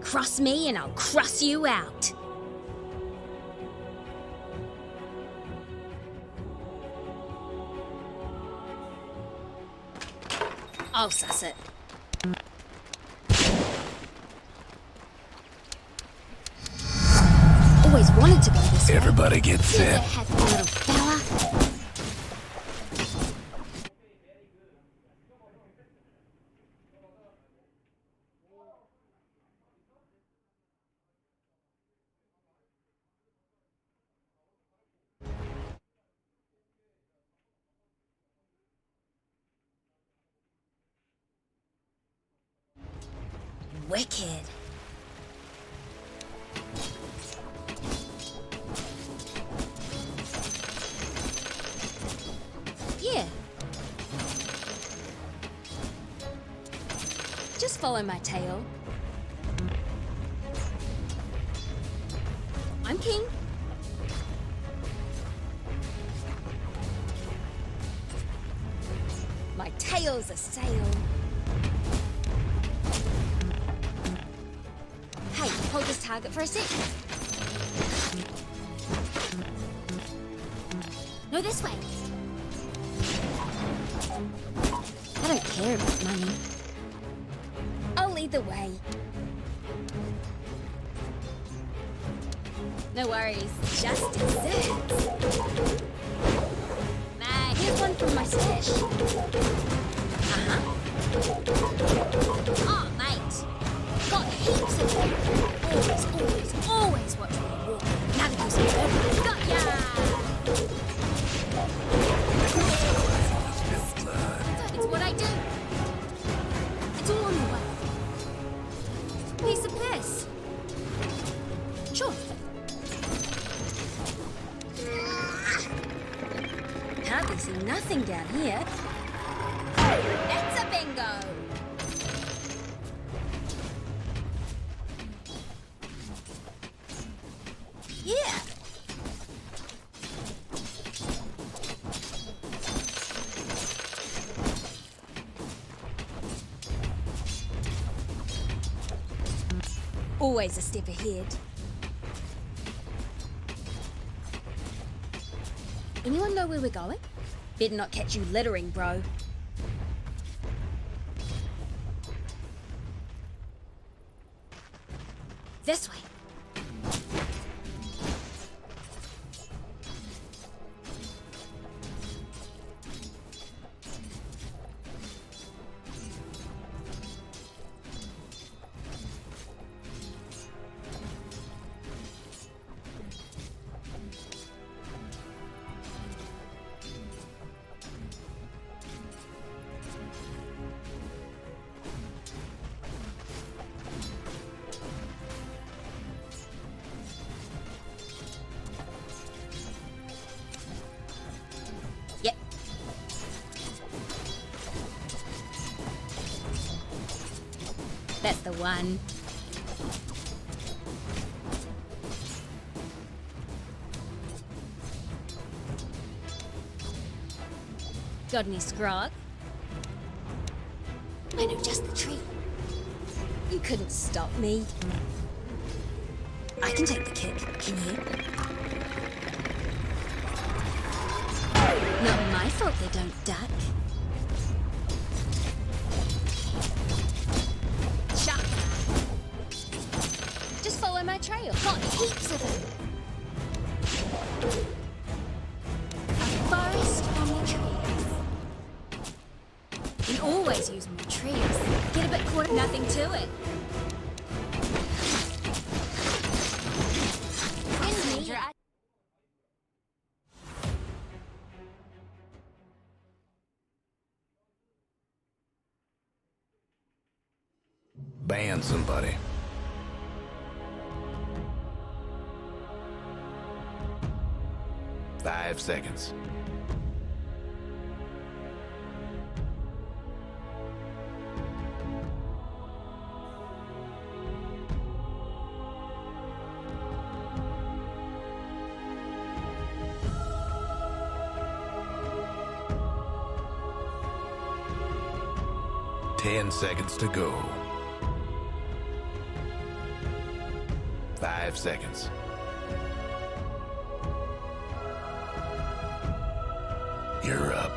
Cross me and I'll cross you out. I'll suss it. Always wanted to go this way. Everybody get set. Have a little fella. Wicked. Yeah. Just follow my tail. I'm king. My tail's a sail. Hey, hold this target for a sec. No, this way. I don't care about money. I'll lead the way. No worries, just desserts. Nah, here's one from my stash. Oh, mate. Got heaps of them. Always watch where you walk. Now that you're so got ya! It's what I do. It's all on the way. Piece of piss. Sure. Hardly see nothing down here. That's a bingo. Yeah. Always a step ahead. Anyone know where we're going? Better not catch you littering, bro. This way. Yep. That's the one. Got any scrog? I know just the tree. You couldn't stop me. I can take the kick, can you? Not my fault they don't duck. Shut. Just follow my trail. Got heaps of them. A forest on the trees. Can always use more trees. Get a bit caught, nothing to it. Ban somebody. Five seconds. Ten seconds to go. 5 seconds. You're up.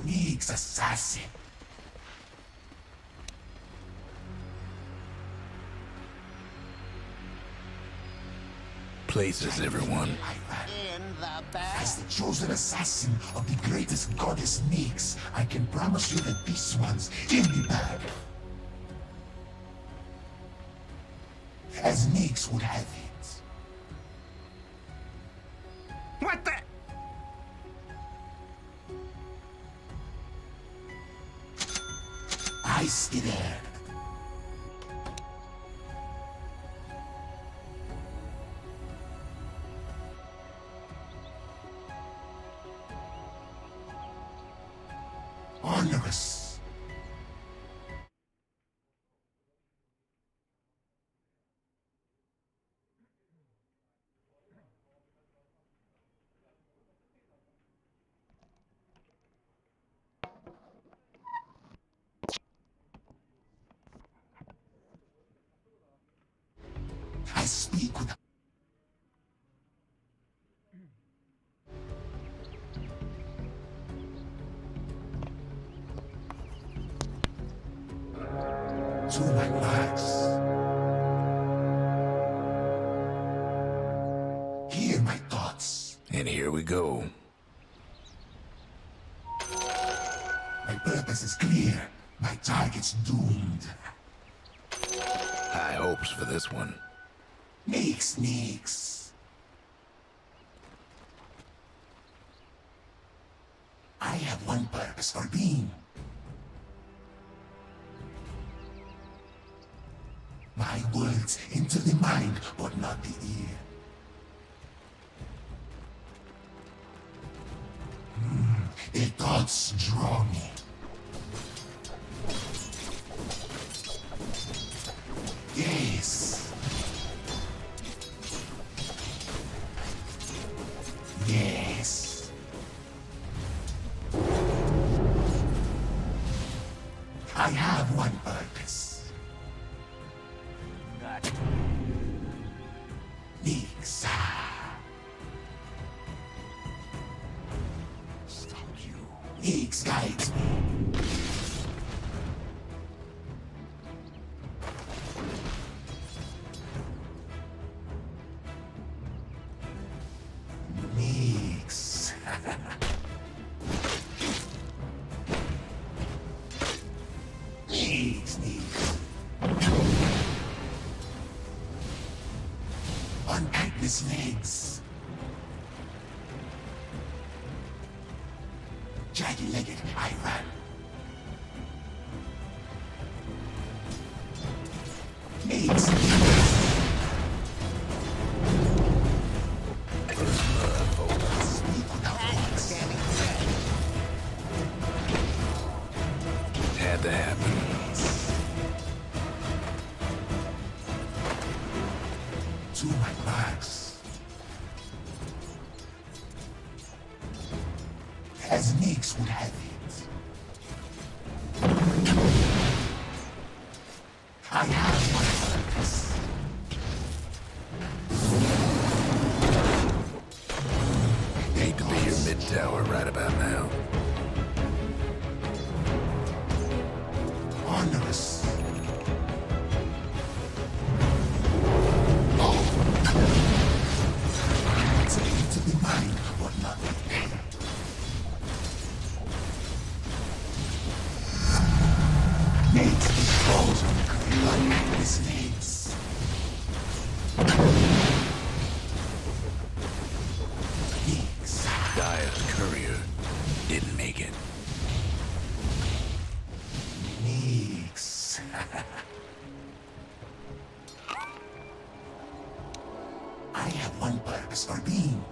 League's assassin. Places, everyone. In the back. As the chosen assassin of the greatest goddess Nyx, I can promise you that these ones in the bag. As Nyx would have it. What the? I there. Onerous. I speak with to my max. Hear my thoughts. And here we go. My purpose is clear. My target's doomed. High hopes for this one. Nyx. I have one purpose for being. My words into the mind, but not the ear. The thoughts draw me. Yes. Yes. I have one purpose. Nyx. Stop you. Nyx guides me. Nyx. Nyx. Unpack his legs. Jagged-legged, I run. Nyx. Speak without words. Had to happen. To my max. As Nyx would have it. Onerous. It's a need to be mine, but not the end. Nate controls like his names. Pigs. Dyer's courier didn't make it. Pigs. I have one purpose for being.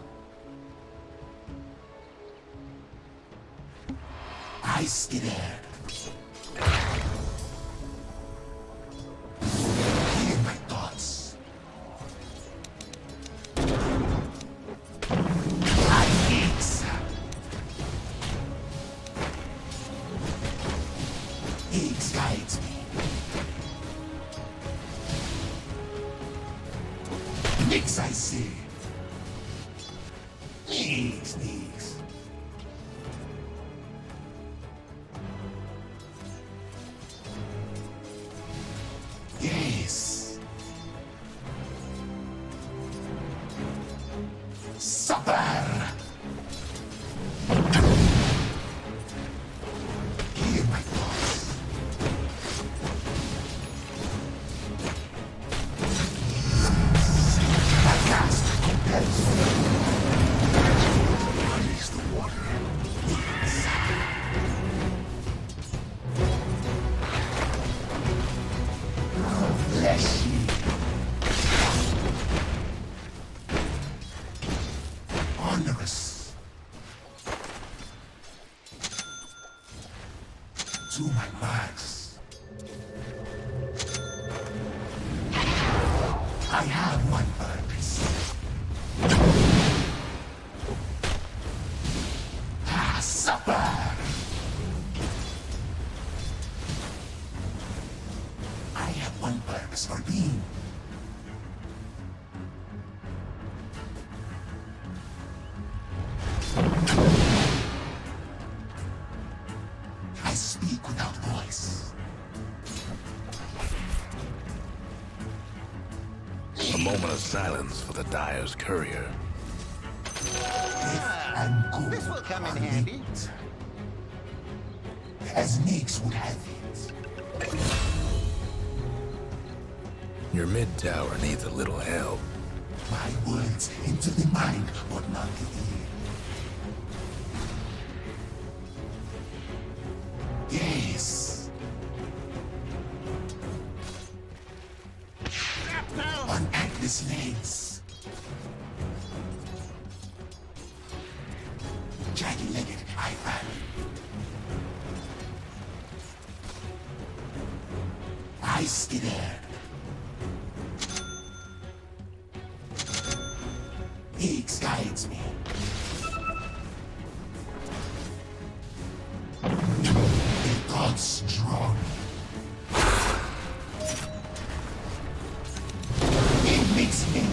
I scared. Hear my thoughts. I pigs. Pigs guides me. Pigs I see. Pigs. Yes. Supper. Hear my thoughts. My cast compels me. Release the water. Yes. Bless you. Onerous. To my marks. I have one purpose. Supper. I have one purpose for being. I speak without voice. A moment of silence for the Dyer's courier. And good. This will come in are handy. linked. As Nix would have it. Your mid-tower needs a little help. My words into the mind, but not the ear. Yes. On Agnes' legs. Jagged-legged, I ran. I scared. Higgs guides me. The gods draw me. It makes me.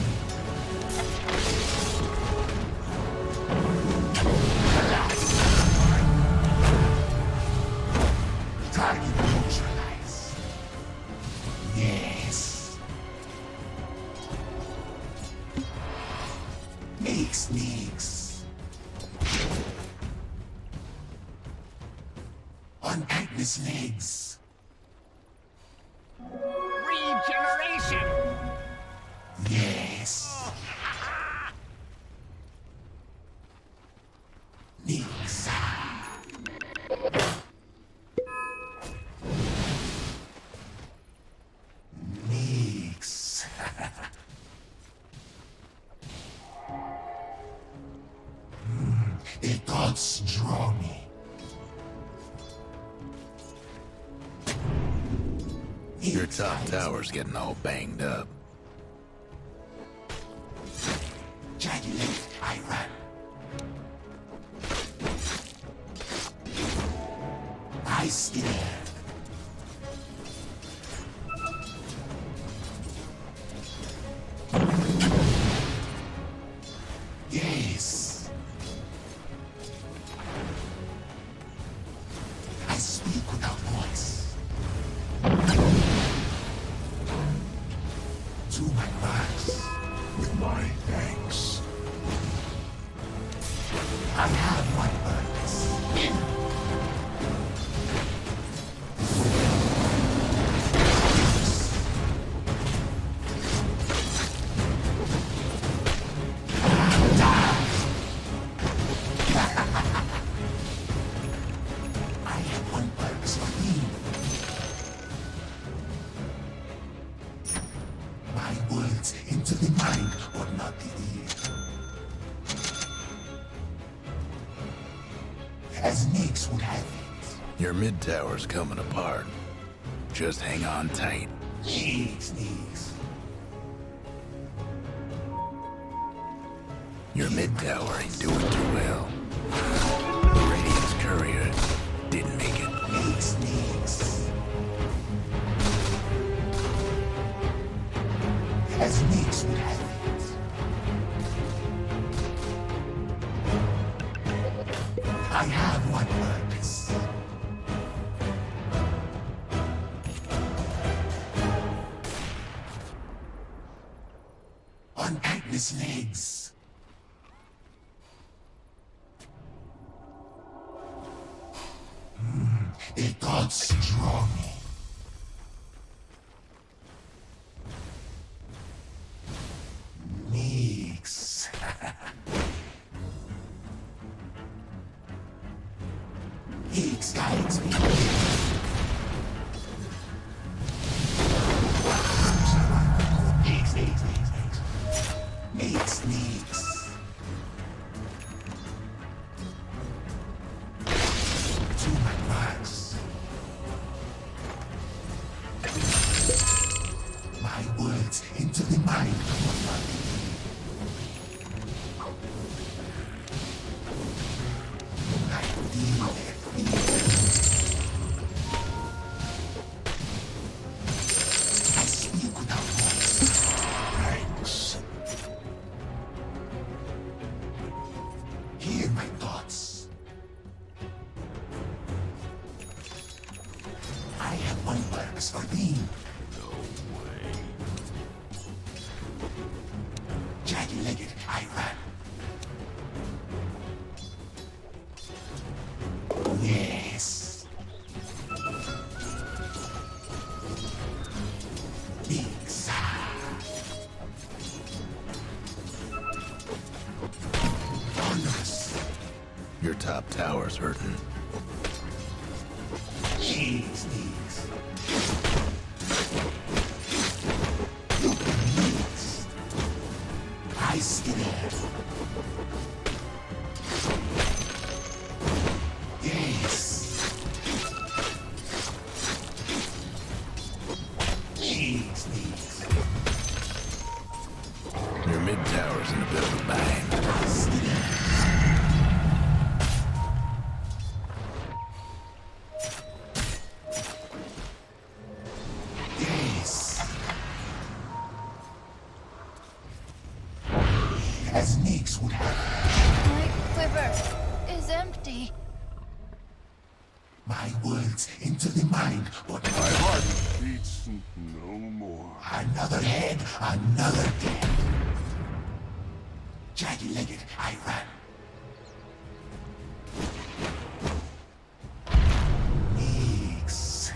Target neutralized. Yes. Nix. On Agnes' legs. Regeneration! Yes. Nix. Nix. The thoughts draw me. Your top tower's getting all banged up. Jagged, I ran. I scared. Yes. I speak without voice. As Nix would have it. Your mid tower's coming apart. Just hang on tight. Nix. Your mid tower ain't doing too well. The Radiant's courier didn't make it. Nix. As Nix would have it. I have one purpose. On Agnes' legs. A god strong. Nix. Nix guides me. Nix. To my marks. My words into the mind of one. I feel their fear. I speak without voice. Thanks. Hear my thoughts. I have one purpose for thee. Jagged-legged, I ran. Yes. Nix. Onerous. Your top tower's hurting. Nix. I stare. Yes. Nix. Your mid tower's in a bit of a bind. I stare. Yes. As Nix would have My quiver is empty. my words into the mind, but My heart beats no more. another head, another dead. Jagged-legged, I ran. Nix.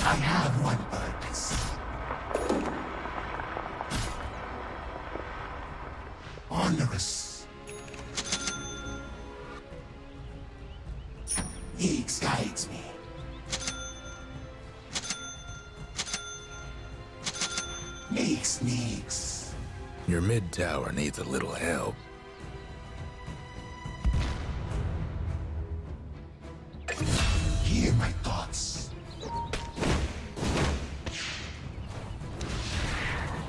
I have one purpose. Onerous. Nix guides me. Nix. Your mid tower needs a little help. Hear my thoughts.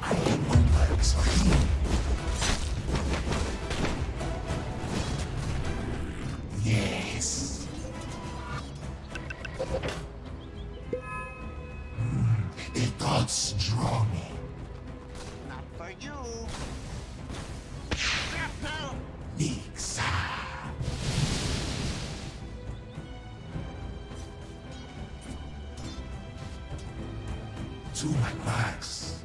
I have one purpose for you. Yes. The gods draw me. Not for you. Step now. Nix. To my marks.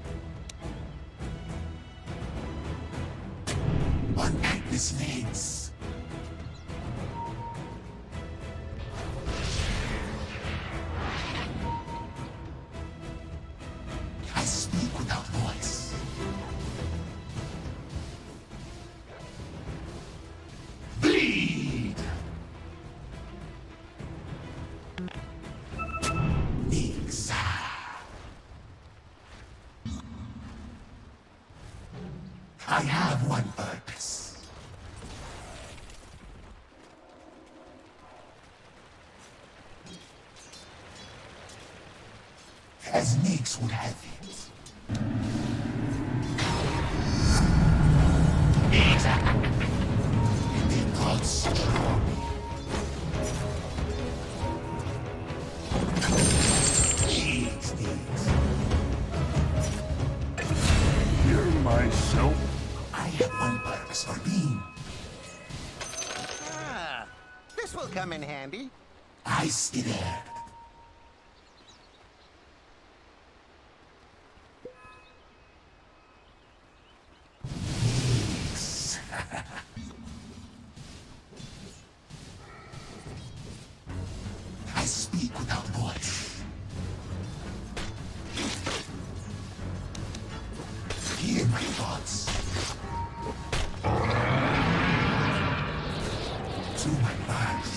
On Agnes' legs. I speak without voice. Bleed! Nix. as Nix would have it. The gods strong. Nix. Hear myself? I have one purpose for being. Ah, this will come in handy. I scared. Nix. I speak without voice. Hear my thoughts. To my marks.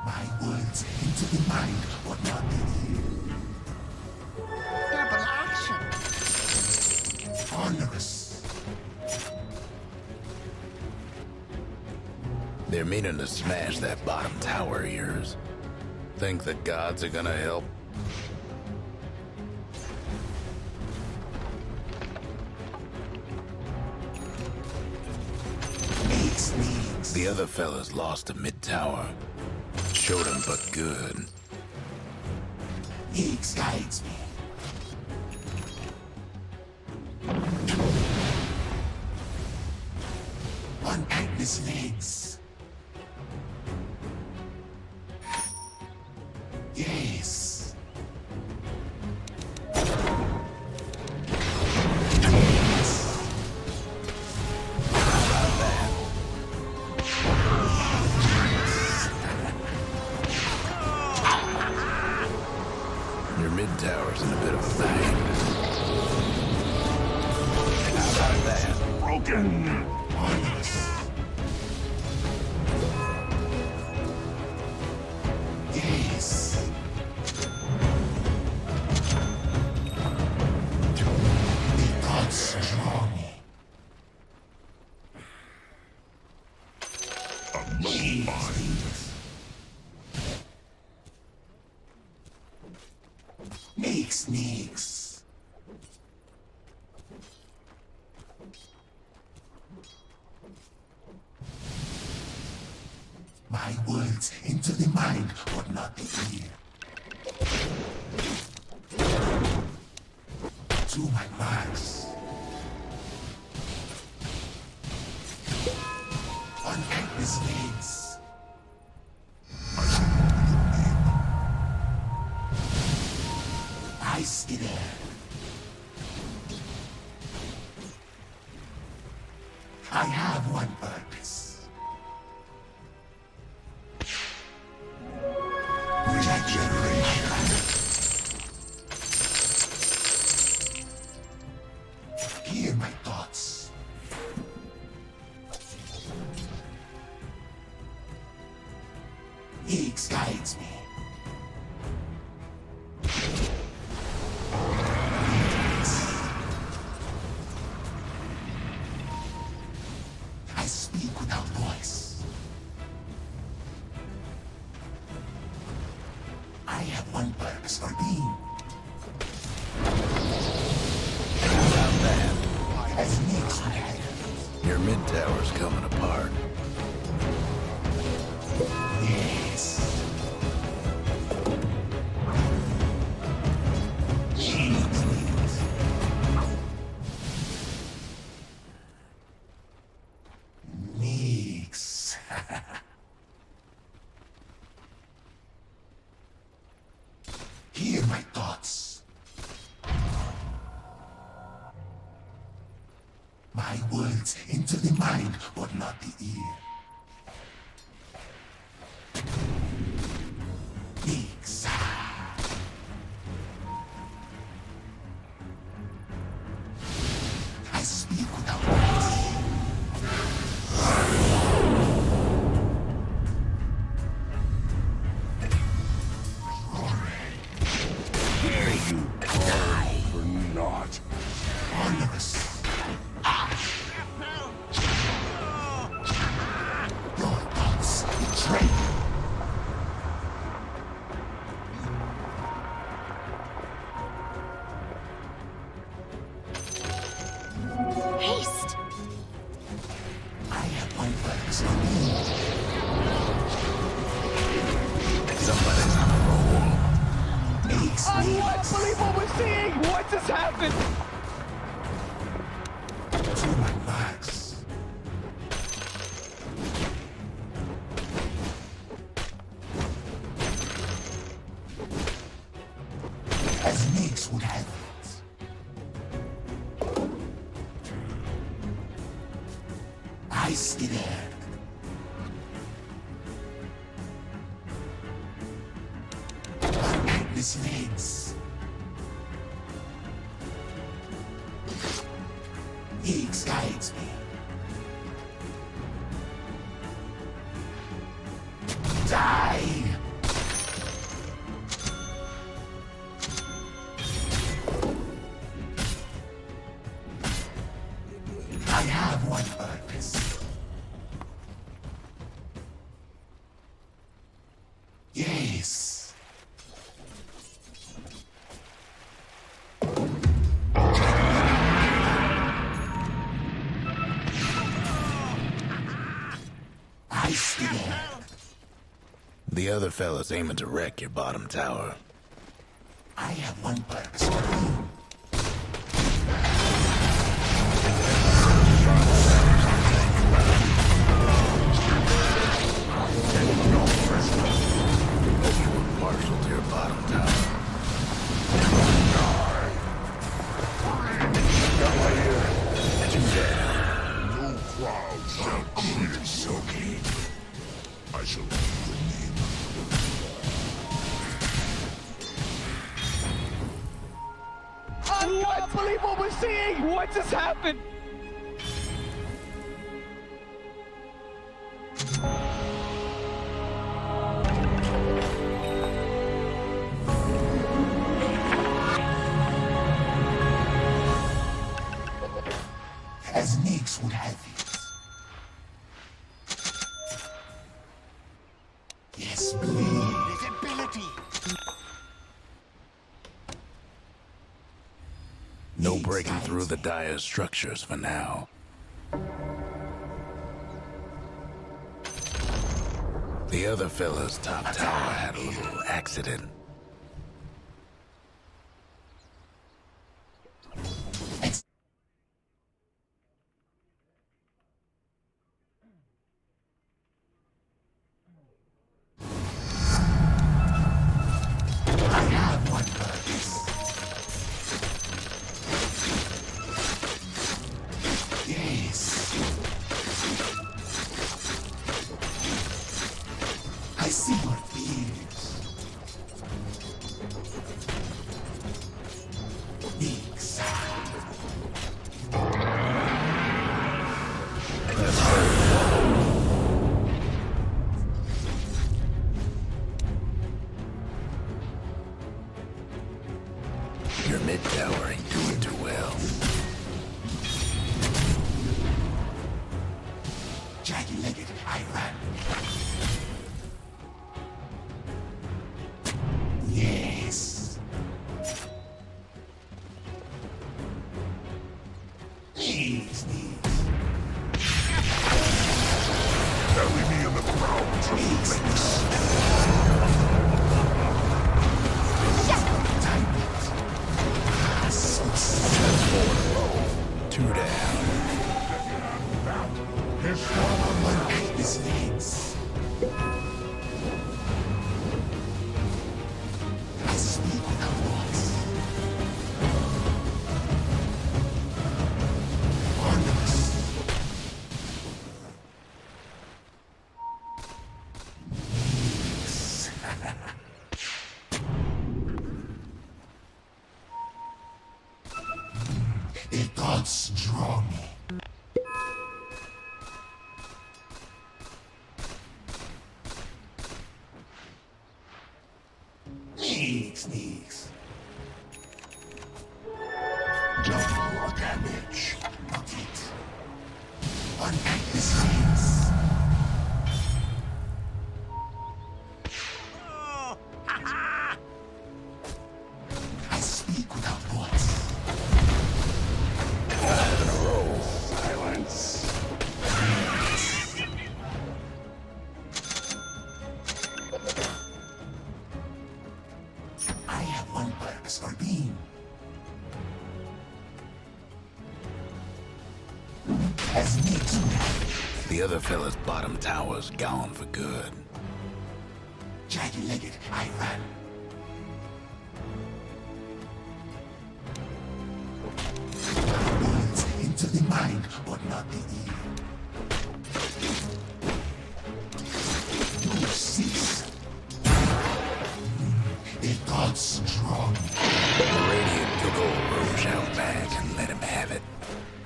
My words into the mind, but not the ear. Double action. Onerous. They're meaning to smash that bottom tower of yours. Think the gods are gonna help? Nix. The other fellas lost to mid-tower. Showed him but good. Nix guides me. On Agnes' legs. Yes. Your mid-tower's in a bit of a bang. How about that? Broken. Onerous. Yes. The gods draw me. Nix. My words into the mind, but not the ear. To my marks. On Agnes' legs. I skitter. I have one purpose. Regeneration. Hear my thoughts. Nix guides me. I speak without voice. I have one purpose for being. How about that? As Nix would have it. Your mid-tower's coming apart. Yes. Nix. Hear my thoughts. My words into the mind, but not the ear. Nix. I speak without words. Here you die for naught. Onerous. Your thoughts betray me. to my marks. As Nix would have it. I scared. This legs. Higgs guides me. Die! I have one purpose. Yes. I scared. The other fella's aiming to wreck your bottom tower. I have one purpose for you. Hope you were partial to your bottom tower. No crowd shall cheer so keen. I shall leave the name. I can't believe what we're seeing! What just happened? As Nix would have it. Yes, please. Visibility. No breaking through the dire structures for now. The other fella's top tower had a little accident. I have one purpose. Yes. I see your fears. Nix. Your mid tower ain't doing too well. Jagged-legged, I ran. Yes. Please, please. Bury me in the ground, Please. Time it. Ah, so sad. 2 down. One eye is legs. I speak without voice. Honest. The gods draw me. Sneaks. Double damage. Not it. Unpack the snakes. I speak without voice. silence. I have one purpose for being. As Nix would have it. The other fella's bottom tower's gone for good. Jagged-legged, I ran. Words into the mind, but not the ear. No cease. Their thoughts strong, The Radiant took old Roche out back and let him have it.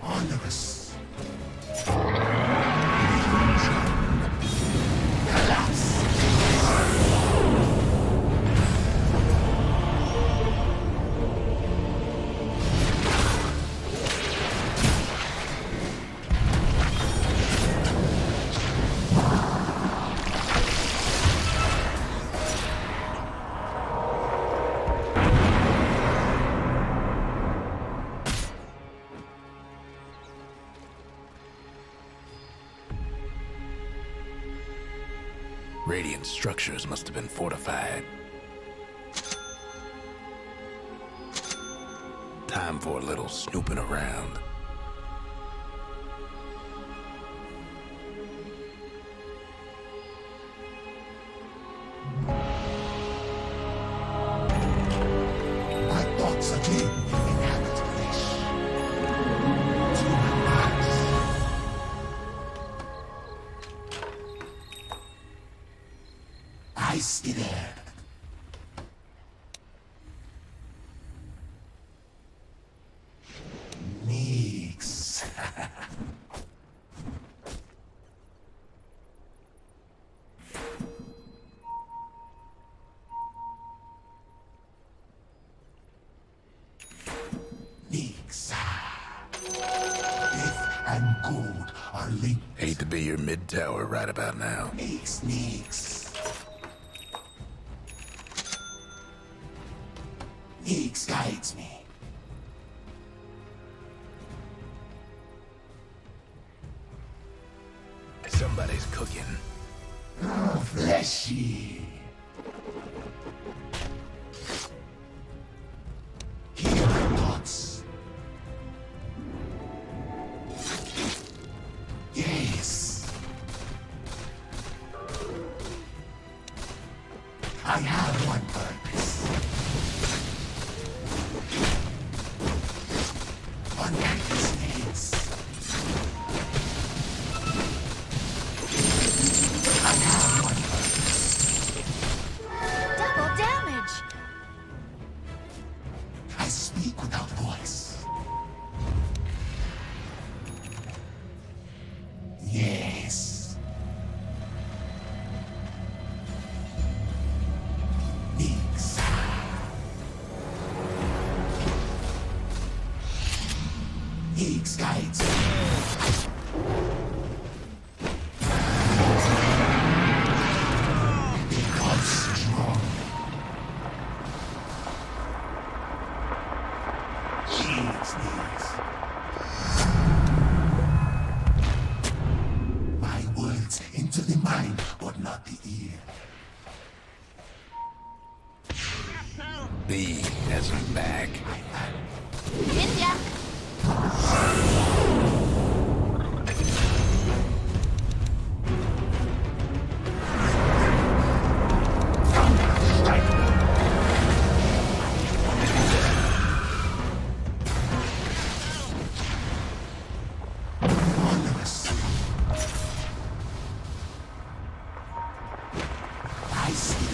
onerous. Collapse. Radiant structures must have been fortified. Time for a little snooping around. My thoughts again inhabit flesh. To my eyes. I stare. Nix. Nix. Death and gold are linked. Hate to be your mid-tower right about now. Nix, Nix. Nix guides me. Somebody's cooking. Fleshy. Hear my thoughts. Yes. I have one purpose. Unhappy snakes. I have one purpose. Double damage. I speak without voice. Yes. Nix. Nix guides me. Because strong. Nix. My words into the mind, but not the ear. B has him back. With ya. Onerous. I see.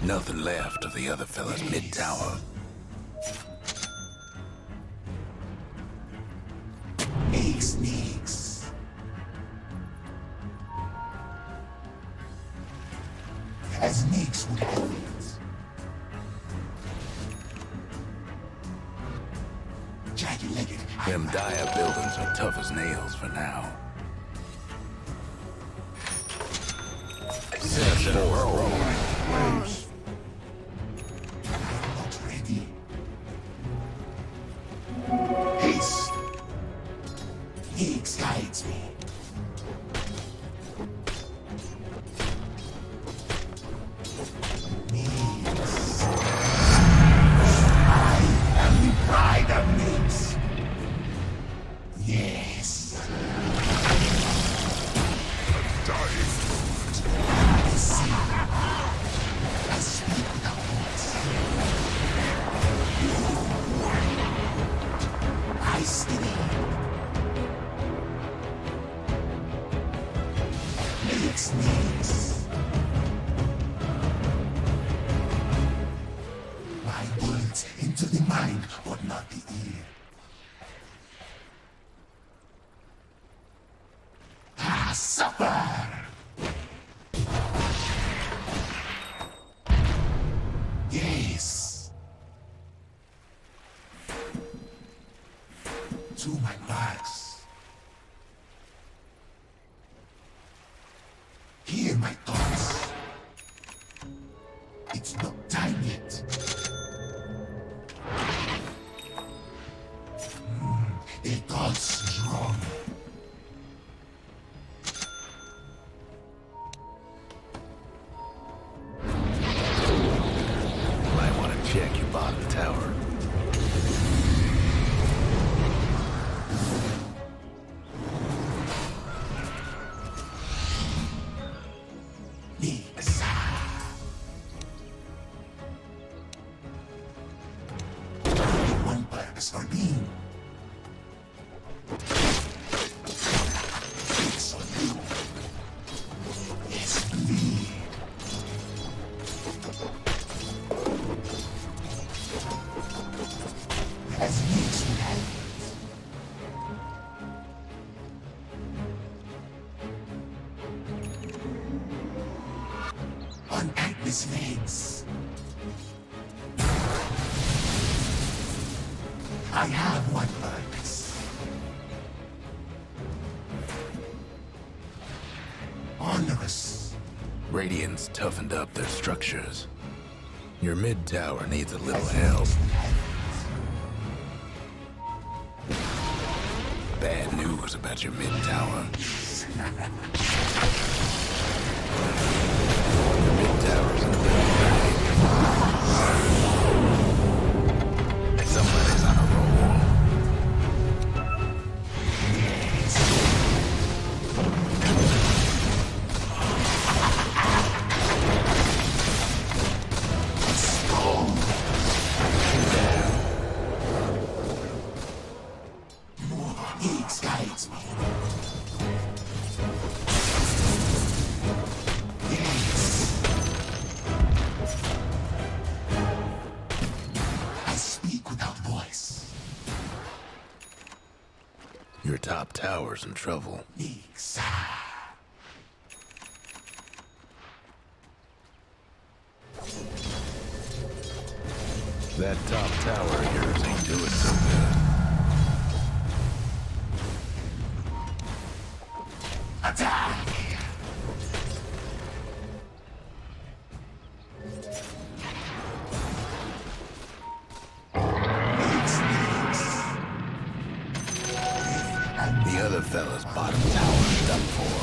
Nothing left of the other fella's mid-tower. Nix. As Nix would have it. Jagged-legged. Them dire buildings are tough as nails for now. Set for a roll. I'm not ready. Haste. Nix guides me. Nix. I am the pride of Nix. Yes. Dying. I see. I speak without voice. I steady. Nix. My words into the mind, but not the ear. Ah, suffer! Yes. To my marks. Hear my thoughts. It's not time yet. The thoughts strong. Might want to check your bottom tower. Nix. One purpose for being. It's on you. Yes, bleed. As Nix would have it. On Agnes' legs. I have one purpose. Onerous. Radiant's toughened up their structures. Your mid tower needs a little help. Bad news about your mid tower. Your mid tower's in disarray. Somebody's on a roll. Nix guides me. Yes. I speak without voice. Your top tower's in trouble. Nix. That top tower of yours ain't doing so good. Attack! The other fella's bottom tower's done for.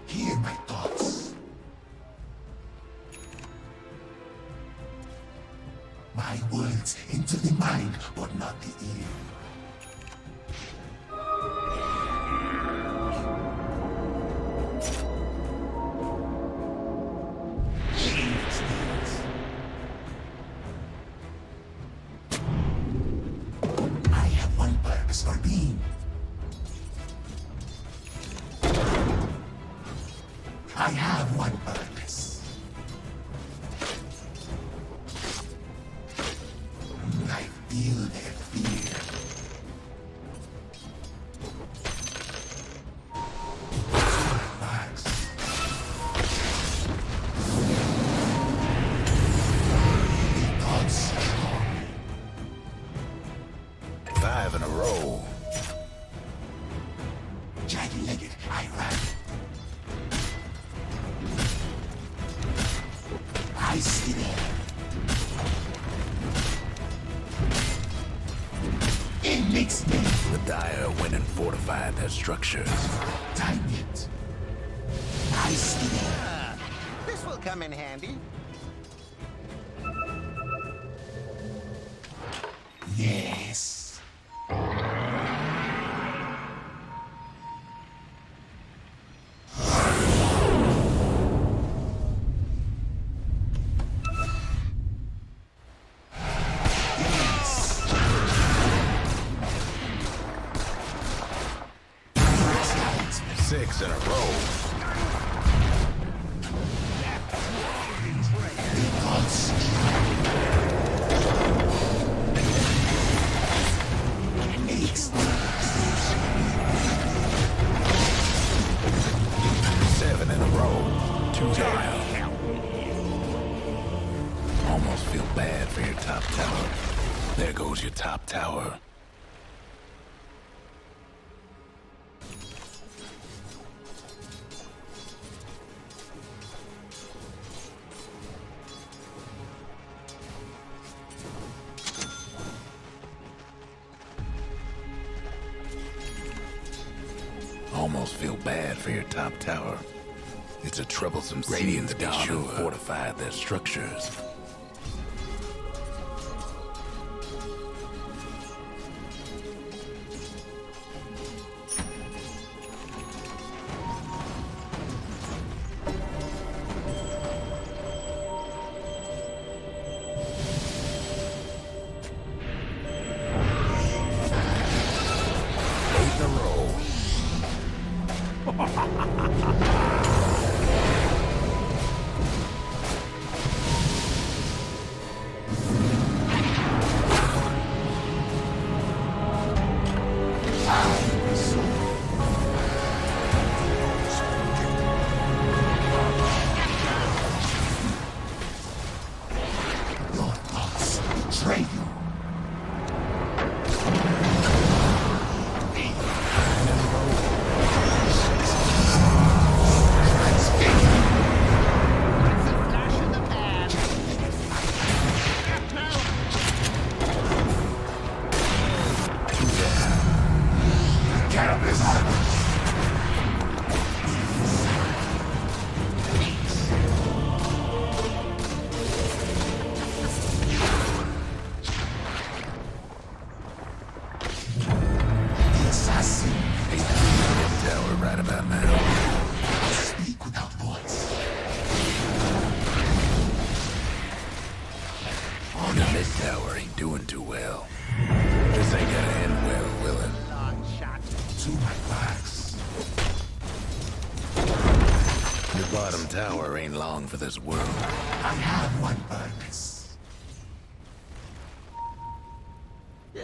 Hear my thoughts. My words into the mind, but not the ear. I have one purpose for being. I have one purpose. I feel their fear. Marks. The gods strong. 5 in a row. Jagged-legged, I run. I see there. Makes me The Dire went and fortified their structures. time it. I stand. This will come in handy. Yes. Six in a row. Seven in a row. Two down. Almost feel bad for your top tower. There goes your top tower. Almost feel bad for your top tower. It's a troublesome Radiant's gone and fortified their structures. Eight in a row. Your thoughts betray you. Flash in the pan. Cannabis. The assassin. Tower right about now. Speak without voice. The mid tower ain't doing too well. This ain't gonna end well, will it? Long shot. To my backs. Your bottom tower ain't long for this world. I have one purpose. The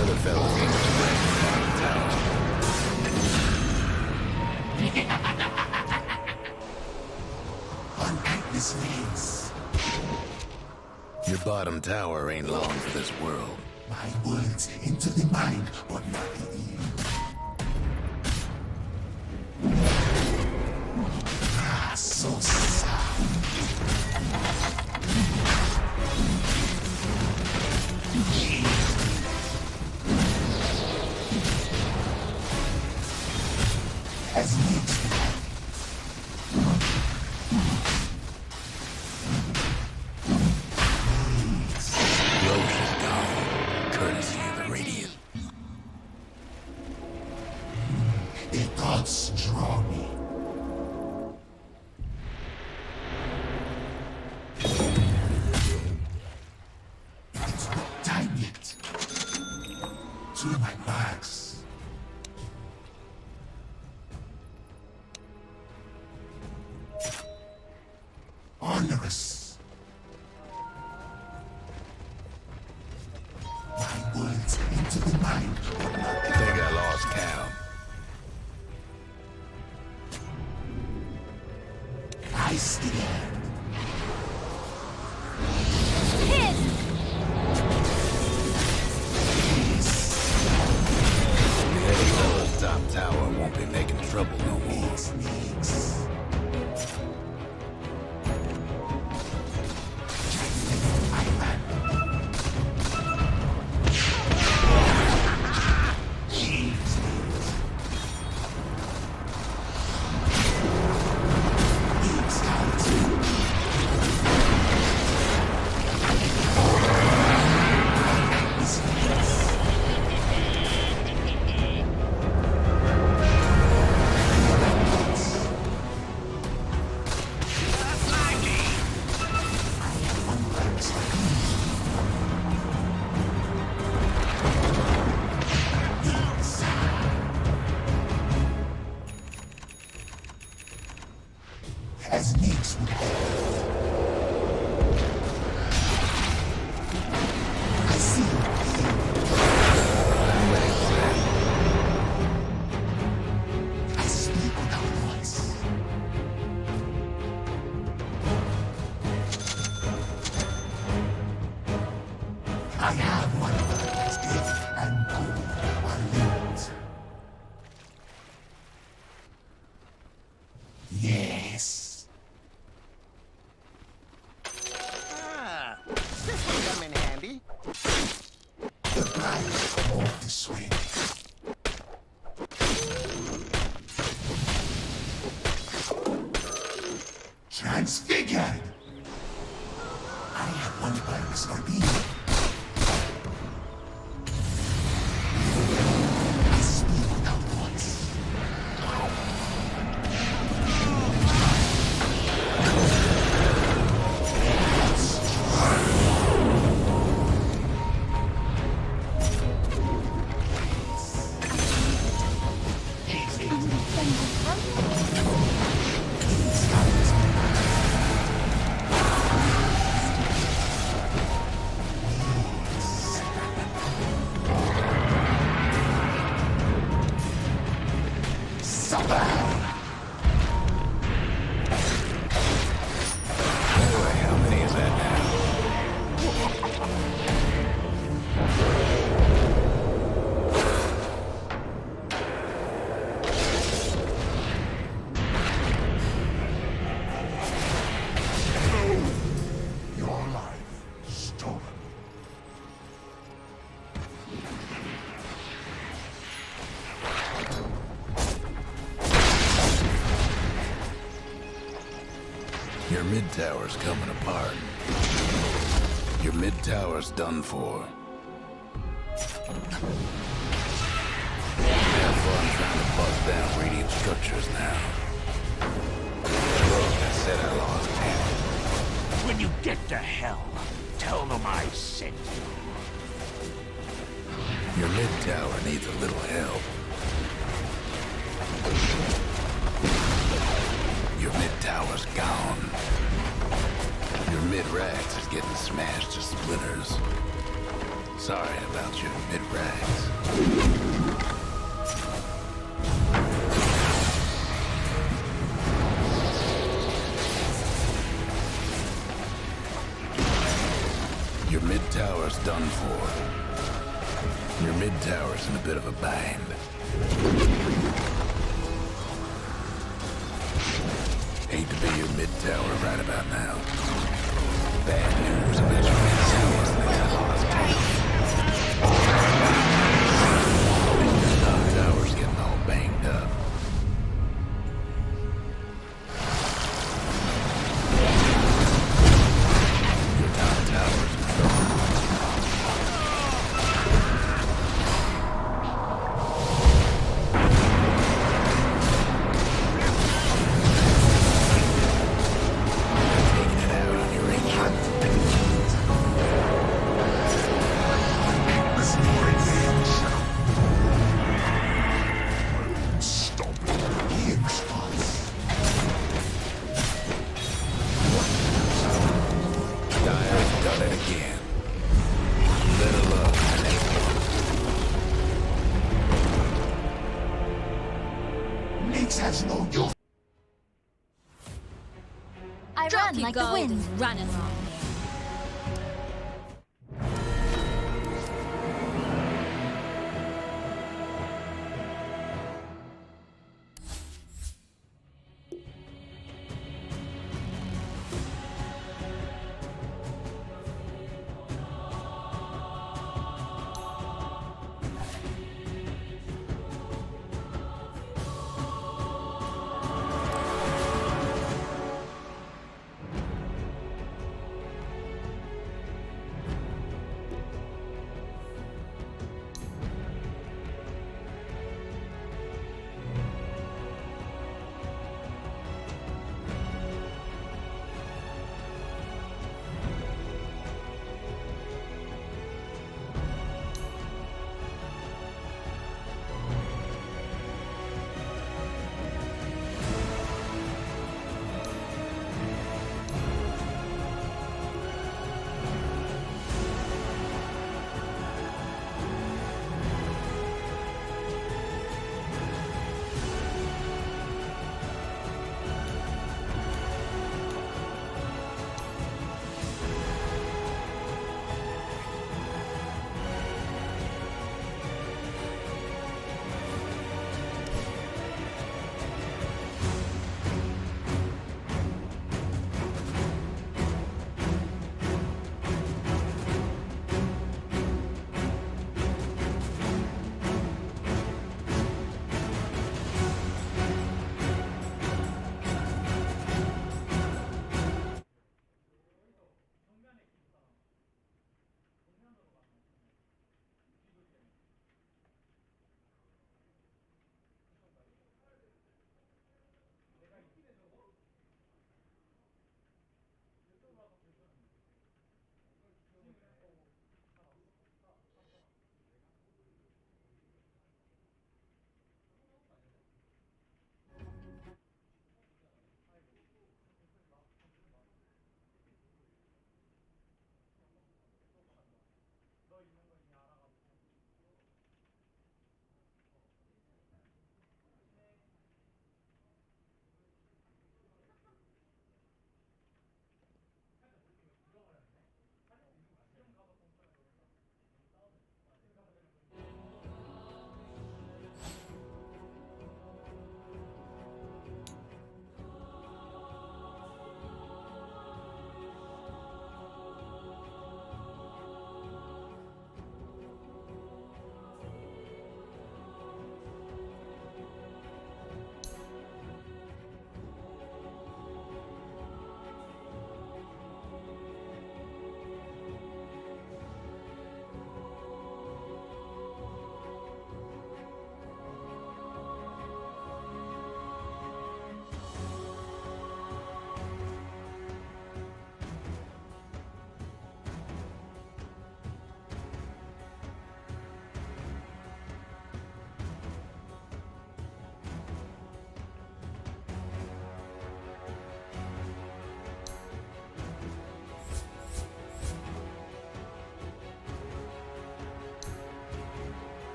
other fellas ain't gonna break the bottom tower. Unpack this veins. Your bottom tower ain't long for this world. My words into the mind, but not the ear. Ah, so sound. As needs to Roche is gone, courtesy of the Radiant. the thoughts draw me. It's not time yet. To my backs. Onerous. My words into the mind, but not I think I lost count. I stand. Hit! The other fella's top tower won't be making trouble no more. Snakes. I ran. I have one as death and gold are linked. Yes. Ah, this will come in handy. The prize come all this way. Transfigured! I have one purpose for being. I speak without voice. Boy, how many is that now? Your life stolen. Your mid tower's coming apart. Your mid tower's done for. Have fun trying to bust down radiant structures now. Look, I said I lost 10. When you get to hell, tell them I sent you. Your mid tower needs a little help. Your mid tower's gone. Your mid-rags is getting smashed to splinters. Sorry about your mid-rags. Your mid tower's done for. Your mid tower's in a bit of a bind. Hate to be your mid tower right about now. Bad news about your mid tower's the lost tank. Your top tower's getting all banged up. Your top tower's in trouble. Taking it out on your ancient. Listen for revenge. Stop it. He in response. Dire's done it again. Better luck the next one. Nix has no use. I Drop run your like the gold wind. and run along.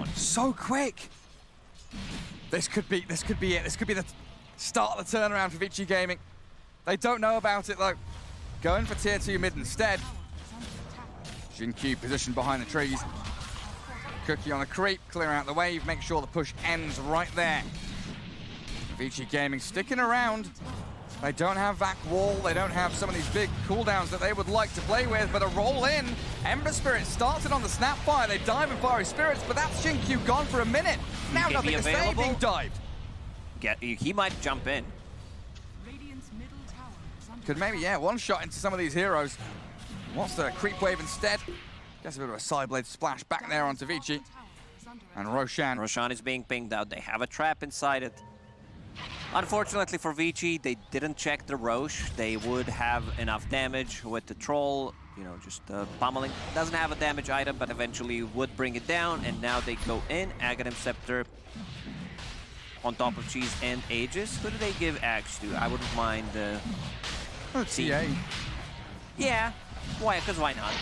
down. So quick. This could be it. This could be the start of the turnaround for Vici Gaming. They don't know about it though. Going for tier 2 mid instead. Jin-Q positioned behind the trees. Cookie on a creep, clear out the wave, make sure the push ends right there. Vici Gaming sticking around. They don't have Vac Wall, they don't have some of these big cooldowns that they would like to play with, but a roll in. Ember Spirit started on the Snapfire, they dive in Fiery Spirits, but that's Jin-Q gone for a minute. Now nothing to say, being dived. He might jump in. Could maybe, yeah, one shot into some of these heroes. Wants the creep wave instead. Gets a bit of a Sideblade splash back there onto Vici. And Roshan. Roshan is being pinged out. They have a trap inside it. Unfortunately for Vici, they didn't check the Roche. They would have enough damage with the troll, you know, just pummeling. Doesn't have a damage item, but eventually would bring it down. And now they go in. Aghanim Scepter on top of Cheese and Aegis. Who do they give Axe to? I wouldn't mind TA. Yeah, why? Because why not?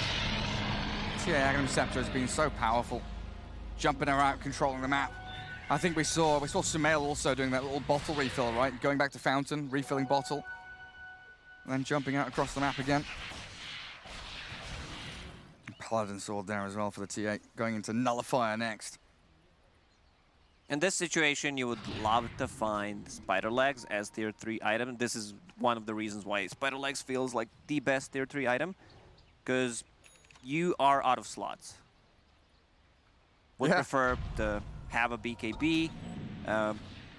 TA Aghanim Scepter has been so powerful. Jumping around, controlling the map. I think we saw Sumail also doing that little bottle refill, right? Going back to Fountain, refilling bottle. And then jumping out across the map again. Paladin Sword there as well for the TA. Going into Nullifier next. In this situation, you would love to find Spider Legs as tier 3 item. This is one of the reasons why Spider Legs feels like the best tier 3 item. Because you are out of slots. Would prefer to have a BKB,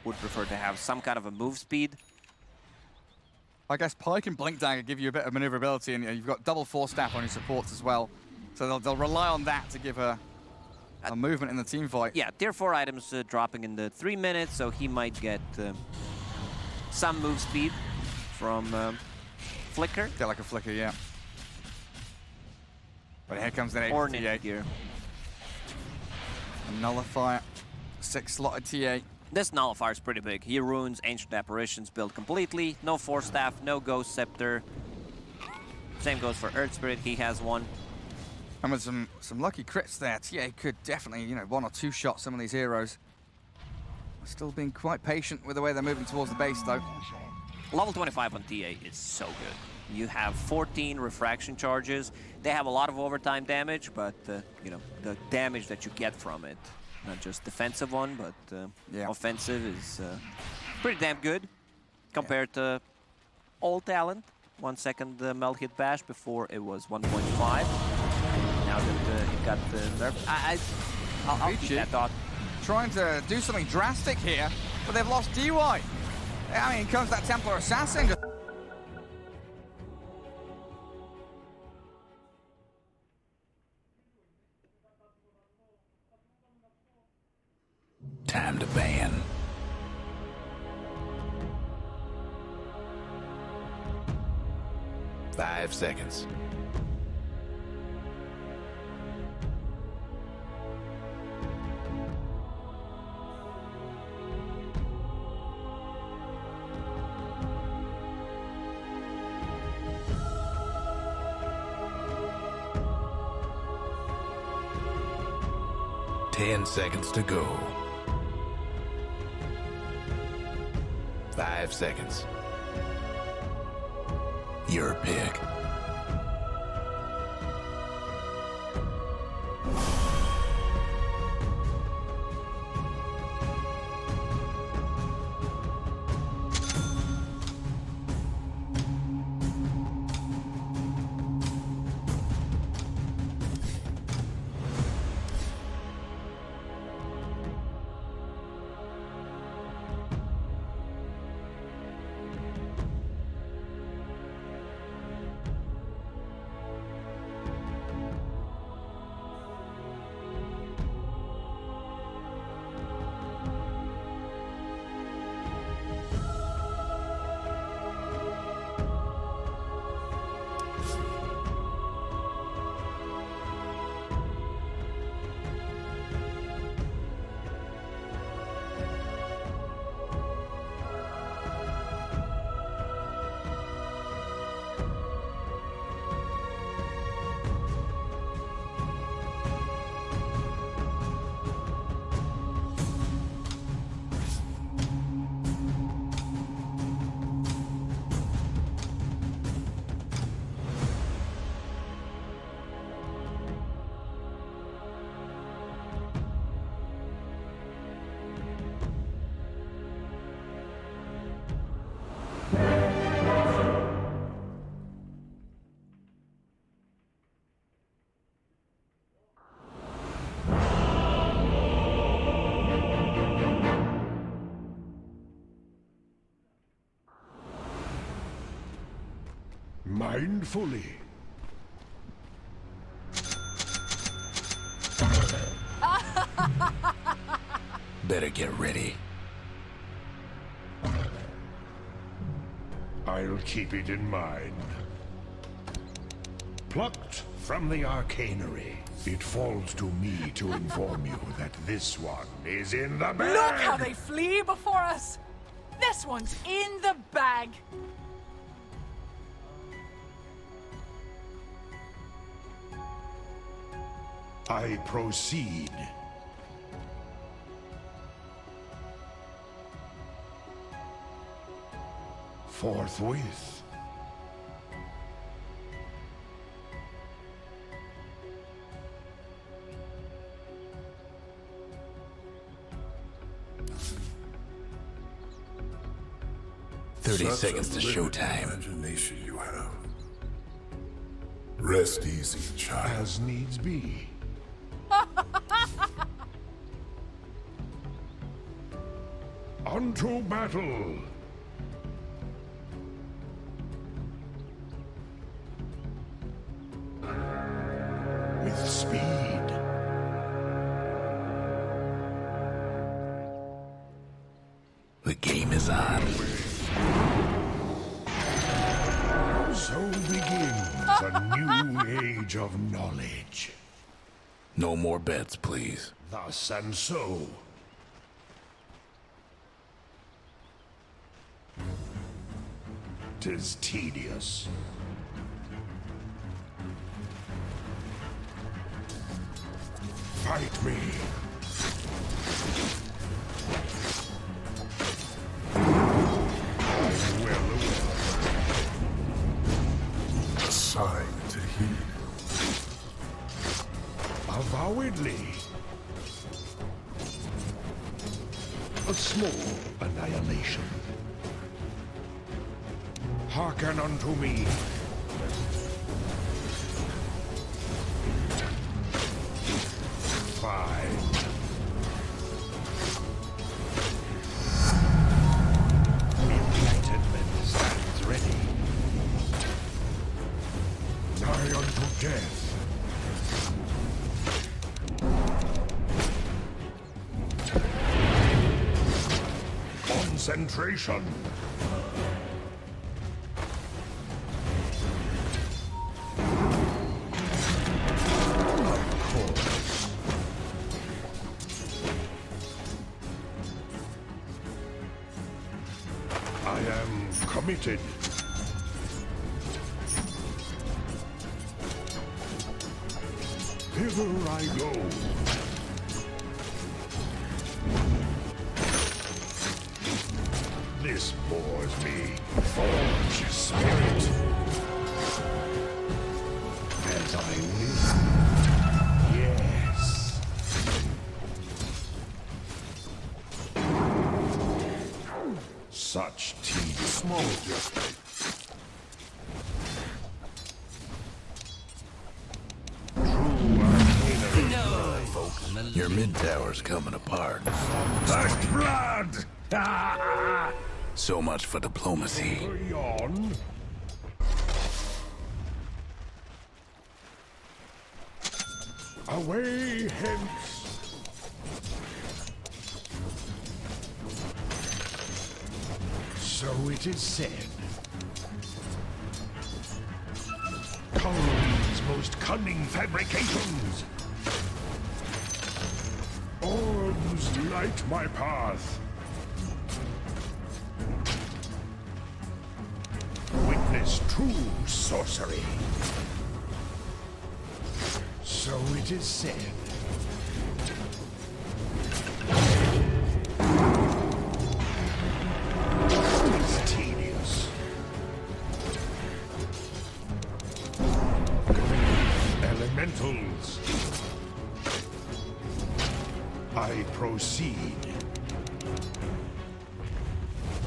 would prefer to have some kind of a move speed. I guess Pike and Blink Dagger give you a bit of maneuverability, and you've got double Force Staff on your supports as well. So they'll rely on that to give a movement in the team fight. Yeah, tier 4 items dropping in the 3 minutes, so he might get some move speed from Flicker. Get like a Flicker, yeah. But here comes the or TA. Gear. A Nullifier, 6-slotted TA. This Nullifier is pretty big. He ruins Ancient Apparitions build completely. No Force Staff, no Ghost Scepter. Same goes for Earth Spirit, he has one. And with some lucky crits there, TA could definitely, you know, 1 or 2 shot some of these heroes. Still being quite patient with the way they're moving towards the base, though. Level 25 on TA is so good. You have 14 refraction charges. They have a lot of overtime damage, but you know, the damage that you get from it, not just defensive one, but offensive is pretty damn good compared to old talent. 1 second melt hit bash, before it was 1.5. Now that it got nerfed, I'll keep that thought. Trying to do something drastic here, but they've lost DY. I mean, comes that Templar Assassin. Time to ban. Five seconds. Ten seconds to go. 5 seconds. Your pick. Mindfully. Better get ready. I'll keep it in mind. Plucked from the arcanery, it falls to me to inform you that this one is in the bag! Look how they flee before us! This one's in the bag! I proceed. Forthwith. Thirty Such seconds to a vivid showtime. Imagination you have. Rest easy, child. As needs be. Unto battle! With speed. The game is on. So begins a new age of knowledge. No more bets, please. Thus and so. Tis tedious. Fight me. I'm well aware. A sign to heed. Avowedly. A small annihilation. Hearken unto me. Fine. Enlightenment stands ready. Nigh unto death. Concentration. I am committed. Hither I go. This bores me. Forge spirit. As I will. Yes. Such tedious. Small adjustment. Your mid tower's coming apart. First blood! So much for diplomacy. Yawn. Away hence. So it is said. Khalid's most cunning fabrications. Orbs light my path. Witness true sorcery. So it is said. It is tedious. Elementals. I proceed.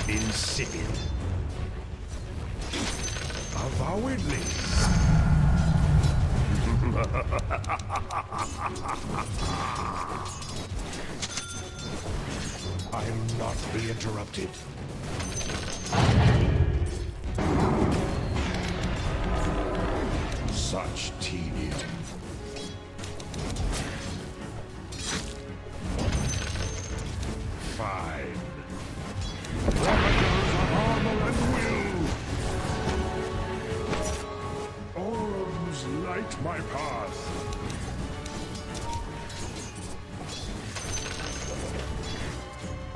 Insipid. Avowedly. I'll not be interrupted. tedium. Fine. Ravages of armor and will. Orbs light my path.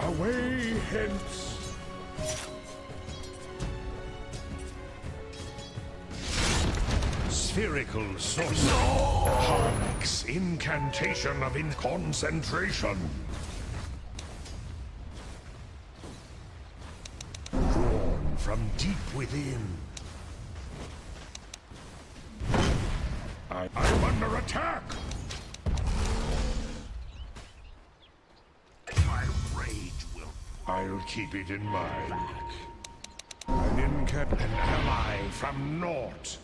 Away hence. Spherical source. Harlex, incantation of inconcentration. Drawn from deep within. I'm under attack. My rage will. I'll keep it in mind. An ally from naught.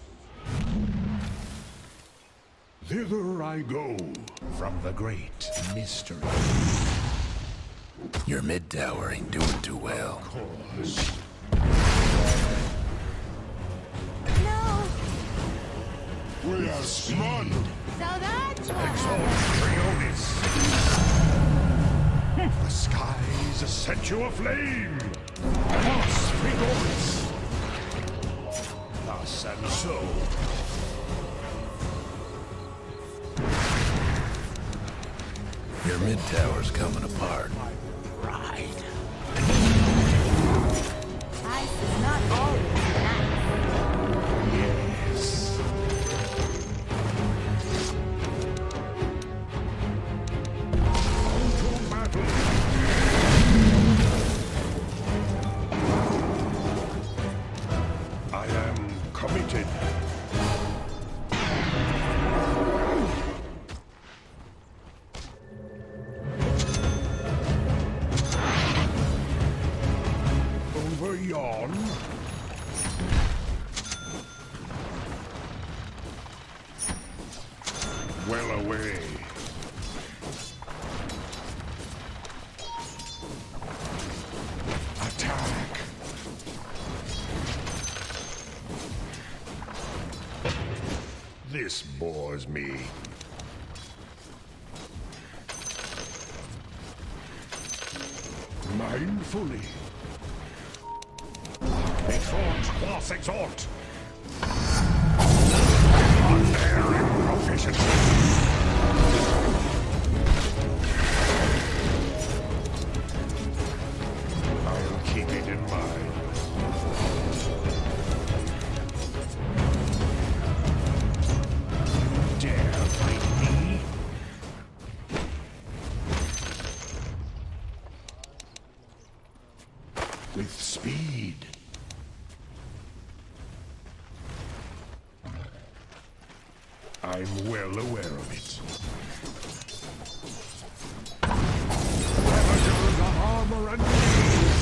Thither I go from the great mystery. Your mid tower ain't doing too well. Of course. No. We are smart. So that's what Exalt Trionis. The skies set you aflame. Nos Frigoris. Thus and so. Your mid tower's coming apart. Right. ice is not always nice. Yes. To battle. I am committed. Over yon. Well away. Attack. This bores me. Mindfully. Exhort, quas exhort. Unerring proficiency. I'll keep it in mind. Dare fight me? With speed. I'm well aware of it. Ravagers of armor and wings.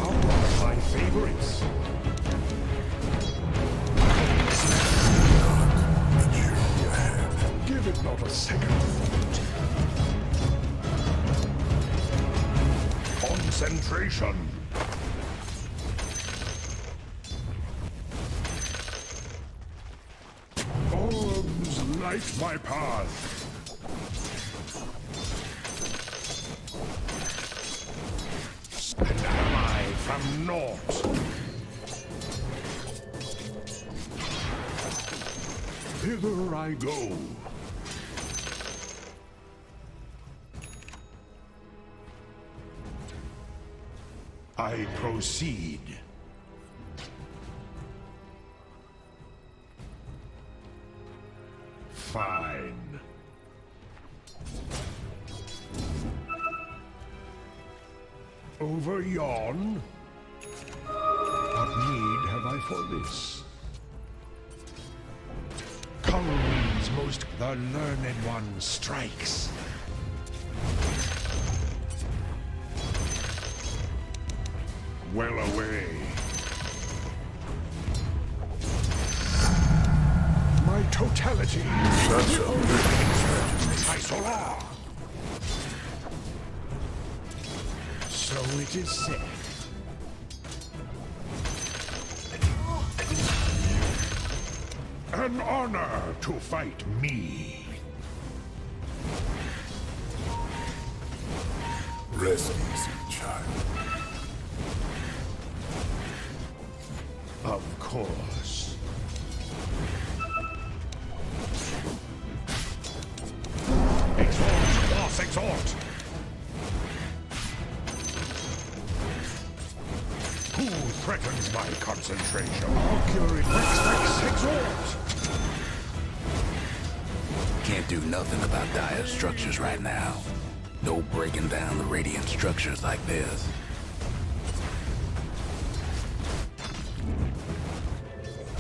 One of my favorites. Give it not a second thought. Concentration. Orbs light my path. An ally from naught. Thither I go. I proceed. Fine. Over yon? What need have I for this? Colorings most the learned one strikes. Well away. My totality. Isolar. So it is said. An honor to fight me. Rest easy, child. Of course. Exalt, boss, exalt! Who threatens my concentration? Mercury, exalt! Can't do nothing about dire structures right now. No breaking down the radiant structures like this.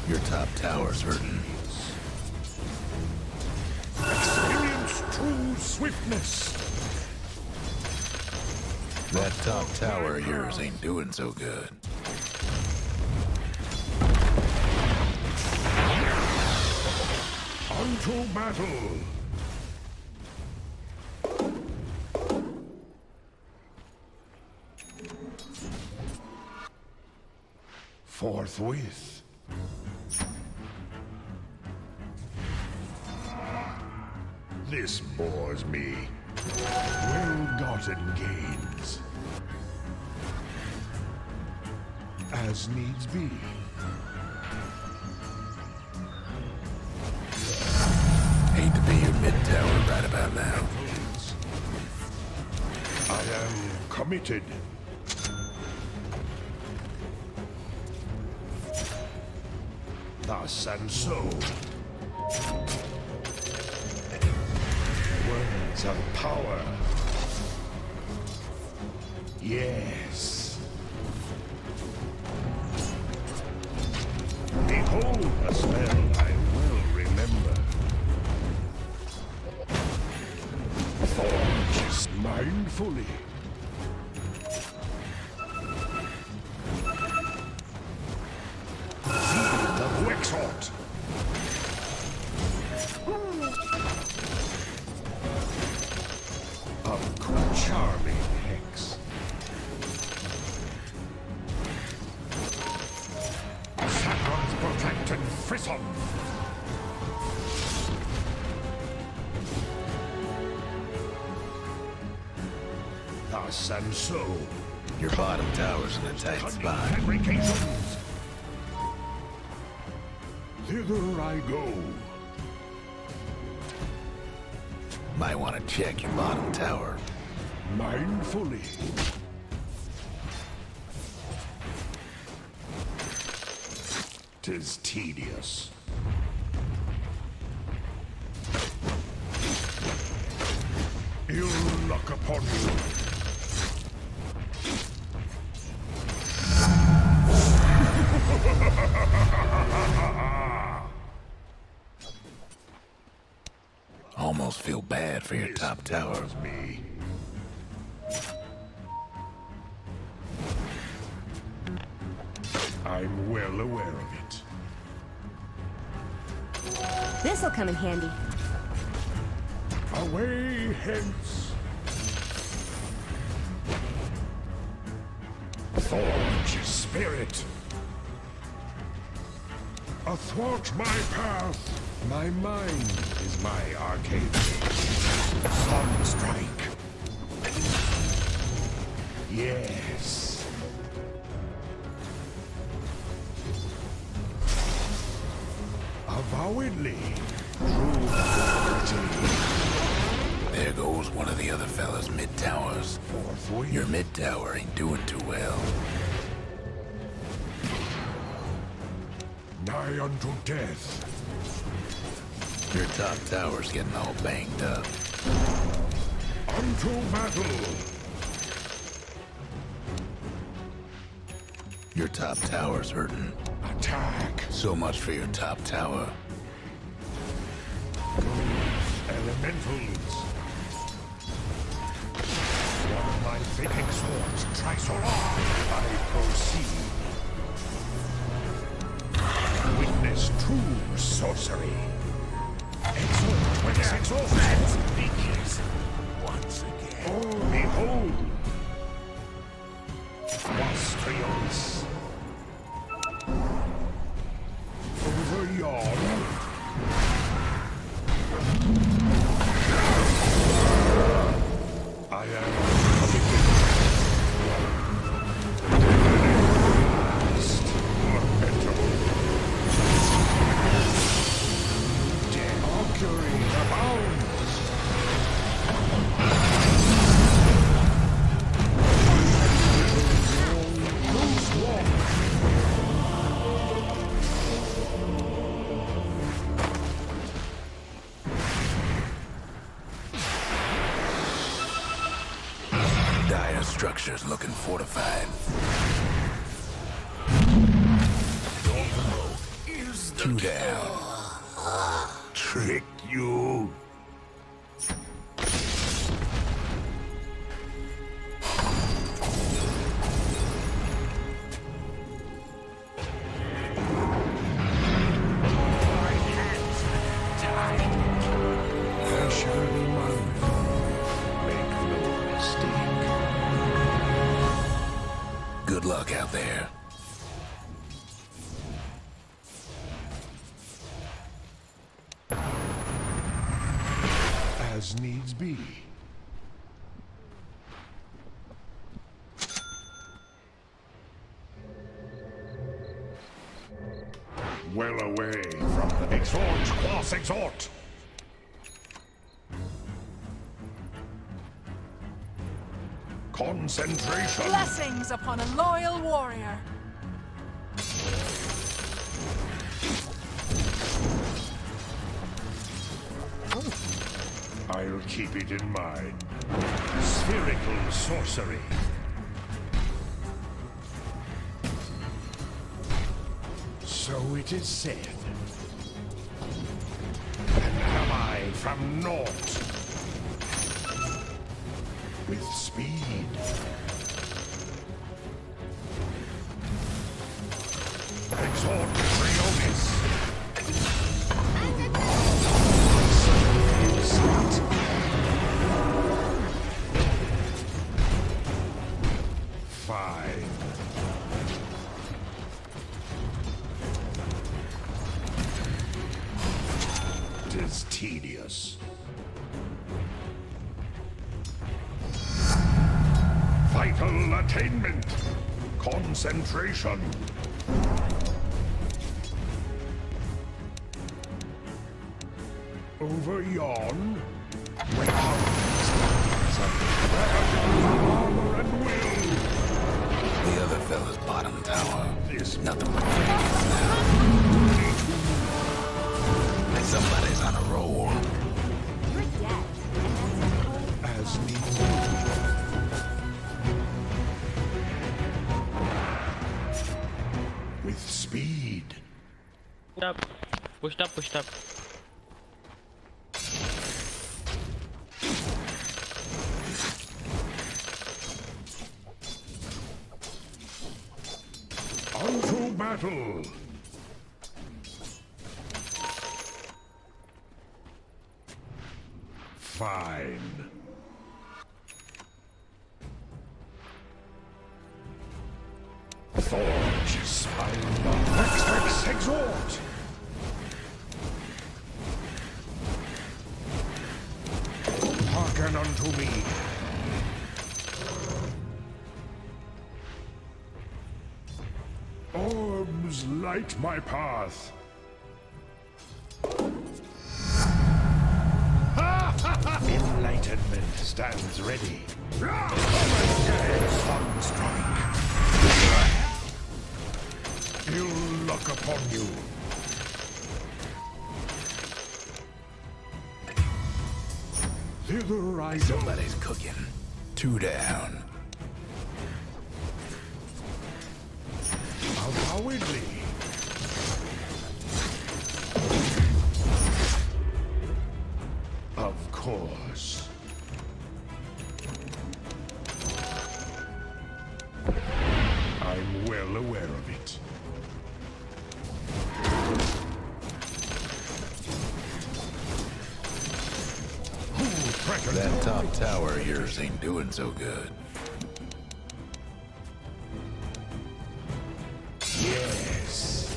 Your top tower's hurting. Experience true swiftness. That top tower of yours ain't doing so good. Unto battle. Forthwith. This bores me. Well-gotten gains. As needs be. Hate to be your mid-tower right about now. I am committed. Thus and so. Words of power. Yes. Behold a spell I will remember. Forge mindfully. Field of Wexhort. Of charming hex. Saffron's protect and frisson. Thus and so. Your bottom tower's in a tight spot. Fabrications. Thither I go. Might want to check your bottom tower. Mindfully. Tis tedious. Ill luck upon you. Almost feel bad for your top tower. Me. I'm well aware of it. This'll come in handy. Away hence. Forge spirit. Athwart my path. My mind is my arcade. Sunstrike. Yes. Avowedly. True authority. There goes one of the other fellas' mid-towers. Forthwith. Your mid-tower ain't doing too well. Nigh unto death. Your top tower's getting all banged up. Unto battle. Your top tower's hurting. Attack. So much for your top tower. Elementals. One of my faking swords tries so long. I proceed. Witness true sorcery. Exalt with exalt. Begins once again. Oh, behold. Wastrios. Over yon. dire structures looking fortified. Two down. Trick you. There shall be none. Make no mistake. Good luck out there. As needs be. Well away from the exhort, quas exhort. Concentration. Blessings upon a loyal warrior. I'll keep it in mind. Spherical sorcery. So it is said. And am I from naught? With speed. Exhort Trionis. Fine. Tis tedious. Vital attainment. Concentration. Over yon. Wait out. Armor and will. The other fella's bottom tower. This Nothing but frames now. Somebody's on a roll. You're dead. And that's as needs be. With speed. Pushed up, pushed up. Onto battle. Fine. Forge, spine, Vex, exhort. Hearken unto me. Orbs light my path. Enlightenment stands ready. Sun strike. Ill luck upon you. Thither I go. Somebody's cooking. Two down. Avowedly. Of course. I'm well aware of it. That top tower of yours ain't doing so good. Yes.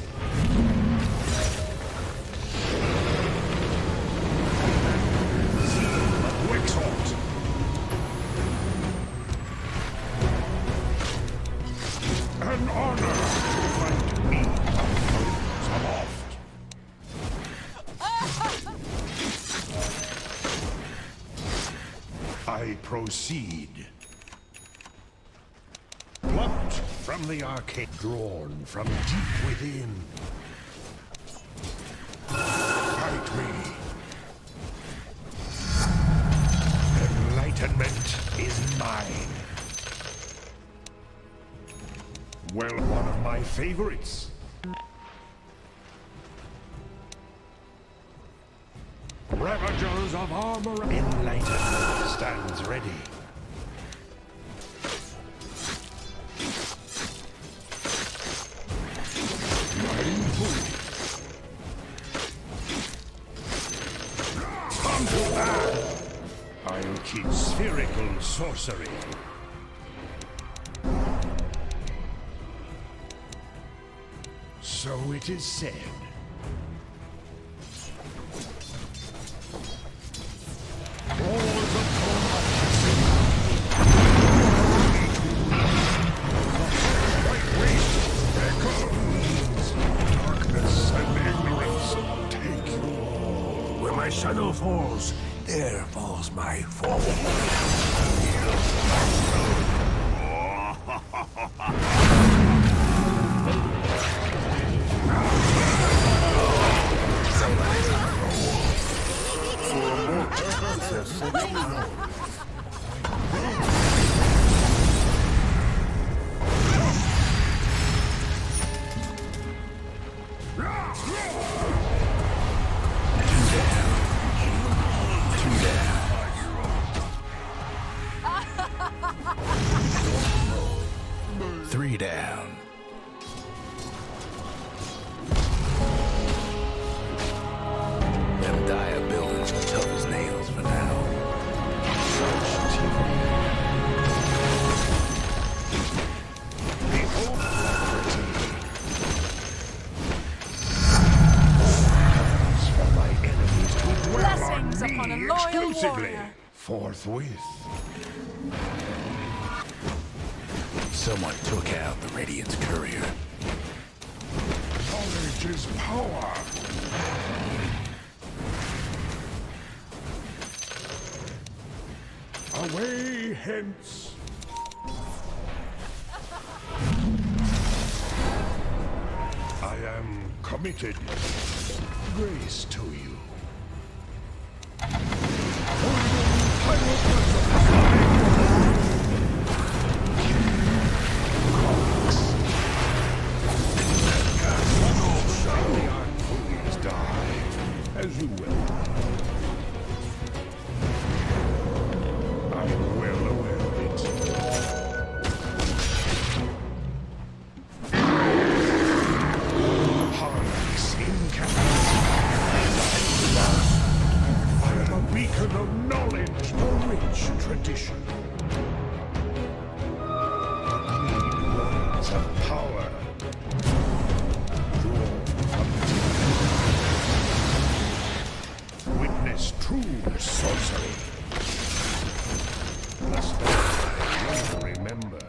Wixort. An honor to find me aloft. I proceed. Plucked from the arcade, drawn from deep within. Fight me. Enlightenment is mine. favorites. Ravagers of armor enlightened stands ready. Come to that! I'll keep spherical sorcery. So it is said. My shadow falls, there falls my fall. Three down. Them dire buildings are tough as nails for now. For my enemies to dwell Blessings on upon a me loyal exclusively. warrior. Forthwith. Someone took out the Radiant's courier. Knowledge is power. Away hence. I am committed. Grace to you. Please die, as you will. I'm well aware of it. Harmonics incandescent. I am a beacon of knowledge, a rich tradition. Clean words of power. Witness true sorcery. Lest I will remember.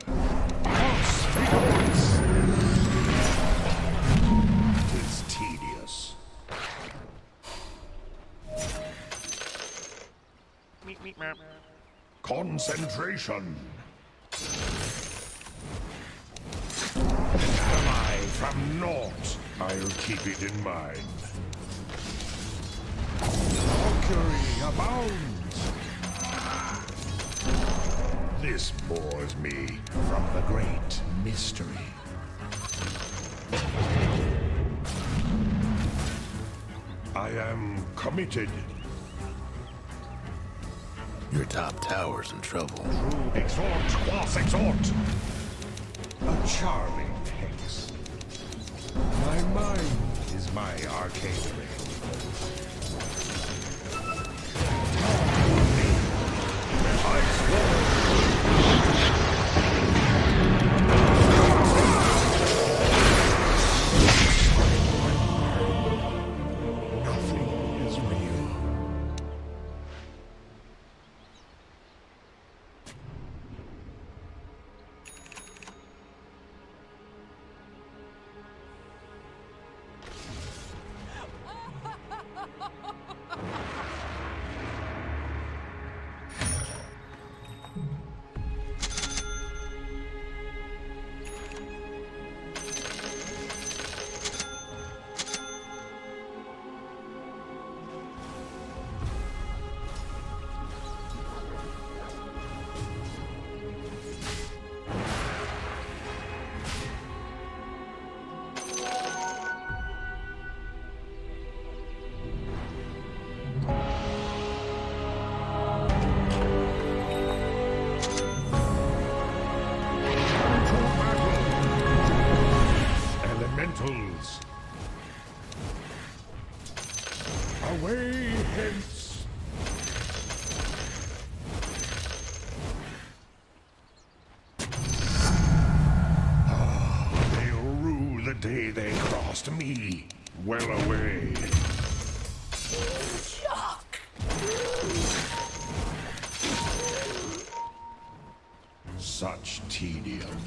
False figures. Tis tedious. Concentration. Am I from naught? I'll keep it in mind. Mercury abounds. This bores me from the great mystery. I am committed. Your top tower's in trouble. True exhort, quas exhort. A charming hex. My mind is my arcane ring. Nothing is real. Away hence! They'll rue the day they crossed me. Well away. Shock! Such tedium.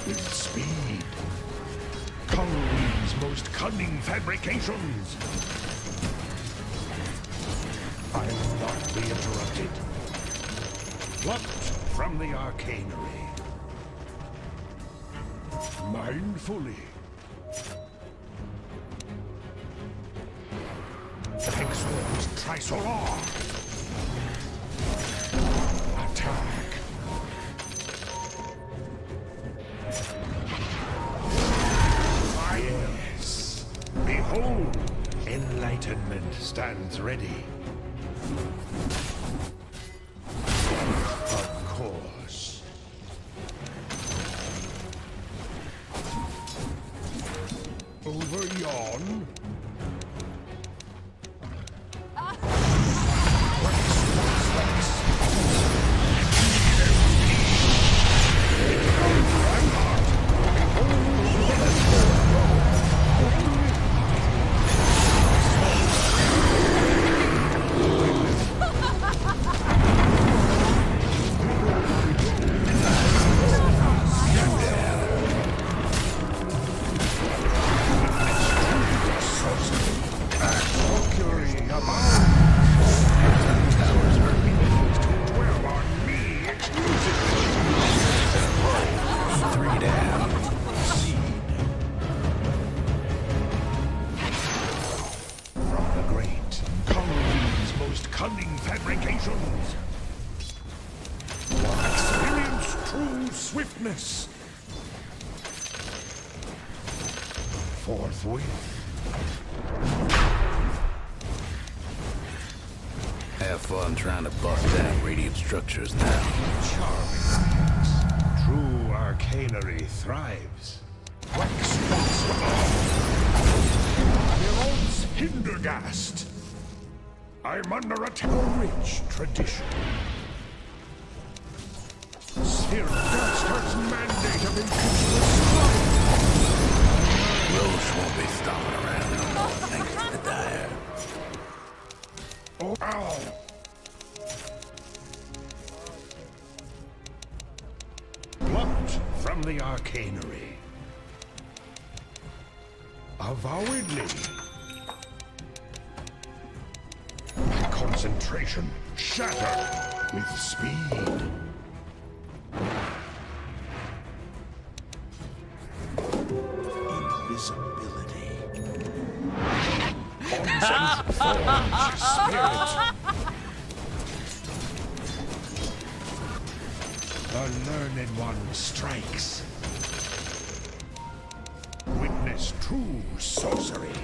With speed. Conway's most cunning fabrications. I'll not be interrupted. Plucked from the arcanery. Mindfully. Hexworm's Trisolar. Attack. Yes. Behold, enlightenment stands ready. Of course. Over yon. Cunning fabrications. Experience true swiftness. Forthwith. Have fun trying to bust down radiant structures now. Charming. True arcanery thrives. Wax Mirrod's Hindergast. I'm under a rich tradition. Sphere Dastard's mandate of impetuous Roche won't be stomping around no more thanks to the Dire. Oh, ow! Plucked from the arcanery. Avowedly. Concentration shattered with speed. Invisibility. Consent forge spirit. The learned one strikes. Witness true sorcery.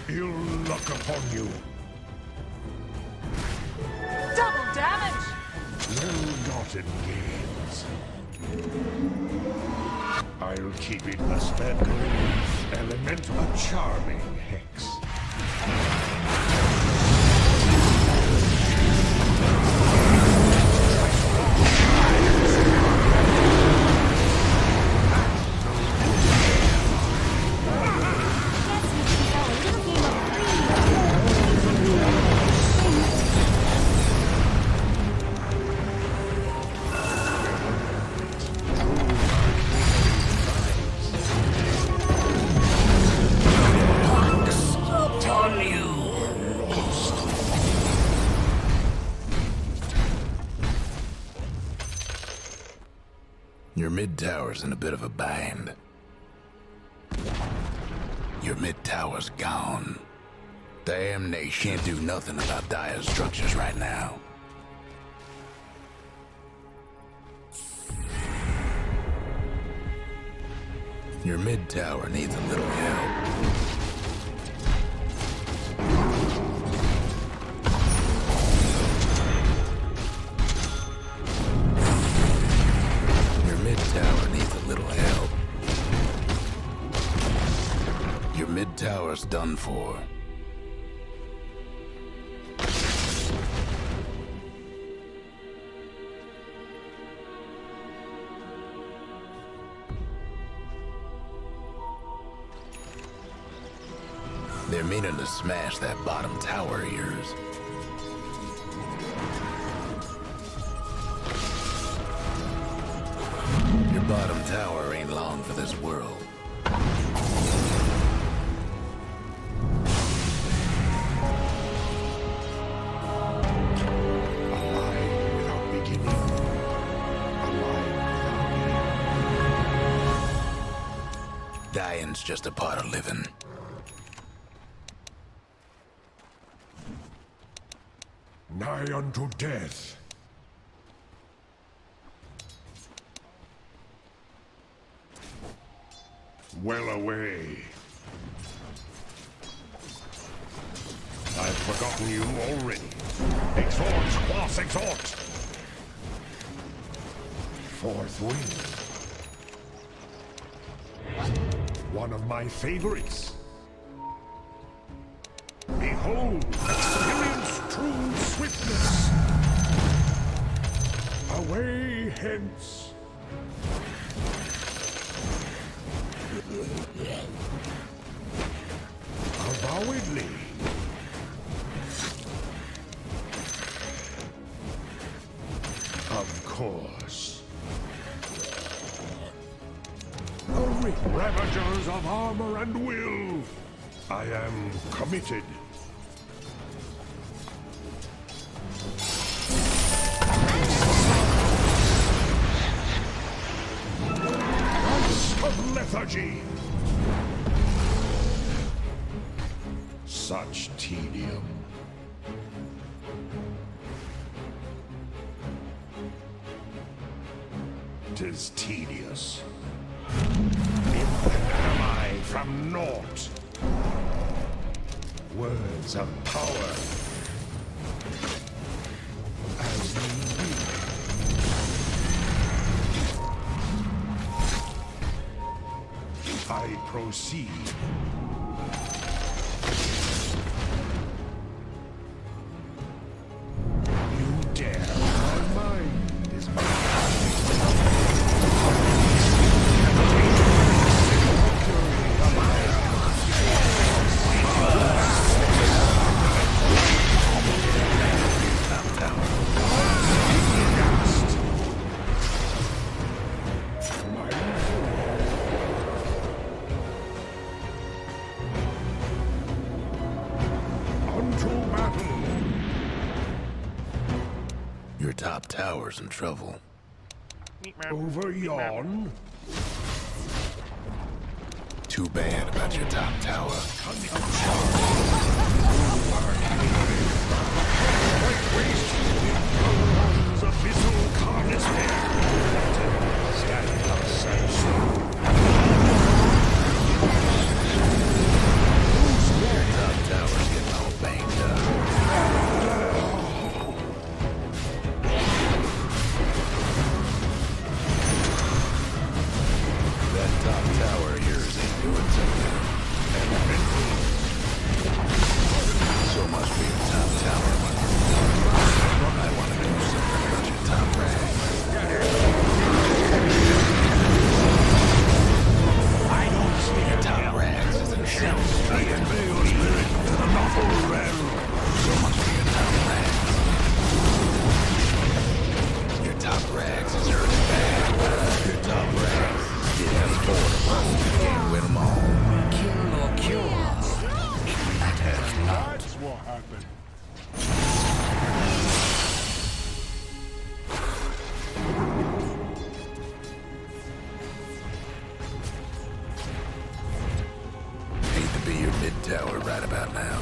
Ill luck upon you. Double damage! Well-gotten gains. I'll keep it a speckle elemental, a charming hex. Your mid-tower's in a bit of a bind. Your mid-tower's gone. Damnation. Can't do nothing about dire structures right now. Your mid-tower needs a little help. tower's done for. They're meaning to smash that bottom tower of yours. Your bottom tower ain't long for this world. Alive without beginning. Alive without end. Dying's just a part of living. Nigh unto death. Well away. I've forgotten you already. Exhort, quas exhort. Fourth wing. One of my favorites. Behold, experience true swiftness. Away hence. Avowedly. Of course. Ravagers of armor and will. I am committed. Rites of lethargy. Such tedium. 'Tis tedious. Imp and am I from naught. Words of power. As ye will. I proceed. You dare. My mind is Your top tower's in trouble. over yon. Too bad about your top tower. Abyssal carnage stand outside. Your top tower's getting all banged up. That top tower of yours ain't doing so good. So much for your top tower. I want to do something about your top rags. I don't see Your top rags is in self-stricken. So much for your top rags. Your top rags is hurting bad. Your top rags. You can't win them all. kill or cure. That has not. That's what happened. Hate to be your mid-tower right about now.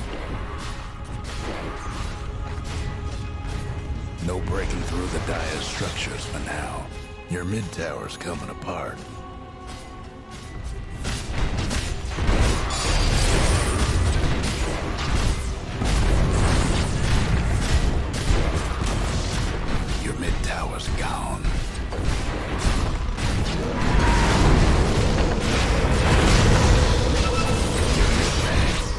No breaking through the dire structures for now. Your mid-tower's coming apart. Your mid-tower's gone. Your mid-ranks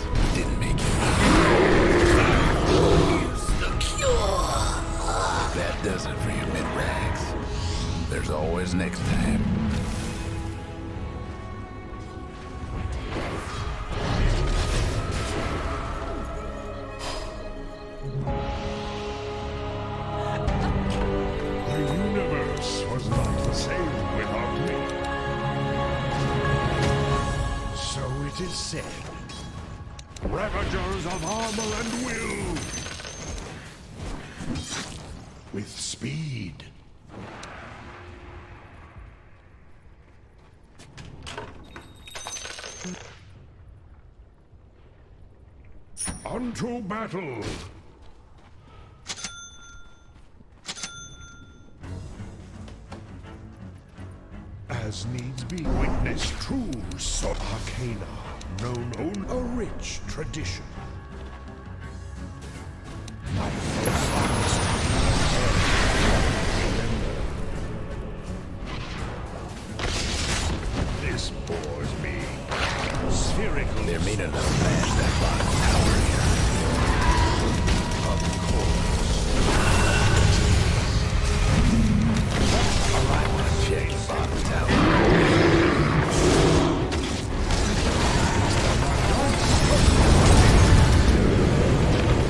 The universe was not the same without me. So it is said. Ravagers of armor and will. With speed. Unto battle! As needs be, witness true arcana, known only a rich tradition. My forefathers remember. This bores me. Spherical. They're mean enough to smash that bottom tower here. Of course. I might want to check the bottom tower.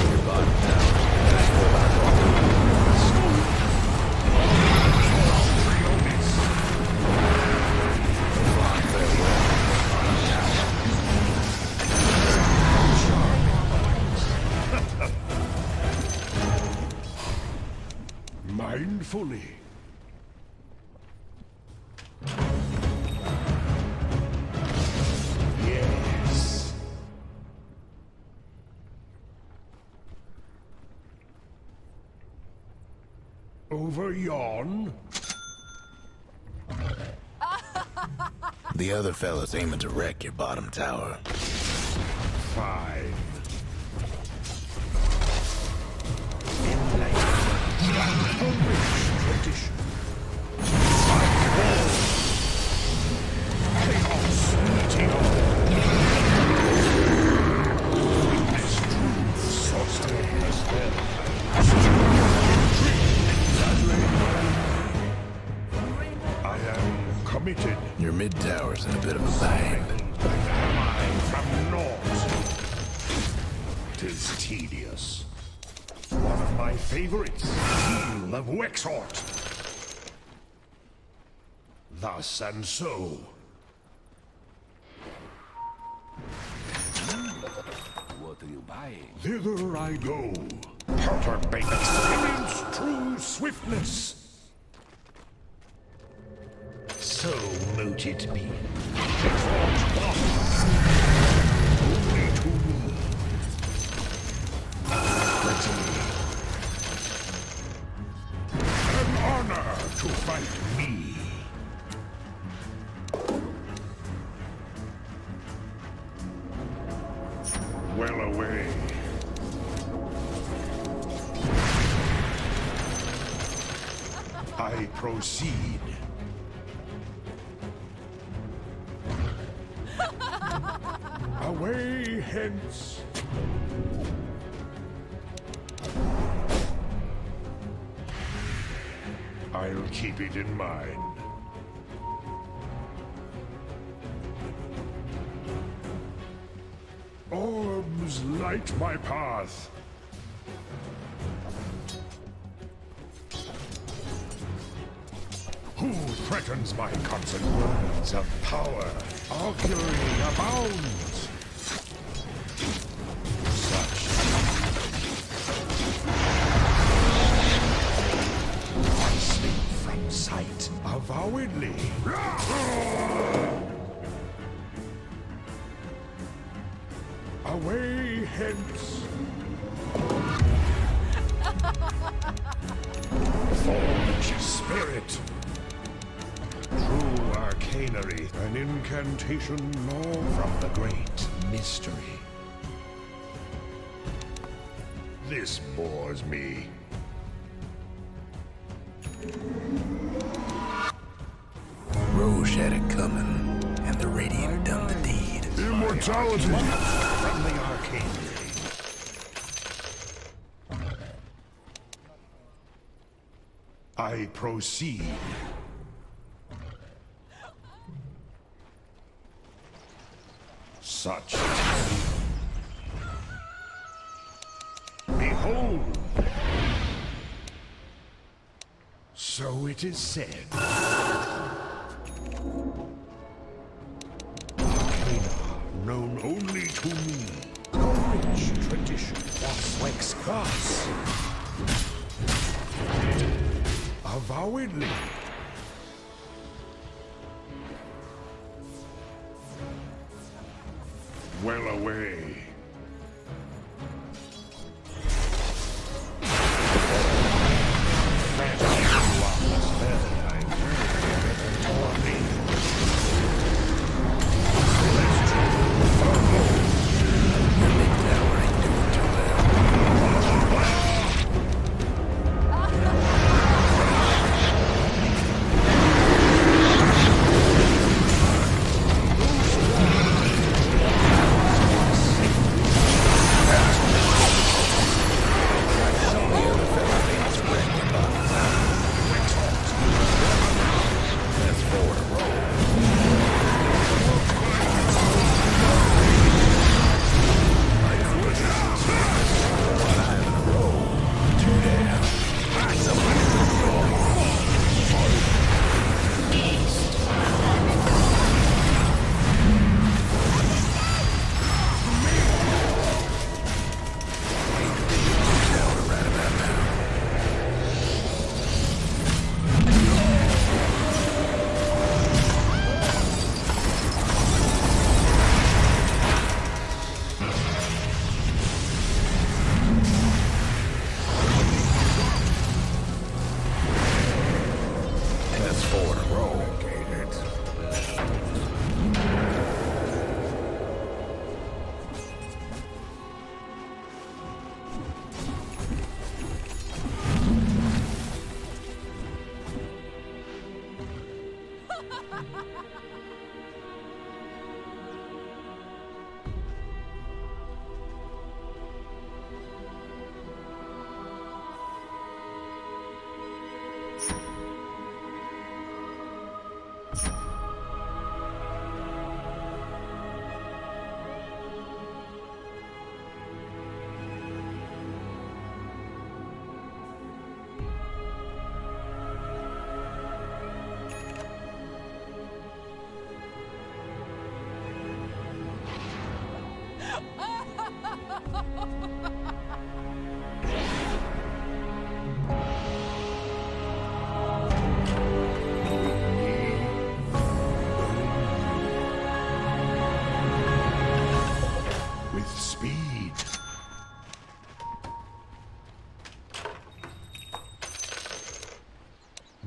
Your bottom tower. That's what I want. Farewell. Mindfully. Yes. Over yon? The other fella's aiming to wreck your bottom tower. Fine. A rich tradition. Chaos meteor. Witness truth, sorcery as well. I am committed. Your mid tower's in a bit of a bind. Am I from naught? 'Tis tedious. One of my favorites, Heel of Wexhort. Thus and so. What are you buying? Thither I go. Perturbate experience true swiftness. So mote it be. Only to me. An honor to fight me. Well away. I proceed. Away hence. I'll keep it in mind. Orbs light my path. Who threatens my consent? Words of power. Augury abounds. Such. I slip from sight. Avowedly. Away hence. Forge spirit. True arcanery, an incantation law from the great mystery. This bores me. Roche had it coming, and the Radiant done the deed. Immortality from the arcane. I proceed. Such. Behold Behold! So it is said. Arcana, known only to me. Courage, tradition, Wex Quas. Avowedly. Well away.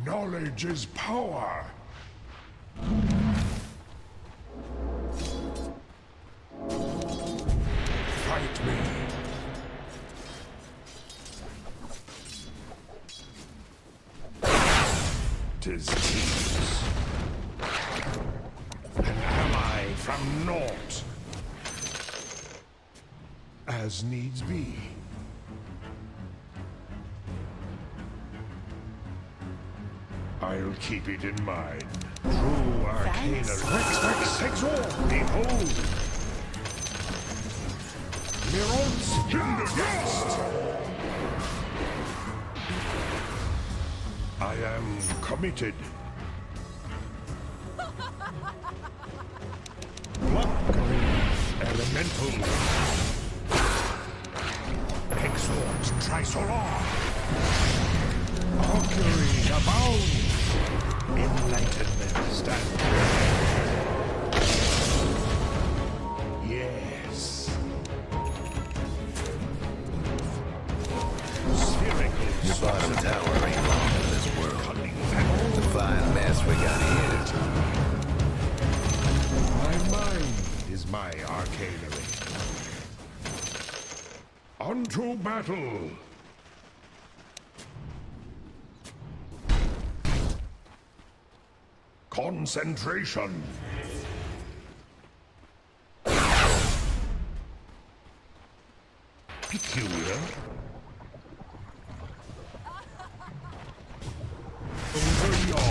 Knowledge is power. Fight me. Tis tease. And am I from naught? As needs be. I'll keep it in mind. True arcana. Vex, exalt, behold! Mirons Hindergast! I am committed. Blockgrave Elemental. Exort Trisolar. Augury abound. Enlightenment stand. Yes. Spherical. Your bottom tower ain't long in this world. The fine mess we got here. My mind is my arcanery. Unto battle. Concentration. Peculiar. Over your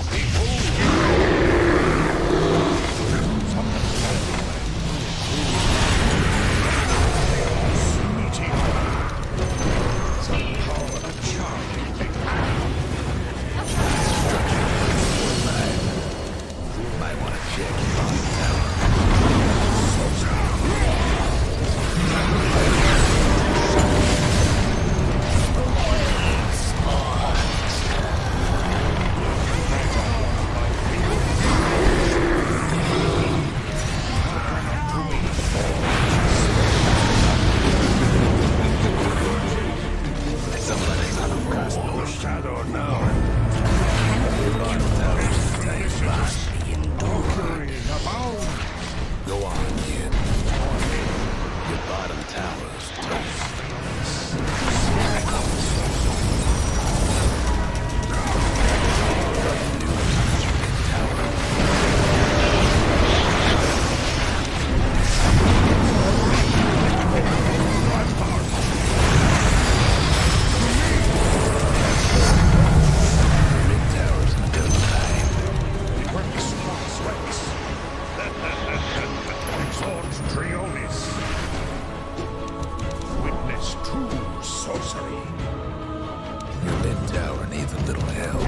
needs a little help.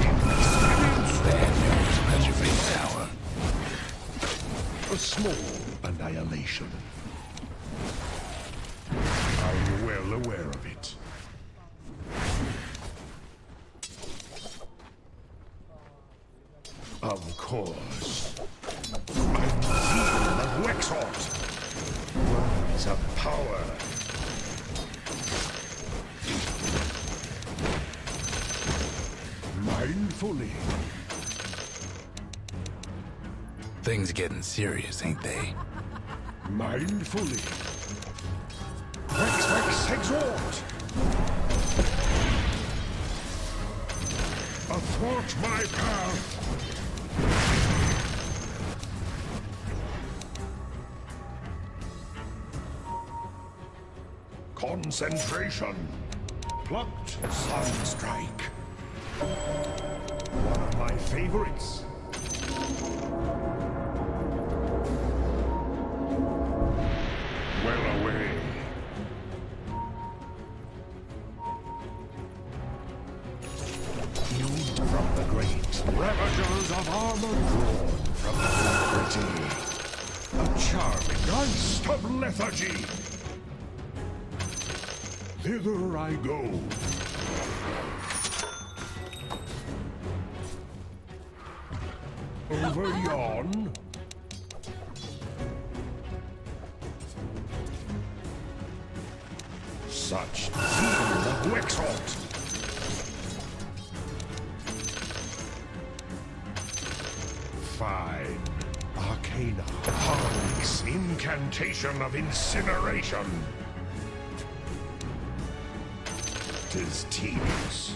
Bad news about your big tower. A small annihilation. I'm well aware of it. Of course. I'm Zeal of Wexhort. Words of power. Mindfully. Things getting serious, ain't they? Mindfully. Vex exhort. Athwart my path. Concentration. Plucked Sunstrike. One of my favorites. Well away. Used from the great ravagers of armor drawn from the gravity. A charming gust of lethargy. Thither I go. Over yon. Such zeal of Wexhort. Fine. Arcana. Harmless incantation of incineration. 'Tis tedious.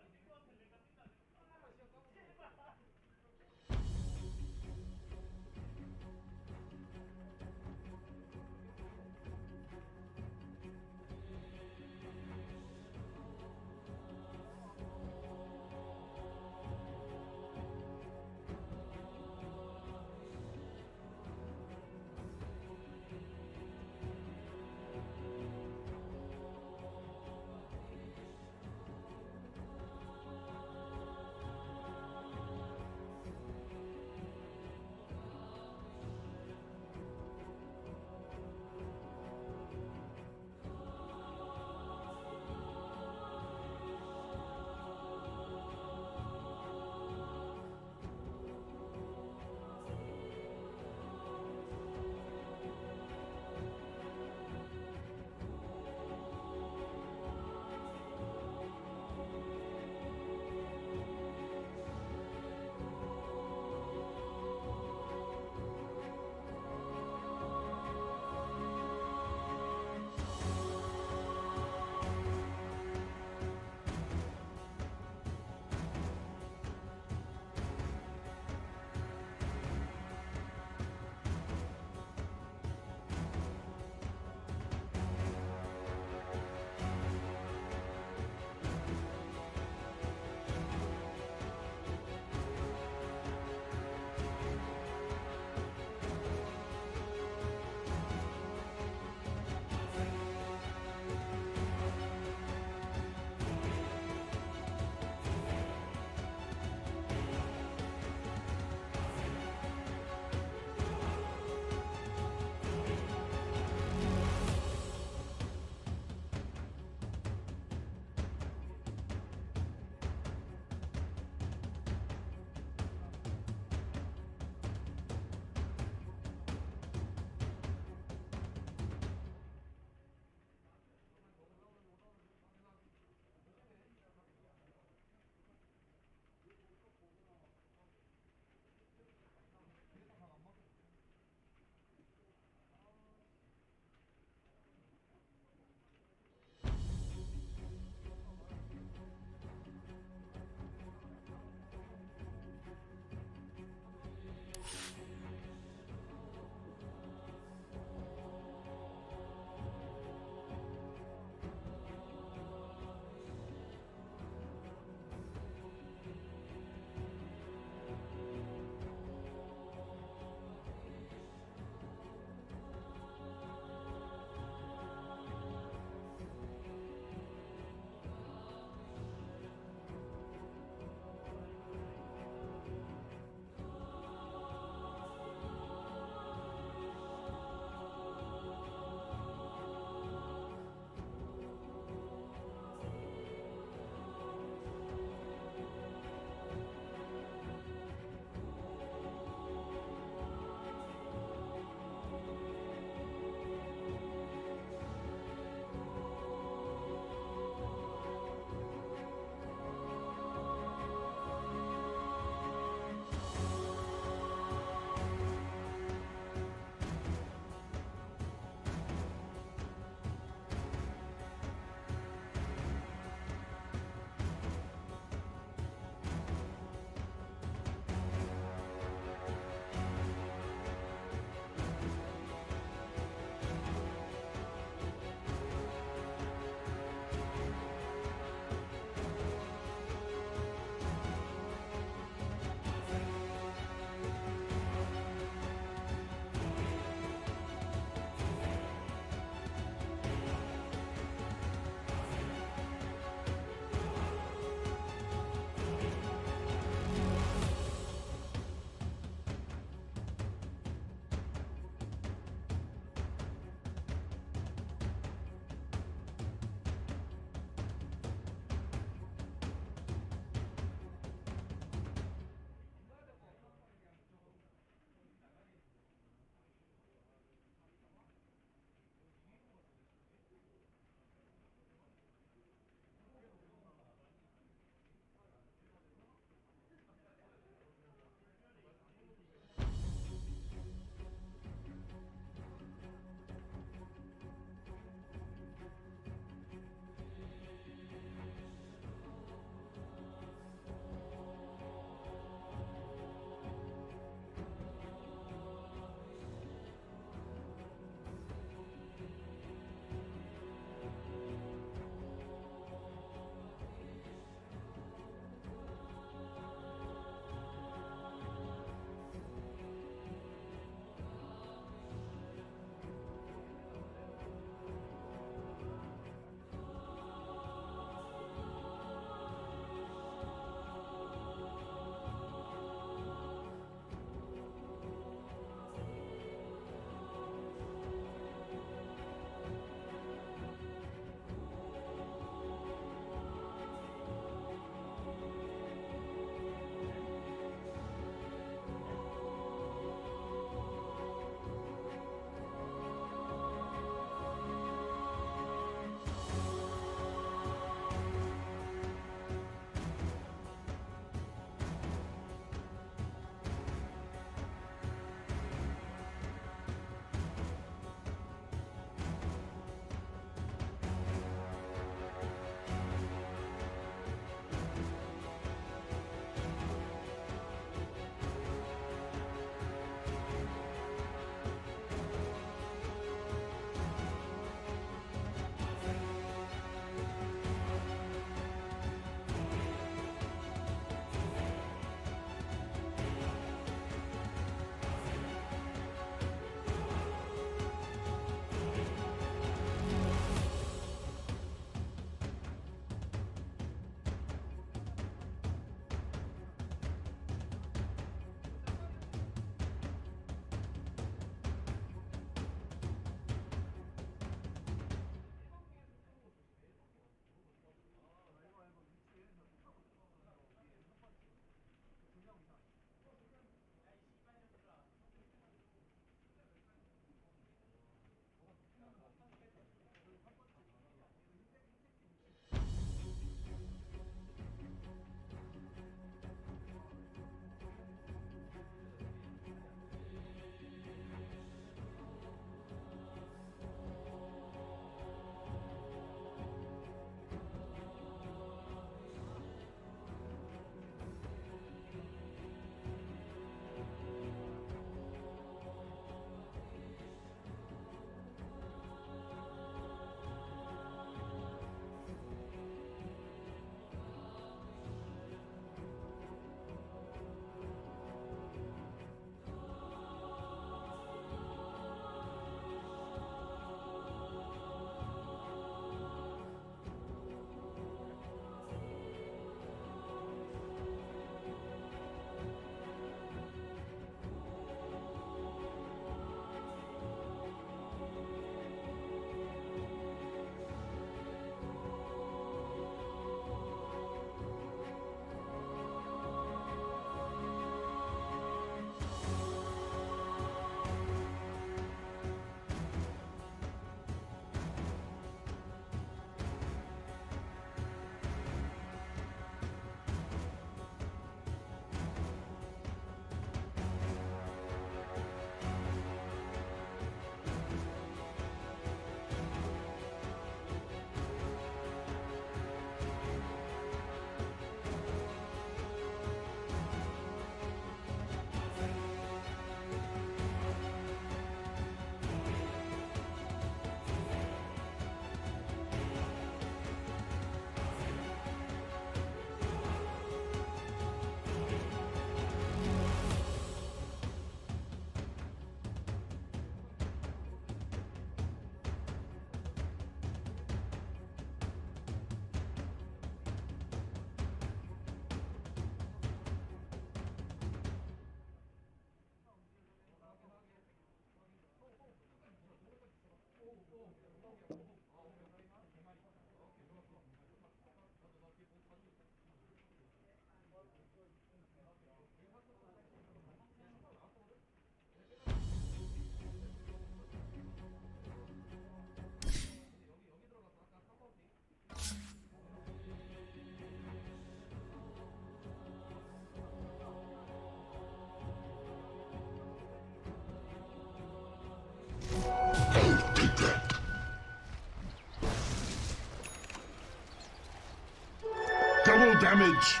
damage.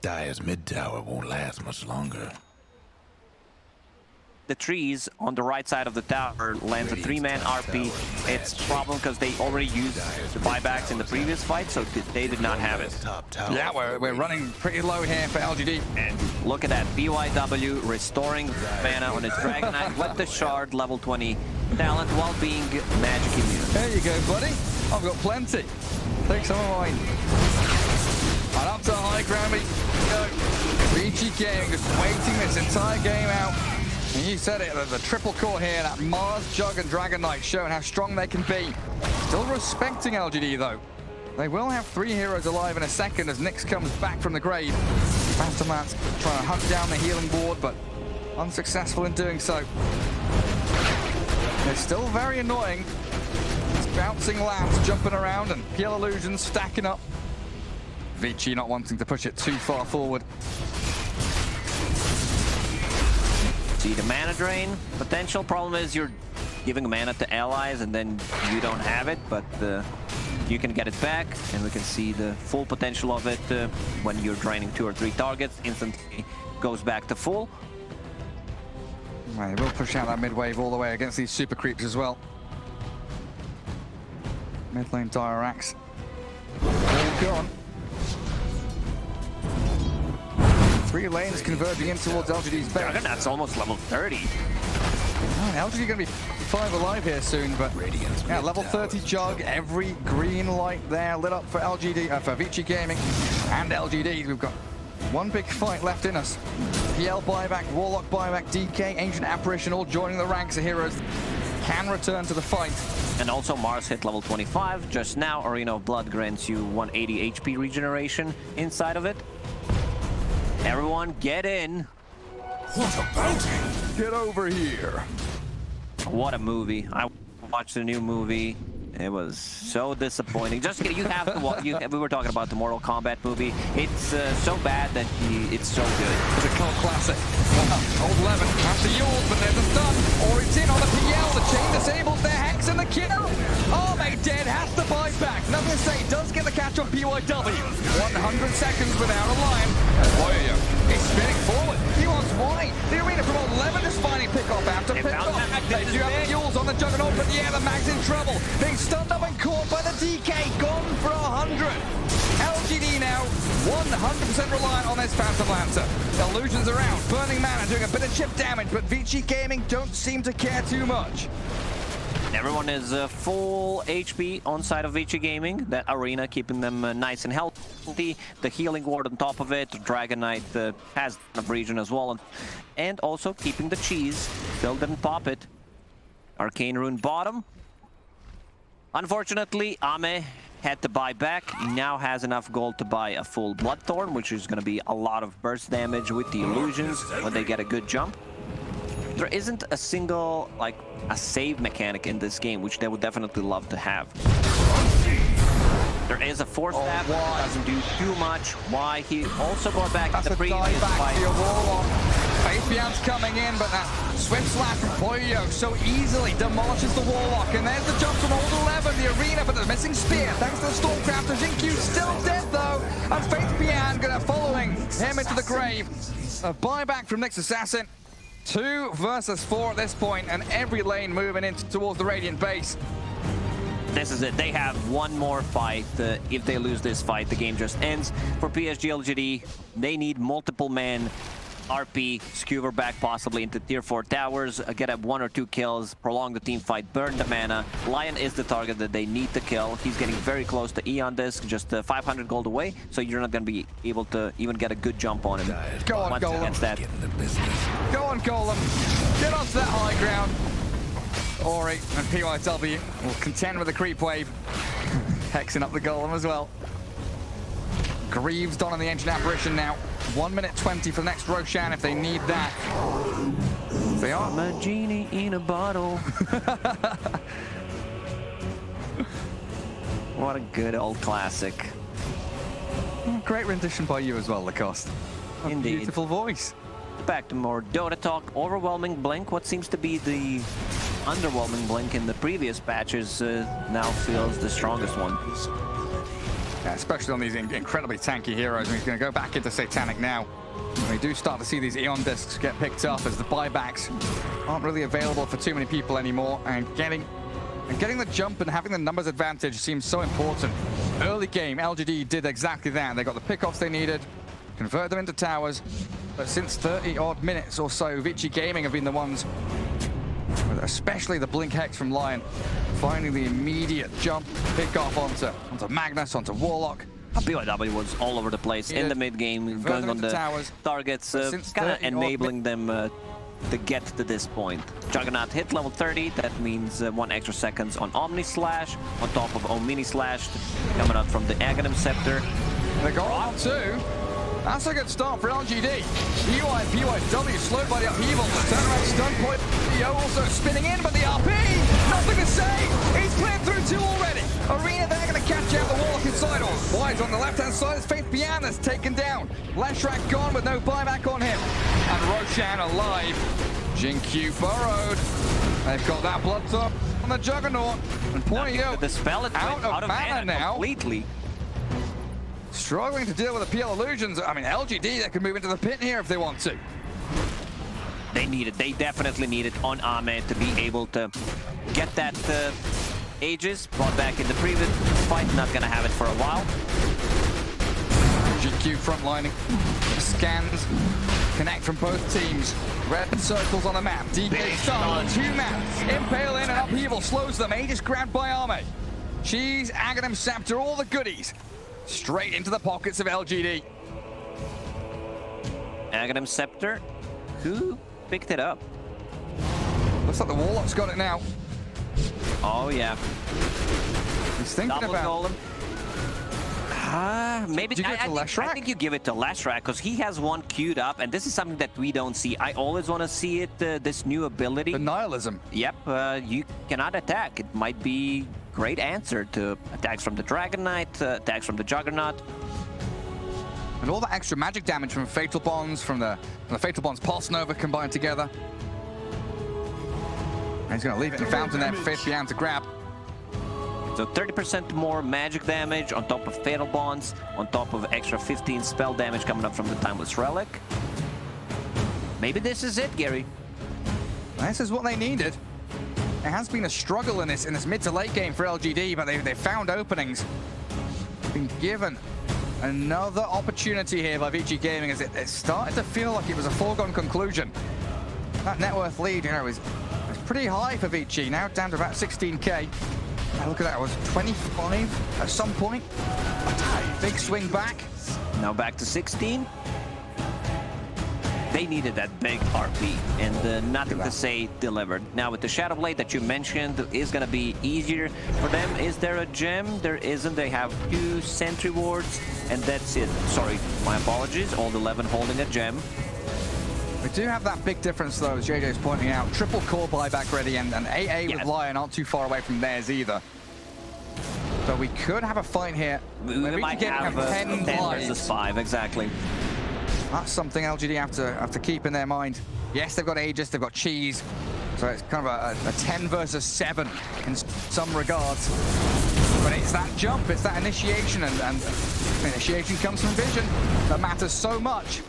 Dire's mid tower won't last much longer. The trees on the right side of the tower lands a 3-man RP. It's a problem because they already used the buybacks in the previous fight, so they did not have it. Yeah, we're running pretty low here for LGD. And look at that, BYW restoring mana on his Dragon Knight with the Shard level 20 talent while being magic immune. There you go, buddy. I've got plenty. Take some of mine. And up to high ground we go. VG Gaming just waiting this entire game out. And you said it, the triple core here, that Mars, Jug, and Dragon Knight showing how strong they can be. Still respecting LGD, though. They will have 3 heroes alive in a second as Nyx comes back from the grave. Phantom Lance trying to hunt down the healing ward, but unsuccessful in doing so. They're still very annoying. It's bouncing lamps jumping around and Peel Illusions stacking up. Vici not wanting to push it too far forward. See the mana drain potential. Problem is you're giving mana to allies and then you don't have it, but you can get it back, and we can see the full potential of it when you're draining 2 or 3 targets. Instantly goes back to full. Right, they will push out that mid wave all the way against these super creeps as well. Mid lane Dire Axe all gone. 3 lanes converging in towards LGD's base. That's almost level 30. Oh, LGD going to be 5 alive here soon, but yeah, level 30 Jug, every green light there lit up for LGD, for Vici Gaming and LGD. We've got one big fight left in us. PL buyback, Warlock buyback, DK, Ancient Apparition all joining the ranks of heroes. Can return to the fight. And also Mars hit level 25 just now. Arena of Blood grants you 180 HP regeneration inside of it. Everyone get in. What a bounty! Get over here. What a movie. I watched the new movie. It was so disappointing. Just you have to watch. We were talking about the Mortal Kombat movie. It's so bad that it's so good. It's a cult classic. Old Levin after Yules, but there's a stun. Or it's in on the PL. The chain disables their Hex and the kill. Oh, they dead. Has to buy back. Nothing to say. Does get the catch on PYW. 100 seconds without a line. Boyo is spinning forward. He wants wide. The arena from 11 is finding pick-off after pick-off. They do have the Yules on the Juggernaut, but yeah, the Mag's in trouble. Being stunned up and caught by the DK. Gone for 100. LGD now 100% reliant on this Phantom Lancer. Illusions around, burning mana, doing a bit of chip damage, but Vici Gaming don't seem to care too much. Everyone is full HP on side of Vici Gaming. That arena keeping them nice and healthy. The healing ward on top of it. Dragon Knight has a region as well. And also keeping the cheese. Still didn't pop it. Arcane Rune bottom. Unfortunately, Ame had to buy back. He now has enough gold to buy a full Bloodthorn, which is going to be a lot of burst damage with the illusions when they get a good jump. There isn't a single, like, a save mechanic in this game, which they would definitely love to have. There is a force stab, doesn't do too much. Why? He also going back to the previous fight. Faithbian's coming in, but that swift slash from Boyo so easily demolishes the Warlock. And there's the jump from Old 11, the arena, but the missing spear. Thanks to the Stormcrafter. Jinkyu's still dead, though. And Faithbian going to following him into the grave. A buyback from Nyx Assassin. 2 versus 4 at this point, and every lane moving in towards the Radiant base. This is it. They have one more fight. If they lose this fight, the game just ends. For PSG LGD, they need multiple men. RP, skewer back possibly into tier 4 towers, get up 1 or 2 kills, prolong the team fight, burn the mana. Lion is the target that they need to kill. He's getting very close to E on this, just 500 gold away, so you're not going to be able to even get a good jump on him. Go on, Golem. That. Go on, Golem. Get onto that high ground. Ori and PYW will contend with the creep wave. Hexing up the Golem as well. Greaves donning the Ancient Apparition now. 1 minute 20 for the next Roshan if they need that. They are. I'm a genie in a bottle. What a good old classic. Great rendition by you as well, Lacoste. Indeed. Beautiful voice. Back to more Dota talk. Overwhelming Blink. What seems to be the underwhelming Blink in the previous patches now feels the strongest one. Yeah, especially on these incredibly tanky heroes. And he's going to go back into Satanic now. And we do start to see these Eon discs get picked up as the buybacks aren't really available for too many people anymore. And getting the jump and having the numbers advantage seems so important. Early game, LGD did exactly that. They got the pickoffs they needed, converted them into towers. But since 30-odd minutes or so, Vici Gaming have been the ones, especially the Blink Hex from Lion, finding the immediate jump, pick off onto Magnus, onto Warlock. BYW was all over the place in the mid game, going on the towers. targets, kind of enabling them to get to this point. Juggernaut hit level 30, that means 1 extra seconds on Omni Slash, on top of Omni Slash, coming out from the Aghanim Scepter. They got on too. That's a good start for LGD. BYW slowed by the upheaval. The turnaround stun point. Yo also spinning in, but the RP, nothing to say. He's cleared through 2 already. Arena, they're going to catch out the Warlock inside. Wide on the left-hand side is Faith Bian that's taken down. Leshrac gone with no buyback on him. And Roshan alive. Jin-Q burrowed. They've got that blood top on the Juggernaut. And Poyo the spell is out of mana now. Completely. Struggling to deal with the PL illusions. I mean, LGD, they can move into the pit here if they want to. They need it. They definitely need it on Ahmed to be able to get that Aegis brought back in the previous fight. Not going to have it for a while. GQ frontlining. Scans. Connect from both teams. Red circles on the map. DK stun. 2 maps. Impale in and upheaval slows them. Aegis grabbed by Ahmed. Cheese, Aghanim Scepter, all the goodies. Straight into the pockets of LGD. Aghanim Scepter, who picked it up? Looks like the Warlock's got it now. Oh yeah. He's thinking Double about golem. Maybe do you give it to Leshrac? I think you give it to Leshrac because he has one queued up, and this is something that we don't see. I always want to see it. This new ability. The nihilism. Yep. You cannot attack. It might be great answer to attacks from the Dragon Knight, attacks from the Juggernaut. And all that extra magic damage from Fatal Bonds, from the Fatal Bonds Pulse Nova combined together. And he's going to leave it in Fountain there for Faith Bian to grab. So 30% more magic damage on top of Fatal Bonds, on top of extra 15 spell damage coming up from the Timeless Relic. Maybe this is it, Gary. This is what they needed. It has been a struggle in this mid to late game for LGD, but they found openings. Been given another opportunity here by Vici Gaming as it started to feel like it was a foregone conclusion. That net worth lead, you know, is pretty high for Vici, now down to about 16k. Look at that, it was 25 at some point. Big swing back. Now back to 16. They needed that big RP, and nothing to say delivered. Now with the Shadow Blade that you mentioned is going to be easier for them. Is there a gem? There isn't. They have 2 sentry wards, and that's it. Sorry, my apologies. Old 11 holding a gem. We do have that big difference though, as JJ's pointing out. Triple core buyback ready, and AA with Lion aren't too far away from theirs either. So we could have a fight here. We might have 10 versus 5, exactly. That's something LGD have to keep in their mind. Yes, they've got Aegis, they've got Cheese. So it's kind of a 10 versus 7 in some regards. But it's that jump, it's that initiation, and initiation comes from vision that matters so much.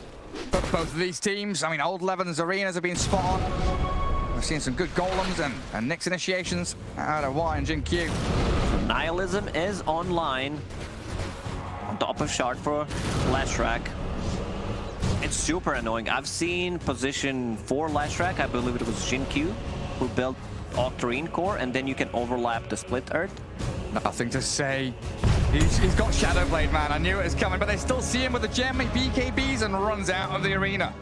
But both of these teams, I mean, Old Levin's arenas have been spot on. We've seen some good golems and Nick's initiations out of Y and Jin-Q. Nihilism is online. On top of shard for Leshrac. It's super annoying. I've seen position for Leshrac, I believe it was Jin-Q, who built Octarine core, and then you can overlap the split earth. Nothing to say. He's got Shadow Blade, man. I knew it was coming, but they still see him with the gem. He BKBs and runs out of the arena.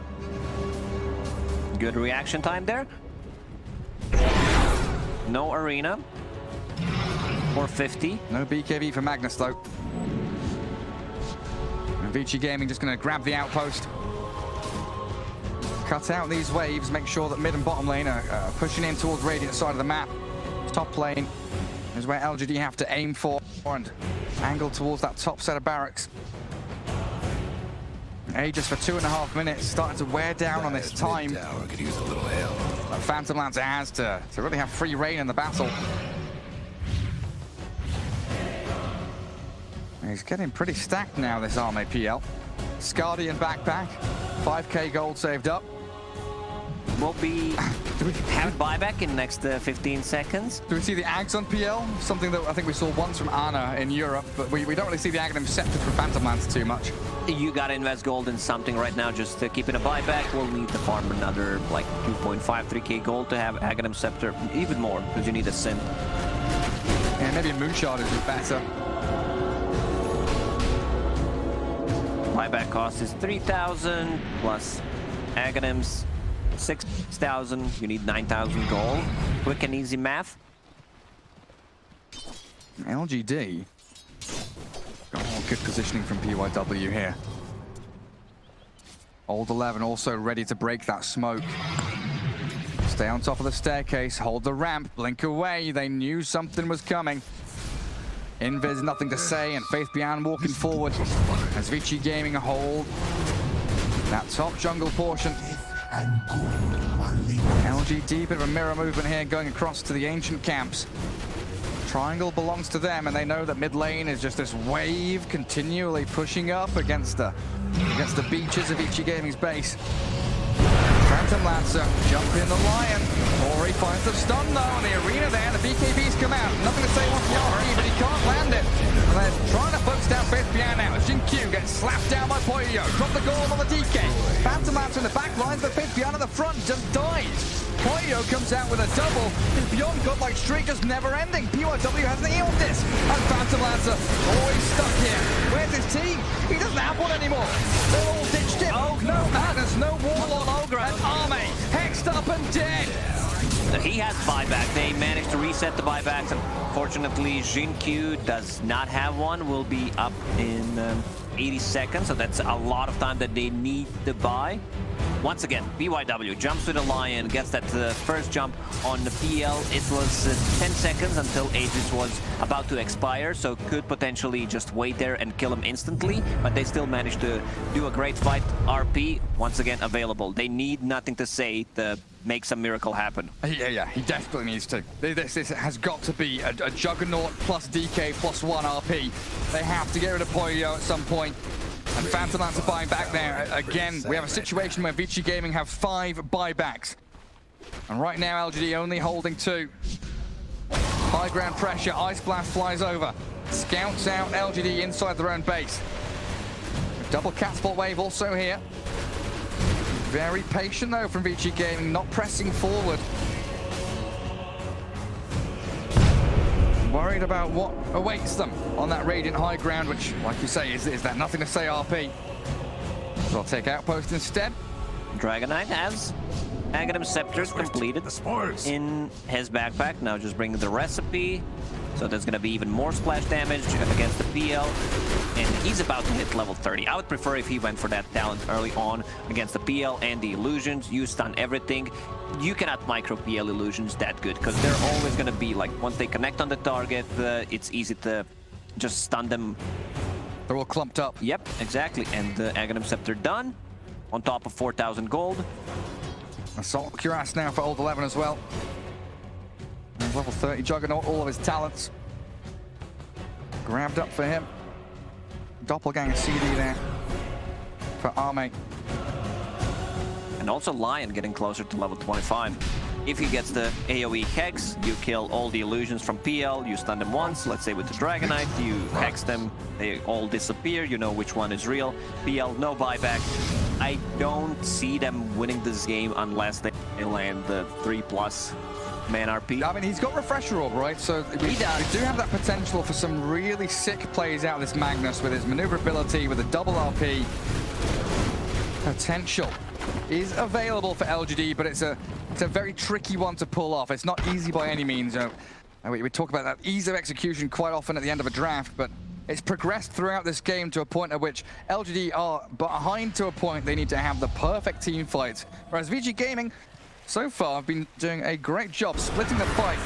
Good reaction time there. No arena. 450. No BKB for Magnus, though. And Vici Gaming just going to grab the outpost. Cut out these waves, make sure that mid and bottom lane are pushing in towards Radiant side of the map. Top lane is where LGD have to aim for and angle towards that top set of barracks. Aegis for 2.5 minutes, starting to wear down on this time. Tower could use a little help. But Phantom Lancer has to really have free reign in the battle. He's getting pretty stacked now, this Arme PL. Scardian backpack, 5k gold saved up. Will be have buyback in the next 15 seconds. Do we see the Ags on PL? Something that I think we saw once from Anna in Europe, but we don't really see the Aghanim Scepter from Phantom Lance too much. You gotta invest gold in something right now just to keep it a buyback. We'll need to farm another like 2.5, 3k gold to have Aghanim Scepter. Even more, because you need a synth. Yeah, maybe a Moonshard is better. Buyback cost is 3,000 plus Aghanims 6,000. You need 9,000 gold. Quick and easy math. LGD. Oh, good positioning from PYW here. Old 11 also ready to break that smoke. Stay on top of the staircase, hold the ramp, blink away. They knew something was coming. Invis nothing to say, and Faith Beyond walking forward as Vici Gaming hold that top jungle portion. LGD, bit of a mirror movement here going across to the ancient camps. Triangle belongs to them, and they know that mid lane is just this wave continually pushing up against the beaches of Vici Gaming's base. Phantom Lancer jumping the Lion. Ori finds the stun though in the arena there. The BKBs come out. Nothing to say once the RE, but he can't land it. And they're trying to focus down Faith Beyond now. Jin Q gets slapped down by Poyo. Drop the goal on the DK. Phantom Lancer in the back lines, but Faith Beyond at the front just dies. Poyo comes out with a double. His Beyond godlike streak just never ending. PYW has the heal disc. And Phantom Lancer always stuck here. Where's his team? He doesn't have one anymore. They're all ditched him. Oh, no madness, no Warlock. And Arme hexed up and dead. He has buyback. They managed to reset the buybacks. Unfortunately, Jin Q does not have one. Will be up in 80 seconds, so that's a lot of time that they need to buy. Once again, BYW jumps to the Lion, gets that first jump on the PL. It was 10 seconds until Aegis was about to expire, so could potentially just wait there and kill him instantly, but they still managed to do a great fight. RP, once again, available. They need nothing to say to make some miracle happen. Yeah, he desperately needs to. This has got to be a Juggernaut plus DK plus 1 RP. They have to get rid of Poyo at some point. And Phantom Lance are buying back there. Again, we have a situation where Vici Gaming have 5 buybacks. And right now, LGD only holding 2. High ground pressure, Ice Blast flies over. Scouts out LGD inside their own base. Double catapult wave also here. Very patient though from Vici Gaming, not pressing forward. Worried about what awaits them on that Radiant high ground, which, like you say, is that nothing to say RP. So I'll take Outpost instead. Dragon Knight has Aghanim Scepters completed in his backpack. Now just bring the recipe. So there's going to be even more splash damage against the PL. And he's about to hit level 30. I would prefer if he went for that talent early on against the PL and the illusions. You stun everything. You cannot micro PL illusions that good, because they're always going to be like, once they connect on the target, it's easy to just stun them. They're all clumped up. Yep, exactly. And the Aghanim Scepter done on top of 4,000 gold. Assault Cuirass now for Old 11 as well. And level 30 Juggernaut, all of his talents grabbed up for him. Doppelganger CD there for Arme. And also Lion getting closer to level 25. If he gets the AoE Hex, you kill all the illusions from PL, you stun them once, let's say with the Dragon Knight, you hex them, they all disappear, you know which one is real. PL, no buyback. I don't see them winning this game unless they land the 3+ man RP. I mean, he's got Refresher Orb, right? So we do have that potential for some really sick plays out of this Magnus with his maneuverability, with a double RP. Potential is available for LGD, but it's a very tricky one to pull off. It's not easy by any means. We talk about that ease of execution quite often at the end of a draft, but it's progressed throughout this game to a point at which LGD are behind to a point they need to have the perfect team fight. Whereas Vici Gaming, so far, have been doing a great job splitting the fight.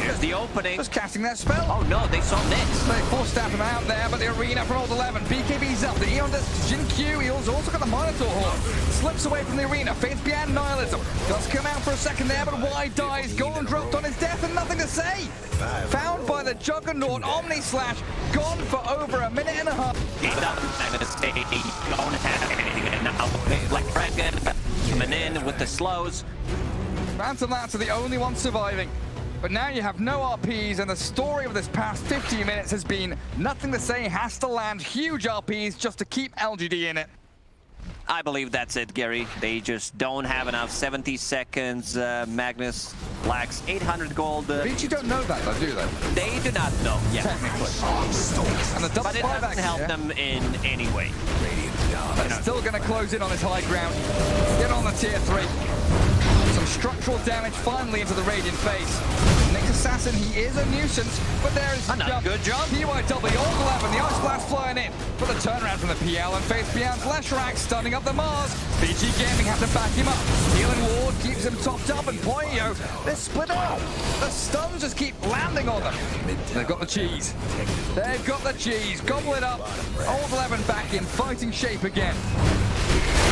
Here's the opening. Just casting that spell. Oh no, they saw next. They force-stab him out there, but the arena from Old 11. BKB's up. The Eon Disc, Jin Q. He also got the Minotaur Horn. Slips away from the arena. Faith Beyond Nihilism. Does come out for a second there, but wide dies. Golden dropped on his death and nothing to say. Found by the Juggernaut. Omni Slash gone for over a minute and a half. He don't have anything, and now Black Dragon coming in with the slows. Phantom Lance are the only ones surviving. But now you have no RPs, and the story of this past 15 minutes has been nothing to say has to land huge RPs just to keep LGD in it. I believe that's it, Gary. They just don't have enough. 70 seconds. Magnus lacks 800 gold. Vici don't know that, though, do they? They do not know, yeah. Technically. And the double but it doesn't help them in any way. They're still going to close in on his high ground. Get on the tier 3. Some structural damage finally into the Radiant face. Nick's Assassin, he is a nuisance, but there is another good job. PYW all 11, the Ice Blast flying in for the turnaround from the PL, and face beyond Leshrac stunning up the Mars. VG Gaming have to back him up. Healing Ward keeps him topped up, and Poyo, they're split up. The stuns just keep landing on them. They've got the cheese. They've got the cheese. Gobble it up. Old 11 back in fighting shape again.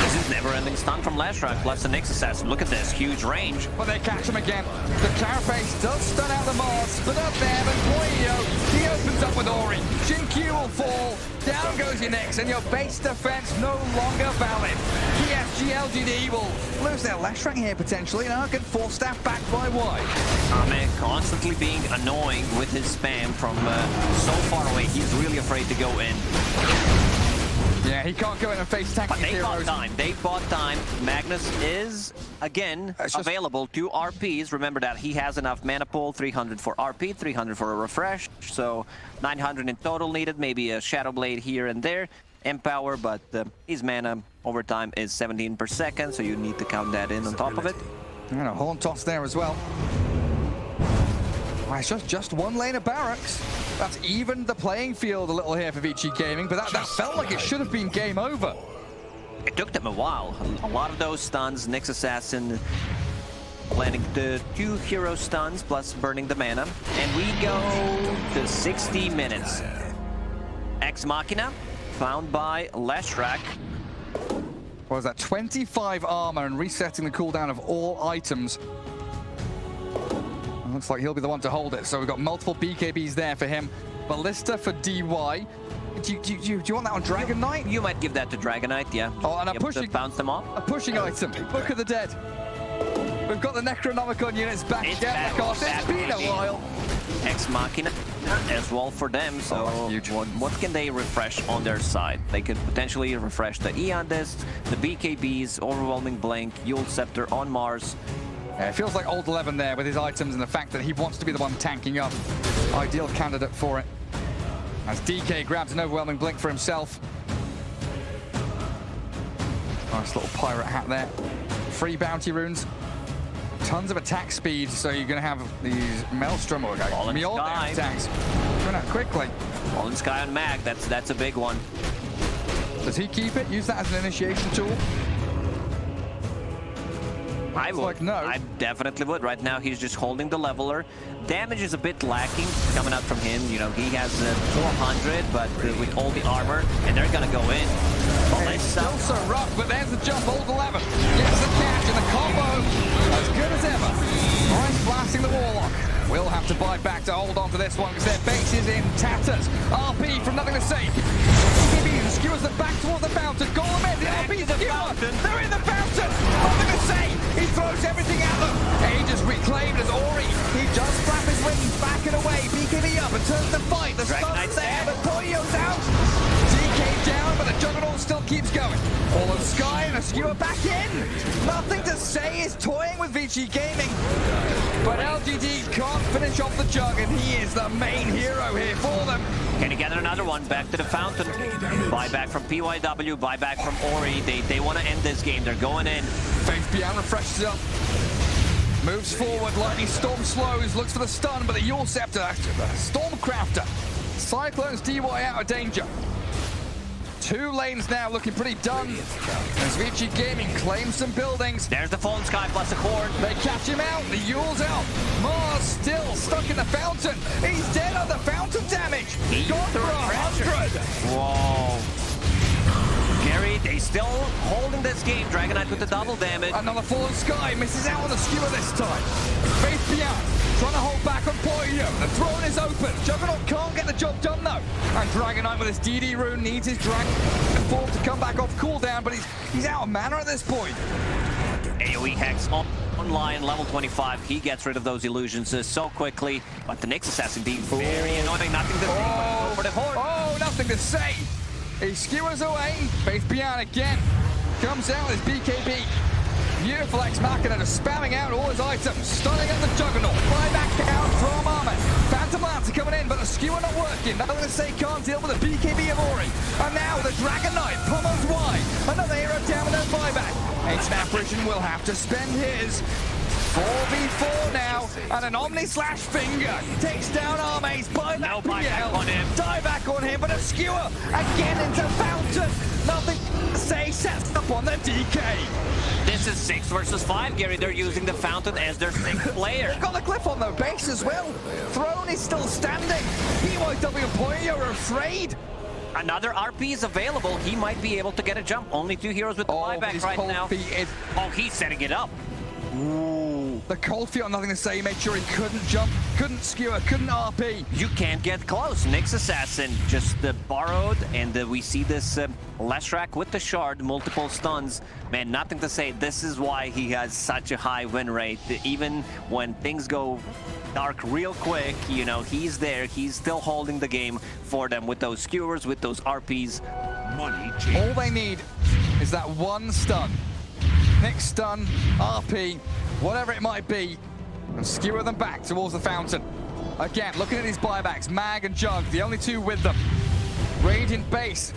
This is never-ending stun from Leshrac plus the Nyx Assassin. Look at this, huge range. But they catch him again. The Carapace does stun out the Mars, split up there, but Poyo, he opens up with Ori. Shin-Q will fall. Down goes your Nyx, and your base defense no longer valid. PSG LGD will lose their Leshrac here potentially, and Arkan full staff back by Y. Ame constantly being annoying with his spam from so far away. He's really afraid to go in. Yeah, he can't go in and face tanking But they heroes. bought time. They bought time. Magnus is, again, available to RPs. Remember that he has enough mana pool, 300 for RP, 300 for a refresh. So 900 in total needed, maybe a Shadow Blade here and there. Empower, but his mana over time is 17 per second, so you need to count that in on top of it. And a Horn Toss there as well. It's just one lane of barracks. That's evened the playing field a little here for Vici Gaming, but that felt like it should have been game over. It took them a while. A lot of those stuns, Nyx Assassin landing the 2 hero stuns plus burning the mana. And we go to 60 minutes. Ex Machina, found by Leshrac. What was that? 25 armor and resetting the cooldown of all items. Looks like he'll be the one to hold it. So we've got multiple BKBs there for him. Ballista for DY. Do you want that on Dragon Knight? You might give that to Dragon Knight, yeah. Oh, and a pushing, bounce them off. A pushing item. Book of the Dead. We've got the Necronomicon units back again. Of course, it's been a while. Ex Machina as well for them. So what can they refresh on their side? They could potentially refresh the Eon Discs, the BKBs, Overwhelming Blink, Yule Scepter on Mars. Yeah, it feels like Old 11 there with his items and the fact that he wants to be the one tanking up. Ideal candidate for it. As DK grabs an Overwhelming Blink for himself. Nice little pirate hat there. Free bounty runes. Tons of attack speed, so you're going to have these Maelstrom or Mjolnir attacks. Going out quickly. Fallen Sky on Mag, that's a big one. Does he keep it? Use that as an initiation tool? I would. Like no. I definitely would. Right now, he's just holding the leveler. Damage is a bit lacking coming out from him. You know, he has 400, but with all the armor, and they're gonna go in. It's still so rough, but there's the jump. Old 11 gets the catch, and the combo as good as ever. Ice blasting the Warlock. We'll have to buy back to hold on to this one because their base is in tatters. RP from nothing to say. BKB skewers them back towards the fountain. Golem in, the RP is skewered. They're in the fountain. Nothing to say. He throws everything at them. Aegis reclaimed as Ori. He does flap his wings back and away. BKB up and turns the fight. The stun's there, but Poyo's out. DK down, but the Juggernaut still keeps going. Fallen Sky and a skewer back in. Nothing to say is toying with Vici Gaming. But LGD can't finish off the Jug, and he is the main hero here for them. Can he get another one? Back to the fountain. Buyback from PYW, buyback from Ori. They want to end this game. They're going in. Faith Beyond refreshes up. Moves forward, Lightning Storm slows, looks for the stun, but the Yule Scepter, Stormcrafter. Cyclones DY out of danger. 2 lanes now looking pretty done as Vici Gaming claims some buildings. There's the Fallen Sky plus the Cord. They catch him out, the Yule's out. Mars still stuck in the fountain. He's dead on the fountain damage. Gone for 100. Whoa. Gary, they still holding this game. Dragon Knight with the double damage. Another Fallen Sky misses out on the skewer this time. Faith Beyond trying to hold back on Poyo. Emporio. The throne is open. Juggernaut can't get the job done though. And Dragon Knight with his DD rune needs his Dragon form to come back off cooldown, but he's out of mana at this point. AoE Hex online, level 25. He gets rid of those illusions so quickly. But the Nyx Assassin being very annoying. Nothing to say for the Horde. Oh, nothing to say. He skewers away. Faith Beyond again. Comes out with his BKB. Beautiful Ex Machina just spamming out all his items. Stunning at the Juggernaut. Buyback down from Armor. Phantom Lance are coming in, but the skewer not working. Nothing to say, can't deal with the BKB of Ori. And now the Dragon Knight pummels wide. Another hero down with no buyback. Ancient Apparition will have to spend his. 4v4 now, and an Omni Slash Finger takes down Armaze. Buyback PL. On him. Dieback on him, but a skewer again into Fountain. Nothing to say, sets up on the DK. This is 6 versus 5, Gary. They're using the Fountain as their 6th player. Got the cliff on the base as well. Throne is still standing. PYW and Poyo are afraid. Another RP is available. He might be able to get a jump. Only 2 heroes with the buyback right now. Oh, he's setting it up. Ooh. The cold feet on nothing to say. He made sure he couldn't jump, couldn't skewer, couldn't RP. You can't get close. Nyx Assassin just borrowed, and we see this Leshrac with the shard, multiple stuns. Man, nothing to say. This is why he has such a high win rate. Even when things go dark real quick, you know, he's there. He's still holding the game for them with those skewers, with those RPs. Money All they need is that one stun. Nyx stun, RP, whatever it might be, and skewer them back towards the Fountain. Again, looking at these buybacks, Mag and Jug, the only 2 with them. Radiant base.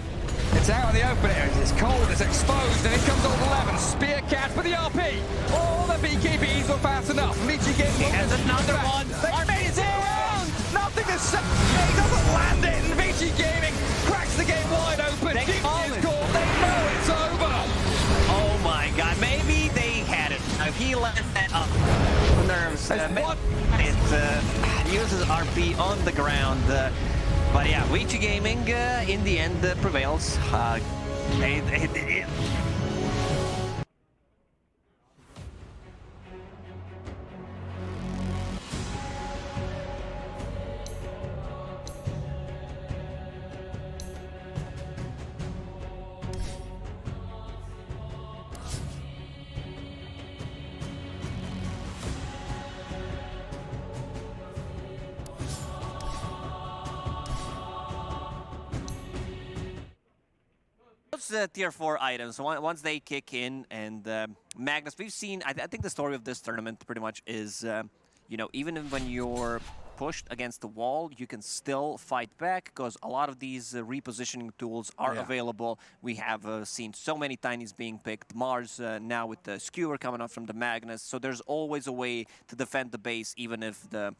It's out in the open area. It's cold, it's exposed, and it comes on 11. Spear catch for the RP. All the BKBs were fast enough. Michi gets He has another one. They made it around. Nothing to say. He doesn't land it, and Vici Gaming cracks the game wide open. They call it. They know it's over. Oh my god, maybe they had it. If he let that up, nerves. It uses RP on the ground. But yeah, Vici Gaming in the end prevails. Those tier 4 items, once they kick in, and Magnus, we've seen, I think the story of this tournament pretty much is, you know, even when you're pushed against the wall, you can still fight back, because a lot of these repositioning tools are available. We have seen so many tinies being picked. Mars now with the skewer coming up from the Magnus, so there's always a way to defend the base, even if the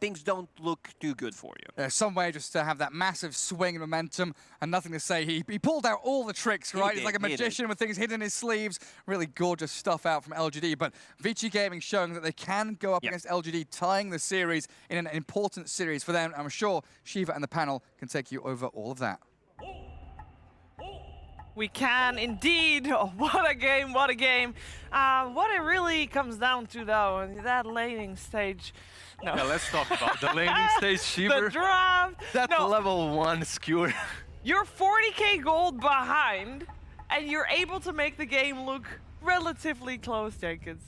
things don't look too good for you. There's some way just to have that massive swing of momentum, and nothing to say. He pulled out all the tricks, right? He's like a magician with things hidden in his sleeves. Really gorgeous stuff out from LGD. But Vici Gaming showing that they can go up against LGD, tying the series in an important series for them. I'm sure Shiva and the panel can take you over all of that. We can indeed. Oh, what a game, what a game. What it really comes down to, though, that laning stage. No. Yeah, let's talk about the laning stage, Shiva. The draft. That level 1 skewer. You're 40k gold behind, and you're able to make the game look relatively close, Jenkins.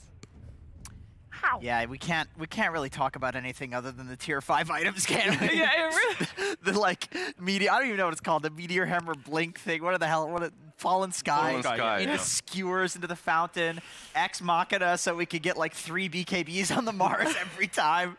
How? Yeah, we can't really talk about anything other than the tier 5 items, can we? Yeah, it really. The like meteor, I don't even know what it's called, the meteor hammer blink thing. What the hell? Fallen Sky. Into skewers into the Fountain. Ex Machina, so we could get like 3 BKBs on the Mars every time.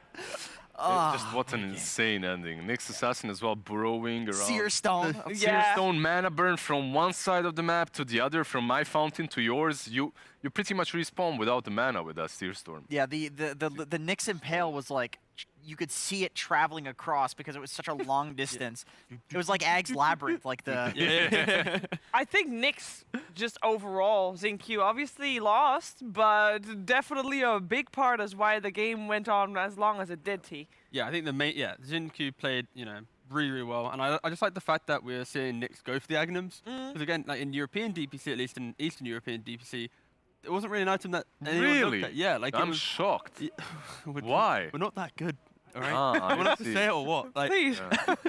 Just what an insane ending. Nyx Assassin as well, burrowing around. Seer Stone. Seer Stone mana burn from one side of the map to the other, from my fountain to yours. You pretty much respawn without the mana with that Seer Storm. Yeah, the Nyx Impale was like, you could see it traveling across because it was such a long distance. It was like Ag's Labyrinth, like the... I think Nyx, just overall, Xinq obviously lost, but definitely a big part is why the game went on as long as it did, T. Yeah, I think Xinq played, you know, really well, and I just like the fact that we're seeing Nyx go for the Aghanims. Because again, like in European DPC, at least in Eastern European DPC, it wasn't really an item that anyone looked at. Yeah, like I'm shocked. Why? We're not that good. all right? Ah, I want I to see. say it or what? Like, Please.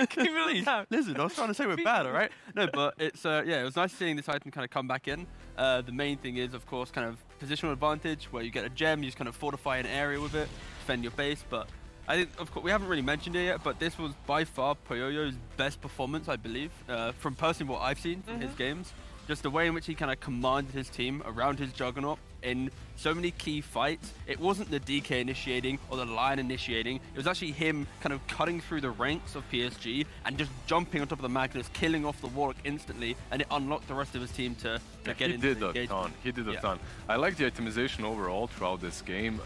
can you really listen? I was trying to say we're bad, all right? No, but it's yeah, it was nice seeing this item kind of come back in. The main thing is, of course, kind of positional advantage, where you get a gem, you just kind of fortify an area with it, defend your base. But I think, of course, we haven't really mentioned it yet, but this was by far Puyoyo's best performance, I believe, from personally what I've seen from his games. Just the way in which he kind of commanded his team around his Juggernaut in so many key fights. It wasn't the DK initiating or the Lion initiating. It was actually him kind of cutting through the ranks of PSG and just jumping on top of the Magnus, killing off the Warlock instantly, and it unlocked the rest of his team to get into the engagement. He did a ton. I like the itemization overall throughout this game.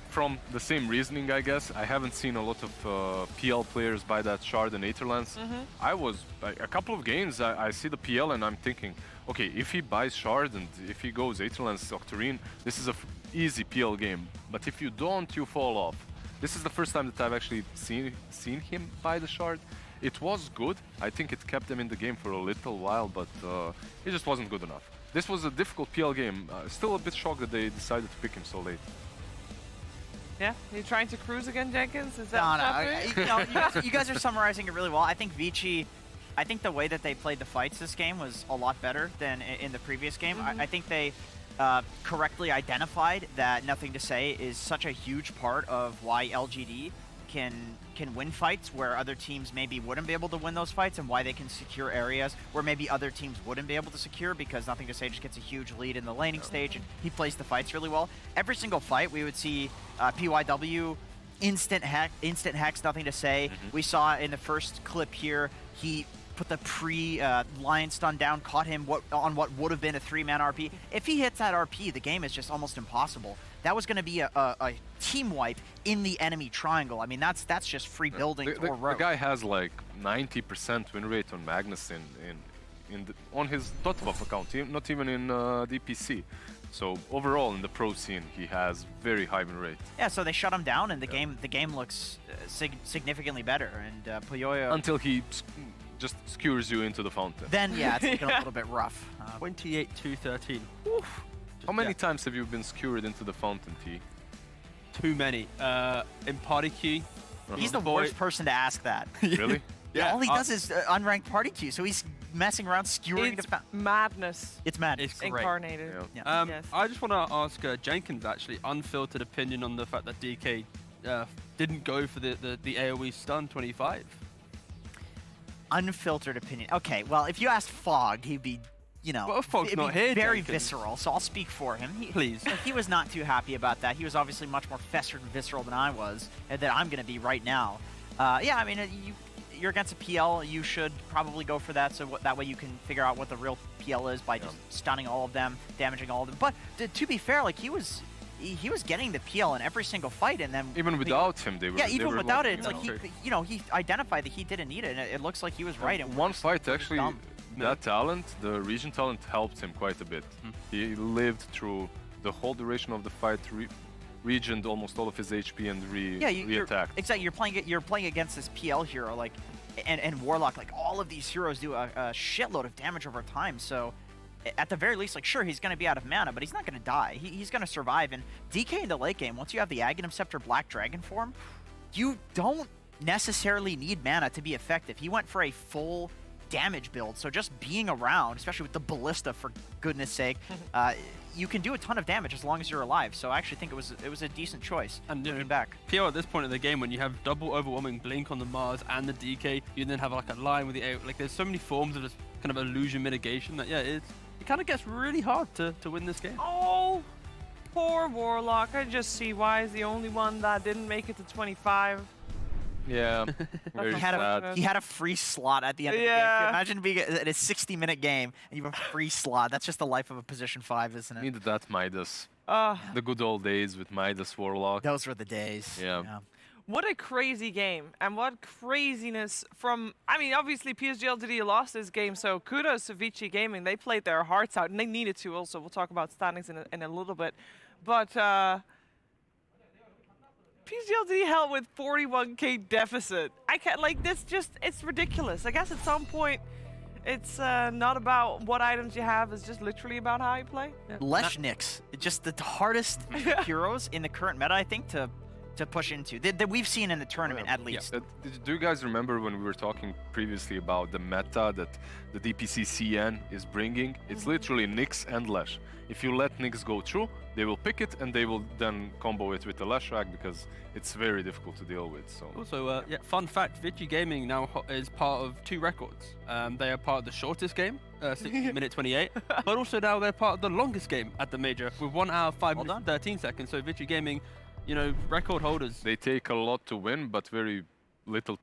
From the same reasoning, I guess, I haven't seen a lot of PL players buy that shard in Aetherlands. I was, a couple of games, I see the PL and I'm thinking, okay, if he buys shard and if he goes Aetherlands Octarine, this is a easy PL game. But if you don't, you fall off. This is the first time that I've actually seen him buy the shard. It was good. I think it kept him in the game for a little while, but it just wasn't good enough. This was a difficult PL game. Still a bit shocked that they decided to pick him so late. Yeah, you trying to cruise again, Jenkins? Is that you guys are summarizing it really well. I think Vici, I think the way that they played the fights this game was a lot better than in the previous game. I think they correctly identified that Nothing to Say is such a huge part of why LGD can win fights where other teams maybe wouldn't be able to win those fights, and why they can secure areas where maybe other teams wouldn't be able to secure, because Nothing to Say just gets a huge lead in the laning stage and he plays the fights really well. Every single fight we would see PYW instant hex Nothing to Say. We saw in the first clip here, he put the pre-Lion stun down, caught him on what would have been a 3-man RP. If he hits that RP, the game is just almost impossible. That was going to be a team wipe in the enemy triangle. I mean, that's just free building or road. The guy has like 90% win rate on Magnus on his DOTA buff account, not even in DPC. So overall, in the pro scene, he has very high win rate. Yeah, so they shut him down, and the game looks significantly better. And Puyoyo, until he just skewers you into the fountain. Then yeah, it's looking a little bit rough. 28-13. How many times have you been skewered into the fountain, T? Too many. In party queue. He's the worst person to ask that. Really? Yeah, all he does is unranked party queue, so he's messing around skewering the fountain. Madness. It's madness. It's great. Incarnated. Yeah. Yes. I just want to ask Jenkins, actually, unfiltered opinion on the fact that DK didn't go for the AoE stun 25. Unfiltered opinion. Okay, well, if you asked Fog, he'd be, well, Fog's not here, very Jenkins. visceral, so I'll speak for him. Please. He was not too happy about that. He was obviously much more festered and visceral than I was, and that I'm going to be right now. Yeah, I mean, you're against a PL, you should probably go for that, so that way you can figure out what the real PL is by just stunning all of them, damaging all of them. But to be fair, like, he was getting the PL in every single fight, and then even without him, they were. Yeah, even without it, it's like he identified that he didn't need it, and it looks like he was right. One fight actually, that talent, the region talent, helped him quite a bit. He lived through the whole duration of the fight, regened almost all of his HP, and re-attacked. Exactly, you're playing against this PL hero, like, and Warlock. Like, all of these heroes do a shitload of damage over time, so. At the very least, like, sure, he's going to be out of mana, but he's not going to die. He's going to survive. And DK in the late game, once you have the Aghanim Scepter Black Dragon form, you don't necessarily need mana to be effective. He went for a full damage build, so just being around, especially with the Ballista, for goodness sake, you can do a ton of damage as long as you're alive. So I actually think it was a decent choice. And looking back, PL at this point in the game, when you have double overwhelming blink on the Mars and the DK, you then have like a line with the A. Like, there's so many forms of this kind of illusion mitigation that it kind of gets really hard to win this game. Oh, poor Warlock. I just see why he's the only one that didn't make it to 25. Yeah, he had a free slot at the end of the game. Imagine being in a 60-minute game and you have a free slot. That's just the life of a position 5, isn't it? Need that Midas. The good old days with Midas Warlock. Those were the days. Yeah. What a crazy game, and what craziness from, I mean, obviously PSG LGD lost this game, so kudos to Vici Gaming. They played their hearts out, and they needed to also. We'll talk about standings in a little bit. But PSG LGD held with 41k deficit. I can't, like, this just, it's ridiculous. I guess at some point, it's not about what items you have, it's just literally about how you play. Leshniks, just the hardest heroes in the current meta, I think, to to push into that we've seen in the tournament at least. Do you guys remember when we were talking previously about the meta that the DPC CN is bringing? It's literally Nyx and Lash. If you let Nyx go through, they will pick it and they will then combo it with the Lash Rack because it's very difficult to deal with. So also, fun fact: Vici Gaming now is part of 2 records. They are part of the shortest game, 60 minute 28, but also now they're part of the longest game at the major with 1 hour 5 minutes and 13 seconds. So Vici Gaming, you know, record holders. They take a lot to win, but very little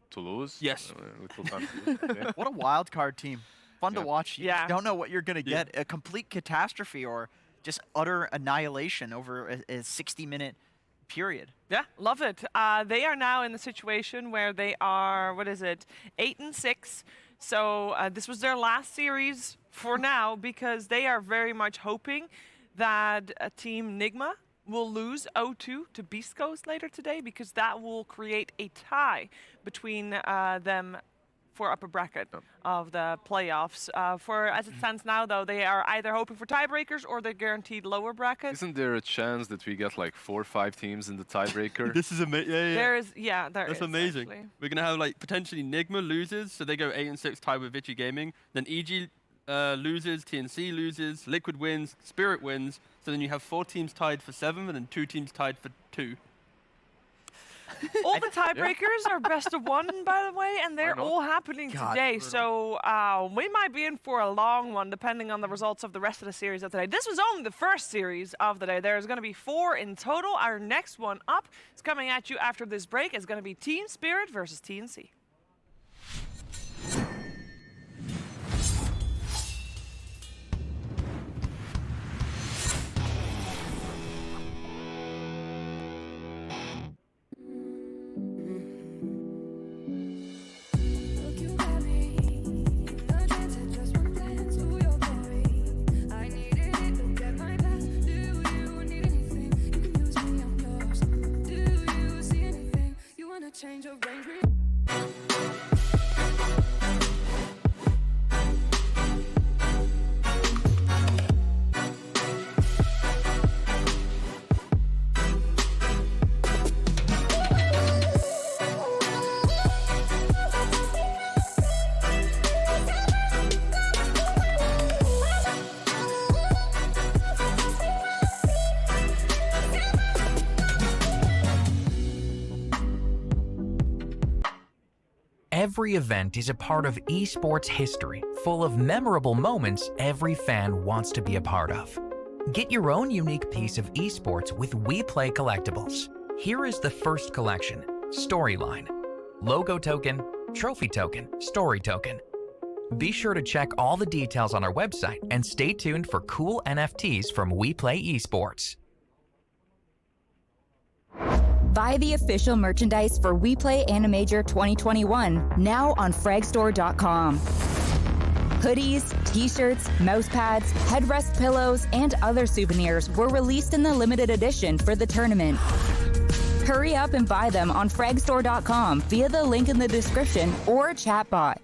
to lose. Yes. Little time to lose. Okay. What a wild card team. Fun to watch. You just don't know what you're going to get. A complete catastrophe or just utter annihilation over a 60-minute period. Yeah, love it. They are now in the situation where they are, 8-6. So this was their last series for now because they are very much hoping that Team Nigma will lose 0-2 to Beast Coast later today because that will create a tie between them for upper bracket of the playoffs. As it stands now, though, they are either hoping for tiebreakers or they're guaranteed lower bracket. Isn't there a chance that we get like 4 or 5 teams in the tiebreaker? This is amazing. There is, That's amazing. Actually. We're gonna have like potentially Nigma loses, so they go 8-6 tied with Vici Gaming. Then EG loses, TNC loses, Liquid wins, Spirit wins. So then you have 4 teams tied for 7 and then 2 teams tied for 2. All the tiebreakers are best of 1, by the way, and they're all happening today. So we might be in for a long one, depending on the results of the rest of the series of today. This was only the first series of the day. There's going to be 4 in total. Our next one up is coming at you after this break. It's going to be Team Spirit versus TNC. Change of range. Every event is a part of esports history, full of memorable moments every fan wants to be a part of. Get your own unique piece of esports with WePlay collectibles. Here is the first collection, Storyline. Logo token, trophy token, story token. Be sure to check all the details on our website and stay tuned for cool NFTs from WePlay Esports. Buy the official merchandise for WePlay AniMajor 2021 now on fragstore.com. Hoodies, t-shirts, mouse pads, headrest pillows, and other souvenirs were released in the limited edition for the tournament. Hurry up and buy them on fragstore.com via the link in the description or chatbot.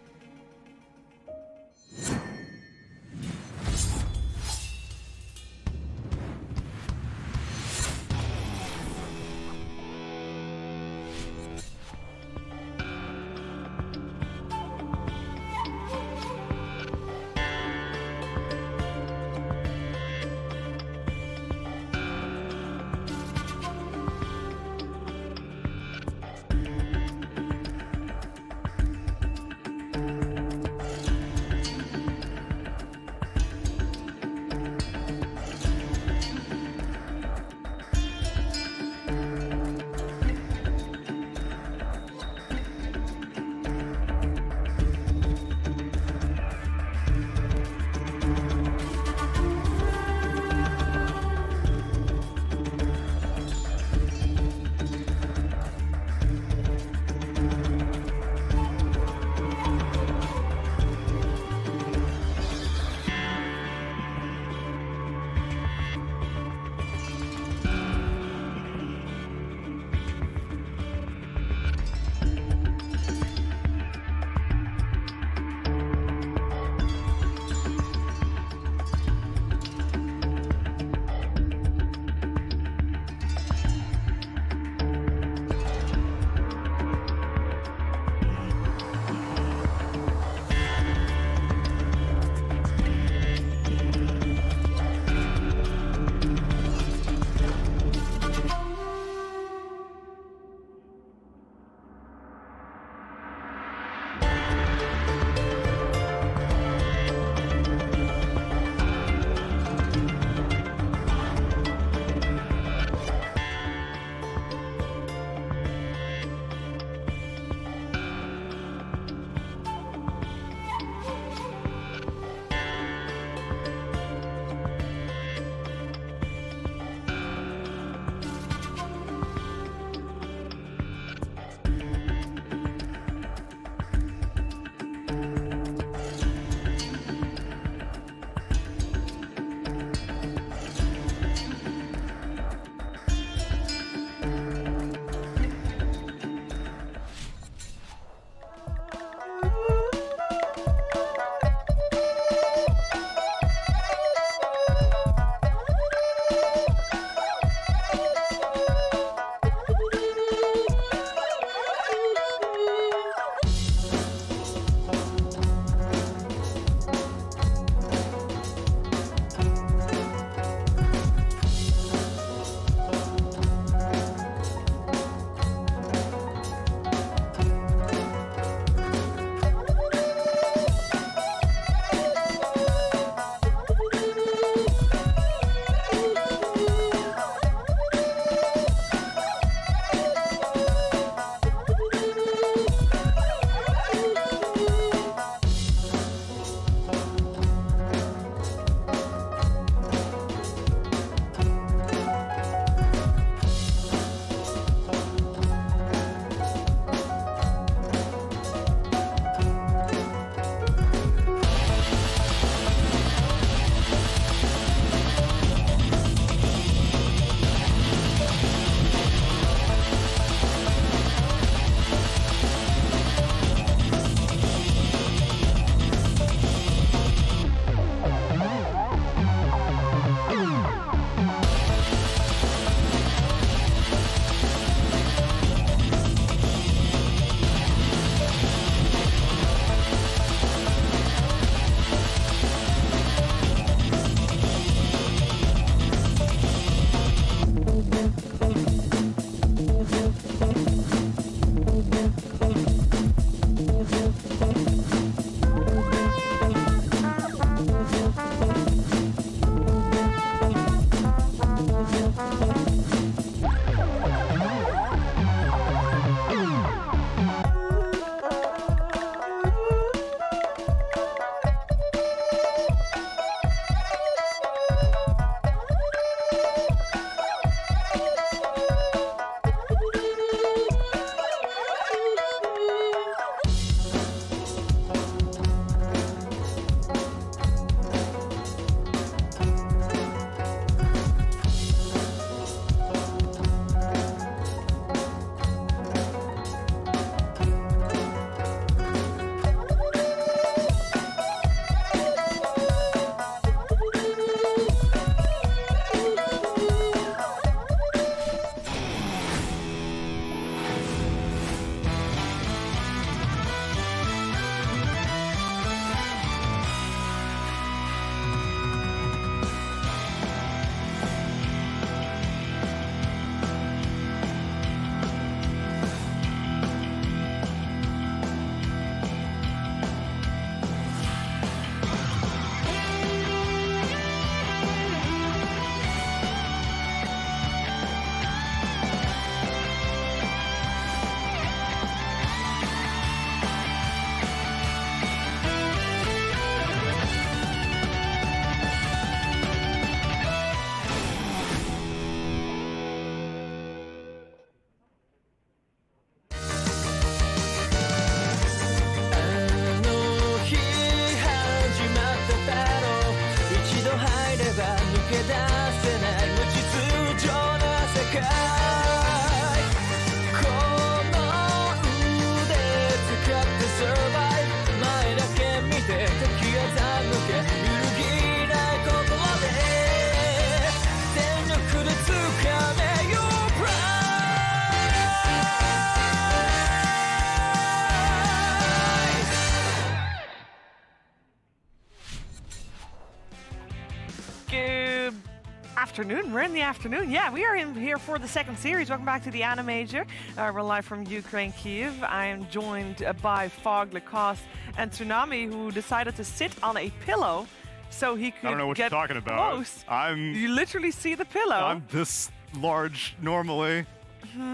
afternoon. We're in the afternoon. Yeah, we are in here for the second series. Welcome back to the AniMajor. We're live from Ukraine, Kyiv. I am joined by Fog, Lacoste, and Tsunami, who decided to sit on a pillow so he could I don't know what get you're talking about. close. You literally see the pillow. I'm this large normally,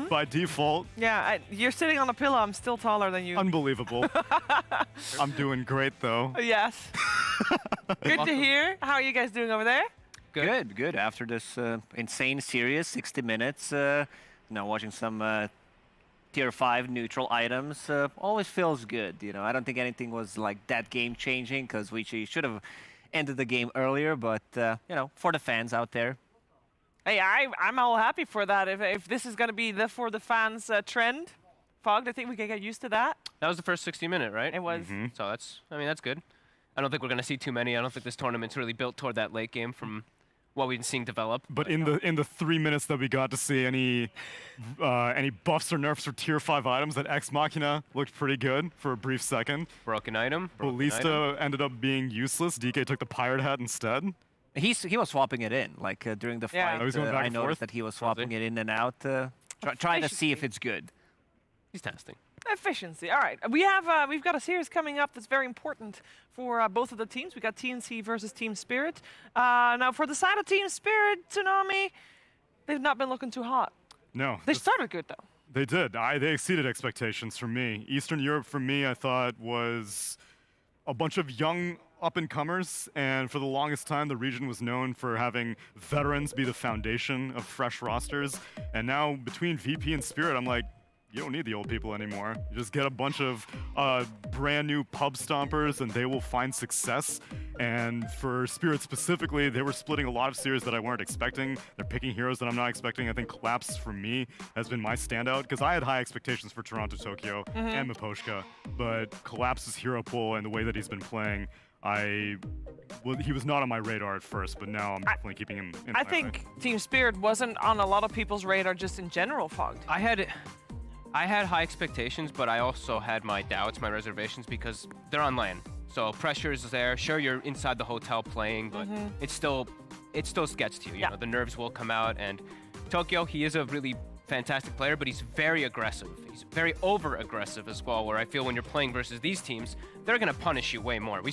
by default. Yeah, you're sitting on a pillow. I'm still taller than you. Unbelievable. I'm doing great, though. Yes. Good to hear. How are you guys doing over there? Good, good. After this insane series, 60 minutes, watching some tier 5 neutral items always feels good. I don't think anything was like that game-changing because we should have ended the game earlier, but for the fans out there. Hey, I'm all happy for that. If this is going to be the for the fans trend, Fog, I think we can get used to that. That was the first 60-minute, right? It was. So that's good. I don't think we're going to see too many. I don't think this tournament's really built toward that late game from what we've been seeing develop. But in the 3 minutes that we got to see any buffs or nerfs for tier 5 items, that Ex Machina looked pretty good for a brief second. Broken item. Ballista ended up being useless. DK took the pirate hat instead. He was swapping it in, like during the fight. I noticed that he was swapping it in and out, trying to see if it's good. He's testing. Efficiency. All right, we've got a series coming up that's very important for both of the teams. We got TNC versus Team Spirit. Now, for the side of Team Spirit, Tsunami, they've not been looking too hot. No. They started good though. They did. They exceeded expectations for me. Eastern Europe for me, I thought was a bunch of young up-and-comers, and for the longest time, the region was known for having veterans be the foundation of fresh rosters. And now, between VP and Spirit, I'm like, you don't need the old people anymore. You just get a bunch of brand new pub stompers and they will find success. And for Spirit specifically, they were splitting a lot of series that I weren't expecting. They're picking heroes that I'm not expecting. I think Collapse for me has been my standout because I had high expectations for Toronto, Tokyo, and Miposhka. But Collapse's hero pool and the way that he's been playing, he was not on my radar at first, but now I'm definitely keeping him in my I think Team Spirit wasn't on a lot of people's radar just in general, Fogged. I had high expectations, but I also had my doubts, my reservations, because they're on LAN. So pressure is there. Sure, you're inside the hotel playing, but it still gets to you. You know, the nerves will come out. And Tokyo, he is a really fantastic player, but he's very aggressive. He's very over-aggressive as well, where I feel when you're playing versus these teams, they're going to punish you way more.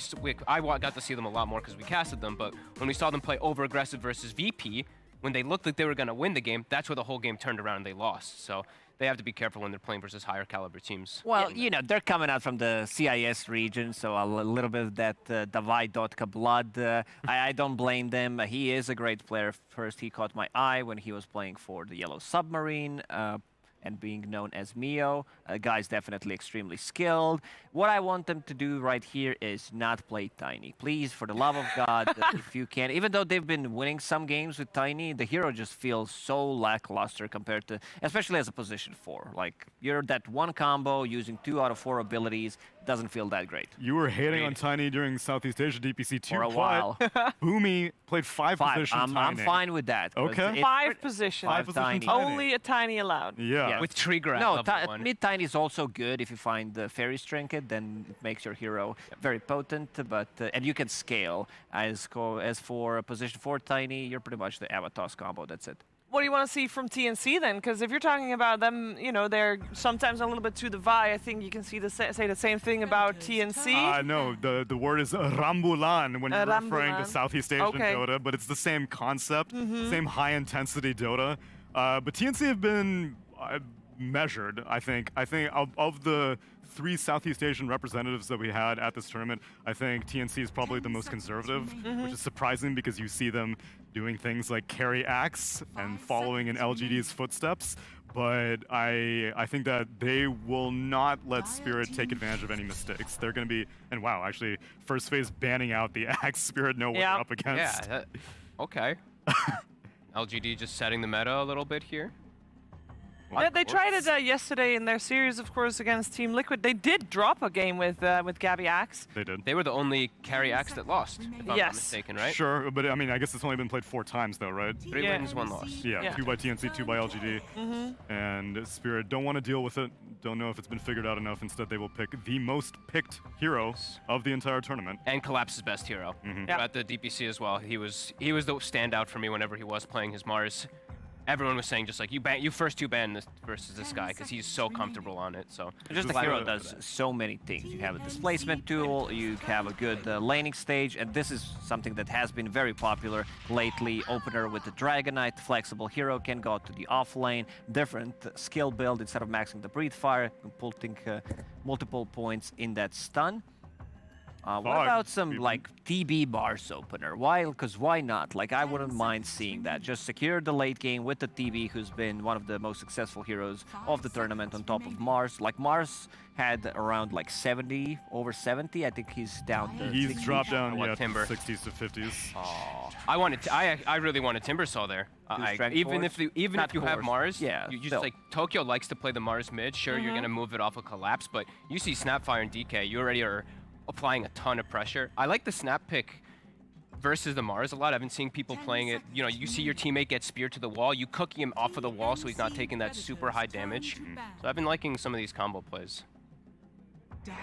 I got to see them a lot more because we casted them, but when we saw them play over-aggressive versus VP, when they looked like they were going to win the game, that's where the whole game turned around and they lost. So they have to be careful when they're playing versus higher caliber teams. Well, they're coming out from the CIS region, so a little bit of that Davai DOTA2 blood. I don't blame them. He is a great player. First, he caught my eye when he was playing for the Yellow Submarine. And being known as Mio. Guy's definitely extremely skilled. What I want them to do right here is not play Tiny. Please, for the love of God, if you can. Even though they've been winning some games with Tiny, the hero just feels so lackluster compared to, especially as a position 4. Like, you're that one combo using 2 out of 4 abilities. Doesn't feel that great. You were hating on Tiny during Southeast Asia DPC 2 for a while. Boomy played 5 positions. I'm fine with that. Okay. 5 positions. 5 positions. Only a Tiny allowed. Yeah. With tree grab. No, mid Tiny is also good if you find the Fairy's Trinket. Then it makes your hero very potent. But and you can scale. As for a position 4 Tiny, you're pretty much the Avatos combo. That's it. What do you want to see from TNC then? Because if you're talking about them, they're sometimes a little bit too Davai. I think you can say the same thing about TNC. No, the word is Rambulan when you're referring to Southeast Asian Dota, but it's the same concept, same high-intensity Dota. But TNC have been measured, I think. Of the 3 Southeast Asian representatives that we had at this tournament, I think TNC is probably the most conservative, which is surprising because you see them doing things like carry Axe and following in LGD's footsteps. But I think that they will not let Spirit take advantage of any mistakes. They're going to be, and wow, actually, first phase banning out the Axe Spirit know what they're up against. Yeah, okay. LGD just setting the meta a little bit here. They tried it yesterday in their series, of course, against Team Liquid. They did drop a game with Gabby Axe. They did. They were the only carry Axe that lost, if I'm not mistaken, right? Sure, but I mean, I guess it's only been played 4 times though, right? 3 wins, 1 loss. Yeah, 2 by TNC, 2 by LGD. And Spirit don't want to deal with it. Don't know if it's been figured out enough. Instead, they will pick the most picked hero of the entire tournament. And Collapse's best hero. At the DPC as well. He was the standout for me whenever he was playing his Mars. Everyone was saying just like you first 2 ban this versus this guy because he's so comfortable on it. So just the hero does so many things. You have a displacement tool, you have a good laning stage, and this is something that has been very popular lately. Opener with the Dragonite, flexible hero can go to the off lane, different skill build instead of maxing the breathe fire, putting multiple points in that stun. What about some like TB bars opener? Why? Because why not? Like I wouldn't mind seeing that. Just secure the late game with the TB, who's been one of the most successful heroes of the tournament on top of Mars. Like Mars had around like 70, over 70. I think he's down to He's 60. dropped down, yeah, Timber. 60s to 50s. I really wanted Timbersaw there. Even if you have Mars, you just like Tokyo likes to play the Mars mid. Sure, you're gonna move it off a collapse, but you see Snapfire and DK, you already are applying a ton of pressure. I like the snap pick versus the Mars a lot. I've been seeing people playing it. You know, you see your teammate get speared to the wall, you cookie him off of the wall so he's not taking that super high damage. So I've been liking some of these combo plays.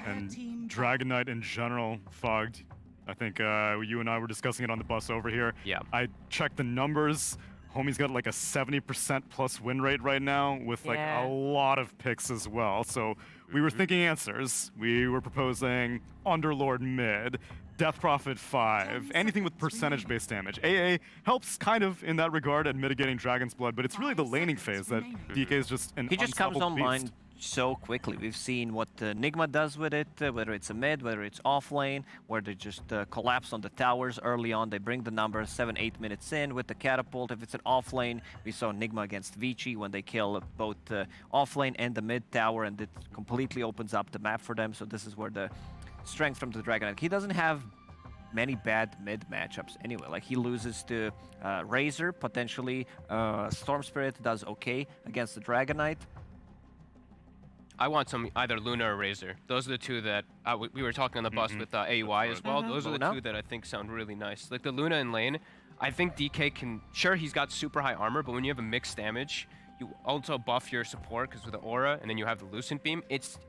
And Dragonite in general, Fogged. I think you and I were discussing it on the bus over here. Yeah. I checked the numbers. Homie's got like a 70% plus win rate right now with like a lot of picks as well. So we were thinking answers. We were proposing Underlord mid, Death Prophet 5, anything with percentage-based damage. AA helps kind of in that regard at mitigating Dragon's Blood, but it's really the laning phase that DK is just an He just comes unstoppable online beast. so quickly. We've seen what Nigma does with it, whether it's a mid, whether it's off lane, where they just collapse on the towers early on. They bring the numbers 7-8 minutes in with the catapult. If it's an off lane, we saw Nigma against Vici when they kill both off lane and the mid tower, and it completely opens up the map for them. So this is where the strength from the Dragonite. He doesn't have many bad mid matchups anyway. Like he loses to Razor, potentially Storm Spirit does okay against the Dragonite. I want some either Luna or Razor. Those are the two that we were talking on the bus with AUI as well. Those are the two that I think sound really nice. Like the Luna in lane, I think DK can, sure he's got super high armor, but when you have a mixed damage, you also buff your support because with the aura, and then you have the Lucent Beam.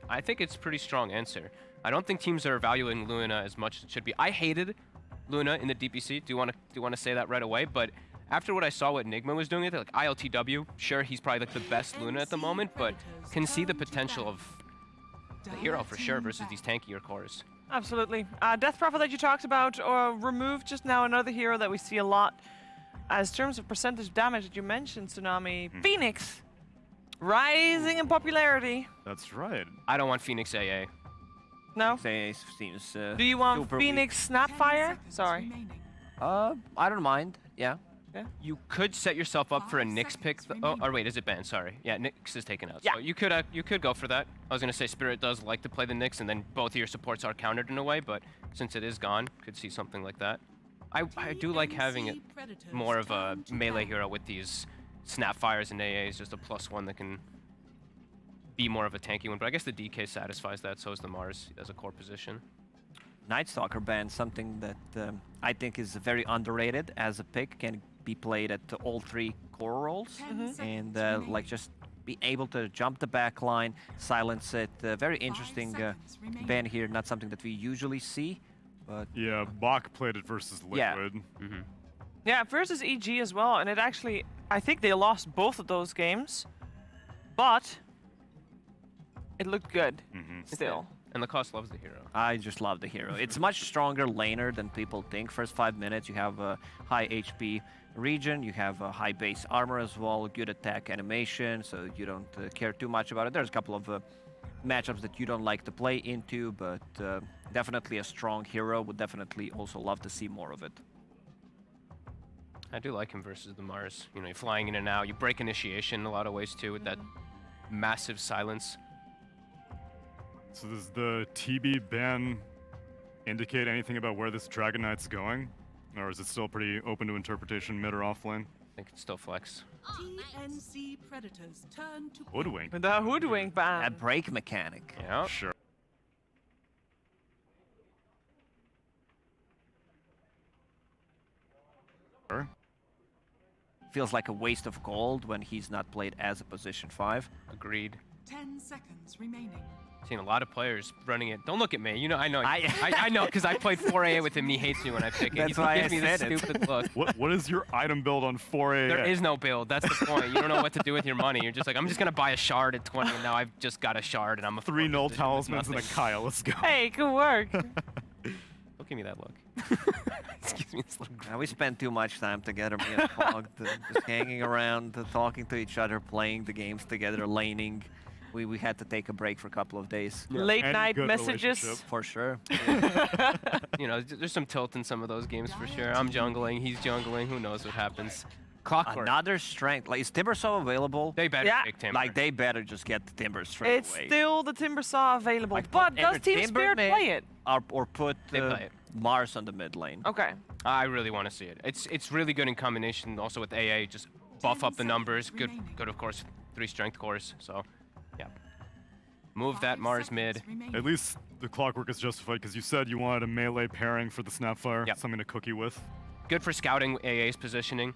I think it's a pretty strong answer. I don't think teams are evaluating Luna as much as it should be. I hated Luna in the DPC. Do you want to say that right away? But after what I saw what Nigma was doing, like ILTW, sure he's probably like the best Luna at the moment, but can see the potential of the hero for sure versus these tankier cores. Absolutely. Death Prophet that you talked about, or removed just now, another hero that we see a lot. As terms of percentage damage that you mentioned, Tsunami, Phoenix, rising in popularity. That's right. I don't want Phoenix AA. No? AA seems Do you want Phoenix Snapfire? Sorry. I don't mind, yeah. You could set yourself up for a Nyx pick. Or wait, is it banned? Sorry. Yeah, Nyx is taken out. Yeah. So you could go for that. I was gonna say Spirit does like to play the Nyx, and then both of your supports are countered in a way. But since it is gone, could see something like that. I do like having it more of a melee hero with these Snapfires and AAs, just a +1 that can be more of a tanky one. But I guess the DK satisfies that. So is the Mars as a core position. Night Stalker ban, something that I think is very underrated as a pick, can be played at all 3 core roles, and like just be able to jump the back line, silence it. Very interesting ban here, not something that we usually see. But yeah, Bach played it versus Liquid. Yeah, versus EG as well, and it actually, I think they lost both of those games, but it looked good still. And the cost loves the hero. I just love the hero. It's a much stronger laner than people think. First 5 minutes, you have a high HP region, you have a high base armor as well, good attack animation, so you don't care too much about it. There's a couple of matchups that you don't like to play into, but definitely a strong hero. Would definitely also love to see more of it. I do like him versus the Mars. You know, you're flying in and out. You break initiation in a lot of ways too with that massive silence. So does the TB ban indicate anything about where this Dragonite's going? Or is it still pretty open to interpretation mid or off lane? think it's still flex. TNC Predators turn to Hoodwink. With the hoodwink ban. A break mechanic. Yeah. Sure. Feels like a waste of gold when he's not played as a position 5. Agreed. 10 seconds remaining. Seen a lot of players running it. Don't look at me. You know, I know. I know because I played 4AA with him. He hates me when I pick it. That's He why gives I me this said it. stupid look. What is your item build on 4A? There is no build. That's the point. You don't know what to do with your money. You're just like, I'm just gonna buy a shard at 20, and now I've just got a shard, and I'm a 3 null talismans and a nothing. Kaya. Let's go. Hey, good work. Don't give me that look. Excuse me, this look. We spend too much time together, me and Pog, just hanging around, talking to each other, playing the games together, laning. We had to take a break for a couple of days. Yeah. Late night messages. For sure. You know, there's some tilt in some of those games for sure. I'm jungling, he's jungling. Who knows what happens? Clockwork. Another strength. Like, is Timbersaw available? They better pick Timber. Like, they better just get the Timber straight It's away. still the Timbersaw available. Like, but put does either Team Timber Spirit mid play it? Or put They play it. Mars on the mid lane. Okay. I really want to see it. It's really good in combination. Also with AA, just buff up the numbers. Good, of course, 3 strength cores. So, yeah. Move that Mars mid. At least the Clockwork is justified because you said you wanted a melee pairing for the Snapfire, something to cookie with. Good for scouting AA's positioning.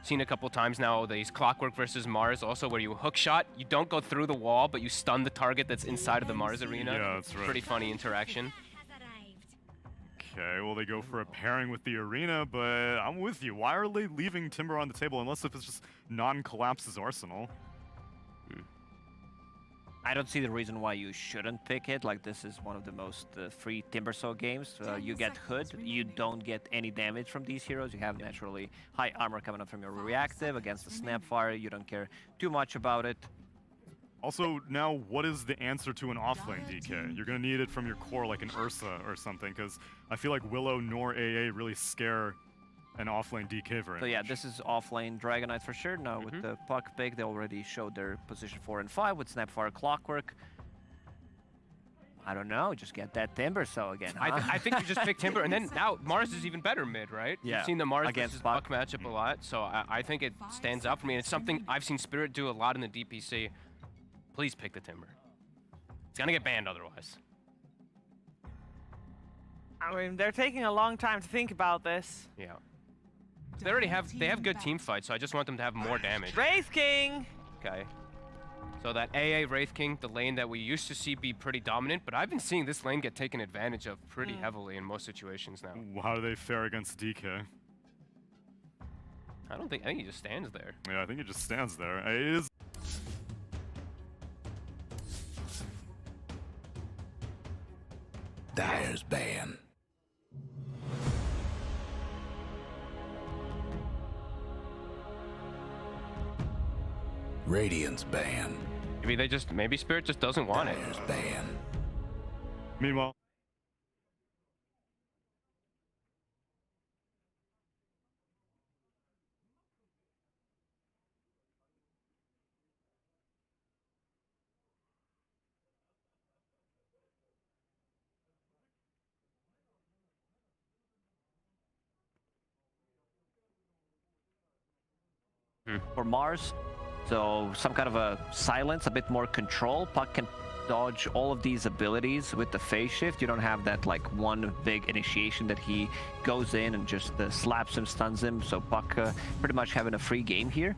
Seen a couple times now these Clockwork versus Mars also where you hook shot, you don't go through the wall, but you stun the target that's inside of the Mars arena. Yeah, that's right. Pretty funny interaction. Okay, well they go for a pairing with the arena, but I'm with you. Why are they leaving Timber on the table unless if it's just non-collapses Arsenal? I don't see the reason why you shouldn't pick it. Like, this is one of the most free Timbersaw games. You get Hood, you don't get any damage from these heroes. You have naturally high armor coming up from your reactive. Against the Snapfire, you don't care too much about it. Also, now what is the answer to an offlane DK? You're going to need it from your core like an Ursa or something, because I feel like Willow nor AA really scare an offlane DK very much. So yeah, this is offlane Dragonite for sure. Now with the Puck pick, they already showed their position 4 and 5 with Snapfire Clockwork. I don't know, just get that Timbersaw again, huh? I think you just pick Timber, and then now Mars is even better mid, right? Yeah. You've seen the Mars Against versus Puck matchup a lot, so I think it stands out for me. And it's something I've seen Spirit do a lot in the DPC. Please pick the Timber. It's gonna get banned otherwise. I mean, they're taking a long time to think about this. Yeah. They already have good team fights, so I just want them to have more damage. Wraith King! Okay. So that AA Wraith King, the lane that we used to see be pretty dominant, but I've been seeing this lane get taken advantage of pretty heavily in most situations now. How do they fare against DK? I think he just stands there. Yeah, I think he just stands there. It is. Dire's ban. Radiant's ban. Maybe Spirit just doesn't want it. Dire's ban. Meanwhile. For Mars, so some kind of a silence, a bit more control. Puck can dodge all of these abilities with the phase shift. You don't have that like one big initiation that he goes in and just slaps him, stuns him. So Puck pretty much having a free game here.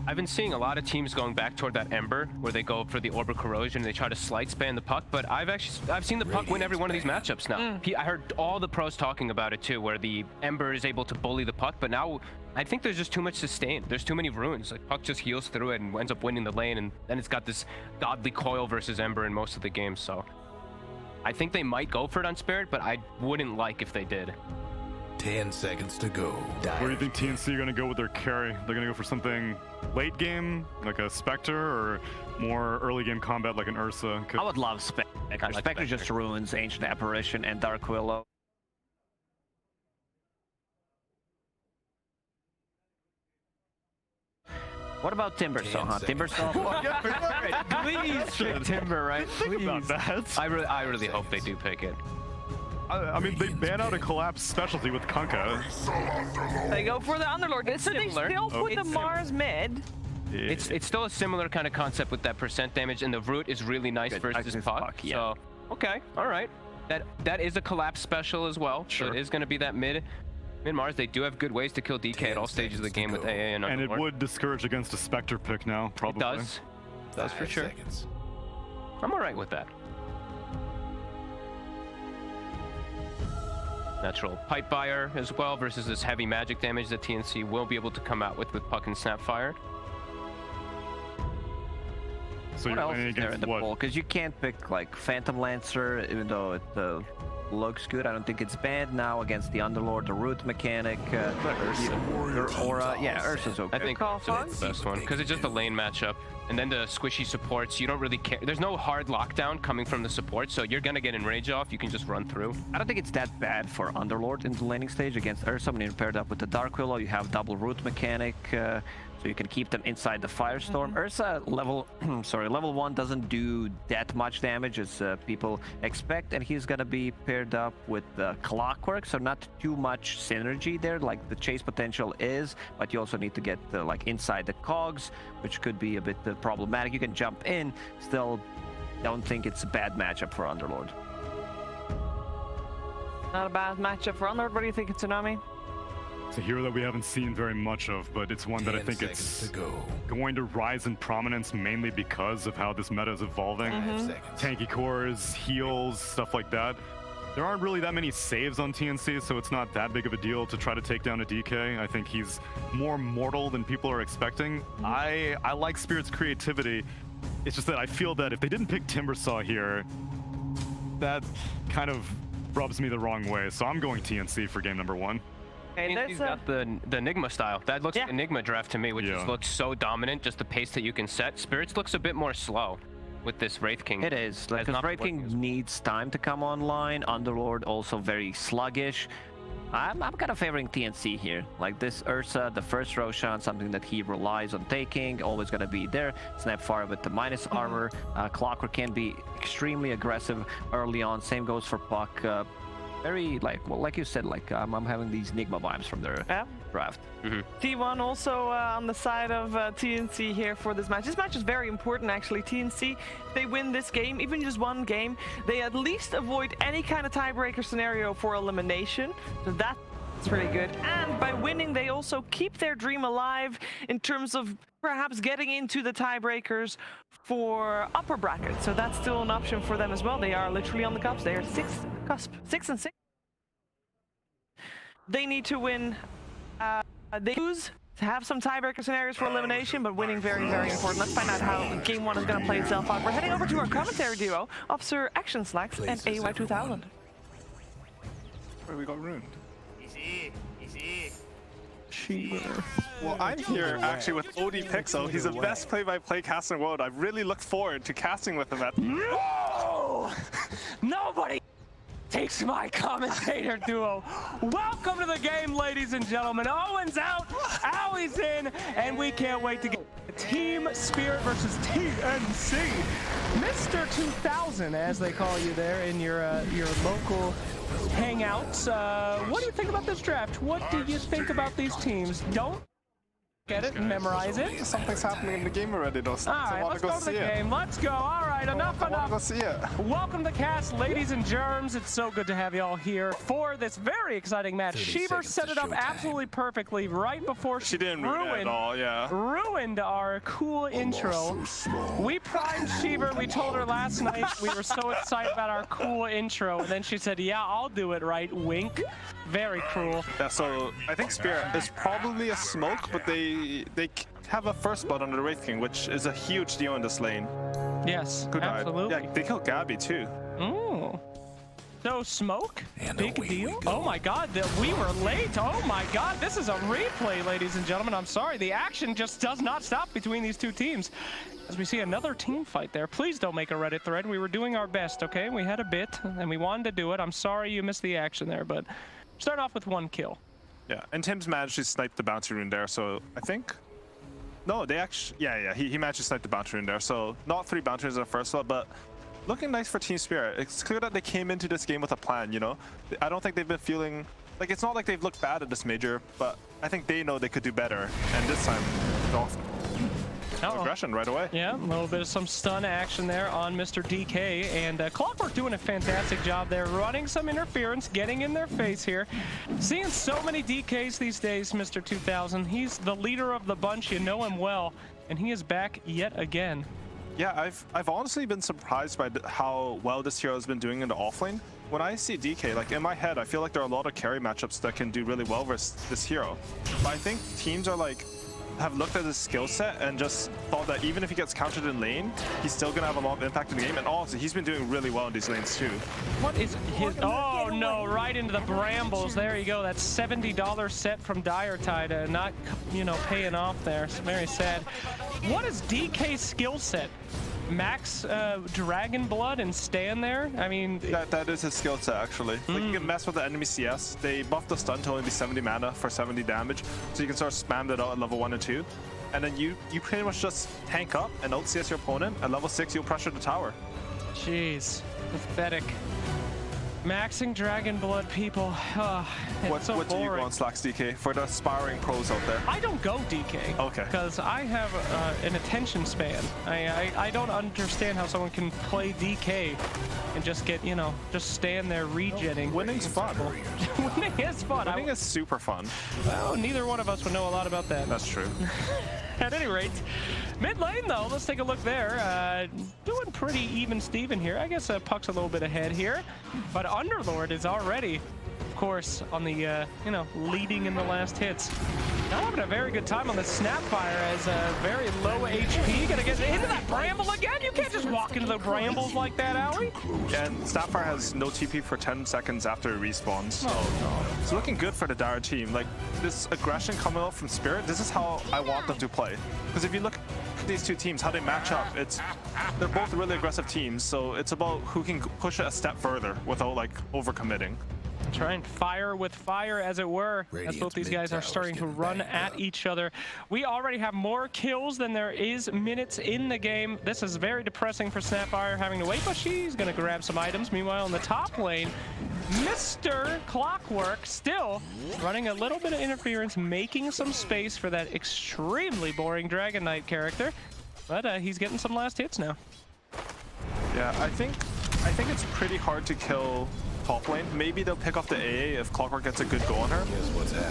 I've been seeing a lot of teams going back toward that Ember, where they go for the Orb of Corrosion and they try to slight span the Puck, but I've seen the Puck win every one of these matchups now. I heard all the pros talking about it too, where the Ember is able to bully the Puck, but now I think there's just too much sustain. There's too many runes. Like, Puck just heals through it and ends up winning the lane, and then it's got this godly coil versus Ember in most of the games, so I think they might go for it on Spirit, but I wouldn't like if they did. 10 seconds to go. Where do you think TNC are going to go with their carry? They're going to go for something late game, like a Spectre, or more early game combat, like an Ursa? I would love Spectre. Spectre just ruins Ancient Apparition and Dark Willow. What about Timbersaw, huh? Timbersaw? Please pick Timber, right? Think about that. I really hope they do pick it. I mean, they ban out a collapse specialty with Kunkka. They go for the Underlord. It's so similar. They still put the Mars mid. It's still a similar kind of concept with that percent damage, and the root is really nice versus Puck. Yeah. So, okay, all right. That is a collapse special as well. Sure. So it is going to be that mid Mars. They do have good ways to kill DK at all stages of the game with AA and Underlord. And it would discourage against a Spectre pick now, probably. It does for sure. I'm all right with that. Natural Pipe Buyer as well versus this heavy magic damage that TNC will be able to come out with Puck and Snapfire. So what you're else playing is there in against the what? pool? Because you can't pick like Phantom Lancer, even though it looks good. I don't think it's banned now against the Underlord, the root mechanic, your Aura. Yeah, Ursa's okay. I think Ursa's the best one because it's just a lane matchup. And then the squishy supports, you don't really care. There's no hard lockdown coming from the support, so you're gonna get Enrage off. You can just run through. I don't think it's that bad for Underlord in the laning stage against Ursa. When you're paired up with the Dark Willow, you have double root mechanic, so you can keep them inside the Firestorm. Ursa level 1 doesn't do that much damage as people expect, and he's gonna be paired up with Clockwork, so not too much synergy there. Like the chase potential is, but you also need to get like inside the cogs, which could be a bit problematic. You can jump in, still don't think it's a bad matchup for Underlord. Not a bad matchup for Underlord. What do you think, Tsunami? It's a hero that we haven't seen very much of, but it's one that I think it's going to rise in prominence mainly because of how this meta is evolving. Tanky cores, heals, stuff like that. There aren't really that many saves on TNC, so it's not that big of a deal to try to take down a DK. I think he's more mortal than people are expecting. I like Spirit's creativity. It's just that I feel that if they didn't pick Timbersaw here, that kind of rubs me the wrong way. So I'm going TNC for game number 1. He's got the Enigma style. That looks like Enigma draft to me, which just looks so dominant, just the pace that you can set. Spirits looks a bit more slow with this Wraith King. It is, because Wraith King needs time to come online. Underlord also very sluggish. I'm kind of favoring TNC here. Like this Ursa, the first Roshan, something that he relies on taking, always going to be there. Snapfire with the minus armor. Clockwork can be extremely aggressive early on. Same goes for Puck. Very, like you said, I'm having these Nigma vibes from their draft. T1 also on the side of TNC here for this match. This match is very important, actually. TNC, if they win this game, even just one game, they at least avoid any kind of tiebreaker scenario for elimination. So that's pretty good. And by winning, they also keep their dream alive in terms of perhaps getting into the tiebreakers for upper bracket. So that's still an option for them as well. They are literally on the cusp. They are 6 and 6. They need to win. They lose to have some tiebreaker scenarios for elimination, but winning very, very important. Let's find out how game 1 is going to play itself out. We're heading over to our commentary duo, Officer Action Slacks and AY2000. Where we got ruined? Easy. Well, I'm here actually with OD Pixel. He's the best play-by-play caster in the world. I really look forward to casting with him at. No! Nobody takes my commentator duo. Welcome to the game, ladies and gentlemen. Owen's out, Owie's in, and we can't wait to get Team Spirit versus TNC. Mr. 2000, as they call you there in your local hangouts. What do you think about this draft? What do you think about these teams? Don't get it and memorize it. Something's happening in the game already, though. All right, let's go to the game. Let's go. All right, enough. Go see it. Welcome to the cast, ladies and germs. It's so good to have you all here for this very exciting match. Sheever set it up absolutely perfectly right before she didn't ruin it at all. Yeah. Ruined our cool intro. We primed Sheever. We told her last night we were so excited about our cool intro, and then she said, "Yeah, I'll do it." Right? Wink. Very cruel. Yeah. So I think Spirit is probably a smoke, but they have a first blood on the Wraith King, which is a huge deal in this lane. Yes, good absolutely. Yeah, they killed Gabby too. Oh. So smoke? Big deal? Oh my god, we were late. Oh my god, this is a replay, ladies and gentlemen. I'm sorry, the action just does not stop between these two teams. As we see another team fight there. Please don't make a Reddit thread. We were doing our best, okay? We had a bit, and we wanted to do it. I'm sorry you missed the action there, but start off with 1 kill. Yeah, and Tim's managed to snipe the bounty rune there, so I think... No, they actually... Yeah, he managed to snipe the bounty rune there, so not 3 bounty runes in the first one, but looking nice for Team Spirit. It's clear that they came into this game with a plan, you know? I don't think they've been feeling... Like, it's not like they've looked bad at this major, but I think they know they could do better. And this time, aggression right away. Yeah, a little bit of some stun action there on Mr. DK. And Clockwork doing a fantastic job there, running some interference, getting in their face here. Seeing so many DKs these days, Mr. 2000. He's the leader of the bunch. You know him well. And he is back yet again. Yeah, I've honestly been surprised by how well this hero has been doing in the offlane. When I see DK, like in my head, I feel like there are a lot of carry matchups that can do really well versus this hero. But I think teams are like, have looked at his skill set and just thought that even if he gets countered in lane, he's still gonna have a lot of impact in the game. And also, he's been doing really well in these lanes too. What is his? Oh no! Right into the brambles. There you go. That $70 set from Dire Tide, not paying off there. It's very sad. What is DK's skill set? Max Dragon Blood and stand there? I mean... That is his skill set, actually. Like, you can mess with the enemy CS. They buffed the stun to only be 70 mana for 70 damage, so you can sort of spam that out at level 1 and 2. And then you pretty much just tank up and out-CS your opponent. At level 6, you'll pressure the tower. Jeez. Pathetic. Maxing Dragon Blood, people. What do you go on Slacks DK for the aspiring pros out there? I don't go DK. Okay. Because I have an attention span. I don't understand how someone can play DK and just get, just stand there regenning. Winning's fun. Winning is fun. Winning is super fun. Well, neither one of us would know a lot about that. That's true. At any rate, mid lane though, let's take a look there. Doing pretty even Steven here. I guess Puck's a little bit ahead here, but Underlord is already, of course, on the leading in the last hits. Not having a very good time on the Snapfire as very low HP. Gonna get into that bramble again. You can't just walk into the brambles like that, Owie. Yeah, and Snapfire has no TP for 10 seconds after it respawns. Oh no. It's looking good for the Dire team. Like, this aggression coming out from Spirit, this is how I want them to play. Because if you look at these two teams, how they match up, they're both really aggressive teams, so it's about who can push it a step further without, like, overcommitting. Try and fire with fire, as it were, as both these guys are starting to run at each other. We already have more kills than there is minutes in the game. This is very depressing for Snapfire having to wait, but she's going to grab some items. Meanwhile, in the top lane, Mr. Clockwork still running a little bit of interference, making some space for that extremely boring Dragon Knight character. But he's getting some last hits now. Yeah, I think it's pretty hard to kill top lane. Maybe they'll pick off the AA if Clockwork gets a good go on her.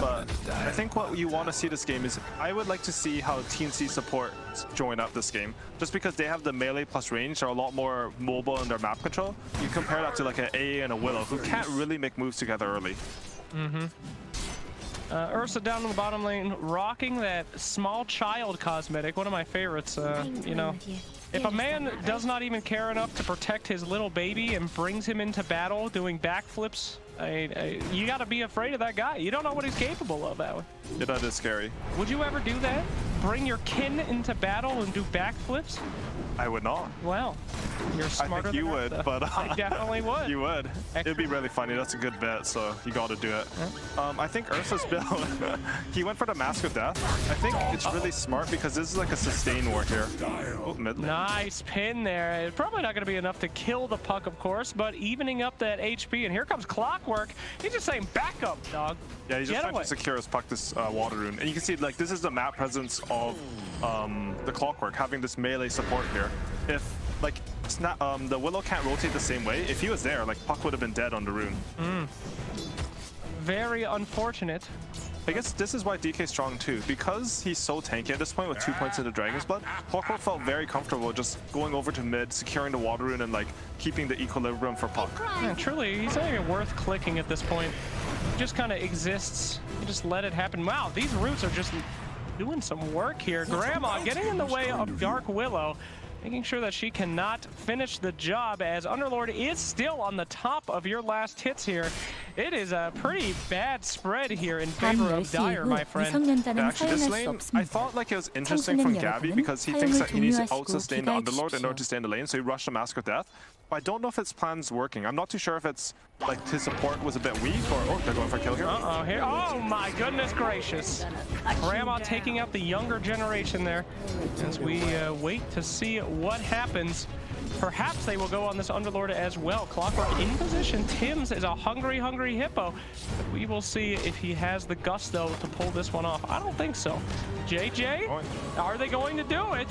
But I think what you want to see this game is, I would like to see how TNC support join up this game. Just because they have the melee plus range, they're a lot more mobile in their map control. You compare that to like an AA and a Willow, who can't really make moves together early. Ursa down in the bottom lane, rocking that small child cosmetic, one of my favorites. If a man does not even care enough to protect his little baby and brings him into battle doing backflips, you gotta be afraid of that guy. You don't know what he's capable of, Alan. Yeah, that is scary. Would you ever do that? Bring your kin into battle and do backflips? I would not. Well, you're smarter than I think you would, us, but I definitely would. You would. It'd be really funny. That's a good bet, so you got to do it. I think Ursa's build, he went for the Mask of Death. I think it's really smart because this is like a sustain war here. Oh, mid lane. Nice pin there. It's probably not going to be enough to kill the Puck, of course, but evening up that HP. And here comes Clockwork. He's just saying, back up, dog. Yeah, he's just trying to secure his Puck, this water rune. And you can see, like, this is the map presence of the Clockwork, having this melee support here. If, like, the Willow can't rotate the same way, if he was there, like, Puck would have been dead on the rune. Very unfortunate. I guess this is why DK's strong too, because he's so tanky at this point with 2 points into Dragon's Blood. Clockwork felt very comfortable just going over to mid, securing the water rune, and like keeping the equilibrium for Puck. Yeah, truly, he's not even worth clicking at this point. He just kind of exists. You just let it happen. Wow, these roots are just doing some work here. Grandma getting in the way of Dark Willow, making sure that she cannot finish the job, as Underlord is still on the top of your last hits here. It is a pretty bad spread here in favor of Dire, my friend. Actually, this lane, I thought like it was interesting from Gabby because he thinks that he needs to out-sustain the Underlord in order to stay in the lane, so he rushed the Mask of Death. But I don't know if his plan's working. I'm not too sure if it's like his support was a bit weak or oh, they're going for a kill here. Here. Oh my goodness gracious. Grandma taking out the younger generation there as we wait to see what happens. Perhaps they will go on this Underlord as well. Clockwork in position. Tim's is a hungry hippo. But we will see if he has the gusto to pull this one off. I don't think so. JJ, are they going to do it?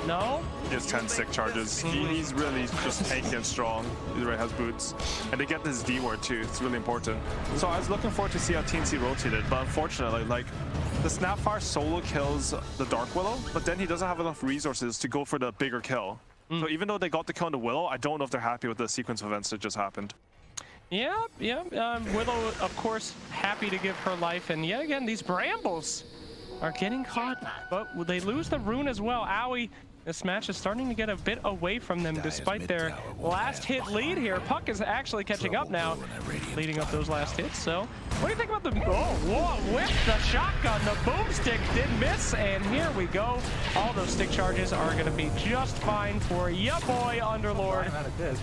No? He has 10 stick charges. He's really just tanky and strong. He already has boots. And they get this D ward too. It's really important. So I was looking forward to see how TNC rotated, but unfortunately, like, the Snapfire solo kills the Dark Willow, but then he doesn't have enough resources to go for the bigger kill. So even though they got the kill on the Willow, I don't know if they're happy with the sequence of events that just happened. Yeah. Willow, of course, happy to give her life. And yet again, these Brambles are getting caught. But they lose the rune as well. Owie, this match is starting to get a bit away from them despite their last hit lead here. Puck is actually catching up now, leading up those last hits. So what do you think about the... Oh, whoa, with the shotgun. The boomstick did miss, and here we go. All those stick charges are going to be just fine for ya boy, Underlord.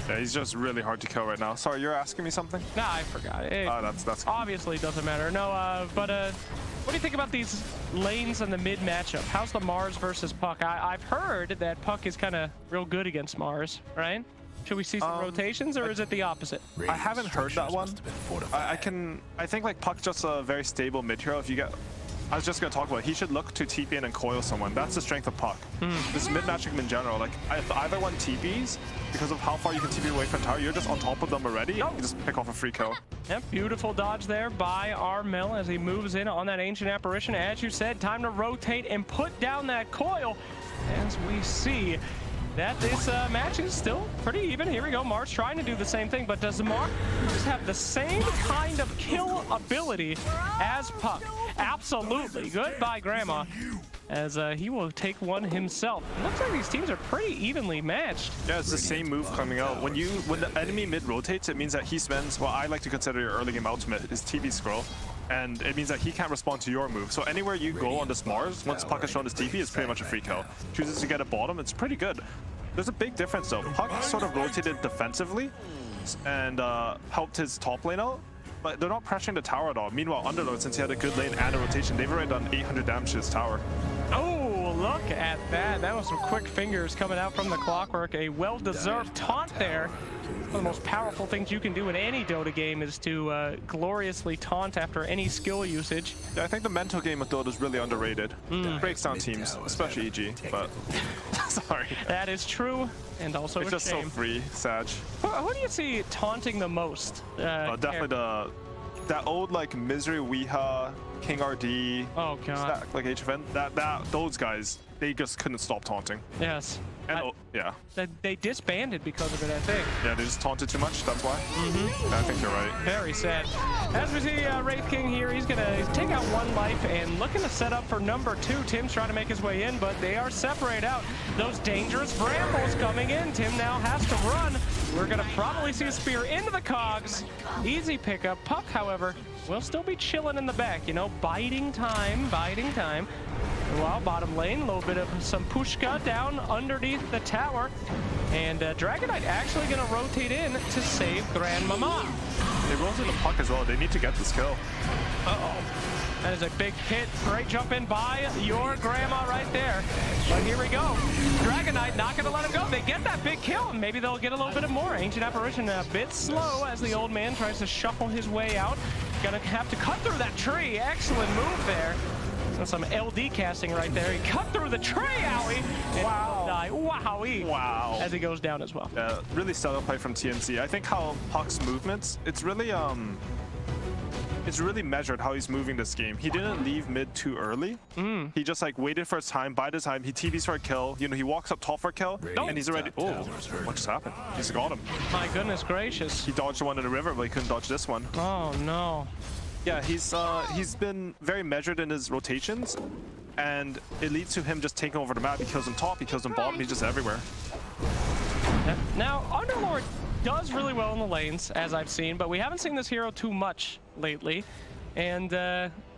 Yeah, he's just really hard to kill right now. Sorry, you're asking me something? Nah, I forgot. That's obviously doesn't matter. No, but what do you think about these lanes in the mid matchup? How's the Mars versus Puck? I've heard that Puck is kind of real good against Mars, right? Should we see some rotations, or is it the opposite? I haven't heard that one. I think like Puck's just a very stable mid hero. If you get, I was just gonna talk about it. He should look to TP in and coil someone. That's the strength of Puck. This mid matchup in general, like either one TPs because of how far you can TP away from tower. You're just on top of them already. You can just pick off a free kill. Yep, beautiful dodge there by Armel as he moves in on that Ancient Apparition. As you said, time to rotate and put down that coil as we see that this match is still pretty even. Here we go, Mars trying to do the same thing, but does Mars have the same kind of kill ability as Puck? Absolutely. Good by Grandma, as he will take one himself. It looks like these teams are pretty evenly matched. Yeah, it's the same move coming out. When the enemy mid rotates, it means that he spends what I like to consider your early game ultimate, his TP scroll. And it means that he can't respond to your move. So anywhere you go on this Mars, once Puck has shown his TP, it's pretty much a free kill. Chooses to get a bottom, it's pretty good. There's a big difference though. Puck sort of rotated defensively and helped his top lane out, but they're not pressuring the tower at all. Meanwhile, Underlord, since he had a good lane and a rotation, they've already done 800 damage to his tower. Oh, look at that. That was some quick fingers coming out from the Clockwork. A well-deserved taunt there. One of the most powerful things you can do in any Dota game is to gloriously taunt after any skill usage. Yeah, I think the mental game of Dota is really underrated. Breaks down teams, especially EG, but sorry. That is true, and also it's just shame. So free, Sag. Who do you see taunting the most? Definitely that old like Misery Weeha, King RD, oh god, Stack, like HFN. Those guys, they just couldn't stop taunting. Yes. And yeah. They disbanded because of it, I think. Yeah, they just taunted too much, that's why. I think you're right. Very sad. As we see Wraith King here, he's going to take out one life and looking to set up for number 2. Tim's trying to make his way in, but they are separated out. Those dangerous Brambles coming in. Tim now has to run. We're going to probably see a spear into the cogs. Easy pickup. Puck, however, will still be chilling in the back. You know, biding time. While bottom lane, a little bit of some Pushka down underneath the tower. And Dragonite actually going to rotate in to save Grandmama. They roll into Puck as well. They need to get this kill. Uh-oh. That is a big hit. Great jump in by your grandma right there. But here we go. Dragonite not going to let him go. They get that big kill, and maybe they'll get a little bit more. Ancient Apparition a bit slow as the old man tries to shuffle his way out. Gonna have to cut through that tree. Excellent move there. That's some LD casting right there. He cut through the tree, Owie! Wow. Wowie! Wow. As he goes down as well. Yeah, really stellar play from TNC. I think how Puck's movements, it's really measured how he's moving this game. He didn't leave mid too early. He just like waited for his time, bided his time. He TVs for a kill. You know, he walks up top for a kill, and he's already. Oh, what just happened? He's got him. My goodness gracious. He dodged the one in the river, but he couldn't dodge this one. Oh no. Yeah, he's been very measured in his rotations, and it leads to him just taking over the map. He kills him top, he kills him bottom, he's just everywhere. Now, Underlord does really well in the lanes, as I've seen, but we haven't seen this hero too much lately. And,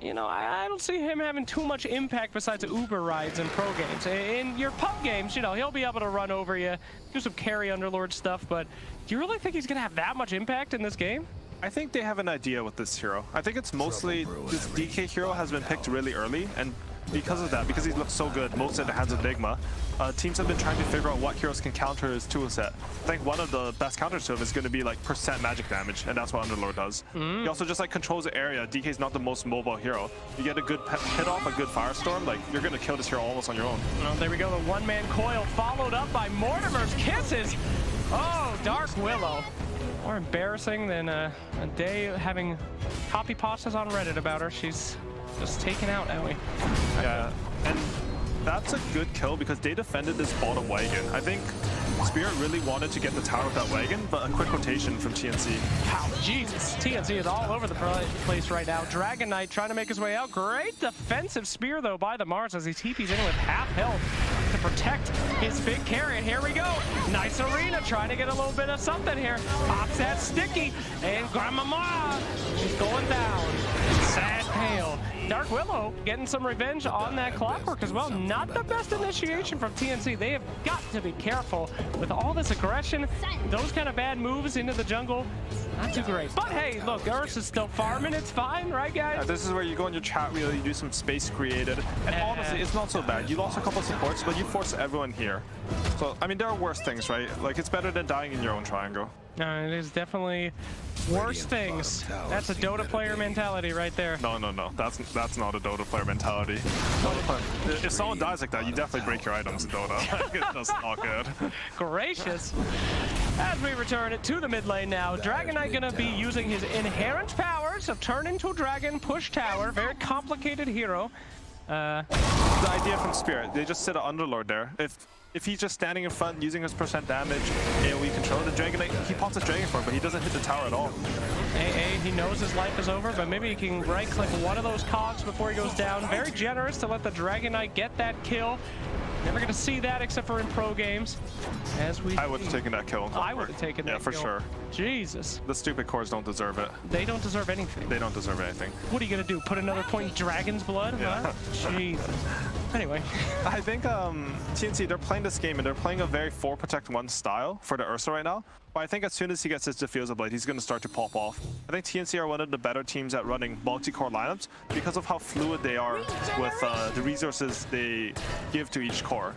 you know, I don't see him having too much impact besides Uber rides in pro games. In your pub games, you know, he'll be able to run over you, do some carry Underlord stuff, but do you really think he's going to have that much impact in this game? I think they have an idea with this hero. I think it's mostly this DK hero has been picked really early, and because of that, because he looks so good, most in the hands of Nigma, teams have been trying to figure out what heroes can counter his toolset. I think one of the best counters to him is going to be like % magic damage, and that's what Underlord does. He also just like controls the area. DK's not the most mobile hero. You get a good hit off, a good Firestorm, like you're going to kill this hero almost on your own. Well, there we go, the one-man coil followed up by Mortimer's kisses. Oh, Dark Willow. More embarrassing than a day having copy pastas on Reddit about her. She's just taken out, Ellie. Yeah, and that's a good kill because they defended this bottom wagon. I think Spirit really wanted to get the tower with that wagon, but a quick rotation from TNC. Wow, Jesus. TNC is all over the place right now. Dragon Knight trying to make his way out. Great defensive spear, though, by the Mars as he TPs in with half health to protect his big carry. And here we go. Nice arena trying to get a little bit of something here. Pops that sticky. And Grandmama, she's going down. Sad pale. Dark Willow getting some revenge on that Clockwork as well. Not the best initiation from TNC. They have got to be careful with all this aggression. Those kind of bad moves into the jungle, not too great. But hey, look, Urs is still farming. It's fine, right, guys? Yeah, this is where you go in your chat wheel, you do some space created. And honestly, it's not so bad. You lost a couple of supports, but you force everyone here. So, I mean, there are worse things, right? Like, it's better than dying in your own triangle. It is definitely worse things. That's a Dota player mentality right there. No. That's not a Dota player mentality. If someone dies like that, you definitely break your items in Dota. That's not good. Gracious. As we return it to the mid lane now, Dragon Knight gonna be using his inherent powers of turn into dragon, push tower. Very complicated hero. The idea from Spirit, they just sit an Underlord there. If he's just standing in front using his % damage, AoE control, the Dragon Knight, he pops a Dragon for it, but he doesn't hit the tower at all. He knows his life is over, but maybe he can right-click one of those cogs before he goes down. Very generous to let the Dragon Knight get that kill. Never going to see that except for in pro games. I would have taken that kill. I would have taken that kill. Yeah, for sure. Jesus. The stupid cores don't deserve it. They don't deserve anything. They don't deserve anything. What are you going to do? Put another point in Dragon's blood? Yeah. Huh? Jesus. Anyway. I think TNC, they're playing this game and they're playing a very 4 protect 1 style for the Ursa right now. But I think as soon as he gets his Diffuser Blade, he's going to start to pop off. I think TNC are one of the better teams at running multi-core lineups because of how fluid they are with the resources they give to each core.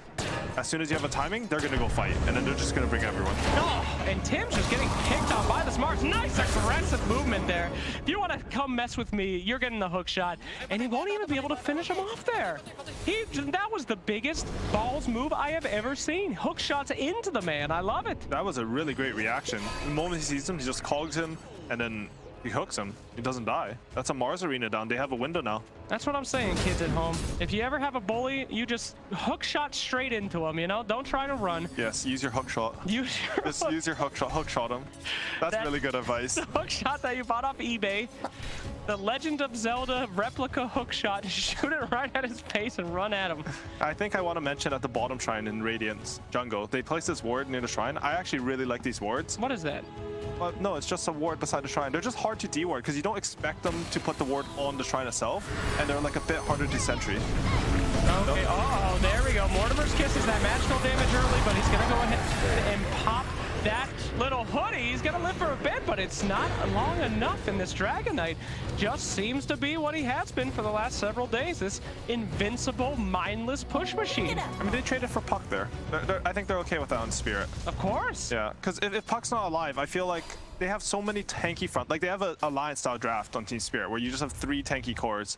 As soon as you have a timing, they're going to go fight, and then they're just going to bring everyone. Oh, and Tim's just getting kicked off by the Smarts. Nice aggressive movement there. If you want to come mess with me, you're getting the hook shot, and he won't even be able to finish him off there. That was the biggest balls move I have ever seen. Hook shots into the man. I love it. That was a really great reaction. The moment he sees him, he just cogs him, and then he hooks him. He doesn't die. That's a Mars arena down. They have a window now. That's what I'm saying, kids at home. If you ever have a bully, you just hook shot straight into him, you know? Don't try to run. Yes, use your hook shot. Use your hook shot. Hook shot him. That's really good advice. The hook shot that you bought off eBay. The Legend of Zelda replica hook shot. Shoot it right at his face and run at him. I think I want to mention at the bottom shrine in Radiant's jungle, they place this ward near the shrine. I actually really like these wards. What is that? No, it's just a ward beside the shrine. They're just hard to de-ward because you don't expect them to put the ward on the shrine itself, and they're like a bit harder to sentry. Okay, oh, there we go. Mortimer's Kiss is that magical damage early, but he's going to go ahead and pop that little hoodie. He's going to live for a bit, but it's not long enough, and this Dragon Knight just seems to be what he has been for the last several days, this invincible, mindless push machine. I mean, they traded for Puck there. I think they're okay with that on Spirit. Of course. Yeah, because if Puck's not alive, I feel like they have so many tanky front. Like, they have a Alliance-style draft on Team Spirit where you just have 3 tanky cores,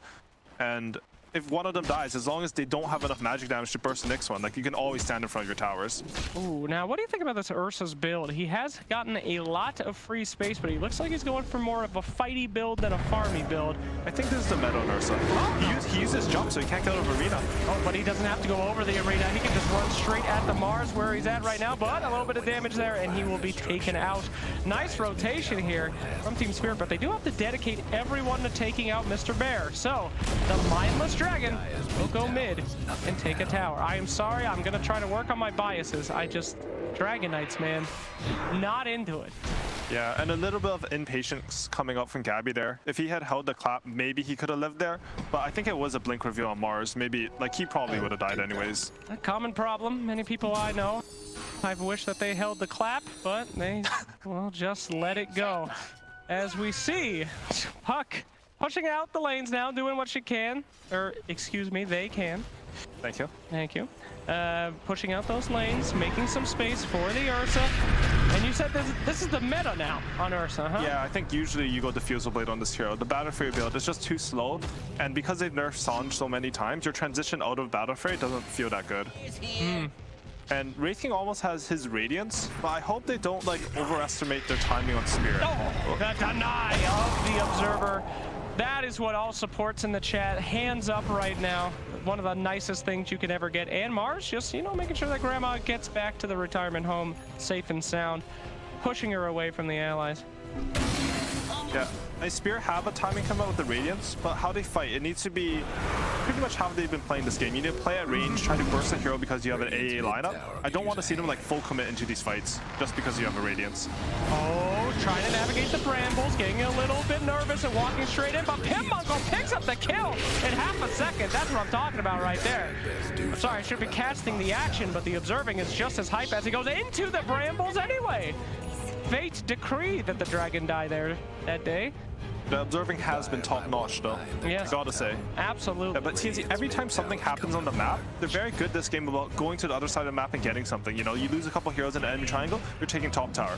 and if one of them dies, as long as they don't have enough magic damage to burst the next one, like, you can always stand in front of your towers. Ooh, now what do you think about this Ursa's build? He has gotten a lot of free space, but he looks like he's going for more of a fighty build than a farmy build. I think this is the meta on Ursa. He uses jump, so he can't get out of arena. Oh, but he doesn't have to go over the arena. He can just run straight at the Mars where he's at right now, but a little bit of damage there, and he will be taken out. Nice rotation here from Team Spirit, but they do have to dedicate everyone to taking out Mr. Bear. So, the mindless dragon will go mid and take a tower. I am sorry, I'm gonna try to work on my biases. Dragon Knights, man, not into it. Yeah, and a little bit of impatience coming up from Gabby there. If he had held the clap, maybe he could have lived there. But I think it was a blink reveal on Mars. Maybe, like, he probably would have died anyways. A common problem. Many people I know, I wish that they held the clap, but they will just let it go. As we see, Puck pushing out the lanes now, doing what she can. Or, excuse me, they can. Thank you. Thank you. Pushing out those lanes, making some space for the Ursa. And you said this is the meta now on Ursa, huh? Yeah, I think usually you go Diffusal Blade on this hero. The Battle Fury build is just too slow, and because they've nerfed Sange so many times, your transition out of Battle Fury doesn't feel that good. And Wraith King almost has his Radiance, but I hope they don't like overestimate their timing on Spirit. Oh, the deny of the Observer. That is what all supports in the chat. Hands up right now. One of the nicest things you could ever get. And Mars just, you know, making sure that Grandma gets back to the retirement home safe and sound, pushing her away from the allies. Yeah, Spirit have a timing come out with the Radiance, but how they fight, it needs to be pretty much how they've been playing this game. You need to play at range, try to burst the hero because you have an AA lineup. I don't want to see them like full commit into these fights just because you have a Radiance. Oh, trying to navigate the brambles, getting a little bit nervous and walking straight in, but Pimmuncle picks up the kill in half a second. That's what I'm talking about right there. I'm sorry, I should be casting the action, but the observing is just as hype as he goes into the brambles anyway. Fate decreed that the dragon die there that day. The observing has been top-notch, though. Yes. Gotta say. Absolutely. Yeah, but TNC, every time something happens on the map, they're very good this game about going to the other side of the map and getting something. You know, you lose a couple heroes in the enemy triangle, you're taking top tower.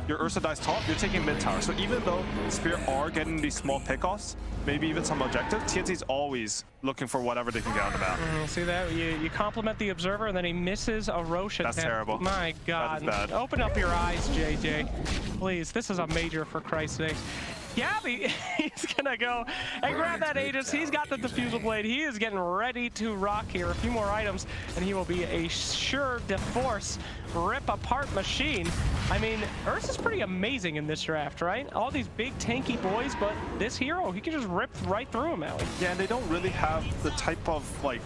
Your Ursa dies top, you're taking mid tower. So even though Spirit are getting these small pickoffs, maybe even some objectives, TNC's always looking for whatever they can get on the map. See that? You compliment the observer and then he misses a Roche attempt. That's terrible. My God. That is bad. Open up your eyes, JJ. Please, this is a major for Christ's sake. Gabby, he's gonna go and grab that Aegis. He's got the Diffusal Blade. He is getting ready to rock here. A few more items, and he will be a sure de force rip-apart machine. I mean, Ursa's pretty amazing in this draft, right? All these big tanky boys, but this hero, he can just rip right through him, Allie. Yeah, and they don't really have the type of, like,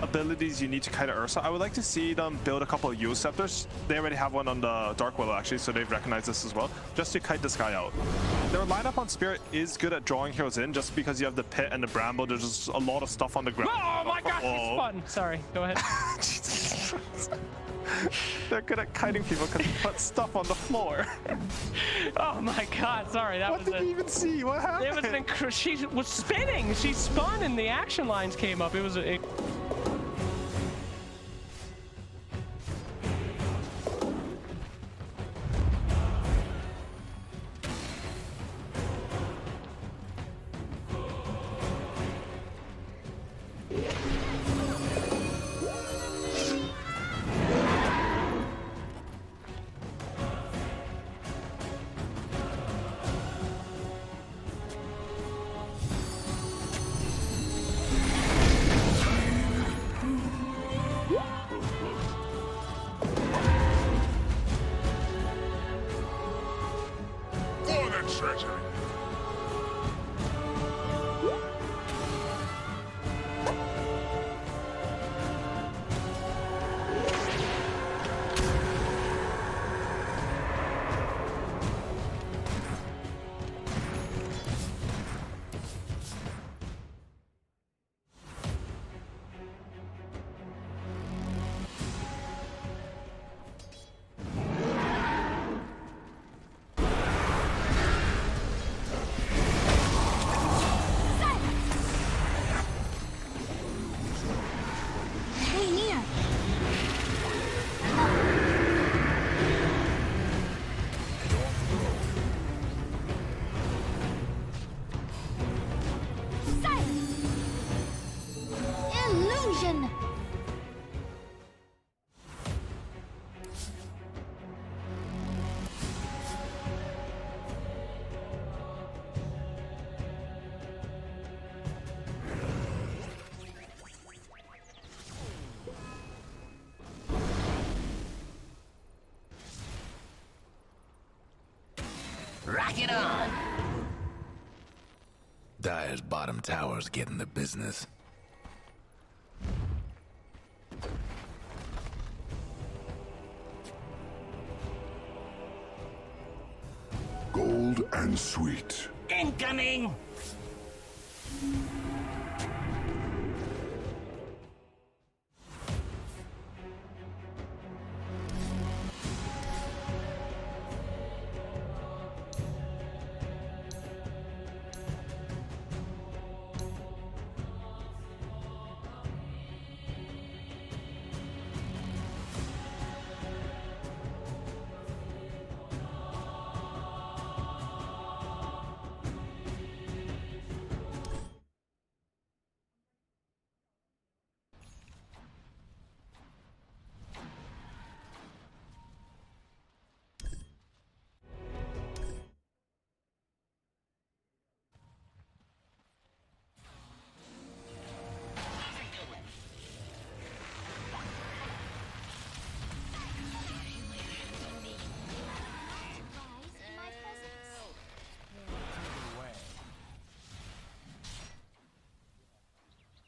abilities you need to kite Ursa. I would like to see them build a couple of Yule Scepters. They already have one on the Dark Willow, actually, so they've recognized this as well, just to kite this guy out. Their lineup on Spirit is good at drawing heroes in, just because you have the Pit and the Bramble. There's just a lot of stuff on the ground. Oh my gosh, he's spun. Sorry, go ahead. They're good at kiting people because they put stuff on the floor. Oh my God, sorry. That what did you even see? What happened? It was she was spinning. She spun and the action lines came up. It was a... Rock it on! Dire's bottom tower's getting the business. bold and sweet. Incoming!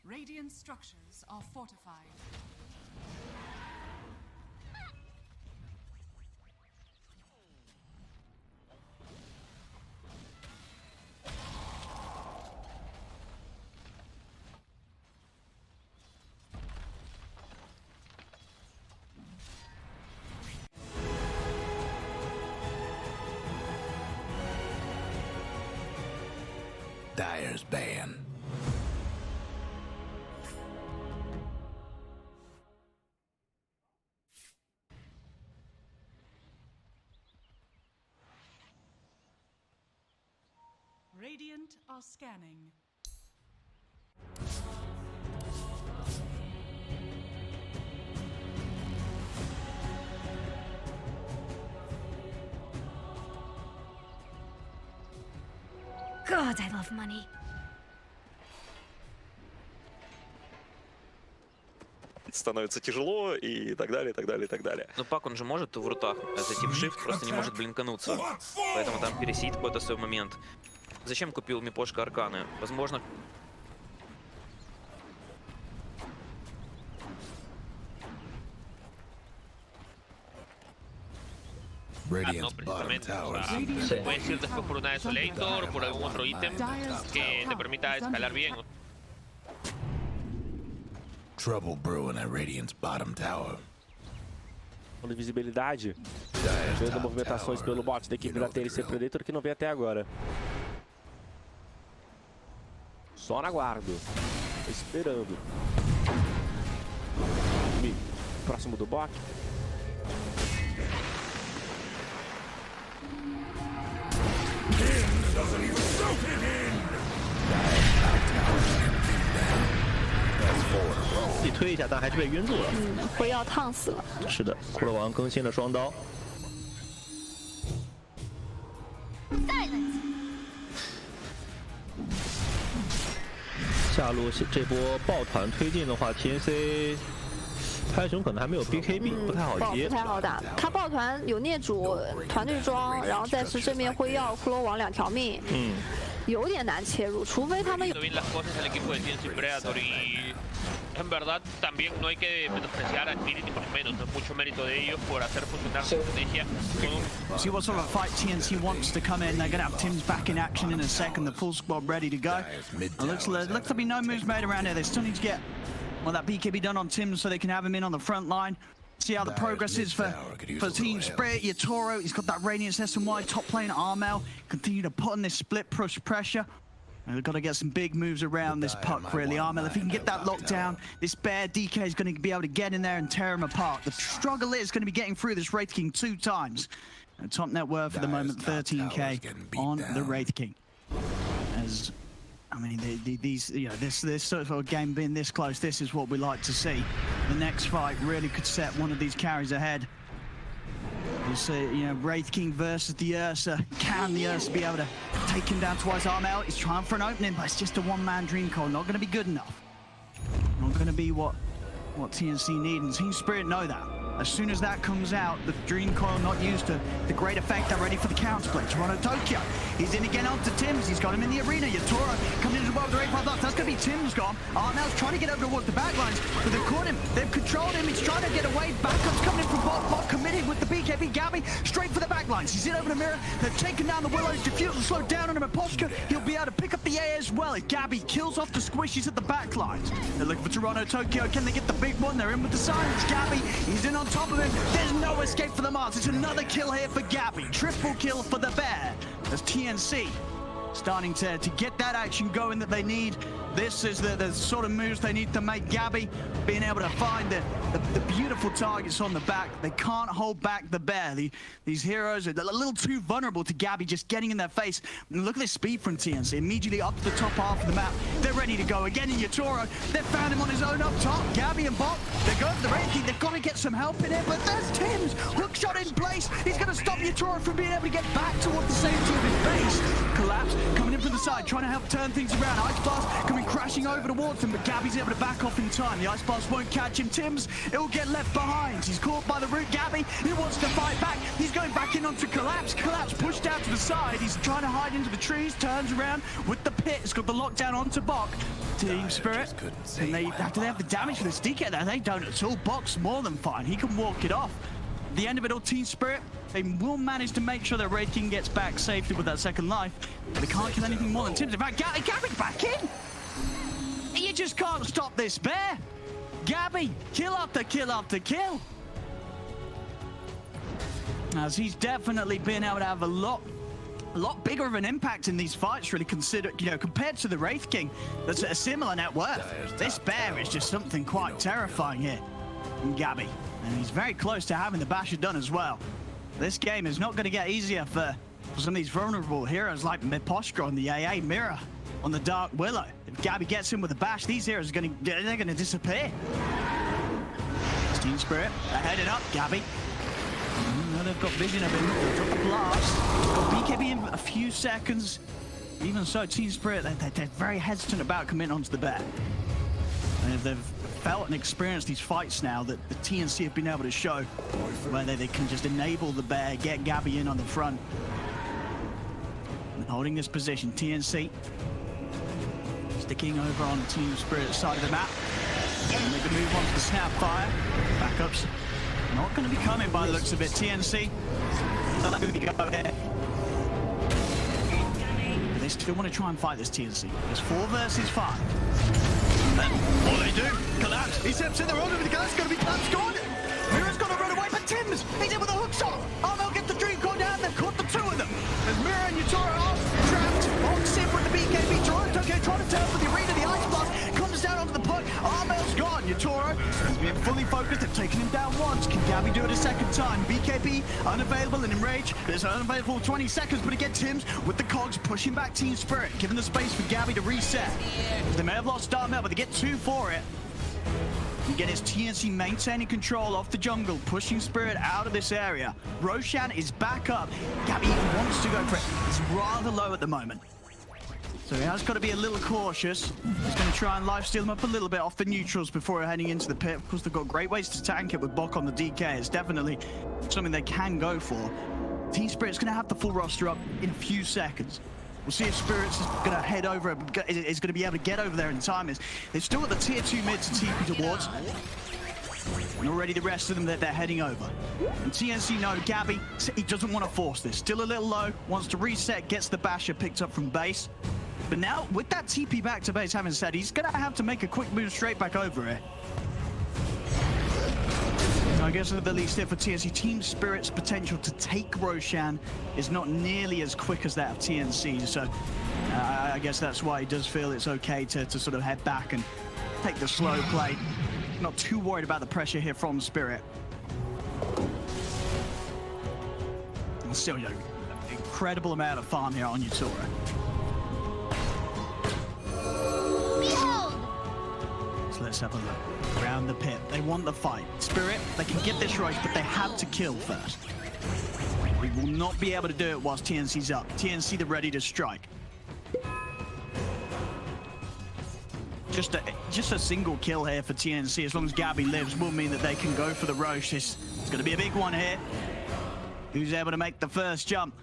Radiant structures are fortified. Dire's ban. Radiant are scanning. God, I love money. Становится тяжело и так далее, и так далее, и так далее. Но Пак, он же может в рутах зайти в shift, просто не может блинкануться. Поэтому там пересидит какой-то свой момент. Зачем купил Мипошка Арканы? Возможно... Radiant's bottom tower. Puedes ir después por una Desolator o por algún otro ítem que te permita escalar bien. Trouble brewing at Radiant's bottom tower. De visibilidade, vendo movimentações pelo bot da equipe da TNC Predator que não vem até agora. Só na guarda, esperando. Próximo do bot.自己推一下，但还是被晕住了。辉耀烫死了。是的，骷髅王更新了双刀。下路这波抱团推进的话 ，TNC 拍熊可能还没有 BKB，不太好接。不太好打。他抱团有孽主、团队装，然后再是正面辉耀、骷髅王2条命。有点难切入，除非他们有。En verdad, también no hay que menospreciar a Infinity por lo menos, no es mucho mérito de ellos por hacer funcionar su estrategia. See what sort of fight TNC wants to come in. They're going to have Tim's back in action in a second, the full squad ready to go. Looks to be no moves made around here. They still need to get that BKB done on Tim so they can have him in on the front line. See how the progress is for Team Spirit. Yatoro, he's got that Radiance SNY top lane Armel. Continue to put on this split push pressure. And we've got to get some big moves around this puck, really. Armel, if he can get that lockdown, this bear DK is going to be able to get in there and tear him apart. The struggle is going to be getting through this Wraith King 2 times. And top net worth at the moment, 13k on the Wraith King. As I mean, these, you know, this sort of game being this close, this is what we like to see. The next fight really could set one of these carries ahead. We'll see, you know, Wraith King versus the Ursa. Can the Ursa be able to take him down twice? Armel is trying for an opening, but it's just a one-man dream call. Not going to be good enough. Not going to be what TNC need, and Team Spirit know that. As soon as that comes out, the Dream Coil not used to the great effect. They're ready for the counterplay. Toronto-Tokyo. He's in again onto Tim's. He's got him in the arena. Yatoro coming in as well with the 8-5 box. That's going to be Tim's gone. Armel's trying to get over towards the backlines, but they've caught him. They've controlled him. He's trying to get away. Backup's coming in from Bot. Bot committed with the BKB. Gabby straight for the backlines. He's in over the mirror. They've taken down the Willows. Diffusal slowed down on him at Posture. He'll be able to pick up the A as well. If Gabby kills off the squishies at the backlines. They're looking for Toronto-Tokyo. Can they get the big one? They're in with the silence. Gabby, he's in on top of him. There's no escape for the Mars. It's another kill here for Gabby. Triple kill for the Bear. As TNC starting to get that action going that they need. This is the sort of moves they need to make. Gabby being able to find the beautiful targets on the back. They can't hold back the Bear. These heroes are a little too vulnerable to Gabby just getting in their face. And look at this speed from TNC. Immediately up to the top half of the map. They're ready to go again in Yatoro. They've found him on his own up top. Gabby and Bot, they're going for the ranking. They've got to get some help in here. But there's Tim's hook shot in place. He's going to stop Yatoro from being able to get back towards the safety of his base. Collapse coming in from the side, trying to help turn things around. Ice Blast coming crashing over towards him, but Gabby's able to back off in time. The Ice Blast won't catch him. Tim's, it will get left behind. He's caught by the root. Gabby, he wants to fight back. He's going back in onto Collapse. Collapse pushed out to the side. He's trying to hide into the trees, turns around with the pit. It's got the lockdown onto Bok. Team Spirit, and do they have the damage for this DK there? They don't at all. Bok's more than fine. He can walk it off. At the end of it all, Team Spirit, they will manage to make sure that Red King gets back safely with that second life, but they can't kill anything more than Tim's. In fact, Gabby's back in! You just can't stop this Bear! Gabby, kill after kill after kill! As he's definitely been able to have a lot bigger of an impact in these fights, really, compared to the Wraith King that's at a similar net worth. This Bear is just something quite terrifying here from Gabby. And he's very close to having the Basher done as well. This game is not going to get easier for some of these vulnerable heroes like Miposhka on the AA, Mira on the Dark Willow. If Gabby gets in with a bash, these heroes are they're going to disappear. Team Spirit, they're headed up. Gabby. They've got vision of him. They've got the blast. Got BKB in a few seconds. Even so, Team Spirit, they're very hesitant about coming onto the Bear. And if they've felt and experienced these fights now that the TNC have been able to show, where they can just enable the Bear, get Gabby in on the front. And holding this position, TNC sticking over on Team Spirit's side of the map. And they can move on to the Snapfire. Backups not going to be coming by the looks of it. TNC. They still want to try and fight this TNC. It's 4 versus 5. What do they do? Collapse. He steps in there over the guy's going to be Collapse gone. Mira's going to run away, but Tim's, he's in with a hook shot. Armel gets the Dream Core down. They've caught the 2 of them. As Mira and Yatoro are trapped on Sim with the BKB. Toronto-Tokyo trying to turn for the arena. The Ice Blast comes down onto the puck. Armel's gone. Yatoro has been fully focused. They've taken him down once. Can Gabby do it a second time? BKB unavailable and Enrage. It's unavailable for 20 seconds, but again, Tim's with the cogs pushing back Team Spirit, giving the space for Gabby to reset. They may have lost Armel, but they get 2 for it. Again, it's TNC maintaining control off the jungle, pushing Spirit out of this area. Roshan is back up. Gabby wants to go for it. It's rather low at the moment. So he has got to be a little cautious. He's going to try and lifesteal him up a little bit off the neutrals before heading into the pit. Of course, they've got great ways to tank it with Bok on the DK. It's definitely something they can go for. Team Spirit's going to have the full roster up in a few seconds. We'll see if Spirit's going to head over, is going to be able to get over there in time. They've still got the tier 2 mid to TP towards. And already the rest of them, they're heading over. And TNC know Gabby, he doesn't want to force this. Still a little low, wants to reset, gets the Basher picked up from base. But now, with that TP back to base having said, he's going to have to make a quick move straight back over it. I guess at the least here for TNC, Team Spirit's potential to take Roshan is not nearly as quick as that of TNC. So I guess that's why he does feel it's okay to sort of head back and take the slow play. Not too worried about the pressure here from Spirit. And still, you know, incredible amount of farm here on Yatoro. So let's have a look. Around the pit. They want the fight. Spirit, they can get this right, but they have to kill first. We will not be able to do it whilst TNC's up. TNC, they're ready to strike. Just a single kill here for TNC, as long as Gabby lives, will mean that they can go for the Roche. This It's going to be a big one here. Who's able to make the first jump?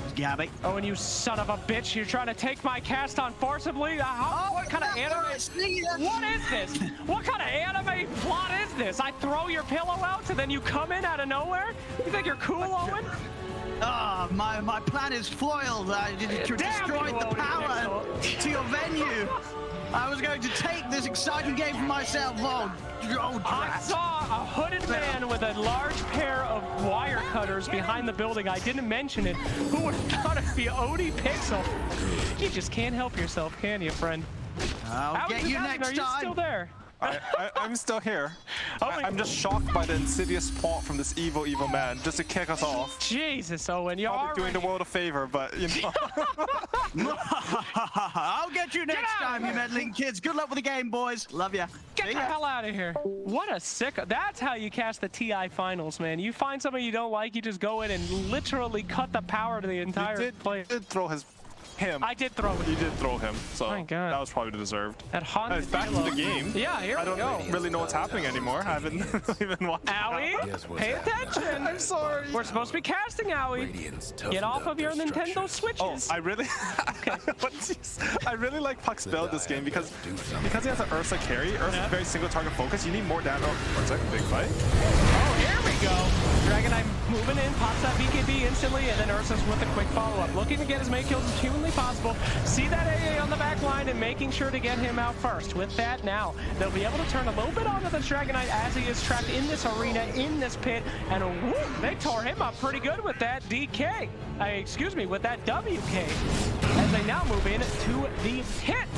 It's Gabby. Oh, and you son of a bitch, you're trying to take my cast on forcibly? What kind of anime? What is this? What kind of anime plot is this? I throw your pillow out and then you come in out of nowhere? You think you're cool, Owen? My plan is foiled. I destroyed the power to your venue. I was going to take this exciting game for myself. I saw a hooded man with a large pair of wire cutters behind the building. I didn't mention it. Who would have thought it'd be Odie Pixel? You just can't help yourself, can you, friend? I'll get you next time. Are you still there? I'm still here. Oh I'm just shocked by the insidious plot from this evil man just to kick us off. Jesus, Owen, you're probably doing the world a favor, but you know. I'll get you next time, you meddling kids. Good luck with the game, boys. Love ya. Get the hell out of here. What a sick. That's how you cast the TI finals, man. You find somebody you don't like, you just go in and literally cut the power to the entire play. Did throw him. I did throw him. You did throw him, so my God. That was probably deserved. That haunted back to the game. Yeah, here we go. I don't really know what's happening anymore. I haven't even watched. Owie, pay attention. I'm sorry. We're supposed to be casting, Owie. Get off of your Nintendo Switches. Oh, I really, I really like Puck's build this game because he has an Ursa carry. Ursa's very single target focus. You need more damage. Oh, 1 second, big fight. Oh, here we go. Dragonite moving in, pops that BKB instantly, and then Ursa's with a quick follow-up. Looking to get as many kills as humanly possible. See that AA on the back line and making sure to get him out first. With that now, they'll be able to turn a little bit onto the Dragonite as he is trapped in this arena, in this pit, and whoop, they tore him up pretty good with that DK. Excuse me, with that WK. As they now move in to the pit.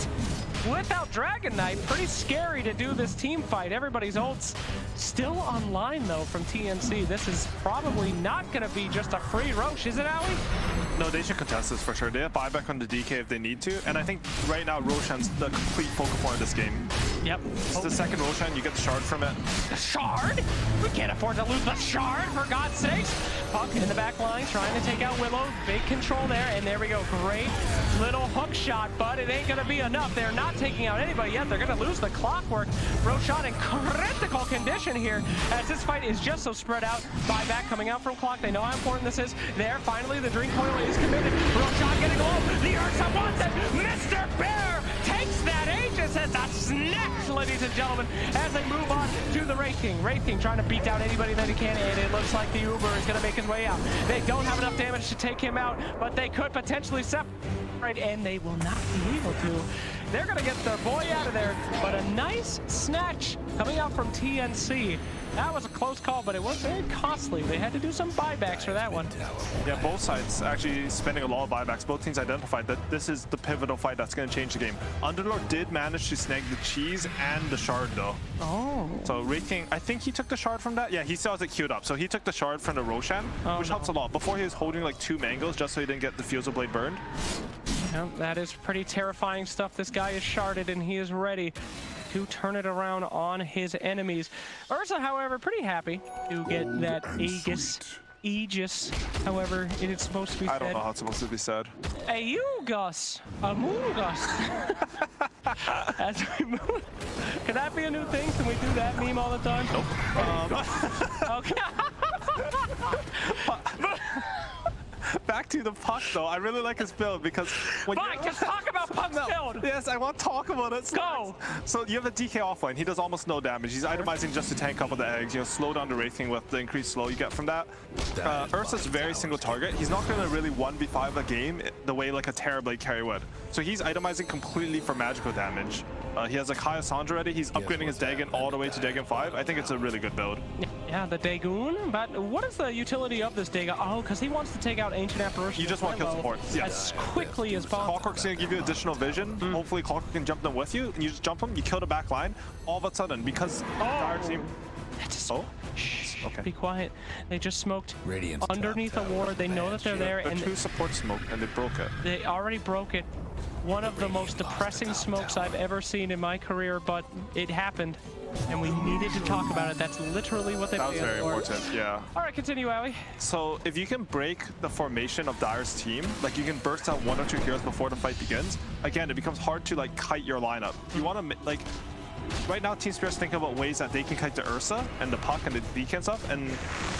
Without Dragonite, pretty scary to do this team fight. Everybody's ults still online, though, from TNC. This is probably not going to be just a free Roche, is it, Owie? No, they should contest this for sure. They have buyback on the DK if they need to. And I think right now Roshan's the complete focal point of this game. Yep. It's the second Roshan, you get the shard from it. The shard? We can't afford to lose the shard, for God's sakes. Puck in the back line, trying to take out Willow. Big control there, and there we go. Great little hook shot, but it ain't going to be enough. They're not taking out anybody yet. They're going to lose the clockwork. Roshan in critical condition here, as this fight is just so spread out. Buyback coming out from Clock. They know how important this is. There, finally, the Dream Coil is committed. Roshan getting low. The Ursa wants it. Mr. Bear takes that Aegis as a snatch, ladies and gentlemen, as they move on to the Wraith King. Wraith King trying to beat down anybody that he can, and it looks like the Uber is going to make his way out. They don't have enough damage to take him out, but they could potentially separate, and they will not be able to. They're going to get their boy out of there, but a nice snatch coming out from TNC. That was a close call, but it was very costly. They had to do some buybacks for that one. Yeah, both sides actually spending a lot of buybacks. Both teams identified that this is the pivotal fight that's going to change the game. Underlord did manage to snag the cheese and the shard, though. Oh. So Wraith King, I think he took the shard from that. Yeah, he still has it queued up. So he took the shard from the Roshan, which helps a lot. Before he was holding like 2 mangoes just so he didn't get the Fusil Blade burned. Yeah, that is pretty terrifying stuff. This guy is sharded and he is ready to turn it around on his enemies. Ursa, however, pretty happy to get that Aegis, however it is supposed to be said. I don't know how it's supposed to be said. Aegis, Among Us. As we move. Can that be a new thing? Can we do that meme all the time? Nope. Okay. Back to the Puck, though. I really like his build because when Fine, just talk about Puck's build. Yes, I want to talk about it. Go. So you have the DK offline. He does almost no damage. He's itemizing just to tank a couple of the eggs. You know, slow down the Wraith King with the increased slow you get from that. Ursa's very single target. He's not going to really 1v5 a game the way like a Terrorblade carry would. So he's itemizing completely for magical damage. He has a Kaya Sandra ready. He's upgrading his Dagon all the way to Dagon 5. I think it's a really good build. Yeah, the Dagon. But what is the utility of this Dagon? Oh, because he wants to take out Ancient Apparition. You just want to kill support. As quickly as possible. Clockwork's going to give you additional vision. Hopefully Clockwork can jump them with you. And you just jump them, you kill the back line. All of a sudden, because Dire team... Okay. Be quiet. They just smoked underneath the ward. They know that they're there. And 2 support smoke, and they broke it. They already broke it. One of the most depressing smokes I've ever seen in my career, but it happened. And we needed to talk about it. That's literally what they That was very important, yeah. All right, continue, Owie. So if you can break the formation of Dire's team, like you can burst out 1 or 2 heroes before the fight begins, again, it becomes hard to like kite your lineup. You want to, like, right now Team Spirit's thinking about ways that they can kite the Ursa and the Puck and the DK and stuff, and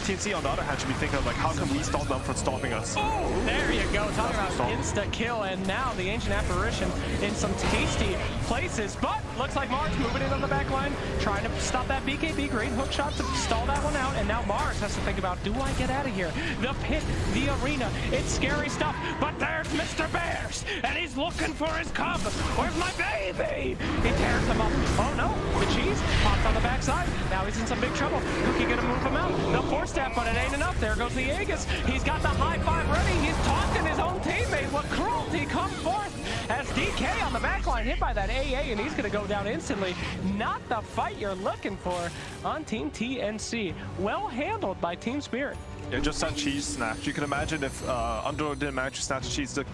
TNC on the other hand should be thinking of like how can we stop them from stopping us. Oh, there you go. Talking about insta kill, and now the Ancient Apparition in some tasty places, but looks like Mars moving in on the back line, trying to stop that BKB. Great hook shot to stall that one out, and now Mars has to think about, do I get out of here? The pit, the arena, it's scary stuff, but there's Mr. Bears, and he's looking for his cub. Where's my baby? He tears him up. Oh no, the cheese popped on the backside. Now he's in some big trouble. Cookie gonna move him out. The force step, but it ain't enough. There goes the Aegis. He's got the high five ready. He's taunting his own teammate. What cruelty comes forth as DK on the backline hit by that AA, and he's gonna go down instantly. Not the fight you're looking for on Team TNC. Well handled by Team Spirit. Yeah, just that cheese snatch. You can imagine if Underlord didn't manage to snatch the cheese, the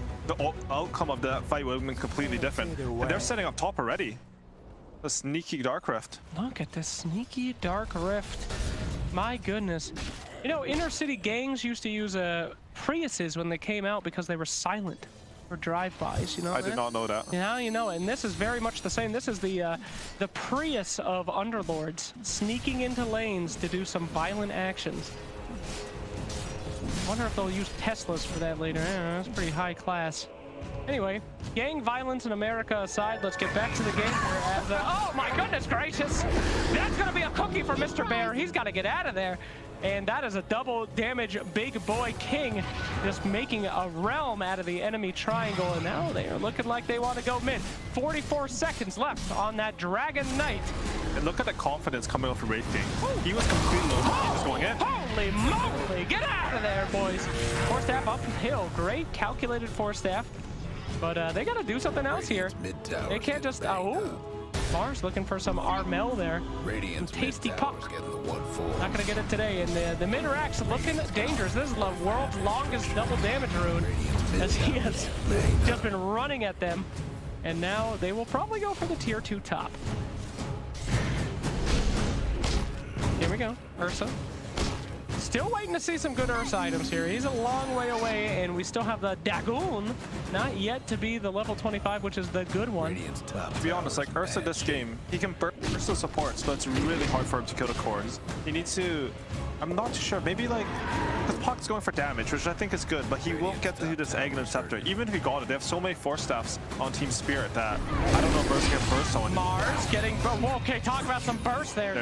outcome of that fight would have been completely different. And they're setting up top already. The sneaky Dark Rift. Look at this sneaky Dark Rift. My goodness. You know, inner city gangs used to use Priuses when they came out because they were silent for drive-bys, you know. I did not know that. Now you know it, and this is very much the same. This is the Prius of Underlords, sneaking into lanes to do some violent actions. Wonder if they'll use Teslas for that later. That's pretty high class. Anyway, gang violence in America aside, let's get back to the game. Oh my goodness gracious! That's gonna be a cookie for Mr. Bear. He's got to get out of there. And that is a double damage big boy king, just making a realm out of the enemy triangle. And now they are looking like they want to go mid. 44 seconds left on that Dragon Knight. And look at the confidence coming off from Wraith King. He was completely low. He was going in. Holy moly! Get out of there, boys. Force staff uphill. Great calculated force staff. But they got to do something else here. They can't just... Oh, Mars looking for some Armel there. Some tasty puck. Not going to get it today. And the mid-rack's looking dangerous. This is the world's longest double damage rune, as he has just been running at them. And now they will probably go for the tier 2 top. Here we go. Ursa. Still waiting to see some good Ursa items here. He's a long way away, and we still have the Dagoon, not yet to be the level 25, which is the good one. To be honest, like Ursa this game, he can burst the supports, but it's really hard for him to kill the cores. He needs to, I'm not too sure, maybe like, the Puck's going for damage, which I think is good, but he won't get to this Egg and Scepter. Even if he got it, they have so many force staffs on Team Spirit that I don't know if Ursa can burst someone. Mars getting, whoa, okay, talk about some burst there.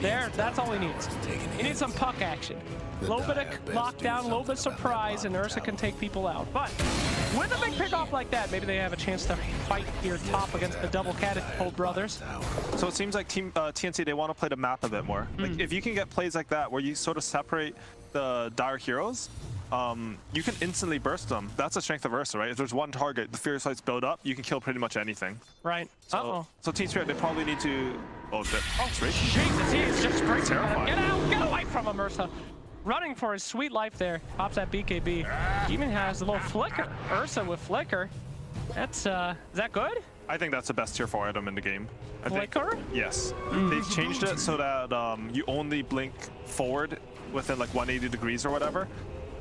There, that's all he needs. He needs some Puck action. A little bit of lockdown, a little bit of surprise, and Ursa can take people out. But with a big pickoff like that, maybe they have a chance to fight here top against the double Catapult brothers. So it seems like Team TNC, they want to play the map a bit more. Like if you can get plays like that where you sort of separate the dire heroes, you can instantly burst them. That's the strength of Ursa, right? If there's one target, the Furious Lights build up, you can kill pretty much anything. Right. So Team Spirit, they probably need to... Oh, shit. Oh, Jesus, he is just breaking. Get out! Get away from him, Ursa. Running for his sweet life there. Pops that BKB. Even has a little flicker. Ursa with flicker. That's, is that good? I think that's the best tier 4 item in the game. Flicker? Yes. They've changed it so that you only blink forward within like 180 degrees or whatever.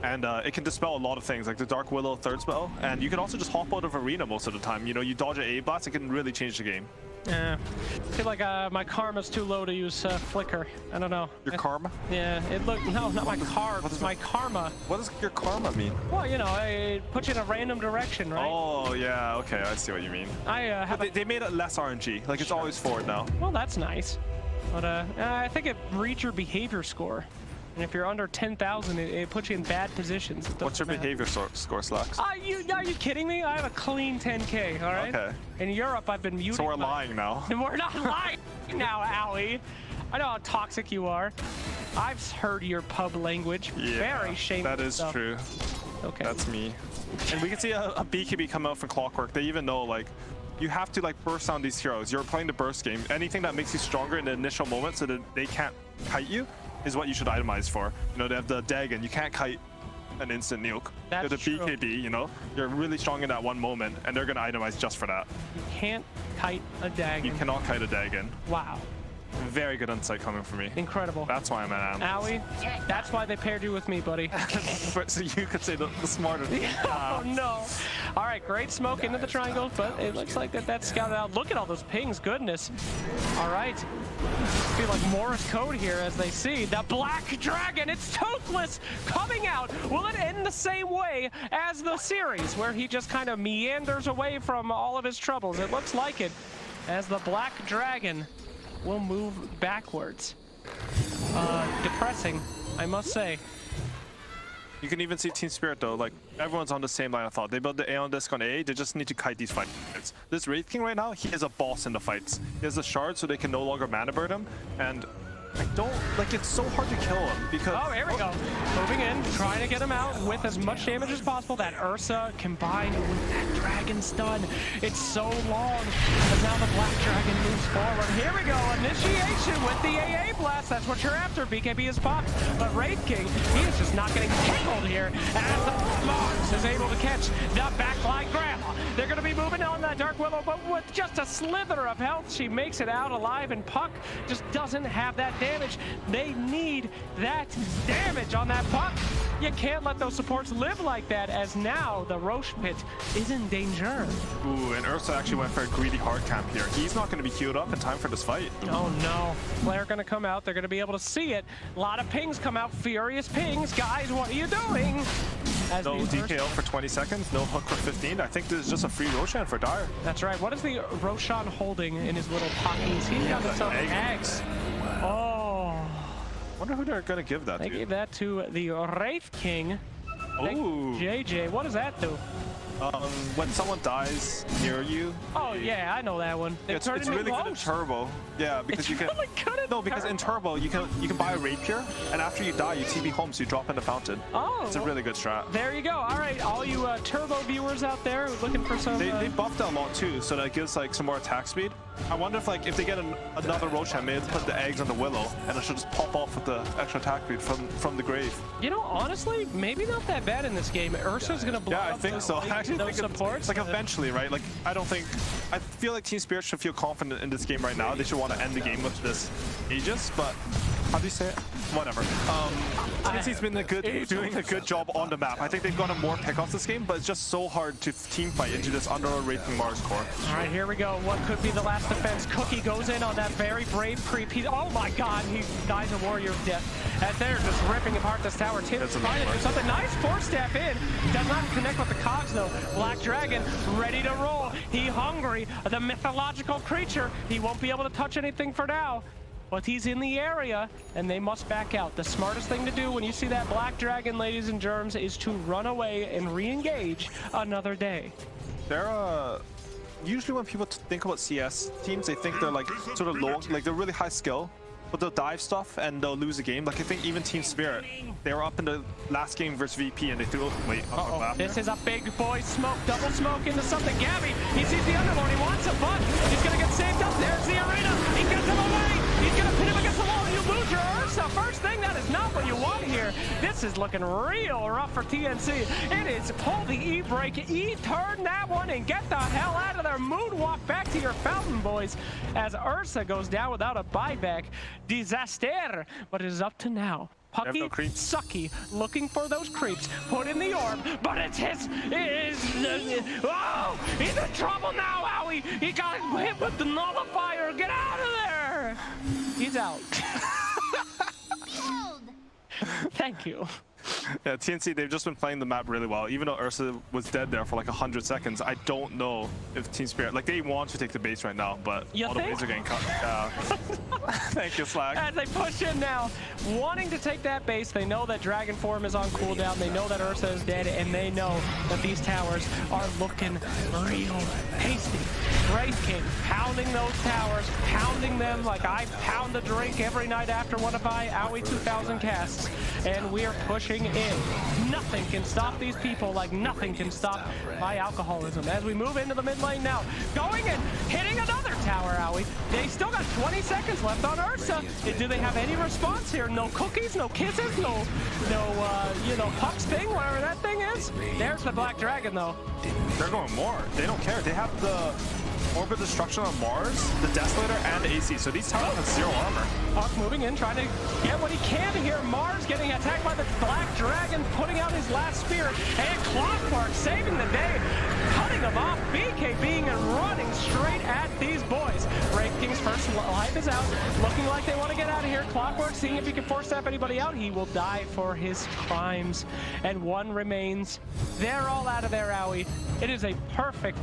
And it can dispel a lot of things, like the Dark Willow third spell. And you can also just hop out of arena most of the time. You know, you dodge an A blast, it can really change the game. Yeah, I feel like my karma's too low to use flicker. I don't know. Your karma? Yeah, it looked, no, not my karma, it's my karma. What does your karma mean? Well, you know, it puts you in a random direction, right? Oh, yeah, okay, I see what you mean. They made it less RNG, like it's always forward now. Well, that's nice. But I think it reads your behavior score. And if you're under 10,000, it puts you in bad positions. What's your behavior score, Slacks? Are you kidding me? I have a clean 10K, all right? Okay. In Europe, I've been muting. So we're lying now. We're not lying now, Owie. I know how toxic you are. I've heard your pub language. Yeah, very shameful. That is true. Okay. That's me. And we can see a BKB come out from Clockwork. They even know, like, you have to like burst down these heroes. You're playing the burst game. Anything that makes you stronger in the initial moment so that they can't kite you is what you should itemize for. You know, they have the Dagon. You can't kite an instant nuke. That's the BKB, you know, you're really strong in that one moment, and they're going to itemize just for that. You can't kite a Dagon. You cannot kite a Dagon. Wow. Very good insight coming from me. Incredible. That's why I'm an Owie, that's why they paired you with me, buddy. So you could say the smarter. Oh, no. All right, great smoke into the triangles, but it looks like that's scouted out. Look at all those pings, goodness. All right. I feel like Morse code here as they see the Black Dragon. It's toothless coming out. Will it end the same way as the series, where he just kind of meanders away from all of his troubles? It looks like it, as the Black Dragon will move backwards. Depressing, I must say. You can even see Team Spirit though, like everyone's on the same line of thought. They build the Aeon Disc on A, they just need to kite these fights. This Wraith King right now, he is a boss in the fights. He has a shard so they can no longer mana burn him, and I don't, like, it's so hard to kill him because... Oh, here we go. Moving in, trying to get him out with as much damage as possible. That Ursa combined with that Dragon Stun. It's so long, but now the Black Dragon moves forward. Here we go, initiation with the AA Blast. That's what you're after. BKB is popped, but Wraith King, he is just not getting tickled here as the Mars is able to catch the backline grab. They're going to be moving on that Dark Willow, but with just a slither of health, she makes it out alive, and Puck just doesn't have that damage. They need that damage on that Puck. You can't let those supports live like that, as now the Roche Pit is in danger. Ooh, and Ursa actually went for a greedy hard camp here. He's not going to be queued up in time for this fight. Oh no. Flare going to come out. They're going to be able to see it. A lot of pings come out. Furious pings. Guys, what are you doing? As no DKO for 20 seconds, no hook for 15. I think this is just a free Roshan for Dire. That's right. What is the Roshan holding in his little pockets? He's got himself eggs. Oh. Wonder who they're going to give that to. They gave that to the Wraith King. Ooh. JJ, what does that do? When someone dies near you. Oh yeah, I know that one. It's really good in Turbo. Yeah, because you can. Really good in because in Turbo you can buy a rapier, and after you die you TP home, so you drop in the fountain. Oh, it's a really good strat. There you go. All right, all you Turbo viewers out there looking for some. They buffed that a lot too, so that gives like some more attack speed. I wonder if they get another Roshan, maybe put the eggs on the Willow, and it should just pop off with the extra attack speed from the grave. You know, honestly, maybe not that bad in this game. Ursa's gonna blow up I think so. I actually think supports. Like eventually, right? Like I feel like Team Spirit should feel confident in this game right now. They should want to end the game with this Aegis, but how do you say it? Whatever. TNC's been doing a good job on the map. I think they've gotten more pickoffs this game, but it's just so hard to team fight into this under-rating Mars core. All right, here we go. What could be the last defense? Cookie goes in on that very brave creep. Oh my God, he dies a warrior of death. As they're just ripping apart this tower. Tim's trying to do something. Nice four-step in. Does not connect with the cogs though. Black Dragon ready to roll. He hungry. The mythological creature. He won't be able to touch anything for now. But he's in the area, and they must back out. The smartest thing to do when you see that Black Dragon, ladies and germs, is to run away and re-engage another day. They're usually when people think about CS teams, they think they're like sort of low, like they're really high skill, but they'll dive stuff and they'll lose a game. Like I think even Team Spirit, they were up in the last game versus VP and they threw. Wait, this is a big boy smoke, double smoke into something. Gabby, he sees the Underlord, he wants a butt. He's gonna get saved up. There's the arena. He gets him away. He's gonna pin him against the wall. You lose your Ursa. First thing, that is not what you want here. This is looking real rough for TNC. It is pull the E-brake, E-turn that one, and get the hell out of there. Moonwalk back to your fountain, boys, as Ursa goes down without a buyback. Disaster, but it is up to now. Pucky, Sucky, looking for those creeps, put in the orb, but it's his, oh, he's in trouble now, Owie! He got hit with the nullifier, get out of there! He's out. Thank you. Yeah, TNC, they've just been playing the map really well. Even though Ursa was dead there for like 100 seconds, I don't know if Team Spirit, like they want to take the base right now, but all the bases are getting cut. Thank you, Slag. As they push in now, wanting to take that base, they know that Dragon Form is on cooldown, they know that Ursa is dead, and they know that these towers are looking real tasty. Wraith King pounding those towers, pounding them like I pound a drink every night after one of my Owie 2000 casts, and we are pushing in. Nothing can stop these people like nothing can stop my alcoholism. As we move into the mid lane now, going in, hitting another tower, Owie. They still got 20 seconds left on Ursa. Do they have any response here? No cookies, no kisses, no, you know, Puck's thing, whatever that thing is. There's the Black Dragon though. They're going more. They don't care. They have the Orbit Destruction on Mars, the Desolator, and the AC. So these towers have 0 armor. Puck moving in, trying to get what he can here. Mars getting attacked by the Black Dragon, putting out his last spear. And Clockwork saving the day, cutting him off. BK being and running straight at these boys. Wraith King's first life is out. Looking like they want to get out of here. Clockwork seeing if he can force step anybody out. He will die for his crimes. And one remains. They're all out of there, Owie. It is a perfect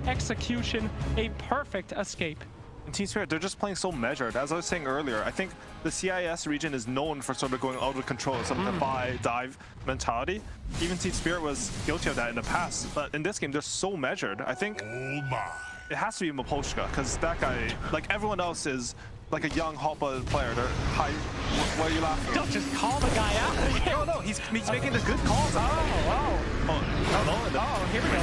execution, a perfect escape. In Team Spirit, they're just playing so measured. As I was saying earlier, I think the CIS region is known for sort of going out of control, some defy, dive mentality. Even Team Spirit was guilty of that in the past, but in this game, they're so measured. I think it has to be Miposhka, because that guy, like everyone else, is like a young, hot-blooded player. They're high. What are you laughing at? Don't just call the guy out. No, he's making the good calls. Here we go.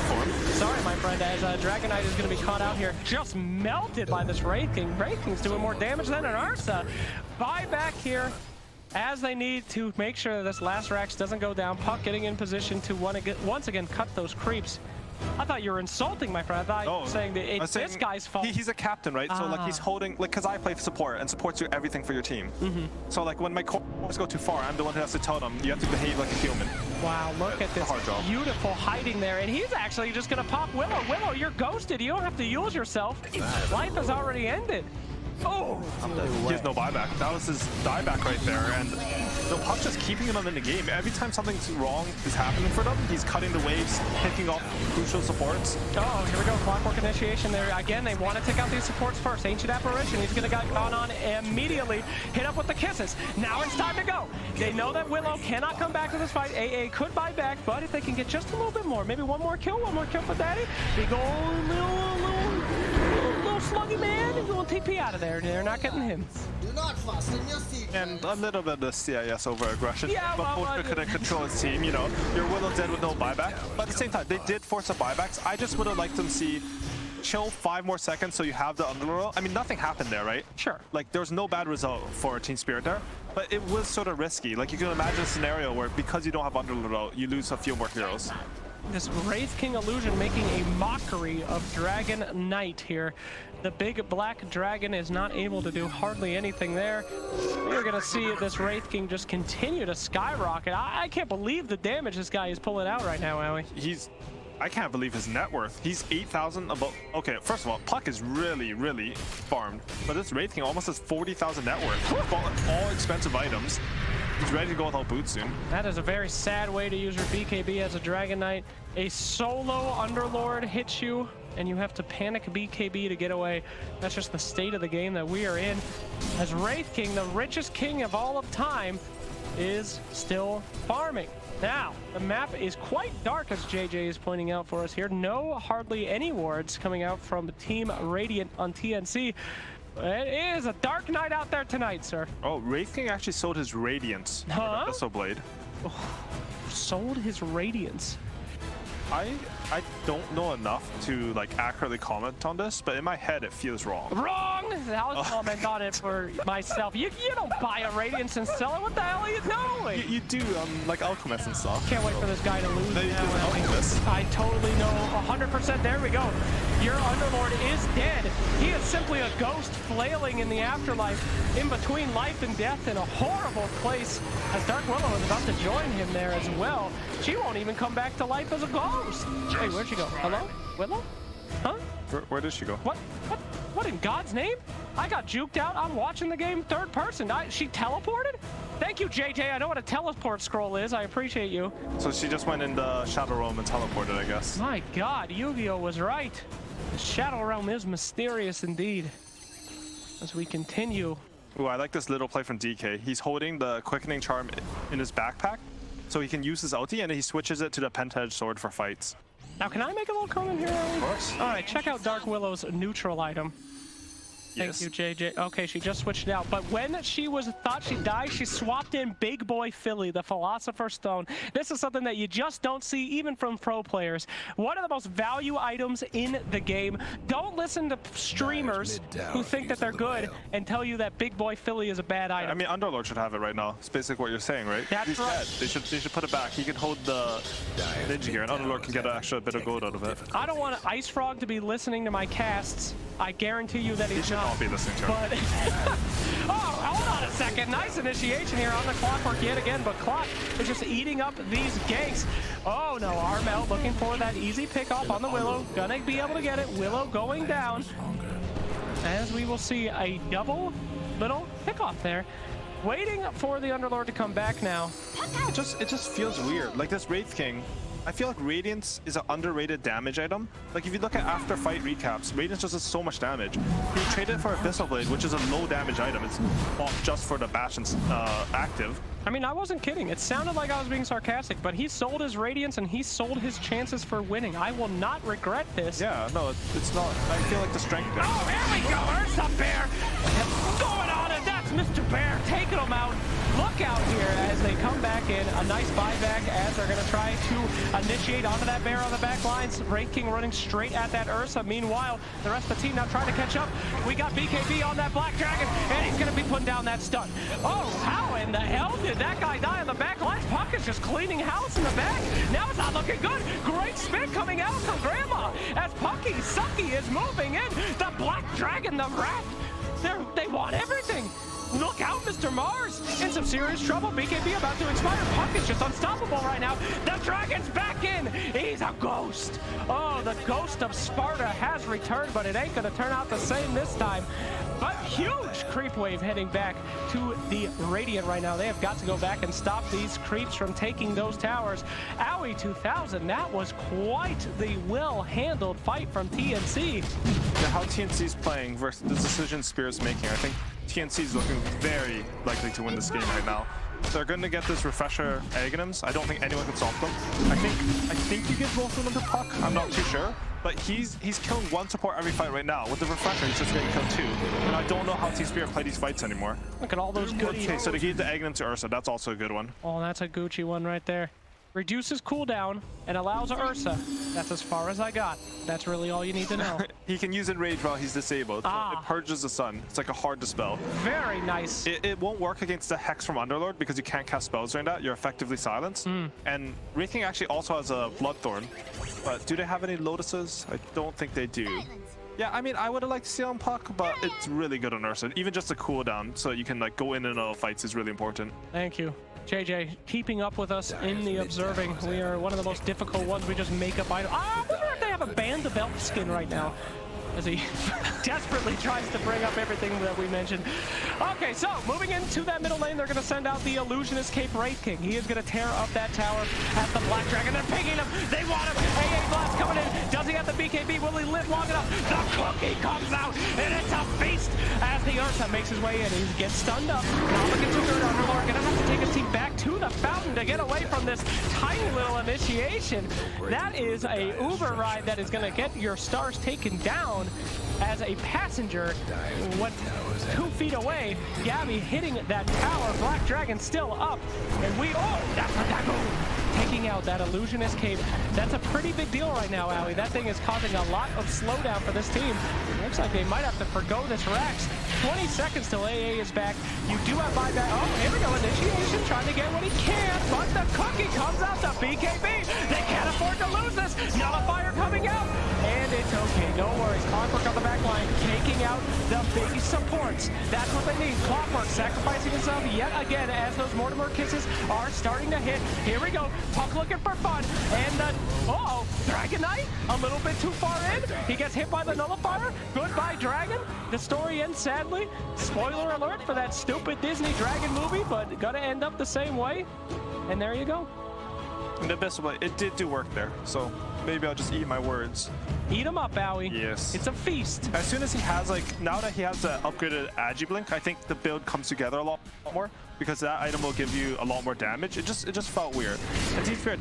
Sorry, my friend, as Dragon Knight is going to be caught out here. Just melted by this Wraith King. Wraith King's doing more damage than an Ursa. Buyback here as they need to make sure that this last Rax doesn't go down. Puck getting in position to once again cut those creeps. I thought you were insulting, my friend. I thought you were saying that it's this guy's fault. He's a captain, right? So like he's holding, like, because I play support and supports do everything for your team. So like when my cores go too far, I'm the one who has to tell them you have to behave like a human. Wow, look at this beautiful hiding there, and he's actually just gonna pop Willow. Willow, you're ghosted. You don't have to use yourself. Life has already ended. Oh! He has no buyback. That was his dieback right there, and the Puck just keeping him in the game. Every time something's wrong is happening for them, he's cutting the waves, picking off crucial supports. Oh, here we go. Clockwork initiation there. Again, they want to take out these supports first. Ancient Apparition, he's going to get gone on immediately. Hit up with the kisses. Now it's time to go. They know that Willow cannot come back to this fight. AA could buy back, but if they can get just a little bit more, maybe one more kill for Daddy. Big old little sluggy man, and we'll TP out of there. They're not getting him. Do not fasten your seat. And a little bit of CIS over aggression. Yeah, but Poker couldn't control his team, you know. Your Willow dead with no buyback. But at the same time, they did force some buybacks. I just would have liked them to see chill 5 more seconds so you have the underroll. I mean, nothing happened there, right? Sure. Like, there was no bad result for Team Spirit there, but it was sort of risky. Like, you can imagine a scenario where because you don't have underroll, you lose a few more heroes. This Wraith King illusion making a mockery of Dragon Knight here. The big black dragon is not able to do hardly anything there. We're gonna see this Wraith King just continue to skyrocket. I can't believe the damage this guy is pulling out right now, Owie. I can't believe his net worth. He's 8,000 above. Okay, first of all, Puck is really, really farmed, but this Wraith King almost has 40,000 net worth. All expensive items. He's ready to go without boots soon. That is a very sad way to use your BKB as a Dragon Knight. A solo Underlord hits you, and you have to panic BKB to get away. That's just the state of the game that we are in. As Wraith King, the richest king of all of time, is still farming. Now, the map is quite dark, as JJ is pointing out for us here. Hardly any wards coming out from Team Radiant on TNC. It is a dark night out there tonight, sir. Oh, Wraith King actually sold his Radiance. Vessel Blade. Oh, sold his Radiance. I don't know enough to like accurately comment on this, but in my head it feels wrong. Wrong! I'll comment on it for myself. You don't buy a Radiance and sell it. What the hell are you doing? You do, like Alchemist and stuff. Can't wait for this guy to lose. No, Alchemist. I totally know 100%. There we go. Your Underlord is dead. He is simply a ghost flailing in the afterlife, in between life and death, in a horrible place. As Dark Willow is about to join him there as well. She won't even come back to life as a ghost. Hey, where'd she go? Hello? Willow? Huh? Where did she go? What in God's name? I got juked out. I'm watching the game third person. She teleported? Thank you, JJ. I know what a teleport scroll is. I appreciate you. So she just went in the Shadow Realm and teleported, I guess. My God, Yu-Gi-Oh was right. The Shadow Realm is mysterious indeed. As we continue. Ooh, I like this little play from DK. He's holding the Quickening Charm in his backpack, so he can use his ulti, and he switches it to the Penta-Edged Sword for fights. Now, can I make a little comment here, Owen? Of course. All right, check out Dark Willow's neutral item. Thank you, JJ. Okay, she just switched it out. But when she thought she'd die, she swapped in Big Boy Philly, the Philosopher's Stone. This is something that you just don't see even from pro players. One of the most value items in the game. Don't listen to streamers who think that they're good and tell you that Big Boy Philly is a bad item. I mean, Underlord should have it right now. It's basically what you're saying, right? That's right. They should put it back. He can hold the Ninja Gear, and Underlord can get an extra bit of gold out of it. I don't want Ice Frog to be listening to my casts. I guarantee you that he's not. He should not be listening to him. But oh, hold on a second. Nice initiation here on the Clockwork yet again, but Clock is just eating up these ganks. Oh no, Armel looking for that easy pick off on the Willow. Gonna be able to get it. Willow going down. As we will see a double little pick off there. Waiting for the Underlord to come back now. It just feels weird. Like this Wraith King, I feel like Radiance is an underrated damage item. Like if you look at after fight recaps, Radiance just does so much damage. You trade it for Abyssal Blade, which is a low damage item. It's not just for the Bastion's active. I mean, I wasn't kidding. It sounded like I was being sarcastic, but he sold his Radiance and he sold his chances for winning. I will not regret this. Yeah, no, it's not. I feel like the strength. Oh, here we go. Ursa Bear going on, and that's Mr. Bear taking him out. Look out here as they come back in. A nice buyback as they're going to try to initiate onto that bear on the back lines. Wraith King running straight at that Ursa. Meanwhile, the rest of the team now trying to catch up. We got BKB on that Black Dragon, and he's going to be putting down that stun. Oh, how in the hell did that guy die on the back lines? Puck is just cleaning house in the back. Now it's not looking good. Great spin coming out from Grandma as Pucky Sucky is moving in. The Black Dragon, the rat. They want everything. Look out, Mr. Mars! In some serious trouble. BKB about to expire. Puck is just unstoppable right now. The Dragon's back in! He's a ghost! Oh, the ghost of Sparta has returned, but it ain't gonna turn out the same this time. But huge creep wave heading back to the Radiant right now. They have got to go back and stop these creeps from taking those towers. Owie 2000, that was quite the well-handled fight from TNC. Yeah, how TNC's playing versus the decision Spirit's making, I think TNC is looking very likely to win this game right now. They're going to get this refresher Aghanims. I don't think anyone can stop them. I think you give both of them to Puck. I'm not too sure. But he's killing one support every fight right now. With the refresher, he's just getting killed two. And I don't know how Team Spirit play these fights anymore. Look at all those good. Okay, so they gave the Aghanim to Ursa. That's also a good one. Oh, that's a Gucci one right there. Reduces cooldown and allows Ursa. That's as far as I got. That's really all you need to know. He can use Enrage while he's disabled. It purges the sun. It's like a hard dispel. Very nice. It won't work against the Hex from Underlord because you can't cast spells during that. You're effectively silenced. And Wraith King actually also has a Bloodthorn. But do they have any Lotuses? I don't think they do. Yeah, I mean, I would have liked to see on Puck, but it's really good on Ursa. Even just a cooldown so you can like go in and out of fights is really important. Thank you. JJ, keeping up with us in the observing. We are one of the most difficult ones. We just make up items. I wonder if they have a Band of Elf skin right now, as he desperately tries to bring up everything that we mentioned. Okay, so moving into that middle lane, they're going to send out the Illusionist Cape Wraith King. He is going to tear up that tower at the Black Dragon. They're picking him. They want him. AA Blast coming in. Does he have the BKB? Will he live long enough? The cookie comes out, and it's a feast as the Ursa makes his way in. He gets stunned up. Now looking too good. Underlord going to have to take his team back to the fountain to get away from this tiny little initiation. That is a Uber ride that is going to get your stars taken down. As a passenger, what 2 feet away, Gabby hitting that tower, Black Dragon still up, and that's a Dagoon, taking out that Illusionist Cape. That's a pretty big deal right now, Owie. That thing is causing a lot of slowdown for this team. Looks like they might have to forgo this Rax. 20 seconds till AA is back. You do have buyback. Oh, here we go, initiation, trying to get what he can, but the cookie comes out, the BKB. They can't afford to lose this. Nullifier coming out, and it's okay, no worries. Clockwork on the back line, taking out the big supports. That's what they need. Clockwork sacrificing himself yet again as those Mortimer kisses are starting to hit. Here we go. Puck looking for fun. And the Dragon Knight a little bit too far in. He gets hit by the Nullifier. Goodbye, Dragon. The story ends sadly. Spoiler alert for that stupid Disney Dragon movie, but gonna end up the same way. And there you go. And the best way, it did do work there. So maybe I'll just eat my words. Eat them up, Owie. Yes. It's a feast. As soon as he has, now that he has the upgraded Agi-Blink, I think the build comes together a lot more because that item will give you a lot more damage. It just felt weird. And to be fair,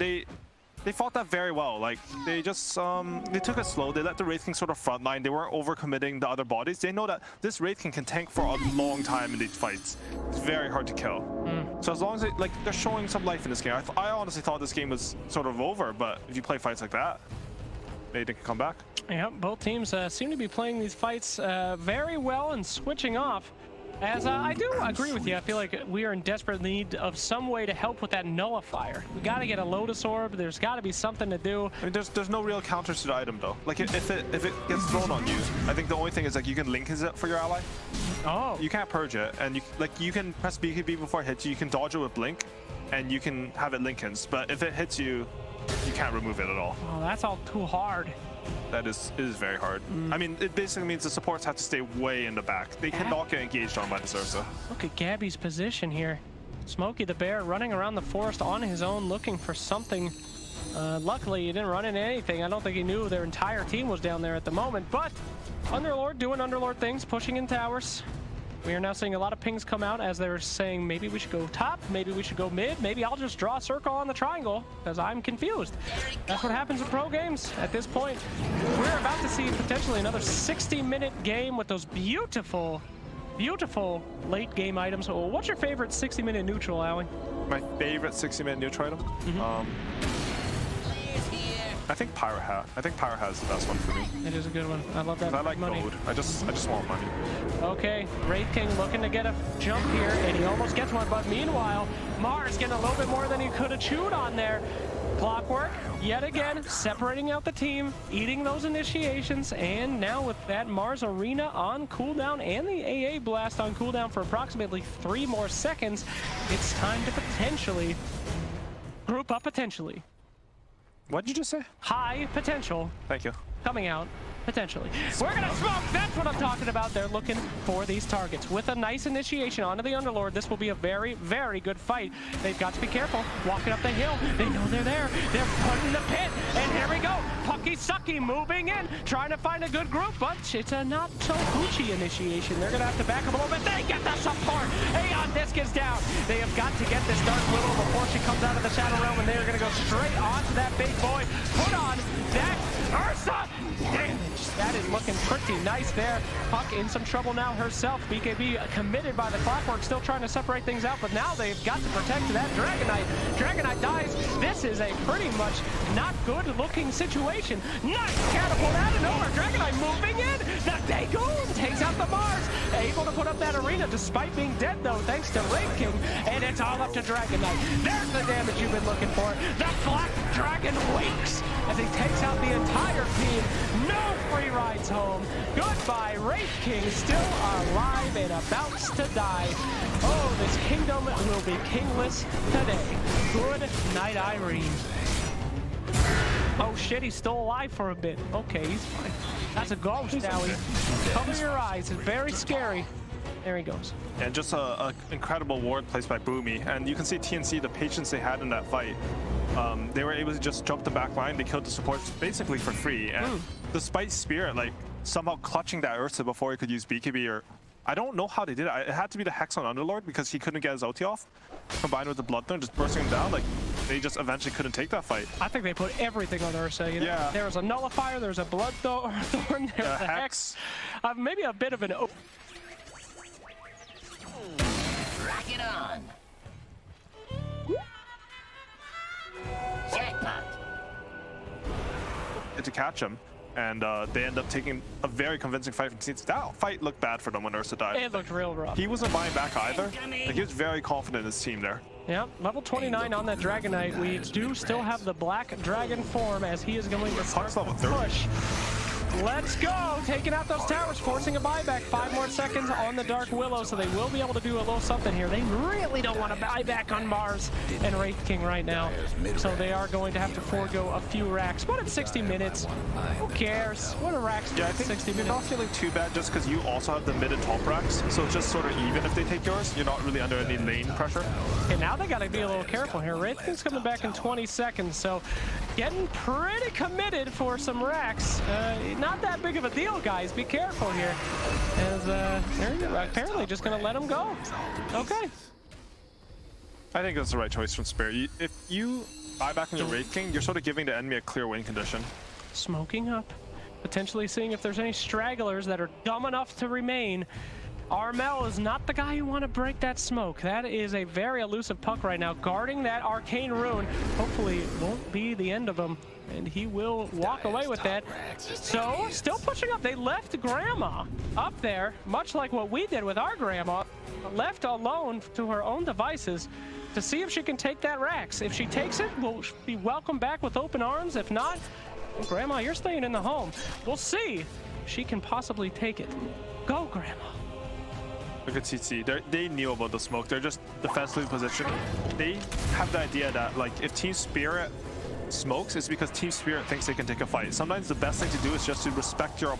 they fought that very well. Like they just they took it slow. They let the Wraith King sort of frontline. They weren't overcommitting the other bodies. They know that this Wraith King can tank for a long time in these fights. It's very hard to kill. So as long as they're showing some life in this game. I honestly thought this game was sort of over, but if you play fights like that, maybe they can come back. Yeah, both teams seem to be playing these fights very well and switching off. As I do agree with you, I feel like we are in desperate need of some way to help with that nullifier. We got to get a Lotus Orb. There's got to be something to do. I mean, there's no real counters to the item though. Like if it gets thrown on you, I think the only thing is like you can link it for your ally. Oh. You can't purge it, and you can press BKB before it hits you. You can dodge it with blink, and you can have it linkins. But if it hits you, you can't remove it at all. Oh, that's all too hard. That is very hard. I mean, it basically means the supports have to stay way in the back. They cannot get engaged on by the Ursa. Look at Gabby's position here. Smokey the Bear running around the forest on his own looking for something. Luckily, he didn't run into anything. I don't think he knew their entire team was down there at the moment. But Underlord doing Underlord things, pushing in towers. We are now seeing a lot of pings come out as they're saying maybe we should go top, maybe we should go mid, maybe I'll just draw a circle on the triangle because I'm confused. That's what happens in pro games at this point. We're about to see potentially another 60-minute game with those beautiful, beautiful late game items. Oh, what's your favorite 60-minute neutral, Allie? My favorite 60-minute neutral item? I think Pyro Hat. I think Pyro Hat is the best one for me. It is a good one. I love that. I like money. gold. I just want money. Okay, Wraith King looking to get a jump here, and he almost gets one, but meanwhile, Mars getting a little bit more than he could have chewed on there. Clockwork, yet again, separating out the team, eating those initiations, and now with that Mars Arena on cooldown and the AA Blast on cooldown for approximately 3 more seconds, it's time to potentially group up potentially. What did you just say? High potential. Thank you. Coming out. Potentially. We're gonna smoke! That's what I'm talking about. They're looking for these targets. With a nice initiation onto the Underlord, this will be a very, very good fight. They've got to be careful. Walking up the hill. They know they're there. They're putting the pit. And here we go. Pucky Sucky moving in. Trying to find a good group, but it's a not so Gucci initiation. They're gonna have to back up a little bit. They get the support. Aeon Disc is down. They have got to get this Dark Widow before she comes out of the Shadow Realm, and they're gonna go straight onto that big boy. Put on that Ursa damage. That is looking pretty nice there. Puck in some trouble now herself. BKB committed by the Clockwork, still trying to separate things out, but now they've got to protect that Dragonite. Dragonite dies. This is a pretty much not good looking situation. Nice catapult out of nowhere. Dragonite moving in. The Dagon takes out the Mars. Able to put up that arena despite being dead though, thanks to Wraith King. And it's all up to Dragonite. There's the damage you've been looking for. The Black Dragon wakes as he takes out the entire team. No free rides home. Goodbye, Wraith King, still alive and about to die. Oh, this kingdom will be kingless today. Good night, Irene. Oh shit, he's still alive for a bit. Okay, he's fine. That's a ghost, Owie. Cover your eyes, it's very scary. There he goes. And just an incredible ward placed by Boomy. And you can see TNC, the patience they had in that fight. They were able to just jump the back line. They killed the supports basically for free. And despite Spirit, like, somehow clutching that Ursa before he could use BKB, or I don't know how they did it. It had to be the Hex on Underlord because he couldn't get his ulti off. Combined with the Bloodthorn, just bursting him down. Like, they just eventually couldn't take that fight. I think they put everything on Ursa. You know? Yeah. There was a Nullifier, there was a Bloodthorn, there was a Hex. Maybe a bit of an... Rock it on. Jackpot. To catch him, and they end up taking a very convincing fight from teams. That fight looked bad for them when Ursa died. It looked real rough. He wasn't buying back either. Like, he was very confident in his team there. Yeah, level 29 on that Dragonite. We do still have the Black Dragon form as he is going to start the push. Let's go! Taking out those towers, forcing a buyback. 5 more seconds on the Dark Willow, so they will be able to do a little something here. They really don't want to buy back on Mars and Wraith King right now, so they are going to have to forego a few racks. But it's 60 minutes. Who cares? What are racks do? Yeah, I think 60 minutes. You're not feeling too bad just because you also have the mid and top racks, so it's just sort of even if they take yours. You're not really under any lane pressure. Okay, now they got to be a little careful here. Wraith King's coming back in 20 seconds, so getting pretty committed for some racks. Not that big of a deal, guys. Be careful here. As they're apparently just going to let him go. Okay. I think that's the right choice from Spirit. If you buyback on your Wraith King, you're sort of giving the enemy a clear win condition. Smoking up. Potentially seeing if there's any stragglers that are dumb enough to remain. Armel is not the guy you want to break that smoke. That is a very elusive puck right now, guarding that arcane rune. Hopefully it won't be the end of him, and he will walk away with that. So, still pushing up. They left Grandma up there, much like what we did with our Grandma, left alone to her own devices to see if she can take that Rax. If she takes it, we'll be welcomed back with open arms. If not, Grandma, you're staying in the home. We'll see if she can possibly take it. Go, Grandma. Look at CC. They knew about the smoke. They're just defensively positioned. They have the idea that, like, if Team Spirit smokes, it's because Team Spirit thinks they can take a fight. Sometimes the best thing to do is just to respect your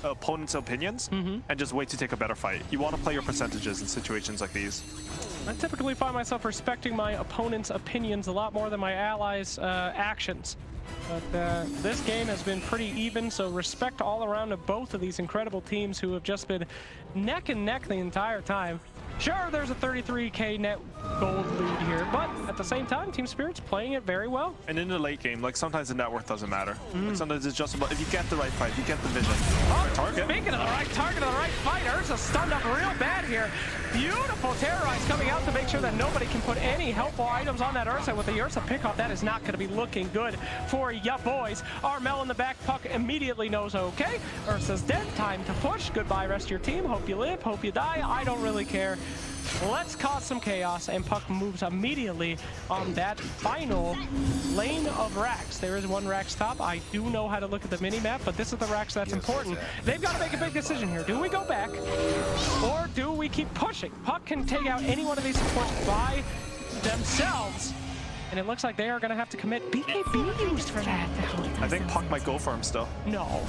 opponent's opinions and just wait to take a better fight. You want to play your percentages in situations like these. I typically find myself respecting my opponent's opinions a lot more than my allies' actions. But this game has been pretty even, so respect all around to both of these incredible teams who have just been neck and neck the entire time. Sure, there's a 33k net gold lead here, but at the same time, Team Spirit's playing it very well. And in the late game, like, sometimes the net worth doesn't matter. Like, sometimes it's just about if you get the right fight, you get the vision. Target. Speaking of the right target of the right fight, Ursa stunned up real bad here. Beautiful terrorize coming out to make sure that nobody can put any helpful items on that Ursa. With the Ursa pickoff, that is not going to be looking good for ya boys. Armel in the back, puck immediately knows, okay, Ursa's dead, time to push. Goodbye, rest of your team. Hope you live, hope you die. I don't really care. Let's cause some chaos, and puck moves immediately on that final lane of racks. There is one rack stop. I do know how to look at the mini-map, but this is the racks that's important. They've got to make a big decision here. Do we go back, or do we keep pushing? Puck can take out any one of these supports by themselves, and it looks like they are going to have to commit BKB used for that. I think Puck might go for him still. No,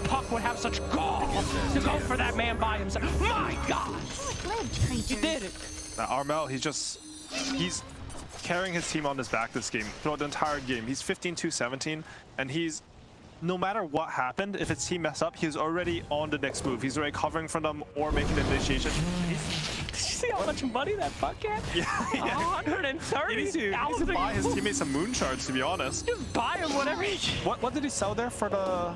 Puck would have such gall to go for that man by himself. My God, he did it. Now, Armel, he's carrying his team on his back this game, throughout the entire game. He's 15-2-17, and he's, no matter what happened, if his team mess up, he's already on the next move. He's already covering for them or making the initiation. Did you see how much money that Puck had? Yeah. 130,000. He needs to buy his teammates some moon shards, to be honest. Just buy him whatever he can. What did he sell there for the...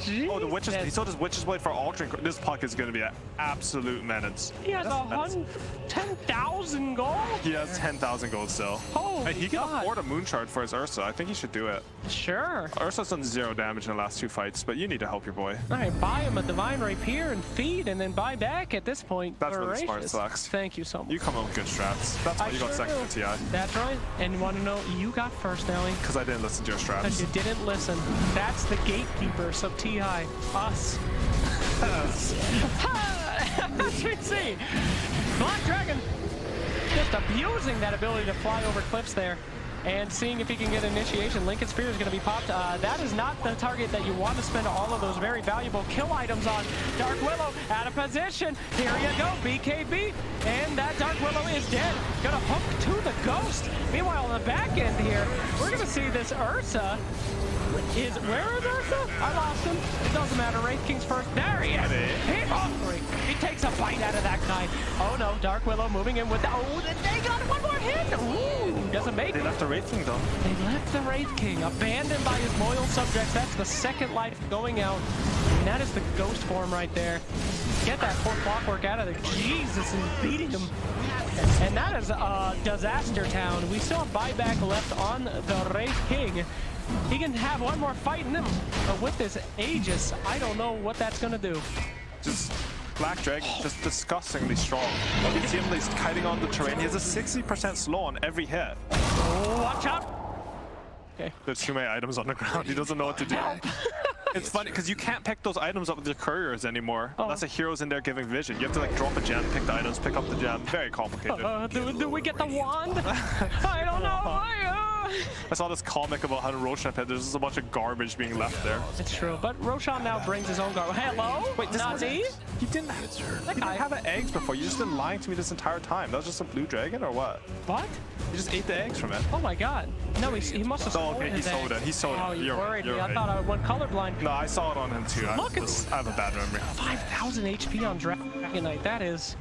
Jeez. Oh, the Witch's... He sold his Witch's Blade for altering... This Puck is going to be an absolute menace. He has 10,000 gold? He has 10,000 gold still. Holy He can afford a moon shard for his Ursa. I think he should do it. Sure. Ursa's done 0 damage in the last 2 fights, but you need to help your boy. All right, buy him a Divine Rapier and feed, and then buy back at this point. That's really smart, Slacks. Thank you so much. You come up with good strats. That's why you got second to TI. That's right. And you want to know, you got first, Nelly. Because I didn't listen to your strats. Because you didn't listen. That's the gatekeepers of TI. Us. As we see, Black Dragon just abusing that ability to fly over cliffs there and seeing if he can get initiation. Lincoln Spear is going to be popped. That is not the target that you want to spend all of those very valuable kill items on. Dark Willow out of position. Here you go, BKB. And that Dark Willow is dead. Gonna hook to the Ghost. Meanwhile, on the back end here, we're going to see this Ursa. Where is Ursa? I lost him. It doesn't matter. Wraith King's first. There he is. He's hungry. He takes a bite out of that guy. Oh no, Dark Willow moving in with the... Oh, they got one more hit. Ooh, doesn't make it. They left the Wraith King though. They left the Wraith King, abandoned by his loyal subjects. That's the second life going out. And that is the Ghost form right there. Get that poor clockwork out of there. Jesus, is beating him. And that is Disaster Town. We still have buyback left on the Wraith King. He can have one more fight in him, but with this Aegis, I don't know what that's gonna do. Just Black Dragon, just disgustingly strong. You can see him, he's kiting on the terrain. He has a 60% slow on every hit. Oh, watch out! Okay. There's too many items on the ground. He doesn't know what to do. It's funny because you can't pick those items up with the couriers anymore. Unless a hero's in there giving vision. You have to like drop a gem, pick the items, pick up the gem. Very complicated. Do we get the wand? I don't know. I saw this comic about how Roshan had. There's just a bunch of garbage being left there. It's true, but Roshan now brings his own garbage. Hello? Wait, this Nazi? You didn't have eggs before. You just been lying to me this entire time. That was just a blue dragon or what? What? You just ate the eggs from it. Oh my god. No, he must have stolen okay, he sold it. He sold it. Oh, you worried me. Right. I thought I went colorblind. No, I saw it on him too. Look, I have a bad memory. 5,000 HP on Dragon Knight. That is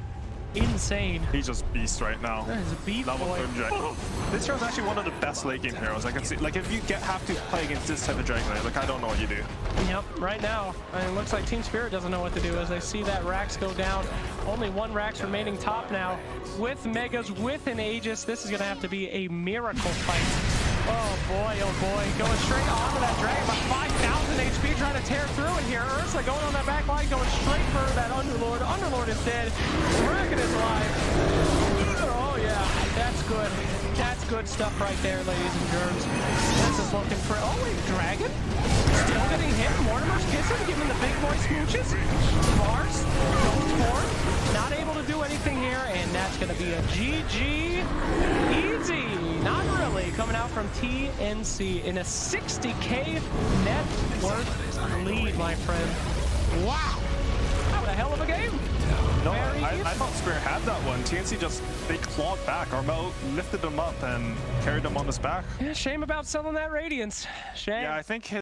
insane. He's just beast right now. That is a beast Level boy. 3 dragon. This hero's actually one of the best late game heroes I can see. Like if you have to play against this type of dragon lane, like I don't know what you do. Yep, right now, it looks like Team Spirit doesn't know what to do as they see that Rax go down. Only one Rax remaining top now. With Megas, with an Aegis, this is going to have to be a miracle fight. Oh boy, going straight onto that dragon, about 5,000 HP, trying to tear through it here. Ursa going on that back line, going straight for that Underlord. Underlord is dead. Dragon is alive. Oh yeah, that's good. That's good stuff right there, ladies and germs. This is looking for, oh wait, Dragon? Still getting hit. Mortimer's kissing, giving the big boy smooches. Mars goes forward, not able to do anything here, and that's going to be a GG. Easy. Not really. Coming out from TNC in a 60K net worth lead, my friend. Wow. That was a hell of a game. No, I thought Spirit had that one. TNC they clawed back. Armel lifted them up and carried them on his back. Yeah, shame about selling that Radiance. Shame. Yeah, I think his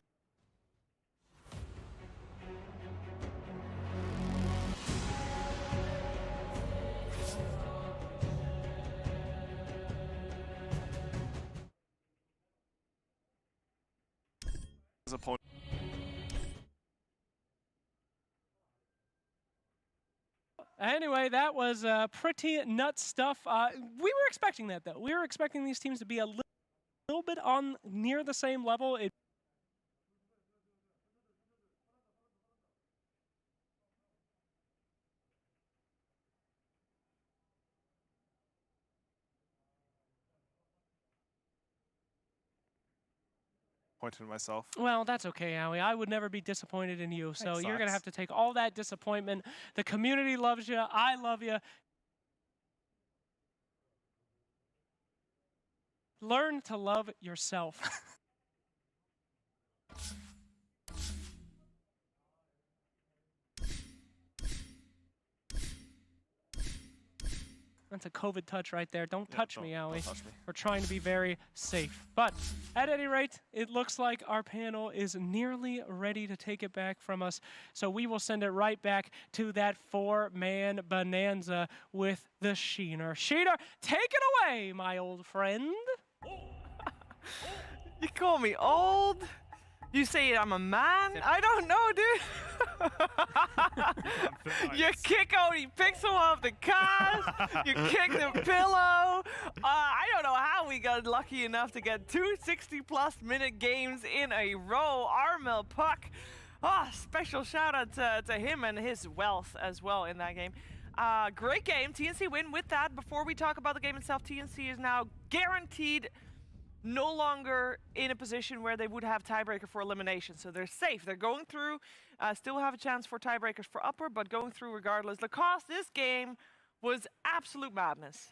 opponent. Anyway, that was pretty nuts stuff. We were expecting that, though. We were expecting these teams to be a little bit on near the same level. Pointed to myself. Well, that's okay, Howie. I would never be disappointed in you. So you're going to have to take all that disappointment. The community loves you. I love you. Learn to love yourself. That's a COVID touch right there. Don't touch me, Howie. We're trying to be very safe. But at any rate, it looks like our panel is nearly ready to take it back from us. So we will send it right back to that 4-man bonanza with the Sheener. Sheener, take it away, my old friend. You call me old? You say I'm a man? I don't know, dude. You kick Odie Pixel off the cast. You kick the pillow. I don't know how we got lucky enough to get 2 60-plus minute games in a row. Armel Puck. Special shout out to him and his wealth as well in that game. Great game. TNC win with that. Before we talk about the game itself, TNC is now guaranteed no longer in a position where they would have tiebreaker for elimination. So they're safe. They're going through, still have a chance for tiebreakers for upper, but going through regardless. Lacoste, this game was absolute madness.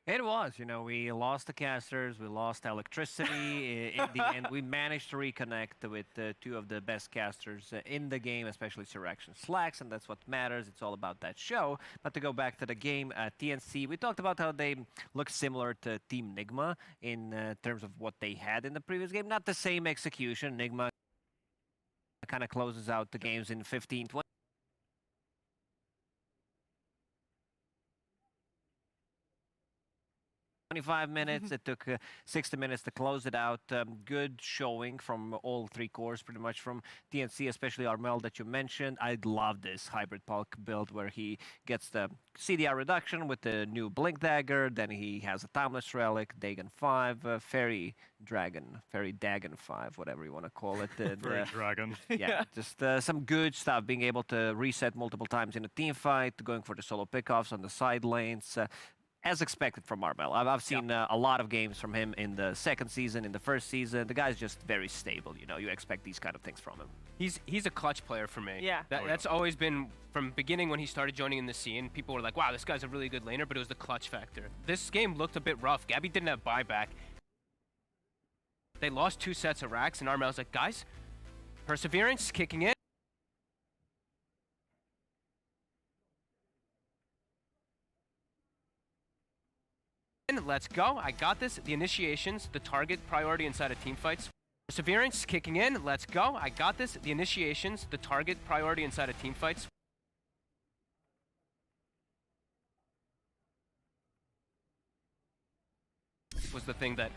It was, you know, we lost the casters, we lost electricity. In the end, we managed to reconnect with two of the best casters in the game, especially Surrection Slacks, and that's what matters. It's all about that show. But to go back to the game, TNC, we talked about how they look similar to Team Nigma in terms of what they had in the previous game. Not the same execution. Nigma kind of closes out the games in 15-20. 25 minutes. It took 60 minutes to close it out. Good showing from all three cores, pretty much from TNC, especially Armel that you mentioned. I love this hybrid Pulk build where he gets the CDR reduction with the new Blink Dagger. Then he has a Timeless Relic, Dagon 5, Fairy Dagon 5, whatever you want to call it. Fairy Dragon. Yeah, just some good stuff. Being able to reset multiple times in a team fight, going for the solo pickoffs on the side lanes. As expected from Armel. I've seen a lot of games from him in the second season, in the first season. The guy's just very stable, you know. You expect these kind of things from him. He's a clutch player for me. Yeah. That's always been, from beginning when he started joining in the scene, people were like, wow, this guy's a really good laner, but it was the clutch factor. This game looked a bit rough. Gabby didn't have buyback. They lost 2 sets of racks, and Armel's like, guys, Perseverance kicking in. Let's go. I got this. The initiations, the target priority inside of team fights. Perseverance kicking in. Let's go. I got this. The initiations, the target priority inside of team fights. was the thing that.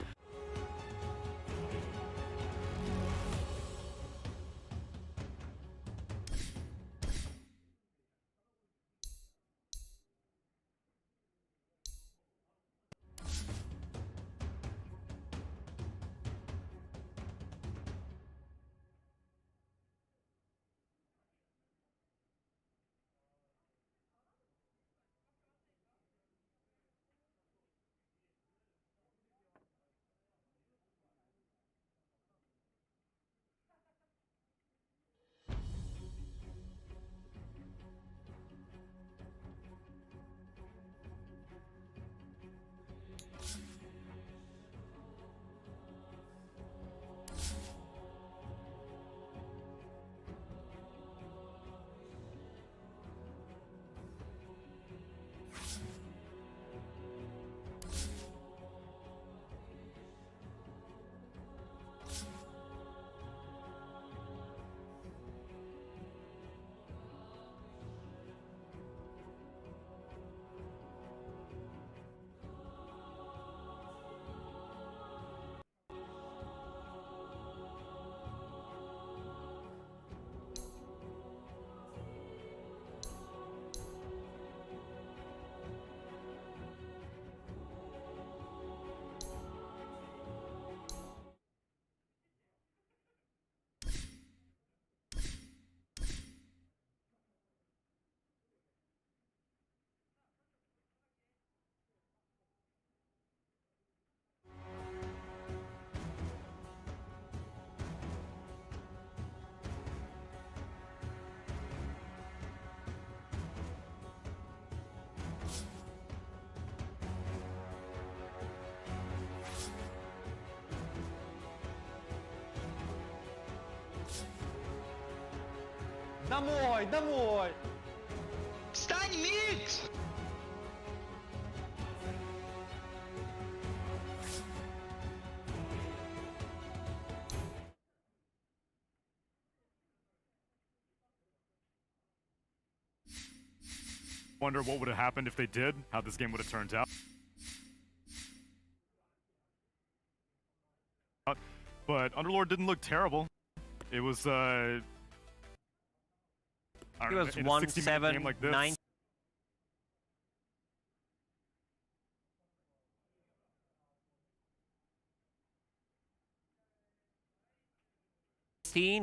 Домой, домой! Встань, Микс! Wonder what would have happened if they did, how this game would have turned out. But Underlord didn't look terrible. It was, I don't know, was in a 60-minute game like this. 1-7-9.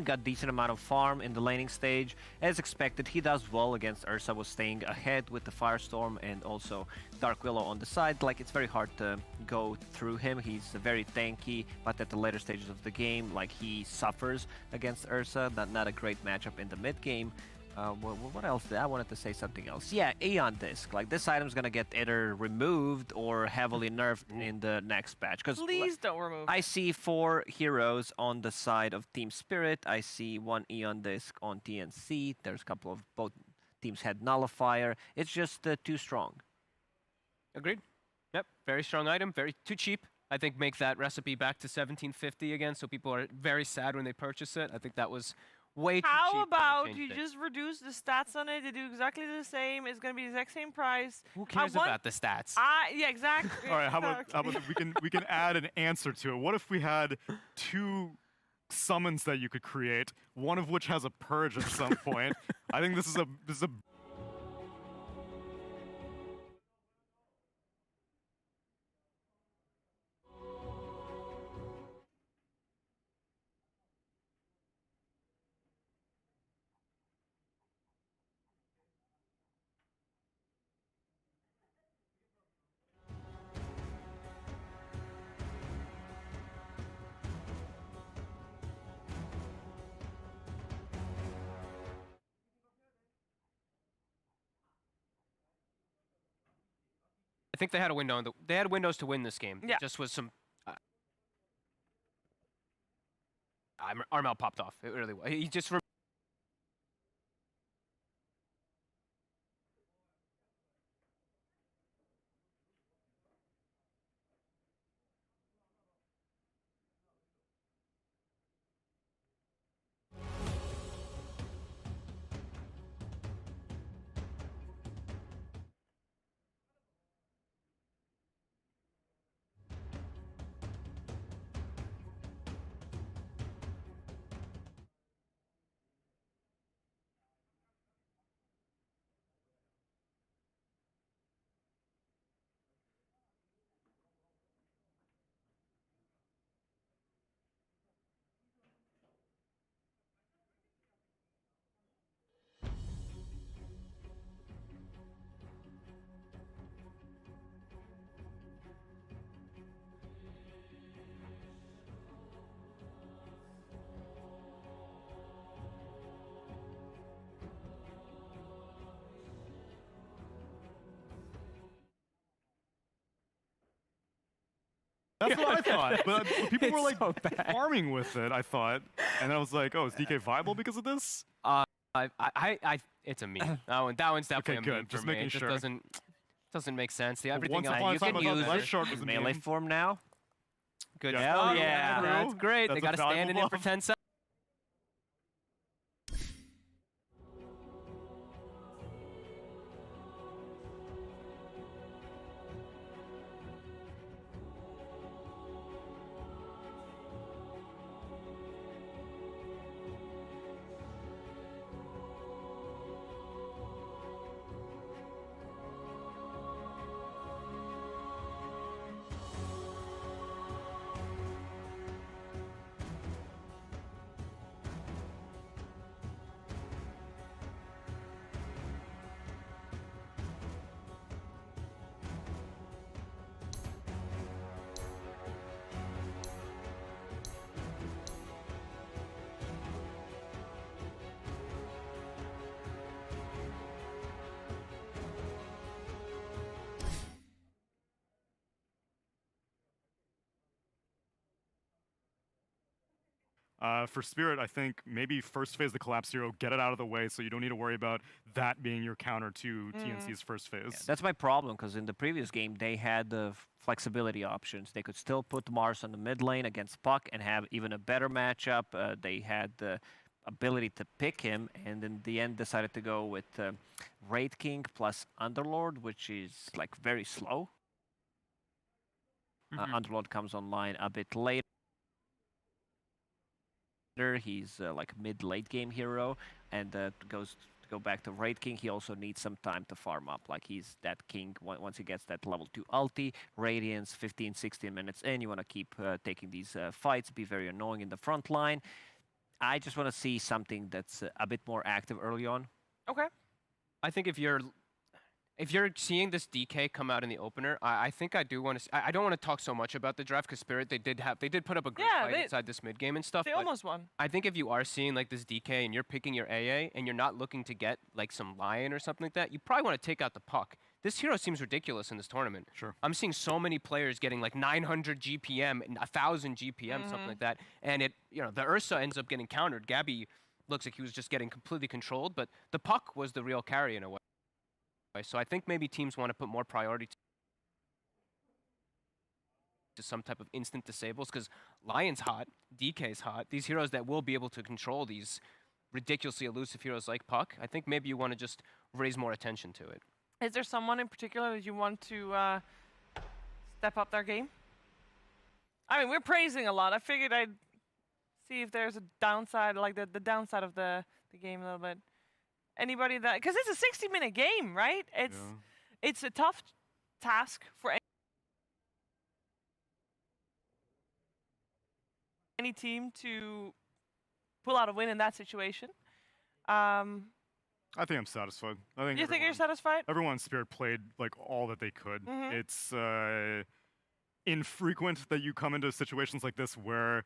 Got decent amount of farm in the laning stage. As expected, he does well against Ursa, was staying ahead with the Firestorm and also Dark Willow on the side. Like, it's very hard to go through him. He's very tanky, but at the later stages of the game, like, he suffers against Ursa. Not a great matchup in the mid game. What else? I wanted to say something else. Yeah, Aeon Disc. Like, this item's gonna get either removed or heavily nerfed in the next patch. Please don't remove it. I see 4 heroes on the side of Team Spirit. I see 1 Aeon Disc on TNC. There's a couple of both teams had Nullifier. It's just too strong. Agreed. Yep, very strong item. Too cheap. I think make that recipe back to 1750 again, so people are very sad when they purchase it. I think that was way too cheap. How about you just reduce the stats on it? They do exactly the same. It's gonna be the exact same price. Who cares about the stats? Yeah, exactly. All right, how about we can add an answer to it? What if we had 2 summons that you could create, one of which has a purge at some point? I think this is a I think they had a window. They had windows to win this game. Yeah. It just was some. Armel popped off. It really was. He just. That's what I thought. But people were like farming with it, I thought. And I was like, oh, is DK viable because of this? It's a meme. That one's definitely a meme for just me. making It just sure. doesn't make sense. Everything Once else upon a You time, can I thought use Left it Shark was a melee meme. form now. Good. Yeah. Hell Oh, yeah, true. that's great. That's They a got to stand in valuable it for 10 seconds. For Spirit, I think maybe first phase the Collapse Hero, get it out of the way so you don't need to worry about that being your counter to TNC's first phase. Yeah, that's my problem, because in the previous game, they had the flexibility options. They could still put Mars on the mid lane against Puck and have even a better matchup. They had the ability to pick him, and in the end decided to go with Wraith King plus Underlord, which is like very slow. Underlord comes online a bit later. He's like mid-late game hero, and to go back to Wraith King, he also needs some time to farm up. Like he's that king once he gets that level 2 ulti, Radiance, 15-16 minutes in. You want to keep taking these fights, be very annoying in the front line. I just want to see something that's a bit more active early on. Okay. I think if you're seeing this DK come out in the opener, I think I do want to. I don't want to talk so much about the draft because Spirit they did put up a great fight inside this mid game and stuff. They almost won. I think if you are seeing like this DK and you're picking your AA and you're not looking to get like some Lion or something like that, you probably want to take out the Puck. This hero seems ridiculous in this tournament. Sure. I'm seeing so many players getting like 900 GPM and 1,000 GPM, something like that, and the Ursa ends up getting countered. Gabby looks like he was just getting completely controlled, but the Puck was the real carry in a way. So I think maybe teams want to put more priority to some type of instant disables, because Lion's hot, DK's hot, these heroes that will be able to control these ridiculously elusive heroes like Puck. I think maybe you want to just raise more attention to it. Is there someone in particular that you want to step up their game? I mean, we're praising a lot. I figured I'd see if there's a downside, like the downside of the game a little bit. Anybody that, because it's a 60-minute game, right? It's a tough task for any team to pull out a win in that situation. I think I'm satisfied. You think you're satisfied? Everyone in Spirit played like all that they could. It's infrequent that you come into situations like this where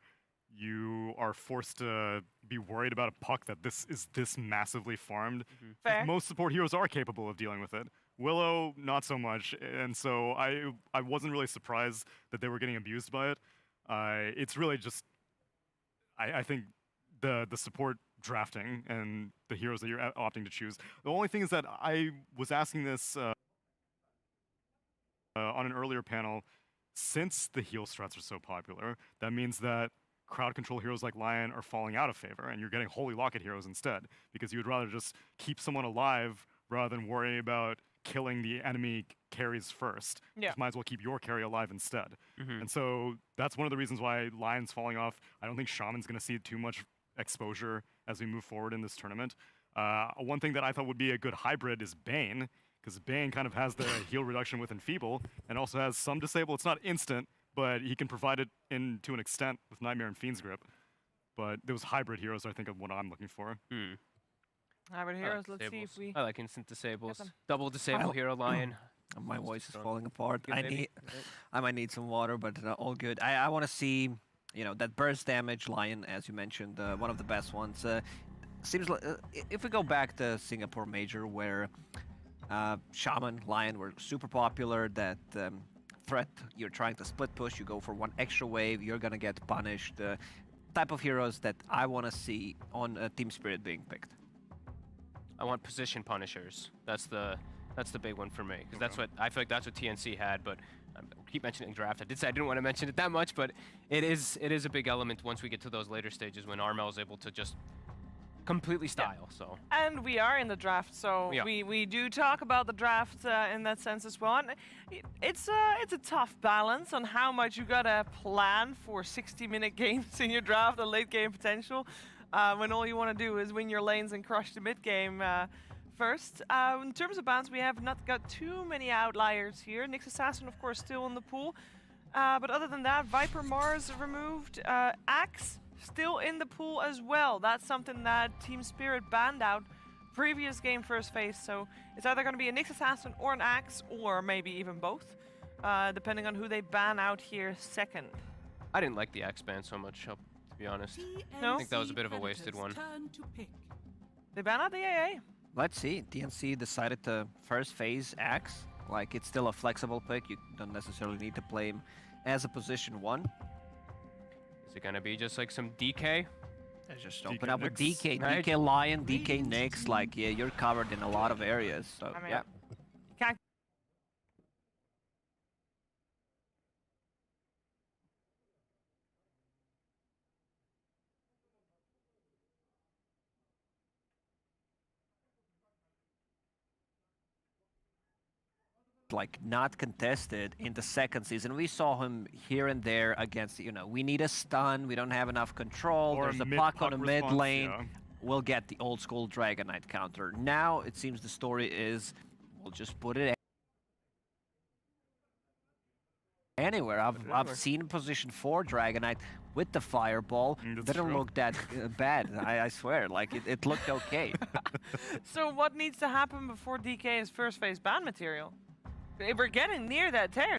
you are forced to be worried about a Puck that is this massively farmed. Fair. Most support heroes are capable of dealing with it. Willow, not so much, and so I wasn't really surprised that they were getting abused by it. It's really just, I think the support drafting and the heroes that you're opting to choose. The only thing is that I was asking this on an earlier panel, since the heal strats are so popular, that means that crowd control heroes like Lion are falling out of favor, and you're getting Holy Locket heroes instead, because you would rather just keep someone alive rather than worry about killing the enemy carries first. Yeah. Just might as well keep your carry alive instead. And so that's one of the reasons why Lion's falling off. I don't think Shaman's going to see too much exposure as we move forward in this tournament. One thing that I thought would be a good hybrid is Bane, because Bane kind of has the heal reduction with Enfeeble, and also has some disable. It's not instant, but he can provide it to an extent with Nightmare and Fiend's Grip. But those hybrid heroes, I think, are what I'm looking for. Hybrid heroes, let's see if we... I like instant disables. Double disable hero Lion. My voice is falling apart. I might need some water, but all good. I want to see, that burst damage Lion, as you mentioned, one of the best ones. Seems like if we go back to Singapore Major, where Shaman, Lion were super popular, that threat, you're trying to split push, you go for one extra wave, you're gonna get punished. Type of heroes that I want to see on Team Spirit being picked. I want position punishers. That's the big one for me, because that's what I feel like that's what TNC had. But I keep mentioning draft. I did say I didn't want to mention it that much, but it is a big element once we get to those later stages when Armel is able to just completely style. So. And we are in the draft, so we do talk about the draft in that sense as well. And it's a tough balance on how much you gotta plan for 60-minute games in your draft, the late game potential, when all you want to do is win your lanes and crush the mid game first. In terms of bans, we have not got too many outliers here. Nyx Assassin, of course, still in the pool, but other than that, Viper Mars removed, Axe still in the pool as well. That's something that Team Spirit banned out previous game first phase, so it's either going to be a Nyx Assassin or an Axe, or maybe even both, depending on who they ban out here second. I didn't like the Axe ban so much, to be honest. No? I think that was a bit of a wasted one. They ban out the AA. Let's see. TNC decided to first phase Axe. Like, it's still a flexible pick. You don't necessarily need to play him as a position 1. Is it gonna be just like some DK? Just open up with DK, DK Lion, DK Nyx. Like, yeah, you're covered in a lot of areas. So, I mean, yeah. You can't. Like, not contested in the second season. We saw him here and there against, we need a stun, we don't have enough control, Or there's a mid puck on puck a mid response, lane, yeah. We'll get the old school Dragon Knight counter. Now, it seems the story is, we'll just put it anywhere. I've seen position 4 Dragon Knight with the Fireball. Didn't look that bad, I swear. Like, it looked okay. So what needs to happen before DK is first phase ban material? We're getting near that territory,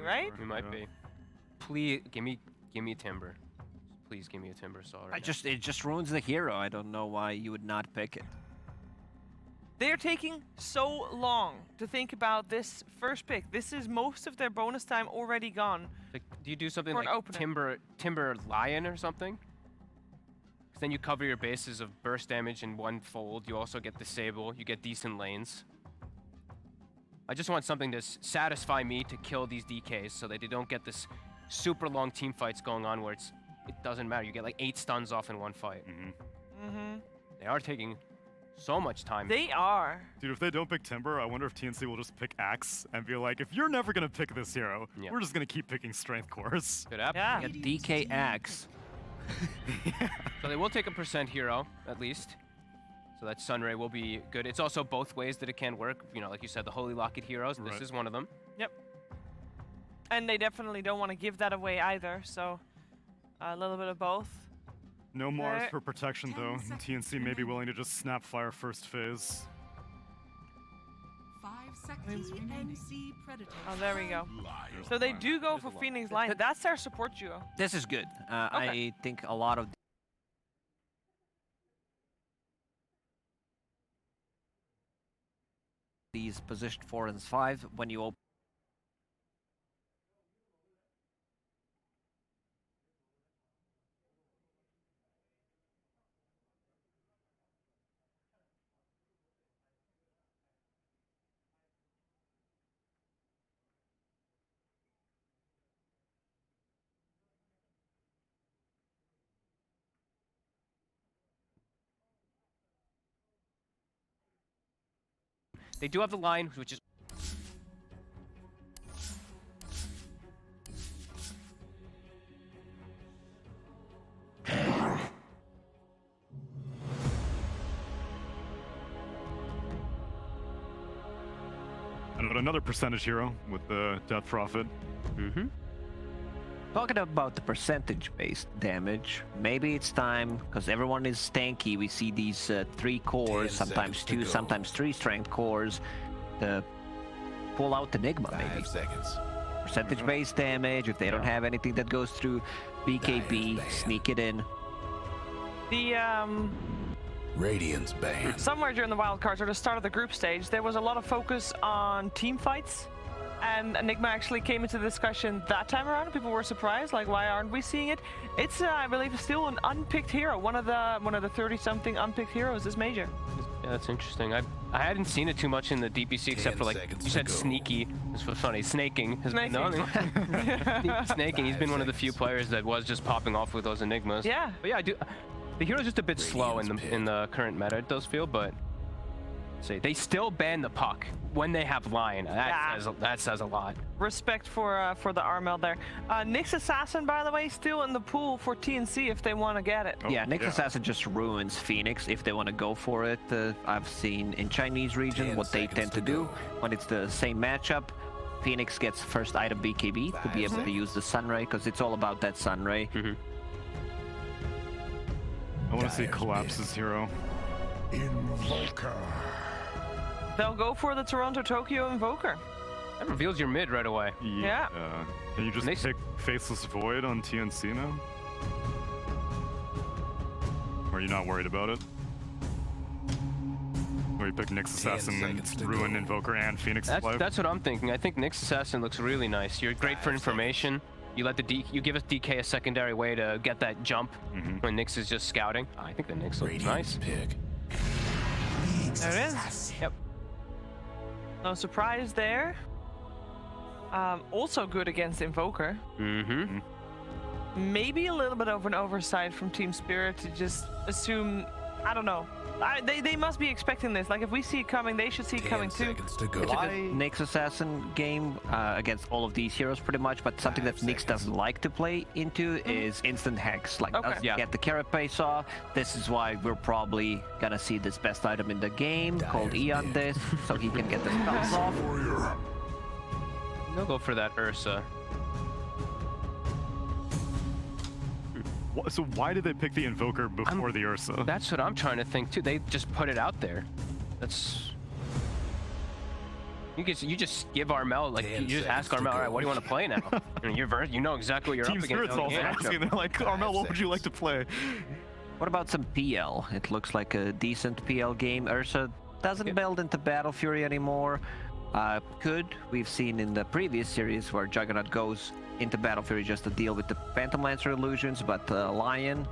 right? We might be. Please give me Timber. Please give me a Timber Saw. It just ruins the hero. I don't know why you would not pick it. They're taking so long to think about this first pick. This is most of their bonus time already gone. Like, do you do something like Timber Lion or something? Because then you cover your bases of burst damage in one fold. You also get Disable. You get decent lanes. I just want something to satisfy me to kill these DKs so that they don't get this super long team fights going on where it doesn't matter. You get like 8 stuns off in one fight. They are taking so much time. They are. Dude, if they don't pick Timber, I wonder if TNC will just pick Axe and be like, if you're never going to pick this hero, we're just going to keep picking Strength Cores. Good app. Yeah. DK Axe. So they will take a % hero, at least. So that Sunray will be good. It's also both ways that it can work. Like you said, the Holy Locket heroes. This is one of them. Yep. And they definitely don't want to give that away either, so a little bit of both. No Mars for protection, though. TNC may be willing to just snap fire first phase. 5 seconds remaining. Oh, there we go. So they do go for Phoenix Lion. That's their support duo. This is good. I think a lot of these position 4 and 5, when you open They do have the line, which is... And another percentage hero with the Death Prophet. Talking about the percentage-based damage, maybe it's time, because everyone is stanky, we see these 3 cores, sometimes 2, sometimes 3 strength cores, to pull out Enigma, maybe. 5 seconds. Percentage-based damage, if they don't have anything that goes through BKB, sneak it in. The Radiant's banned. Somewhere during the wildcards or the start of the group stage, there was a lot of focus on team fights. And Enigma actually came into the discussion that time around. People were surprised, like, why aren't we seeing it? It's, I believe, still an unpicked hero. One of the 30-something unpicked heroes is Major. Yeah, that's interesting. I hadn't seen it too much in the DPC except for, like, you said sneaky. This was funny. Snaking. Snaking. He's been one of the few players that was just popping off with those Enigmas. Yeah. But yeah, the hero's just a bit slow in the current meta, it does feel, but see, they still ban the puck when they have Lion. That says a lot. Respect for the Armel there. Nyx Assassin, by the way, still in the pool for TNC if they want to get it. Yeah, Nyx Assassin just ruins Phoenix if they want to go for it. I've seen in Chinese region what they tend to do when it's the same matchup. Phoenix gets first item BKB to be able to use the Sunray because it's all about that Sunray. I want to see Collapse's hero. Invoker. They'll go for the Toronto-Tokyo Invoker. That reveals your mid right away. Yeah. Can you just pick Faceless Void on TNC now? Or are you not worried about it? Or you pick Nyx Assassin and ruin Invoker and Phoenix Life? That's what I'm thinking. I think Nyx Assassin looks really nice. You're great for information. You let you give us DK a secondary way to get that jump when Nyx is just scouting. I think the Nyx looks nice. There it is. Yep. No surprise there. Also good against Invoker. Maybe a little bit of an oversight from Team Spirit to just assume, I don't know. They must be expecting this. Like, if we see it coming, they should see it coming too. It's a good Nyx Assassin game against all of these heroes pretty much, but something that Nyx doesn't like to play into is instant hex. Like, doesn't get the carapace off. This is why we're probably gonna see this best item in the game called Eon Disc, so he can get the spells off. They'll go for that Ursa. So why did they pick the Invoker before the Ursa? That's what I'm trying to think too. They just put it out there. That's... You just give Armel, like, you just ask Armel, all right, what do you want to play now? You know exactly what you're Team up against. Spirit's also asking, they're like, Armel, what would you like to play? What about some PL? It looks like a decent PL game. Ursa doesn't build into Battle Fury anymore. We've seen in the previous series where Juggernaut goes into Battle Fury just to deal with the Phantom Lancer illusions, but Lion,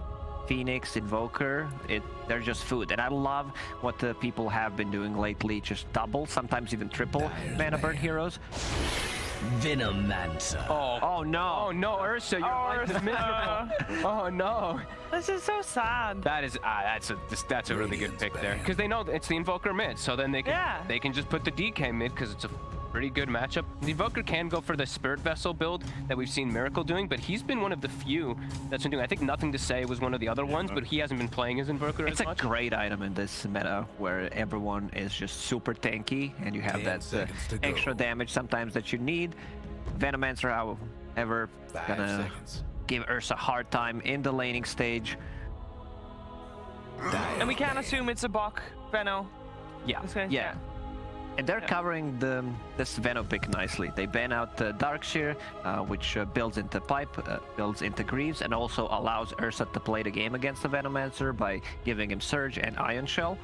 Phoenix, Invoker, they're just food. And I love what the people have been doing lately, just double, sometimes even triple mana burn heroes. Venomancer. Oh no. Oh no, Ursa, your life is miserable. Oh no. This is so sad. That is that's a really good pick there. Because they know it's the Invoker mid, so then they can just put the DK mid because it's a pretty good matchup. The Invoker can go for the Spirit Vessel build that we've seen Miracle doing, but he's been one of the few that's been doing. I think Nothing to Say was one of the other ones, but he hasn't been playing his Invoker as much. It's a great item in this meta where everyone is just super tanky and you have that extra damage sometimes that you need. Venomancer, however, gonna give Ursa a hard time in the laning stage. And we can assume it's a Bok, Veno. Yeah. And they're covering this Veno pick nicely. They ban out Darkshire, which builds into Pipe, builds into Greaves, and also allows Ursa to play the game against the Venomancer by giving him Surge and Ion Shell.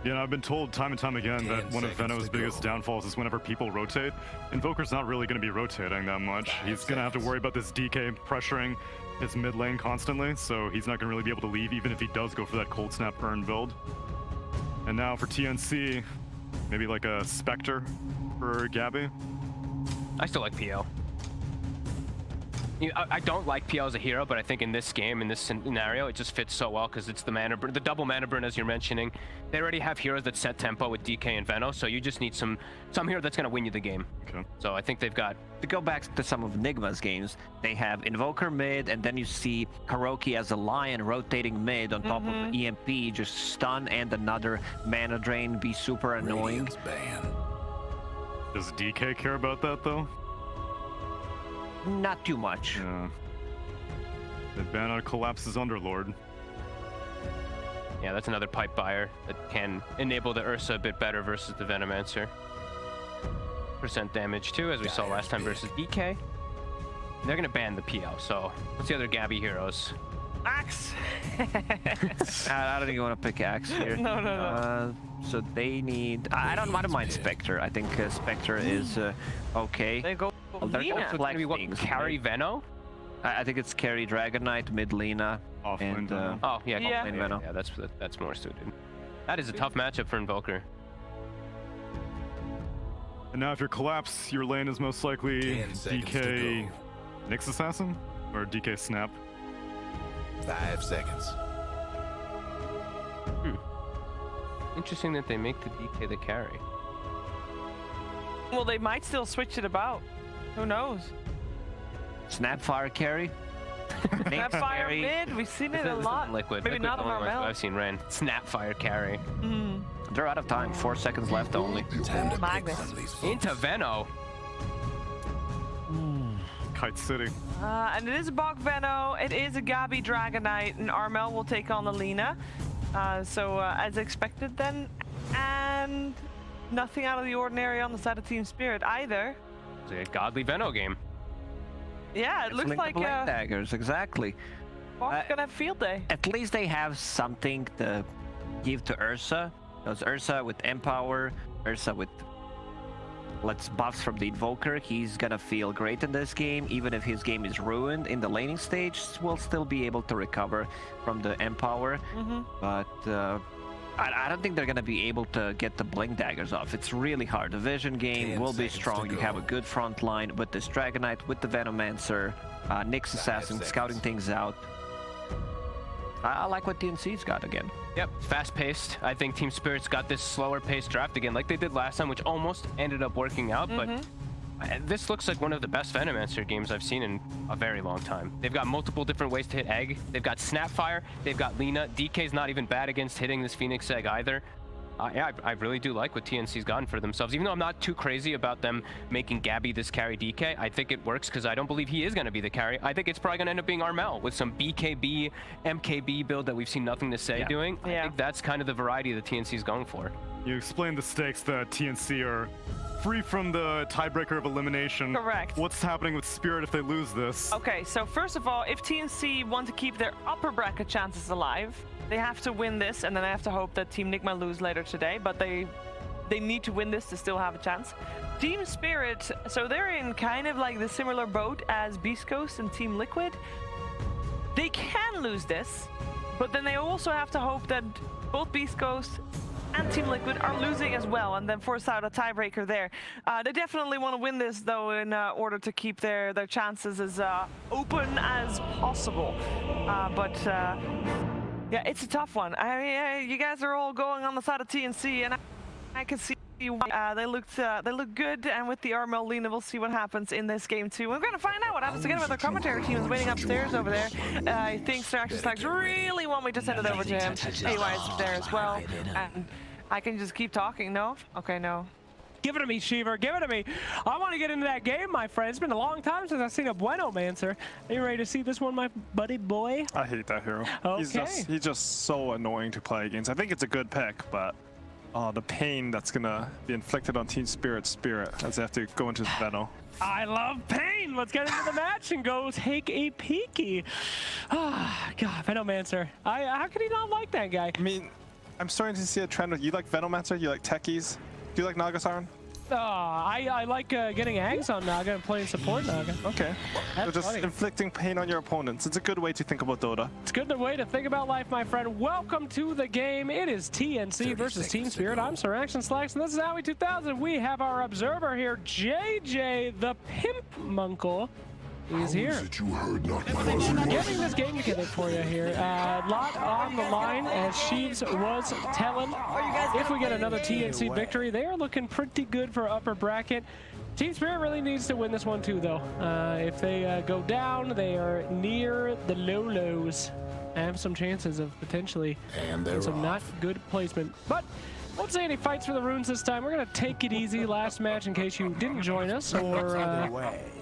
Yeah, I've been told time and time again that one of Veno's biggest downfalls is whenever people rotate. Invoker's not really going to be rotating that much. He's going to have to worry about this DK pressuring his mid lane constantly, so he's not going to really be able to leave even if he does go for that Cold Snap burn build. And now for TNC, maybe like a Spectre for Gabby. I still like PL. I don't like PL as a hero, but I think in this game, in this scenario, it just fits so well because it's the mana burn, the double mana burn as you're mentioning. They already have heroes that set tempo with DK and Veno, so you just need some hero that's gonna win you the game. Okay. So I think they've got... To go back to some of Nigma's games, they have Invoker mid, and then you see Karoki as a Lion rotating mid on top of the EMP, just stun and another mana drain, be super annoying. Does DK care about that though? Not too much. Yeah. They ban out Collapse's Underlord. Yeah, that's another pipe buyer that can enable the Ursa a bit better versus the Venomancer. Percent damage too, as we saw last time versus DK. They're gonna ban the PL, so what's the other Gabby heroes? Axe. I don't think you want to pick Axe here. No. So they need. I don't mind Spectre. I think Spectre is okay. They go. They're Lina. also Gonna be what, carry Veno? I think it's carry Dragon Knight, mid Lina, and oh yeah, Veno. Yeah, that's more suited. That is a tough matchup for Invoker. And now if you're Collapse, your lane is most likely DK Nyx Assassin or DK Snap. 5 seconds. Interesting that they make the DK the carry. Well, they might still switch it about. Who knows? Snapfire carry. Snapfire mid. We've seen it a lot. Liquid. Maybe not on our mouth. I've seen ran. Snapfire carry. They're out of time. 4 seconds left only. Magnus. Into Veno. Kite City. And it is a Bog Veno. It is a Gabi Dragon Knight, and Armel will take on the Lina. So as expected then, and nothing out of the ordinary on the side of Team Spirit either. It's a godly Veno game. Yeah, it looks like daggers, exactly. Bog's gonna have field day. At least they have something to give to Ursa. Because Ursa with Empower, Ursa with buffs from the Invoker, he's gonna feel great in this game. Even if his game is ruined in the laning stage, we'll still be able to recover from the Empower. But I don't think they're gonna be able to get the Blink Daggers off. It's really hard. The Vision game will be strong. You have a good front line with this Dragon Knight, with the Venomancer, Nyx Assassin scouting things out. I like what TNC's got again. Yep, fast-paced. I think Team Spirit's got this slower-paced draft again, like they did last time, which almost ended up working out. But this looks like one of the best Venomancer games I've seen in a very long time. They've got multiple different ways to hit Egg. They've got Snapfire. They've got Lina. DK's not even bad against hitting this Phoenix Egg either. Yeah, I really do like what TNC's gotten for themselves. Even though I'm not too crazy about them making Gabi this carry DK, I think it works because I don't believe he is going to be the carry. I think it's probably going to end up being Armel with some BKB, MKB build that we've seen nothing to say doing. I think that's kind of the variety that TNC's going for. You explained the stakes that TNC are free from the tiebreaker of elimination. Correct. What's happening with Spirit if they lose this? Okay, so first of all, if TNC want to keep their upper bracket chances alive, they have to win this, and then they have to hope that Team Nigma lose later today, but they need to win this to still have a chance. Team Spirit, so they're in kind of like the similar boat as Beast Coast and Team Liquid. They can lose this, but then they also have to hope that both Beast Coast and Team Liquid are losing as well, and then force out a tiebreaker there. They definitely want to win this, though, in order to keep their chances as open as possible. Yeah, it's a tough one. I mean, you guys are all going on the side of TNC, and I can see why. They look good, and with the Armel Lina, we'll see what happens in this game too. We're gonna find out what happens again with our commentary team is waiting upstairs over there. I think Sir Action Slugs really want me to send it over to him. AY's there as well, and I can just keep talking. No? Okay, no. Give it to me, Sheever. Give it to me. I want to get into that game, my friend. It's been a long time since I've seen a Venomancer. Are you ready to see this one, my buddy boy? I hate that hero. Okay. He's just so annoying to play against. I think it's a good pick, but the pain that's going to be inflicted on Team Spirit's spirit as they have to go into Veno. I love pain. Let's get into the match and go take a peeky. Ah, God, Venomancer. How could he not like that guy? I mean, I'm starting to see a trend with you like Venomancer, you like techies. Do you like Naga-Siren? I like getting Ags on Naga and playing support Naga. Okay. So just inflicting pain on your opponents. It's a good way to think about Dota. It's a good way to think about life, my friend. Welcome to the game. It is TNC versus Team Spirit. I'm Sir Action Slacks, and this is Howie2000. We have our observer here, JJ the Pimp Munkle. He's here. Getting this game together for you here. Lot on the line, as Sheeves was telling. If we get another TNC victory, they are looking pretty good for upper bracket. Team Spirit really needs to win this one too, though. If they go down, they are near the lows. Have some chances of potentially some not good placement. But won't say any fights for the runes this time. We're going to take it easy last match in case you didn't join us or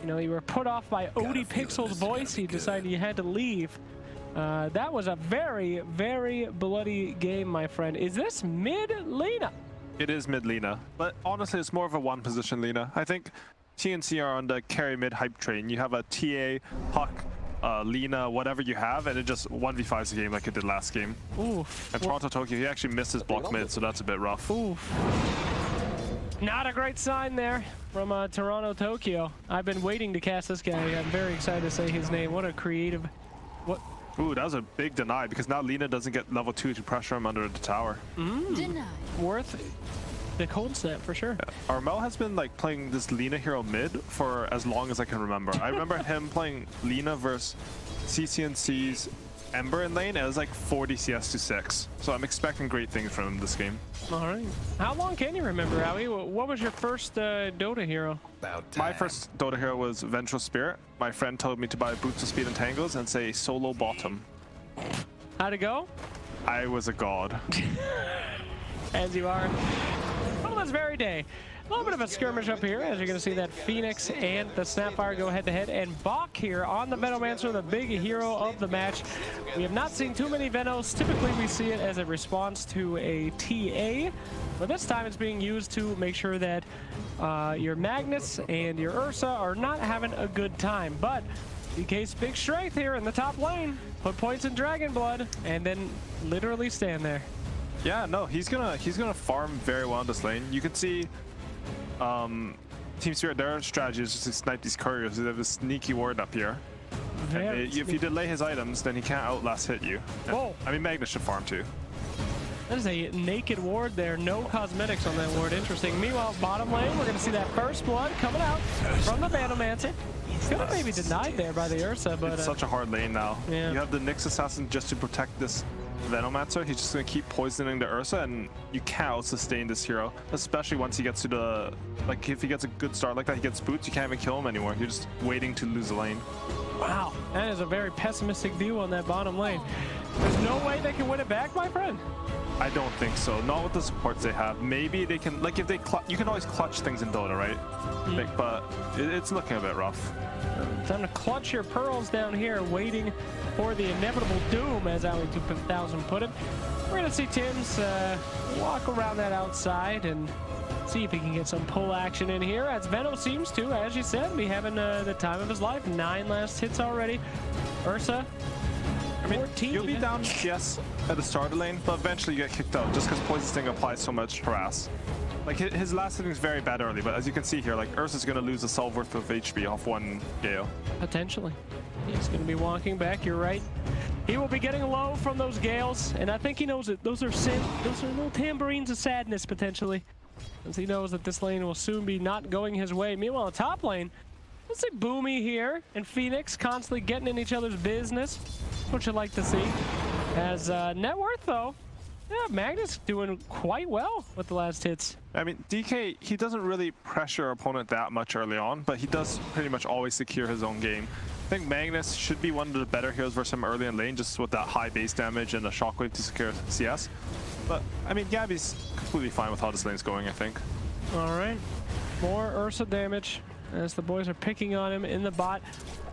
you were put off by Odie Pixel's voice. You decided you had to leave. That was a very, very bloody game, my friend. Is this mid Lina? It is mid Lina, but honestly, it's more of a one-position Lina. I think TNC are on the carry mid hype train. You have a TA, Puck, Lina, whatever you have, and it just 1v5s the game like it did last game. Oof. And Toronto Tokyo, he actually missed his block mid, so that's a bit rough. Oof. Not a great sign there from Toronto Tokyo. I've been waiting to cast this guy. I'm very excited to say his name. What a creative... What? Ooh, that was a big deny, because now Lina doesn't get level 2 to pressure him under the tower. Deny. Worth the cold snap for sure. Yeah. Armel has been like playing this Lina hero mid for as long as I can remember. I remember him playing Lina versus CCNC's Ember in lane. It was like 40 CS to 6. So I'm expecting great things from him this game. All right. How long can you remember, Howie? What was your first Dota hero? My first Dota hero was Vengeful Spirit. My friend told me to buy Boots of Speed and Tangles and say solo bottom. How'd it go? I was a god. As you are. On this very day. A little bit of a skirmish up here, as you're going to see that Phoenix and the Snapfire go head-to-head. And Bach here on the Venomancer, the big hero of the match. We have not seen too many Venos. Typically, we see it as a response to a TA. But this time, it's being used to make sure that your Magnus and your Ursa are not having a good time. But DK's big strength here in the top lane. Put points in Dragon Blood, and then literally stand there. Yeah, no, he's gonna farm very well in this lane. You can see Team Spirit, their strategy is just to snipe these couriers. They have a sneaky ward up here. And if you delay his items, then he can't outlast hit you. Whoa. I mean, Magnus should farm too. That is a naked ward there. No cosmetics on that ward. Interesting. Meanwhile, bottom lane, we're going to see that first blood coming out from the Venomancer. Could have maybe denied there by the Ursa, but... It's such a hard lane now. Yeah. You have the Nyx Assassin just to protect this Venomancer. He's just going to keep poisoning the Ursa, and you can't sustain this hero, especially once he gets to the... Like, if he gets a good start like that, he gets boots, you can't even kill him anymore. You're just waiting to lose the lane. Wow, that is a very pessimistic view on that bottom lane. There's no way they can win it back, my friend. I don't think so. Not with the supports they have. Maybe they can, like, if they you can always clutch things in Dota, right? Like, but it's looking a bit rough. Time to clutch your pearls down here, waiting for the inevitable doom, as Ali 2000 put it. We're gonna see Tim's walk around that outside and see if he can get some pull action in here, as Veno seems to, as you said, be having the time of his life. 9 last hits already. Ursa, I mean, 14. You'll be down CS at the start of the lane, but eventually you get kicked out just because Poison Sting applies so much harass. Like, his last hitting is very bad early, but as you can see here, like, Ursa's going to lose a cell worth of HP off one Gale. Potentially. He's going to be walking back, you're right. He will be getting low from those Gales, and I think he knows it. Those are little tambourines of sadness, potentially. As he knows that this lane will soon be not going his way. Meanwhile, the top lane, let's say Boomy here and Phoenix constantly getting in each other's business. What you'd like to see. As net worth, though, yeah, Magnus doing quite well with the last hits. I mean, DK, he doesn't really pressure opponent that much early on, but he does pretty much always secure his own game. I think Magnus should be one of the better heroes versus him early in lane, just with that high base damage and a shockwave to secure CS. But, I mean, Gabby's completely fine with how this lane's going, I think. All right. More Ursa damage as the boys are picking on him in the bot.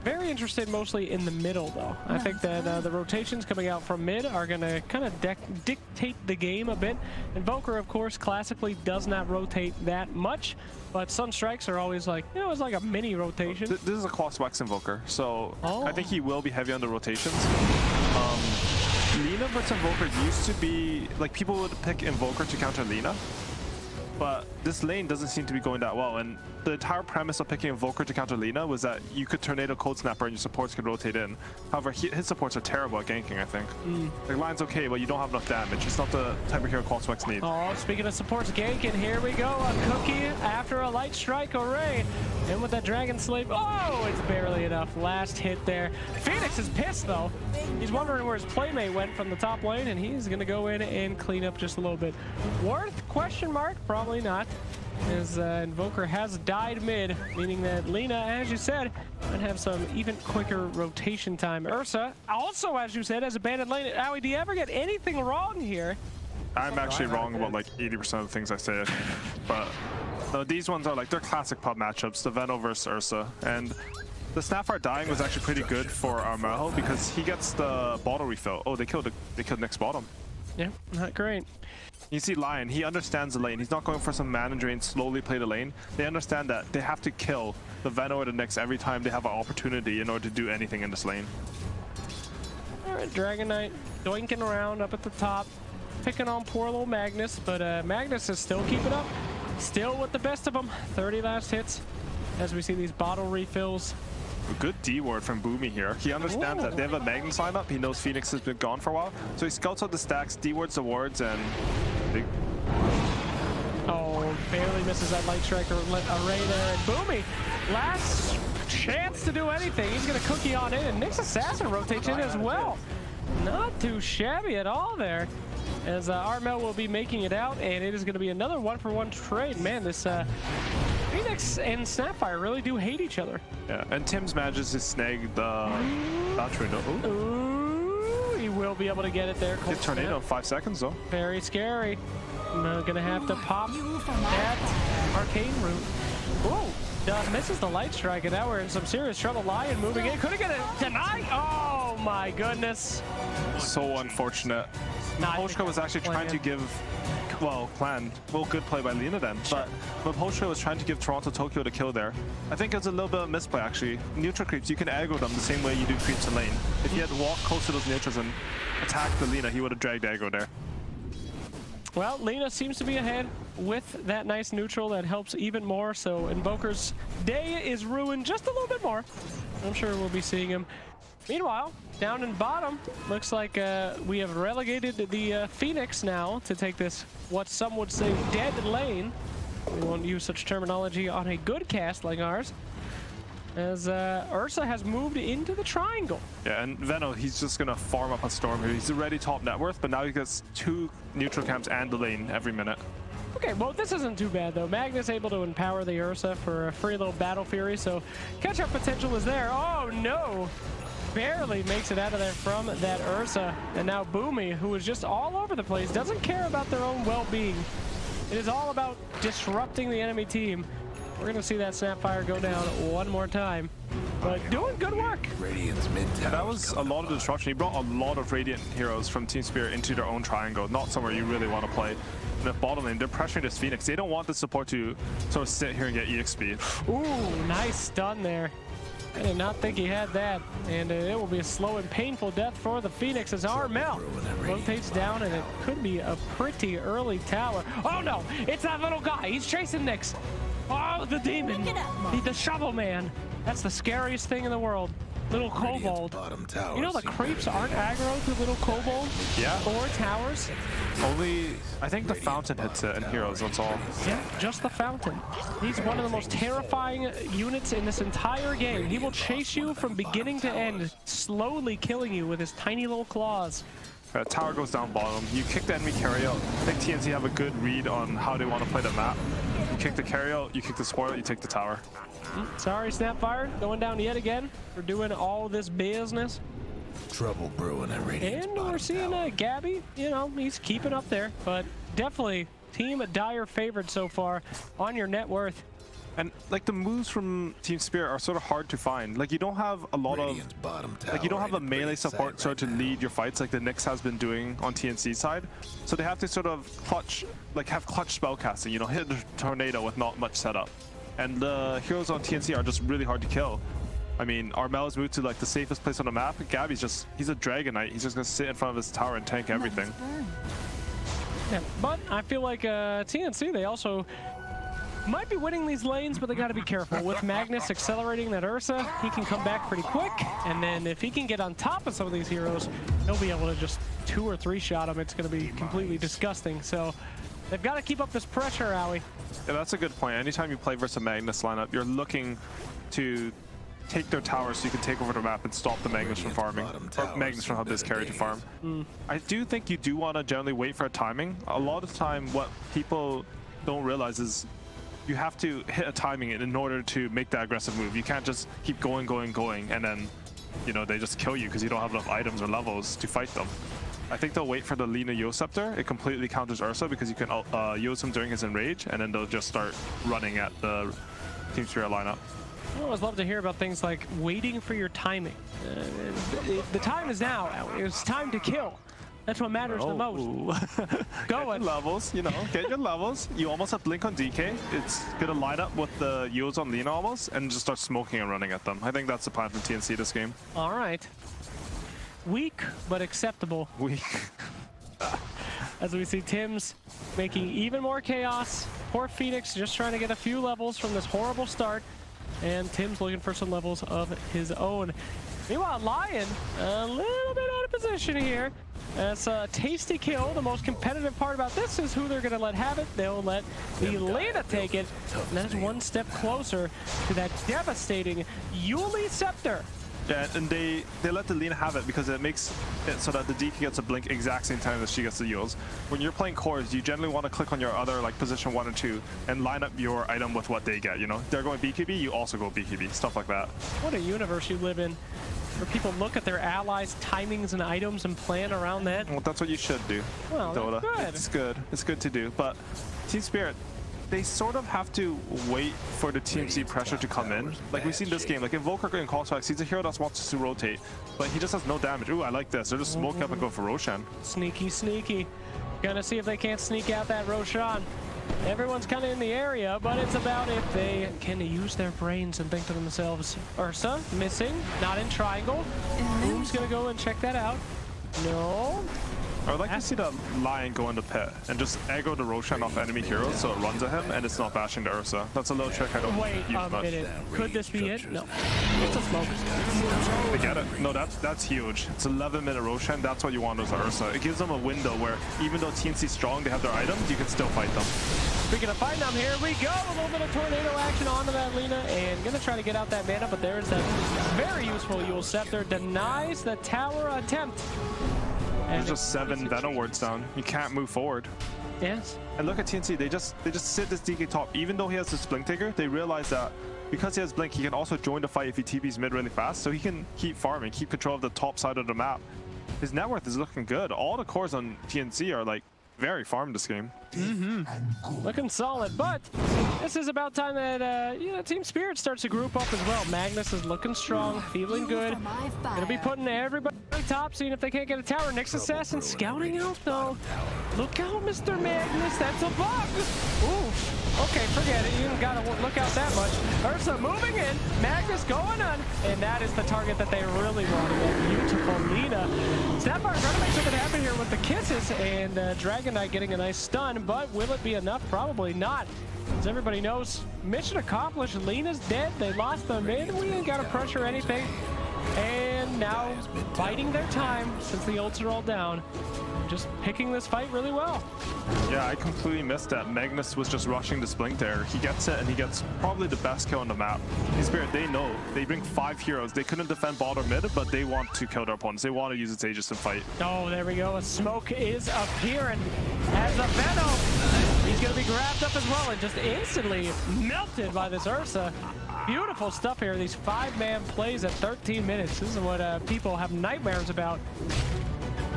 Very interested mostly in the middle, though. I think that the rotations coming out from mid are going to kind of dictate the game a bit. Invoker, of course, classically does not rotate that much, but Sunstrikes are always like, you know, it's like a mini rotation. This is a Cross Wax Invoker, so I think he will be heavy on the rotations. Lina versus Invoker used to be, like, people would pick Invoker to counter Lina, but this lane doesn't seem to be going that well, and the entire premise of picking Invoker to counter Lina was that you could Tornado Cold Snapper and your supports could rotate in. However, his supports are terrible at ganking, I think. Like, line's okay, but you don't have enough damage. It's not the type of hero Crosswax needs. Oh, speaking of supports ganking, here we go. A Cookie after a Light Strike array. And with that Dragon Slave, oh, it's barely enough. Last hit there. Phoenix is pissed, though. He's wondering where his playmate went from the top lane, and he's going to go in and clean up just a little bit. Worth? Question mark? Probably not. As Invoker has died mid, meaning that Lina, as you said, might have some even quicker rotation time. Ursa, also, as you said, has abandoned lane. Owie, do you ever get anything wrong here? I'm actually wrong about like 80% of the things I say, but no, these ones are like, they're classic pub matchups, the Veno versus Ursa, and the Snapfire dying was actually pretty good for Armel because he gets the bottle refill. Oh, they killed Nick's bottom. Yeah, not great. You see Lion, he understands the lane. He's not going for some mana drain, slowly play the lane. They understand that they have to kill the Venom or the Nyx every time they have an opportunity in order to do anything in this lane. All right, Dragon Knight doinking around up at the top, picking on poor little Magnus, but Magnus is still keeping up, still with the best of them. 30 last hits as we see these bottle refills. A good D ward from Boomy here. He understands that they have a Magnus lineup. He knows Phoenix has been gone for a while, so he scouts out the stacks, D wards the wards, and they... Oh, barely misses that Light Striker array there. And Boomy, last chance to do anything. He's going to cookie on in, and Nyx Assassin rotates in as well. Not too shabby at all there, as Armel will be making it out, and it is going to be another 1-for-1 trade. Man, this Phoenix and Snapfire really do hate each other. Yeah, and Tim's manages to snag the Tornado. Ooh, he will be able to get it there. Good tornado, 5 seconds though. Very scary. I'm gonna have to pop that arcane root. Ooh, misses the Light Strike, and now we're in some serious trouble. Lion moving in, couldn't get it tonight. Oh my goodness. So unfortunate. Miposhka was actually trying to give, well, good play by Lina then, but Miposhka was trying to give Toronto Tokyo the kill there. I think it was a little bit of misplay actually. Neutral creeps, you can aggro them the same way you do creeps in lane. If he had walked close to those neutrals and attacked the Lina, he would have dragged aggro there. Well, Lina seems to be ahead with that nice neutral that helps even more, so Invoker's day is ruined just a little bit more. I'm sure we'll be seeing him. Meanwhile, down in bottom, looks like we have relegated the Phoenix now to take this, what some would say, dead lane. We won't use such terminology on a good cast like ours, as Ursa has moved into the triangle. Yeah, and Veno, he's just going to farm up a Storm here. He's already top net worth, but now he gets 2 neutral camps and the lane every minute. Okay, well, this isn't too bad, though. Magnus able to empower the Ursa for a free little Battle Fury, so catch-up potential is there. Oh, no! Barely makes it out of there from that Ursa. And now Boomy, who is just all over the place, doesn't care about their own well-being. It is all about disrupting the enemy team. We're going to see that Snapfire go down one more time. But doing good work. Radiant's mid-tower. That was a lot of disruption. He brought a lot of Radiant heroes from Team Spirit into their own triangle, not somewhere you really want to play. In the bottom lane, they're pressuring this Phoenix. They don't want the support to sort of sit here and get EX speed. Ooh, nice stun there. I did not think he had that, and it will be a slow and painful death for the Phoenix as Armel rotates down, and it could be a pretty early tower. Oh no, it's that little guy. He's chasing Nyx. Oh, the demon, the shovel man. That's the scariest thing in the world. Little kobold. You know the creeps aren't aggro to little kobold? Yeah. Or towers? Only, I think the fountain hits it in heroes, that's all. Yeah, just the fountain. He's one of the most terrifying units in this entire game. He will chase you from beginning to end, slowly killing you with his tiny little claws. Tower goes down bottom. You kick the enemy carry out. I think TNC have a good read on how they want to play the map. You kick the carry out, you kick the spoil, you take the tower. Sorry, Snapfire, going down yet again for doing all this business. Trouble brewing at Radiant's And we're seeing Gabby, you know, he's keeping up there, but definitely Team Dire favored so far on your net worth. And like the moves from Team Spirit are sort of hard to find. Like you don't have a lot of, like you don't have a melee support sort of to lead your fights like the Nyx has been doing on TNC side. So they have to sort of clutch, like have clutch spellcasting, you know, hit the tornado with not much setup. And the heroes on TNC are just really hard to kill. I mean, Armel has moved to like the safest place on the map. Gabby's just, he's a Dragon Knight. He's just gonna sit in front of his tower and tank everything. Yeah, but I feel like TNC, they also might be winning these lanes, but they got to be careful. With Magnus accelerating that Ursa, he can come back pretty quick, and then if he can get on top of some of these heroes, he'll be able to just 2 or 3 shot them. It's going to be completely disgusting. So they've got to keep up this pressure, Owie. Yeah, that's a good point. Anytime you play versus a Magnus lineup, you're looking to take their towers so you can take over the map and stop the Magnus from farming, or Magnus from having this carry to farm. I do think you do want to generally wait for a timing. A lot of the time, what people don't realize is you have to hit a timing in order to make that aggressive move. You can't just keep going, and then, you know, they just kill you because you don't have enough items or levels to fight them. I think they'll wait for the Lina Yo Scepter. It completely counters Ursa because you can use him during his enrage, and then they'll just start running at the Team Spirit lineup. I always love to hear about things like waiting for your timing. The time is now. It's time to kill. That's what matters the most. Go at levels, you know, get your levels. You almost have Blink on DK. It's gonna line up with the yields on Lina almost, and just start smoking and running at them. I think that's the plan for TNC this game. All right. Weak, but acceptable. Weak. As we see Tim's making even more chaos. Poor Phoenix just trying to get a few levels from this horrible start. And Tim's looking for some levels of his own. Meanwhile, Lion, a little bit out of position here. That's a tasty kill. The most competitive part about this is who they're going to let have it. They'll let the Lina take it. And that is one step closer to that devastating Yuli Scepter. Yeah, and they let the Lina have it because it makes it so that the DK gets a blink exact same time as she gets the yields. When you're playing cores, you generally want to click on your other like position 1 or 2 and line up your item with what they get, you know? They're going BKB, you also go BKB, stuff like that. What a universe you live in, where people look at their allies' timings and items and plan around that. Well, that's what you should do, well, Dota. Good. It's good. It's good to do. But Team Spirit, they sort of have to wait for the TMC pressure to come in. Like we've seen this game, like in Volker in Cosfax, he's a hero that wants to rotate, but he just has no damage. Ooh, I like this. They're just smoking up and go for Roshan. Sneaky, sneaky. Gonna see if they can't sneak out that Roshan. Everyone's kind of in the area, but it's about if they can use their brains and think to themselves, Ursa, missing, not in triangle. Who's gonna go and check that out? No. I would like to see the Lion go in the pit and just aggro the Roshan off enemy heroes so it runs at him and it's not bashing the Ursa. That's a little trick I don't use much. Could this be it? No. It's a smoke. They get it. No, that's huge. It's 11-minute Roshan. That's what you want as Ursa. It gives them a window where even though TNC's strong, they have their items, you can still fight them. Speaking of fighting them, here we go. A little bit of tornado action onto that Lina and gonna try to get out that mana, but there's that very useful Yule Scepter. Denies the tower attempt. There's just 7 Venom wards down. You can't move forward. Yes. And look at TNC. They just sit this DK top. Even though he has this Blink Taker, they realize that because he has Blink, he can also join the fight if he TPs mid really fast. So he can keep farming, keep control of the top side of the map. His net worth is looking good. All the cores on TNC are like very farmed this game. Looking solid, but this is about time that Team Spirit starts to group up as well. Magnus is looking strong, feeling good. Gonna be putting everybody on top, seeing if they can't get a tower. Next assassin scouting out though. Look out, Mr. Magnus, that's a bug. Ooh, okay, forget it. You don't gotta look out that much. Ursa moving in, Magnus going on, and that is the target that they really wanted. That beautiful Lina. Snapfire trying to make something happen here with the kisses, and Dragon Knight getting a nice stun. But will it be enough? Probably not. As everybody knows, mission accomplished. Lina's dead. They lost the mid. We ain't got to pressure anything. And now biding their time since the ults are all down. Just picking this fight really well. Yeah, I completely missed that. Magnus was just rushing this Blink there. He gets it, and he gets probably the best kill on the map. In Spirit, they know. They bring 5 heroes. They couldn't defend bot or mid, but they want to kill their opponents. They want to use its Aegis to fight. Oh, there we go. A smoke is appearing as a Venom. He's going to be grabbed up as well and just instantly melted by this Ursa. Beautiful stuff here. These 5-man plays at 13 minutes. This is what people have nightmares about.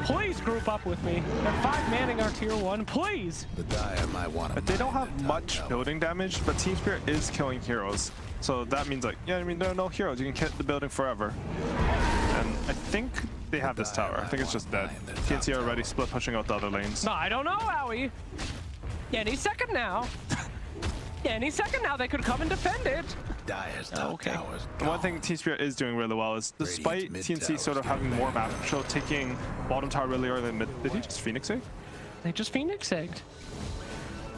Please group up with me. They're 5-manning our tier 1, please. The Dire might want to. They don't have much building damage, but Team Spirit is killing heroes. So that means like, yeah, I mean, there are no heroes. You can hit the building forever. And I think they have this tower. I think it's just dead. TNC are already split pushing out the other lanes. No, I don't know, Howie. Any second now. Any second now, they could come and defend it. Dire's top towers. One thing Team Spirit is doing really well is, despite TNC sort of having more map control, taking bottom tower really early in mid. Did he just Phoenix egg? They just Phoenix egged.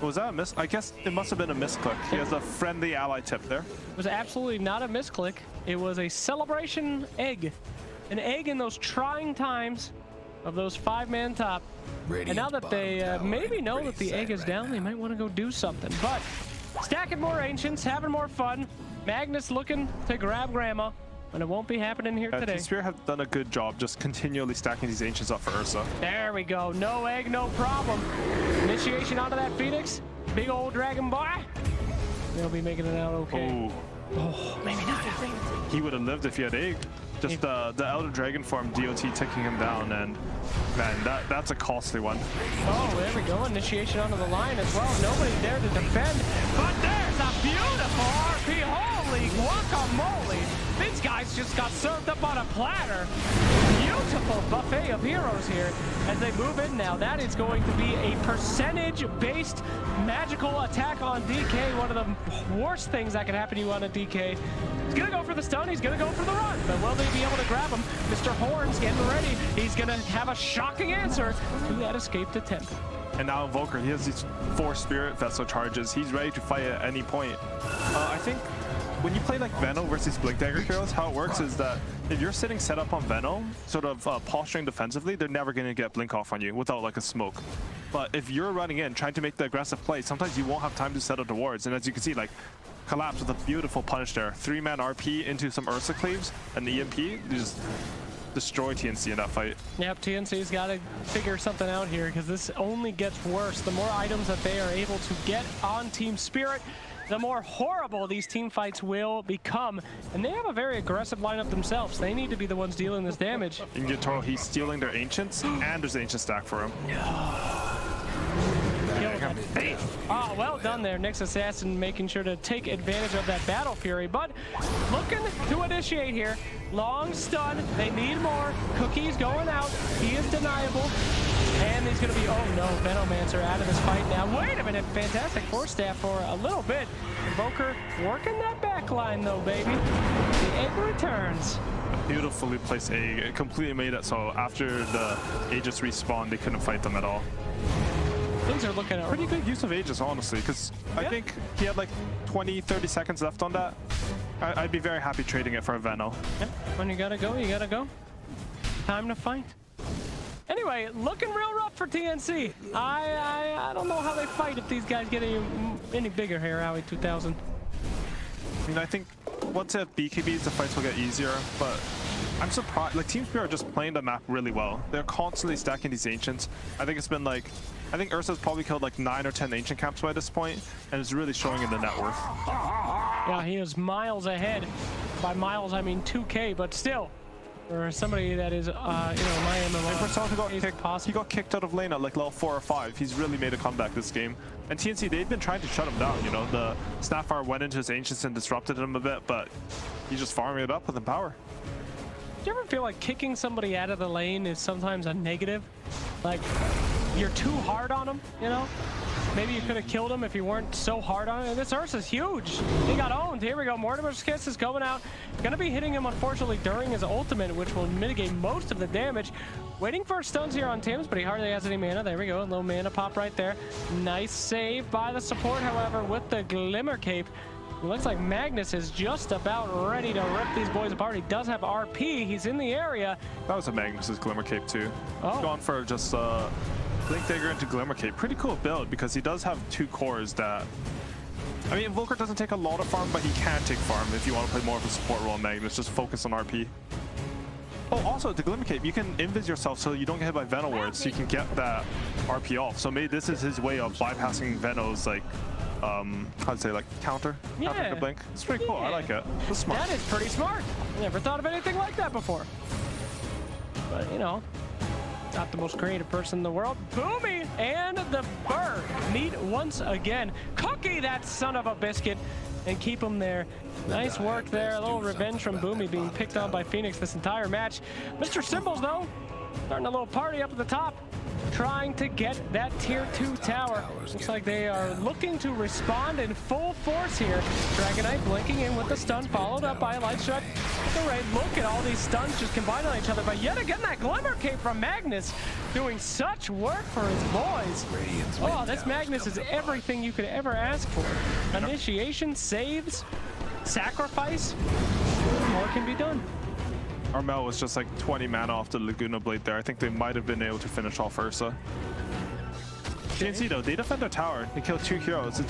Was that a miss? I guess it must have been a misclick. He has a friendly ally tip there. It was absolutely not a misclick. It was a celebration egg. An egg in those trying times of those 5-man top. And now that they maybe know that the egg is down, they might want to go do something. But stacking more Ancients, having more fun. Magnus looking to grab Grandma, but it won't be happening here today. Team Spirit have done a good job just continually stacking these Ancients up for Ursa. There we go. No egg, no problem. Initiation onto that Phoenix. Big old dragon boy. They'll be making it out okay. Oh, maybe not. He would have lived if he had egg. Just the Elder Dragon form DOT taking him down, and man, that's a costly one. Oh, there we go. Initiation onto the line as well. Nobody there to defend, but there's a beautiful RP. Holy guacamole! These guys just got served up on a platter. Beautiful buffet array of heroes here as they move in now. That is going to be a percentage-based magical attack on DK. One of the worst things that can happen to you on a DK. He's gonna go for the stun, he's gonna go for the run, but will they be able to grab him? Mr. Horn's getting ready. He's gonna have a shocking answer to that escaped attempt. And now Invoker, he has these 4 Spirit Vessel charges. He's ready to fight at any point. I think when you play like Veno versus Blink Dagger heroes, how it works is that if you're sitting set up on Veno, sort of posturing defensively, they're never going to get Blink off on you without like a smoke. But if you're running in, trying to make the aggressive play, sometimes you won't have time to set up the wards. And as you can see, like, Collapse with a beautiful punish there. 3-man RP into some Ursa Cleaves and the EMP. Just destroy TNC in that fight. Yep, TNC's got to figure something out here because this only gets worse. The more items that they are able to get on Team Spirit, the more horrible these team fights will become. And they have a very aggressive lineup themselves. They need to be the ones dealing this damage. You can get Toro, he's stealing their Ancients, and there's Ancient stack for him. Oh, well done there, Nyx Assassin making sure to take advantage of that Battle Fury, but looking to initiate here. Long stun, they need more. Cookie's going out, he is deniable. And he's gonna be, oh no, Venomancer out of this fight now. Wait a minute, fantastic Force Staff for a little bit. Invoker working that back line though, baby. The egg returns. Beautifully placed egg, it completely made it so after the Aegis respawned, they couldn't fight them at all. Things are looking pretty good use of Aegis, honestly, because I think he had like 20-30 seconds left on that. I'd be very happy trading it for a Veno. Yep. When you gotta go, you gotta go. Time to fight. Anyway, looking real rough for TNC. I don't know how they fight if these guys get any bigger here, Howie 2000. I mean, I think once at BKBs, the fights will get easier, but I'm surprised. Like, Team Spirit are just playing the map really well. They're constantly stacking these Ancients. I think it's been like, I think Ursa's probably killed like 9 or 10 Ancient camps by this point, and it's really showing in the net worth. Yeah, he is miles ahead. By miles, I mean 2K, but still. For somebody that is, you know, my MMO. For someone who he got kicked out of lane at like level 4 or 5. He's really made a comeback this game. And TNC, they've been trying to shut him down, you know. The Snapfire went into his Ancients and disrupted him a bit, but he's just farming it up with the power. Do you ever feel like kicking somebody out of the lane is sometimes a negative? Like, you're too hard on him, you know? Maybe you could have killed him if you weren't so hard on him. This Ursa's huge. He got owned. Here we go. Mortimer's Kiss is going out. Going to be hitting him, unfortunately, during his ultimate, which will mitigate most of the damage. Waiting for stuns here on Tim's, but he hardly has any mana. There we go. A little mana pop right there. Nice save by the support, however, with the Glimmer Cape. It looks like Magnus is just about ready to rip these boys apart. He does have RP. He's in the area. That was a Magnus's Glimmer Cape, too. Oh. He's gone for just Blink Dagger into Glimmer Cape. Pretty cool build because he does have 2 cores that... I mean, Invoker doesn't take a lot of farm, but he can take farm if you want to play more of a support role on Magnus. Just focus on RP. Oh, also, the Glimmer Cape, you can invis yourself so you don't get hit by Veno wards, so you can get that RP off. So maybe this is his way of bypassing Veno's, like, how'd say, like, counter to Blink. It's pretty cool. I like it. It's smart. That is pretty smart. I never thought of anything like that before. But, you know, not the most creative person in the world. Boomy and the bird meet once again. Cookie, that son of a biscuit, and keep him there. Nice work there. A little revenge from Boomy being picked on by Phoenix this entire match. Mr. Symbols, though, starting a little party up at the top, trying to get that tier 2 tower. Looks like they are looking to respond in full force here. Dragon Knight blinking in with the stun, followed up by a light strike. The raid. Look at all these stuns just combined on each other, but yet again that Glimmer Cape from Magnus doing such work for his boys. Oh, this Magnus is everything you could ever ask for. Initiation, saves, sacrifice, more can be done. Armel was just like 20 mana off the Laguna Blade there. I think they might have been able to finish off Ursa. TNC though, they defend their tower. They kill 2 heroes.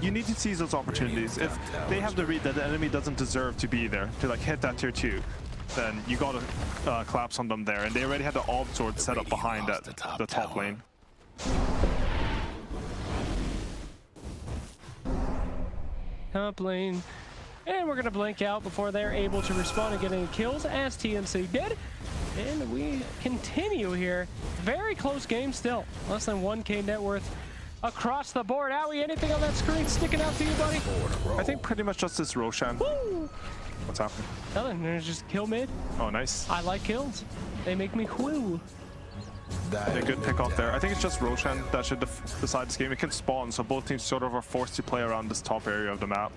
You need to seize those opportunities. If they have the read that the enemy doesn't deserve to be there, to like hit that tier 2, then you gotta collapse on them there. And they already had the Orb Sword set up behind at the top lane. Top lane. And we're going to blink out before they're able to respond and get any kills, as TNC did. And we continue here. Very close game still. Less than 1K net worth across the board. Howie, anything on that screen sticking out to you, buddy? I think pretty much just this Roshan. Woo! What's happening? Nothing. There's just kill mid. Oh, nice. I like kills. They make me whoo. Yeah, good pick off there. I think it's just Roshan that should decide this game. It can spawn, so both teams sort of are forced to play around this top area of the map.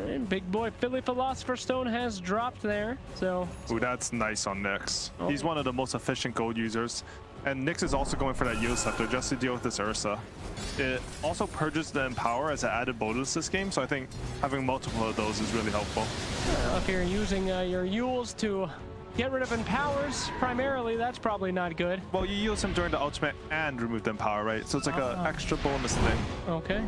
And big boy Philly Philosopher Stone has dropped there, so... Ooh, that's nice on Nyx. He's one of the most efficient gold users. And Nyx is also going for that Yield Scepter just to deal with this Ursa. It also purges the Empower as an added bonus this game, so I think having multiple of those is really helpful. If you're using your Yules to get rid of Empowers, primarily, that's probably not good. Well, you use them during the ultimate and remove the Empower, right? So it's like an extra bonus thing. Okay.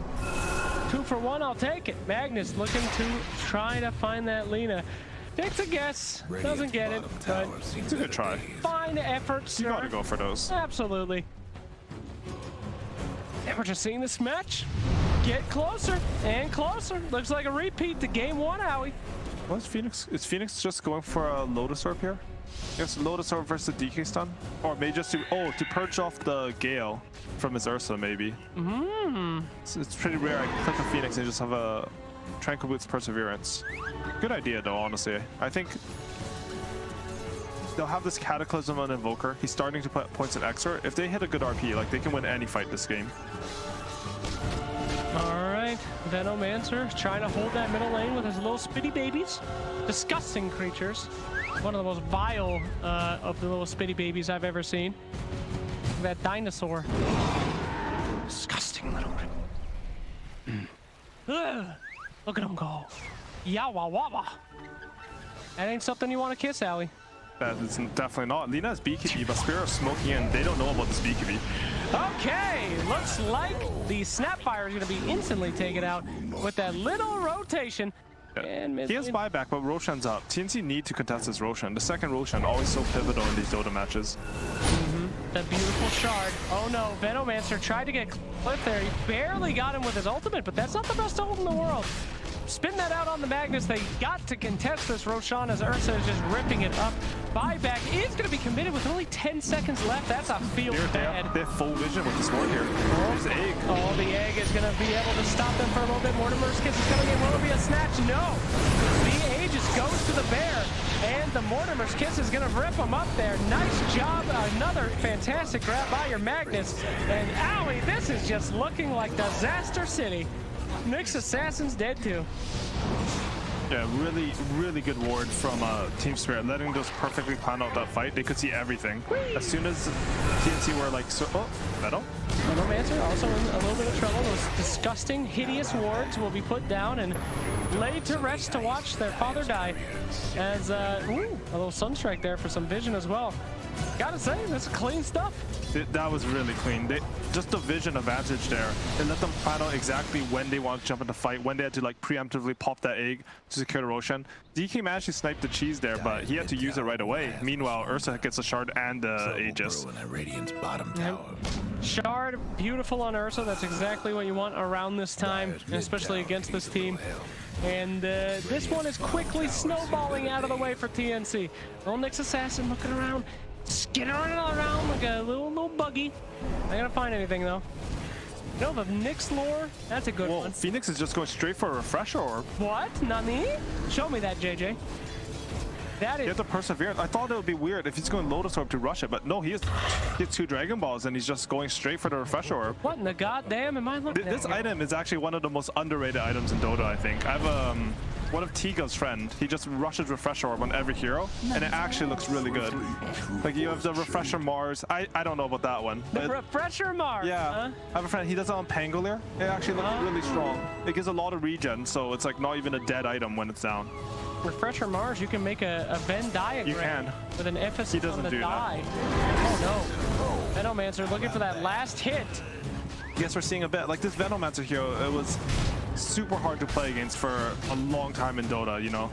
2 for 1, I'll take it. Magnus looking to try to find that Lina. Takes a guess, doesn't get it, but it's a good try. Fine effort, sir. You gotta go for those. Absolutely. And we're just seeing this match get closer and closer. Looks like a repeat to game 1, Howie. What's Phoenix? Is Phoenix just going for a Lotus Orb here? Yes, Lotus Orb versus the DK stun? Or maybe just to purge off the Gale from his Ursa, maybe. It's pretty rare I click a Phoenix and just have a Tranquil Boots Perseverance. Good idea though, honestly. I think they'll have this Cataclysm on Invoker. He's starting to put points in Exor. If they hit a good RP, like they can win any fight this game. Alright, Venomancer trying to hold that middle lane with his little spitty babies. Disgusting creatures. One of the most vile of the little spitty babies I've ever seen. That dinosaur. Disgusting little Ugh. Look at him go. Yawa wawa. That ain't something you want to kiss, Allie. That is definitely not. Lina has BKB, but Spirit is smoking in. They don't know about this BKB. Okay, looks like the Snapfire is going to be instantly taken out with that little rotation. Yeah. And he has buyback, but Roshan's up. TNC need to contest this Roshan. The second Roshan, always so pivotal in these Dota matches. That beautiful shard. Oh no, Venomancer tried to get clipped there. He barely got him with his ultimate, but that's not the best ult in the world. Spin that out on the Magnus. They got to contest this Roshan as Ursa is just ripping it up. Buyback is going to be committed with only 10 seconds left. That's a field bad. They have full vision with the sword here. There's the egg. Oh, the egg is going to be able to stop them for a little bit. Mortimer's kiss is coming in. Will it be a snatch? No. The Aegis goes to the bear, and the Mortimer's kiss is going to rip him up there. Nice job. Another fantastic grab by your Magnus. And Owie, this is just looking like Disaster City. Nyx Assassin's dead too. Yeah, really good ward from Team Spirit, letting those perfectly plan out that fight. They could see everything. As soon as TNC were like, Metal? Venomancer also in a little bit of trouble. Those disgusting, hideous wards will be put down and laid to rest to watch their father die. As, a little Sunstrike there for some vision as well. Gotta say, that's clean stuff. That was really clean. Just the vision advantage there. It let them plan out exactly when they want to jump in the fight, when they had to like preemptively pop that egg to secure the Roshan. DK managed to snipe the cheese there, but he had to use it right away. Meanwhile, Ursa gets a shard and the Aegis. Shard, beautiful on Ursa. That's exactly what you want around this time, especially against this team. And this one is quickly snowballing out of the way for TNC. Little Nyx Assassin looking around, skittering around like a little buggy. Not gonna find anything though. You know, the Nyx lore, that's a good one. Phoenix is just going straight for a Refresher Orb. What? Nani? Show me that, JJ. That is... He has the Perseverance. I thought it would be weird if he's going Lotus Orb to rush it, but no, he has 2 Dragon Balls and he's just going straight for the Refresher Orb. What in the goddamn am I looking at? This item is actually one of the most underrated items in Dota, I think. I have one of Tiga's friend. He just rushes Refresher Orb on every hero, and it actually looks really good. Like you have the Refresher Mars. I don't know about that one. The Refresher Mars? Yeah. Huh? I have a friend, he does it on Pangolier. It actually looks really strong. It gives a lot of regen, so it's like not even a dead item when it's down. Refresher Mars, you can make a Venn diagram. You can. With an emphasis on the die. Oh no. Venomancer looking for that last hit. Yes, we're seeing a bit. Like this Venomancer hero, it was super hard to play against for a long time in Dota, you know.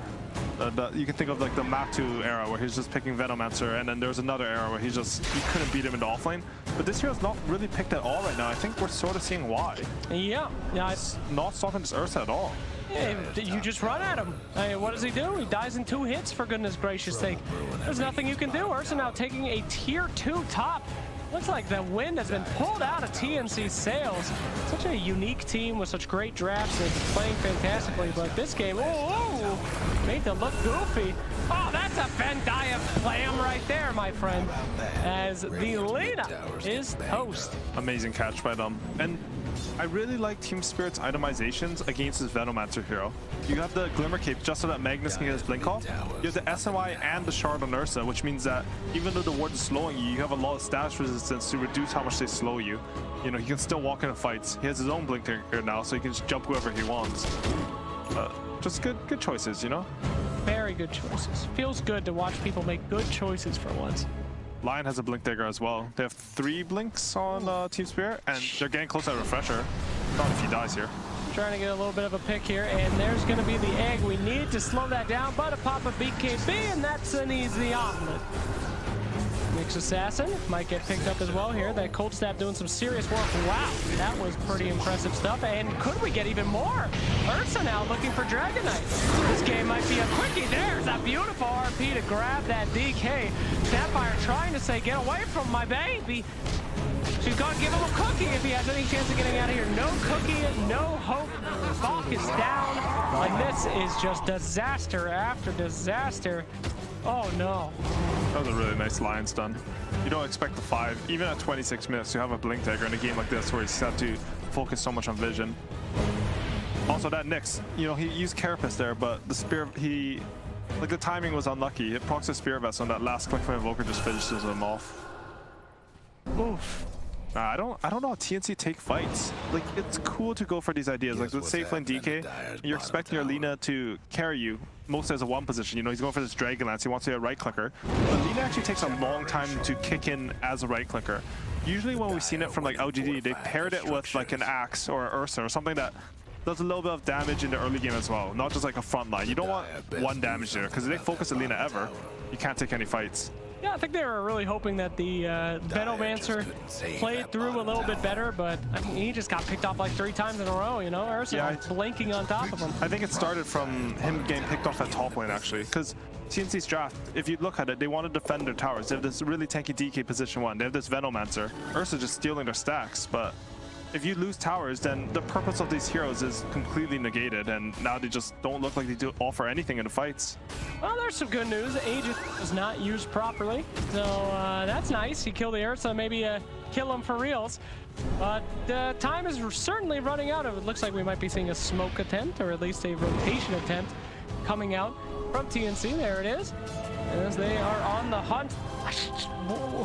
You can think of like the Matu era where he's just picking Venomancer, and then there's another era where you couldn't beat him in the offlane. But this hero's not really picked at all right now. I think we're sort of seeing why. Yeah. It's not stopping this Ursa at all. Yeah, you just run at him. I mean, what does he do? He dies in 2 hits, for goodness gracious sake. There's nothing you can do. Ursa now taking a tier 2 top. Looks like the wind has been pulled out of TNC's sails. Such a unique team with such great drafts. They've been playing fantastically, but this game, made them look goofy. Oh, that's a Venn diagram right there, my friend. As the Lina is toast. Amazing catch by them. And I really like Team Spirit's itemizations against his Venomancer hero. You have the Glimmer Cape just so that Magnus can get his blink off. You have the SMI and the Shard on Ursa, which means that even though the ward is slowing you, you have a lot of status resistance to reduce how much they slow you. You know, he can still walk into fights. He has his own blink here now, so he can just jump whoever he wants. Just good choices, you know? Very good choices. Feels good to watch people make good choices for once. Lion has a blink dagger as well. They have 3 blinks on Team Spirit, and they're getting close to Refresher. Not if he dies here. Trying to get a little bit of a pick here, and there's going to be the egg. We need to slow that down, but a pop of BKB, and that's an easy omelet. Mix Assassin might get picked up as well here. That Cold Snap doing some serious work. Wow, that was pretty impressive stuff. And could we get even more? Ursa now looking for Dragon Knight. This game might be a quickie. There's a beautiful RP to grab that DK. Sapphire trying to say, get away from my baby. She's going to give him a cookie if he has any chance of getting out of here. No cookie, no hope. Falk is down. And this is just disaster after disaster. Oh no. That was a really nice Lion stun. You don't expect the 5, even at 26 minutes, to have a blink dagger in a game like this where he's set to focus so much on vision. Also that Nyx, you know, he used Carapace there, but the Spear, like the timing was unlucky. It procs a Spear Vest on that last click from Invoker just finishes him off. Oof. I don't know how TNC take fights. Like, it's cool to go for these ideas. Like with safe lane DK, you're expecting your Lina to carry you mostly as a 1 position. You know, he's going for this Dragon Lance. He wants to be a right clicker. But Lina actually takes a long time to kick in as a right clicker. Usually when we've seen it from like LGD, they paired it with like an Axe or an Ursa or something that does a little bit of damage in the early game as well, not just like a front line. You don't want 1 damage there, because if they focus on Lina ever, you can't take any fights. Yeah, I think they were really hoping that the Venomancer played through a little bit better, but I mean, he just got picked off like 3 times in a row, you know? Ursa blinking on top of him. I think it started from him getting picked off at top lane, actually, because TNC's draft, if you look at it, they want to defend their towers. They have this really tanky DK position 1. They have this Venomancer. Ursa just stealing their stacks, but if you lose towers, then the purpose of these heroes is completely negated, and now they just don't look like they do offer anything in the fights. Well, there's some good news. Aegis was not used properly, so that's nice. He killed the Ursa, maybe kill him for reals. But time is certainly running out. It looks like we might be seeing a smoke attempt, or at least a rotation attempt coming out from TNC. There it is. As they are on the hunt.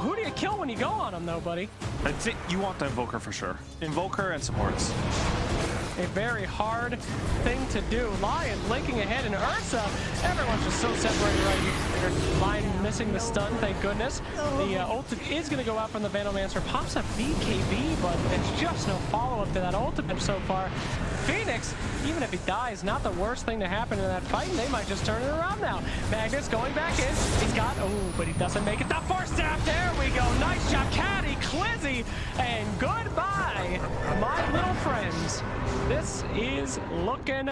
Who do you kill when you go on them, though, buddy? I think you want the Invoker for sure. Invoker and supports. A very hard thing to do. Lion blinking ahead, and Ursa, everyone's just so separated right here. Lion missing the stun, thank goodness. The ult is going to go out from the Venomancer. Pops a BKB, but it's just no follow-up to that ultimate so far. Phoenix, even if he dies, not the worst thing to happen in that fight, and they might just turn it around now. Magnus going back in. He's got, but he doesn't make it. The force staff, there we go. Nice shot, Caddy, Clizzy, and goodbye, my little friends. This is looking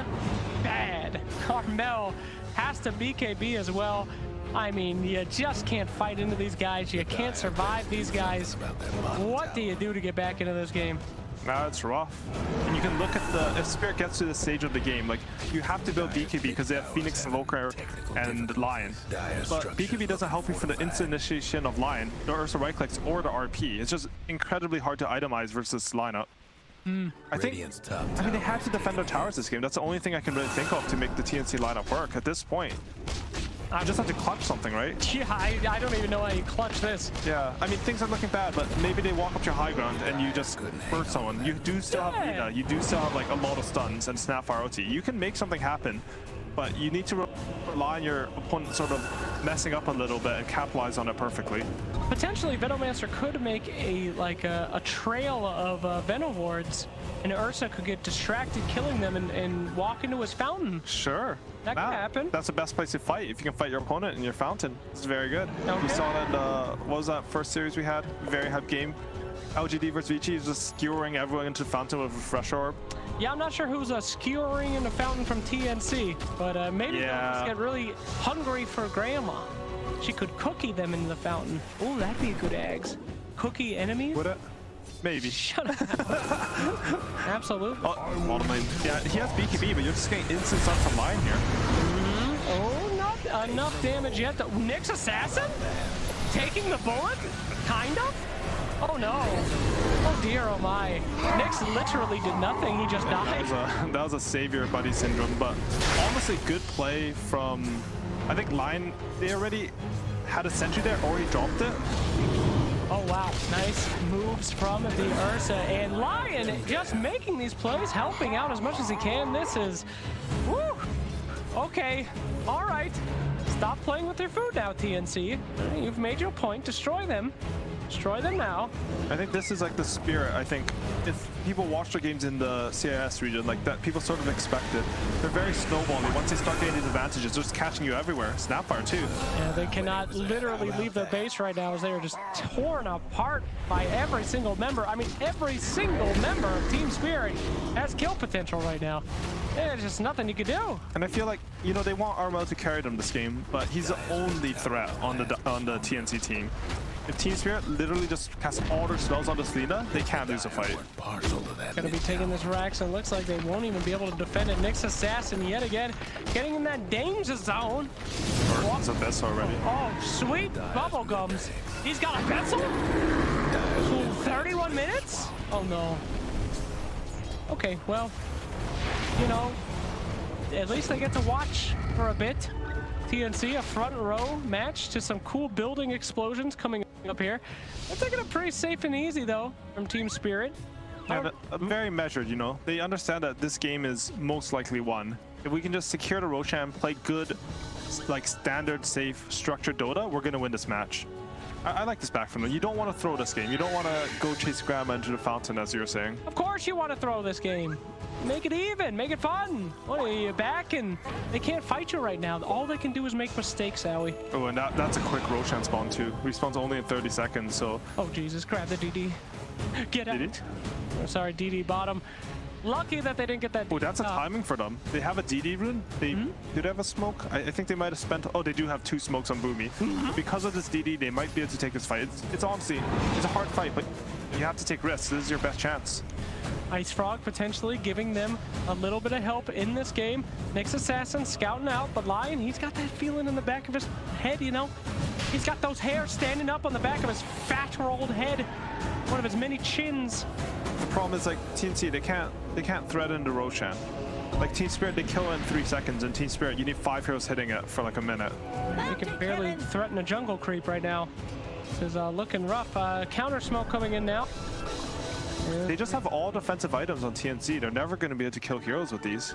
bad. Carmel has to BKB as well. I mean, you just can't fight into these guys. You can't survive these guys. What do you do to get back into this game? Nah, it's rough. And you can look at if Spirit gets to this stage of the game, like, you have to build BKB because they have Phoenix, Invoker, and Lion. But BKB doesn't help you for the instant initiation of Lion, the Ursa right clicks, or the RP. It's just incredibly hard to itemize versus lineup. I think, I mean, they had to defend their towers this game. That's the only thing I can really think of to make the TNC lineup work at this point. I just have to clutch something, right? Yeah, I don't even know how you clutch this. Yeah, I mean, things are looking bad, but maybe they walk up to your high ground and you just hurt someone. You do still have Lina, you do still have like a lot of stuns and Snapfire OT. You can make something happen, but you need to rely on your opponent sort of messing up a little bit and capitalize on it perfectly. Potentially, Venomancer could make a trail of Veno wards, and Ursa could get distracted killing them and walk into his fountain. Sure. That could happen. That's the best place to fight. If you can fight your opponent in your fountain, it's very good. Okay. We saw that, what was that first series we had? Very hype game. LGD versus Vici is just skewering everyone into fountain with a fresh orb. Yeah, I'm not sure who's skewering in the fountain from TNC, but maybe they'll just get really hungry for Grandma. She could cookie them in the fountain. Oh, that'd be a good eggs. Cookie enemies? Would it? Maybe. Shut up. Absolutely. Yeah, he has BKB, but you're just getting instant stuff from Lion here. Oh, enough damage yet. Nyx Assassin? Taking the bullet? Kind of? Oh no. Oh dear, oh my. Nyx literally did nothing, he just died. That was a savior buddy syndrome, but honestly good play from, I think Lion, they already had a sentry there, already dropped it. Oh wow, nice moves from the Ursa, and Lion just making these plays, helping out as much as he can. This is, woo! Okay, all right. Stop playing with your food now, TNC. You've made your point, destroy them. Destroy them now. I think this is like the spirit. I think if people watch the games in the CIS region, like that, people sort of expect it. They're very snowballing. Once they start getting these advantages, they're just catching you everywhere. Snapfire too. Yeah, they cannot literally leave their base right now as they are just torn apart by every single member. I mean, every single member of Team Spirit has kill potential right now. There's just nothing you can do. And I feel like, you know, they want Armel to carry them this game, but he's the only threat on the TNC team. If Team Spirit literally just casts all their spells on the Selena, they can't lose a fight. Gonna be taking this Rax, and looks like they won't even be able to defend it. Nyx Assassin yet again, getting in that danger zone. It's a Vessel already. Oh, sweet bubblegums. He's got a Vessel? 31 minutes? Oh no. Okay, well, you know, at least they get to watch for a bit. TNC, a front row match to some cool building explosions coming up here. They're taking it pretty safe and easy though from Team Spirit. Yeah, very measured, you know. They understand that this game is most likely won. If we can just secure the Roshan, play good, like standard, safe, structured Dota, we're gonna win this match. I like this back from them. You don't want to throw this game. You don't want to go chase Grandma into the fountain, as you were saying. Of course you want to throw this game. Make it even. Make it fun. What are you back? And they can't fight you right now. All they can do is make mistakes, Owie. Oh, and that's a quick Roshan spawn too. Respawns only in 30 seconds, so... Oh, Jesus. Grab the DD. Get out. Oh, sorry, DD bottom. Lucky that they didn't get that. Oh, that's a timing for them. They have a DD rune. Do they have a smoke? I think they might have spent... Oh, they do have 2 smokes on Boomy. Because of this DD, they might be able to take this fight. It's honestly, it's a hard fight, but you have to take risks. This is your best chance. Ice Frog potentially giving them a little bit of help in this game. Nyx Assassin scouting out, but Lion, he's got that feeling in the back of his head, you know? He's got those hairs standing up on the back of his fat rolled head. One of his many chins. The problem is, like, TNC, they can't threaten the Roshan. Like, Team Spirit, they kill it in 3 seconds, and Team Spirit, you need 5 heroes hitting it for like a minute. They can barely threaten a jungle creep right now. This is looking rough. Counter smoke coming in now. They just have all defensive items on TNC. They're never going to be able to kill heroes with these.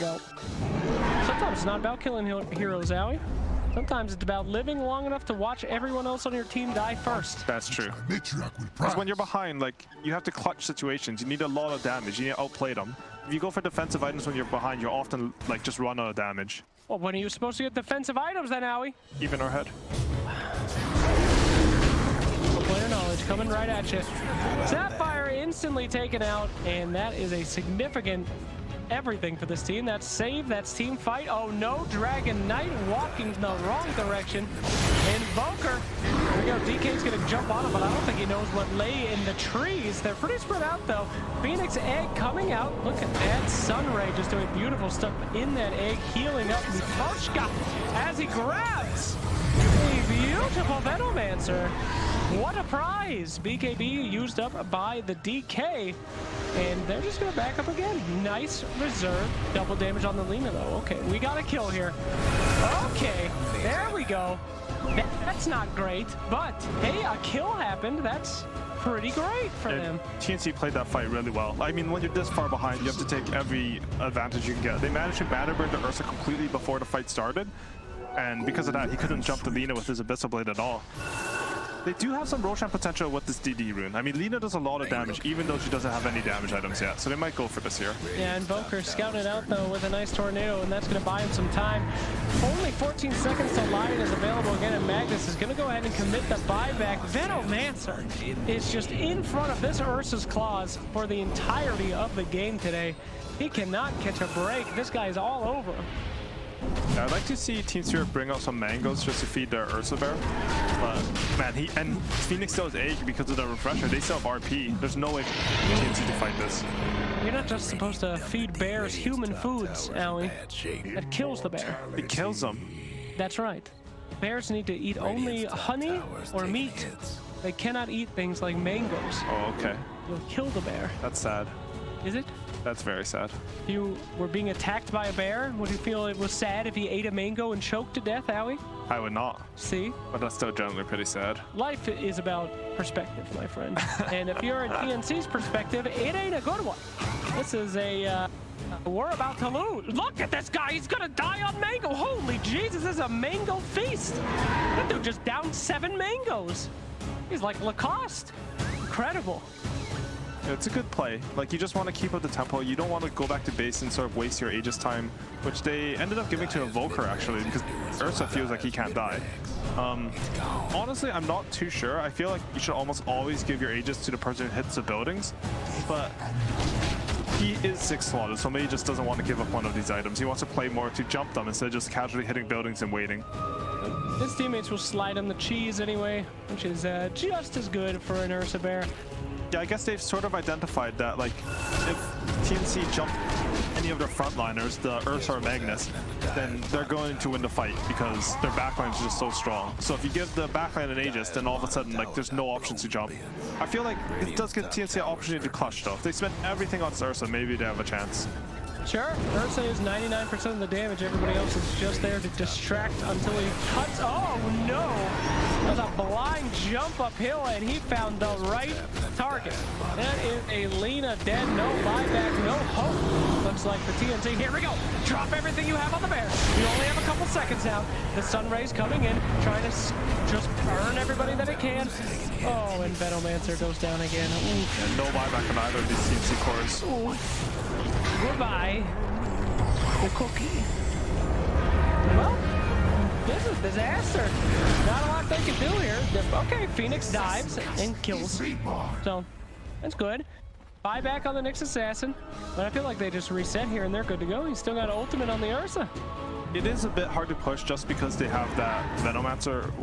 Well, sometimes it's not about killing heroes, Owie. Sometimes it's about living long enough to watch everyone else on your team die first. That's true. Because when you're behind, like, you have to clutch situations. You need a lot of damage. You need to outplay them. If you go for defensive items when you're behind, you're often, like, just run out of damage. Well, when are you supposed to get defensive items then, Owie? Even our head. Player knowledge coming right at you. Sapphire instantly taken out, and that is a significant everything for this team. That's save, that's team fight. Oh no, Dragon Knight walking in the wrong direction. Invoker, here we go, DK's gonna jump on him, but I don't think he knows what lay in the trees. They're pretty spread out though. Phoenix Egg coming out. Look at that, Sunray just doing beautiful stuff in that egg, healing up Mikoshka as he grabs a beautiful Venomancer. What a prize! BKB used up by the DK, and they're just gonna back up again. Nice reserve. Double damage on the Lina though. Okay, we got a kill here. Okay, there we go. That's not great, but hey, a kill happened. That's pretty great for them. TNC played that fight really well. I mean, when you're this far behind, you have to take every advantage you can get. They managed to banner burn the Ursa completely before the fight started, and because of that, he couldn't jump the Lina with his Abyssal Blade at all. They do have some Roshan potential with this DD rune. I mean, Lina does a lot of damage, even though she doesn't have any damage items yet, so they might go for this here. Yeah, Invoker scouted out, though, with a nice Tornado, and that's going to buy him some time. Only 14 seconds till Lion is available again, and Magnus is going to go ahead and commit the buyback. Venomancer is just in front of this Ursa's Claws for the entirety of the game today. He cannot catch a break. This guy is all over him. Yeah, I'd like to see Team Spirit bring out some mangoes just to feed their Ursa Bear. But, man, Phoenix still has egg because of the refresher. They still have RP. There's no way TNC to fight this. You're not just supposed to feed bears human foods, Owie. That kills the bear. It kills them. That's right. Bears need to eat only honey or meat. They cannot eat things like mangoes. Oh, okay. You'll kill the bear. That's sad. Is it? That's very sad. If you were being attacked by a bear, would you feel it was sad if he ate a mango and choked to death, Owie? I would not. See? But that's still generally pretty sad. Life is about perspective, my friend. And if you're in TNC's perspective, it ain't a good one. This is a... we're about to lose. Look at this guy. He's gonna die on mango. Holy Jesus, this is a mango feast. That dude just downed 7 mangoes. He's like Lacoste. Incredible. It's a good play. Like, you just want to keep up the tempo. You don't want to go back to base and sort of waste your Aegis time, which they ended up giving to Evoker, actually, because Ursa feels like he can't die. Honestly, I'm not too sure. I feel like you should almost always give your Aegis to the person who hits the buildings, but he is 6 slotted, so maybe he just doesn't want to give up one of these items. He wants to play more to jump them instead of just casually hitting buildings and waiting. His teammates will slide him the cheese anyway, which is just as good for an Ursa Bear. Yeah, I guess they've sort of identified that, like, if TNC jump any of their frontliners, the Ursa or Magnus, then they're going to win the fight because their backline is just so strong. So if you give the backline an Aegis, then all of a sudden, like, there's no options to jump. I feel like it does give TNC an opportunity to clutch, though. If they spend everything on Ursa, maybe they have a chance. Sure, Ursa is 99% of the damage. Everybody else is just there to distract until he cuts. Oh no! That was a blind jump uphill, and he found the right target. That is a Lina dead, no buyback, no hope. Looks like for TNT. Here we go. Drop everything you have on the bear. You only have a couple seconds now. The sun rays coming in, trying to just burn everybody that it can. Oh, and Venomancer goes down again. And no buyback on either of these TNC cores. Goodbye, the cookie. Well, this is disaster. Not a lot they can do here. Okay, Phoenix dives and kills. So, that's good. Buyback on the Nyx Assassin. But I feel like they just reset here and they're good to go. He's still got an ultimate on the Ursa. It is a bit hard to push just because they have that Venomancer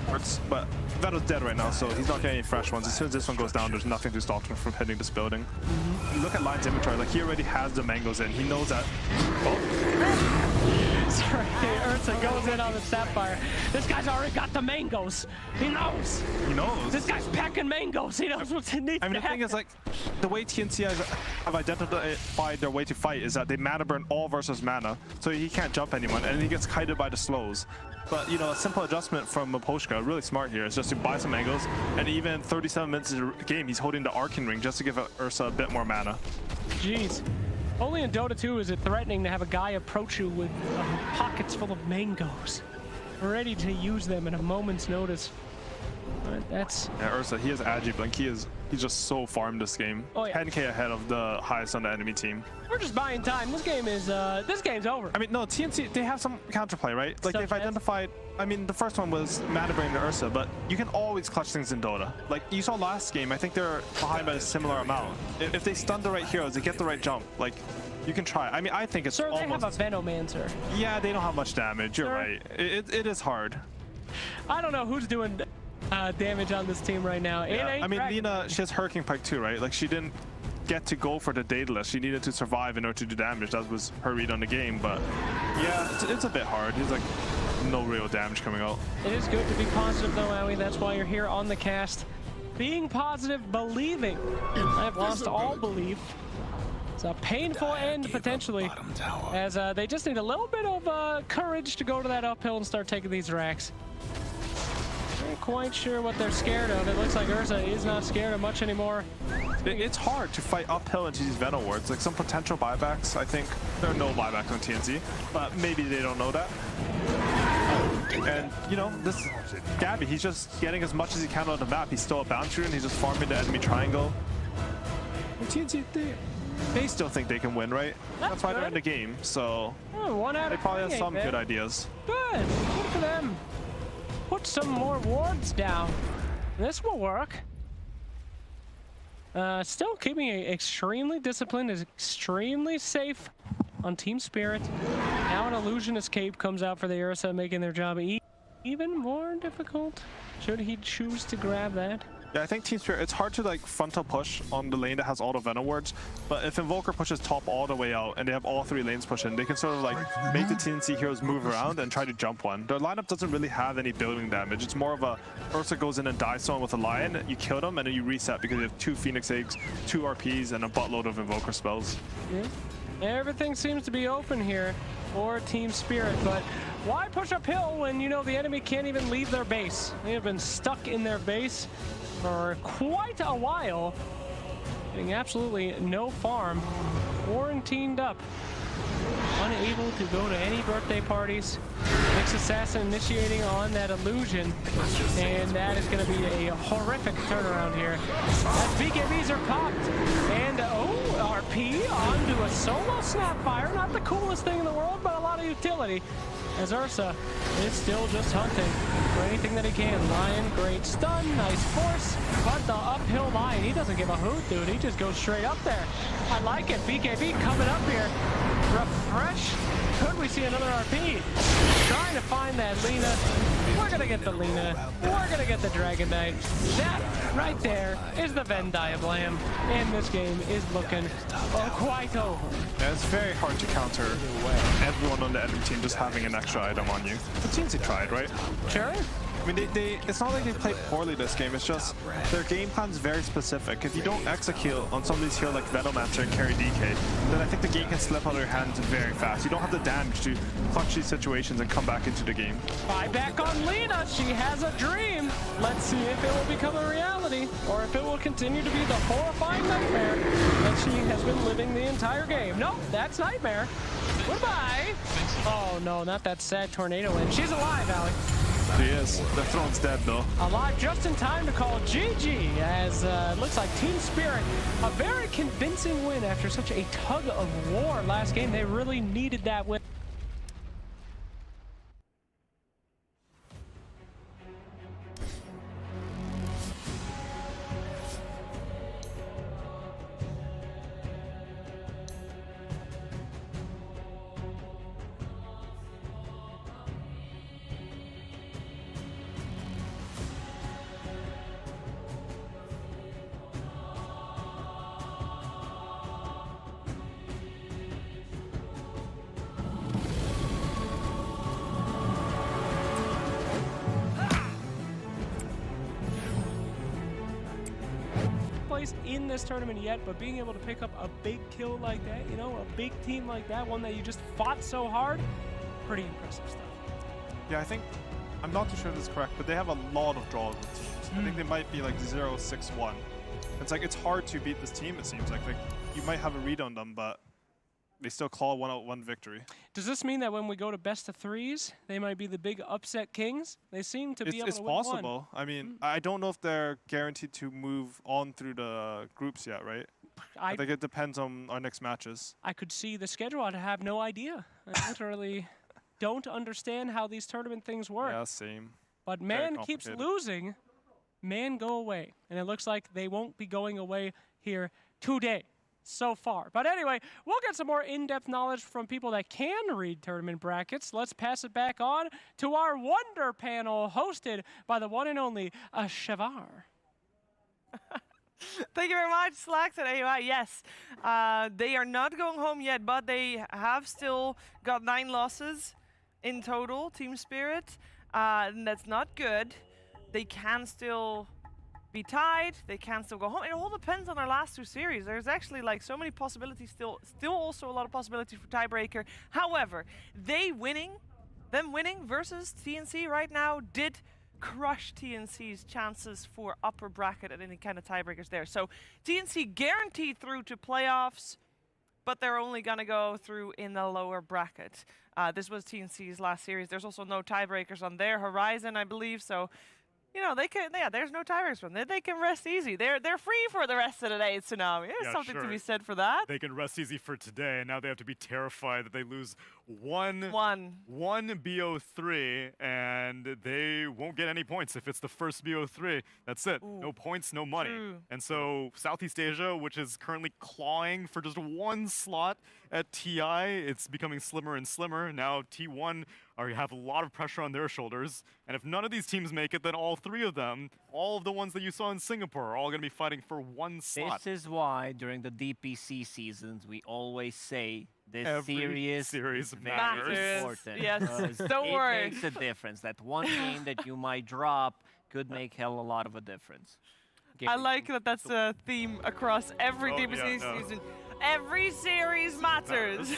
wards, but Veno's dead right now, so he's not getting any fresh ones. As soon as this one goes down, there's nothing to stop him from hitting this building. Look at Lion's inventory, like he already has the mangoes in. He knows that. Oh. Sorry, Ursa goes in on the Sapphire. This guy's already got the mangoes. He knows. He knows. This guy's packing mangoes. He knows what he needs. I mean, the thing is, like, the way TNC have identified their way to fight is that they mana burn all versus mana, so he can't jump anyone, and he gets kited by the slows. But, you know, a simple adjustment from Miposhka, really smart here, is just to buy some mangoes, and even 37 minutes into the game, he's holding the Arcane Ring just to give Ursa a bit more mana. Jeez. Only in Dota 2 is it threatening to have a guy approach you with pockets full of mangoes, ready to use them at a moment's notice. But that's... Yeah, Ursa, he has Agi Blink. He's just so farmed this game. Oh, yeah. 10k ahead of the highest on the enemy team. We're just buying time. This game's over. I mean, no, TNC, they have some counterplay, right? Like, they've identified... I mean, the first one was mana burning to Ursa, but you can always clutch things in Dota. Like, you saw last game, I think they're behind by a similar amount. If they stun the right heroes, they get the right jump, like, you can try. I mean, I think it's almost... Sir, they have a Venomancer. Yeah, they don't have much damage. You're right. It is hard. I don't know who's doing damage on this team right now. Yeah. It ain't I mean, Dragon. Lina, she has Hurricane Pike too, right? Like, she didn't get to go for the Daedalus. She needed to survive in order to do damage. That was her read on the game, but yeah, it's a bit hard. There's like no real damage coming out. It is good to be positive though, Owie. That's why you're here on the cast. Being positive, believing. I've lost all belief. It's a painful end potentially, as they just need a little bit of courage to go to that uphill and start taking these racks. Not quite sure what they're scared of. It looks like Ursa is not scared of much anymore. It's hard to fight uphill into these Venom wards. Like, some potential buybacks, I think there are no buybacks on TNC, but maybe they don't know that. And, you know, this Gabby, he's just getting as much as he can on the map. He's still a bouncer and he's just farming the enemy triangle. And TNC, they still think they can win, right? That's why they're in the game, so they probably have some good ideas. Good for them. Put some more wards down. This will work. Still keeping it extremely disciplined, is extremely safe on Team Spirit. Now an Illusionist Cape comes out for the Ursa, making their job even more difficult. Should he choose to grab that? Yeah, I think Team Spirit, it's hard to like frontal push on the lane that has all the Venom wards, but if Invoker pushes top all the way out and they have all 3 lanes push in, they can sort of like make the TNC heroes move around and try to jump one. Their lineup doesn't really have any building damage. It's more of a Ursa goes in and dies someone with a Lion, you kill them, and then you reset because you have 2 Phoenix Eggs, 2 RPs, and a buttload of Invoker spells. Yeah. Everything seems to be open here for Team Spirit, but why push uphill when you know the enemy can't even leave their base? They have been stuck in their base for quite a while, getting absolutely no farm, quarantined up, unable to go to any birthday parties. Mix Assassin initiating on that illusion, and that is going to be a horrific turnaround here. As BKBs are popped, and RP onto a solo Snapfire. Not the coolest thing in the world, but a lot of utility. As Ursa is still just hunting for anything that he can. Lion, great stun, nice force, but the uphill Lion, he doesn't give a hoot, dude. He just goes straight up there. I like it. BKB coming up here. Refresh. Could we see another RP? Trying to find that Lina. We're gonna get the Lina. We're gonna get the Dragon Knight. That right there is the Venn diagram, and this game is looking quite over. Yeah, it's very hard to counter everyone on the enemy team just having an extra item on you. The teams tried, right? Sure. I mean, it's not like they played poorly this game, it's just their game plan's very specific. If you don't execute on some of these heroes like Venomancer and carry DK, then I think the game can slip out of your hands very fast. You don't have the damage to clutch these situations and come back into the game. Buyback on Lina, she has a dream. Let's see if it will become a reality, or if it will continue to be the horrifying nightmare that she has been living the entire game. Nope, that's nightmare. Goodbye. Oh no, not that sad tornado wind. She's alive, Allie. She is. The throne's dead, though. Alive just in time to call GG, as it looks like Team Spirit, a very convincing win after such a tug of war last game. They really needed that win. In this tournament yet, but being able to pick up a big kill like that, you know, a big team like that, one that you just fought so hard, pretty impressive stuff. Yeah, I think, I'm not too sure if this is correct, but they have a lot of draws with teams. I think they might be like 0-6-1. It's like, it's hard to beat this team, it seems like you might have a read on them, but they still claw 1-1 victory. Does this mean that when we go to best of threes, they might be the big upset kings? They seem to be able to win possible. I mean, I don't know if they're guaranteed to move on through the groups yet, right? I think it depends on our next matches. I could see the schedule. I have no idea. I literally don't understand how these tournament things work. Yeah, same. But man keeps losing, man go away. And it looks like they won't be going away here today. So far. But anyway, we'll get some more in-depth knowledge from people that can read tournament brackets. Let's pass it back on to our Wonder Panel, hosted by the one and only Shavar. Thank you very much, Slacks and AUI. Yes, they are not going home yet, but they have still got 9 losses in total, Team Spirit. And that's not good. They can still be tied, they can still go home. It all depends on our last 2 series. There's actually like so many possibilities still also a lot of possibilities for tiebreaker. However, them winning versus TNC right now did crush TNC's chances for upper bracket and any kind of tiebreakers there. So TNC guaranteed through to playoffs, but they're only gonna go through in the lower bracket. This was TNC's last series. There's also no tiebreakers on their horizon, I believe, so you know, they can, yeah, there's no tiebreakers from them. They can rest easy. They're free for the rest of the day, Tsunami. There's something to be said for that. They can rest easy for today, and now they have to be terrified that they lose one BO3, and they won't get any points if it's the first BO3. That's it. Ooh. No points, no money. True. And so Southeast Asia, which is currently clawing for just 1 slot at TI, it's becoming slimmer and slimmer. Now T1 have a lot of pressure on their shoulders. And if none of these teams make it, then all three of them, all of the ones that you saw in Singapore, are all going to be fighting for one slot. This is why during the DPC seasons we always say this Every series is matters. very important. Yes, because don't worry. It makes a difference. That one game that you might drop could make hell a lot of a difference. I like that that's a theme across every DPC season. Every series matters.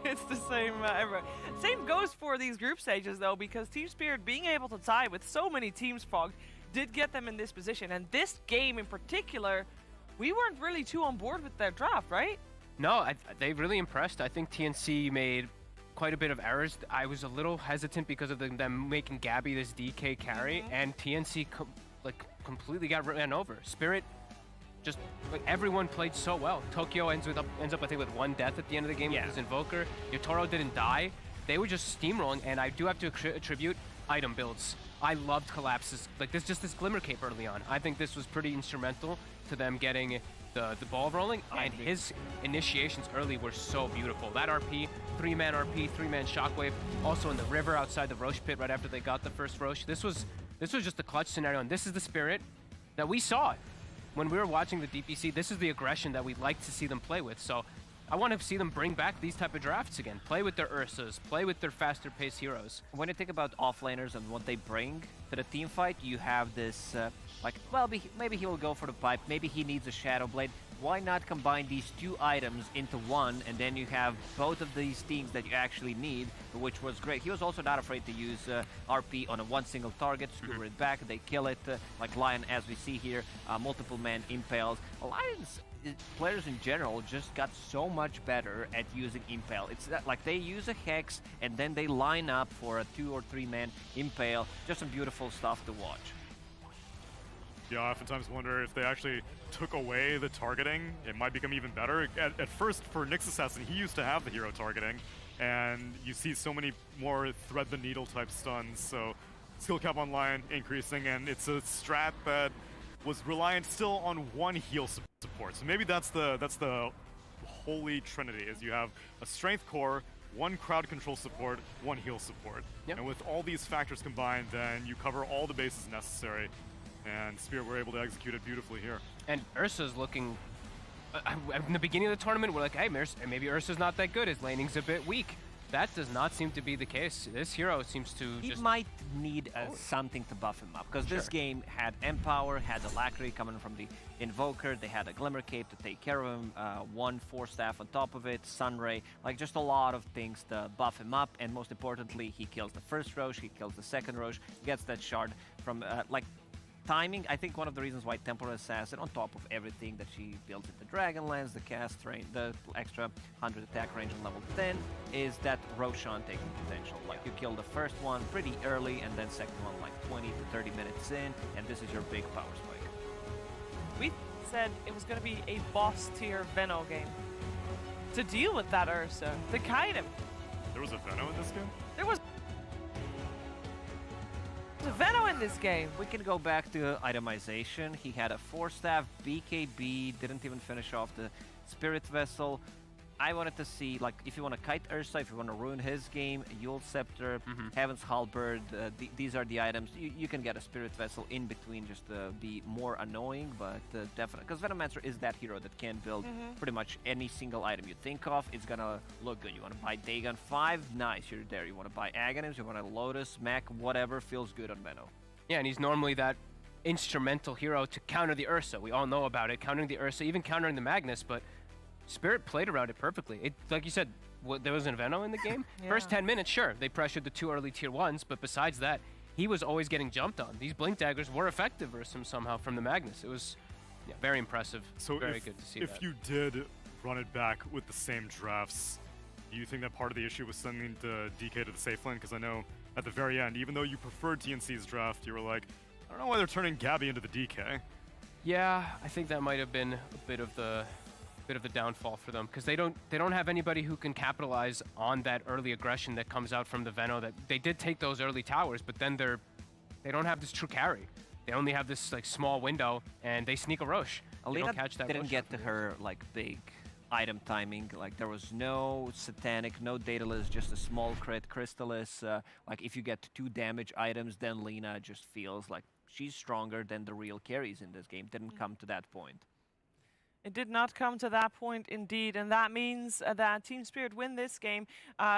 It's the same everywhere. Same goes for these group stages though, because Team Spirit being able to tie with so many teams fogged did get them in this position. And this game in particular, we weren't really too on board with their draft, right? No, they really impressed. I think TNC made quite a bit of errors. I was a little hesitant because of them making Gabby this DK carry, and TNC completely got ran over. Spirit, just everyone played so well. Tokyo ends up I think with 1 death at the end of the game with his Invoker. Yotaro didn't die. They were just steamrolling, and I do have to attribute item builds. I loved collapses like this, just this Glimmer Cape early on. I think this was pretty instrumental to them getting the ball rolling, and his initiations early were so beautiful. That RP, 3-man RP, 3-man Shockwave, also in the river outside the Roche pit right after they got the first Roche. This was just a clutch scenario, and this is the Spirit that we saw when we were watching the DPC. This is the aggression that we'd like to see them play with. So I want to see them bring back these type of drafts again. Play with their Ursas, play with their faster paced heroes. When you think about offlaners and what they bring to the team fight, you have this, well, maybe he will go for the pipe, maybe he needs a Shadow Blade. Why not combine these 2 items into one, and then you have both of these things that you actually need, which was great. He was also not afraid to use RP on one single target, skewer it back, they kill it, like Lion as we see here, multiple man impales. Alliance players in general just got so much better at using Impale. It's like they use a Hex and then they line up for a 2 or 3 man Impale. Just some beautiful stuff to watch. Yeah, I oftentimes wonder if they actually took away the targeting, it might become even better. At first, for Nyx Assassin, he used to have the hero targeting, and you see so many more thread the needle type stuns, so skill cap on Lion increasing, and it's a strat that was reliant still on one heal support. So maybe that's the holy trinity, is you have a strength core, one crowd control support, one heal support. Yep. And with all these factors combined, then you cover all the bases necessary. And Spirit were able to execute it beautifully here. And Ursa's looking... in the beginning of the tournament, we're like, hey, maybe Ursa's not that good. His laning's a bit weak. That does not seem to be the case. This hero seems to He might need something to buff him up, because this game had Empower, had the Lackery coming from the Invoker, they had a Glimmer Cape to take care of him, 1 Force Staff on top of it, Sunray, like just a lot of things to buff him up, and most importantly, he kills the first Roche, he kills the second Roche, gets that shard from, timing. I think one of the reasons why Templar Assassin, on top of everything that she built with the Dragonlance, the cast range, the extra 100 attack range on level 10, is that Roshan taking potential. Like, you kill the first one pretty early, and then second one like 20 to 30 minutes in, and this is your big power spike. We said it was going to be a boss tier Veno game. To deal with that Ursa, to kite him. There was a Veno in this game? There was a Veno in this game. We can go back to itemization. He had a 4-staff, BKB, didn't even finish off the Spirit Vessel. I wanted to see, like, if you want to kite Ursa, if you want to ruin his game, Yule Scepter, Heaven's Halberd, these are the items. You can get a Spirit Vessel in between just to be more annoying, but definitely, because Venomancer is that hero that can build pretty much any single item you think of. It's gonna look good. You want to buy Dagon 5? Nice, you're there. You want to buy Aghanims, you want to Lotus, Mech, whatever feels good on Veno. Yeah, and he's normally that instrumental hero to counter the Ursa. We all know about it, countering the Ursa, even countering the Magnus, but Spirit played around it perfectly. Like you said, there was an Veno in the game. First 10 minutes, sure, they pressured the 2 early tier 1s, but besides that, he was always getting jumped on. These Blink Daggers were effective versus him somehow from the Magnus. It was very impressive. So very good to see that. If you did run it back with the same drafts, do you think that part of the issue was sending the DK to the safe lane? Because I know at the very end, even though you preferred TNC's draft, you were like, I don't know why they're turning Gabby into the DK. Yeah, I think that might have been a bit of the downfall for them, because they don't have anybody who can capitalize on that early aggression that comes out from the Veno. That they did take those early towers, but then they don't have this true carry. They only have this like small window, and they sneak a Roche. Alina don't catch that didn't Roche get to her like big item timing. Like there was no Satanic, no Daedalus, just a small crit. Crystallis, like if you get 2 damage items, then Lina just feels like she's stronger than the real carries in this game. Didn't come to that point. It did not come to that point, indeed, and that means that Team Spirit win this game.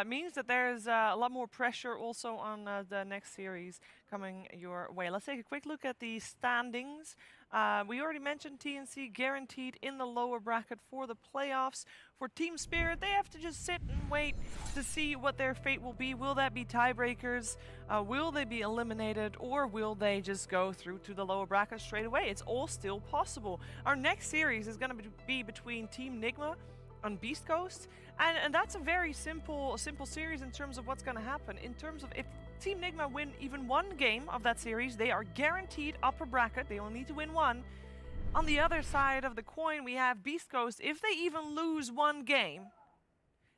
Means that there's a lot more pressure also on the next series coming your way. Let's take a quick look at the standings. We already mentioned TNC guaranteed in the lower bracket for the playoffs. For Team Spirit, they have to just sit and wait to see what their fate will be. Will that be tiebreakers? Will they be eliminated? Or will they just go through to the lower bracket straight away? It's all still possible. Our next series is going to be between Team Nigma on Beast Coast, and that's a very simple series in terms of what's going to happen. In terms of if Team Nigma win even 1 game of that series, they are guaranteed upper bracket. They only need to win 1. On the other side of the coin, we have Beast Coast. If they even lose 1 game,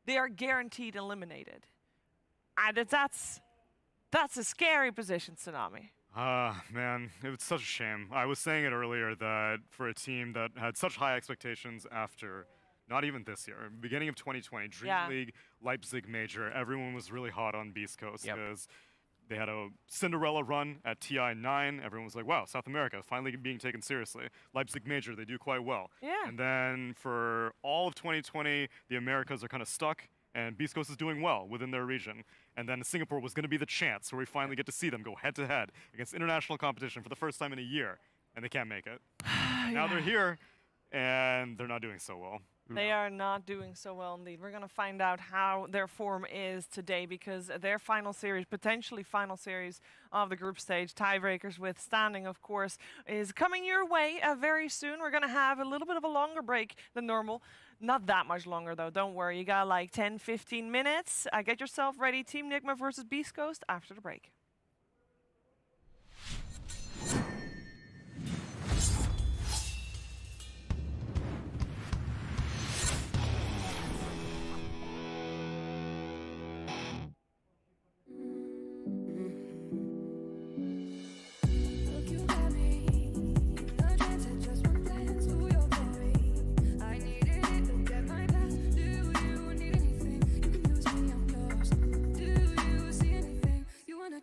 they are guaranteed eliminated. And that's a scary position, Tsunami. Man, it was such a shame. I was saying it earlier that for a team that had such high expectations after, not even this year, beginning of 2020, Dream League, Leipzig Major, everyone was really hot on Beast Coast because they had a Cinderella run at TI9. Everyone was like, wow, South America finally being taken seriously. Leipzig Major, they do quite well. Yeah. And then for all of 2020, the Americas are kind of stuck, and Beast Coast is doing well within their region. And then Singapore was going to be the chance where we finally get to see them go head-to-head against international competition for the first time in a year, and they can't make it. Now they're here, and they're not doing so well. They are not doing so well indeed. We're going to find out how their form is today, because their final series, potentially final series of the group stage, tiebreakers with standing, of course, is coming your way very soon. We're going to have a little bit of a longer break than normal. Not that much longer, though. Don't worry. You got like 10, 15 minutes. Get yourself ready. Team Nigma versus Beast Coast after the break.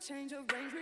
Change of range.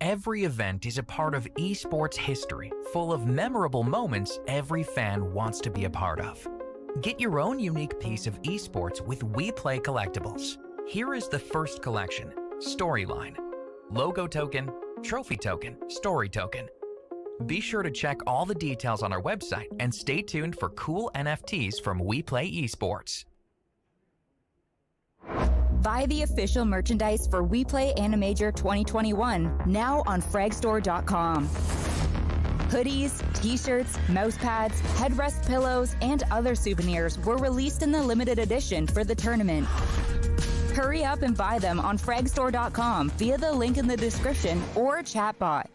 Every event is a part of esports history, full of memorable moments every fan wants to be a part of. Get your own unique piece of esports with WePlay collectibles. Here is the first collection, Storyline. Logo token, trophy token, story token. Be sure to check all the details on our website and stay tuned for cool NFTs from WePlay Esports. Buy the official merchandise for WePlay AniMajor 2021 now on fragstore.com. Hoodies, t-shirts, mouse pads, headrest pillows, and other souvenirs were released in the limited edition for the tournament. Hurry up and buy them on fragstore.com via the link in the description or chatbot.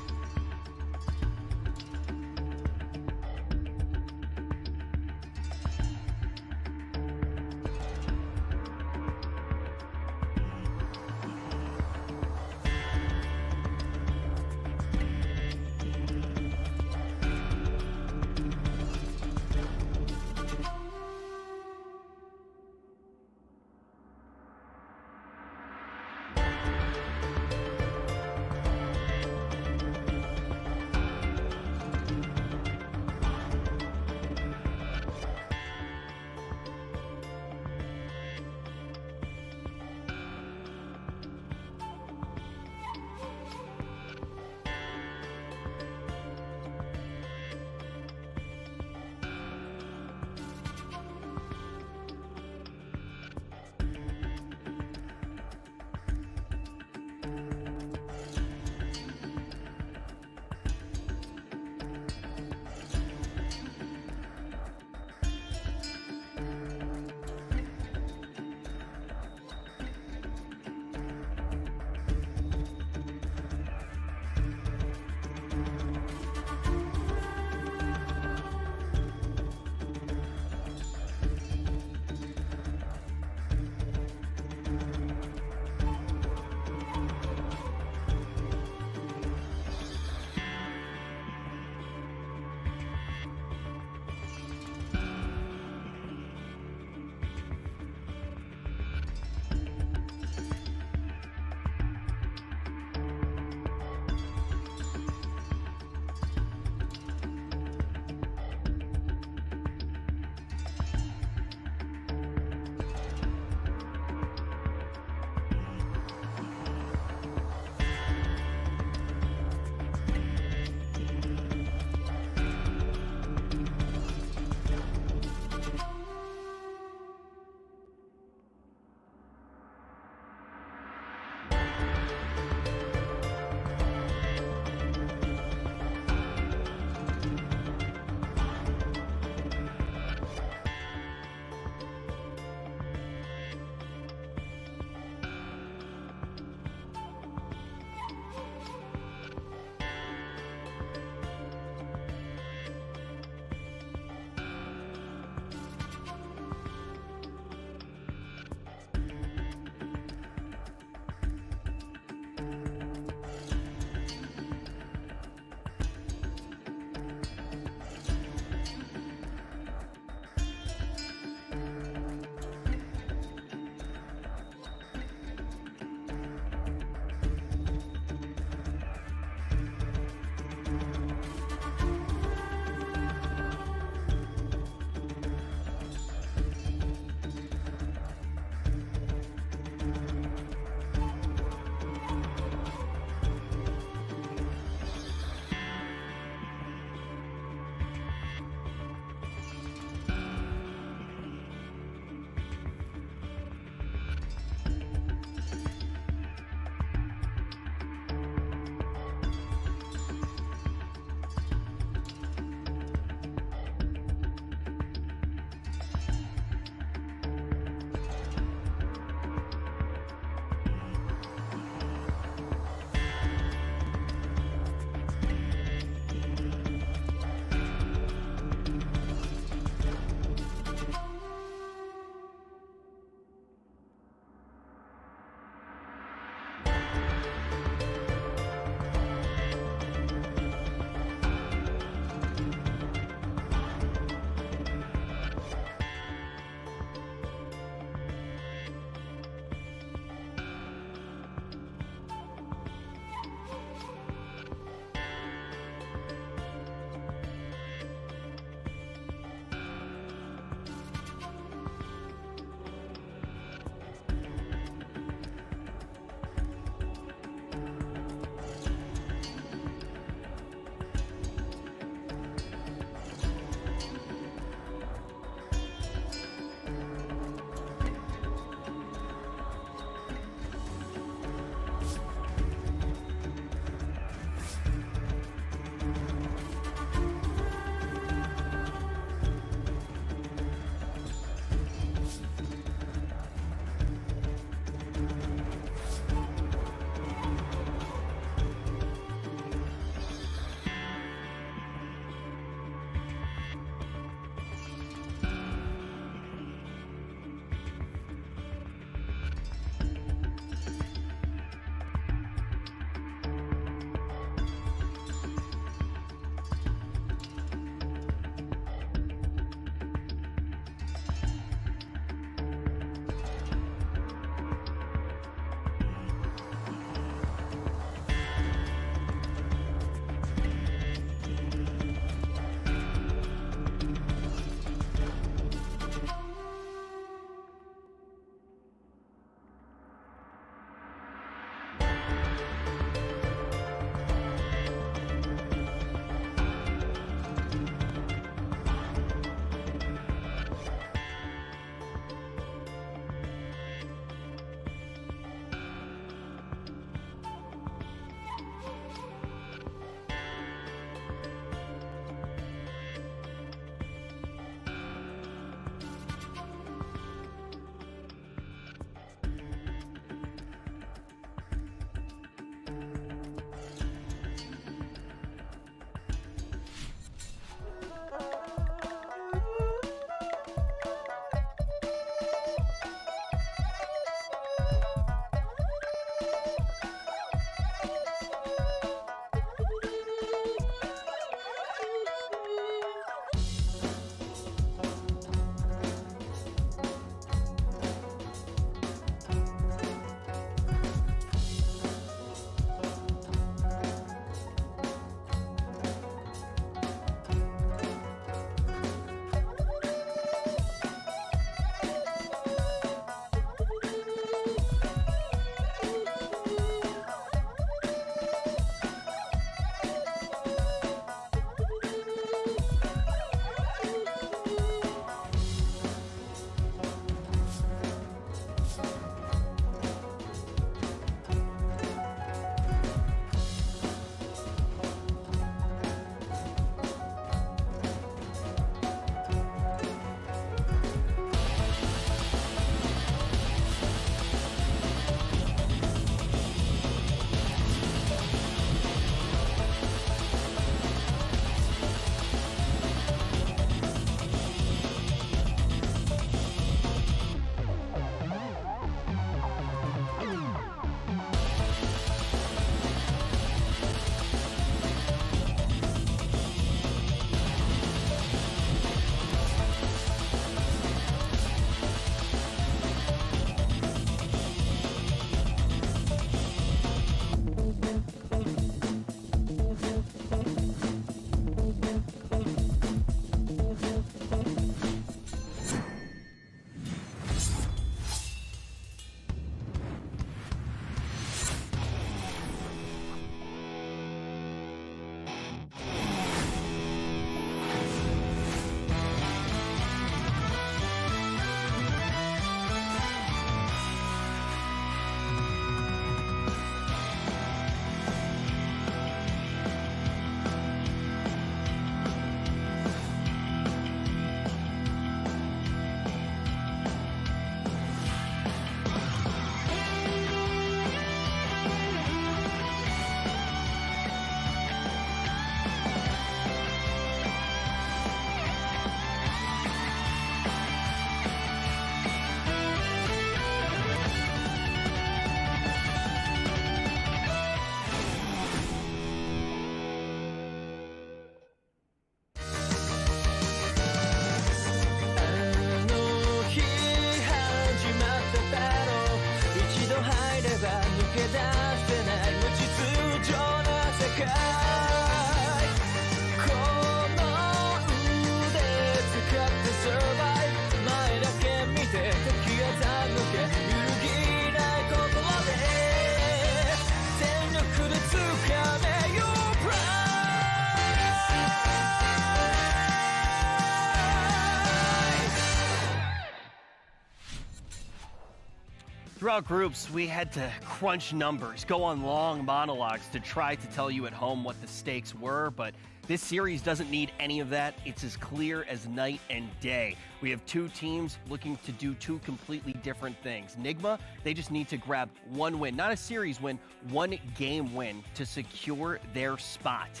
Throughout groups, we had to crunch numbers, go on long monologues to try to tell you at home what the stakes were, but this series doesn't need any of that. It's as clear as night and day. We have two teams looking to do two completely different things. Nigma, they just need to grab one win, not a series win, one game win to secure their spot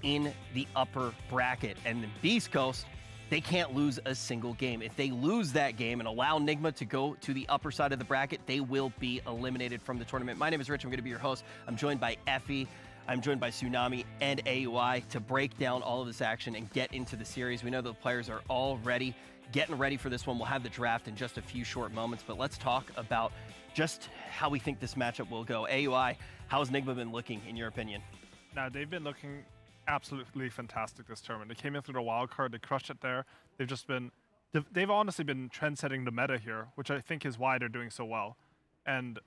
in the upper bracket. And the Beast Coast, they can't lose a single game. If they lose that game and allow Nigma to go to the upper side of the bracket, they will be eliminated from the tournament. My name is Rich. I'm going to be your host. I'm joined by Effie. I'm joined by Tsunami and AUI to break down all of this action and get into the series. We know the players are all ready, getting ready for this one. We'll have the draft in just a few short moments, but let's talk about just how we think this matchup will go. AUI, how's Nigma been looking, in your opinion? Now, they've been looking absolutely fantastic this tournament. They came in through the wild card, they crushed it there. They've honestly been trend-setting the meta here, which I think is why they're doing so well. And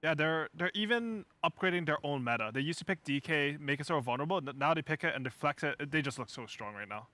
yeah, they're even upgrading their own meta. They used to pick DK, make it sort of vulnerable. Now they pick it and deflect it. They just look so strong right now.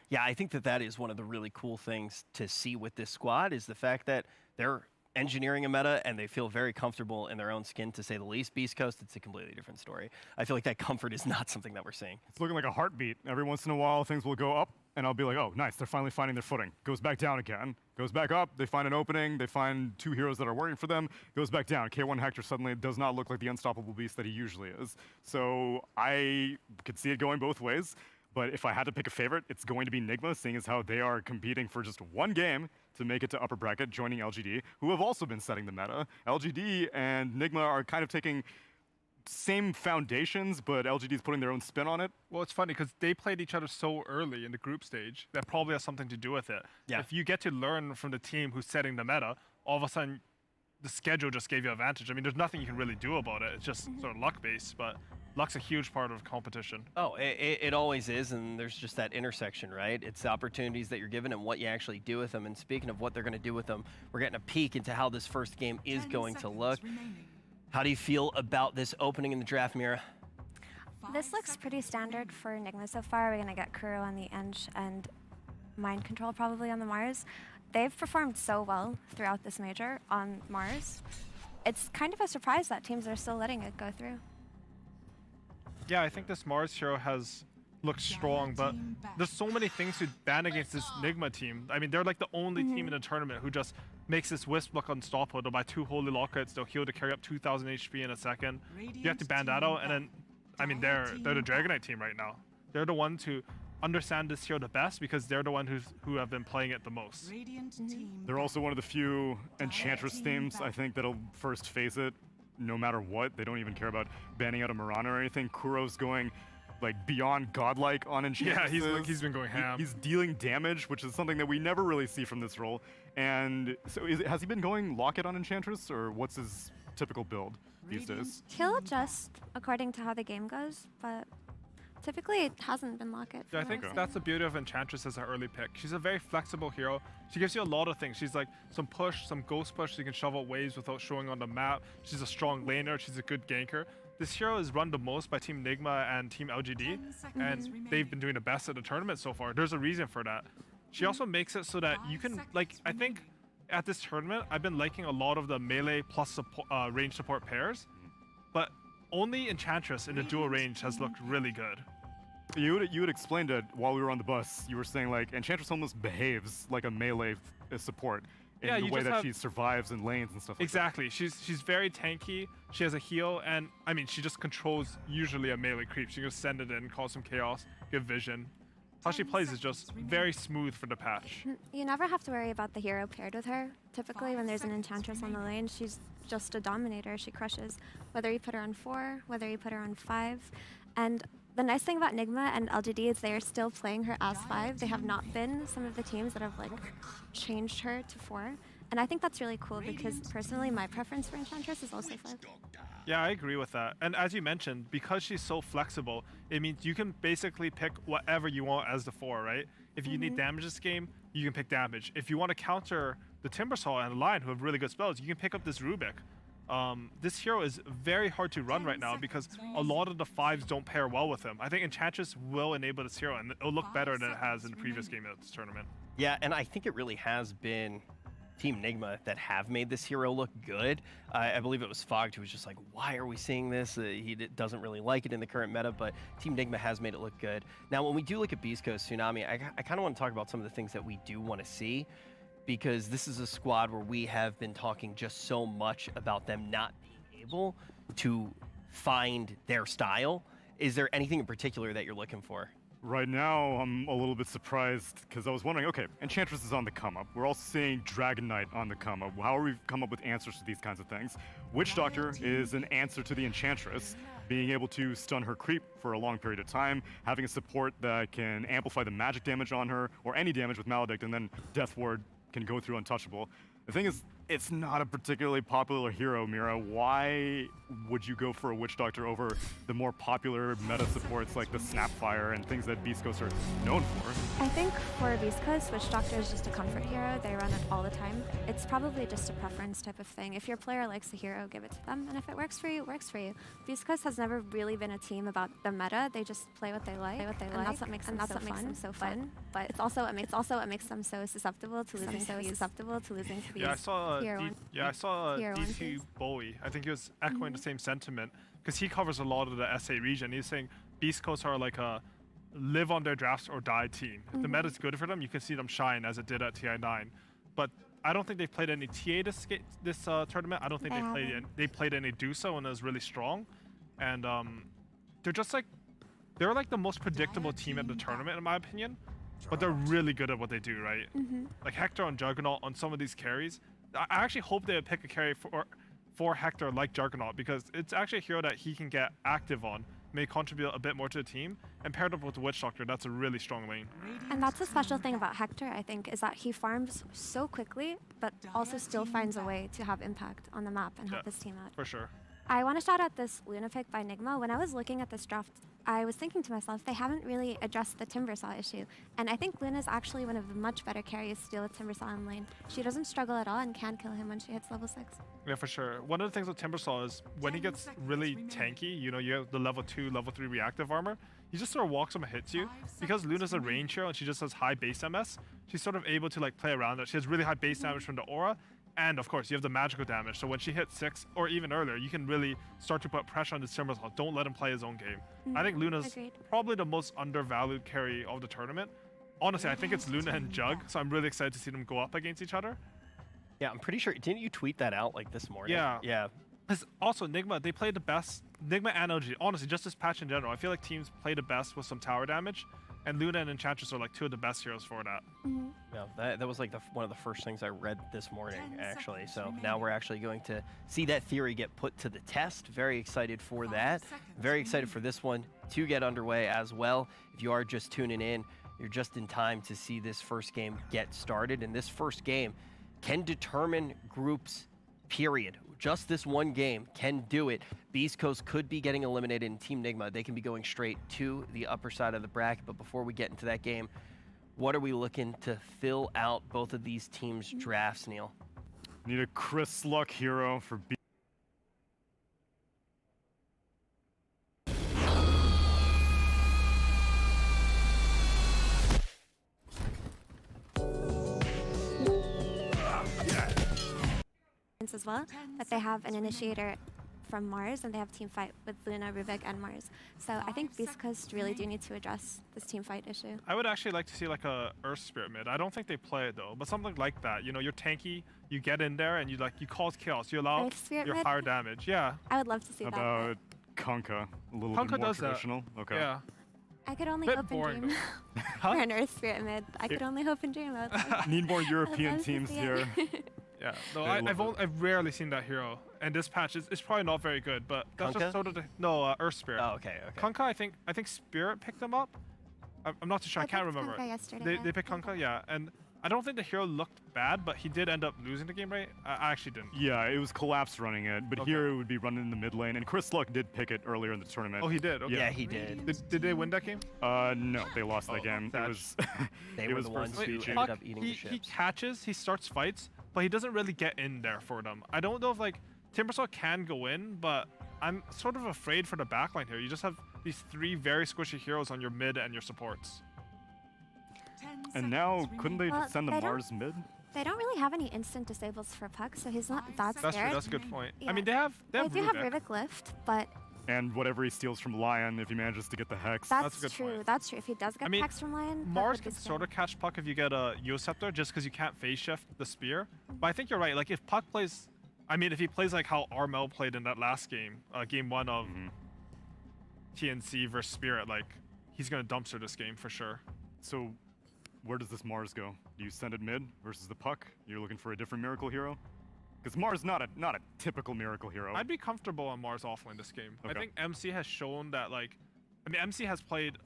Yeah, I think that is one of the really cool things to see with this squad is the fact that they're engineering a meta and they feel very comfortable in their own skin, to say the least. Beast Coast, it's a completely different story. I feel like that comfort is not something that we're seeing. It's looking like a heartbeat. Every once in a while, things will go up, and I'll be like, oh, nice, they're finally finding their footing. Goes back down again. Goes back up, they find an opening, they find two heroes that are working for them, goes back down. K1 Hector suddenly does not look like the unstoppable beast that he usually is. So I could see it going both ways. But if I had to pick a favorite, it's going to be Nigma, seeing as how they are competing for just one game to make it to upper bracket, joining LGD, who have also been setting the meta. LGD and Nigma are kind of taking same foundations, but LGD is putting their own spin on it. Well, it's funny because they played each other so early in the group stage that probably has something to do with it. Yeah. If you get to learn from the team who's setting the meta, all of a sudden the schedule just gave you an advantage. I mean, there's nothing you can really do about it. It's just sort of luck-based, but luck's a huge part of competition. Oh, it always is, and there's just that intersection, right? It's the opportunities that you're given and what you actually do with them. And speaking of what they're going to do with them, we're getting a peek into how this first game is going to look. How do you feel about this opening in the draft, Mira? This looks pretty standard for Nigma so far. We're going to get Kuro on the Ench and Mind Control probably on the Mars. They've performed so well throughout this major on Mars. It's kind of a surprise that teams are still letting it go through. Yeah, I think this Mars hero has looked strong, but there's so many things to ban against this Nigma team. I mean, they're like the only team in the tournament who just makes this Wisp look unstoppable. They'll buy 2 Holy Lockets, they'll heal to carry up 2,000 HP in a second. You have to ban that out, and then, I mean, they're the Dragonite team right now. They're the ones who understand this hero the best because they're the ones who have been playing it the most. They're also one of the few Enchantress themes, I think, that'll first phase it. No matter what, they don't even care about banning out a Mirana or anything. Kuro's going like beyond godlike on Enchantress. Yeah, he's been going ham. He's dealing damage, which is something that we never really see from this role. And so has he been going Locket on Enchantress, or what's his typical build these days? He'll adjust according to how the game goes, but typically it hasn't been Locket. Yeah, I think that's the beauty of Enchantress as an early pick. She's a very flexible hero. She gives you a lot of things. She's like some push, some ghost push, so you can shovel waves without showing on the map. She's a strong laner, she's a good ganker. This hero is run the most by Team Nigma and Team LGD, and they've been doing the best at the tournament so far. There's a reason for that. She also makes it so that you can, like, I think at this tournament, I've been liking a lot of the melee plus support, range support pairs, but only Enchantress in the dual range has looked really good. You had explained it while we were on the bus. You were saying like Enchantress almost behaves like a melee support in the way that she survives in lanes and stuff like exactly. She's very tanky. She has a heal, and I mean, she just controls usually a melee creep. She can just send it in, cause some chaos, give vision. How she plays is just very smooth for the patch. You never have to worry about the hero paired with her. Typically when there's an Enchantress on the lane, she's just a dominator. She crushes. Whether you put her on 4, whether you put her on 5. And the nice thing about Nigma and LGD is they are still playing her as 5. They have not been some of the teams that have like changed her to 4. And I think that's really cool because personally my preference for Enchantress is also 5. Yeah, I agree with that. And as you mentioned, because she's so flexible, it means you can basically pick whatever you want as the 4, right? If you need damage this game, you can pick damage. If you want to counter the Timbersaw and the Lion, who have really good spells, you can pick up this Rubik. This hero is very hard to run right now because a lot of the 5s don't pair well with him. I think Enchantress will enable this hero, and it'll look better than it has in the previous game of this tournament. Yeah, and I think it really has been Team Nigma that have made this hero look good. I believe it was Fogged who was just like, why are we seeing this? He doesn't really like it in the current meta, but Team Nigma has made it look good. Now, when we do look at Beast Coast Tsunami, I kind of want to talk about some of the things that we do want to see, because this is a squad where we have been talking just so much about them not being able to find their style. Is there anything in particular that you're looking for? Right now, I'm a little bit surprised because I was wondering, okay, Enchantress is on the come up. We're also seeing Dragon Knight on the come up. How are we come up with answers to these kinds of things? Witch Doctor is an answer to the Enchantress, being able to stun her creep for a long period of time, having a support that can amplify the magic damage on her, or any damage with Maledict, and then Death Ward can go through untouchable. The thing is, it's not a particularly popular hero, Mira. Why would you go for a Witch Doctor over the more popular meta supports like the Snapfire and things that Beast Coast are known for? I think for Beast Coast, Witch Doctor is just a comfort hero. They run it all the time. It's probably just a preference type of thing. If your player likes a hero, give it to them, and if it works for you, it works for you. Beast Coast has never really been a team about the meta. They just play what they like, and that's what makes them so fun. But it's also what makes them so susceptible to losing to these. Yeah, I saw I saw Tier one D2 Bowie. I think he was echoing the same sentiment because he covers a lot of the SA region. He's saying Beast Coast are like a live on their drafts or die team. If the meta's good for them, you can see them shine as it did at TI9. But I don't think they've played any TA this tournament. I don't think they played any DOTA, and it was really strong. And they're like the most predictable team at the tournament in my opinion. But they're really good at what they do, right? Like Hector and Juggernaut on some of these carries. I actually hope they would pick a carry for Hector like Juggernaut, because it's actually a hero that he can get active on, may contribute a bit more to the team, and paired up with the Witch Doctor, that's a really strong lane. And that's the special thing about Hector, I think, is that he farms so quickly, but also still finds a way to have impact on the map and help his team out. For sure. I want to shout out this Luna pick by Nigma. When I was looking at this draft, I was thinking to myself, they haven't really addressed the Timbersaw issue. And I think Luna's actually one of the much better carries to deal with Timbersaw in lane. She doesn't struggle at all and can kill him when she hits level 6. Yeah, for sure. One of the things with Timbersaw is when he gets really tanky, you know, you have the level 2, level 3 reactive armor, he just sort of walks him and hits you. Because Luna's a range hero and she just has high base MS, she's sort of able to like play around it. She has really high base damage from the aura. And of course, you have the magical damage. So when she hits 6 or even earlier, you can really start to put pressure on the Timbersaw. Don't let him play his own game. I think Luna's probably the most undervalued carry of the tournament. Honestly, I think it's Luna and Jug. So I'm really excited to see them go up against each other. Yeah, I'm pretty sure. Didn't you tweet that out like this morning? Yeah. Yeah. Because also Nigma, they play the best. Nigma and LG, honestly, just this patch in general, I feel like teams play the best with some tower damage. And Luna and Enchantress are like two of the best heroes for that. Yeah, that was like one of the first things I read this morning, actually. So now we're actually going to see that theory get put to the test. Very excited for that. Very excited for this one to get underway as well. If you are just tuning in, you're just in time to see this first game get started. And this first game can determine groups, period. Just this one game can do it. Beast Coast could be getting eliminated in Team Nigma. They can be going straight to the upper side of the bracket. But before we get into that game, what are we looking to fill out both of these teams' drafts, Neil? Need a Chris Luck hero for B. As well, but they have an initiator from Mars, and they have team fight with Luna, Rubik, and Mars. So I think Beast Coast really do need to address this team fight issue. I would actually like to see like a Earth Spirit mid. I don't think they play it though, but something like that. You know, you're tanky, you get in there, and you cause chaos. You allow your higher damage. Yeah. I would love to see that. About Kunkka, a little bit more traditional. Okay. Yeah. I could only hope and dream for an Earth Spirit mid. I could only hope and dream about that. Need more European teams here. Yeah, no, I've rarely seen that hero, and this patch is probably not very good, but that's just sort of Earth Spirit. Oh, okay. Kunkka, I think Spirit picked them up. I'm not too sure. I can't remember. They picked Kunkka, yeah, and I don't think the hero looked bad, but he did end up losing the game, right? I actually didn't. Yeah, it was Collapse running it, but here it would be running in the mid lane, and Chris Luck did pick it earlier in the tournament. Oh, he did? Okay. Yeah, he did. Did they win that game? No, they lost that game. It was they were the ones who ended up eating the ships. He catches, he starts fights, but he doesn't really get in there for them. I don't know if like Timbersaw can go in, but I'm sort of afraid for the backline here. You just have these 3 very squishy heroes on your mid and your supports. And now, couldn't they send the Mars mid? They don't really have any instant disables for Puck, so he's not that scared. That's true. That's a good point. Yeah. I mean, they have do have Rubik lift, but And whatever he steals from Lion, if he manages to get the Hex. that's a good true. point. That's true. If he does get Hex from Lion, Mars can sort of catch Puck if you get a Yoceptor, just because you can't phase shift the spear. But I think you're right. Like if Puck plays, I mean, if he plays like how Armel played in that last game, game 1 of TNC versus Spirit, like he's gonna dumpster this game for sure. So, where does this Mars go? Do you send it mid versus the Puck? You're looking for a different Miracle Hero? Because Mars not a typical Miracle Hero. I'd be comfortable on Mars offlane this game. Okay. I think MC has shown that, like, I mean, MC has played,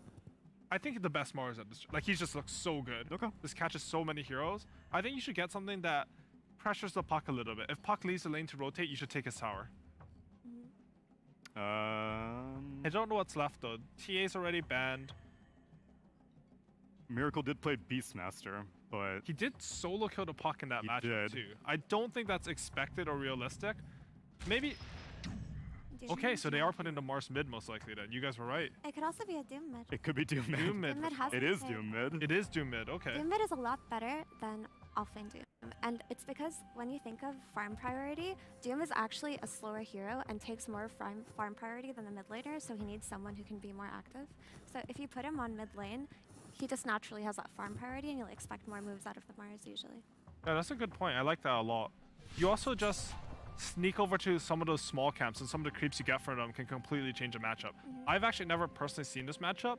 I think, the best Mars at this. Like, he just looks so good. Okay. This catches so many heroes. I think you should get something that pressures the Puck a little bit. If Puck leaves the lane to rotate, you should take his tower. I don't know what's left though. TA's already banned. Miracle did play Beastmaster, but he did solo kill the Puck in that matchup too. I don't think that's expected or realistic. Maybe. Okay, so they are putting the Mars mid most likely then. You guys were right. it could also be a Doom mid. it could be Doom mid. Doom mid. Doom mid has It to is say- Doom mid. It is Doom mid. Okay. Doom mid is a lot better than offlane Doom. And it's because when you think of farm priority, Doom is actually a slower hero and takes more farm priority than the mid laner, so he needs someone who can be more active. So if you put him on mid lane, he just naturally has that farm priority and you'll expect more moves out of the Mars usually. Yeah, that's a good point. I like that a lot. You also just sneak over to some of those small camps, and some of the creeps you get from them can completely change a matchup. I've actually never personally seen this matchup,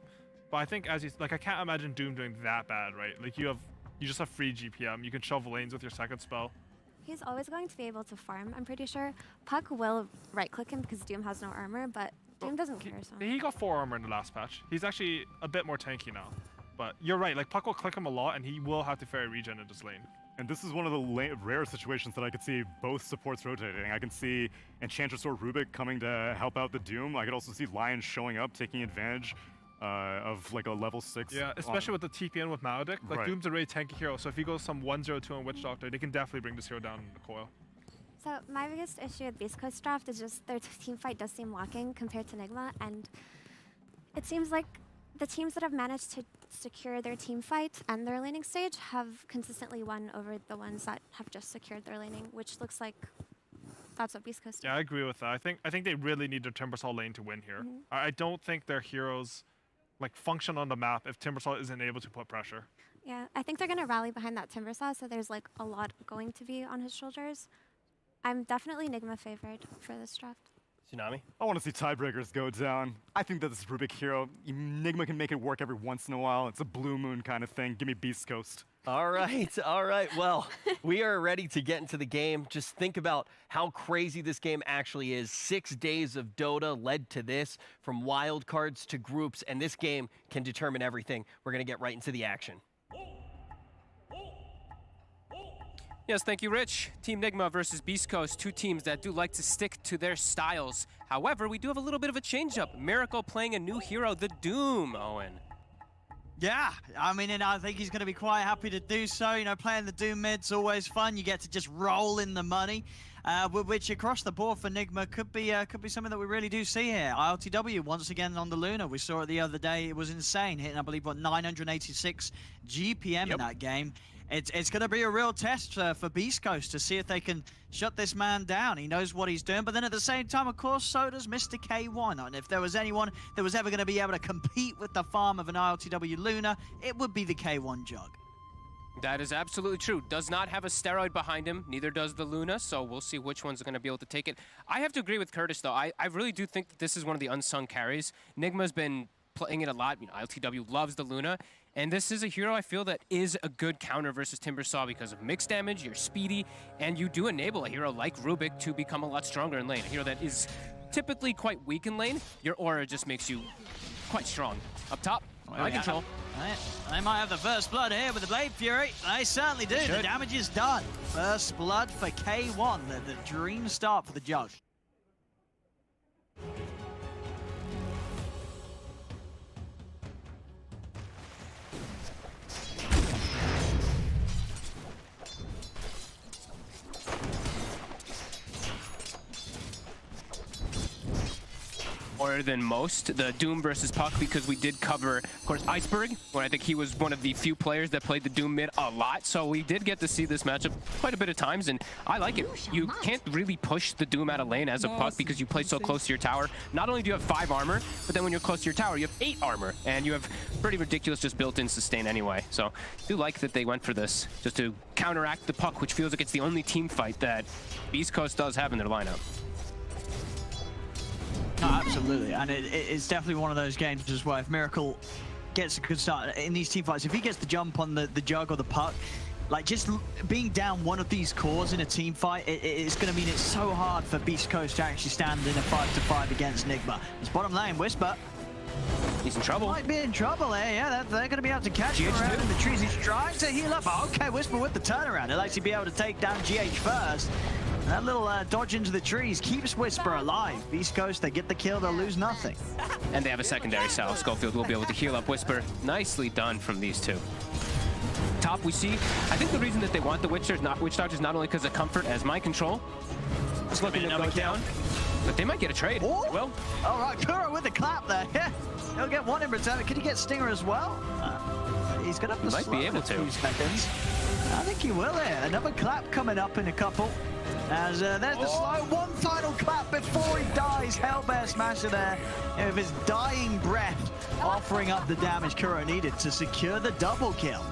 but I think as you like, I can't imagine Doom doing that bad, right? Like you just have free GPM. You can shove lanes with your second spell. He's always going to be able to farm, I'm pretty sure. Puck will right-click him because Doom has no armor, but Doom doesn't care so much. He got 4 armor in the last patch. He's actually a bit more tanky now. But you're right, like Puck will click him a lot, and he will have to fairy regen in this lane. And this is one of the rare situations that I could see both supports rotating. I can see Enchantress or Rubik coming to help out the Doom. I could also see Lion showing up, taking advantage of like a level 6. Yeah, especially with the TPN with Maledict. Like Right. Doom's a really tanky hero, so if he goes some 1-0-2 on Witch Doctor, they can definitely bring this hero down in the coil. So my biggest issue with Beast Coast draft is just their team fight does seem lacking compared to Nigma, and it seems like the teams that have managed to secure their team fight and their laning stage have consistently won over the ones that have just secured their laning, which looks like that's what Beast Coast did. Yeah, I agree with that. I think they really need their Timbersaw lane to win here. I don't think their heroes like function on the map if Timbersaw isn't able to put pressure. Yeah, I think they're going to rally behind that Timbersaw, so there's like a lot going to be on his shoulders. I'm definitely Nigma favored for this draft. Tsunami? I want to see tiebreakers go down. I think that this Rubik hero, Enigma can make it work every once in a while. It's a blue moon kind of thing. Give me Beast Coast. All right. Well, we are ready to get into the game. Just think about how crazy this game actually is. 6 days of Dota led to this, from wild cards to groups, and this game can determine everything. We're going to get right into the action. Yes, thank you, Rich. Team Nigma versus Beast Coast, two teams that do like to stick to their styles. However, we do have a little bit of a change-up. Miracle playing a new hero, the Doom, Owen. Yeah, I mean, and I think he's going to be quite happy to do so. You know, playing the Doom mid's always fun. You get to just roll in the money, which across the board for Nigma could be something that we really do see here. ILTW once again on the Luna. We saw it the other day. It was insane, hitting, I believe, what, 986 GPM in that game. It's going to be a real test for Beast Coast to see if they can shut this man down. He knows what he's doing, but then at the same time, of course, so does Mr. K1. And if there was anyone that was ever going to be able to compete with the farm of an ILTW Luna, it would be the K1 Jug. That is absolutely true. Does not have a steroid behind him, neither does the Luna, so we'll see which one's going to be able to take it. I have to agree with Curtis, though. I really do think that this is one of the unsung carries. Nigma's been playing it a lot. You know, ILTW loves the Luna. And this is a hero I feel that is a good counter versus Timbersaw because of mixed damage, you're speedy, and you do enable a hero like Rubik to become a lot stronger in lane. A hero that is typically quite weak in lane, your aura just makes you quite strong. Up top, high control. They might have the first blood here with the Blade Fury. They certainly do. The damage is done. First blood for K1, the dream start for the Jug. more than most, the Doom versus Puck, because we did cover, of course, Iceberg, when I think he was one of the few players that played the Doom mid a lot. So we did get to see this matchup quite a bit of times, and I like it. You can't really push the Doom out of lane as a Puck because you play so close to your tower. Not only do you have 5 armor, but then when you're close to your tower, you have 8 armor, and you have pretty ridiculous just built-in sustain anyway. So I do like that they went for this, just to counteract the Puck, which feels like it's the only team fight that East Coast does have in their lineup. No, absolutely, and it's definitely one of those games as well. If Miracle gets a good start in these team fights, if he gets the jump on the Jug or the Puck, like just being down one of these cores in a team fight, it's going to mean it's so hard for Beast Coast to actually stand in a 5-5 against Nigma. It's bottom lane, Whisper. He's in trouble. Might be in trouble there, yeah. They're going to be able to catch him around in the trees. He's trying to heal up. Okay, Whisper with the turnaround. He'll actually be able to take down GH first. And that little dodge into the trees keeps Whisper alive. East Coast, they get the kill, they'll lose nothing. And they have a secondary cell. Schofield will be able to heal up Whisper. Nicely done from these two. Top, we see, I think the reason that they want the Witch Doctors not only because of comfort as mind control. Just looking to go down. But they might get a trade. They will. All right, Kuro with the clap there. Yeah, he'll get one in return. Could he get Stinger as well? He's going to have to might be able to. 2 seconds. I think he will here. Another clap coming up in a couple. As there's the slow one final clap before he dies. Hellbear Smasher there with his dying breath, offering up the damage Kuro needed to secure the double kill.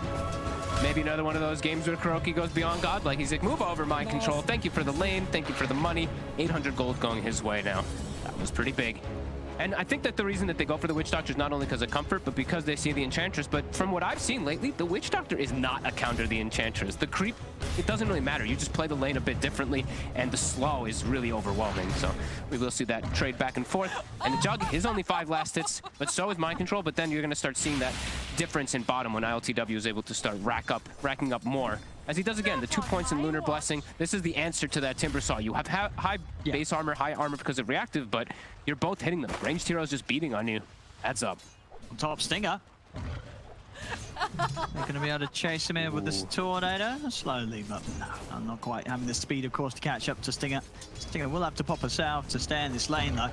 Maybe another one of those games where Kuroki goes beyond God. Like he's like, move over, mind control. Thank you for the lane. Thank you for the money. 800 gold going his way now. That was pretty big. And I think that the reason that they go for the Witch Doctor is not only because of comfort, but because they see the Enchantress. But from what I've seen lately, the Witch Doctor is not a counter to the Enchantress. The creep, it doesn't really matter. You just play the lane a bit differently, and the slow is really overwhelming. So we will see that trade back and forth. And the Jug is only 5 last hits, but so is Mind Control. But then you're going to start seeing that difference in bottom when ILTW is able to start racking up more. As he does again, the 2 points in Lunar Blessing. This is the answer to that Timber Saw. You have high base armor, high armor because of reactive, but you're both hitting them. Ranged heroes just beating on you. Adds up. On top, Stinger. They're going to be able to chase him in with this Tornado. Slowly, but no, I'm not quite having the speed, of course, to catch up to Stinger. Stinger will have to pop us out to stay in this lane, though.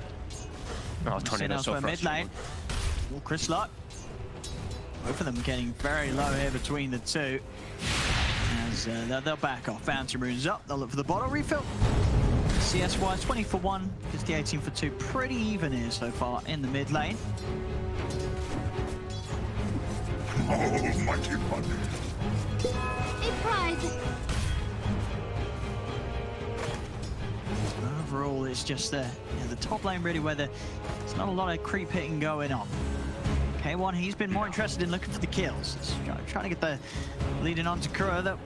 Oh, Tornado so frustrating. Mid lane. Oh, Chris Luck. Both of them getting very low here between the two. As they'll back off. Bounty runes up. They'll look for the bottle refill. CS-wise, 20 for 1. It's the 18 for 2. Pretty even here so far in the mid lane. Oh, mighty one. A prize. Overall, it's just the top lane really where there's not a lot of creep hitting going on. K1, he's been more interested in looking for the kills. Trying to get the leading on to Kuro.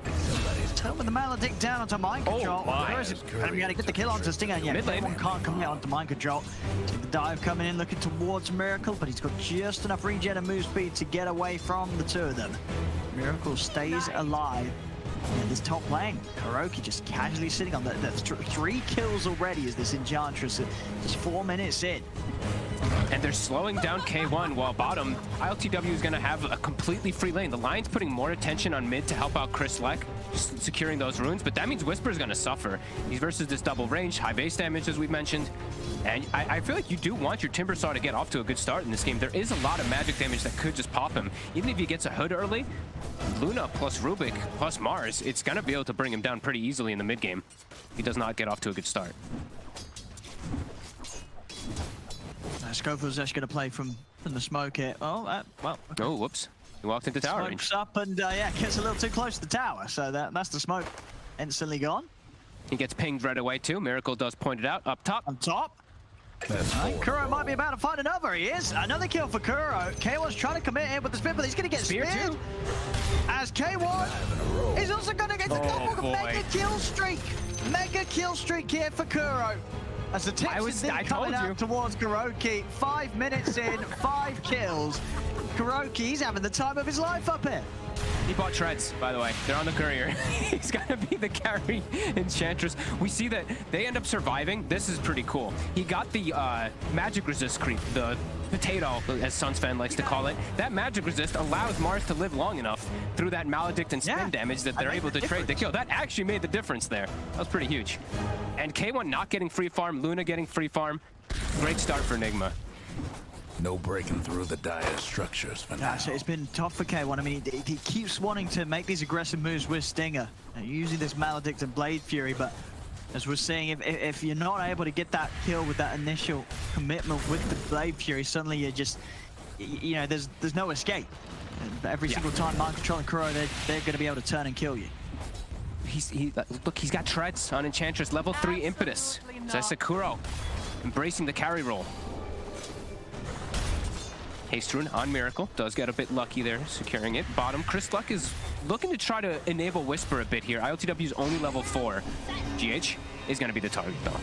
With the Maledict down onto Mind Control. Kuro's going to be able to get the kill onto Stinger. Yeah, K1 can't come out onto Mind Control. See the dive coming in, looking towards Miracle, but he's got just enough regen and move speed to get away from the two of them. Miracle stays alive. And this top lane, Kuroki just casually sitting on that. 3 kills already as this Enchantress, just 4 minutes in. And they're slowing down K1 while bottom, ILTW is going to have a completely free lane. The Lion's putting more attention on mid to help out Chris Leck, just securing those runes, but that means Whisper's going to suffer. He's versus this double range, high base damage as we mentioned. And I feel like you do want your Timber Saw to get off to a good start in this game. There is a lot of magic damage that could just pop him. Even if he gets a hood early, Luna plus Rubik plus Mars, it's going to be able to bring him down pretty easily in the mid game. He does not get off to a good start. Schofield's actually going to play from the smoke here. Oh, well. Okay. Oh, whoops. He walked into tower range. Smokes up and, yeah, gets a little too close to the tower. So that's the smoke instantly gone. He gets pinged right away, too. Miracle does point it out. Up top. On top. Kuro might be about to find another. He is. Another kill for Kuro. K1's trying to commit in with the spear, but he's going to get speared. As K1 is also going to get the double mega kill streak. Mega kill streak here for Kuro. As the tips coming out towards Kuroki. 5 minutes in, 5 kills. Kuroki's having the time of his life up here. He bought treads, by the way. They're on the courier. He's got to be the carry Enchantress. We see that they end up surviving. This is pretty cool. He got the magic resist creep, the potato, as Sunsfan likes to call it. That magic resist allows Mars to live long enough through that Maledict and spin damage that they're able to trade the kill. That actually made the difference there. That was pretty huge. And K1 not getting free farm, Luna getting free farm. Great start for Enigma. No breaking through the dire structures for now. So it's been tough for K1. I mean, he keeps wanting to make these aggressive moves with Stinger, using this Maledict and Blade Fury, but as we're seeing, if you're not able to get that kill with that initial commitment with the Blade Fury, suddenly you're just, you know, there's no escape. And every single time Mind Control and Kuro, they're going to be able to turn and kill you. Look, he's got treads on Enchantress, level 3 impetus. So that's Kuro embracing the carry roll. Haste Rune on Miracle, does get a bit lucky there, securing it. Bottom, Chris Luck is looking to try to enable Whisper a bit here. ILTW is only level 4. GH is going to be the target though.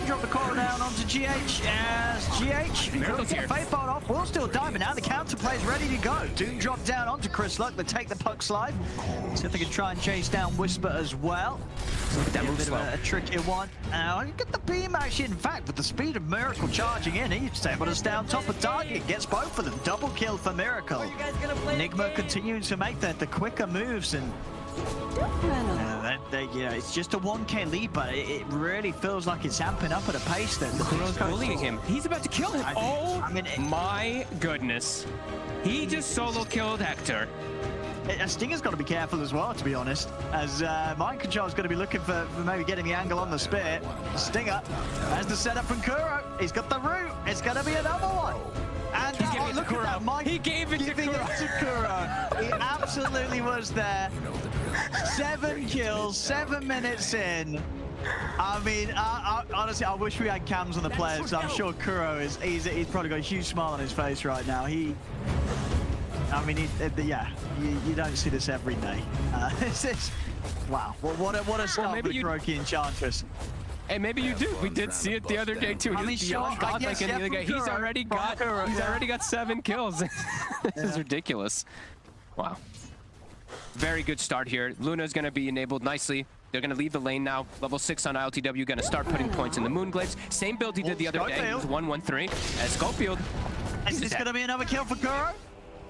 Drop the core down onto GH as GH Miracle's here. Fate Bolt off, will still die, but now the counter play is ready to go. Doom drop down onto Chris Luck, but take the puck slide. See if they can try and chase down Whisper as well. That moves slow. A tricky one. Get the beam actually, in fact, with the speed of Miracle charging in, he's able to stay on top of target, gets both of them. Double kill for Miracle. Enigma continuing to make the quicker moves, and it's just a 1k lead, but it really feels like it's amping up at a pace that Kuro's bullying him. He's about to kill him. My goodness. He just solo killed Hector. Stinger's got to be careful as well, to be honest, as Mind Control's going to be looking for maybe getting the angle on the spear. Stinger has the setup from Kuro. He's got the root. It's going to be another one. And he's giving it to Kuro. He gave it to Kuro. He absolutely was there. 7 kills, 7 minutes in. I mean, honestly, I wish we had cams on the players. I'm sure Kuro he's probably got a huge smile on his face right now. I mean, you don't see this every day. This is, wow, what a start for the Kuroki Enchantress. And maybe you do. We did see it the other day too. He's beyond godlike in the other game. He's already got 7 kills. This is ridiculous. Wow. Very good start here. Luna's going to be enabled nicely. They're going to leave the lane now. Level 6 on ILTW, going to start putting points in the Moonglaives. Same build he did the other day. It was 1-1-3. As Schofield. Is this going to be another kill for Kuro?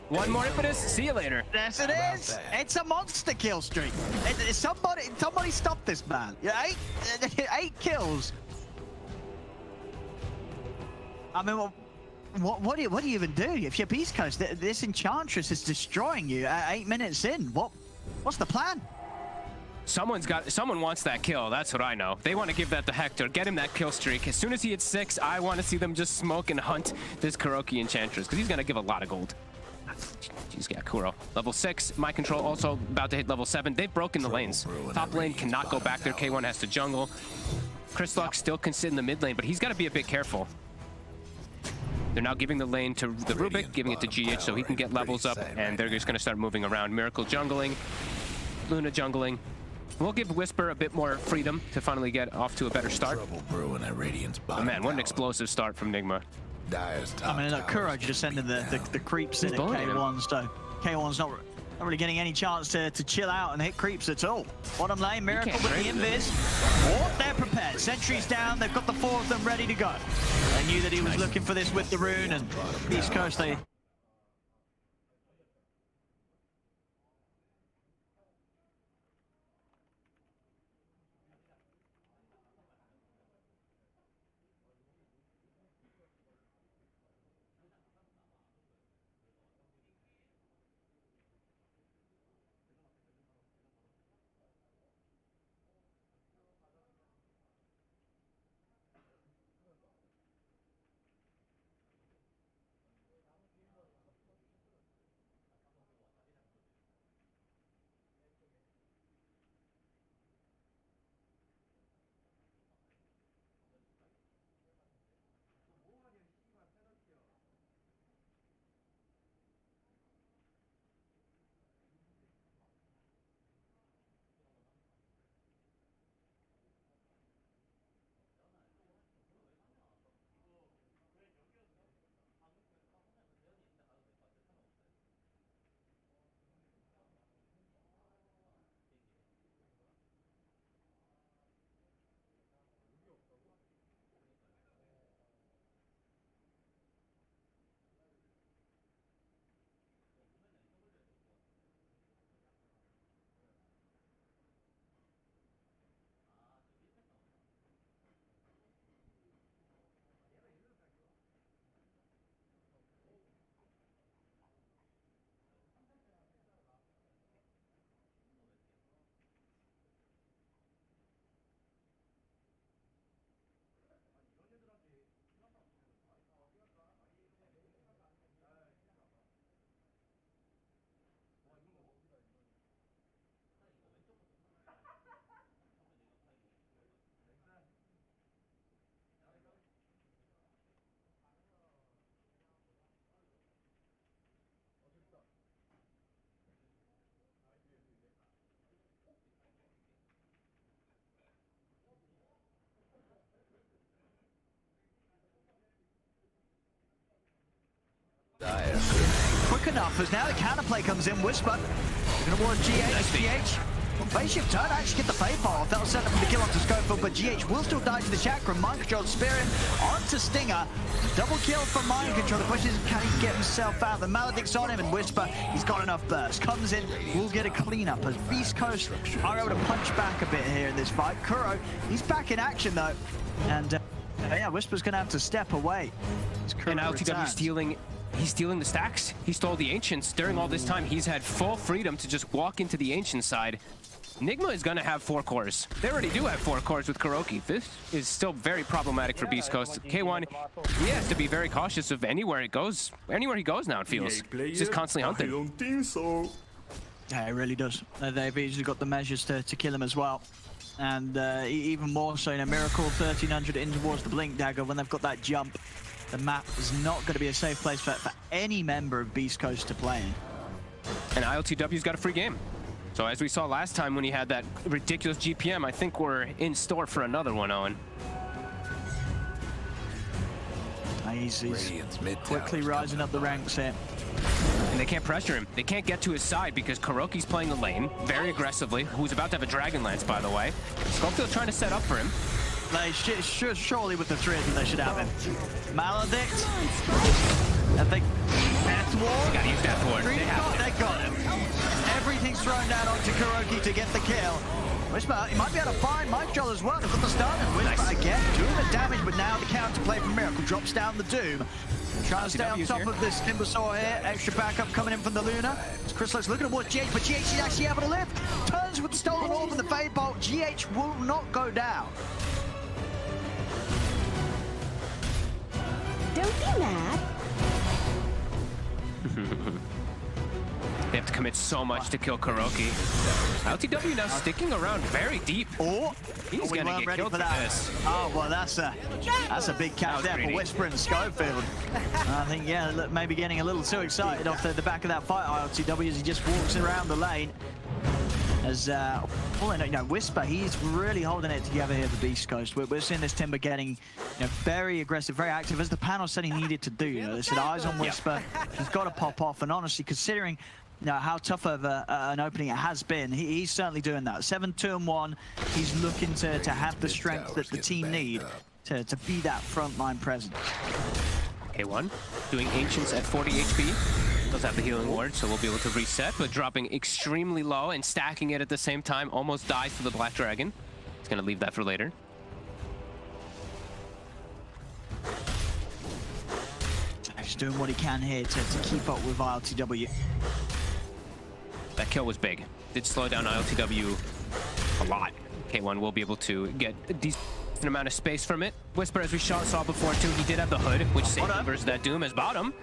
One more impetus. See you later. Yes, it is. It's a monster kill streak. Somebody stop this man. Yeah, 8 kills. I mean, what do you even do if you're Beast Coast? This Enchantress is destroying you at 8 minutes in. What's the plan? Someone wants that kill. That's what I know. They want to give that to Hector. Get him that kill streak. As soon as he hits 6, I want to see them just smoke and hunt this Kuroki Enchantress because he's going to give a lot of gold. Jeez, yeah, Kuro. Level 6, Mind Control also about to hit level 7. They've broken the lanes. Top lane cannot go back there. K1 has to jungle. Chris Luck still can sit in the mid lane, but he's got to be a bit careful. They're now giving the lane to the Rubik, giving it to GH so he can get levels up, and they're just going to start moving around. Miracle jungling, Luna jungling. We'll give Whisper a bit more freedom to finally get off to a better start. Oh man, what an explosive start from Nigma. I mean, look, Kuro just sending the creeps in at K1, so K1's not really getting any chance to chill out and hit creeps at all. Bottom lane, Miracle with the invis. Oh, they're prepared. Sentries down, they've got the 4 of them ready to go. They knew that he was looking for this with the rune, and East Coast, they... quick enough as now the counterplay comes in. Whisper, they're going towards GH. Spaceship turn actually get the fade ball off. That'll set up the kill onto Schofield, but GH will still die to the chakra. Mind Control Spirit onto Stinger. Double kill from Mind Control. The question is, can he get himself out? The Maledict's on him, and Whisper, he's got enough burst. Comes in, will get a cleanup as Beast Coast are able to punch back a bit here in this fight. Kuro, he's back in action though, and yeah, Whisper's gonna have to step away. And LTW stealing. He's stealing the stacks. He stole the Ancients. During all this time, he's had full freedom to just walk into the Ancient side. Nigma is going to have 4 cores. They already do have 4 cores with Kuroki. This is still very problematic for Beast Coast. K1, he has to be very cautious of anywhere he goes now, it feels. He's just constantly hunting. I don't think so. Yeah, it really does. They've easily got the measures to kill him as well. And even more so in a Miracle 1300 in towards the Blink Dagger when they've got that jump. The map is not going to be a safe place for any member of Beast Coast to play in. And ILTW's got a free game. So as we saw last time when he had that ridiculous GPM, I think we're in store for another one, Owen. He's quickly rising up the ranks here. And they can't pressure him. They can't get to his side because Kuroki's playing the lane very aggressively, who's about to have a Dragon Lance, by the way. Schofield trying to set up for him. Surely with the 3 of them, they should have him. Maledict. I think Death Ward. They gotta use Death Ward. They got him. Everything's thrown down onto Kuroki to get the kill. Whisper, he might be able to find Mike Joel as well. They've got the stun, and Whisper again doing the damage, but now the counterplay from Miracle drops down the Doom. Trying to stay on top of this Timbersaw here. Extra backup coming in from the Luna. As Chrysalis looking towards GH, but GH is actually able to lift. Turns with the Stolen Orb and the Fade Bolt. GH will not go down. Don't be mad. They have to commit so much to kill Kuroki. LTW now sticking around very deep. He's gonna get killed for this. Oh, well, that's a big catch there for Whisper and Schofield. I think, yeah, look, maybe getting a little too excited off the back of that fight, ILTW, as he just walks around the lane. As, Whisper, he's really holding it together here for Beast Coast. We're seeing this Timber getting very aggressive, very active, as the panel said he needed to do. They said eyes on Whisper. He's got to pop off, and honestly, considering how tough of an opening it has been, he's certainly doing that. 7-2-1, he's looking to have the strength that the team need to be that frontline presence. K1 doing Ancients at 40 HP. Does have the healing ward, so we'll be able to reset, but dropping extremely low and stacking it at the same time. Almost dies to the Black Dragon. He's going to leave that for later. He's doing what he can here to keep up with ILTW. That kill was big. Did slow down ILTW a lot. K1 will be able to get a decent amount of space from it. Whisper, as we saw before too, he did have the hood, which saved him versus that Doom as bottom.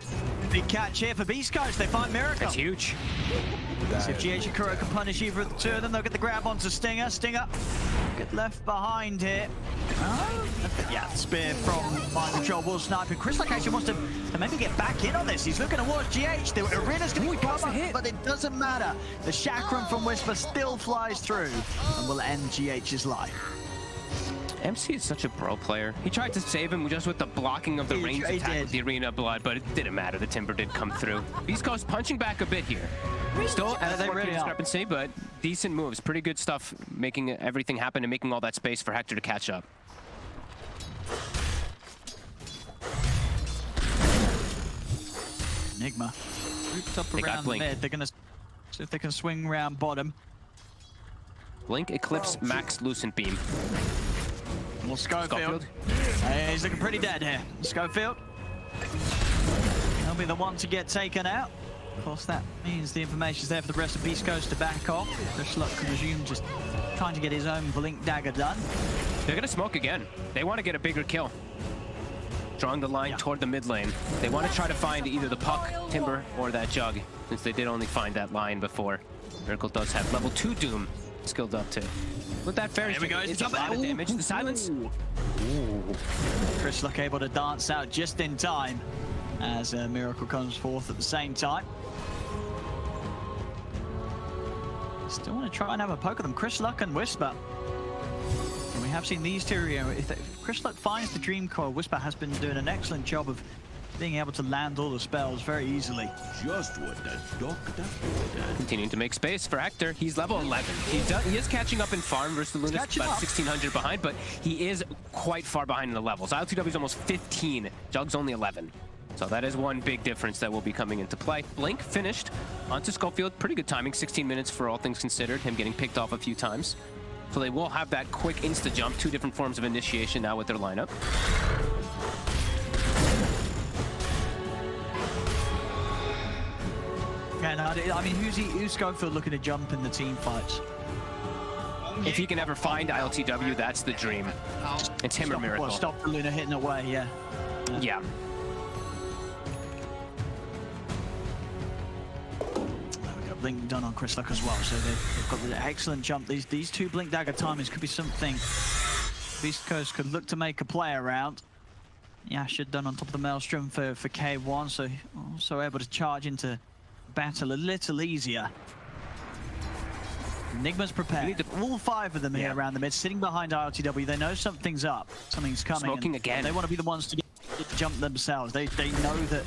Big catch here for Beast Coast. They find Miracle. That's huge. So if GH and Kuro can punish either of the 2 of them, they'll get the grab onto Stinger. Stinger get left behind here. Yeah, spear from Mind Control will snipe. Chrysalis actually wants to maybe get back in on this. He's looking towards GH. The arena's going to come up, but it doesn't matter. The chakram from Whisper still flies through and will end GH's life. MC is such a bro player. He tried to save him just with the blocking of the range attack with the arena blood, but it didn't matter. The Timber did come through. Beast Coast punching back a bit here. Still at a 4K discrepancy, but decent moves. Pretty good stuff, making everything happen and making all that space for Hector to catch up. Enigma grouped up around the mid. They're going to see if they can swing around bottom. Blink, Eclipse, Max, Lucent Beam. Well, Schofield. He's looking pretty dead here. Schofield. He'll be the one to get taken out. Of course, that means the information's there for the rest of Beast Coast to back off. Chrysalis can resume just trying to get his own Blink Dagger done. They're going to smoke again. They want to get a bigger kill. Drawing the line toward the mid lane. They want to try to find either the Puck, Timber, or that Jug, since they did only find that line before. Miracle does have level 2 Doom skilled up too. With that fair, here we go. It's a lot of damage. The silence. Chrysalis able to dance out just in time as Miracle comes forth at the same time. Still want to try and have a poke at them. Chrysalis and Whisper. And we have seen these two. If Chrysalis finds the Dream Core, Whisper has been doing an excellent job of being able to land all the spells very easily. Just what the doctor ordered. Continuing to make space for Hector. He's level 11. He is catching up in farm versus the Luna, about 1,600 behind, but he is quite far behind in the levels. ILTW is almost 15. Jug's only 11. So that is one big difference that will be coming into play. Blink finished onto Schofield. Pretty good timing, 16 minutes for all things considered. Him getting picked off a few times. So they will have that quick insta-jump. 2 different forms of initiation now with their lineup. Yeah, no, I mean, who's Schofield looking to jump in the team fights? If he can ever find ILTW, that's the dream. It's him or Miracle. Well, stop the Luna hitting away, yeah. Yeah. Blink done on Chris Luck as well, so they've got the excellent jump. These 2 Blink Dagger timings could be something Beast Coast could look to make a play around. Yeah, should done on top of the Maelstrom for K1, so also able to charge into battle a little easier. Enigma's prepared. All 5 of them here around the mid, sitting behind ILTW. They know something's up, something's coming. Smoking again. They want to be the ones to get the jump themselves. They know that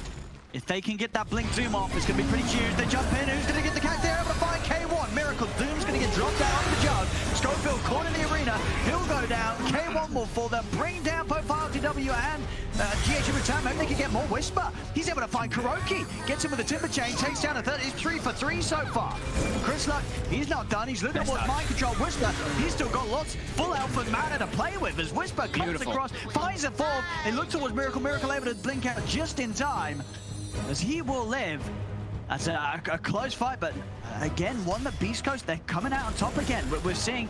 if they can get that Blink Doom off, it's going to be pretty huge. They jump in. Who's going to get the catch? They're able to find K1. Miracle. Doom's going to get dropped down off the Jug. Schofield caught in the arena. He'll go down. K1 will fall. They'll bring down both ILTW and GH in return. Maybe they can get more Whisper. He's able to find Kuroki. Gets him with a Timber Chain. Takes down a 30. He's 3 for 3 so far. Chris Luck, he's not done. He's looking at what mind control Whisper. He's still got lots full alpha mana to play with as Whisper comes across, finds a fall. They look towards Miracle. Miracle able to blink out just in time, as he will live. That's a close fight, but again, one that Beast Coast, they're coming out on top again. We're seeing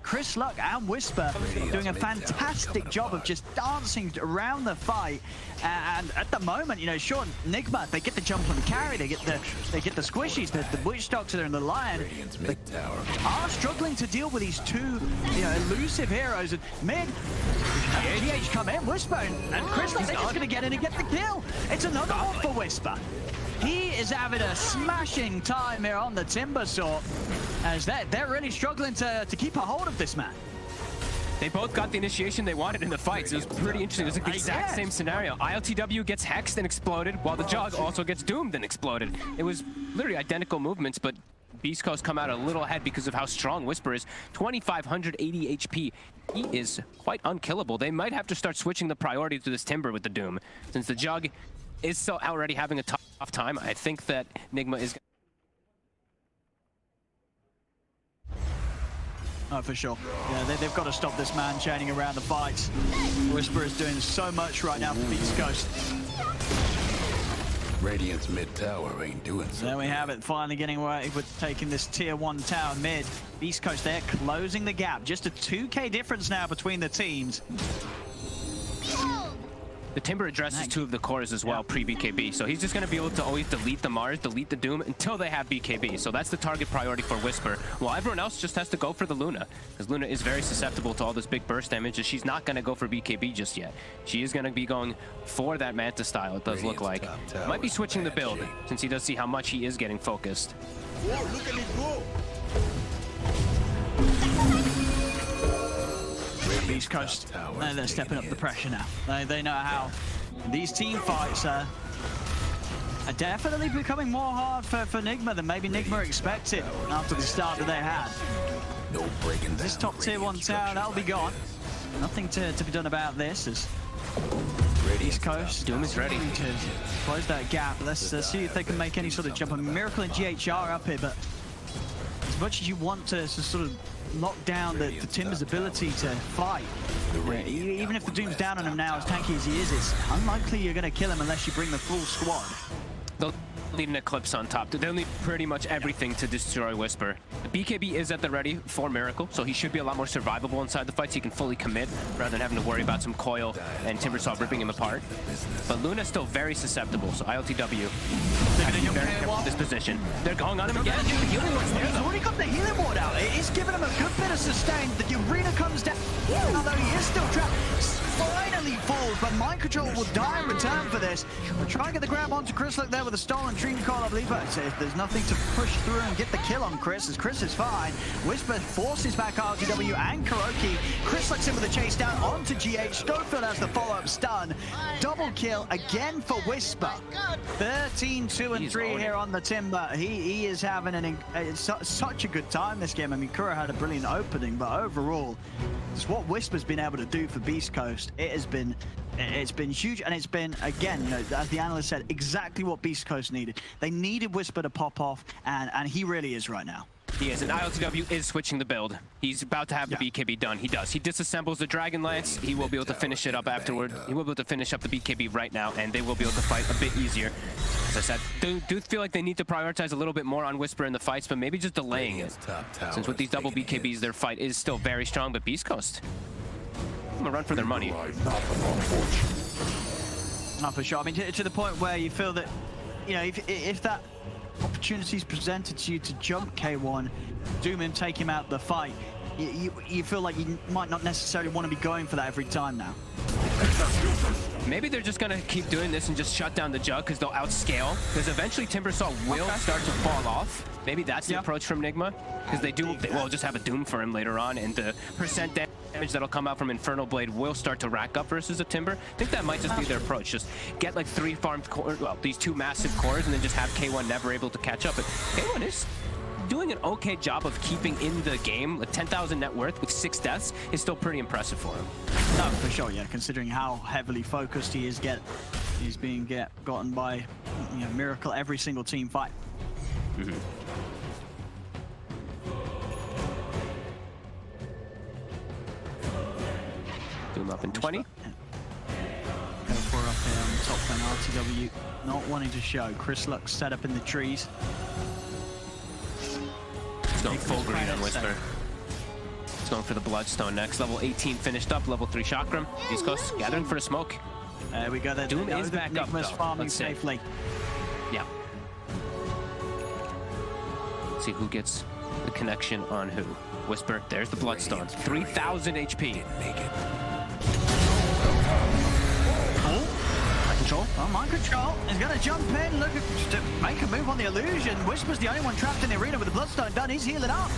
Chris Luck and Whisper doing a fantastic job of just dancing around the fight. And at the moment, sure, Nigma, they get the jump on the carry, they get the squishies, the Witch Doctor and the Lion. They are struggling to deal with these 2 elusive heroes. And mid, GH come in, Whisper, and Chris Luck, they're just going to get in and get the kill. It's another one for Whisper. He is having a smashing time here on the Timber Saw, as they're really struggling to keep a hold of this man. They both got the initiation they wanted in the fights. It was pretty interesting. It was the exact same scenario. ILTW gets hexed and exploded, while the Jug also gets doomed and exploded. It was literally identical movements, but Beast Coast come out a little ahead because of how strong Whisper is. 2,580 HP. He is quite unkillable. They might have to start switching the priority to this Timber with the Doom, since the Jug is still already having a tough time. I think that Nigma is... Oh, for sure. Yeah, they've got to stop this man chaining around the fights. Whisper is doing so much right now for Beast Coast. Radiant's mid tower ain't doing so. There we have it, finally getting away with taking this tier 1 tower mid. Beast Coast there, closing the gap. Just a 2k difference now between the teams. The Timber addresses 2 of the cores as well, pre-BKB, so he's just going to be able to always delete the Mars, delete the Doom, until they have BKB. So that's the target priority for Whisper, while everyone else just has to go for the Luna, because Luna is very susceptible to all this big burst damage, and she's not going to go for BKB just yet. She is going to be going for that Manta style, it does look like. Might be switching the build, since he does see how much he is getting focused. Whoa, look at it go! Beast Coast, they're stepping up the pressure now. They know how these team fights are definitely becoming more hard for Nigma than maybe Nigma expected after the start that they had. No breaking this top tier 1 tower, that'll be gone. Nothing to be done about this as East Coast Doom is ready to close that gap. Let's see if they can make any sort of jump. Miracle and GH are up here, but as much as you want to sort of lock down the Timber's ability to fight, even if the Doom's down on him now, as tanky as he is, it's unlikely you're going to kill him unless you bring the full squad. They'll need an Eclipse on top. They'll need pretty much everything to destroy Whisper. The BKB is at the ready for Miracle, so he should be a lot more survivable inside the fights. He can fully commit rather than having to worry about some coil and Timbersaw ripping him apart. But Luna's still very susceptible, so ILTW has to be very careful with this position. They're going on him again. The healing ward's there, He's already got the healing ward out. It's giving him a good bit of sustain. The arena comes down, although he is still trapped. Finally falls, but mind control will die in return for this. We're trying to get the grab onto Chris there with a stolen Dream Coil, I believe, but there's nothing to push through and get the kill on Chris, as Chris is fine. Whisper forces back RTW and Kuroki. Chris looks in with a chase down onto GH. Schofield has the follow-up stun. Double kill again for Whisper. 13-2-3 here on the Timber. He is having such a good time this game. I mean, Kuro had a brilliant opening, but overall, it's what Whisper's been able to do for Beast Coast. It's been huge, and it's been, again, you know, as the analyst said, exactly what Beast Coast needed. They needed Whisper to pop off, and he really is right now. He is, and ILTW is switching the build. He's about to have the BKB done. He does. He disassembles the Dragon Lance. He will be able to finish it up afterward. He will be able to finish up the BKB right now, and they will be able to fight a bit easier. As I said, do feel like they need to prioritize a little bit more on Whisper in the fights, but maybe just delaying it. Since with these double BKBs, their fight is still very strong, but Beast Coast, I'm gonna run for their money. Not for sure. I mean, to the point where you feel that, you know, if that opportunities presented to you to jump K1, doom him, take him out the fight, you feel like you might not necessarily want to be going for that every time now. Maybe they're just gonna keep doing this and just shut down the Jug because they'll outscale. Because eventually Timbersaw will start to fall off. Maybe that's the approach from Nigma, because they will just have a Doom for him later on, and the percent damage that'll come out from Infernal Blade will start to rack up versus a Timber. I think that might just be their approach. Just get like 3 farmed cores, well, these 2 massive cores, and then just have K1 never able to catch up. But K1 is doing an okay job of keeping in the game. Like 10,000 net worth with 6 deaths is still pretty impressive for him. No, for sure, yeah. Considering how heavily focused he is, he's being gotten by, you know, Miracle every single team fight. Doom up in 20. Go for up here on the top lane. RTW not wanting to show. Chris Lux set up in the trees. He's going full green on Whisper. He's going for the Bloodstone next. Level 18 finished up. Level 3 Chakram. East Coast gathering for a smoke. There we go. Doom is back up, though. Farming safely. Yeah. Let's see who gets the connection on who. Whisper, there's the Bloodstone. 3,000 HP. Mind control is going to jump in, look to make a move on the illusion. Whisper's the only one trapped in the arena with the Bloodstone done. He's healing up.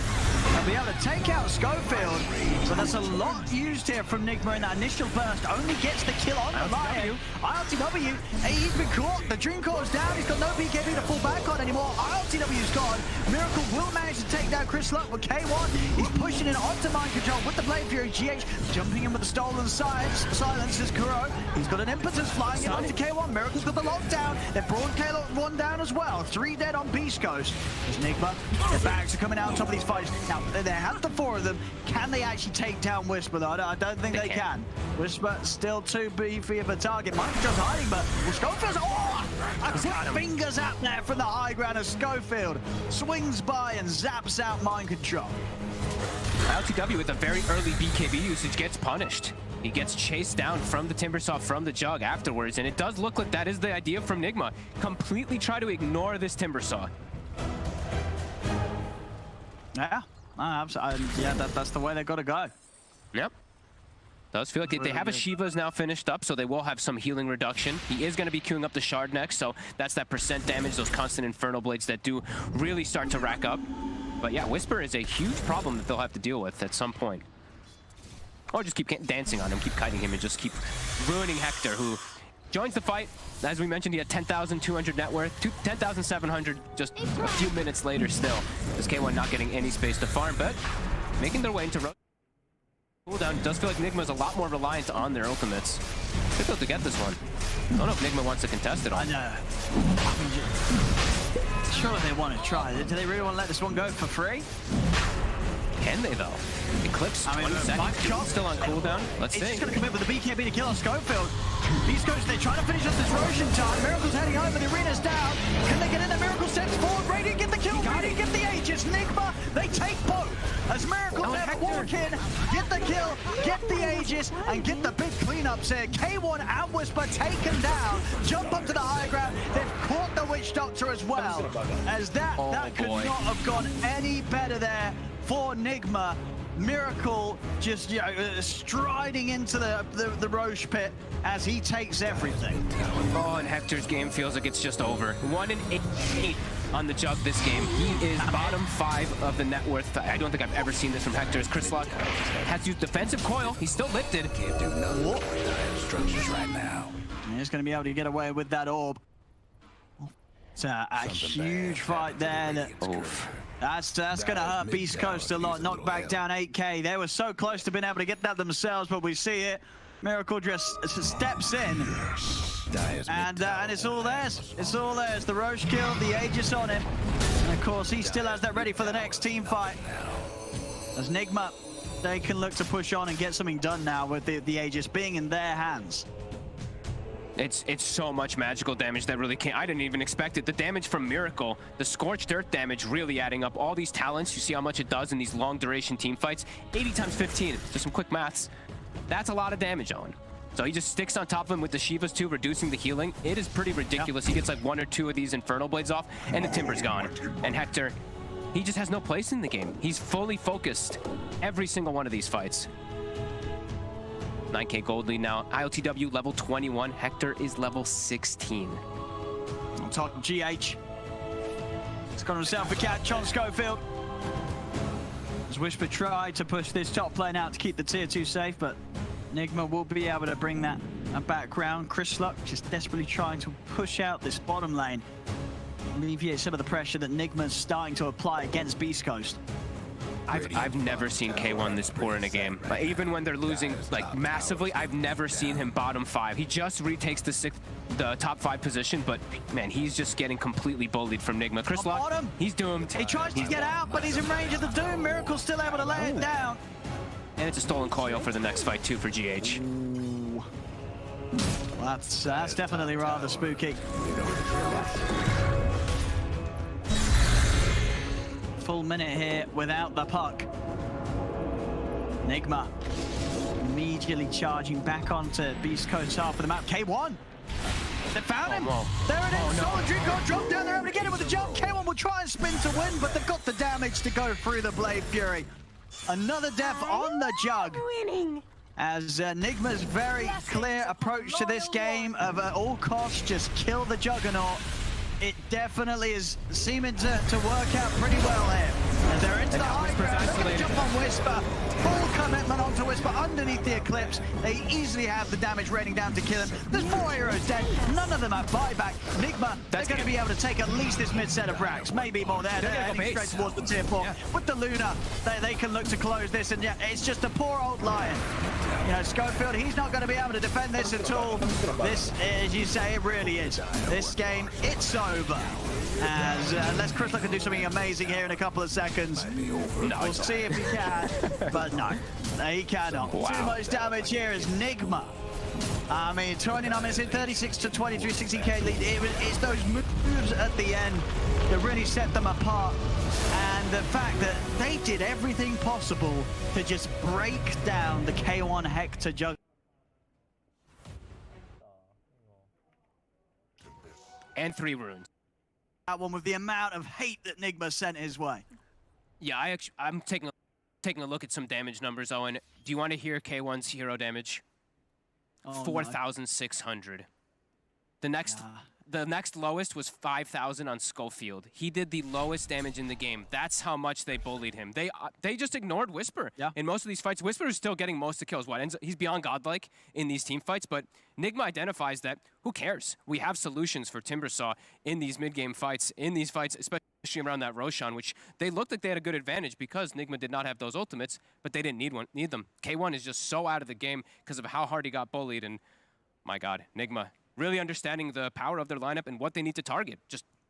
And be able to take out Schofield. So that's a lot used here from Nigma in that initial burst. Only gets the kill on the Lion. ILTW, he's been caught. The Dream Core's down. He's got no BKB to fall back on anymore. ILTW's gone. Miracle will manage to take down Chris Luck with K1. He's pushing in onto Mind Control with the Blade Fury. GH jumping in with the stolen silences Kuro. He's got an impetus flying in onto K1. Miracle's got the lockdown. They've brought K1 down as well. 3 dead on Beast Coast. There's Nigma. The bags are coming out on top of these fights. Now, they have the 4 of them. Can they actually take down Whisper, though? I don't think they can. Whisper still too beefy of a target. Mind Control's hiding, but Schofield's... Oh! A quick fingers out there from the high ground as Schofield swings by and zaps out Mind Control. LTW with a very early BKB usage gets punished. He gets chased down from the Timbersaw, from the Jug afterwards, and it does look like that is the idea from Nigma. Completely try to ignore this Timbersaw. Yeah, yeah, that's the way they got to go. Yep. Does feel like they have a Shiva's now finished up, so they will have some healing reduction. He is going to be queuing up the Shard next, so that's that percent damage, those constant Infernal Blades that do really start to rack up. But yeah, Whisper is a huge problem that they'll have to deal with at some point. Or just keep dancing on him, keep kiting him, and just keep ruining Hector, who joins the fight. As we mentioned, he had 10,200 net worth, 10,700 just a few minutes later still. This K1 not getting any space to farm, but making their way into cooldown. It does feel like Nigma is a lot more reliant on their ultimates. They're able to get this one. I don't know if Nigma wants to contest it all. I know. Surely they want to try. Do they really want to let this one go for free? Can they, though? Eclipse, 20 seconds, still on cooldown. Let's see. He's just going to commit with the BKB to kill on Schofield. Beast Coast, they're trying to finish up this Roshan time. Miracle's heading over, the arena's down. Can they get in there? Miracle steps forward. Radiant get the kill, Radiant get the Aegis. Nigma, they take both. As Miracle's there to walk in, get the kill, get the Aegis, and get the big cleanups here. K1 and Whisper taken down. Jump up to the high ground. They've caught the Witch Doctor as well. As that could not have gone any better there for Nigma. Miracle just striding into the Roche pit as he takes everything. Oh, and Hector's game feels like it's just over. 1 and 8 on the jug this game. He is bottom 5 of the net worth. I don't think I've ever seen this from Hector. As Chris Luck has used defensive coil. He's still lifted. Can't do nothing with the structures right now. He's going to be able to get away with that orb. It's a huge fight there. That's going to hurt Beast Coast a lot. Knocked back down 8K. They were so close to being able to get that themselves, but we see it. Miracle just steps in. And it's all theirs. It's all theirs. The Roche kill, the Aegis on him. And of course, he still has that ready for the next team fight. As Nigma, they can look to push on and get something done now with the Aegis being in their hands. It's so much magical damage that really can't. I didn't even expect it. The damage from Miracle, the Scorched Earth damage really adding up. All these talents, you see how much it does in these long duration team fights. 80 times 15, just some quick maths. That's a lot of damage, Owen. So he just sticks on top of him with the Shivas too, reducing the healing. It is pretty ridiculous. He gets like 1 or 2 of these Infernal Blades off, and the Timber's gone. And Hector, he just has no place in the game. He's fully focused every single one of these fights. 9K gold lead now. ILTW level 21. Hector is level 16. I'm talking GH. He's got himself a catch on Schofield. As Whisper tried to push this top lane out to keep the tier 2 safe, but Nigma will be able to bring that background. Chris Luck just desperately trying to push out this bottom lane, alleviate some of the pressure that Nigma's starting to apply against Beast Coast. I've never seen K1 this poor in a game. Like, even when they're losing like massively, I've never seen him bottom 5. He just retakes the top 5 position, but man, he's just getting completely bullied from Nigma. Chris Luck, he's doomed. He tries to get out, but he's in range of the Doom. Miracle's still able to lay it down. And it's a stolen coil for the next fight too for GH. Well, that's definitely rather spooky. Full minute here without the puck. Nigma immediately charging back onto Beast Coast half of the map. K1! They found him! There it is! Solitary got dropped down there, able to get it with a jump. K1 will try and spin to win, but they've got the damage to go through the Blade Fury. Another death on the jug. Winning. As Nigma's very clear approach to this game of at all costs, just kill the Juggernaut. It definitely is seeming to work out pretty well here. As they're into the high ground, jump on Whisper. Full commitment onto Whisper underneath the Eclipse. They easily have the damage raining down to kill him. There's 4 heroes dead. None of them have buyback. Nigma, they're going to be able to take at least this mid set of racks. Maybe more. They're heading straight towards the tier 4. With the Luna, they can look to close this. And yeah, it's just a poor old Lion. You know, Schofield, he's not going to be able to defend this at all. This, as you say, it really is. This game, it's over. As unless Chris can do something amazing here in a couple of seconds. We'll see if he can, but no, he cannot. Wow. Too much damage here is Nigma. I mean, 29 minutes in, 36 to 23, 60k lead. It's those moves at the end that really set them apart. And the fact that they did everything possible to just break down the K1 Hector jug. And 3 runes. That one with the amount of hate that Nigma sent his way. Yeah, I'm taking a look at some damage numbers, Owen. Do you want to hear K1's hero damage? 4,600. The next lowest was 5,000 on Schofield. He did the lowest damage in the game. That's how much they bullied him. They just ignored Whisper. Yeah. In most of these fights, Whisper is still getting most of the kills. He's beyond godlike in these team fights, but Nigma identifies that who cares? We have solutions for Timbersaw in these mid-game fights, especially around that Roshan, which they looked like they had a good advantage because Nigma did not have those ultimates, but they didn't need them. K1 is just so out of the game because of how hard he got bullied, and my God, Nigma really understanding the power of their lineup and what they need to target.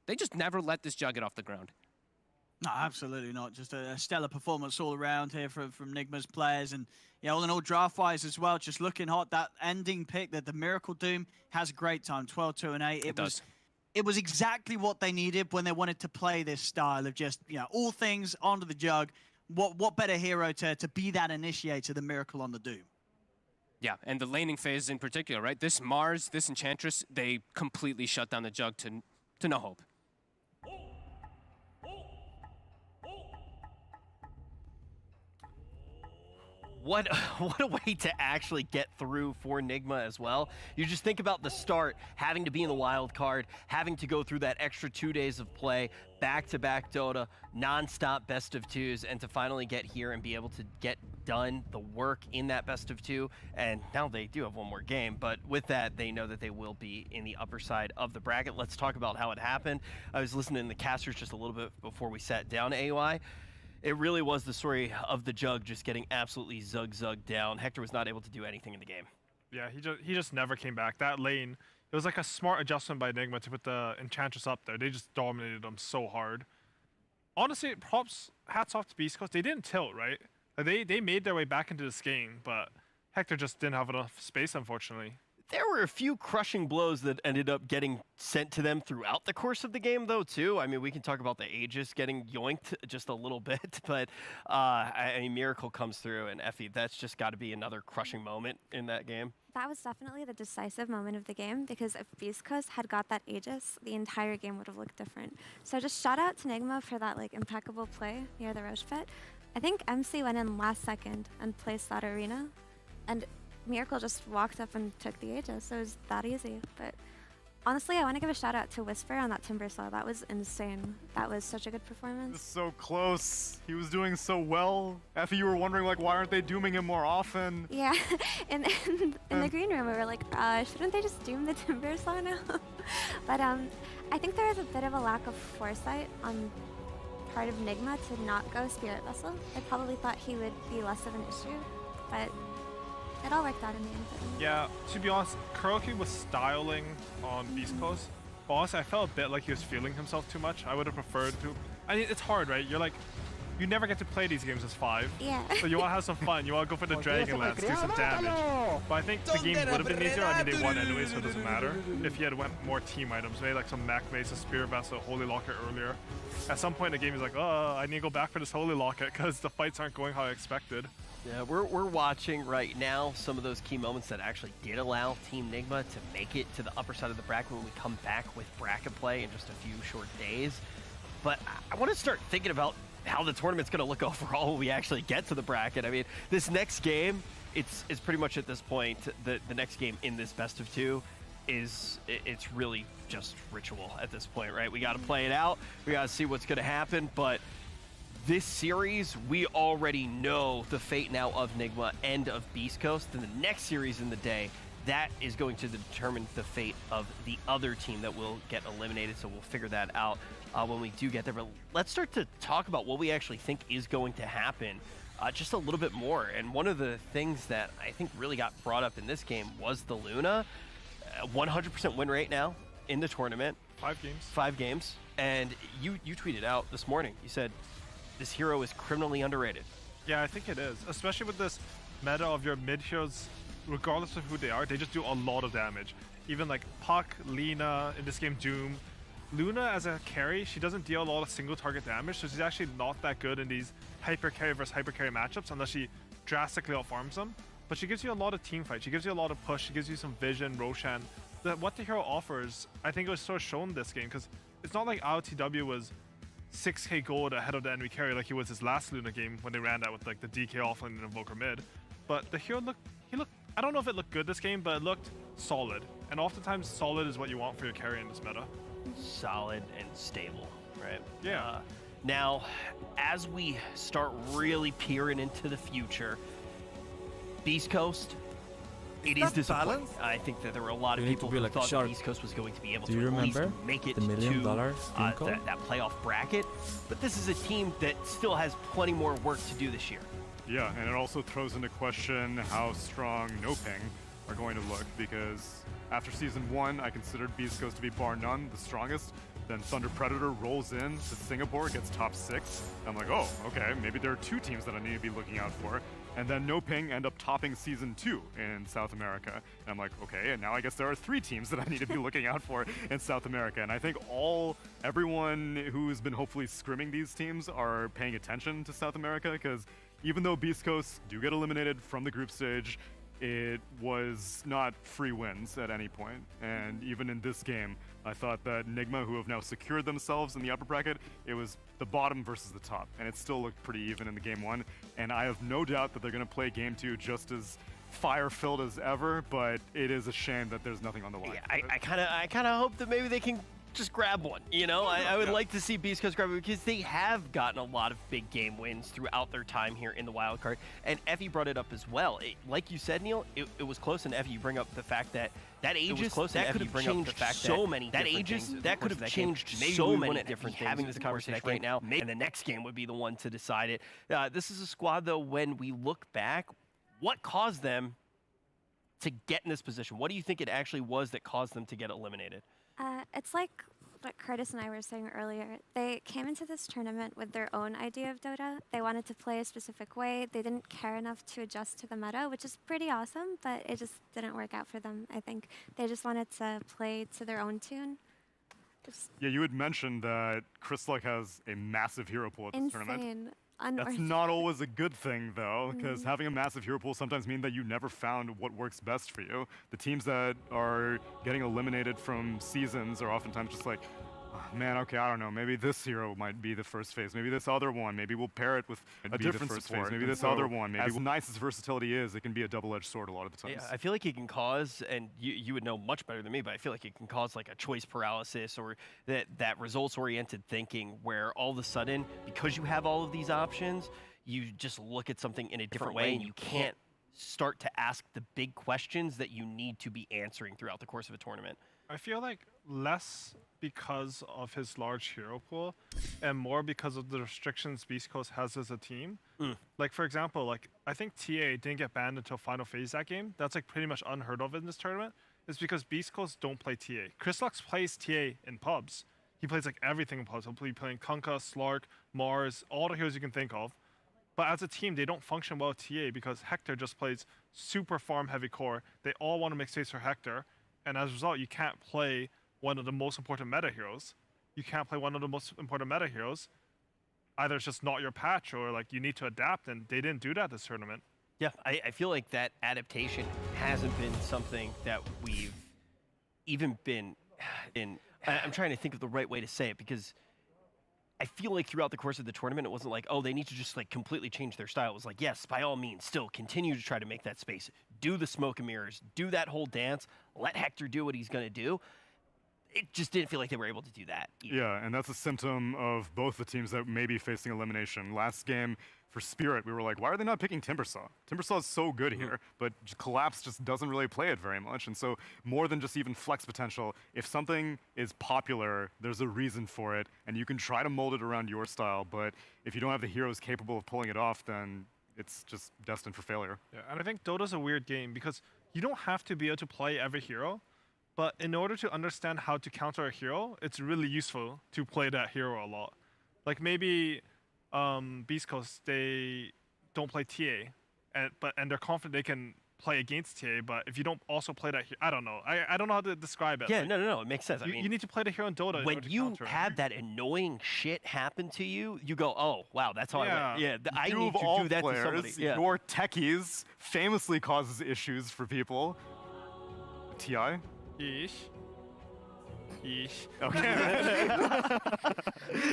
They just never let this jug get off the ground. No, absolutely not. Just a stellar performance all around here from Nigma's players. And yeah, all in all, draft-wise as well, just looking hot. That ending pick, that the Miracle Doom has a great time, 12, 2, and 8. It was exactly what they needed when they wanted to play this style of just, you know, all things onto the jug. What better hero to be that initiator than Miracle on the Doom? Yeah, and the laning phase in particular, right? This Mars, this Enchantress, they completely shut down the jug to no hope. what a way to actually get through for Nigma as well. You just think about the start, having to be in the wild card, having to go through that extra 2 days of play, back-to-back Dota, non-stop best of twos, and to finally get here and be able to get done the work in that best of two. And now they do have one more game, but with that, they know that they will be in the upper side of the bracket. Let's talk about how it happened. I was listening to the casters just a little bit before we sat down, AOI. It really was the story of the Jug just getting absolutely zug-zugged down. Hector was not able to do anything in the game. Yeah, he just never came back. That lane, it was like a smart adjustment by Enigma to put the Enchantress up there. They just dominated them so hard. Honestly, hats off to Beast Coast. They didn't tilt, right? They made their way back into this game, but Hector just didn't have enough space, unfortunately. There were a few crushing blows that ended up getting sent to them throughout the course of the game, though, too. I mean, we can talk about the Aegis getting yoinked just a little bit, but I mean, Miracle comes through, and Effie, that's just got to be another crushing moment in that game. That was definitely the decisive moment of the game, because if Beast Coast had got that Aegis, the entire game would have looked different. So just shout out to Nigma for that impeccable play near the Roche pit. I think MC went in last second and placed that arena, and Miracle just walked up and took the Aegis, so it was that easy. But honestly, I want to give a shout out to Whisper on that Timber Saw. That was insane. That was such a good performance. So close. He was doing so well. Effie, you were wondering why aren't they dooming him more often? Yeah, in the green room we were like, shouldn't they just doom the Timber Saw now? But I think there was a bit of a lack of foresight on part of Nigma to not go Spirit Vessel. I probably thought he would be less of an issue, but it all worked out in the end. Yeah, to be honest, Kuroki was styling on Beast Coast. But honestly, I felt a bit like he was feeling himself too much. I would have preferred to. I mean, it's hard, right? You never get to play these games as 5. Yeah. So you want to have some fun. You want to go for the Dragon Lance, do some damage. But I think the game would have been easier. I mean, they won anyway, so it doesn't matter. If he had went more team items, maybe like some Mech Mace, a Spirit Vessel, Holy Locket earlier. At some point in the game, he's like, oh, I need to go back for this Holy Locket because the fights aren't going how I expected. Yeah, we're watching right now some of those key moments that actually did allow Team Nigma to make it to the upper side of the bracket when we come back with bracket play in just a few short days. But I want to start thinking about how the tournament's going to look overall when we actually get to the bracket. I mean, this next game, it's pretty much at this point, the next game in this best of two it's really just ritual at this point, right? We got to play it out. We got to see what's going to happen, but this series, we already know the fate now of Nigma and of Beast Coast. And the next series in the day, that is going to determine the fate of the other team that will get eliminated. So we'll figure that out when we do get there. But let's start to talk about what we actually think is going to happen just a little bit more. And one of the things that I think really got brought up in this game was the Luna. 100% win rate now in the tournament. 5 games. 5 games. And you tweeted out this morning, you said, this hero is criminally underrated. Yeah, I think it is. Especially with this meta of your mid heroes, regardless of who they are, they just do a lot of damage. Even like Puck, Lina, in this game Doom. Luna as a carry, she doesn't deal a lot of single target damage, so she's actually not that good in these hyper carry versus hyper carry matchups unless she drastically outfarms them. But she gives you a lot of team fight, she gives you a lot of push, she gives you some vision, Roshan. What the hero offers, I think it was sort of shown this game, because it's not like IOTW was 6k gold ahead of the enemy carry like he was his last Luna game when they ran that with like the DK offlane and Invoker mid. But the hero looked, I don't know if it looked good this game, but it looked solid. And oftentimes solid is what you want for your carry in this meta. Solid and stable, right? Yeah. Now, as we start really peering into the future, Beast Coast, it is disappointing. I think that there were a lot of people who thought that Beast Coast was going to be able to at least make it to that playoff bracket. But this is a team that still has plenty more work to do this year. Yeah, and it also throws into question how strong NoPing are going to look, because after Season 1, I considered Beast Coast to be bar none the strongest. Then Thunder Predator rolls in to Singapore, gets top 6. I'm like, oh, okay, maybe there are 2 teams that I need to be looking out for. And then NoPing end up topping Season 2 in South America. And I'm like, okay, and now I guess there are 3 teams that I need to be looking out for in South America. And I think everyone who's been hopefully scrimming these teams are paying attention to South America, because even though Beast Coast do get eliminated from the group stage, it was not free wins at any point. And even in this game, I thought that Nigma, who have now secured themselves in the upper bracket, it was the bottom versus the top. And it still looked pretty even in the game 1. And I have no doubt that they're going to play game 2 just as fire-filled as ever, but it is a shame that there's nothing on the line. Yeah, I kind of hope that maybe they can just grab one, you know? I would like to see Beast Coast grab it because they have gotten a lot of big game wins throughout their time here in the wild card. And Effie brought it up as well. Like you said, Neil, it was close, and Effie, you bring up the fact that Aegis, that could have changed so many different things. That could have changed so many different things. Having this conversation right now, and the next game would be the one to decide it. This is a squad, though, when we look back, what caused them to get in this position? What do you think it actually was that caused them to get eliminated? It's like what Curtis and I were saying earlier. They came into this tournament with their own idea of Dota. They wanted to play a specific way. They didn't care enough to adjust to the meta, which is pretty awesome, but it just didn't work out for them, I think. They just wanted to play to their own tune. Yeah, you had mentioned that Crystallock has a massive hero pool at this tournament. Insane. That's not always a good thing, though, because having a massive hero pool sometimes means that you never found what works best for you. The teams that are getting eliminated from seasons are oftentimes just like, oh, man, okay, I don't know, maybe this hero might be the first phase, maybe this other one, maybe we'll pair it with a different support, maybe this other one, maybe as nice as versatility is, it can be a double-edged sword a lot of the times. Yeah, I feel like it can cause, and you would know much better than me, but I feel like it can cause like a choice paralysis or that results-oriented thinking where all of a sudden, because you have all of these options, you just look at something in a different way and you can't start to ask the big questions that you need to be answering throughout the course of a tournament. I feel like less because of his large hero pool and more because of the restrictions Beast Coast has as a team. Like, for example, like I think TA didn't get banned until final phase that game. That's like pretty much unheard of in this tournament. It's because Beast Coast don't play TA. Crystallock plays TA in pubs. He plays like everything in pubs. He'll be playing Kunkka, Slark, Mars, all the heroes you can think of. But as a team, they don't function well with TA because Hector just plays super farm heavy core. They all want to make space for Hector. And as a result, you can't play one of the most important meta heroes. You can't play one of the most important meta heroes. Either it's just not your patch or like you need to adapt, and they didn't do that this tournament. Yeah, I feel like that adaptation hasn't been something that we've even been in. I'm trying to think of the right way to say it because I feel like throughout the course of the tournament, it wasn't like, oh, they need to just like completely change their style. It was like, yes, by all means, still continue to try to make that space. Do the smoke and mirrors, do that whole dance, let Hector do what he's going to do. It just didn't feel like they were able to do that either. Yeah, and that's a symptom of both the teams that may be facing elimination. Last game for Spirit, we were like, why are they not picking Timbersaw? Timbersaw is so good here, but Collapse just doesn't really play it very much. And so more than just even flex potential, if something is popular, there's a reason for it, and you can try to mold it around your style, but if you don't have the heroes capable of pulling it off, then it's just destined for failure. Yeah, and I think Dota's a weird game because you don't have to be able to play every hero, but in order to understand how to counter a hero, it's really useful to play that hero a lot. Like maybe Beast Coast, they don't play TA, and they're confident they can play against TA, but if you don't also play that hero, I don't know. I don't know how to describe it. Yeah, like, no, it makes sense. I mean, you need to play the hero in Dota. When you have that annoying shit happen to you, you go, oh, wow, that's how I win. Yeah, I need to do that to somebody. Yeah. Your techies famously causes issues for people. TI? Yeesh. Okay.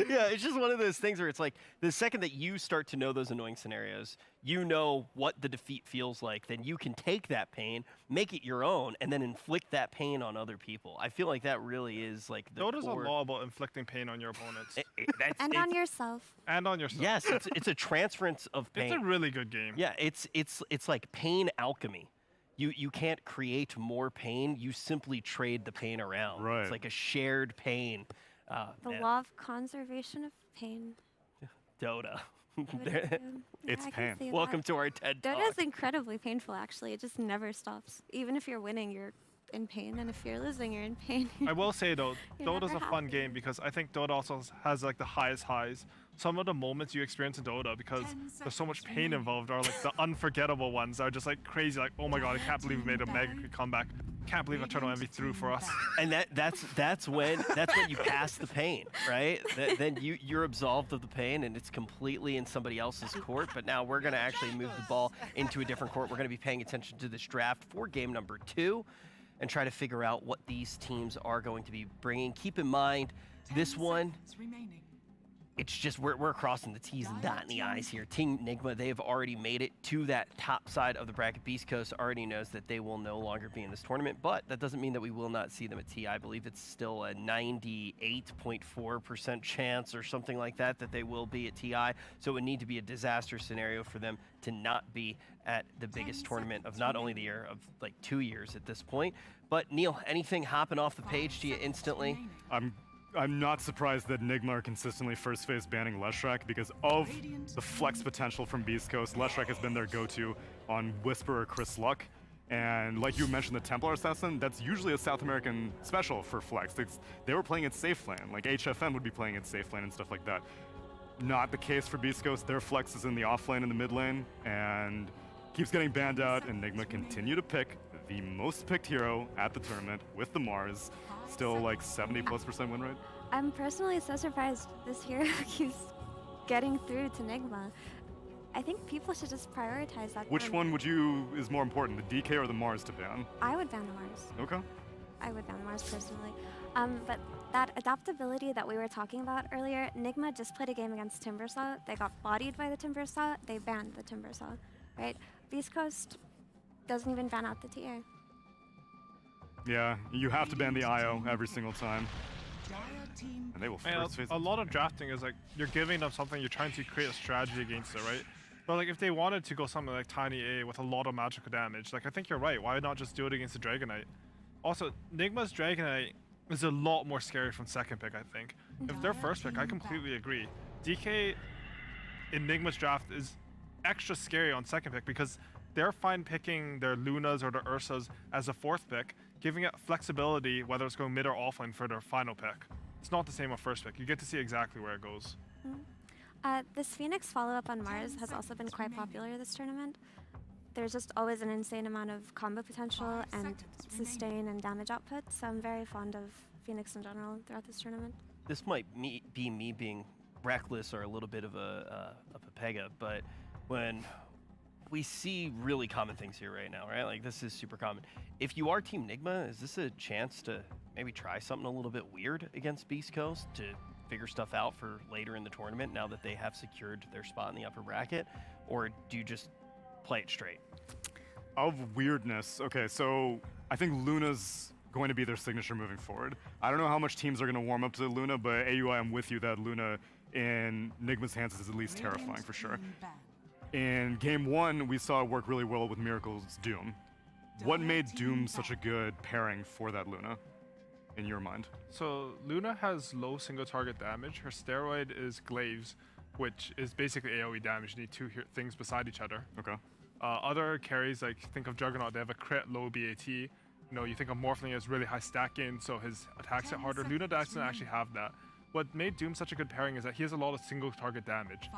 Yeah, it's just one of those things where it's like the second that you start to know those annoying scenarios, you know what the defeat feels like, then you can take that pain, make it your own, and then inflict that pain on other people. I feel like that really is like the Dota's core. a law about inflicting pain on your opponents. And on yourself. And on yourself. Yes, it's a transference of pain. It's a really good game. Yeah, it's like pain alchemy. You can't create more pain. You simply trade the pain around. Right. It's like a shared pain. The law of conservation of pain. Dota. It's pain. Welcome to our TED Talk. Dota is incredibly painful, actually. It just never stops. Even if you're winning, you're in pain, and if you're losing, you're in pain. I will say though, Dota's a fun game because I think Dota also has like the highest highs. Some of the moments you experience in Dota, because there's so much pain involved, are like the unforgettable ones. Are just like crazy, like, oh my god, I can't believe we made a mega comeback. Can't believe Eternal Envy threw for us. And that's when you pass the pain, right? Then you're absolved of the pain, and it's completely in somebody else's court. But now we're going to actually move the ball into a different court. We're going to be paying attention to this draft for game number 2 and try to figure out what these teams are going to be bringing. Keep in mind, this one, it's just we're crossing the T's and dotting the I's here. Team Nigma, they have already made it to that top side of the bracket. Beast Coast already knows that they will no longer be in this tournament, but that doesn't mean that we will not see them at TI. I believe it's still a 98.4% chance or something like that they will be at TI. So it would need to be a disaster scenario for them to not be at the biggest tournament of not only the year, of like 2 years at this point. But Neil, anything hopping off the page to you instantly? I'm not surprised that Nigma are consistently first phase banning Leshrac because of the flex potential from Beast Coast. Leshrac has been their go-to on Whisper or Chris Luck. And like you mentioned, the Templar Assassin, that's usually a South American special for flex. They were playing it safe lane, like HFM would be playing it safe lane and stuff like that. Not the case for Beast Coast. Their flex is in the off lane and the mid lane and keeps getting banned out, and Nigma continue to pick the most picked hero at the tournament with the Mars. Still like 70+% win rate. I'm personally so surprised this hero keeps getting through to Nigma. I think people should just prioritize that. Which one is more important, the DK or the Mars to ban? I would ban the Mars. Okay. I would ban the Mars personally. But that adaptability that we were talking about earlier, Nigma just played a game against Timbersaw. They got bodied by the Timbersaw. They banned the Timbersaw, right? Beast Coast doesn't even ban out the TA. Yeah, you have to ban the IO every single time. And they will first phase. A lot of drafting is like, you're giving them something, you're trying to create a strategy against it, right? But like, if they wanted to go something like Tiny A with a lot of magical damage, like I think you're right, why not just do it against the Dragonite? Also, Nigma's Dragonite is a lot more scary from second pick, I think. If they're first pick, I completely agree. DK in Nigma's draft is extra scary on second pick because they're fine picking their Lunas or their Ursas as a fourth pick, giving it flexibility whether it's going mid or offlane for their final pick. It's not the same on first pick. You get to see exactly where it goes. This Phoenix follow-up on Mars has also been quite popular this tournament. There's just always an insane amount of combo potential and sustain and damage output, so I'm very fond of Phoenix in general throughout this tournament. This might be me being reckless or a little bit of a Pepega, but when we see really common things here right now, right? Like, this is super common. If you are Team Nigma, is this a chance to maybe try something a little bit weird against Beast Coast to figure stuff out for later in the tournament now that they have secured their spot in the upper bracket? Or do you just play it straight? Of weirdness, okay, so I think Luna's going to be their signature moving forward. I don't know how much teams are going to warm up to Luna, but AUI, I'm with you that Luna in Nigma's hands is at least terrifying for sure. In game 1, we saw it work really well with Miracle's Doom. What made Doom such a good pairing for that Luna, in your mind? So Luna has low single target damage. Her steroid is Glaives, which is basically AoE damage. You need two things beside each other. Okay. Other carries, like think of Juggernaut, they have a crit, low BAT. You know, you think of Morphling as really high stack in, so his attacks hit harder. Luna doesn't actually have that. What made Doom such a good pairing is that he has a lot of single target damage.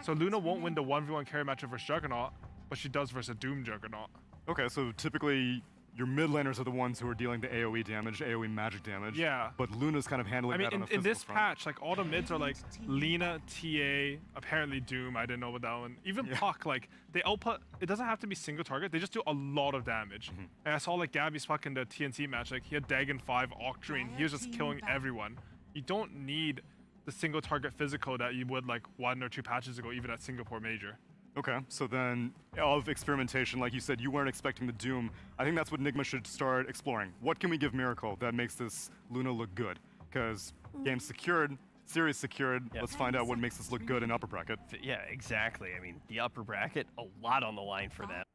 So Luna won't win the 1v1 carry matchup versus Juggernaut, but she does versus a Doom Juggernaut. Okay, so typically your mid laners are the ones who are dealing the AoE damage, AoE magic damage. Yeah. But Luna's kind of handling that on a physical in this front. patch, like all the mids are like Lina, TA, apparently Doom, I didn't know about that one. Even Puck, like they output, it doesn't have to be single target, they just do a lot of damage. And I saw like Gabby's Puck in the TNT match, like he had Dagon 5, Octarine, he was just killing everyone. You don't need the single target physical that you would like 1 or 2 patches ago, even at Singapore Major. Okay, so then of experimentation, like you said, you weren't expecting the Doom. I think that's what Nigma should start exploring. What can we give Miracle that makes this Luna look good? Because game's secured, series secured. Yep. Let's find out what makes this look good in upper bracket. Yeah, exactly. I mean, the upper bracket, a lot on the line for that.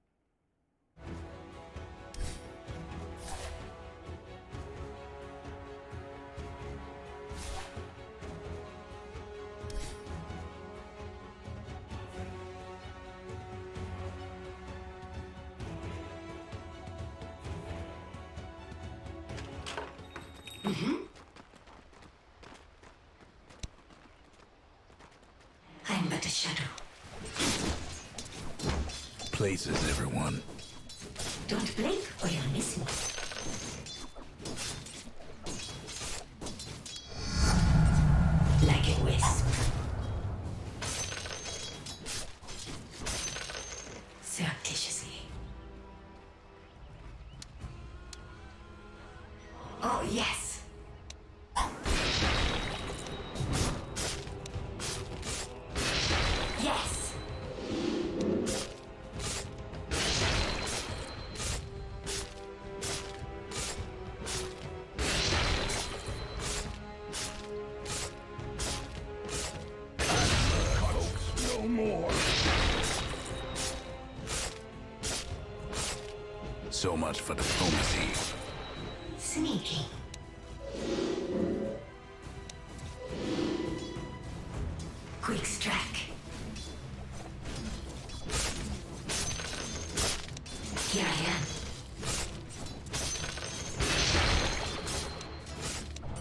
I'm but a shadow. Places, everyone. Don't blink or you'll miss me. surreptitiously. Oh, yes. Yes. No more. So much for diplomacy. Sneaking. Quick strike. Here I am.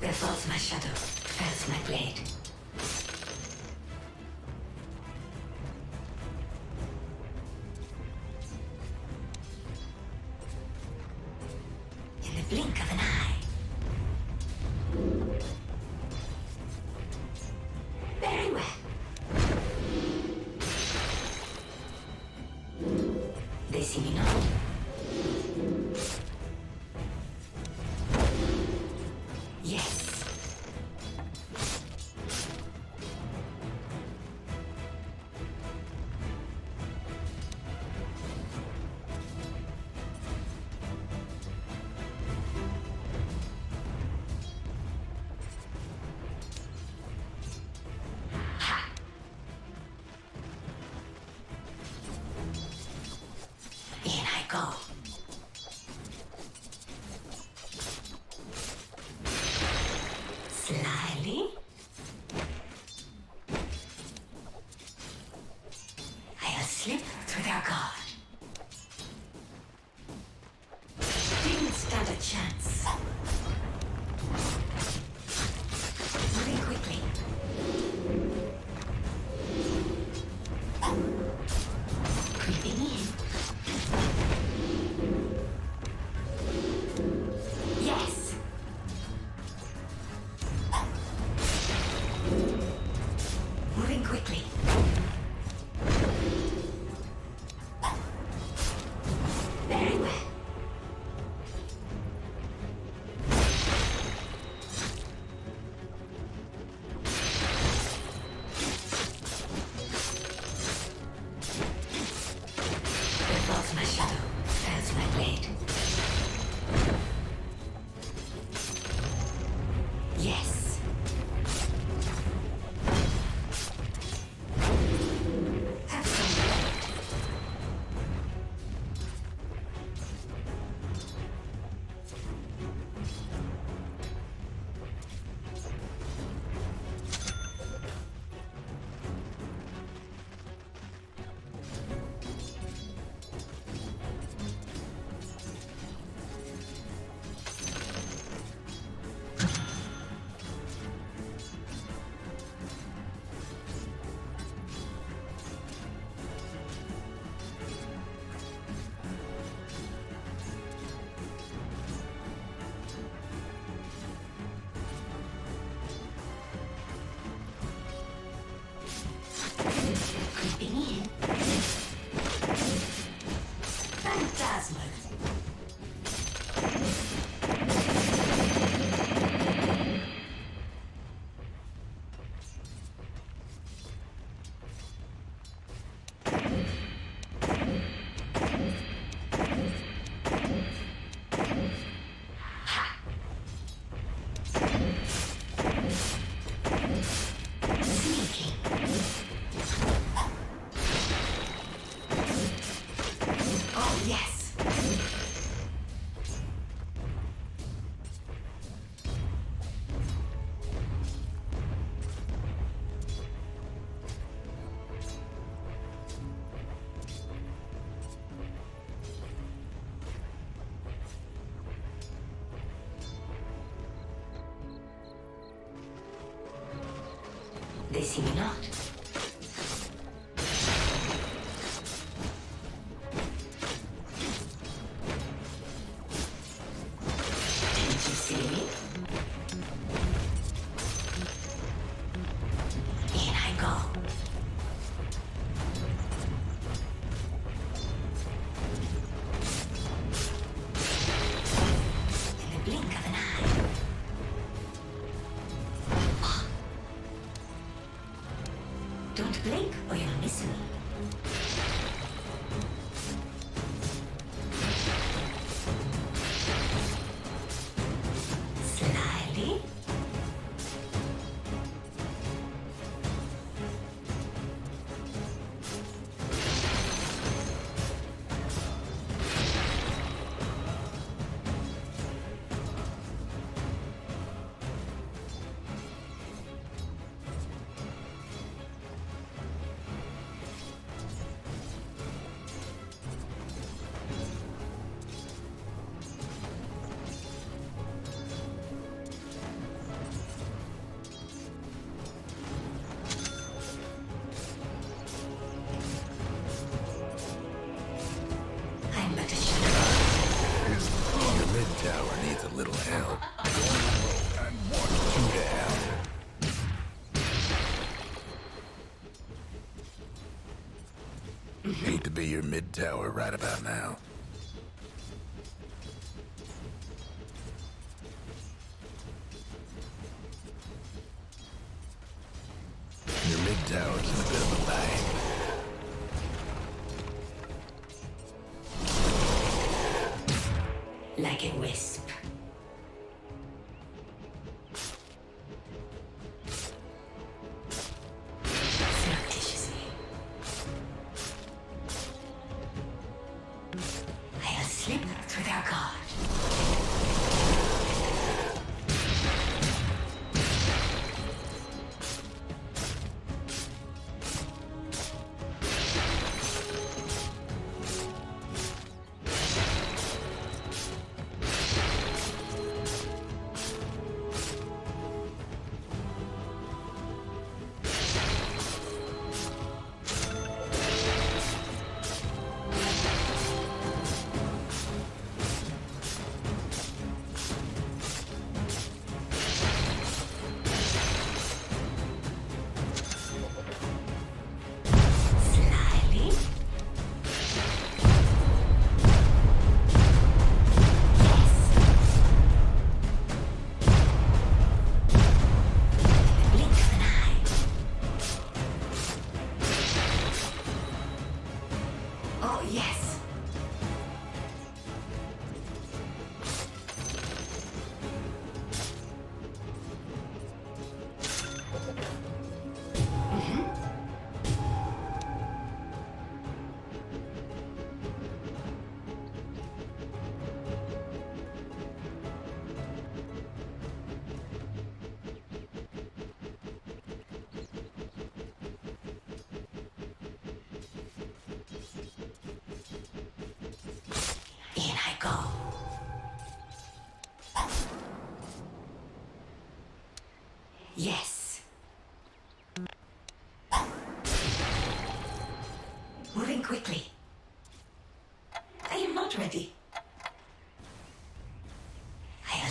There falls my shadow, fells my blade. In the blink of an eye. Very well. They see me now. Yes. In I go. Slyly. I'll slip through their guard. Didn't stand a chance. Moving quickly. Creeping in. Yes. Moving quickly. Very well. There falls my shadow, fells my blade. Yes. Have some blade. Creeping in. Phantasmal. Sneaking. Oh, yes. They see me not. Didn't you see me? In I go. Hate to be your mid tower right about now. Your mid tower's in a bit of a bang. Like a wisp. Surreptitiously. I'll slip through their guard. Oh, yes. In I go. Yes. Moving quickly. I am not ready.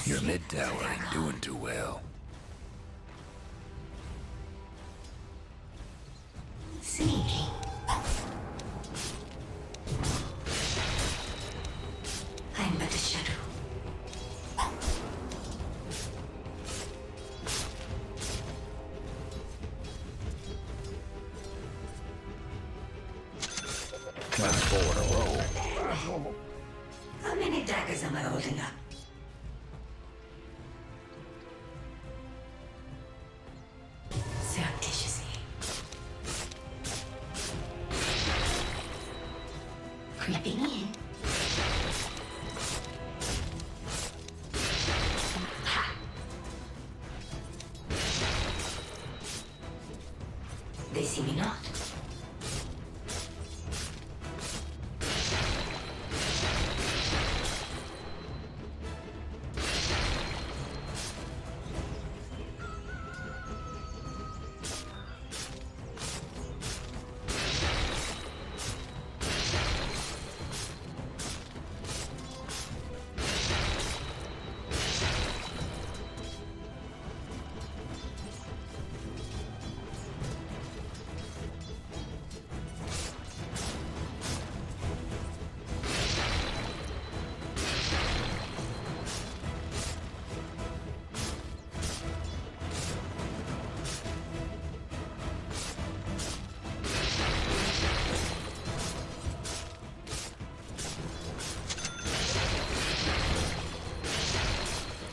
Your mid tower ain't doing too well. Sneaking. I'm but a shadow. That's 4 in a row. How many daggers am I holding up? Surreptitiously. Creeping in. Ha. They see me not.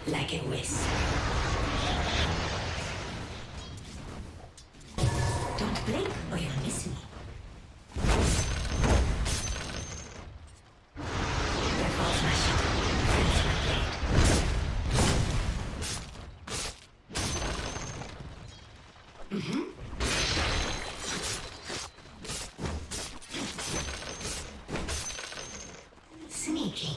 Like a wisp. Don't blink or you'll miss me. There falls my shadow. There's my blade. Sneaking.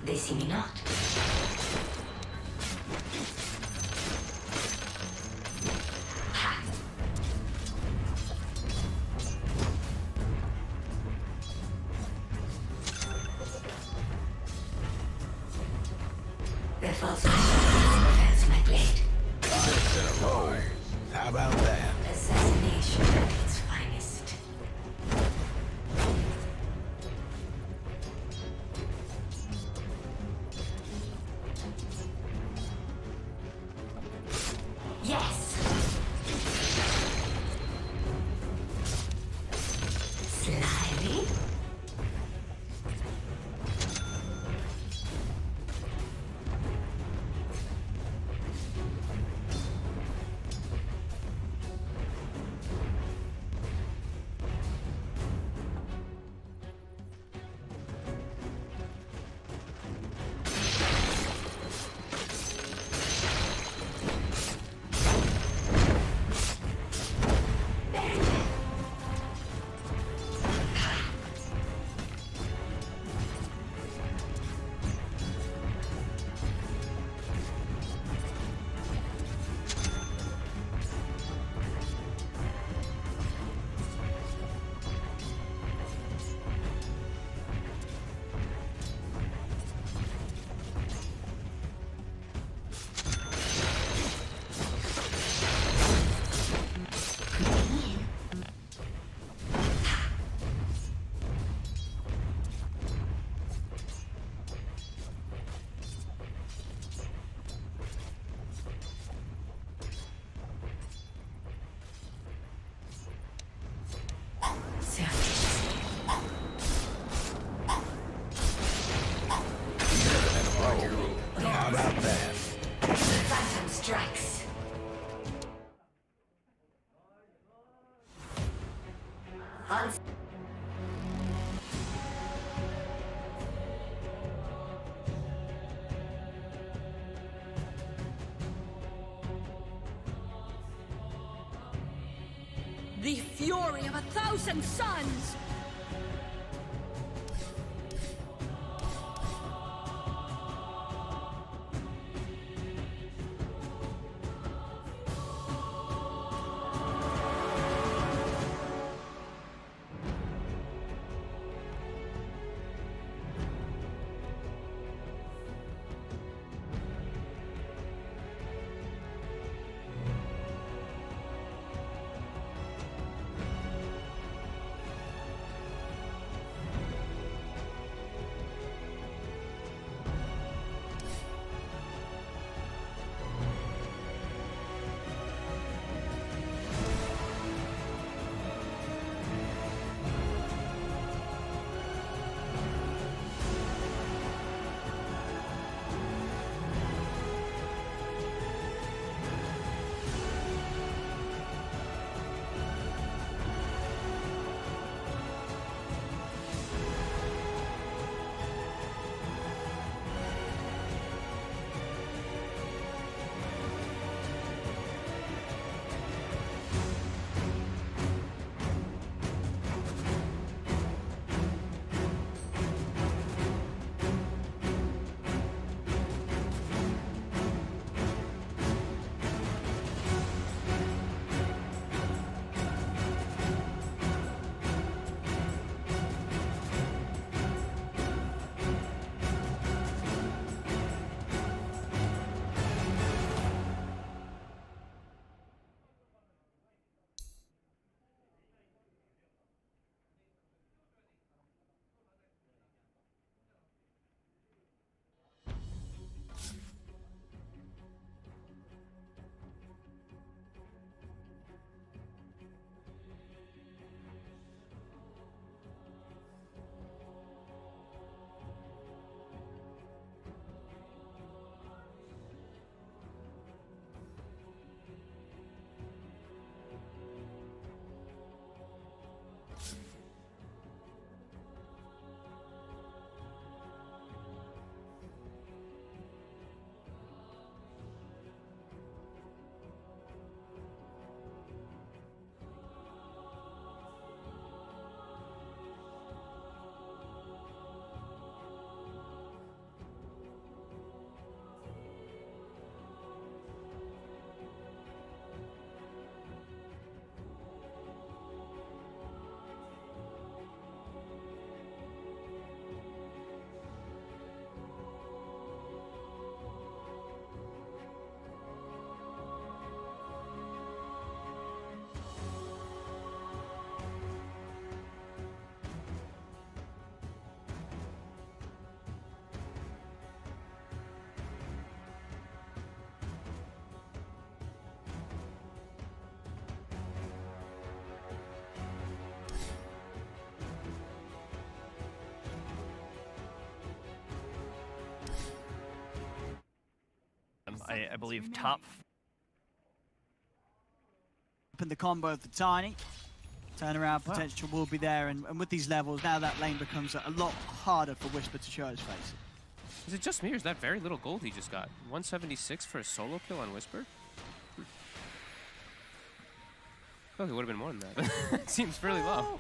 They see me not. Their false confidence my blade. 6 in a row. How about that? Assassination at its finest. Yes. Slyly. How about that? Phantom strikes. The fury of 1,000 suns! I believe, top. Open the combo of the Tiny. Turnaround potential will be there, and with these levels, now that lane becomes a lot harder for Whisper to show his face. Is it just me, or is that very little gold he just got? 176 for a solo kill on Whisper? I feel like it would have been more than that. It seems fairly low.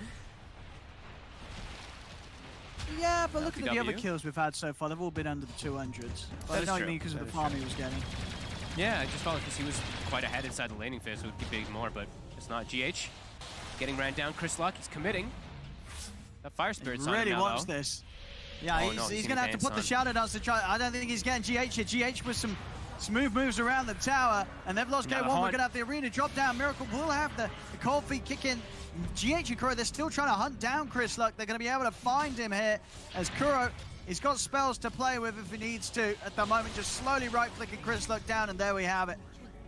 Yeah, but look at the other kills we've had so far. They've all been under the 200s. But I know what you mean because of the farm he was getting. Yeah, I just thought because he was quite ahead inside the laning phase, so it would be big more, but it's not. GH getting ran down. Chris Luck, he's committing. That Fire Spirit's on him really now, wants though. this. Yeah, he's going to have to put the Shadow Dance to try. I don't think he's getting GH here. GH with some smooth moves around the tower, and they've lost K1. We're going to have the arena drop down. Miracle will have the cold feet kick in. GH and Kuro, they're still trying to hunt down Chris Luck. They're going to be able to find him here as Kuro, he's got spells to play with if he needs to. At the moment, just slowly right-clicking Chris Luck down, and there we have it.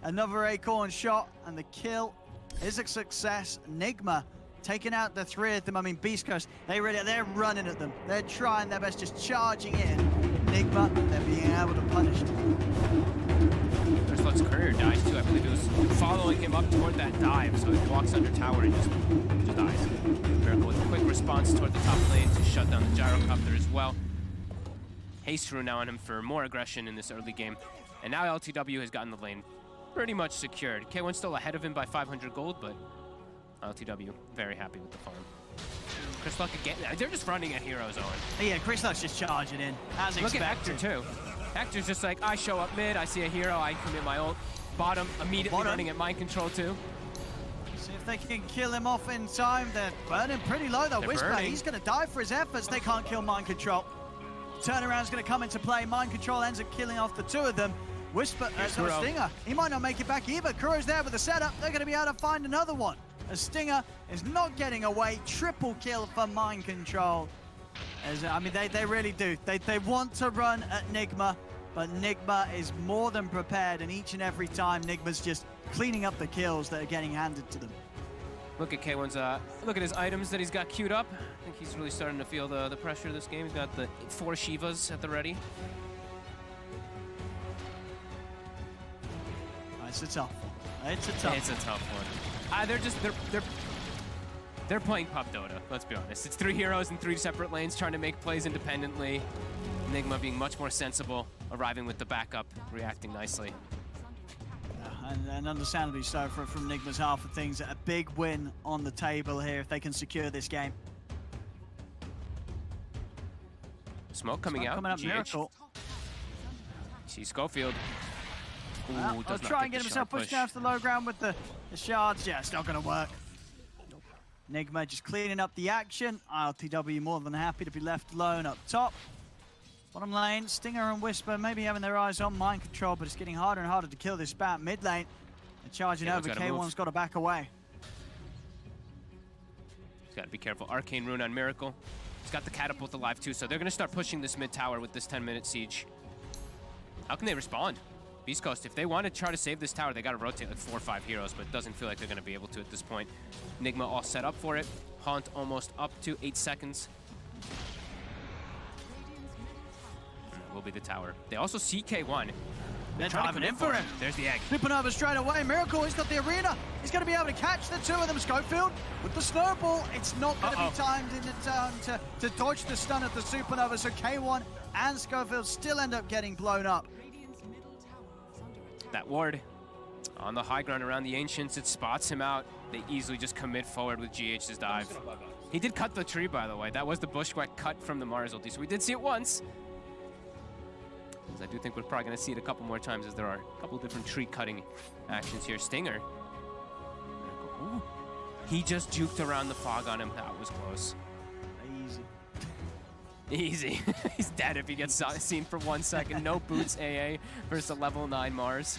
Another Acorn shot, and the kill is a success. Nigma taking out the three of them. I mean, Beast Coast, they're running at them. They're trying their best, just charging in. Nigma, they're being able to punish them. Chris Luck's courier dies too. I believe it was following him up toward that dive, so he walks under tower and just dies. Miracle with a quick response toward the top lane to shut down the gyrocopter as well. Haste Rune now on him for more aggression in this early game. And now LTW has gotten the lane pretty much secured. K1's still ahead of him by 500 gold, but LTW very happy with the farm. Chris Luck again, they're just running at Hero Zone. Yeah, Chris Luck's just charging in, as expected. Look at Hector too. Hector's just like, I show up mid, I see a hero, I commit my ult. Bottom, immediately running at mind control too. See if they can kill him off in time. They're burning pretty low though. Whisper, he's going to die for his efforts. They can't kill mind control. Turnaround's going to come into play. Mind control ends up killing off the two of them. Whisper, Stinger, he might not make it back either. Kuro's there with the setup. They're going to be able to find another one. As Stinger is not getting away. Triple kill for mind control. I mean, they really do. They want to run at Nigma, but Nigma is more than prepared, and each and every time Nigma's just cleaning up the kills that are getting handed to them. Look at K1's, look at his items that he's got queued up. I think he's really starting to feel the pressure of this game. He's got the 4 Shivas at the ready. It's a tough one. It's a tough one. They're playing pop Dota, let's be honest. It's 3 heroes in 3 separate lanes trying to make plays independently. Nigma being much more sensible, arriving with the backup, reacting nicely. And understandably so from Nigma's half of things. A big win on the table here if they can secure this game. Smoke coming out. Coming up, Miracle. See Schofield. Ooh, I'll try and get himself pushed down to the low ground with the shards. Yeah, it's not going to work. Nigma just cleaning up the action. LTW more than happy to be left alone up top. Bottom lane, Stinger and Whisper maybe having their eyes on mind control, but it's getting harder and harder to kill this bat. Mid lane, they're charging over. K1's got to back away. He's got to be careful. Arcane Rune on Miracle. He's got the catapult alive too, so they're going to start pushing this mid tower with this 10-minute siege. How can they respond? Beast Coast, if they want to try to save this tower, they got to rotate like 4 or 5 heroes, but it doesn't feel like they're going to be able to at this point. Nigma all set up for it. Haunt almost up to 8 seconds. And that will be the tower. They also see K1. They're driving in for him. There's the egg. Supernova straight away. Miracle, he's got the arena. He's going to be able to catch the two of them. Schofield with the snowball. It's not going to be timed in the turn to dodge the stun of the Supernova, so K1 and Schofield still end up getting blown up. That ward on the high ground around the Ancients, it spots him out. They easily just commit forward with GH's dive. He did cut the tree, by the way. That was the Bushwhack cut from the Mars ulti, so we did see it once. I do think we're probably going to see it a couple more times as there are a couple different tree cutting actions here. Stinger. Ooh. He just juked around the fog on him. That was close. Easy. He's dead if he gets seen for 1 second. No boots AA versus a level 9 Mars.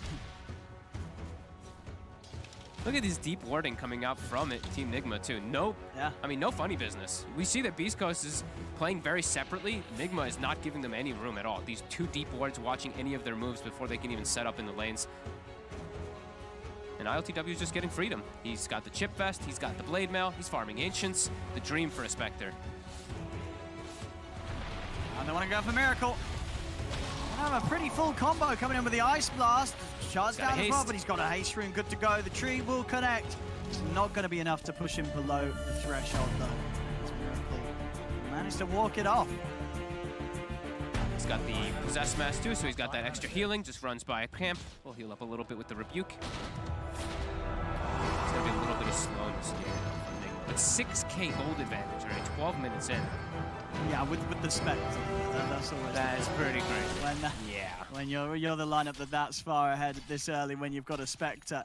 Look at this deep warding coming out from it, Team Nigma too. No, I mean, no funny business. We see that Beast Coast is playing very separately. Nigma is not giving them any room at all. These 2 deep wards watching any of their moves before they can even set up in the lanes. And ILTW is just getting freedom. He's got the Chip Vest, he's got the Blade Mail, he's farming Ancients, the dream for a Spectre. And they want to go for Miracle. Have a pretty full combo coming in with the Ice Blast. Charge down as well, but he's got a haste rune good to go. The tree will connect. It's not going to be enough to push him below the threshold, though. As Miracle managed to walk it off. He's got the Possess Mask too, so he's got that extra healing. Just runs by a camp. We'll heal up a little bit with the Rebuke. It's going to be a little bit of slowness here. But 6k gold advantage, right? 12 minutes in. Yeah, with the Spectre. That is pretty great. When you're the lineup that's far ahead this early, when you've got a Spectre.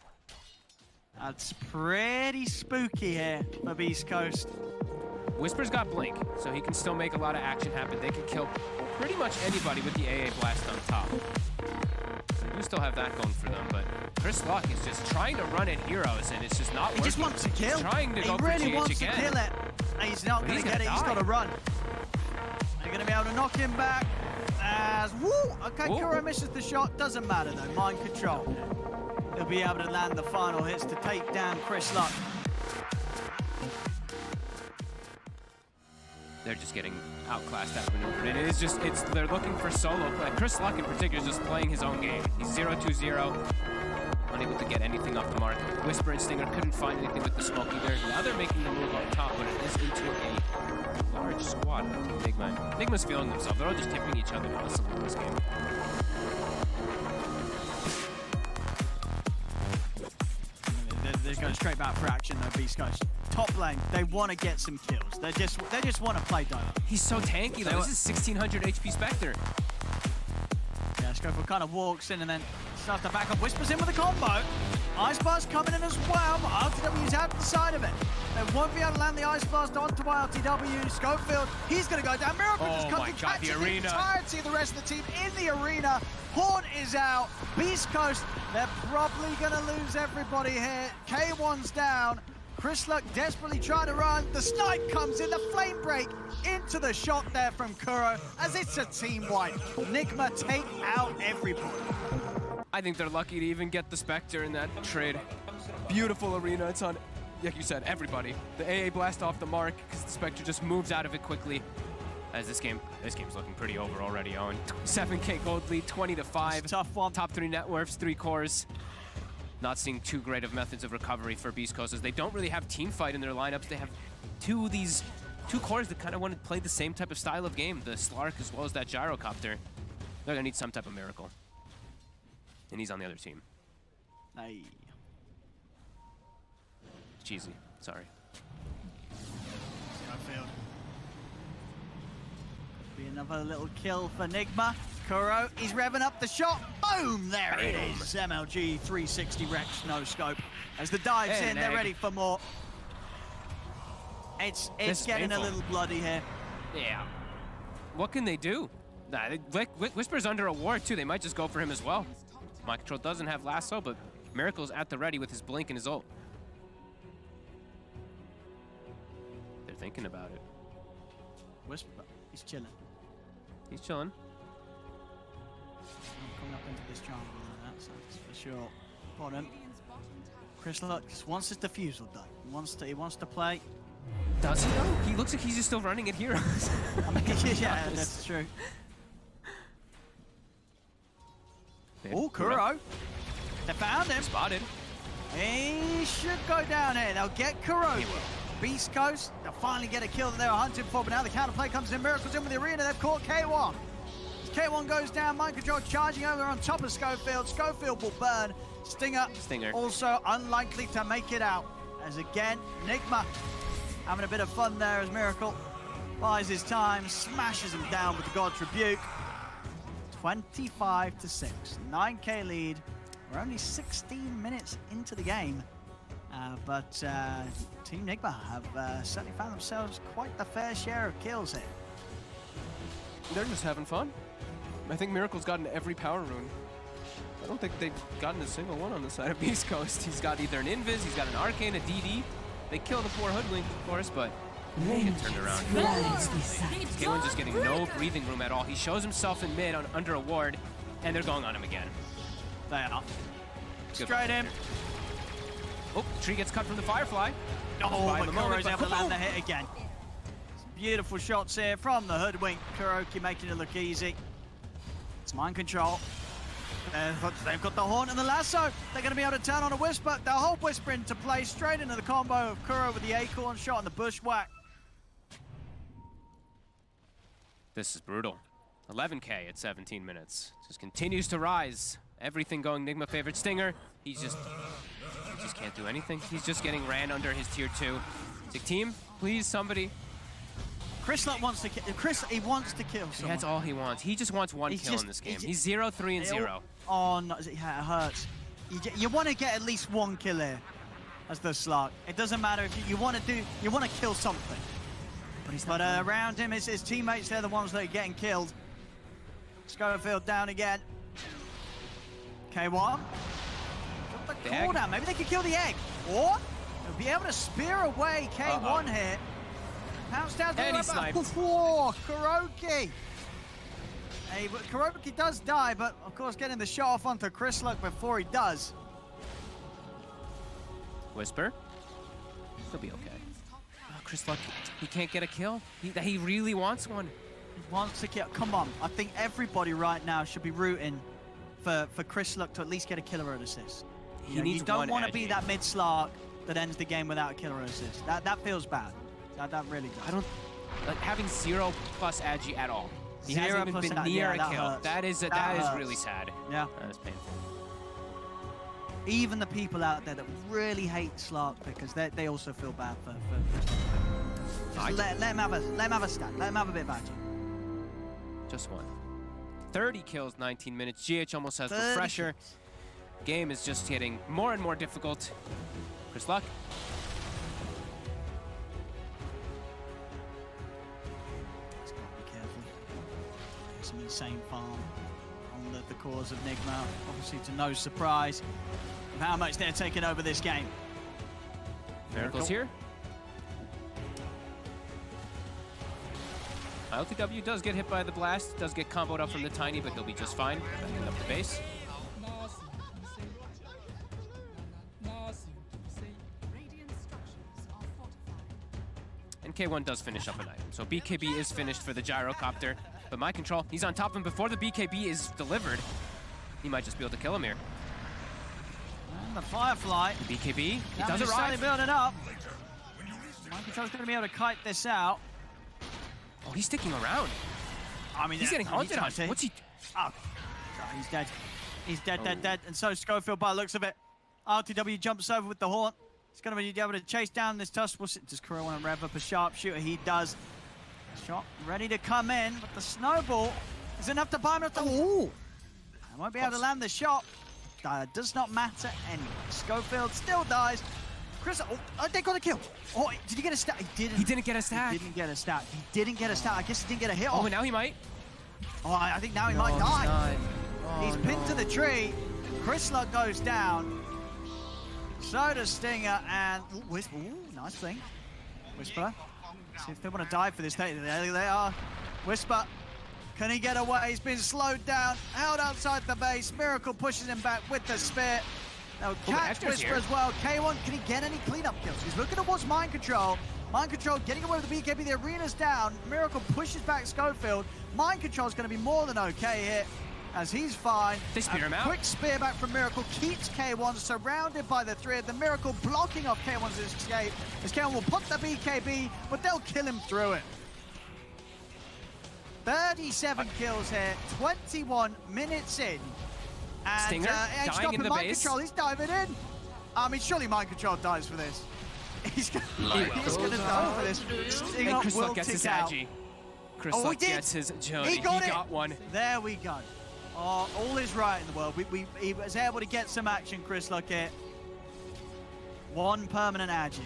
That's pretty spooky here for Beast Coast. Whisper's got Blink, so he can still make a lot of action happen. They can kill pretty much anybody with the AA Blast on top. So they do still have that going for them, but Chris Luck is just trying to run at heroes, and it's just not working. He just wants to kill. He's trying to go he really for GH wants again. to kill it. He's not going to get it. He's got to run. They're going to be able to knock him back. As woo! Okay, Kuro misses the shot. Doesn't matter though. Mind control. He'll be able to land the final hits to take down Chris Luck. They're just getting outclassed, outmaneuvered. And it is just, they're looking for solo play. Chris Luck in particular is just playing his own game. He's 0-2-0, unable to get anything off the mark. Whisper and Stinger couldn't find anything with the smoke either. Now they're making the move on top, but it is into a large squad of Enigma. Enigma's feeling themselves. They're all just tipping each other constantly in this game. They're going straight back for action though, Beast Coast. Top lane, they want to get some kills. They just want to play Dota. He's so tanky though. This is 1600 HP Spectre. Yeah, Scofield kind of walks in and then starts to back up. Whispers in with a combo. Ice Blast coming in as well, but RTW's out the side of it. They won't be able to land the Ice Blast onto RTW. Schofield, he's going to go down. Miracle just comes and catches the entirety of the rest of the team in the arena. Horn is out. Beast Coast, they're probably going to lose everybody here. K1's down. Chris Luck desperately trying to run. The snipe comes in, the flame break into the shot there from Kuro as it's a team wipe. Enigma take out everybody. I think they're lucky to even get the Spectre in that trade. Beautiful arena. It's on, like you said, everybody. The AA Blast off the mark because the Spectre just moves out of it quickly. As this game's looking pretty over already, Owen. 7k gold lead, 20-5. Tough one. Top 3 net worths, 3 cores. Not seeing too great of methods of recovery for Beast Coast as they don't really have team fight in their lineups. They have two cores that kind of want to play the same type of style of game, the Slark as well as that Gyrocopter. They're gonna need some type of miracle. And he's on the other team. Hey. Cheesy, sorry. Be another little kill for Enigma. Kuro, he's revving up the shot. Boom! There it is. MLG 360 Rex, no scope. As the dive's in, they're ready for more. It's getting a little bloody here. Yeah. What can they do? Nah, Whisper's under a ward too. They might just go for him as well. Mind Control doesn't have lasso, but Miracle's at the ready with his blink and his ult. They're thinking about it. Whisper, he's chilling. He's chilling. Coming up into this jungle, that's for sure. Bottom. Chris Luck just wants his defusal done. He wants to play. Does he though? He looks like he's just still running at heroes. Yeah, that's true. Oh, Kuro. They found him. Spotted. He should go down here. They'll get Kuro. Beast Coast, they'll finally get a kill that they were hunting for, but now the counterplay comes in. Miracle's in with the arena. They've caught K1. As K1 goes down, Mind Control charging over on top of Schofield. Schofield will burn. Stinger also unlikely to make it out. As again, Enigma having a bit of fun there as Miracle buys his time, smashes him down with the God's Rebuke. 25-6, 9k lead. We're only 16 minutes into the game. But Team Enigma have certainly found themselves quite the fair share of kills here. They're just having fun. I think Miracle's gotten every power rune. I don't think they've gotten a single one on the side of Beast Coast. He's got either an Invis, he's got an Arcane, a DD. They kill the poor Hoodwink, of course, but they get turned around. K1's just getting no breathing room at all. He shows himself in mid under a ward, and they're going on him again. They are. Straight in. Oh, the tree gets cut from the Firefly. Oh, but Kuro's able to land the hit again. Some beautiful shots here from the Hoodwink. Kuroki making it look easy. It's mind control. They've got the horn and the lasso. They're going to be able to turn on a Whisper. They'll hold Whisper into play straight into the combo of Kuro with the acorn shot and the bushwhack. This is brutal. 11K at 17 minutes. Just continues to rise. Everything going Nigma favorite Stinger. He just can't do anything. He's just getting ran under his tier 2. Sick team, please, somebody. Chris wants to kill. He wants to kill someone. That's all he wants. He just wants one kill in this game. He's 0, 3, and 0. Oh, no, yeah, it hurts. You want to get at least one kill here as the Slark. It doesn't matter if you want to kill something. But around him, it's his teammates. They're the ones that are getting killed. Schofield down again. K1. The cooldown. Maybe they could kill the egg. Or they'll be able to spear away K1 here. Pounce down to the sniped. Whoa, Kuroki. Hey, but Kuroki does die, but of course getting the shot off onto Chrisluck before he does. Whisper. He'll be okay. Oh, Chrisluck, he can't get a kill. He really wants one. He wants to kill. Come on. I think everybody right now should be rooting for Chrisluck to at least get a killer assist. You don't want to be that mid-Slark that ends the game without a killer assist. That feels bad. That really does. I don't like having 0+ agi at all. He hasn't even been near a kill. Hurts. That is really sad. Yeah. That is painful. Even the people out there that really hate Slark because they also feel bad for let him have a stat. Let him have a bit of agi. Just one. 30 kills, 19 minutes. GH almost has refresher. Game is just getting more and more difficult. Chrisluck. Some insane farm on the cause of Nigma. Obviously to no surprise of how much they're taking over this game. Miracle's here. LTW does get hit by the blast, does get comboed up from the Tiny, but he'll be just fine. Backing up the base. And K1 does finish up an item. So BKB is finished for the gyrocopter. But my control, he's on top of him before the BKB is delivered. He might just be able to kill him here. And the Firefly. The BKB, he does arrive. arrive. Building up. My control's going to be able to kite this out. Oh, he's sticking around. I mean, he's getting haunted on. What's he? Oh, he's dead. He's dead, dead. And so Schofield, by the looks of it. RTW jumps over with the horn. He's going to be able to chase down this tusk. Does Kuro want to rev up a sharpshooter? He does. Shot ready to come in, but the snowball is enough to buy him. Ooh! I won't be able to land the shot. Does not matter anyway. Schofield still dies. Chris, they got a kill. Oh, did he get a stat? He didn't. He didn't get a stat. He didn't get a stat. He didn't get a stat. I guess he didn't get a hit. Oh, and now he might. Oh, I think now he might die. He's pinned to the tree. Chrisluck goes down. So does Stinger and Whisper. Ooh, nice thing. Whisper. See if they want to die for this. There they are. Whisper. Can he get away? He's been slowed down. Held outside the base. Miracle pushes him back with the spear. Now catch Whisper as well. K1, can he get any cleanup kills? He's looking towards Mind Control. Mind Control getting away with the BKB. The arena's down. Miracle pushes back Schofield. Mind Control is going to be more than okay here, as he's fine. They spear him out. Quick spear back from Miracle keeps K1 surrounded by the three of the Miracle blocking off K1's escape. As K1 will put the BKB, but they'll kill him through it. 37 kills here, 21 minutes in. And Stinger dying in the Mind base. Control, he's diving in. I mean, surely Mind Control dies for this. He's going to die for this. And Chrisluck gets his agi. Chrisluck gets his Jody. He got one. There we go. Oh, all is right in the world. He was able to get some action, Chrisluck here. One permanent agi.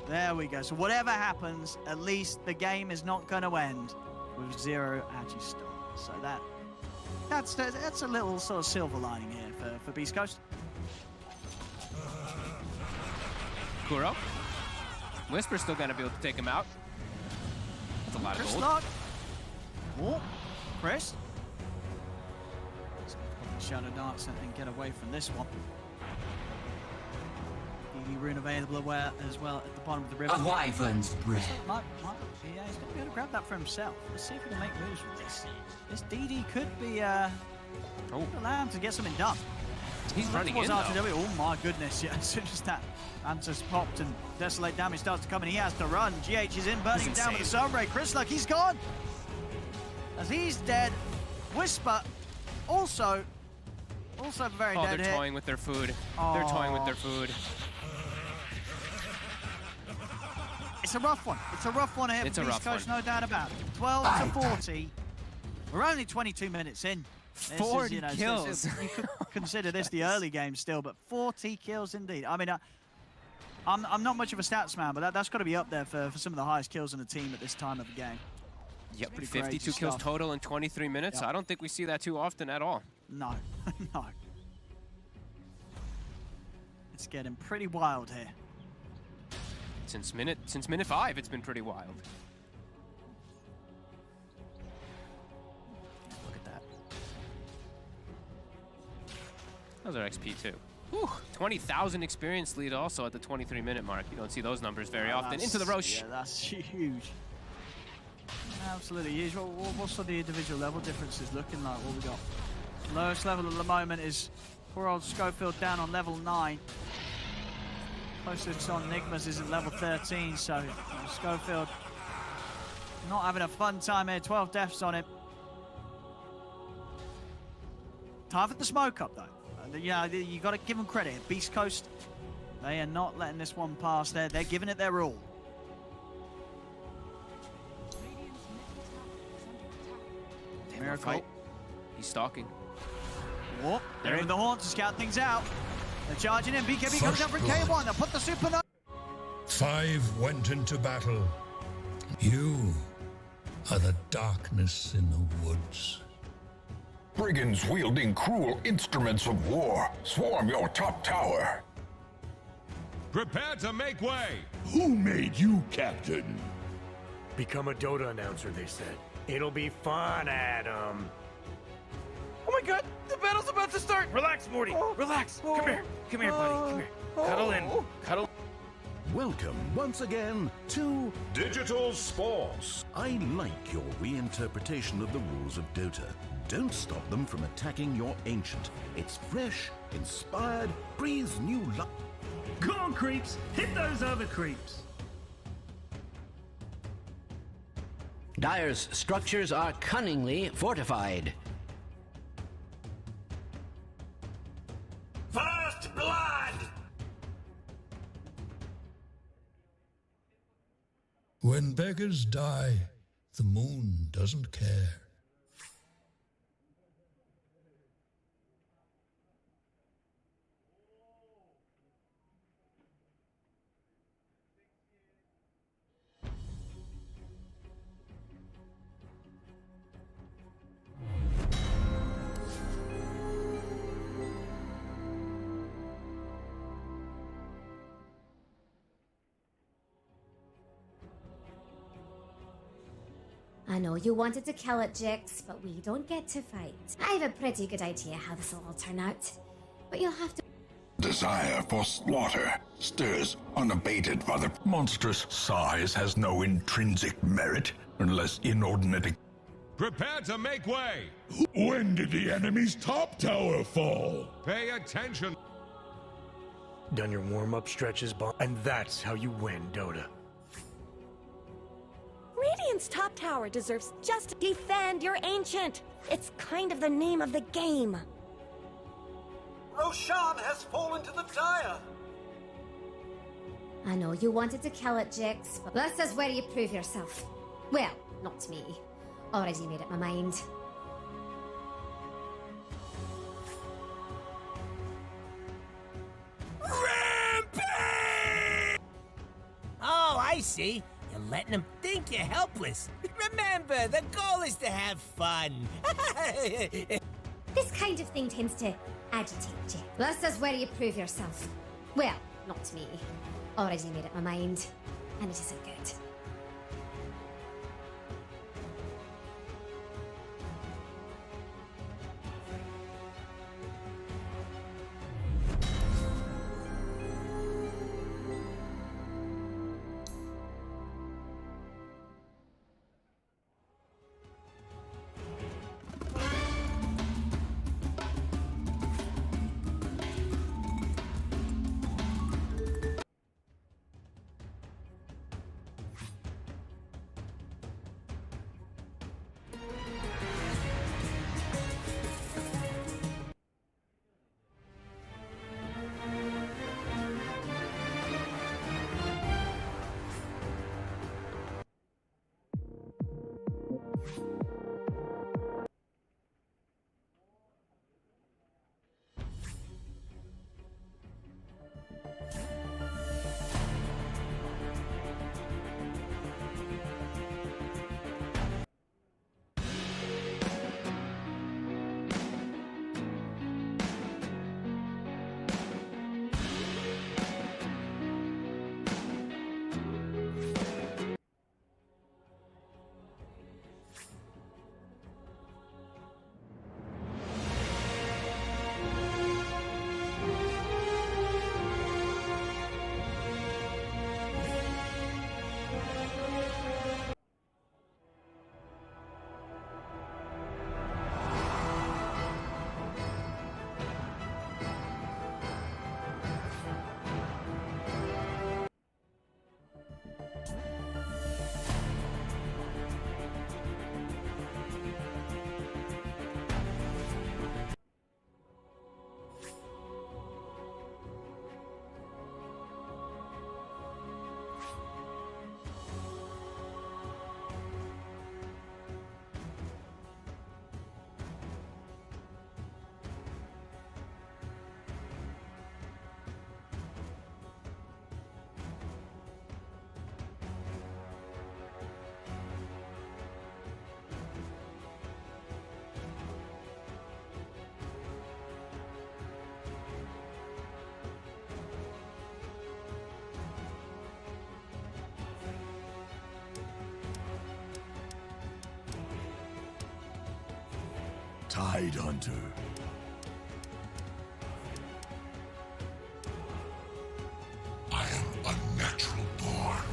There we go. So whatever happens, at least the game is not going to end with 0 agi still. So that's a little sort of silver lining here for Beast Coast. Kuro. Whisper's still going to be able to take him out. That's a lot of gold. Chrisluck. Oh, Chris. Shadow Darts and get away from this one. ED rune available as well at the bottom of the river. A wyvern's breath. Yeah, he's going to be able to grab that for himself. Let's see if he can make moves with this. This DD could be Allow him to get something done. He's running in, RTW. Oh my goodness, yeah, as soon as that Mantis popped and Desolate damage starts to come in, he has to run. GH is in, burning him down with the Sunray. Chris Luck, he's gone! As he's dead. Whisper, also very dead they're here. toying with their food. They're toying with their food. It's a rough one. It's a rough one here for Beast Coast, no doubt about it. 12 to 40. We're only 22 minutes in. 40 kills. You could consider this the early game still, but 40 kills indeed. I mean, I'm not much of a stats man, but that's got to be up there for some of the highest kills in a team at this time of the game. Yep, 52 kills total in 23 minutes. Yep. I don't think we see that too often at all. No, no. It's getting pretty wild here. Since minute 5, it's been pretty wild. Look at that. Those are XP too. Whew, 20,000 experience lead also at the 23-minute mark. You don't see those numbers very often. Into the Roche. Yeah, that's huge. Absolutely huge. What's the individual level differences looking like? What we got? Lowest level at the moment is poor old Schofield down on level 9. Closest on Nigmas is at level 13, so Schofield not having a fun time here. 12 deaths on him. Time for the smoke up, though. Yeah, you got to give them credit. Beast Coast, they are not letting this one pass. They're giving it their all. Miracle. He's stalking. Whoop. They're in the horn to scout things out. They're charging in. BKB comes down for K1. They'll put the supernova. 5 went into battle. You are the darkness in the woods. Brigands wielding cruel instruments of war swarm your top tower. Prepare to make way! Who made you captain? Become a Dota announcer, they said. It'll be fun, Adam. Oh my god, the battle's about to start! Relax, Morty. Relax. Come here. Come here, buddy. Come here. Cuddle in. Cuddle. Welcome once again to Digital Sports. I like your reinterpretation of the rules of Dota. Don't stop them from attacking your ancient. It's fresh, inspired, breathes new life. Go on, creeps. Hit those other creeps. Dire's structures are cunningly fortified. First blood! When beggars die, the moon doesn't care. I know you wanted to kill it, Jix, but we don't get to fight. I have a pretty good idea how this will all turn out, but you'll have to... Desire for slaughter stirs unabated by the monstrous size has no intrinsic merit unless inordinate. Prepare to make way! When did the enemy's top tower fall? Pay attention! Done your warm-up stretches, and that's how you win, Dota. Radiant's top tower deserves just to defend your ancient. It's kind of the name of the game. Roshan has fallen to the Dire. I know you wanted to kill it, Jix, but this is where you prove yourself. Well, not me. Already made up my mind. Rampage! Oh, I see. You're letting them think you're helpless. Remember, the goal is to have fun. This kind of thing tends to agitate you. This is where you prove yourself. Well, not me. Already made up my mind, and it isn't good. Tidehunter. I am unnatural born.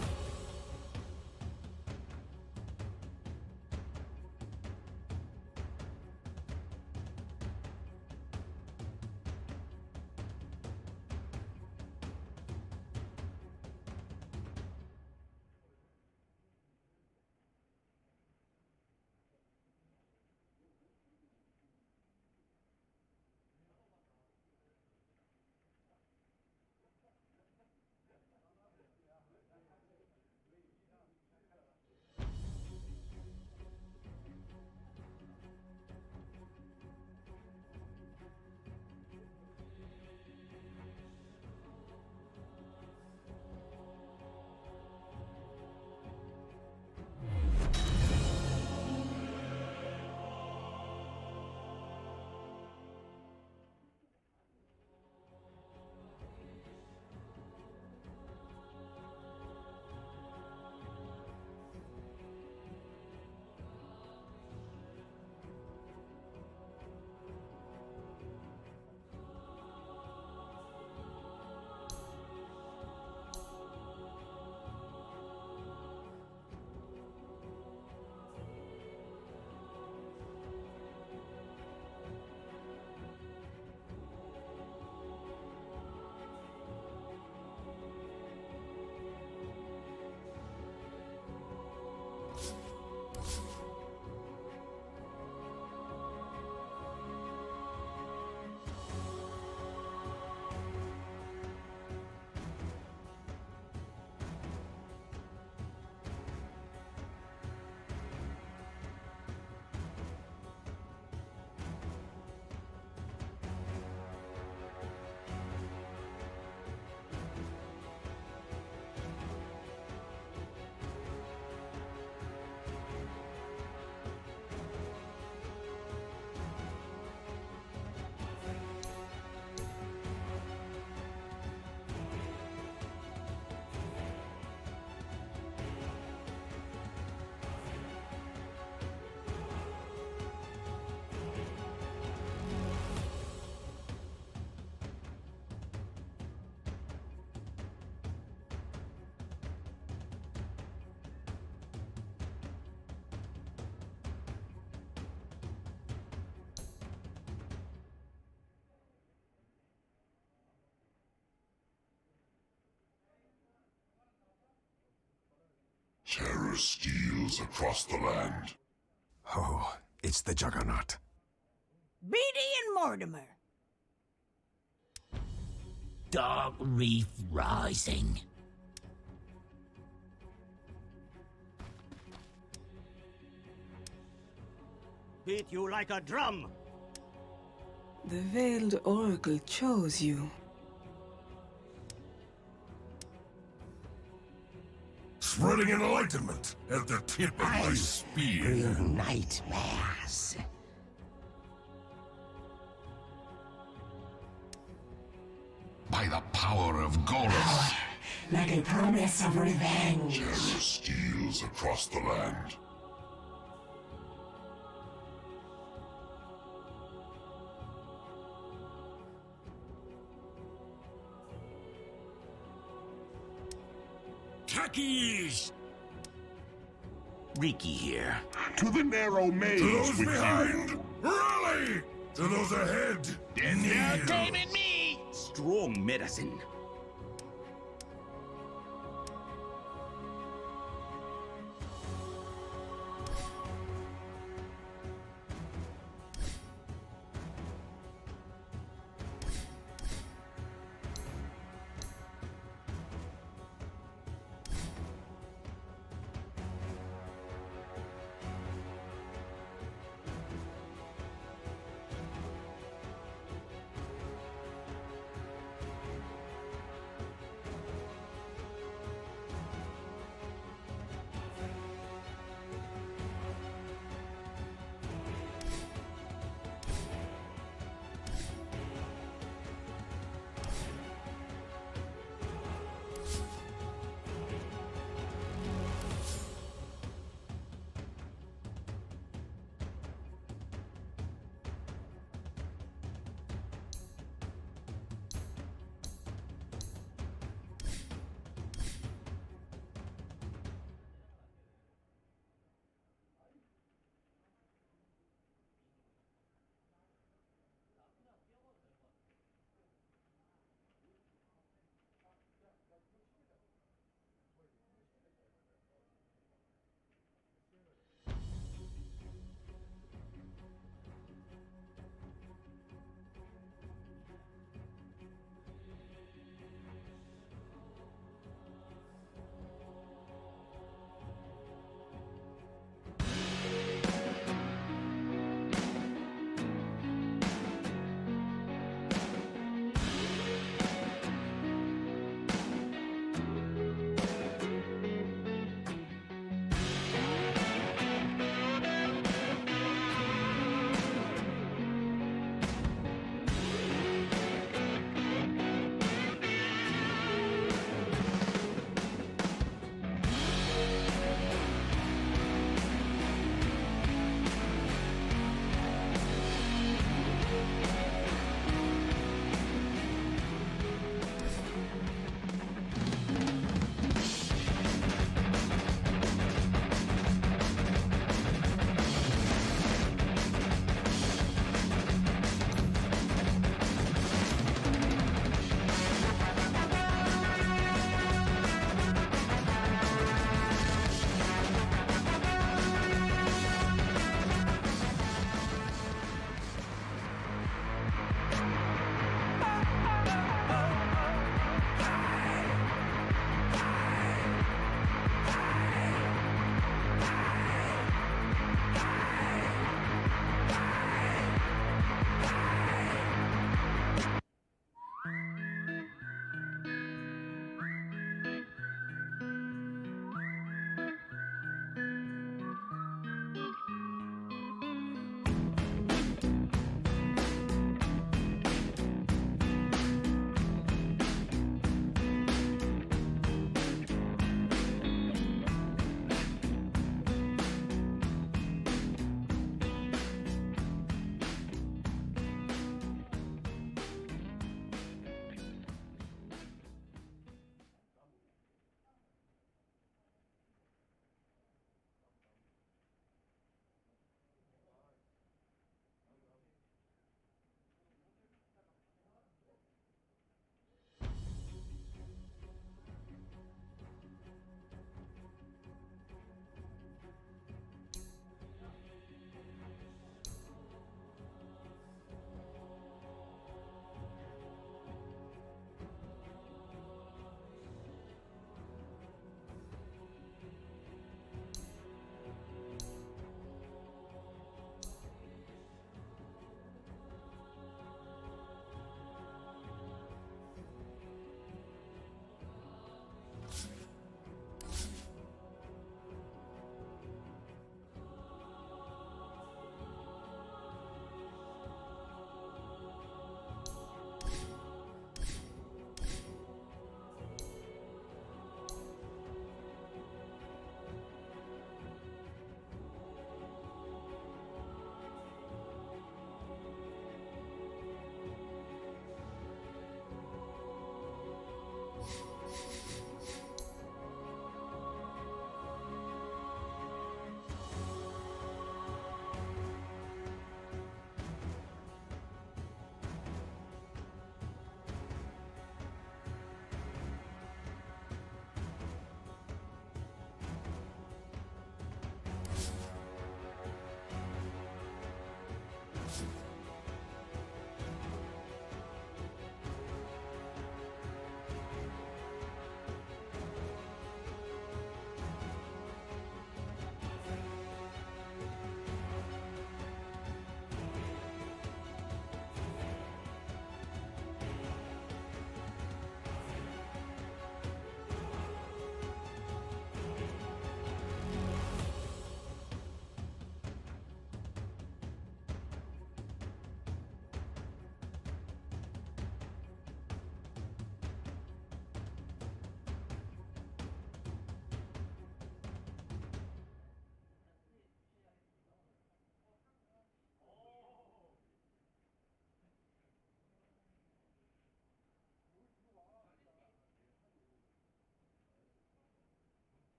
Terror steals across the land. Oh, it's the Juggernaut. Beatty and Mortimer. Dark Reef Rising. Beat you like a drum. The Veiled Oracle chose you. Spreading enlightenment at the tip of my spear. Nightmares. By the power of Gorus. Like a promise of revenge. Terror steals across the land. Takis! Riki here. To the narrow maze. To those behind, rally! To those ahead, kneel. Taming me! Strong medicine.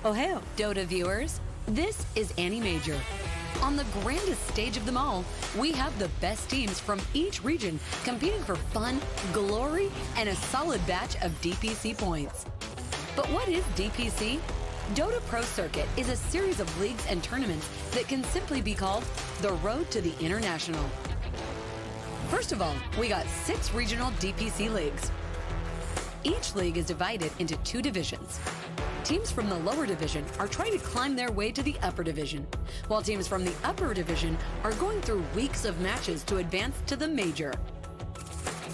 Ohio, Dota viewers. This is AniMajor. On the grandest stage of them all, we have the best teams from each region competing for fun, glory, and a solid batch of DPC points. But what is DPC? Dota Pro Circuit is a series of leagues and tournaments that can simply be called the Road to the International. First of all, we got 6 regional DPC leagues. Each league is divided into 2 divisions. Teams from the lower division are trying to climb their way to the upper division, while teams from the upper division are going through weeks of matches to advance to the major.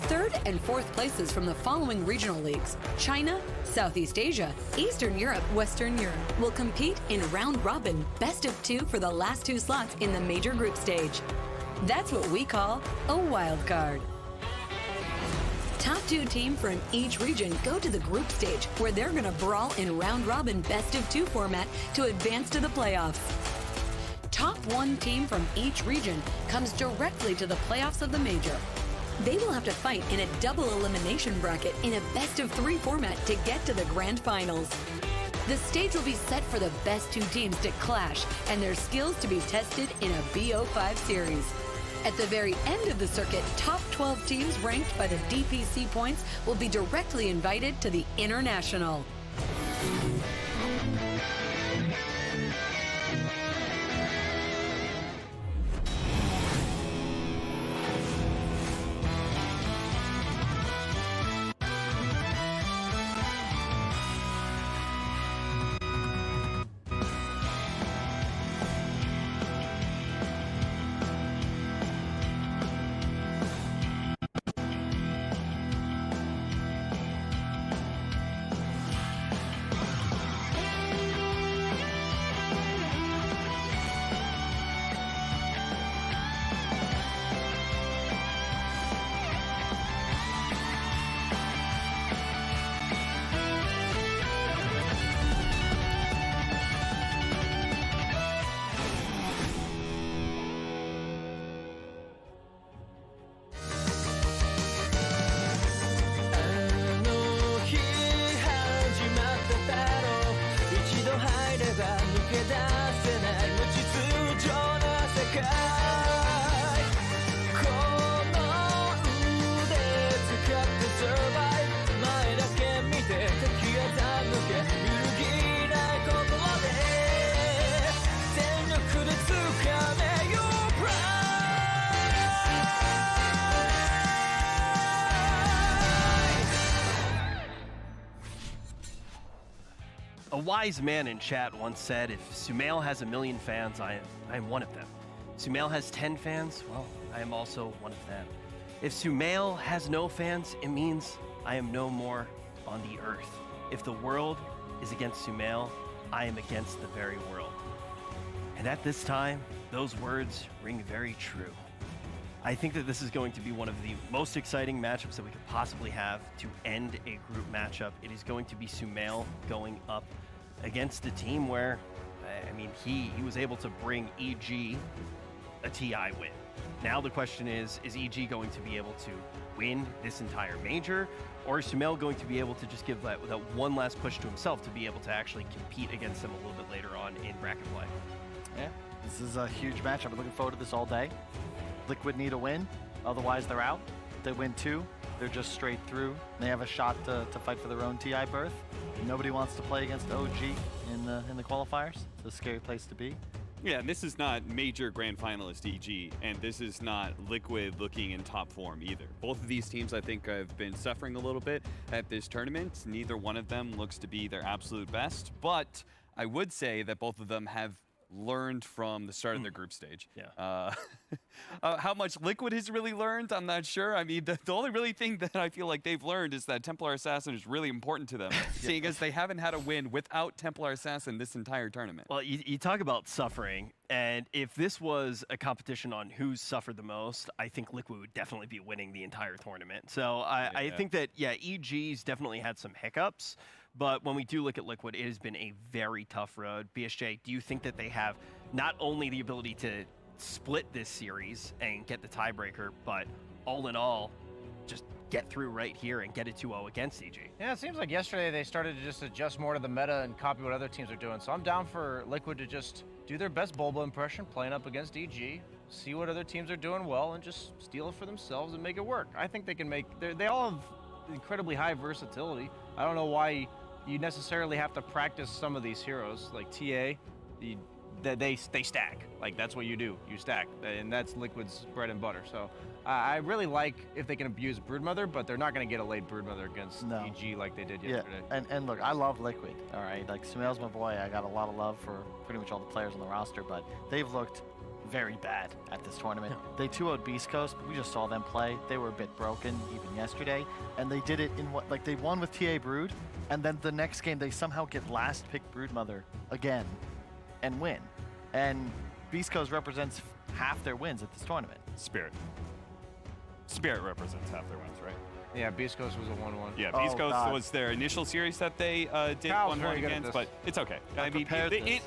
3rd and 4th places from the following regional leagues, China, Southeast Asia, Eastern Europe, Western Europe, will compete in round robin best of 2 for the last 2 slots in the major group stage. That's what we call a wild card. Top 2 teams from each region go to the group stage, where they're going to brawl in round-robin best-of-2 format to advance to the playoffs. Top 1 team from each region comes directly to the playoffs of the major. They will have to fight in a double elimination bracket in a best-of-3 format to get to the grand finals. The stage will be set for the best 2 teams to clash and their skills to be tested in a BO5 series. At the very end of the circuit, top 12 teams ranked by the DPC points will be directly invited to the International. A wise man in chat once said, if Sumail has 1 million fans, I am one of them. Sumail has 10 fans, well, I am also one of them. If Sumail has no fans, it means I am no more on the earth. If the world is against Sumail, I am against the very world. And at this time, those words ring very true. I think that this is going to be one of the most exciting matchups that we could possibly have to end a group matchup. It is going to be Sumail going up against a team where, I mean, he was able to bring EG a TI win. Now the question is EG going to be able to win this entire major, or is Sumail going to be able to just give that one last push to himself to be able to actually compete against him a little bit later on in bracket play? Yeah, this is a huge match. I've been looking forward to this all day. Liquid need a win, otherwise they're out. If they win 2, they're just straight through. They have a shot to fight for their own TI berth. Nobody wants to play against OG in the qualifiers. It's a scary place to be. Yeah, and this is not major grand finalist EG, and this is not Liquid looking in top form either. Both of these teams, I think, have been suffering a little bit at this tournament. Neither one of them looks to be their absolute best, but I would say that both of them have learned from the start of their group stage. Yeah. How much Liquid has really learned, I'm not sure. I mean, the only really thing that I feel like they've learned is that Templar Assassin is really important to them, seeing as they haven't had a win without Templar Assassin this entire tournament. Well, you talk about suffering, and if this was a competition on who's suffered the most, I think Liquid would definitely be winning the entire tournament. So I think that, yeah, EG's definitely had some hiccups. But when we do look at Liquid, it has been a very tough road. BSJ, do you think that they have not only the ability to split this series and get the tiebreaker, but all in all, just get through right here and get a 2-0 against EG. Yeah, it seems like yesterday they started to just adjust more to the meta and copy what other teams are doing. So I'm down for Liquid to just do their best Bulba impression, playing up against EG, see what other teams are doing well, and just steal it for themselves and make it work. I think they can make, they all have incredibly high versatility. I don't know why you necessarily have to practice some of these heroes, like TA, they stack. Like, that's what you do, you stack, and that's Liquid's bread and butter. So I really like if they can abuse Broodmother, but they're not going to get a late Broodmother against EG like they did yesterday. Yeah, and look, I love Liquid, all right? Like, Sumail's my boy. I got a lot of love for pretty much all the players on the roster, but they've looked very bad at this tournament. They 2-0'd Beast Coast, but we just saw them play. They were a bit broken even yesterday, and they did it in what, like, they won with TA Brood, and then the next game they somehow get last pick Broodmother again and win. And Beast Coast represents half their wins at this tournament. Spirit represents half their wins, right? Yeah, Beast Coast was a 1-1. Yeah, Beast Coast was their initial series that they did 1-1 against, but it's okay. I mean,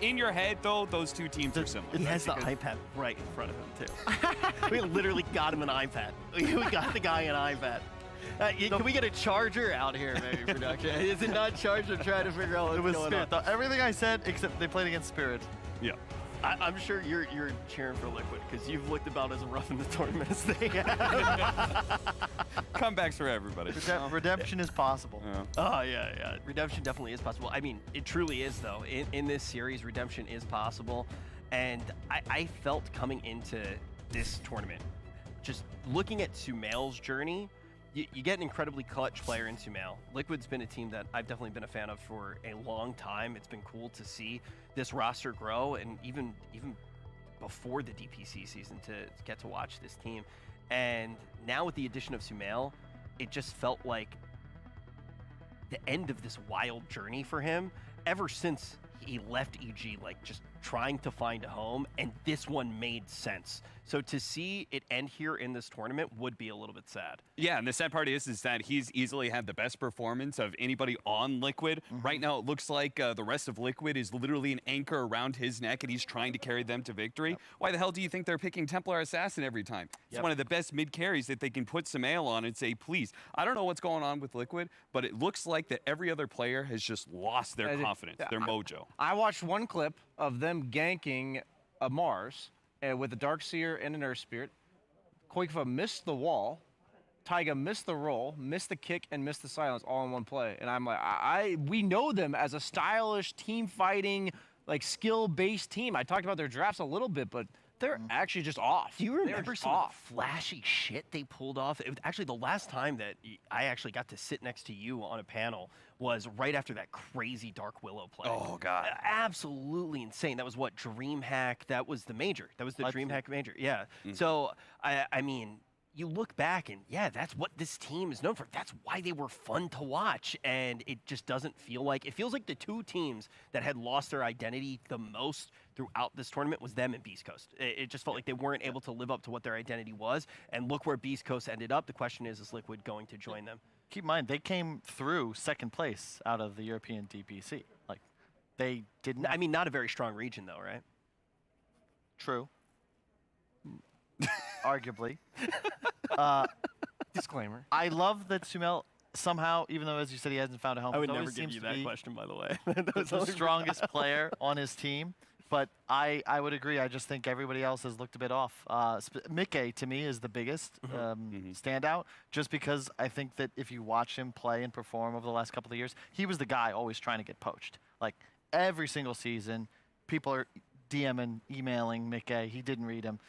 in your head, though, those two teams are similar. He has the iPad right in front of him, too. We literally got him an iPad. We got the guy an iPad. Can we get a charger out here, maybe, production? Is it not charged? I'm trying to figure out what's going on. Everything I said, except they played against Spirit. Yeah. I'm sure you're cheering for Liquid because you've looked about as rough in the tournament as they have. Comebacks for everybody. Redemption is possible. Yeah. Oh, yeah. Redemption definitely is possible. I mean, it truly is, though. In this series, redemption is possible. And I felt coming into this tournament, just looking at Sumail's journey, you get an incredibly clutch player in Sumail. Liquid's been a team that I've definitely been a fan of for a long time. It's been cool to see this roster grow, and even before the DPC season to get to watch this team. And now with the addition of Sumail, it just felt like the end of this wild journey for him ever since he left EG, like just trying to find a home, and this one made sense. So to see it end here in this tournament would be a little bit sad. Yeah, and the sad part is that he's easily had the best performance of anybody on Liquid. Right now, it looks like the rest of Liquid is literally an anchor around his neck, and he's trying to carry them to victory. Why the hell do you think they're picking Templar Assassin every time? It's one of the best mid carries that they can put Sumail on and say, please. I don't know what's going on with Liquid, but it looks like that every other player has just lost their confidence, their mojo. I watched one clip of them ganking a Mars with a Darkseer and an Earth Spirit. Koikfa missed the wall. Taiga missed the roll, missed the kick, and missed the silence all in one play. And I'm like, we know them as a stylish, team-fighting, like skill-based team. I talked about their drafts a little bit, but they're actually just off. Do you remember some of the flashy shit they pulled off? It was actually the last time that I actually got to sit next to you on a panel was right after that crazy Dark Willow play. Oh, God. Absolutely insane. That was what, DreamHack? That was the major. That was the DreamHack major. Yeah. So, I mean, you look back and, yeah, that's what this team is known for. That's why they were fun to watch. And it just doesn't feel like, it feels like the two teams that had lost their identity the most throughout this tournament was them and Beast Coast. It just felt like they weren't able to live up to what their identity was. And look where Beast Coast ended up. The question is Liquid going to join them? Keep in mind, they came through second place out of the European DPC. Like, they didn't. I mean, not a very strong region, though, right? True. Arguably. Disclaimer. I love that Sumail somehow, even though, as you said, he hasn't found a home, I would never give you that question, by the way. the strongest player on his team. But I would agree. I just think everybody else has looked a bit off. Mickey, to me, is the biggest standout, just because I think that if you watch him play and perform over the last couple of years, he was the guy always trying to get poached. Like, every single season, people are DMing, emailing Mickey. He didn't read him,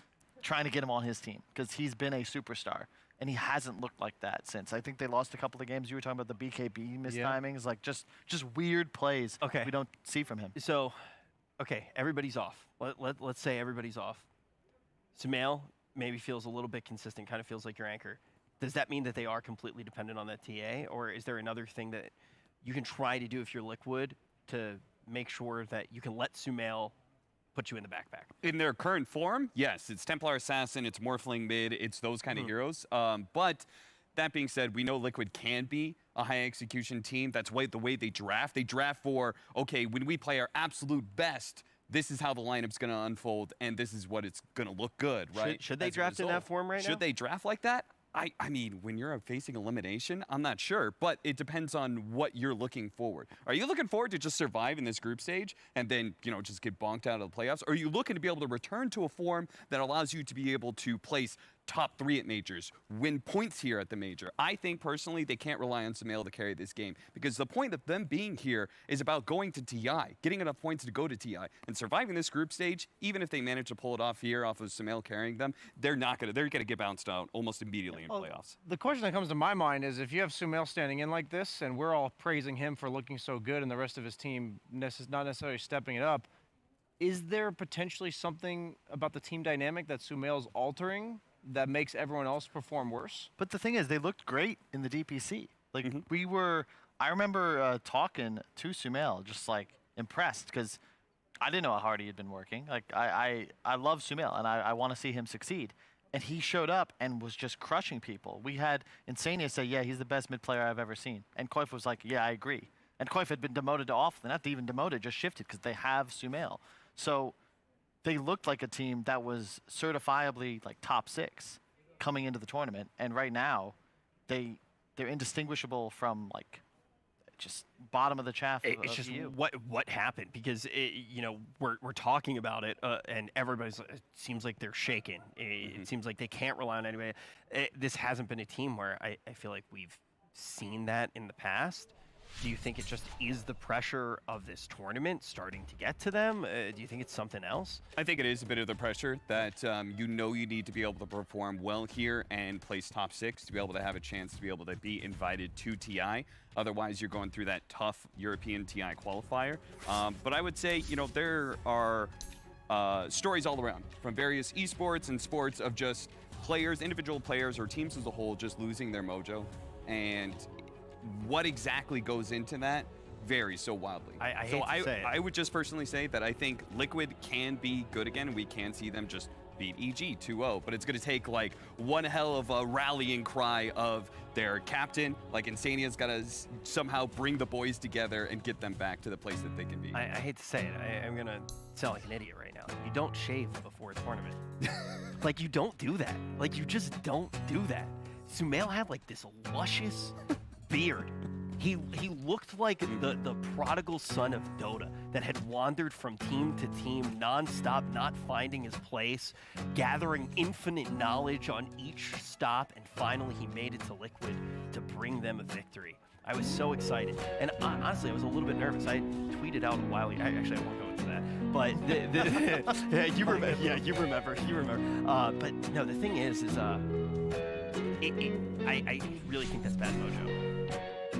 trying to get him on his team because he's been a superstar. And he hasn't looked like that since. I think they lost a couple of games. You were talking about the BKB mistimings, like just weird plays we don't see from him. So, okay, everybody's off. Let's say everybody's off. Sumail maybe feels a little bit consistent, kind of feels like your anchor. Does that mean that they are completely dependent on that TA? Or is there another thing that you can try to do if you're Liquid to make sure that you can let Sumail put you in the backpack? In their current form, yes. It's Templar Assassin, it's Morphling mid, it's those kind of heroes. But that being said, we know Liquid can be a high execution team. That's the way they draft. They draft for, okay, when we play our absolute best, this is how the lineup's going to unfold, and this is what it's going to look good, right? Should they draft in that form right now? Should they draft like that? I mean, when you're facing elimination, I'm not sure, but it depends on what you're looking forward. Are you looking forward to just survive in this group stage and then, just get bonked out of the playoffs? Or are you looking to be able to return to a form that allows you to be able to place top 3 at majors, win points here at the major? I think personally they can't rely on Sumail to carry this game because the point of them being here is about going to TI, getting enough points to go to TI, and surviving this group stage. Even if they manage to pull it off here, off of Sumail carrying them, they're gonna get bounced out almost immediately in playoffs. The question that comes to my mind is if you have Sumail standing in like this, and we're all praising him for looking so good, and the rest of his team not necessarily stepping it up, is there potentially something about the team dynamic that Sumail's altering that makes everyone else perform worse? But the thing is, they looked great in the DPC. Like I remember talking to Sumail, just like impressed because I didn't know how hard he had been working. Like I love Sumail and I want to see him succeed. And he showed up and was just crushing people. We had Insania say, yeah, he's the best mid player I've ever seen. And Koif was like, yeah, I agree. And Koif had been demoted to off, not even demoted, just shifted because they have Sumail. So they looked like a team that was certifiably like top 6 coming into the tournament. And right now, they're indistinguishable from like just bottom of the chaff. It's just what happened because we're talking about it and everybody's it seems like they're shaken. It seems like they can't rely on anybody. This hasn't been a team where I feel like we've seen that in the past. Do you think it just is the pressure of this tournament starting to get to them? Do you think it's something else? I think it is a bit of the pressure that you need to be able to perform well here and place top 6 to be able to have a chance to be able to be invited to TI. Otherwise, you're going through that tough European TI qualifier. But I would say, there are stories all around from various esports and sports of just players, individual players or teams as a whole just losing their mojo. And what exactly goes into that varies so wildly. I would just personally say that I think Liquid can be good again, and we can see them just beat EG 2-0, but it's going to take like one hell of a rallying cry of their captain. Like Insania's got to somehow bring the boys together and get them back to the place that they can be. I hate to say it, I'm going to sound like an idiot right now. You don't shave before a tournament. Like, you don't do that. Like, you just don't do that. Sumail had like this luscious beard. He looked like the prodigal son of Dota that had wandered from team to team nonstop, not finding his place, gathering infinite knowledge on each stop, and finally he made it to Liquid to bring them a victory. I was so excited, and honestly, I was a little bit nervous. I tweeted out a while ago. Actually, I won't go into that. But you remember. But no, the thing is I really think that's bad mojo.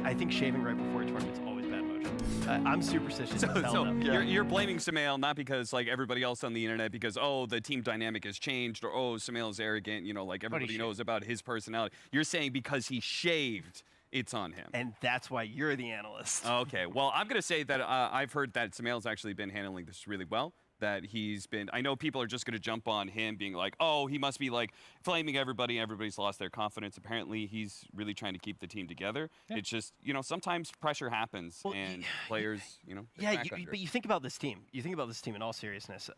I think shaving right before a tournament is always bad mojo. I'm superstitious. So you're blaming Sumail not because like everybody else on the internet because the team dynamic has changed or Sumail's arrogant. Like everybody knows about his personality. You're saying because he shaved, it's on him. And that's why you're the analyst. Okay. Well, I'm gonna say that I've heard that Sumail's actually been handling this really well. That I know people are just going to jump on him being like, oh, he must be like flaming everybody. Everybody's lost their confidence. Apparently, he's really trying to keep the team together. Yeah. It's just, sometimes pressure happens and players, Yeah, but you think about this team. You think about this team in all seriousness.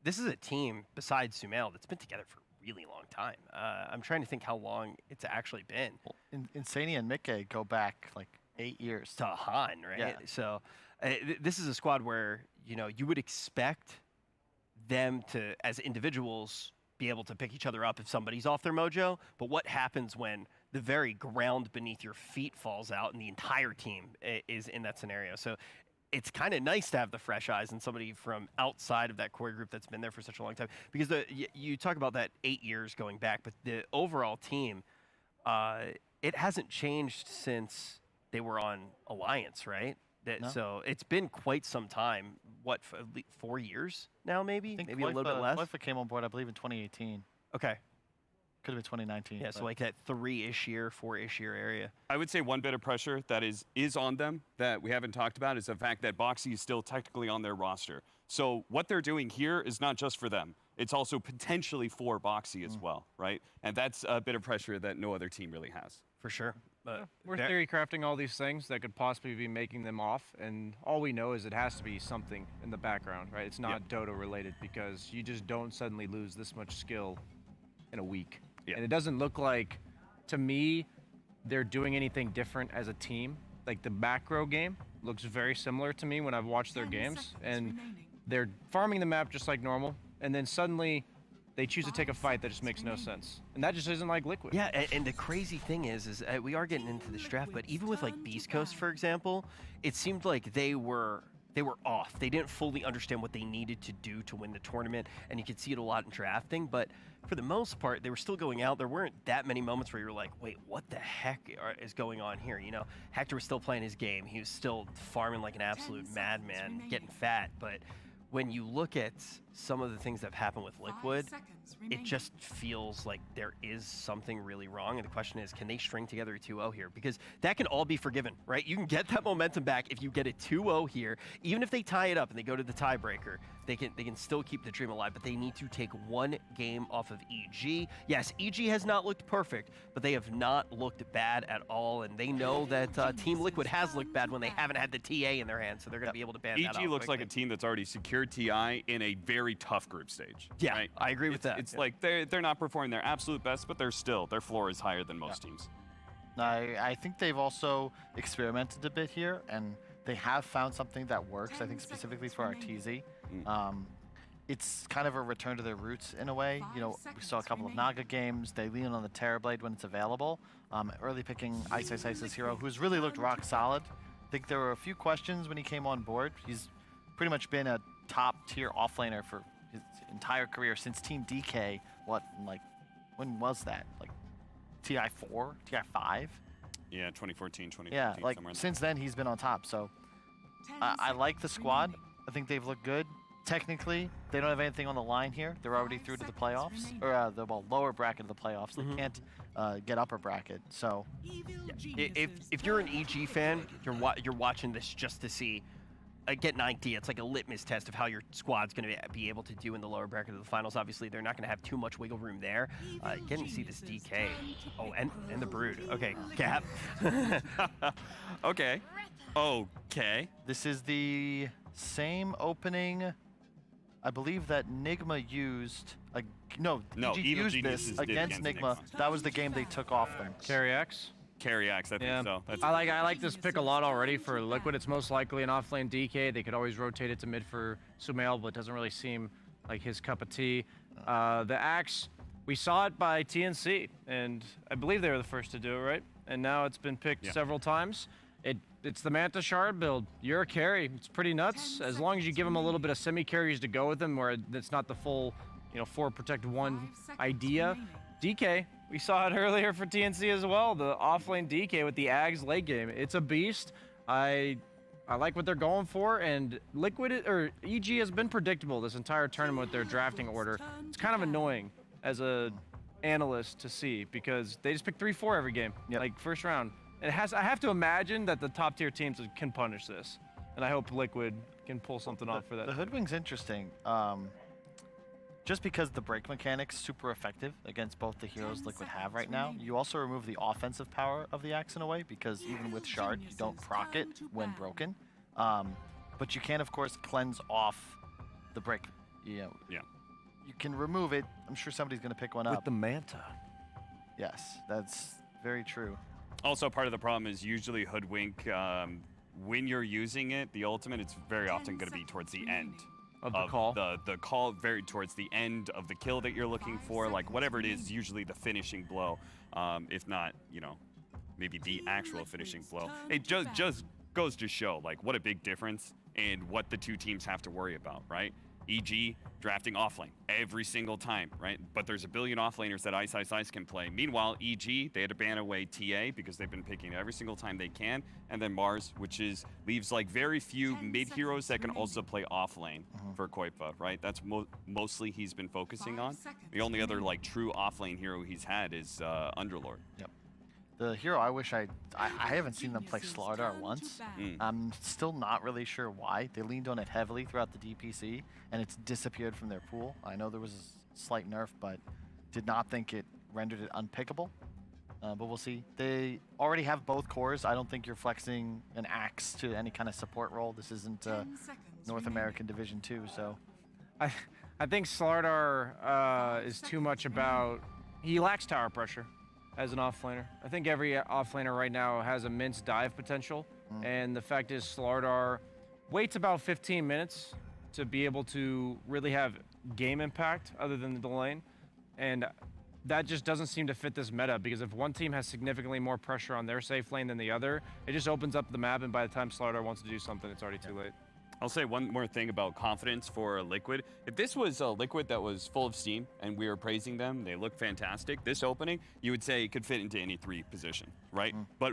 This is a team, besides Sumail, that's been together for a really long time. I'm trying to think how long it's actually been. Well, Insania and Mikke go back like 8 years. To Han, right? Yeah. So this is a squad where, you would expect them to, as individuals, be able to pick each other up if somebody's off their mojo. But what happens when the very ground beneath your feet falls out and the entire team is in that scenario? So it's kind of nice to have the fresh eyes and somebody from outside of that core group that's been there for such a long time. Because you talk about that 8 years going back, but the overall team, it hasn't changed since they were on Alliance, right? No. So it's been quite some time. What, 4 years now, maybe? Maybe a little bit less? Koif came on board, I believe, in 2018. Okay. Could have been 2019. Yeah, so like that 3-ish year, 4-ish year area. I would say one bit of pressure that is on them that we haven't talked about is the fact that Boxy is still technically on their roster. So what they're doing here is not just for them. It's also potentially for Boxy as well, right? And that's a bit of pressure that no other team really has. For sure. We're theory crafting all these things that could possibly be making them off, and all we know is it has to be something in the background, right? It's not Dota related because you just don't suddenly lose this much skill in a week. And it doesn't look like, to me, they're doing anything different as a team. Like the macro game looks very similar to me when I've watched their games, and they're farming the map just like normal, and then suddenly they choose to take a fight that just makes no sense. And that just isn't like Liquid. Yeah, and the crazy thing is we are getting into this draft, but even with like Beast Coast, for example, it seemed like they were off. They didn't fully understand what they needed to do to win the tournament, and you could see it a lot in drafting, but for the most part, they were still going out. There weren't that many moments where you were like, wait, what the heck is going on here? You know, Hector was still playing his game. He was still farming like an absolute madman, getting fat, but when you look at some of the things that have happened with Liquid, it just feels like there is something really wrong. And the question is, can they string together a 2-0 here? Because that can all be forgiven, right? You can get that momentum back if you get a 2-0 here. Even if they tie it up and they go to the tiebreaker, they can still keep the dream alive, but they need to take one game off of EG. Yes, EG has not looked perfect, but they have not looked bad at all, and they know that Team Liquid has looked bad when they haven't had the TA in their hands, so they're going to be able to ban that out EG looks quickly. like a team that's already secured TI in a very tough group stage. Yeah, right? I agree with that. It's like they're not performing their absolute best, but their floor is higher than most teams. I think they've also experimented a bit here, and they have found something that works, I think specifically for Arteezy. It's kind of a return to their roots in a way. You know, we saw a couple of Naga games. They lean on the Terrorblade when it's available. Early picking Ice Ice's hero, who's really looked rock solid. I think there were a few questions when he came on board. He's pretty much been a top-tier offlaner for his entire career since Team DK. When was that? Like TI4, TI5? Yeah, 2014, 2015. Yeah, like since then he's been on top. So I like the squad. I think they've looked good. Technically, they don't have anything on the line here. They're already through to the playoffs, or the lower bracket of the playoffs. They can't get upper bracket. So if you're an EG fan, you're watching this just to see. Get an idea. It's like a litmus test of how your squad's going to be able to do in the lower bracket of the finals. Obviously, they're not going to have too much wiggle room there. Getting to see this DK. Oh, and the Brood. Okay, Cap. Okay. This is the same opening, I believe, that Nigma used. No, EG Evil used Geniuses this did against Nigma. That was the game they took off them. Carry X? Carry X, I think so. That's I like this pick a lot already for Liquid. It's most likely an offlane DK. They could always rotate it to mid for Sumail, but it doesn't really seem like his cup of tea. The Axe, we saw it by TNC, and I believe they were the first to do it, right? And now it's been picked several times. It's the Manta Shard build. You're a carry. It's pretty nuts. As long as you give him a little bit of semi-carries to go with him, where it's not the full, 4 protect 1 idea. DK, we saw it earlier for TNC as well. The offlane DK with the Ags late game. It's a beast. I like what they're going for, and EG has been predictable this entire tournament with their drafting order. It's kind of annoying as a analyst to see because they just pick 3-4 every game, like first round. I have to imagine that the top tier teams can punish this, and I hope Liquid can pull something off for that. The Hoodwing's interesting. Just because the break mechanic's super effective against both the heroes Liquid have right now, you also remove the offensive power of the Axe in a way, because even with Shard, you don't proc it when broken. But you can, of course, cleanse off the break. You can remove it. I'm sure somebody's going to pick one up. With the Manta. Yes, that's very true. Also, part of the problem is usually Hoodwink, when you're using it, the ultimate, it's very often going to be towards the end. Of the call? The call, very towards the end of the kill that you're looking for. Like, whatever it is, usually the finishing blow. If not, maybe the actual finishing blow. It just goes to show, like, what a big difference and what the two teams have to worry about, right? EG drafting offlane every single time, right? But there's a billion offlaners that Ice can play. Meanwhile, EG, they had to ban away TA because they've been picking every single time they can. And then Mars, which leaves like very few mid heroes that can also play offlane for Koipa, right? That's mostly he's been focusing on. The only other like true offlane hero he's had is Underlord. Yep. The hero I wish I haven't seen them play Slardar once. I'm still not really sure why. They leaned on it heavily throughout the DPC, and it's disappeared from their pool. I know there was a slight nerf, but did not think it rendered it unpickable. But we'll see. They already have both cores. I don't think you're flexing an Axe to any kind of support role. This isn't North American Division 2, so. I think Slardar is too much about He lacks tower pressure as an offlaner. I think every offlaner right now has immense dive potential, and the fact is Slardar waits about 15 minutes to be able to really have game impact other than the lane, and that just doesn't seem to fit this meta, because if one team has significantly more pressure on their safe lane than the other, it just opens up the map, and by the time Slardar wants to do something, it's already too late. I'll say one more thing about confidence for Liquid. If this was a Liquid that was full of steam and we were praising them, they look fantastic, this opening, you would say it could fit into any 3 position, right? But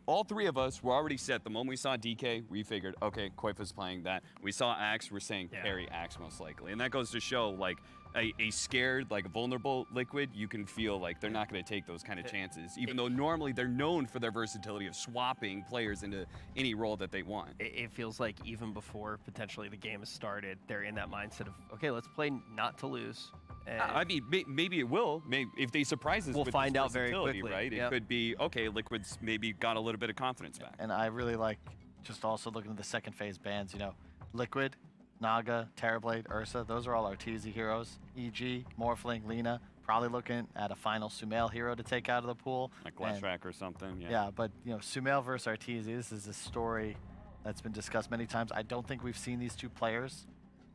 all 3 of us were already set. The moment we saw DK, we figured, okay, Koifa's playing that. We saw Axe, we're saying carry Axe most likely. And that goes to show, like, a scared, like vulnerable Liquid, you can feel like they're not going to take those kind of chances, even though normally they're known for their versatility of swapping players into any role that they want. It feels like even before potentially the game has started, they're in that mindset of, okay, let's play not to lose. I mean, maybe it will. Maybe if they surprise us, we'll with find this out very versatility, quickly. right? It could be, okay, Liquid's maybe got a little bit of confidence back. And I really like just also looking at the second phase bans, you know, Liquid, Naga, Terrorblade, Ursa, those are all our TZ heroes. EG, Morphling, Lina, probably looking at a final Sumail hero to take out of the pool. Like Leshrac or something, Yeah, but you know, Sumail versus Arteezy, this is a story that's been discussed many times. I don't think we've seen these 2 players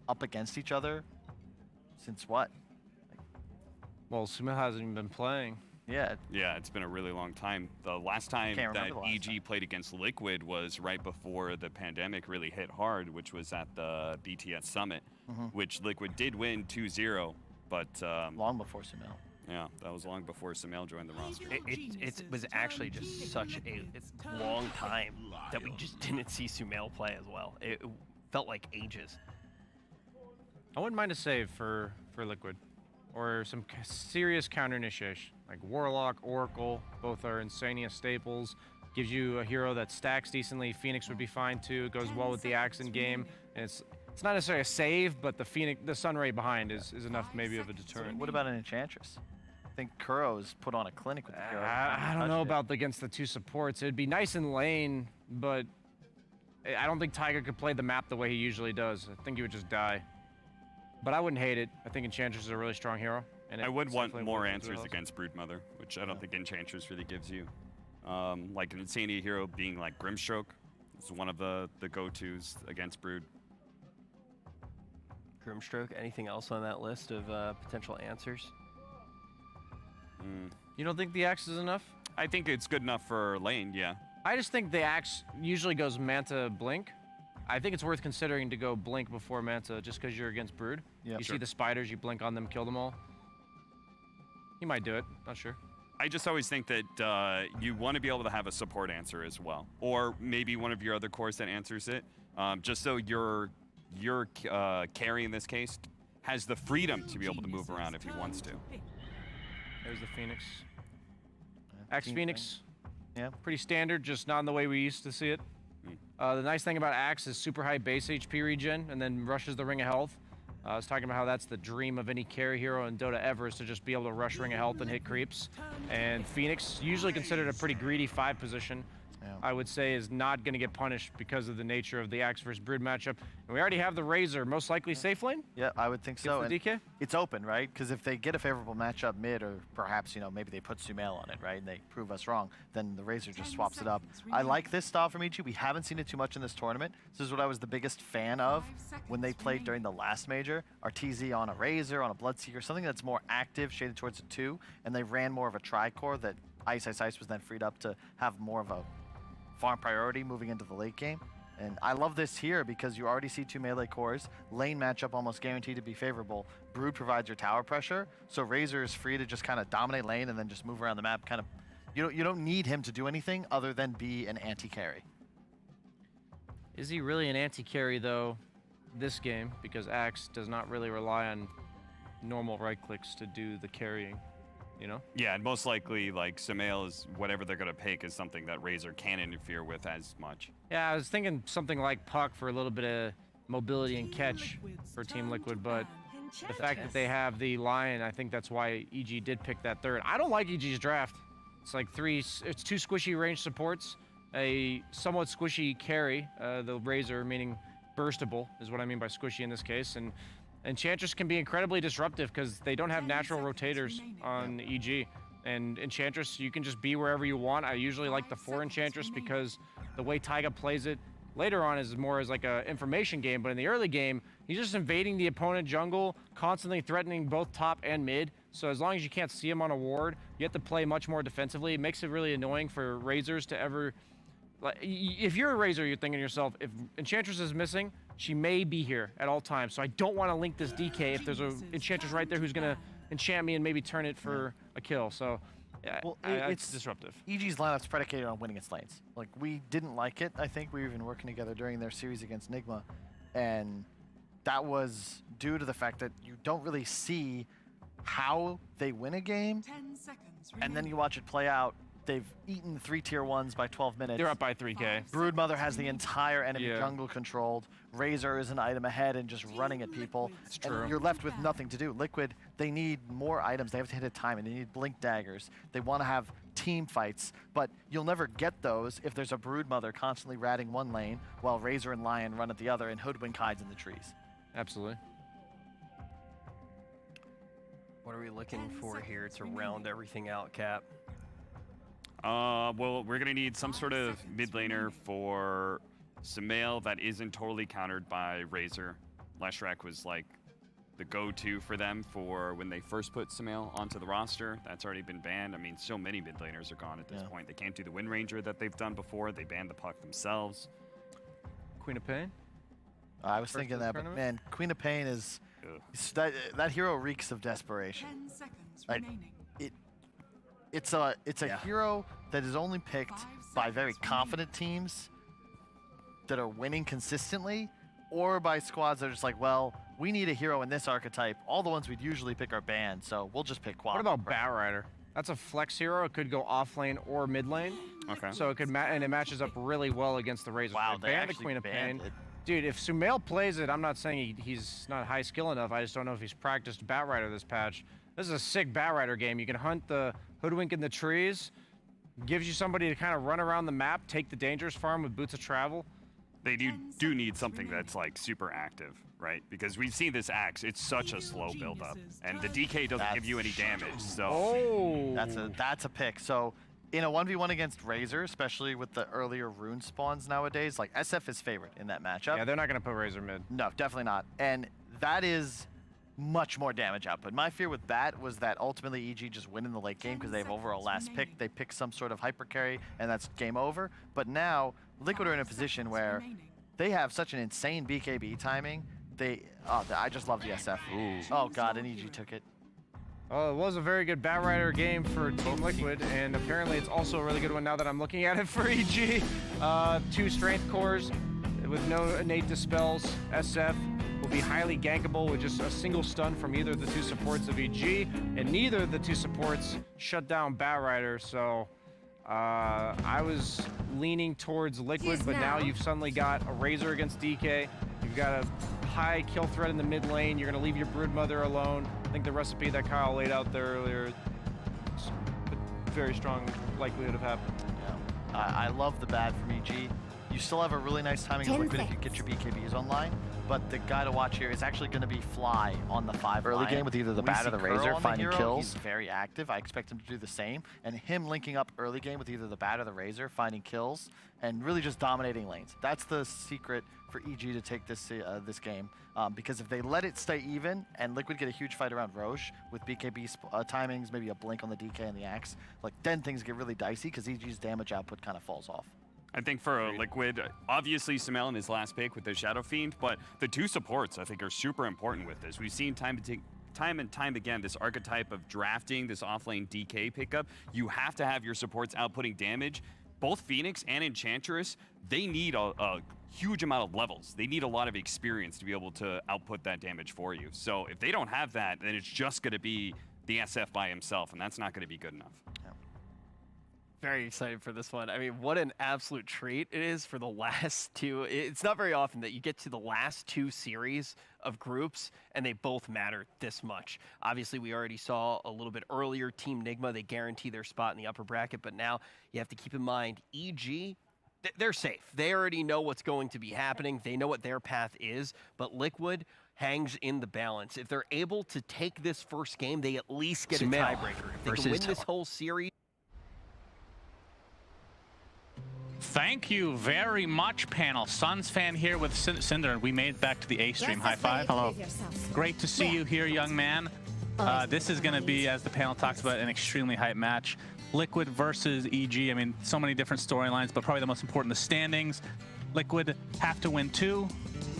up against each other since what? Well, Sumail hasn't even been playing. Yeah. Yeah, it's been a really long time. The last time that EG played against Liquid was right before the pandemic really hit hard, which was at the BTS Summit, which Liquid did win 2-0, but... long before Sumail. Yeah, that was long before Sumail joined the roster. It was actually just such a long time that we just didn't see Sumail play as well. It felt like ages. I wouldn't mind a save for Liquid, or some serious counter initiation. Like Warlock, Oracle, both are Insania staples. Gives you a hero that stacks decently. Phoenix would be fine too. It goes well with the Axe in game. And it's not necessarily a save, but the Sunray behind is enough maybe of a deterrent. What about an Enchantress? I think Kuro's put on a clinic with the hero. I don't know about against the 2 supports. It'd be nice in lane, but I don't think Tiger could play the map the way he usually does. I think he would just die. But I wouldn't hate it. I think Enchantress is a really strong hero. And I would want more answers against Broodmother, which I don't think Enchantress really gives you. Like an Insania hero being like Grimstroke is one of the go-tos against Brood. Grimstroke, anything else on that list of potential answers? You don't think the Axe is enough? I think it's good enough for lane, yeah. I just think the Axe usually goes Manta Blink. I think it's worth considering to go Blink before Manta just because you're against Brood. You see the spiders, you blink on them, kill them all. He might do it, not sure. I just always think that you want to be able to have a support answer as well. Or maybe one of your other cores that answers it. Just so your carry in this case has the freedom to be able to move around if he wants to. There's the Phoenix. Axe Phoenix. Yeah, pretty standard, just not in the way we used to see it. The nice thing about Axe is super high base HP regen and then rushes the Ring of Health. I was talking about how that's the dream of any carry hero in Dota ever, is to just be able to rush Ring of Health and hit creeps. And Phoenix, usually considered a pretty greedy 5 position, I would say is not going to get punished because of the nature of the Axe versus Brood matchup. And we already have the Razor, most likely safe lane? Yeah, I would think so. And DK? It's open, right? Because if they get a favorable matchup mid, or perhaps, you know, maybe they put Sumail on it, right? And they prove us wrong, then the Razor just swaps it up. I like this style from EG. We haven't seen it too much in this tournament. This is what I was the biggest fan of when they played during the last major. Arteezy on a Razor, on a Bloodseeker, something that's more active, shaded towards a 2, and they ran more of a tri-core that Ice was then freed up to have more of a farm priority moving into the late game. And I love this here because you already see 2 melee cores. Lane matchup almost guaranteed to be favorable. Brood provides your tower pressure, so Razor is free to just kind of dominate lane and then just move around the map. Kind of, you don't need him to do anything other than be an anti-carry. Is he really an anti-carry though this game? Because Axe does not really rely on normal right clicks to do the carrying. You know? Yeah, and most likely, like, Sumail is whatever they're going to pick is something that Razor can't interfere with as much. Yeah, I was thinking something like Puck for a little bit of mobility and catch for Team Liquid, but the fact that they have the Lion, I think that's why EG did pick that 3rd. I don't like EG's draft. It's like it's 2 squishy range supports, a somewhat squishy carry, the Razor meaning burstable is what I mean by squishy in this case, and Enchantress can be incredibly disruptive because they don't have natural rotators on EG. And Enchantress, you can just be wherever you want. I usually like the 4 Enchantress because the way Taiga plays it later on is more as like an information game, but in the early game, he's just invading the opponent jungle, constantly threatening both top and mid. So as long as you can't see him on a ward, you have to play much more defensively. It makes it really annoying for Razors to ever... Like, if you're a Razor, you're thinking to yourself, if Enchantress is missing, she may be here at all times. So I don't want to link this DK if there's an Enchantress right there who's going to enchant me and maybe turn it for a kill. So yeah, well, it's disruptive. EG's lineup's predicated on winning its lanes. Like, we didn't like it. I think we were even working together during their series against Nigma. And that was due to the fact that you don't really see how they win a game. 10 seconds And then you watch it play out. They've eaten 3 tier 1s by 12 minutes. They're up by 3K. Broodmother has the entire enemy jungle controlled. Razor is an item ahead and just running at people. It's true. And you're left with nothing to do. Liquid, they need more items. They have to hit a time, and they need blink daggers. They want to have team fights, but you'll never get those if there's a Broodmother constantly ratting one lane while Razor and Lion run at the other and Hoodwink hides in the trees. Absolutely. What are we looking for here to round everything out, Cap? Well, we're going to need some sort of mid laner for Sumail that isn't totally countered by Razor. Leshrac was like the go-to for them for when they first put Sumail onto the roster. That's already been banned. I mean, so many mid laners are gone at this point. They can't do the Wind Ranger that they've done before. They banned the Puck themselves. Queen of Pain? I was thinking that, but man, Queen of Pain is... That hero reeks of desperation. 10 seconds Like, remaining. It's a hero that is only picked by very confident teams that are winning consistently, or by squads that are just like, well, we need a hero in this archetype. All the ones we'd usually pick are banned, so we'll just pick Quad. What about Batrider? That's a flex hero. It could go off lane or mid lane. Okay. So it could and it matches up really well against the Razor. Wow, they banned the Queen of Pain. Dude, if Sumail plays it, I'm not saying he's not high skill enough. I just don't know if he's practiced Batrider this patch. This is a sick Batrider game. You can hunt the Hoodwink in the trees. Gives you somebody to kind of run around the map, take the dangerous farm with Boots of Travel. They do need something that's like super active, right? Because we've seen this Axe. It's such a slow build-up, and the DK doesn't give you any damage. So that's a pick. So in a 1v1 against Razor, especially with the earlier rune spawns nowadays, like SF is favorite in that matchup. Yeah, they're not going to put Razor mid. No, definitely not. And that is much more damage output. My fear with Bat was that ultimately EG just win in the late game because they have overall last pick. They pick some sort of hyper carry, and that's game over. But now, Liquid are in a position where they have such an insane BKB timing. I just love the SF. Ooh. Oh god, and EG took it. Oh, it was a very good Batrider game for Team Liquid, and apparently it's also a really good one now that I'm looking at it for EG. 2 strength cores with no innate dispels. SF will be highly gankable with just a single stun from either of the 2 supports of EG, and neither of the 2 supports shut down Batrider, so I was leaning towards Liquid, but now you've suddenly got a Razor against DK. You've got a high kill threat in the mid lane. You're going to leave your Broodmother alone. I think the recipe that Kyle laid out there earlier, it's a very strong likelihood of happening. Yeah. I love the bad from EG. You still have a really nice timing of Liquid if you get your BKBs online, but the guy to watch here is actually going to be Fly on the 5 early Lion. game with either the Bat or the Razor finding kills. He's very active. I expect him to do the same, and him linking up early game with either the Bat or the Razor, finding kills, and really just dominating lanes. That's the secret for EG to take this game, because if they let it stay even and Liquid get a huge fight around Roche with BKB timings, maybe a blink on the DK and the Axe, like then things get really dicey because EG's damage output kind of falls off. I think for Liquid, obviously Sumail in his last pick with the Shadow Fiend, but the 2 supports I think are super important with this. We've seen time and time again this archetype of drafting this offlane DK pickup. You have to have your supports outputting damage. Both Phoenix and Enchantress, they need a huge amount of levels. They need a lot of experience to be able to output that damage for you. So if they don't have that, then it's just going to be the SF by himself, and that's not going to be good enough. Very excited for this one. I mean, what an absolute treat it is for the last 2. It's not very often that you get to the last 2 series of groups and they both matter this much. Obviously, we already saw a little bit earlier Team Nigma, they guarantee their spot in the upper bracket, but now you have to keep in mind EG, they're safe. They already know what's going to be happening. They know what their path is, but Liquid, hangs in the balance. If they're able to take this first game, they at least get a Sumail tiebreaker. If they can win this whole series. Thank you very much, panel. Suns fan here with Cinder. We made it back to the A stream. High five. Hello. Great to see you here, young man. This is going to be, as the panel talks about, an extremely hype match. Liquid versus EG. I mean, so many different storylines, but probably the most important, the standings. Liquid have to win 2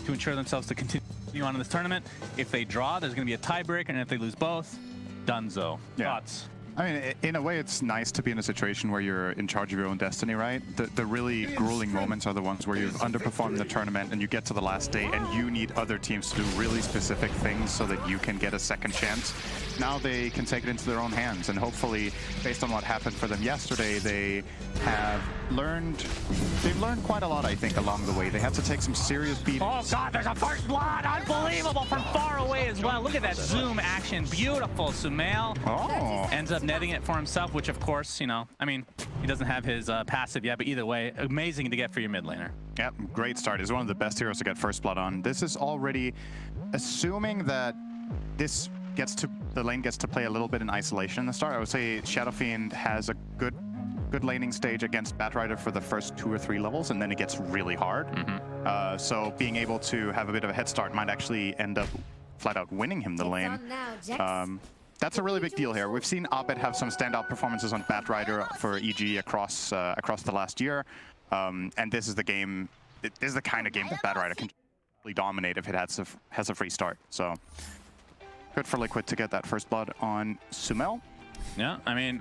to ensure themselves to continue on in this tournament. If they draw, there's going to be a tiebreaker, and if they lose both, donezo. Thoughts? I mean, in a way, it's nice to be in a situation where you're in charge of your own destiny, right? The really grueling moments are the ones where you've underperformed the tournament and you get to the last day and you need other teams to do really specific things so that you can get a second chance. Now they can take it into their own hands, and hopefully, based on what happened for them yesterday, they've learned quite a lot, I think, along the way. They had to take some serious beatings. Oh God, there's a first blood! Unbelievable from far away as well. Look at that zoom action. Beautiful. Sumail ends up netting it for himself, which of course, you know, I mean, he doesn't have his passive yet, but either way, amazing to get for your mid laner. Yep, great start. He's one of the best heroes to get first blood on. This is already assuming that the lane gets to play a little bit in isolation in the start. I would say Shadow Fiend has a good laning stage against Batrider for the first 2 or 3 levels, and then it gets really hard. So being able to have a bit of a head start might actually end up flat out winning him the lane. That's a really big deal here. We've seen Abed have some standout performances on Batrider for EG across the last year, and this is the game. This is the kind of game that Batrider can really dominate if it has a free start. So good for Liquid to get that first blood on Sumail. Yeah, I mean,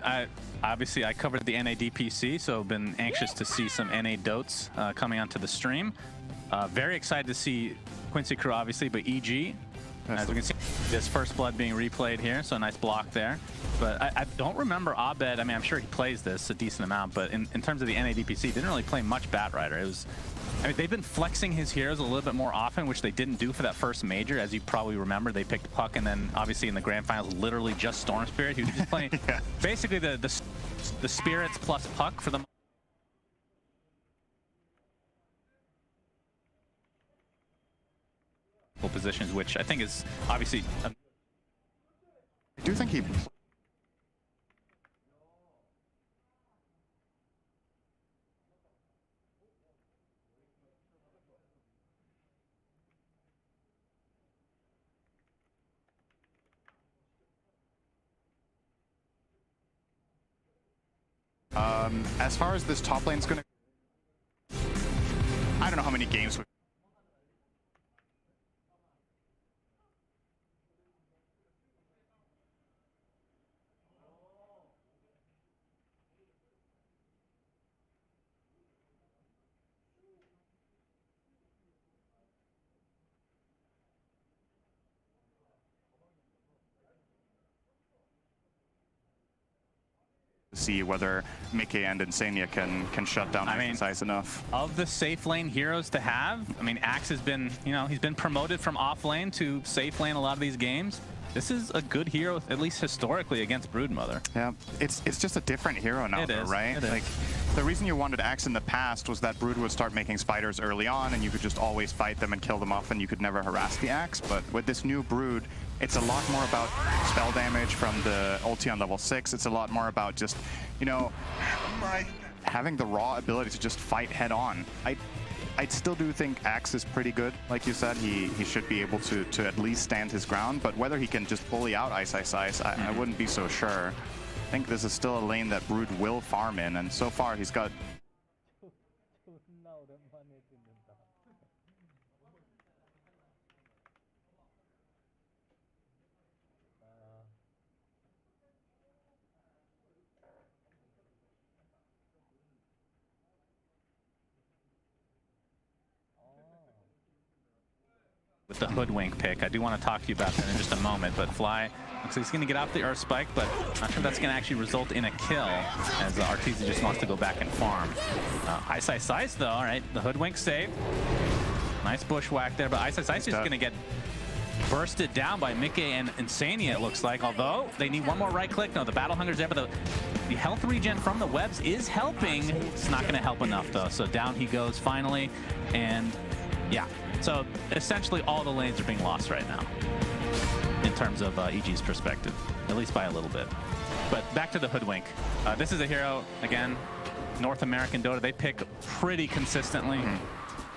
obviously I covered the NA DPC, so I've been anxious to see some NA DOTs coming onto the stream. Very excited to see Quincy Crew, obviously, but EG, as we can see, this first blood being replayed here, so a nice block there. But I don't remember Abed. I mean, I'm sure he plays this a decent amount, but in terms of the NA DPC, didn't really play much Batrider. It was, I mean, they've been flexing his heroes a little bit more often, which they didn't do for that first major. As you probably remember, they picked Puck, and then obviously in the grand finals, literally just Storm Spirit. He was just playing basically the Spirits plus Puck for the positions, which I think is obviously. I do think he. As far as this top lane's gonna, I don't know how many games. See whether Mickey and Insania can shut down Size enough. Of the safe lane heroes to have, I mean, Axe has been, you know, he's been promoted from off lane to safe lane a lot of these games. This is a good hero, at least historically, against Broodmother. Yeah, it's just a different hero now, though, right? Like, the reason you wanted Axe in the past was that Brood would start making spiders early on, and you could just always fight them and kill them off, and you could never harass the Axe. But with this new Brood, it's a lot more about spell damage from the ulti on level 6. It's a lot more about just, you know, having the raw ability to just fight head on. I still do think Axe is pretty good. Like you said, he should be able to at least stand his ground, but whether he can just bully out Ice, I wouldn't be so sure. I think this is still a lane that Brood will farm in, and so far he's got... With the Hoodwink pick, I do want to talk to you about that in just a moment, but Fly looks like he's going to get off the Earth Spike, but not sure that's going to actually result in a kill, as Arteezy just wants to go back and farm. Ice though, all right, the Hoodwink save. Nice bushwhack there, but Ice is going to get bursted down by Mickey and Insania, it looks like, although they need one more right click. No, the Battle Hunger's there, but the health regen from the webs is helping. It's not going to help enough, though, so down he goes finally, and yeah, So essentially all the lanes are being lost right now in terms of EG's perspective, at least by a little bit. But back to the Hoodwink. This is a hero, again, North American Dota. They pick pretty consistently.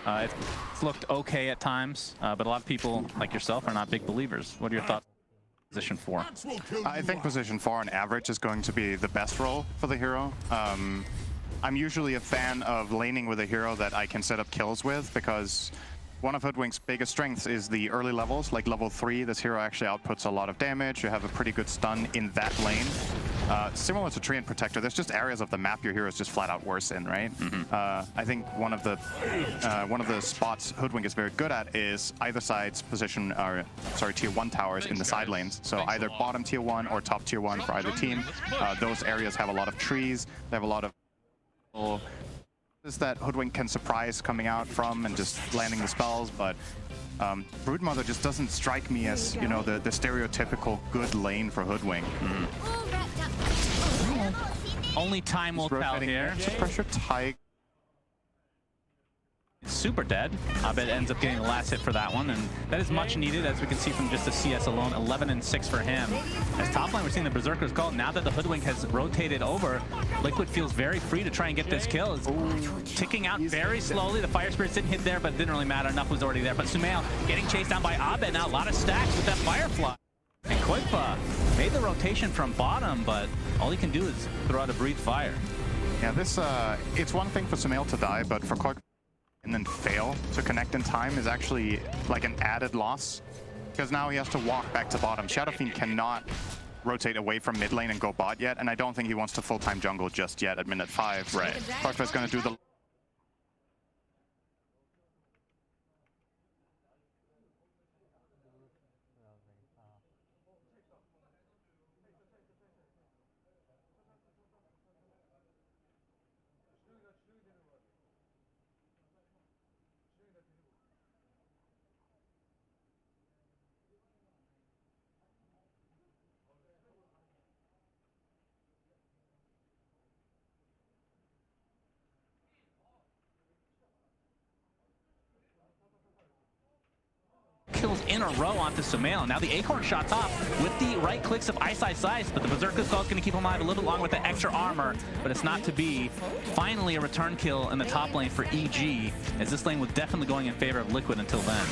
It's looked okay at times, but a lot of people like yourself are not big believers. What are your thoughts? Position 4. I think position 4 on average is going to be the best role for the hero. I'm usually a fan of laning with a hero that I can set up kills with, because one of Hoodwink's biggest strengths is the early levels. Like level 3, this hero actually outputs a lot of damage. You have a pretty good stun in that lane. Similar to Treant Protector, there's just areas of the map your hero is just flat out worse in, right? I think one of the spots Hoodwink is very good at is either side's position, or sorry, tier 1 towers in the side lanes. So either bottom tier 1 or top tier 1 for either team. Those areas have a lot of trees. They have a lot of that Hoodwink can surprise coming out from and just landing the spells, but Broodmother just doesn't strike me as, you know, the stereotypical good lane for Hoodwink. Only time will tell here. Pressure Tiger. Super dead. Abed ends up getting the last hit for that one, and that is much needed, as we can see from just the CS alone. 11 and 6 for him. As top lane, we're seeing the Berserker's call. Now that the Hoodwink has rotated over, Liquid feels very free to try and get this kill. It's ticking out very slowly. The Fire Spirit didn't hit there, but it didn't really matter. Enough was already there. But Sumail getting chased down by Abed now. A lot of stacks with that Firefly. And Koipa made the rotation from bottom, but all he can do is throw out a Breathe Fire. Yeah, this, it's one thing for Sumail to die, but for Koipa and then fail to connect in time is actually like an added loss, because now he has to walk back to bottom. Shadowfiend cannot rotate away from mid lane and go bot yet, and I don't think he wants to full-time jungle just yet at minute 5. Right. Koipa's going to do the... Kills in a row onto Sumail. Now the Acorn shot top with the right clicks of Ice, but the Berserker's Call is going to keep him alive a little bit longer with the extra armor, but it's not to be. Finally a return kill in the top lane for EG, as this lane was definitely going in favor of Liquid until then.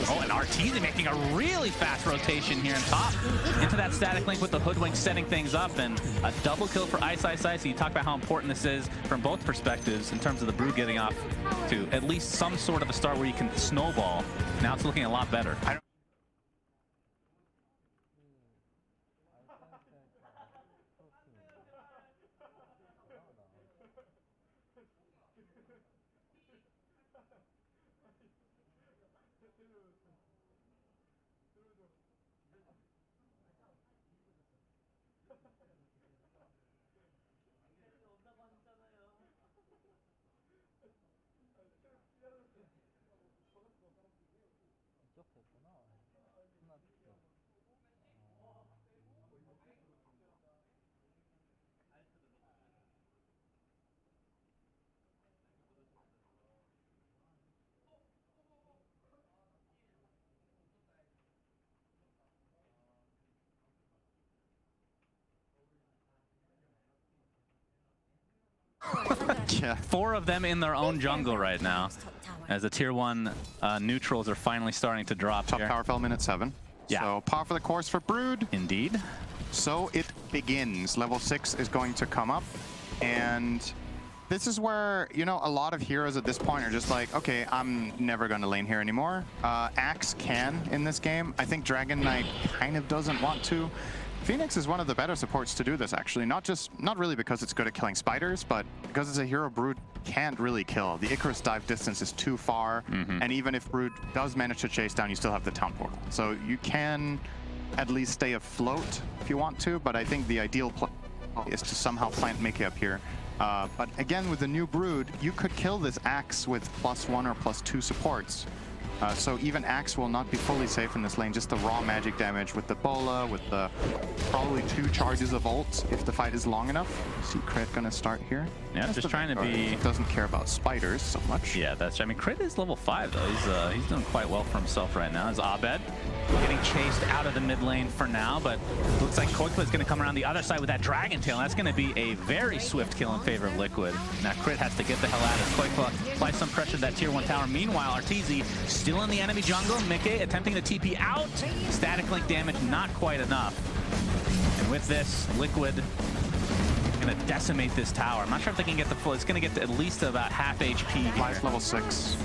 Oh, and Arteezy making a really fast rotation here in top into that static link with the Hoodwink setting things up, and a double kill for Ice. So you talk about how important this is from both perspectives in terms of the Brood getting off to at least some sort of a start where you can snowball. Now it's looking a lot better. Yeah. 4 of them in their own jungle right now, as the tier 1 neutrals are finally starting to drop. Top here. tower fell minute 7. Yeah. So par for the course for Brood. Indeed. So it begins. Level 6 is going to come up, and this is where, you know, a lot of heroes at this point are just like, okay, I'm never going to lane here anymore. Axe can in this game. I think Dragon Knight kind of doesn't want to. Phoenix is one of the better supports to do this, actually. Not really because it's good at killing spiders, but because it's a hero Brood can't really kill. The Icarus dive distance is too far, and even if Brood does manage to chase down, you still have the town portal. So you can at least stay afloat if you want to, but I think the ideal play is to somehow plant Mickey up here. But again, with the new Brood, you could kill this Axe with +1 or +2 supports. So even Axe will not be fully safe in this lane. Just the raw magic damage with the Bola, with the probably 2 charges of ult if the fight is long enough. See Crit gonna start here. Yeah, just trying to be... Doesn't care about spiders so much. Yeah, that's... I mean, Crit is level 5, though. He's doing quite well for himself right now. As Abed getting chased out of the mid lane for now, but looks like Koikwa is going to come around the other side with that Dragon Tail. That's going to be a very swift kill in favor of Liquid. Now Crit has to get the hell out as Koikwa applies some pressure to that tier 1 tower. Meanwhile, Arteezy still in the enemy jungle. Mickey attempting to TP out. Static link damage, not quite enough. And with this, Liquid going to decimate this tower. I'm not sure if they can get the full. It's going to get to at least about half HP. Life level 6.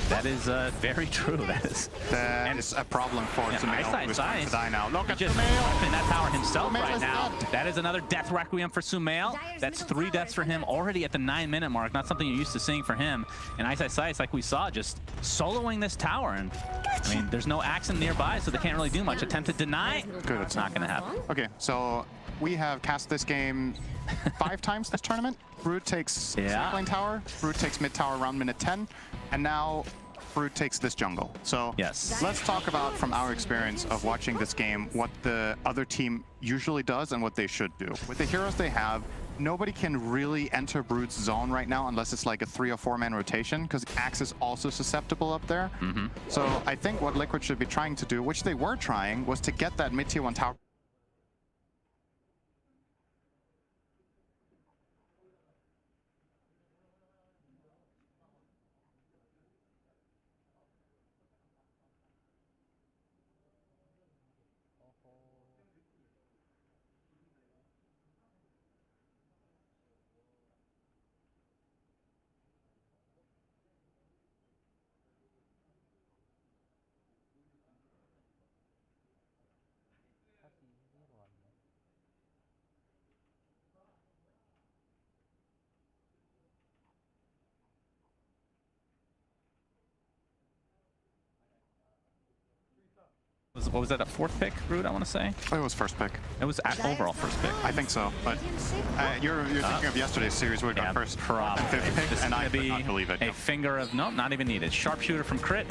That is very true. That is a problem for Sumail, who's going to die now. Look at just Sumail! in that tower himself Sumail right is now. dead. That is another death requiem for Sumail. That's 3 deaths for him already at the 9-minute mark. Not something you're used to seeing for him. And Ice, like we saw, just soloing this tower. And I mean, there's no Axon nearby, so they can't really do much. Attempt to deny. Good. It's not going to happen. Okay, so we have cast this game 5 times this tournament. Brood takes lane tower, Brood takes mid tower around minute 10, and now Brood takes this jungle. So yes, let's talk about, from our experience of watching this game, what the other team usually does and what they should do. With the heroes they have, nobody can really enter Brood's zone right now unless it's like a 3 or 4 man rotation, because Axe is also susceptible up there. So I think what Liquid should be trying to do, which they were trying, was to get that mid tier 1 tower. What was that, a 4th pick, Brood, I want to say? It was 1st pick. It was overall 1st pick. I think so, but you're thinking of yesterday's series where we got 1st and 5th pick, and I could not believe it. A finger of, no, not even needed. Sharpshooter from Crit,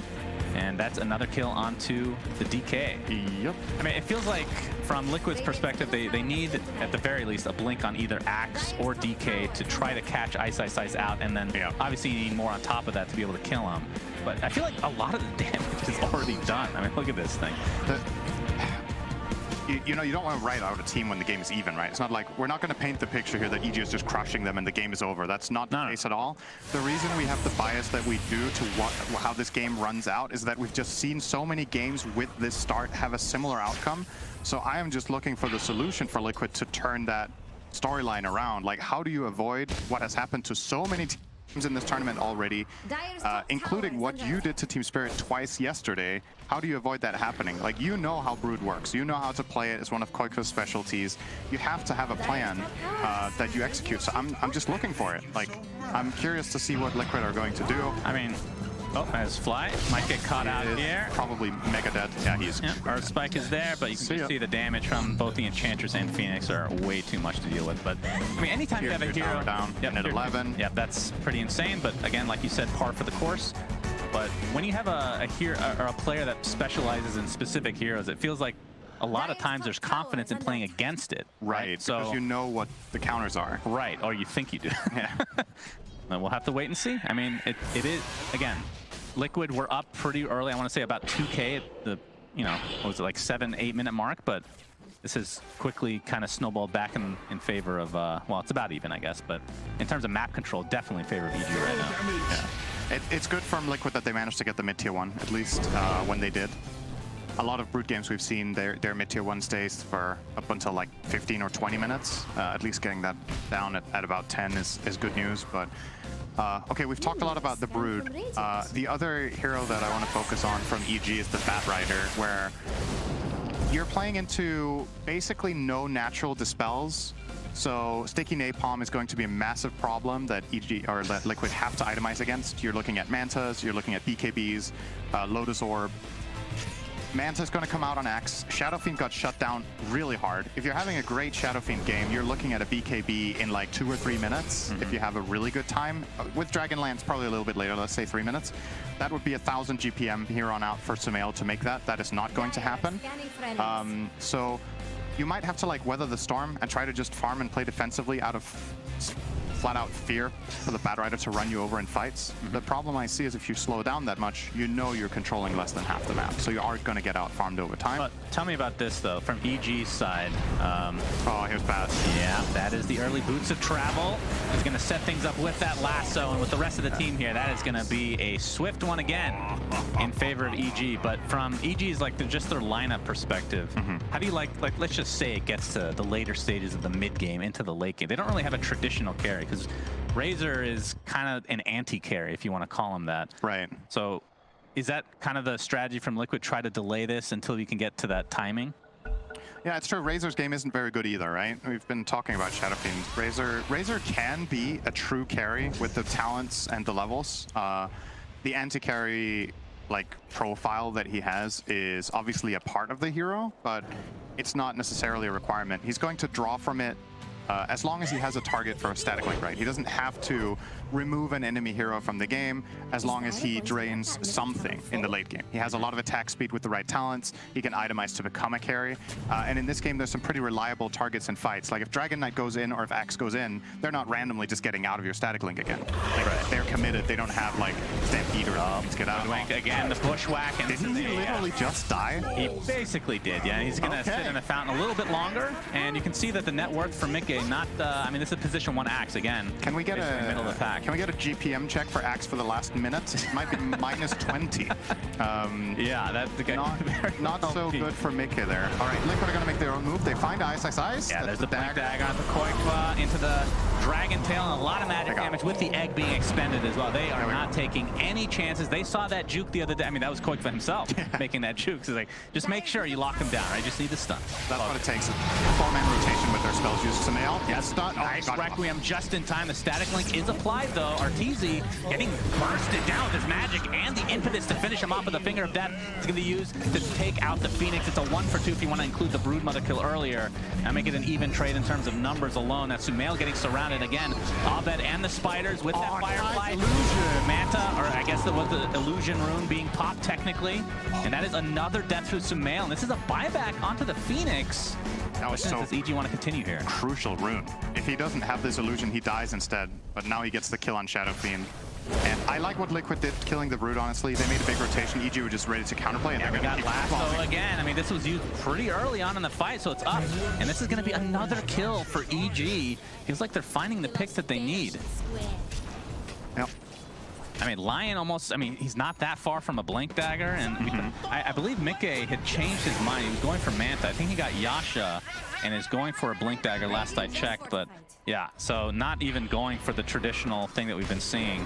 and that's another kill onto the DK. Yep. I mean, it feels like, from Liquid's perspective, they need, at the very least, a blink on either Axe or DK to try to catch Ice out, and then obviously you need more on top of that to be able to kill him. But I feel like a lot of the damage is already done. I mean, look at this thing. You know, you don't want to write out a team when the game is even, right? It's not like, we're not going to paint the picture here that EG is just crushing them and the game is over. That's not the case at all. The reason we have the bias that we do to how this game runs out is that we've just seen so many games with this start have a similar outcome. So I am just looking for the solution for Liquid to turn that storyline around. Like, how do you avoid what has happened to so many teams in this tournament already, including what you did to Team Spirit twice yesterday? How do you avoid that happening? Like, you know how Brood works. You know how to play it. It's one of Koikwa's specialties. You have to have a plan that you execute. So I'm just looking for it. Like, I'm curious to see what Liquid are going to do. I mean, as Fly might get caught out here. Probably mega dead. Yeah, he's... Earth Spike is there, but you can just see the damage from both the Enchantress and Phoenix are way too much to deal with. But, I mean, anytime you have a hero... down at 11. Yeah, that's pretty insane. But, again, like you said, par for the course. But when you have a hero or a player that specializes in specific heroes, it feels like a lot of times there's confidence in playing against it. Right, because you know what the counters are. Right, or you think you do. Yeah. And we'll have to wait and see. I mean, it is, again, Liquid were up pretty early. I want to say about 2K at the, you know, what was it, like 7-8 minute mark, but this has quickly kind of snowballed back in favor of, well, it's about even, I guess, but in terms of map control, definitely in favor of EG right now. Yeah. It's good from Liquid that they managed to get the mid-tier 1, at least when they did. A lot of Brood games we've seen, their mid-tier 1 stays for up until like 15 or 20 minutes. At least getting that down at about 10 is good news, but okay, we've talked a lot about the Brood. The other hero that I want to focus on from EG is the Bat Rider, where you're playing into basically no natural dispels. So sticky napalm is going to be a massive problem that EG or that Liquid have to itemize against. You're looking at Mantas, you're looking at BKBs, Lotus Orb. Manta's going to come out on Axe. Shadow Fiend got shut down really hard. If you're having a great Shadow Fiend game, you're looking at a BKB in like 2 or 3 minutes. If you have a really good time. With Dragonlance, probably a little bit later, let's say 3 minutes. That would be 1,000 GPM here on out for Sumail to make that. That is not going to happen. So you might have to like weather the storm and try to just farm and play defensively out of flat out fear for the Batrider to run you over in fights. The problem I see is if you slow down that much, you know you're controlling less than half the map. So you are going to get out farmed over time. But tell me about this though, from EG's side. Oh, here's Baz. Yeah, that is the early boots of travel. He's going to set things up with that lasso, and with the rest of the team here, that is going to be a swift one again in favor of EG. But from EG's like just their lineup perspective, how do you like let's just say it gets to the later stages of the mid game into the late game. They don't really have a traditional carry because Razor is kind of an anti-carry, if you want to call him that. Right. So is that kind of the strategy from Liquid, try to delay this until you can get to that timing? Yeah, it's true. Razor's game isn't very good either, right? We've been talking about Shadow Fiend. Razor can be a true carry with the talents and the levels. The anti-carry like profile that he has is obviously a part of the hero, but it's not necessarily a requirement. He's going to draw from it as long as he has a target for a static link, right? He doesn't have to remove an enemy hero from the game as long as he drains something in the late game. He has a lot of attack speed with the right talents. He can itemize to become a carry. And in this game, there's some pretty reliable targets in fights. Like if Dragon Knight goes in or if Axe goes in, they're not randomly just getting out of your static link again. Like, they're committed. They don't have like Stampede or to get out. Again, the bushwhack. And didn't he literally just die? He basically did, yeah. He's going to sit in the fountain a little bit longer. And you can see that the net worth for Mickey, not, I mean, this is position 1 Axe again. Can we get middle of the pack. Can we get a GPM check for Axe for the last minute? It might be minus 20. Yeah, that's not so good for Mickey there. All right, Liquid are going to make their own move. They find Ice. Yeah, there's the Blink Dagger onto Koikva, into the Dragon Tail, and a lot of magic damage with the egg being expended as well. They are not taking any chances. They saw that juke the other day. I mean, that was Koikva himself making that juke. So like, just make sure you lock him down, right? Just need the stun. That's what it takes. 4-man rotation with their spells used. Sumail. Yeah, stun. Nice Requiem just in time. The static link is applied though. Arteezy getting bursted down with his magic and the impetus to finish him off with a finger of death. It's going to be used to take out the Phoenix. It's a 1 for 2 if you want to include the Broodmother kill earlier and make it an even trade in terms of numbers alone. That's Sumail getting surrounded again. Abed and the Spiders with that Firefly. Illusion. Manta, or I guess there was the Illusion rune being popped technically. And that is another death through Sumail. And this is a buyback onto the Phoenix. That was so does EG want to continue here? Crucial rune. If he doesn't have this illusion, he dies instead. But now he gets the kill on Shadow Fiend. And I like what Liquid did, killing the Brood, honestly. They made a big rotation. EG were just ready to counterplay. And we got Lasso again. I mean, this was used pretty early on in the fight, so it's up. And this is going to be another kill for EG. Feels like they're finding the picks that they need. Yep. I mean, Lion almost, I mean, he's not that far from a Blink Dagger, and I believe Mickey had changed his mind. He was going for Manta. I think he got Yasha and is going for a Blink Dagger last I checked, but yeah, so not even going for the traditional thing that we've been seeing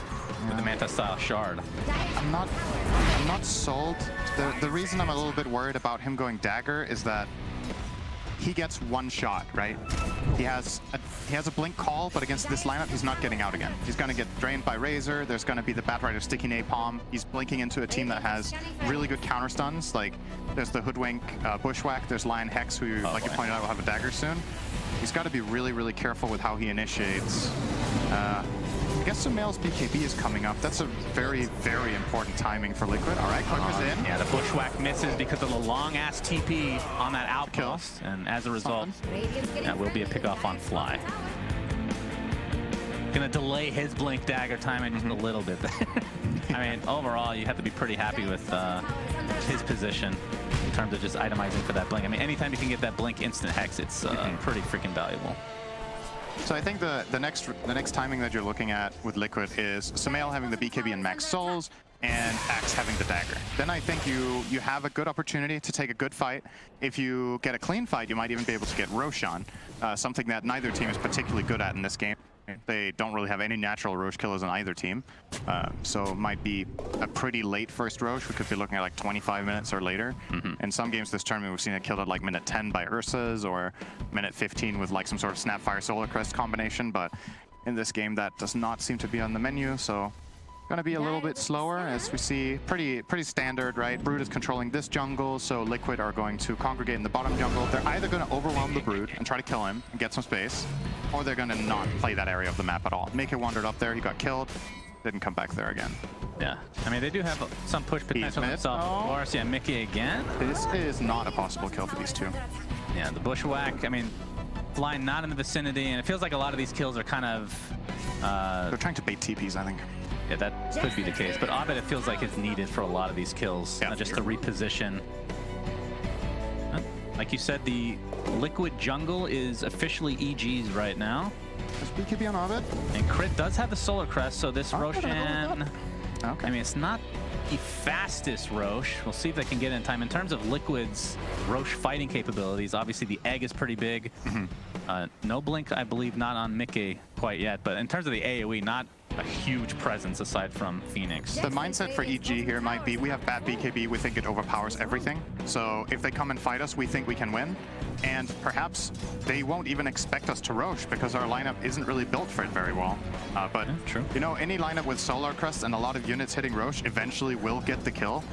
with the Manta style shard. I'm not sold. The reason I'm a little bit worried about him going Dagger is that he gets one shot, right? He has a blink call, but against this lineup, he's not getting out again. He's going to get drained by Razor. There's going to be the Batrider sticky napalm. He's blinking into a team that has really good counter stuns. Like there's the Hoodwink, Bushwhack. There's Lion Hex, who, like you pointed out, will have a dagger soon. He's got to be really, really careful with how he initiates. I guess Sumail's BKB is coming up. That's a very, very important timing for Liquid. All right, Koikva's in. Yeah, the Bushwhack misses because of the long-ass TP on that outpost. And as a result, that will be a pickoff on Fly. Gonna delay his Blink Dagger timing just a little bit there. I mean, overall, you have to be pretty happy with his position in terms of just itemizing for that Blink. I mean, anytime you can get that Blink instant Hex, it's pretty freaking valuable. So I think the next timing that you're looking at with Liquid is Sumail having the BKB and max souls, and Axe having the dagger. Then I think you have a good opportunity to take a good fight. If you get a clean fight, you might even be able to get Roshan, something that neither team is particularly good at in this game. They don't really have any natural Roche killers on either team. So it might be a pretty late first Roche. We could be looking at like 25 minutes or later. In some games this tournament, we've seen it killed at like minute 10 by Ursa's or minute 15 with like some sort of Snapfire Solar Crest combination. But in this game, that does not seem to be on the menu. So Gonna be a little bit slower, as we see. Pretty standard, right? Brood is controlling this jungle, so Liquid are going to congregate in the bottom jungle. They're either gonna overwhelm the Brood and try to kill him and get some space, or they're gonna not play that area of the map at all. Mickey wandered up there, he got killed, didn't come back there again. Yeah, I mean, they do have some push potential themselves. Lars, yeah, Mickey again. This is not a possible kill for these two. Yeah, the bushwhack, I mean, flying not in the vicinity, and it feels like a lot of these kills are kind of... they're trying to bait TPs, I think. Yeah, that could be the case, but Abed, it feels like is needed for a lot of these kills, just to reposition. Like you said, the Liquid jungle is officially EG's right now. Is BKB on Abed? And Crit does have the Solar Crest, so this Roshan... Okay. I mean, it's not the fastest Roche. We'll see if they can get in time. In terms of Liquid's Roche fighting capabilities, obviously the egg is pretty big. No blink, I believe, not on Mickey quite yet, but in terms of the AoE, not a huge presence aside from Phoenix. The mindset for EG here might be, we have bad BKB, we think it overpowers everything. So if they come and fight us, we think we can win. And perhaps they won't even expect us to Roche because our lineup isn't really built for it very well. But true. You know, any lineup with Solar Crest and a lot of units hitting Roche eventually will get the kill.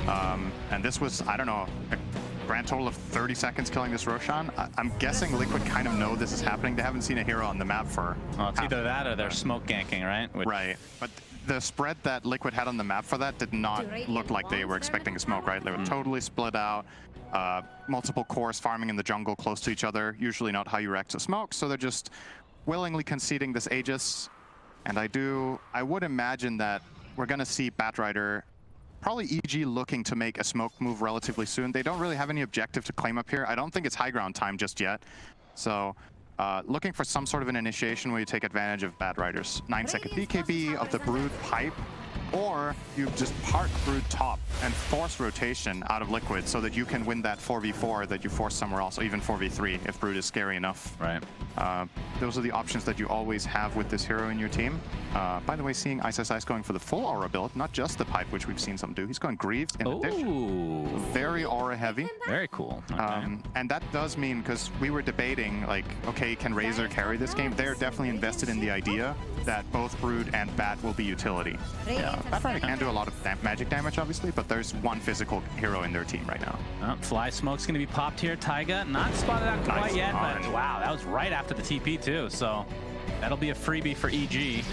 And this was, I don't know, a grand total of 30 seconds killing this Roshan. I'm guessing Liquid kind of know this is happening. They haven't seen a hero on the map for... Well, it's either that or they're smoke ganking, right? Right. But the spread that Liquid had on the map for that did not look like they were expecting a smoke, right? They were totally split out. Multiple cores farming in the jungle close to each other. Usually not how you react to smoke, so they're just willingly conceding this Aegis. And I would imagine that we're going to see Batrider, probably EG, looking to make a smoke move relatively soon. They don't really have any objective to claim up here. I don't think it's high ground time just yet. So looking for some sort of an initiation where you take advantage of Batrider's 9-second BKB, of the Brood pipe, or you just park Brood top and force rotation out of Liquid so that you can win that 4v4 that you force somewhere else, or even 4v3 if Brood is scary enough. Right. Those are the options that you always have with this hero in your team. By the way, seeing Ice going for the full aura build, not just the pipe, which we've seen some do. He's going Greaves in addition. Very aura heavy. Very cool. Okay. And that does mean, because we were debating, like, okay, can Razor carry this game? They're definitely invested in the idea that both Brood and Bat will be utility. Batrider can do a lot of magic damage, obviously, but there's one physical hero in their team right now. Fly Smoke's going to be popped here. Taiga, not spotted out quite yet, but wow, that was right after the TP too, so that'll be a freebie for EG,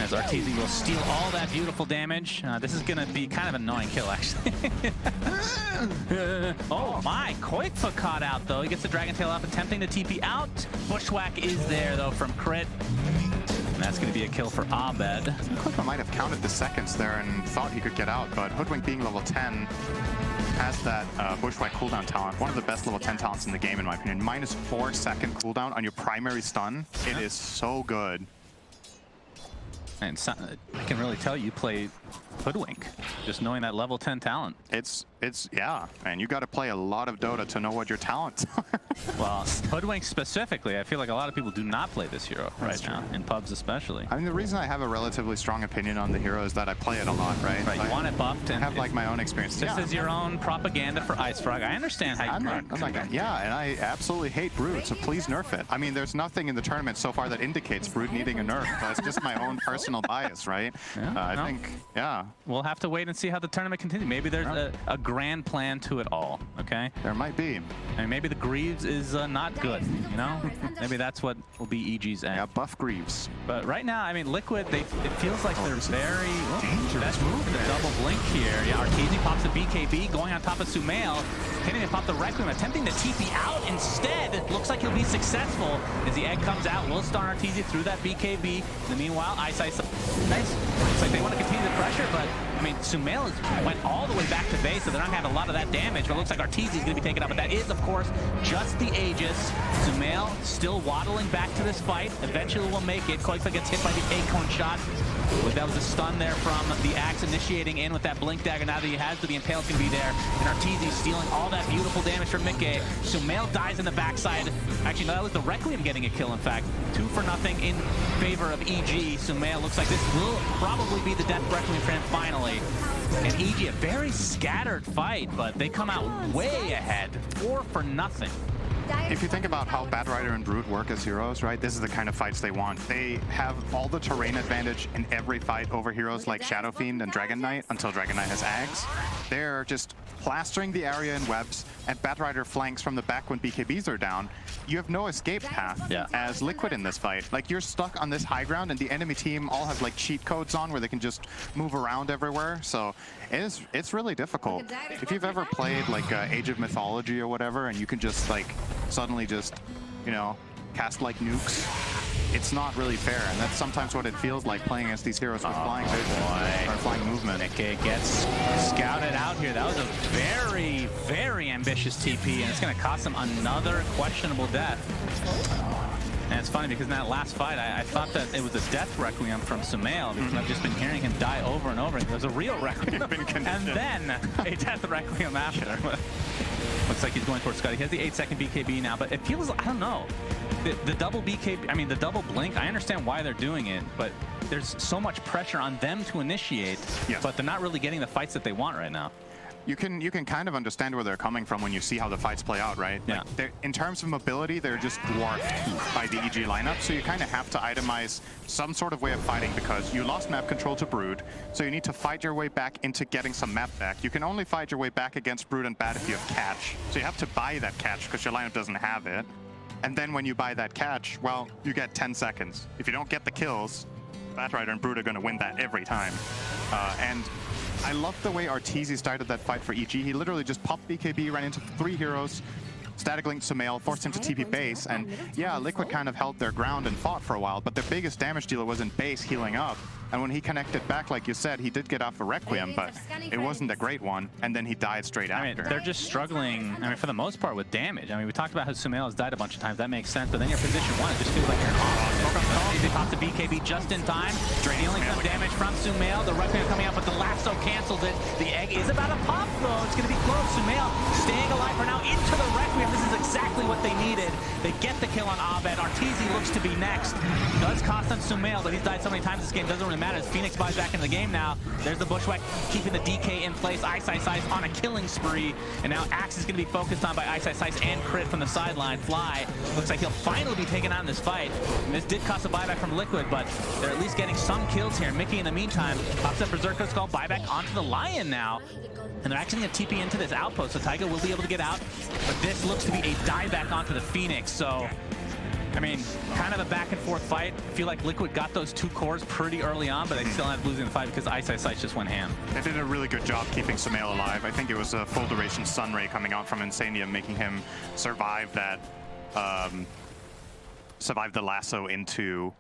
as Arteezy will steal all that beautiful damage. This is going to be kind of an annoying kill, actually. Oh my, Koikfa caught out, though. He gets the Dragon Tail off, attempting to TP out. Bushwhack is there, though, from Crit. And that's going to be a kill for Abed. Koikfa might have counted the seconds there and thought he could get out, but Hoodwink being level 10 has that Bushwhack cooldown talent. One of the best level 10 talents in the game, in my opinion. -4 second cooldown on your primary stun. It is so good. And I can really tell you play Hoodwink, just knowing that level 10 talent. Yeah, man, you got to play a lot of Dota to know what your talents are. Well, Hoodwink specifically, I feel like a lot of people do not play this hero now, in pubs especially. I mean, the reason I have a relatively strong opinion on the hero is that I play it a lot, right? Right, you want it buffed. And have like my own experience. This is your own propaganda for Ice Frog. I understand how you yeah, and I absolutely hate Brood, so please nerf it. I mean, there's nothing in the tournament so far that indicates Brood needing a nerf, but it's just my own personal bias, right? I think, we'll have to wait and see how the tournament continues. Maybe there's a grand plan to it all, okay? There might be. And maybe the Greaves is not good, you know? Maybe that's what will be EG's end. Yeah, buff Greaves. But right now, I mean, Liquid, it feels like they're very dangerous move. The double blink here. Yeah, Arteezy pops the BKB, going on top of Sumail. Hitting to pop the Requiem, attempting to TP out instead. Looks like he'll be successful as the egg comes out. Will stun Arteezy through that BKB. In the meanwhile, Ice. Nice. Looks like they want to continue the pressure, but I mean, Sumail went all the way back to base, so they're not going to have a lot of that damage, but it looks like Arteezy is going to be taken out, but that is, of course, just the Aegis. Sumail still waddling back to this fight. Eventually will make it. Koikfa gets hit by the Acorn shot. That was a stun there from the Axe initiating in with that Blink Dagger. Now that he has, the Impale's going to be there. And Arteezy stealing all that beautiful damage from Mickey. Sumail dies in the backside. Actually, no, that was the Requiem getting a kill, in fact. 2-0 in favor of EG. Sumail looks like this will probably be the death Requiem for him finally. And EG, a very scattered fight, but they come out way ahead. 4-0. if you think about how Batrider and Brood work as heroes, right, this is the kind of fights they want. They have all the terrain advantage in every fight over heroes like Shadow Fiend and Dragon Knight until Dragon Knight has Ags. They're just plastering the area in webs, and Batrider flanks from the back when BKBs are down. You have no escape path as Liquid in this fight. Like, you're stuck on this high ground, and the enemy team all have like cheat codes on where they can just move around everywhere. So it's really difficult. If you've ever played like Age of Mythology or whatever, and you can just like suddenly just, you know, cast like nukes, it's not really fair, and that's sometimes what it feels like playing against these heroes with flying vision or flying movement. Nikke gets scouted out here. That was a very, very ambitious TP, and it's going to cost him another questionable death. And it's funny because in that last fight, I thought that it was a death requiem from Sumail because I've just been hearing him die over and over. It was a real requiem, and then a death requiem after. Looks like he's going towards Scotty. He has the 8-second BKB now, but it feels, I don't know. The double BKB, I mean, the double blink, I understand why they're doing it, but there's so much pressure on them to initiate, but they're not really getting the fights that they want right now. You can kind of understand where they're coming from when you see how the fights play out, right? Yeah. Like, in terms of mobility, they're just dwarfed by the EG lineup, so you kind of have to itemize some sort of way of fighting because you lost map control to Brood, so you need to fight your way back into getting some map back. You can only fight your way back against Brood and Bat if you have catch, so you have to buy that catch because your lineup doesn't have it. And then when you buy that catch, well, you get 10 seconds. If you don't get the kills, Batrider and Brood are going to win that every time. And I love the way Arteezy started that fight for EG. He literally just popped BKB, ran into 3 heroes, static linked Sumail, forced him to TP base, and yeah, Liquid kind of held their ground and fought for a while, but their biggest damage dealer was in base healing up. And when he connected back, like you said, he did get off a Requiem, but it wasn't a great one, and then he died straight after. I mean, they're just struggling, I mean, for the most part, with damage. I mean, we talked about how Sumail has died a bunch of times. That makes sense, but then your position 1, it just feels like you're off. They popped the BKB just in time, dealing some damage from Sumail. The Requiem coming up, but the lasso cancels it. The egg is about to pop, though. It's going to be close. Sumail staying alive for now into the Requiem. This is exactly what they needed. They get the kill on Abed. Arteezy looks to be next. Does cost them Sumail, but he's died so many times this game, doesn't really matter. As Phoenix buys back in the game now. There's the Bushwhack keeping the DK in place. Ice on a killing spree. And now Axe is going to be focused on by Ice and Crit from the sideline. Fly looks like he'll finally be taken out in this fight. And this did cost a buyback from Liquid, but they're at least getting some kills here. Mickey, in the meantime, pops up Berserker Skull, buyback onto the Lion now. And they're actually going to TP into this outpost, so Taiga will be able to get out. But this looks to be a dieback onto the Phoenix, so I mean, kind of a back and forth fight. I feel like Liquid got those 2 cores pretty early on, but they still ended up losing the fight because Ice just went ham. They did a really good job keeping Sumail alive. I think it was a full duration Sunray coming out from Insanium, making him survive that, survive the lasso into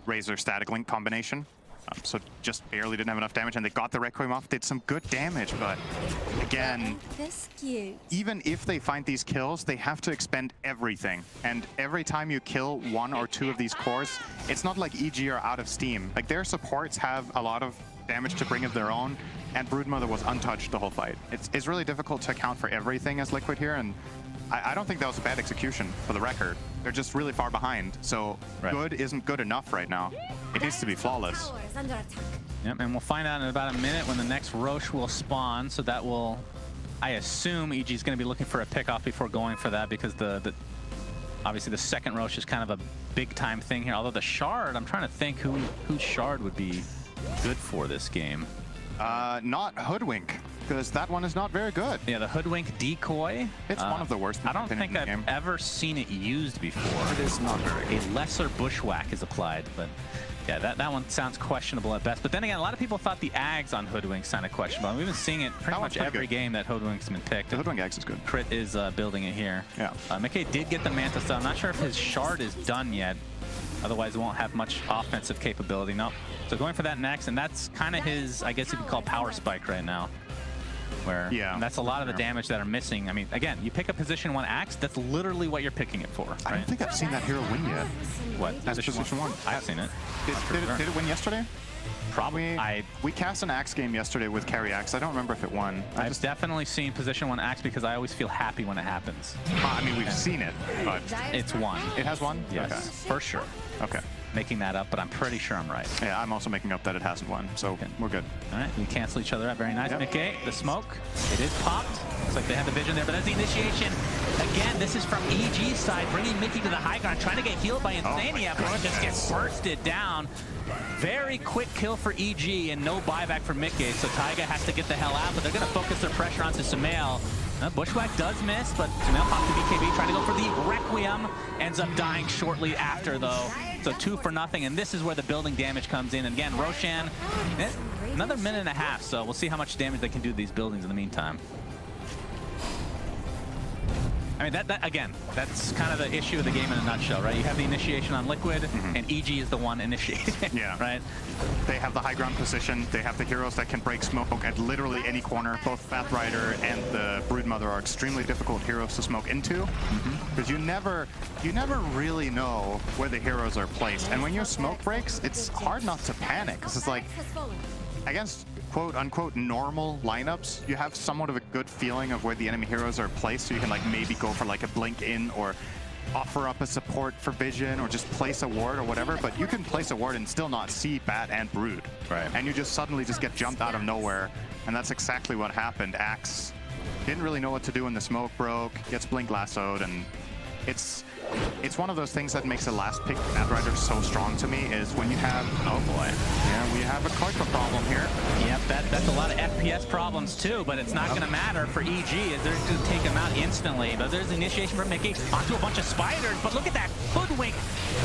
Razor Static Link combination. So just barely didn't have enough damage, and they got the Requiem off, did some good damage, but again, even if they find these kills, they have to expend everything. And every time you kill 1 or 2 of these cores, it's not like EG are out of steam. Like, their supports have a lot of damage to bring of their own, and Broodmother was untouched the whole fight. It's really difficult to account for everything as Liquid here, and I don't think that was a bad execution, for the record. They're just really far behind, so good isn't good enough right now. It needs to be flawless. Yep, and we'll find out in about a minute when the next Roche will spawn, so that will, I assume EG is going to be looking for a pick-off before going for that, because obviously the second Roche is kind of a big-time thing here, although the Shard, I'm trying to think whose Shard would be good for this game. Not Hoodwink, because that one is not very good. Yeah, the Hoodwink Decoy. It's one of the worst. I don't think I've ever seen it used before. It is not very good. A lesser Bushwhack is applied, but yeah, that one sounds questionable at best. But then again, a lot of people thought the Ags on Hoodwink sounded questionable. And we've been seeing it pretty much every game that Hoodwink's been picked. The Hoodwink Ags is good. Crit is building it here. Yeah. Mickey did get the Manta, so I'm not sure if his Shard is done yet. Otherwise, it won't have much offensive capability. No. So going for that next, and that's kind of his, I guess you could call power spike right now. Where that's a lot of the damage that are missing. I mean, again, you pick a position 1 Axe, that's literally what you're picking it for. Right? I don't think I've seen that hero win yet. What? Position 1. I've seen it. Did it win yesterday? Probably. We cast an Axe game yesterday with Carry Axe. I don't remember if it won. I've definitely seen position 1 Axe because I always feel happy when it happens. I mean, we've seen it, but it's won. It has won? Yes, okay. for sure. Okay. making that up, but I'm pretty sure I'm right. Yeah, I'm also making up that it hasn't won, so we're good. All right, we cancel each other out. Very nice. Yep. Mickey, the smoke. It is popped. Looks like they have the vision there, but that's the initiation. Again, this is from EG's side, bringing Mickey to the high ground, trying to get healed by Insania, but just gets bursted down. Very quick kill for EG and no buyback for Mickey, so Taiga has to get the hell out, but they're going to focus their pressure onto Sumail. Bushwhack does miss, but Sumail pops the BKB, trying to go for the Requiem. Ends up dying shortly after, though. So 2 for nothing, and this is where the building damage comes in. And again, Roshan, another minute and a half, so we'll see how much damage they can do to these buildings in the meantime. I mean, again, that's kind of the issue of the game in a nutshell, right? You have the initiation on Liquid, and EG is the one initiating. Yeah. Right? They have the high ground position. They have the heroes that can break smoke at literally any corner. Both Batrider and the Broodmother are extremely difficult heroes to smoke into, because you never really know where the heroes are placed. And when your smoke breaks, it's hard not to panic, because it's like, against quote-unquote normal lineups, you have somewhat of a good feeling of where the enemy heroes are placed, so you can like maybe go for like a blink in or offer up a support for vision or just place a ward or whatever, but you can place a ward and still not see Bat and Brood. Right. And you just suddenly just get jumped out of nowhere, and that's exactly what happened. Axe didn't really know what to do when the smoke broke, gets blink lassoed, and it's one of those things that makes the last pick Batrider so strong to me, is when you have, oh boy, yeah, we have a Koifa problem here. Yep, that's a lot of FPS problems too, but it's not going to matter for EG, as they're going to take him out instantly. But there's the initiation from Mickey onto a bunch of spiders, but look at that hoodwink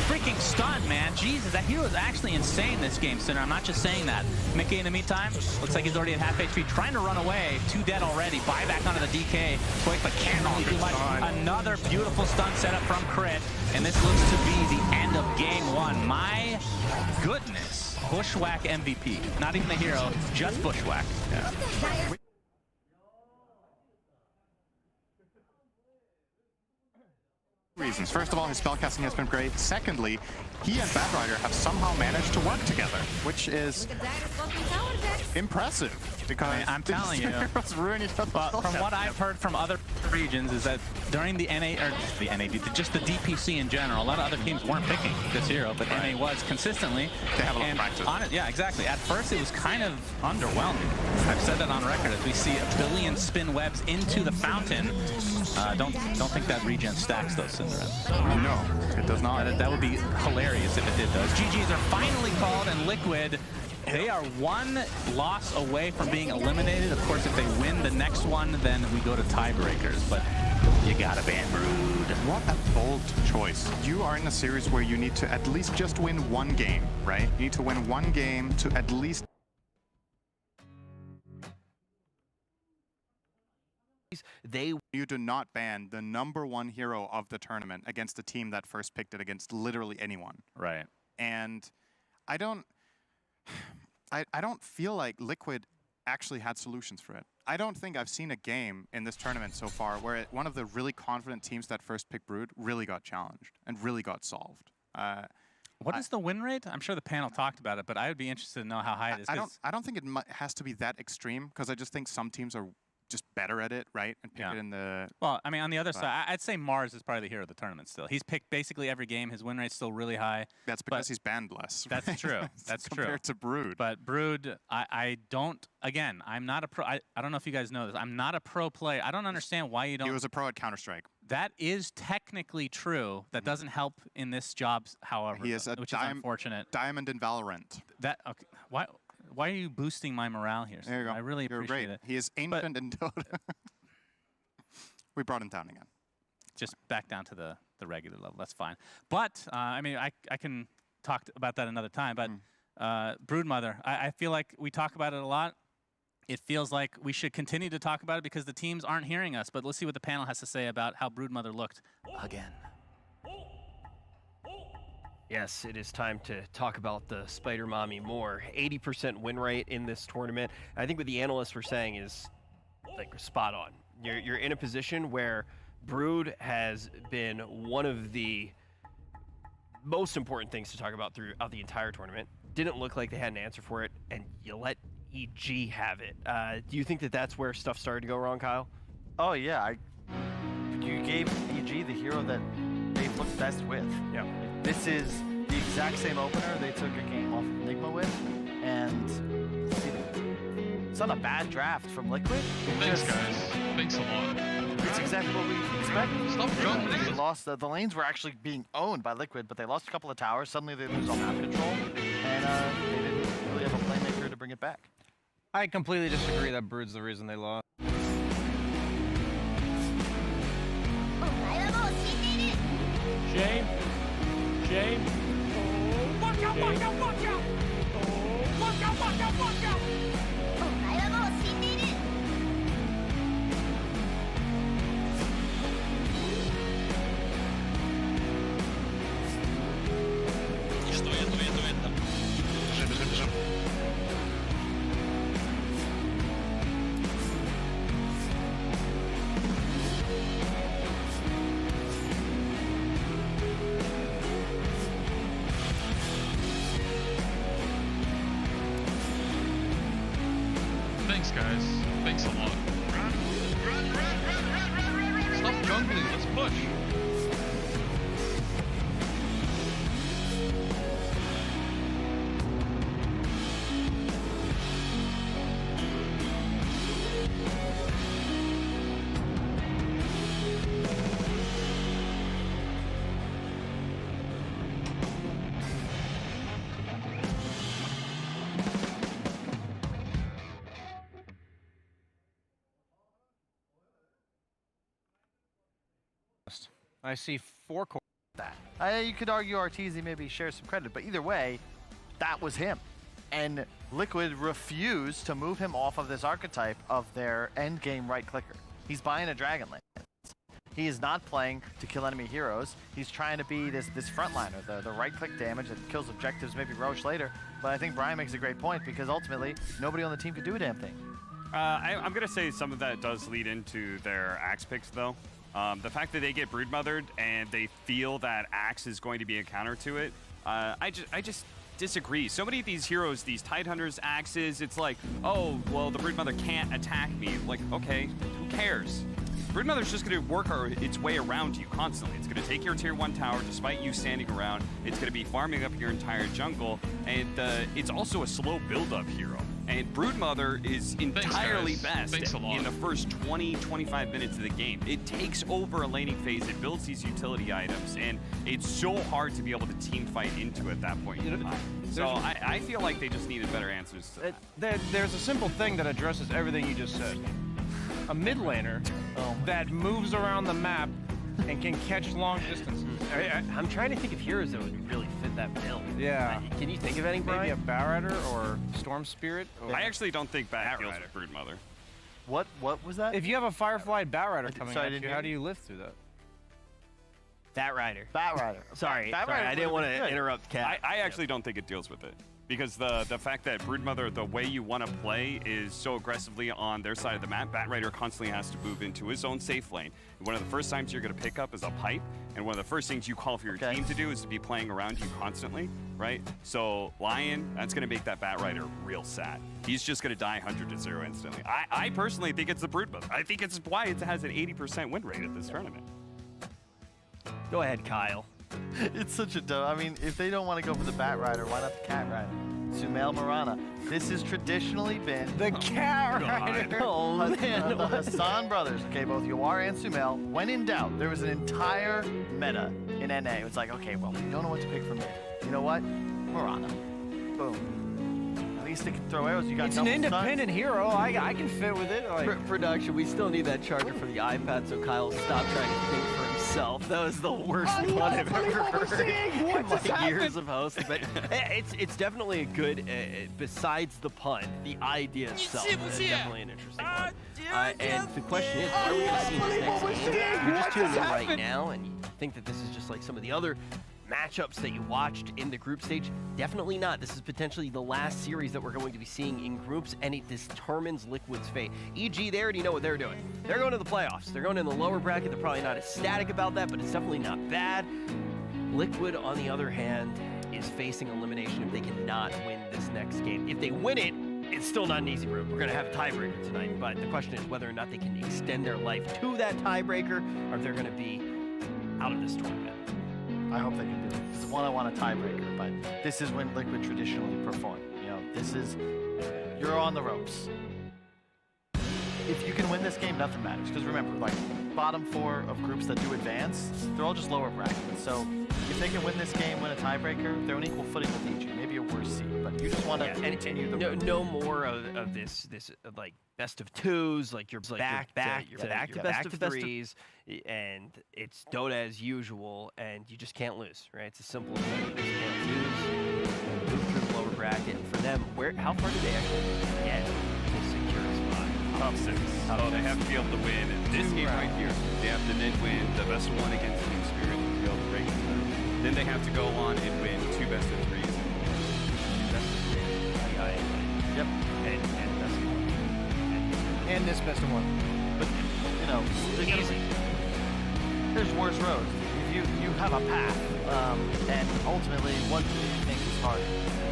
freaking stun, man. Jesus, that hero is actually insane this game, Sinner. I'm not just saying that. Mickey, in the meantime, looks like he's already at half HP, trying to run away. 2 dead already. Buyback onto the DK. Koifa can't do much. Another beautiful stun setup from Crit, and this looks to be the end of game 1. My goodness. Bushwhack MVP. Not even the hero, just Bushwhack. Yeah. Reasons. First of all, his spellcasting has been great. Secondly, he and Batrider have somehow managed to work together, which is impressive. Because I'm telling you, ruin each other. From what I've heard from other regions is that during the just the DPC in general, a lot of other teams weren't picking this hero, but NA was consistently. They have a lot of practice. Yeah, exactly. At first, it was kind of underwhelming. I've said that on record. As we see a billion spin webs into the fountain, don't think that regen stacks those, Cinderella. No, it does not. That would be hilarious if it did, though. GGs are finally called, and Liquid, they are 1 loss away from being eliminated. Of course, if they win the next one, then we go to tiebreakers, but you gotta ban Brood. What a bold choice. You are in a series where you need to at least just win 1 game, right? You need to win 1 game to at least... You do not ban the #1 hero of the tournament against a team that first picked it against literally anyone. Right. And I don't feel like Liquid actually had solutions for it. I don't think I've seen a game in this tournament so far where one of the really confident teams that first picked Brood really got challenged and really got solved. What is the win rate? I'm sure the panel talked about it, but I would be interested to know how high it is. I don't think it has to be that extreme, because I just think some teams are just better at it, right? And pick it in the... Well, I mean, on the other side, I'd say Mars is probably the hero of the tournament still. He's picked basically every game. His win rate's still really high. That's because he's banned less. That's right? true. That's true. Compared to Brood. But Brood, I don't... Again, I'm not a pro... I don't know if you guys know this. I'm not a pro player. I don't understand why you don't... He was a pro at Counter-Strike. That is technically true. That doesn't help in this job, however, he is which is unfortunate. Diamond in Valorant. Okay. Why are you boosting my morale here? There you go. I really appreciate it. He is ancient in Dota. We brought him down again. Just back down to the regular level. That's fine. But, I mean, I can talk about that another time. But Broodmother, I feel like we talk about it a lot. It feels like we should continue to talk about it because the teams aren't hearing us. But let's see what the panel has to say about how Broodmother looked again. Yes, it is time to talk about the Spider Mommy more. 80% win rate in this tournament. I think what the analysts were saying is like spot on. You're in a position where Brood has been one of the most important things to talk about throughout the entire tournament. Didn't look like they had an answer for it, and you let EG have it. Do you think that that's where stuff started to go wrong, Kyle? Oh yeah, you gave EG the hero that they've looked best with. Yeah. This is the exact same opener they took a game off of Enigma with, and it's not a bad draft from Liquid. Thanks, guys. Thanks a lot. It's exactly what we expected. Stop jumping. They lost the lanes were actually being owned by Liquid, but they lost a couple of towers. Suddenly they lose all map control, and they didn't really have a playmaker to bring it back. I completely disagree that Brood's the reason they lost. Shame. Shame. Watch out, watch out, watch out! Watch out, watch out, watch out! Бежим. Thanks, guys. Thanks a lot. Stop jungling. Let's push. I see 4 cores. That. You could argue Arteezy maybe shares some credit, but either way, that was him. And Liquid refused to move him off of this archetype of their endgame right clicker. He's buying a Dragonlance. He is not playing to kill enemy heroes. He's trying to be this frontliner, the right click damage that kills objectives, maybe Roche later. But I think Brian makes a great point because ultimately, nobody on the team could do a damn thing. I'm going to say some of that does lead into their Axe picks, though. The fact that they get broodmothered and they feel that Axe is going to be a counter to it, I just disagree. So many of these heroes, these Tidehunters, Axes, it's like, oh, well, the broodmother can't attack me. Like, okay, who cares? Broodmother's just going to work its way around you constantly. It's going to take your tier 1 tower despite you standing around. It's going to be farming up your entire jungle, and it's also a slow build-up hero. And Broodmother is entirely best in the first 20-25 minutes of the game. It takes over a laning phase, it builds these utility items, and it's so hard to be able to team fight into at that point in time. So I feel like they just needed better answers to that. There's a simple thing that addresses everything you just said. A mid laner that moves around the map and can catch long distances. I'm trying to think of heroes that would really fit that bill. Yeah. Can you think of any, Brian? Maybe a Bat Rider or Storm Spirit? Or I actually don't think Bat deals with Broodmother. What was that? If you have a Firefly Bat Rider coming at you, how do you live through that? Bat Rider. Bat Rider. Sorry, Bat Rider I didn't want to interrupt Kat. I actually don't think it deals with it. Because the fact that Broodmother, the way you want to play is so aggressively on their side of the map, Bat Rider constantly has to move into his own safe lane. One of the first times you're going to pick up is a pipe, and one of the first things you call for your team to do is to be playing around you constantly, right? So Lion, that's going to make that Bat Rider real sad. He's just going to die 100-0 instantly. I personally think it's the Broodmother. I think it's why it has an 80% win rate at this tournament. Go ahead, Kyle. It's such a dumb. I mean, if they don't want to go for the Bat Rider, why not the Cat Rider? Sumail Marana. This has traditionally been the Cat Rider. Oh, man. The Hassan brothers, okay, both Yawar and Sumail, when in doubt, there was an entire meta in NA. It was like, okay, well, we don't know what to pick from mid. You know what? Marana. Boom. At least they can throw arrows. You got It's an independent hero. I can fit with it. Like, Production, we still need that charger for the iPad, so Kyle stop trying to think for himself. That was the worst one I've ever heard in my years of hosting. But it's definitely a good, besides the pun, the idea itself is definitely an interesting one. And the question is, what are we going to see in this next game? If you're just tuning in right now and you think that this is just like some of the other matchups that you watched in the group stage, definitely not. This is potentially the last series that we're going to be seeing in groups, and it determines Liquid's fate. EG, they already know what they're doing. They're going to the playoffs. They're going in the lower bracket. They're probably not ecstatic about that, but it's definitely not bad. Liquid, on the other hand, is facing elimination if they cannot win this next game. If they win it, it's still not an easy route. We're going to have a tiebreaker tonight, but the question is whether or not they can extend their life to that tiebreaker, or if they're going to be out of this tournament. I hope they can do it. Because one, I want a tiebreaker, but this is when Liquid traditionally perform. You know, this is, you're on the ropes. If you can win this game, nothing matters. Because remember, like, bottom 4 of groups that do advance, they're all just lower bracket. So if they can win this game, win a tiebreaker, they're on equal footing with EG. Maybe a worse seed, but you just want to continue the no more of this like best of 2s, like you're back to best of 3s, and it's Dota as usual, and you just can't lose, right? It's as simple as that. They just can't lose. Move through the lower bracket, and for them, how far do they actually get to secure a spot? Top 6. So they have to be able to win this game right here. They have to then win the best one against Team Spirit to be able to break it. Then they have to go on and win 2 best of 3s. Yep. And best of 1. And this best of 1. But, you know, there's worse roads. If you have a path, and ultimately, what do you think is harder?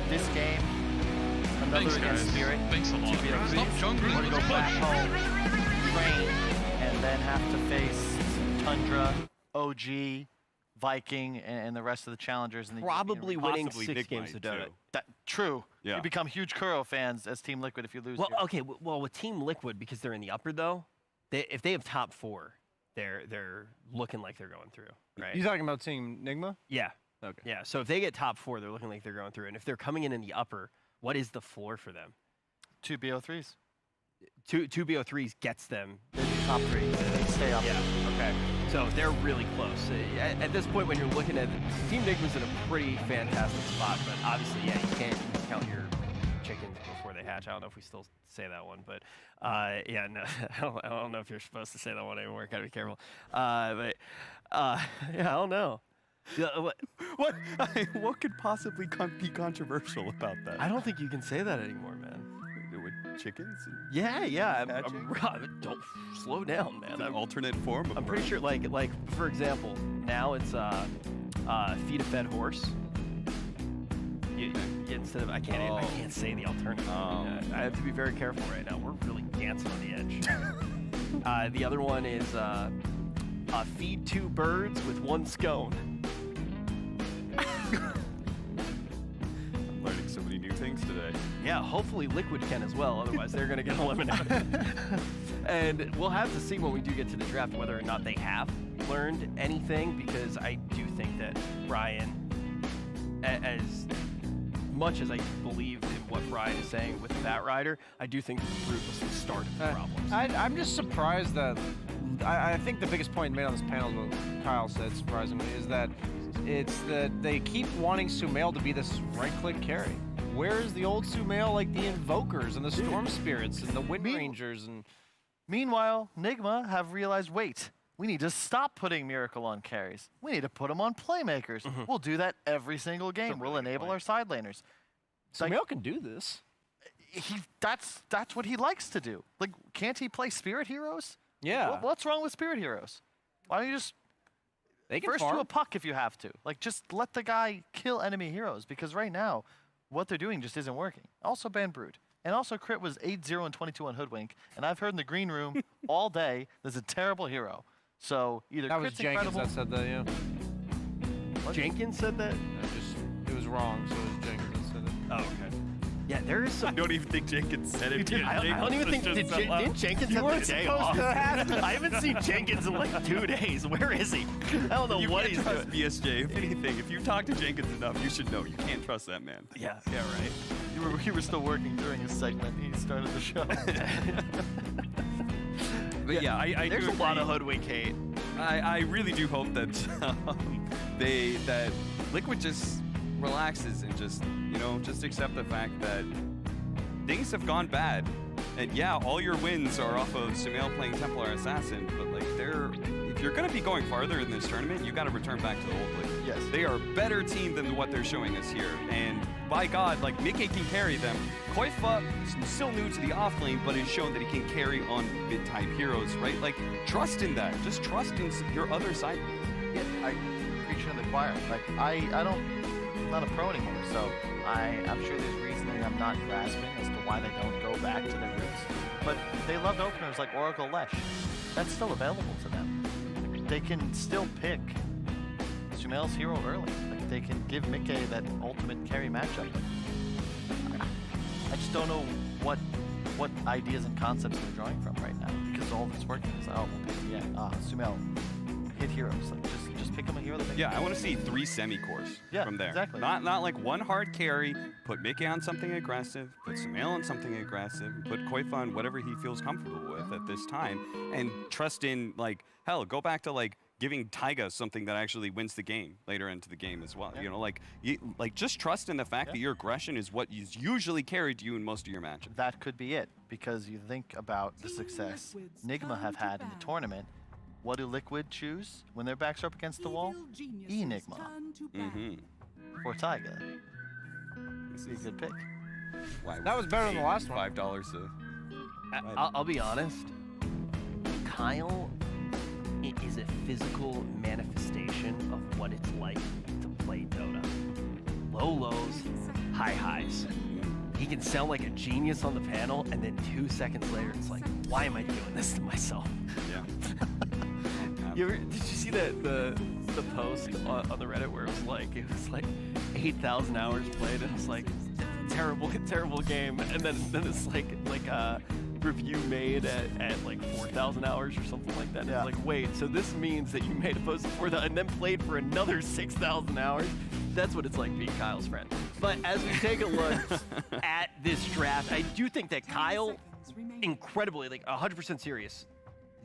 This game, another against Spirit, Thanks a lot. to be able to go back home, train, and then have to face Tundra, OG, Viking, and the rest of the challengers. And probably winning 6 games of Dota. True. Yeah. You become huge Kuro fans as Team Liquid if you lose. Well, okay. Well, with Team Liquid, because they're in the upper though, if they have top 4, they're looking like they're going through, right? You talking about Team Nigma? Yeah. Okay. Yeah. So if they get top 4, they're looking like they're going through, and if they're coming in the upper, what is the floor for them? 2 BO3s. 2 BO3s gets them top 3. They stay up. Yeah. Okay. So they're really close. At this point, when you're looking at Team Nigma's in a pretty fantastic spot, but obviously, yeah, you can't count your chickens before they hatch. I don't know if we still say that one, but yeah, no, I don't know if you're supposed to say that one anymore. Gotta be careful. Yeah, I don't know. Yeah, what could possibly be controversial about that? I don't think you can say that anymore, man. With chickens? Yeah. Don't slow down, man. An alternate form. I'm pretty sure, like for example, now it's feed a fed horse. Instead of I can't say the alternative. I have to be very careful right now. We're really dancing on the edge. The other one is feed 2 birds with 1 scone. Learning so many new things today. Yeah, hopefully Liquid can as well, otherwise they're going to get eliminated. And we'll have to see when we do get to the draft whether or not they have learned anything, because I do think that Brian, as much as I believe in what Brian is saying with Bat Rider, I do think the root was the start of the problems. I'm just surprised that, I think the biggest point made on this panel is what Kyle said, surprisingly, is that it's that they keep wanting Sumail to be this right-click carry. Where is the old Sumail, like the Invokers and the Storm Spirits and the Wind Rangers? And meanwhile, Nigma have realized, wait, we need to stop putting Miracle on carries. We need to put them on playmakers. We'll do that every single game. We'll enable our side laners. Sumail can do this. That's what he likes to do. Like, can't he play Spirit Heroes? Yeah. What's wrong with Spirit Heroes? Why don't you just first do a puck if you have to? Like, just let the guy kill enemy heroes, because right now, what they're doing just isn't working. Also ban Brood. And also Crit was 8-0 and 22 on Hoodwink. And I've heard in the green room all day, there's a terrible hero. So either that was Crit's Jenkins incredible. that said that, yeah. What? Jenkins said that? It was wrong, so it was Jenkins that said it. Oh, okay. Yeah, there is some. I don't even think Jenkins said it. I don't even think didn't Jenkins have the day off? I haven't seen Jenkins in like 2 days. Where is he? I don't know what he's doing. BSJ. If anything, if you talk to Jenkins enough, you should know you can't trust that man. Yeah, right. You were still working during his segment. He started the show. But yeah, I there's do a lot of Hoodwink hate. I really do hope that that Liquid just relaxes and just accept the fact that things have gone bad. And yeah, all your wins are off of Sumail playing Templar Assassin, but like if you're gonna be going farther in this tournament, you gotta return back to the old league. Yes. They are a better team than what they're showing us here. And by God, like Mickey can carry them. Koifa is still new to the off lane, but has shown that he can carry on mid-type heroes, right? Like, trust in that. Just trust in your other side. Yeah, I preach in the choir. Like, I'm not a pro anymore, so I'm sure there's reasoning I'm not grasping as to why they don't go back to their roots. But they love openers like Oracle Lesh. That's still available to them. They can still pick Sumail's hero early. Like, they can give Mickey that ultimate carry matchup. I just don't know what ideas and concepts they're drawing from right now, because all that's working is, oh, we'll pick Sumail, hit heroes. Like, just pick them a hero that makes I want to see 3 semi-cores from there. Exactly. Not like one hard carry, put Mickey on something aggressive, put Sumail on something aggressive, and put Koifa on whatever he feels comfortable with at this time, and trust in, like, hell, go back to, like, giving Taiga something that actually wins the game later into the game as well. You know, like just trust in the fact that your aggression is what is usually carried you in most of your matches. That could be it, because you think about the success Nigma have had in the tournament. What do Liquid choose when their backs are up against the wall? Enigma. Or Taiga. This is a good pick. That was better than the last one. $5 I'll be honest. Kyle is a physical manifestation of what it's like to play Dota. Low lows, high highs. He can sound like a genius on the panel, and then 2 seconds later, it's like, why am I doing this to myself? Yeah. Did you see the post on the Reddit where it was like 8,000 hours played, and it's like terrible game, and then it's like review made at like 4,000 hours or something like that. Yeah. It's like, wait, so this means that you made a post at 4,000 and then played for another 6,000 hours? That's what it's like being Kyle's friend. But as we take a look at this draft, I do think that Kyle, incredibly, like 100% serious,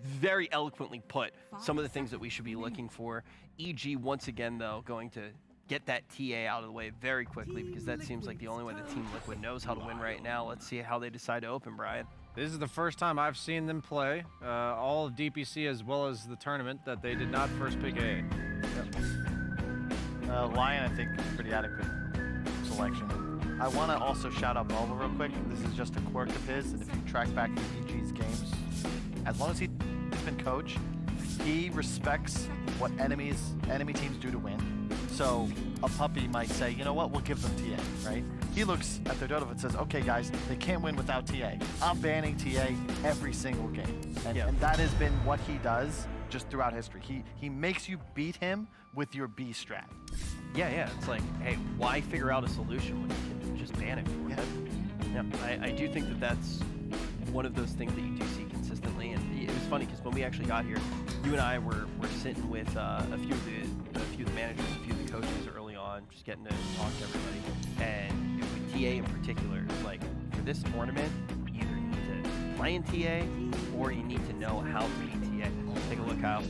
very eloquently put some of the things that we should be looking for. EG, once again, though, going to get that TA out of the way very quickly, because that seems like the only way the Team Liquid knows how to win right now. Let's see how they decide to open, Brian. This is the first time I've seen them play all of DPC as well as the tournament that they did not first pick A. Lion, I think, pretty adequate selection. I want to also shout out Volvo real quick. This is just a quirk of his, and if you track back to EG's games, as long as he's been coach, he respects what enemy teams do to win. So a puppy might say, you know what, we'll give them TA, right? He looks at their Dota and says, okay guys, they can't win without TA. I'm banning TA every single game. And that has been what he does just throughout history. He makes you beat him with your B strat. Yeah, it's like, hey, why figure out a solution when you can just ban it for it? I do think that that's one of those things that you do see consistently, and it was funny because when we actually got here, you and I were sitting with a few of the managers, a few of the coaches early on, just getting to talk to everybody, and with TA in particular, like for this tournament, you either need to play in TA or you need to know how to beat TA. Take a look, Kyle.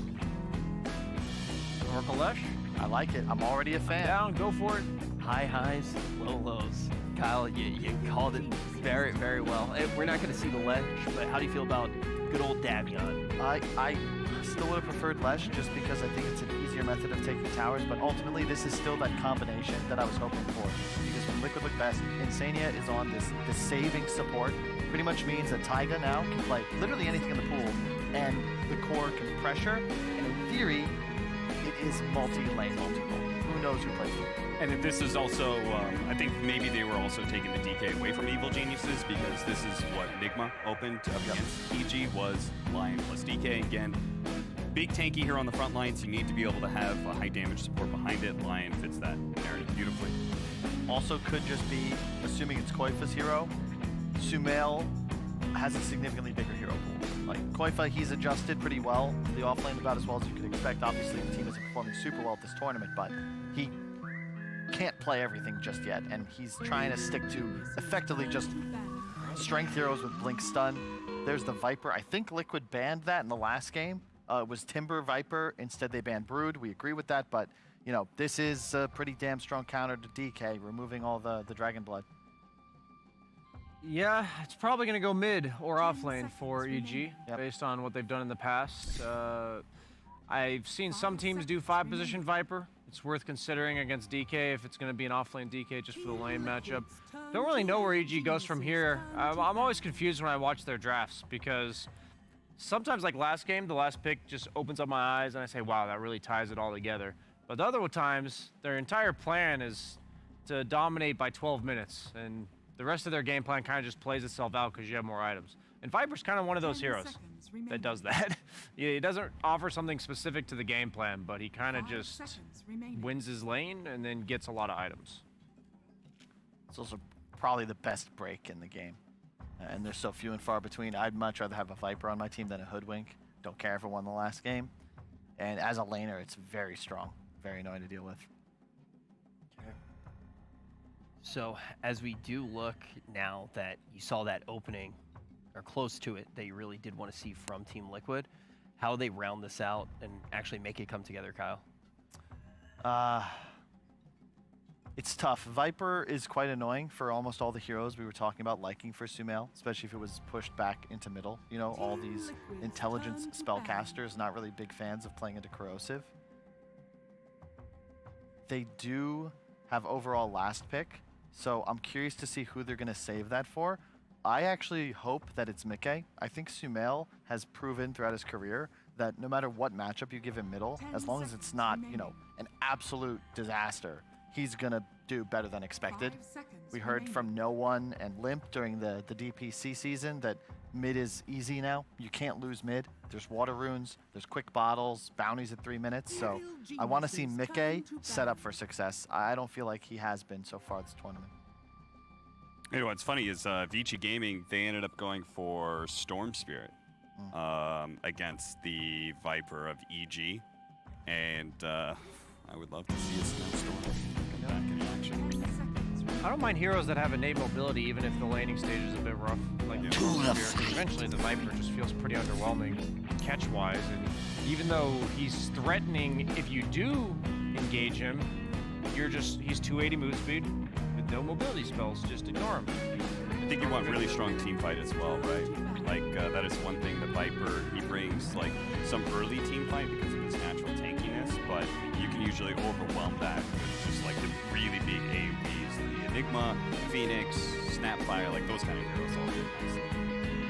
Oracle Lesh? I like it. I'm already a fan. Down, go for it. High highs, low lows. Kyle, you called it very, very well. We're not going to see the Lesh, but how do you feel about good old Davion? I still would have preferred Lesh just because I think it's an easier method of taking towers, but ultimately this is still that combination that I was hoping for. Because when Liquid look best, Insania is on this saving support. Pretty much means that Taiga now can play literally anything in the pool, and the core can pressure, and in theory, it is multi-lane, multi-goal. Who knows who plays it? And this is also, I think maybe they were also taking the DK away from Evil Geniuses, because this is what Nigma opened up against. EG was Lion plus DK. Again, big tanky here on the front lines. You need to be able to have a high damage support behind it. Lion fits that narrative beautifully. Also could just be, assuming it's Koifa's hero, Sumail has a significantly bigger hero pool. Like Koifa, he's adjusted pretty well to the offlane, about as well as you could expect. Obviously, the team isn't performing super well at this tournament, but he can't play everything just yet, and he's trying to stick to effectively just strength heroes with Blink Stun. There's the Viper. I think Liquid banned that in the last game. It was Timber Viper. Instead, they banned Brood. We agree with that, but you know, this is a pretty damn strong counter to DK, removing all the Dragon Blood. Yeah, it's probably going to go mid or off lane for EG, based on what they've done in the past. I've seen some teams do 5-position Viper. It's worth considering against DK if it's going to be an off-lane DK just for the lane matchup. Don't really know where EG goes from here. I'm always confused when I watch their drafts, because sometimes, like last game, the last pick just opens up my eyes and I say, wow, that really ties it all together. But the other times, their entire plan is to dominate by 12 minutes, and The rest of their game plan kind of just plays itself out because you have more items. And Viper's kind of one of those heroes that does that. He doesn't offer something specific to the game plan, but he kind of just wins his lane and then gets a lot of items. It's also probably the best break in the game. And there's so few and far between. I'd much rather have a Viper on my team than a Hoodwink. Don't care if it won the last game. And as a laner, it's very strong, very annoying to deal with. So as we do look now that you saw that opening, or close to it, that you really did want to see from Team Liquid, how they round this out and actually make it come together, Kyle? It's tough. Viper is quite annoying for almost all the heroes we were talking about liking for Sumail, especially if it was pushed back into middle. You know, all these intelligence spellcasters, not really big fans of playing into corrosive. They do have overall last pick, so I'm curious to see who they're going to save that for. I actually hope that it's Mickey. I think Sumail has proven throughout his career that no matter what matchup you give him middle, as long as it's not, you know, an absolute disaster, he's going to do better than expected. We heard from No One and Limp during the DPC season that mid is easy now. You can't lose mid. There's water runes, there's quick bottles, bounties at 3 minutes. So I want to see Mickey set up for success. I don't feel like he has been so far this tournament. You know, what's funny is Vici Gaming, they ended up going for Storm Spirit against the Viper of EG. And I would love to see a Snowstorm back in action. I don't mind heroes that have innate mobility, even if the laning stage is a bit rough. Like eventually the Viper just feels pretty underwhelming catch-wise. And even though he's threatening, if you do engage him, he's 280 move speed. No mobility spells, just ignore him. I think you want really strong team fight as well, right? Like, that is one thing the Viper, he brings, like, some early team fight because of his natural tankiness, but you can usually overwhelm that with just, like, the really big AoEs, the Enigma, Phoenix, Snapfire, like, those kind of heroes all get nice.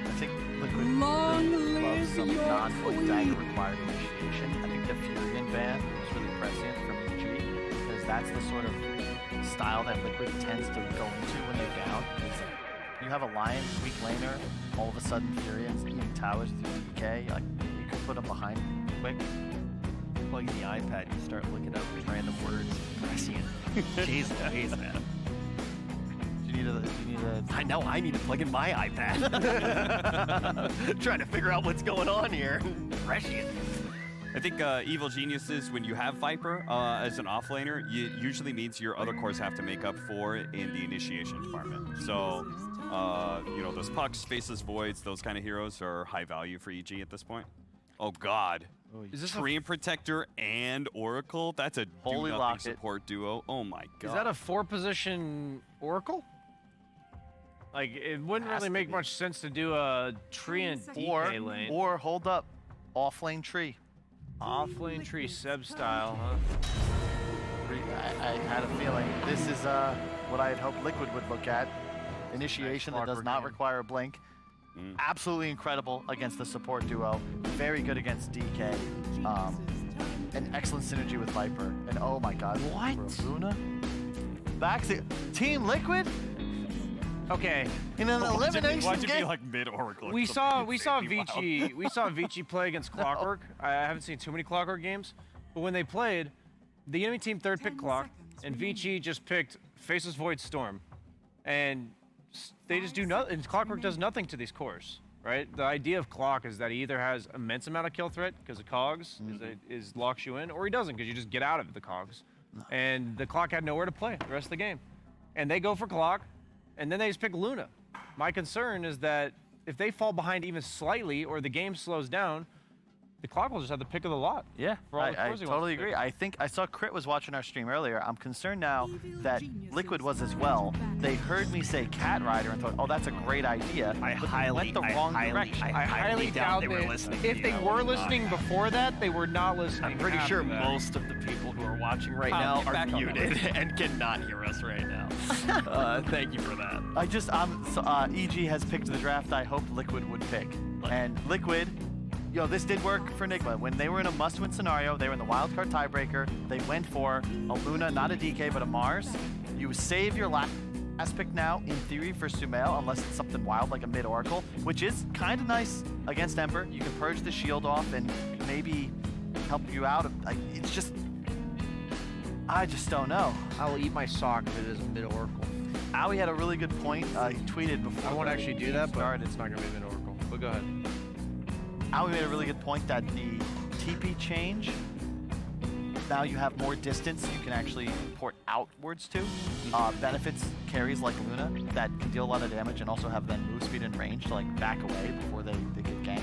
I think Liquid really loves some non-foot dagger required initiation. I think the Furion ban is really prescient from EG, because that's the sort of style that Liquid tends to go into when they're down. You have a Lion, weak laner, all of a sudden Furion's eating towers through DK, like, you can put them behind quick. Plug in the iPad, you start looking up random words, prescient. Jeez Louise, man. Do you need a... I know, I need to plug in my iPad. Trying to figure out what's going on here. Prescient. I think Evil Geniuses, when you have Viper as an offlaner, it usually means your other cores have to make up for in the initiation department. So, you know, those pucks, faceless voids, those kind of heroes are high value for EG at this point. Oh God. Is this Treant Protector and Oracle? That's a do-nothing support duo. Oh my God. Is that a 4-position Oracle? Like, it wouldn't really make much sense to do a Treant DK lane. Or hold up, off-lane tree. Off-lane tree, Seb style, huh? I had a feeling this is what I had hoped Liquid would look at. Initiation that does not require a blink. Absolutely incredible against the support duo. Very good against DK. An excellent synergy with Viper. And oh my God, what? Luna? Back to Team Liquid? Okay. In an elimination Why'd you game? be like mid-Oracle? We saw Vici play against Clockwork. I haven't seen too many Clockwork games, but when they played, the enemy team third picked Clock, and Vici just picked Faceless Void Storm, and they just do nothing. And Clockwork does nothing to these cores, right? The idea of Clock is that he either has immense amount of kill threat because of cogs, is locks you in, or he doesn't because you just get out of the cogs. And the Clock had nowhere to play the rest of the game, and they go for Clock. And then they just pick Luna. My concern is that if they fall behind even slightly or the game slows down, the Clock will just have the pick of the lot. Yeah, I totally agree. I think I saw Crit was watching our stream earlier. I'm concerned now that Liquid was as well. They heard me say Cat Rider and thought, oh, that's a great idea. I highly doubt they were listening. If they were listening before that, they were not listening. I'm pretty sure most of the people who are watching right now are muted and cannot hear us right now. Thank you for that. EG has picked the draft I hoped Liquid would pick. And Liquid, yo, this did work for Enigma. When they were in a must-win scenario, they were in the wildcard tiebreaker, they went for a Luna, not a DK, but a Mars. You save your last aspect now, in theory, for Sumail, unless it's something wild like a mid-Oracle, which is kind of nice against Ember. You can purge the shield off and maybe help you out. It's just... I just don't know. I will eat my sock if it is mid-Oracle. Aoi had a really good point. He tweeted before. I won't actually do that, but it's not going to be mid-Oracle. But go ahead. Aoi made a really good point that the TP change, now you have more distance you can actually port outwards to. Benefits carries like Luna that can deal a lot of damage and also have then move speed and range to like back away before they get ganked.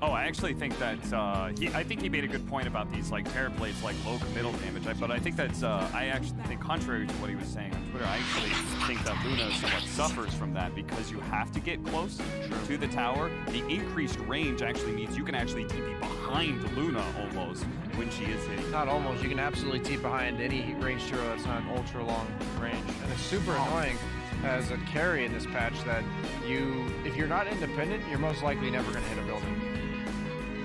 Oh, I actually think that I think he made a good point about these like Terrorblades, like low middle damage. But I think that's I actually think contrary to what he was saying on Twitter, I actually think that Luna somewhat suffers from that because you have to get close to the tower. The increased range actually means you can actually TP behind Luna almost when she is hitting. Not almost. You can absolutely TP behind any ranged hero that's not ultra long range, and it's super annoying as a carry in this patch that if you're not independent, you're most likely never going to hit a building.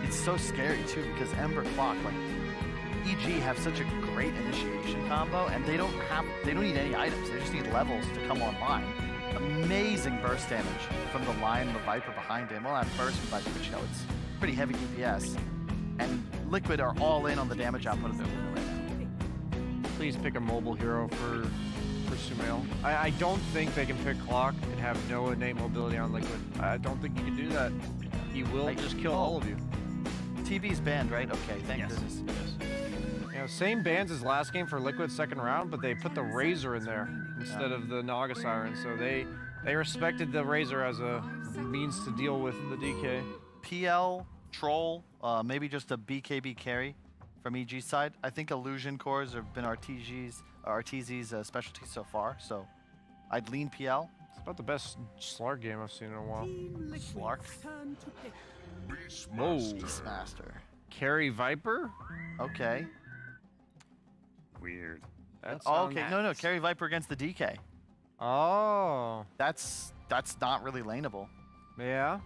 It's so scary too because Ember Clock, like EG have such a great initiation combo and they don't need any items, they just need levels to come online. Amazing burst damage from the Lion and the Viper behind him. Well, not burst from Viper, but you know, it's pretty heavy DPS. And Liquid are all in on the damage output of the Luna right now. Please pick a mobile hero for Sumail. I don't think they can pick Clock and have no innate mobility on Liquid. I don't think you can do that. He will just kill all of you. TV's banned, right? Okay, thank goodness. Yes. You know, same bans as last game for Liquid second round, but they put the Razor in there instead of the Naga Siren, so they respected the Razor as a means to deal with the DK. PL, Troll, maybe just a BKB carry from EG's side. I think Illusion Cores have been RTZ's specialty so far, so I'd lean PL. It's about the best Slark game I've seen in a while. Slark? Whoa. Beastmaster. Carry Viper? Okay. Weird. Okay, no, carry Viper against the DK. Oh. That's not really laneable. Yeah.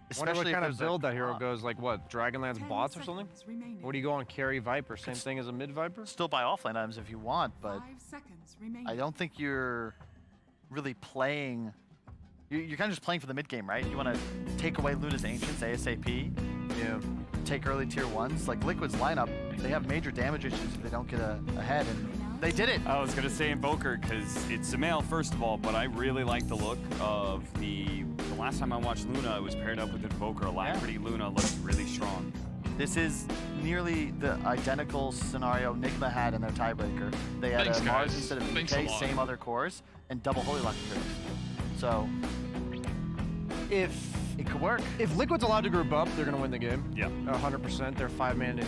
Especially what kind if of build that hero goes, like what, Dragonlance bots or something? What do you go on carry Viper? Same thing as a mid Viper? Still buy offlane items if you want, but I don't think you're really playing. You're kind of just playing for the mid game, right? You want to take away Luna's Ancients ASAP. Yeah. Take early tier 1s. Like Liquid's lineup, they have major damage issues if they don't get ahead, and they did it. I was gonna say Invoker because it's Sumail first of all, but I really like the look of the last time I watched Luna, it was paired up with Invoker. Alacrity Luna looks really strong. This is nearly the identical scenario Nigma had in their tiebreaker. They had a Mars instead of BK, same other cores, and double Holy Lock heroes. So, if it could work. If Liquid's allowed to group up, they're going to win the game. Yeah. 100%. Their 5-man is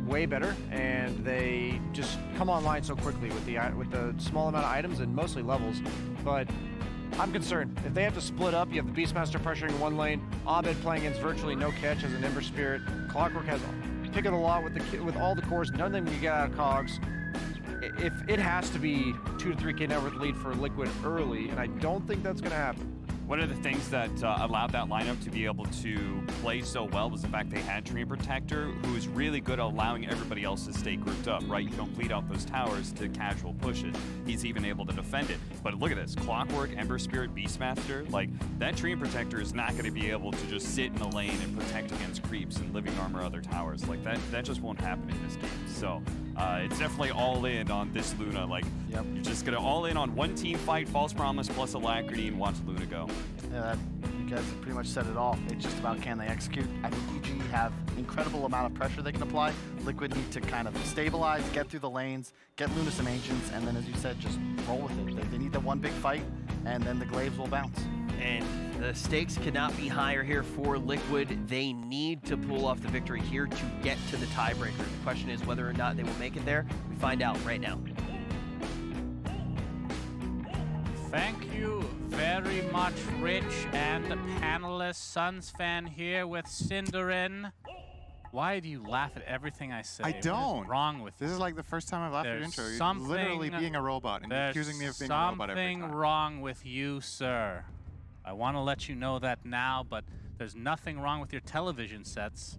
way better, and they just come online so quickly with the small amount of items and mostly levels. But I'm concerned. If they have to split up, you have the Beastmaster pressuring one lane, Abed playing against virtually no catch as an Ember Spirit, Clockwork has pick of the lot with all the cores, none of them you get out of cogs. If it has to be 2 to 3K net worth lead for Liquid early, and I don't think that's going to happen. One of the things that allowed that lineup to be able to play so well was the fact they had Treant Protector, who is really good at allowing everybody else to stay grouped up, right? You don't bleed out those towers to casual pushes. He's even able to defend it. But look at this, Clockwork, Ember Spirit, Beastmaster, like that Treant Protector is not going to be able to just sit in the lane and protect against creeps and living armor other towers. Like that just won't happen in this game. So it's definitely all in on this Luna. Like you're just going to all in on one team fight, False Promise plus Alacrity, and watch Luna go. Yeah, you guys have pretty much said it all. It's just about can they execute. I think EG have incredible amount of pressure they can apply. Liquid need to kind of stabilize, get through the lanes, get Luna some Ancients, and then as you said, just roll with it. They need the one big fight, and then the glaives will bounce. And the stakes cannot be higher here for Liquid. They need to pull off the victory here to get to the tiebreaker. The question is whether or not they will make it there. We find out right now. Thank you very much, Rich and the panelists. Suns fan here with Cinderin. Why do you laugh at everything I say? I don't. What is wrong with This is like the first time I've laughed at your intro. You're something- literally being a robot and you're accusing me of being a robot every time. Something wrong with you, sir. I want to let you know that now, but there's nothing wrong with your television sets.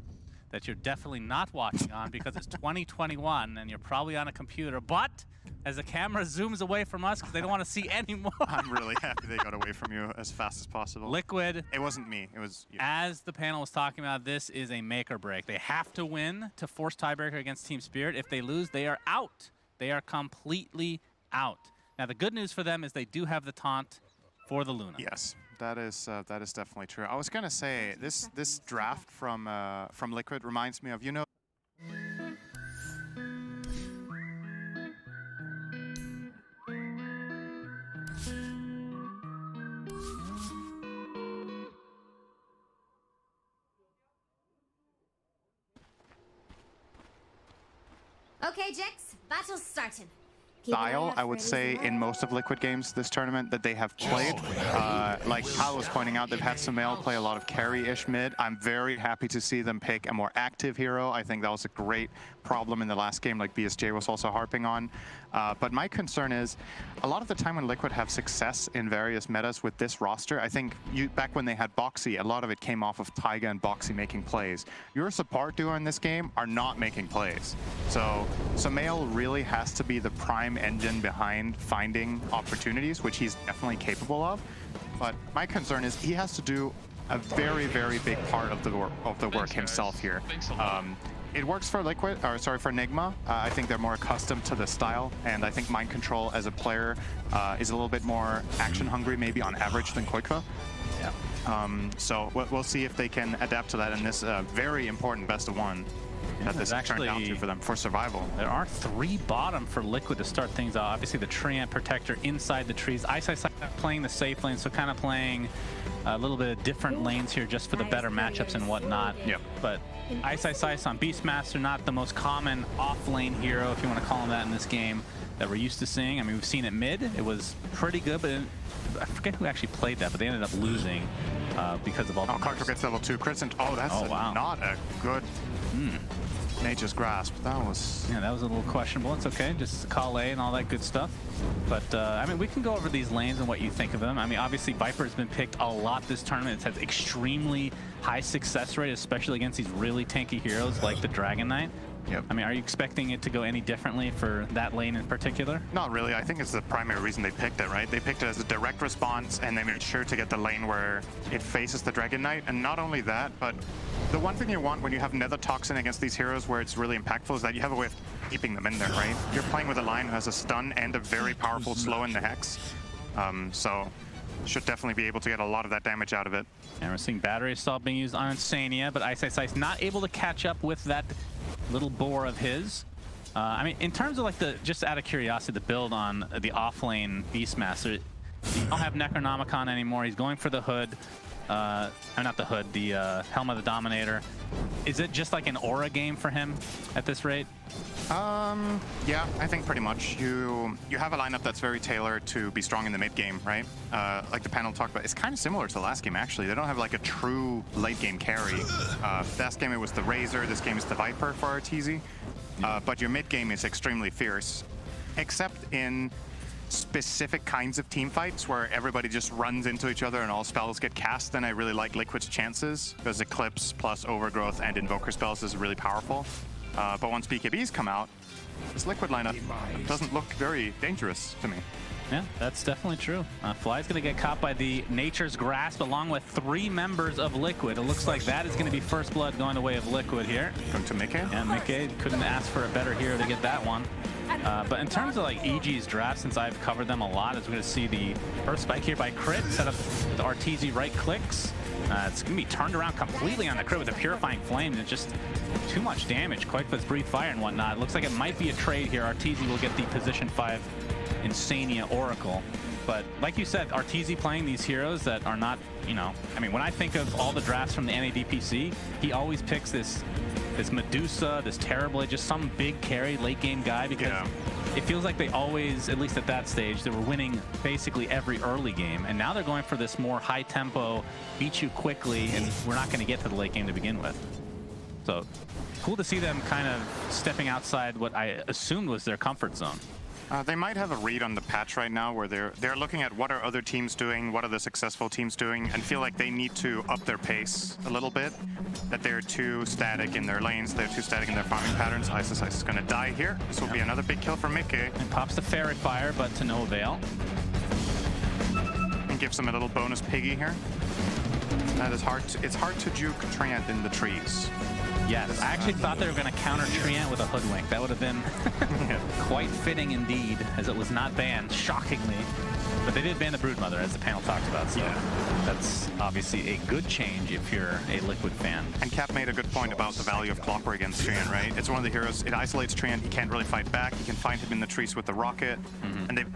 that you're definitely not watching on because it's 2021 and you're probably on a computer. But as the camera zooms away from us because they don't want to see anymore. I'm really happy they got away from you as fast as possible. Liquid. It wasn't me. It was you. As the panel was talking about, this is a make or break. They have to win to force tiebreaker against Team Spirit. If they lose, they are out. They are completely out. Now, the good news for them is they do have the taunt for the Luna. Yes. That is definitely true. I was gonna say this draft from Liquid reminds me of, you know. Okay, Jix, battle's starting. Style, I would say, in most of Liquid games this tournament that they have played. Like Kyle was pointing out, they've had Sumail play a lot of carry-ish mid. I'm very happy to see them pick a more active hero. I think that was a great problem in the last game, like BSJ was also harping on. But my concern is, a lot of the time when Liquid have success in various metas with this roster, I think back when they had Boxy, a lot of it came off of Taiga and Boxy making plays. Your support duo in this game are not making plays. So Sumail really has to be the prime engine behind finding opportunities, which he's definitely capable of. But my concern is he has to do a very, very big part of the work himself here. It works for Liquid, or sorry, for Nigma. I think they're more accustomed to the style, and I think Mind Control as a player is a little bit more action hungry, maybe on average, than Koika. Yeah. So we'll see if they can adapt to that in this very important best of one. Yeah, that this turned out to for them for survival. There are 3 bottom for Liquid to start things off. Obviously the tree ant protector inside the trees. Ice playing the safe lane, so kind of playing a little bit of different lanes here just for the better matchups and whatnot. Yep. But Ice on Beastmaster, not the most common off-lane hero, if you want to call him that in this game, that we're used to seeing. I mean, we've seen it mid. It was pretty good, but I forget who actually played that, but they ended up losing because of all the Carter gets level 2 crits, and that's not a good Nature's Grasp. That was... Yeah, that was a little questionable. It's okay, just call A and all that good stuff. But, I mean, we can go over these lanes and what you think of them. I mean, obviously, Viper's been picked a lot this tournament. It's had extremely high success rate, especially against these really tanky heroes like the Dragon Knight. Yep. I mean, are you expecting it to go any differently for that lane in particular? Not really. I think it's the primary reason they picked it, right? They picked it as a direct response, and they made sure to get the lane where it faces the Dragon Knight. And not only that, but the one thing you want when you have Nether Toxin against these heroes where it's really impactful is that you have a way of keeping them in there, right? You're playing with a line who has a stun and a very powerful slow in the Hex. So should definitely be able to get a lot of that damage out of it. And we're seeing Battery Assault being used on Insania, but Ice not able to catch up with that little boar of his. I mean, in terms of like just out of curiosity, the build on the off-lane Beastmaster, you don't have Necronomicon anymore. He's going for the hood. Not the hood, the Helm of the Dominator. Is it just like an aura game for him at this rate? Yeah, I think pretty much. You have a lineup that's very tailored to be strong in the mid game, right? Like the panel talked about, it's kind of similar to the last game actually. They don't have like a true late game carry. Last game it was the Razor, this game is the Viper for Arteezy. But your mid game is extremely fierce, except in specific kinds of team fights where everybody just runs into each other and all spells get cast. And I really like Liquid's chances because Eclipse plus Overgrowth and Invoker spells is really powerful. But once BKBs come out, this Liquid lineup doesn't look very dangerous to me. Yeah, that's definitely true. Fly's going to get caught by the Nature's Grasp along with 3 members of Liquid. It looks like that is going to be first blood going the way of Liquid here. Going to Mickey? Yeah, Mickey couldn't ask for a better hero to get that one. But in terms of like EG's draft, since I've covered them a lot, as we're going to see the first spike here by Crit, set up with Arteezy right clicks. It's going to be turned around completely on the Crit with the Purifying Flame, and it's just too much damage. Quakelet's Breathe Fire and whatnot. It looks like it might be a trade here. Arteezy will get the position 5 Insania Oracle. But like you said, Arteezy playing these heroes that are not, you know, I mean, when I think of all the drafts from the NADPC, he always picks this Medusa, this Terrorblade, just some big carry late game guy, because it feels like they always, at least at that stage, they were winning basically every early game, and now they're going for this more high tempo, beat you quickly, and we're not going to get to the late game to begin with. So cool to see them kind of stepping outside what I assumed was their comfort zone. They might have a read on the patch right now where they're looking at what are other teams doing, what are the successful teams doing, and feel like they need to up their pace a little bit. That they're too static in their lanes, they're too static in their farming patterns. Ice is going to die here. This will be another big kill for Mickey. And pops the Fairy Fire, but to no avail. And gives him a little bonus piggy here. That is hard. It's hard to juke Treant in the trees. Yes, I actually thought they were going to counter Treant with a Hoodwink. That would have been quite fitting indeed, as it was not banned, shockingly. But they did ban the Broodmother, as the panel talked about, so that's obviously a good change if you're a Liquid fan. And Cap made a good point about the value of Clockwork against Treant, right? It's one of the heroes, it isolates Treant, he can't really fight back, you can find him in the trees with the rocket, and they've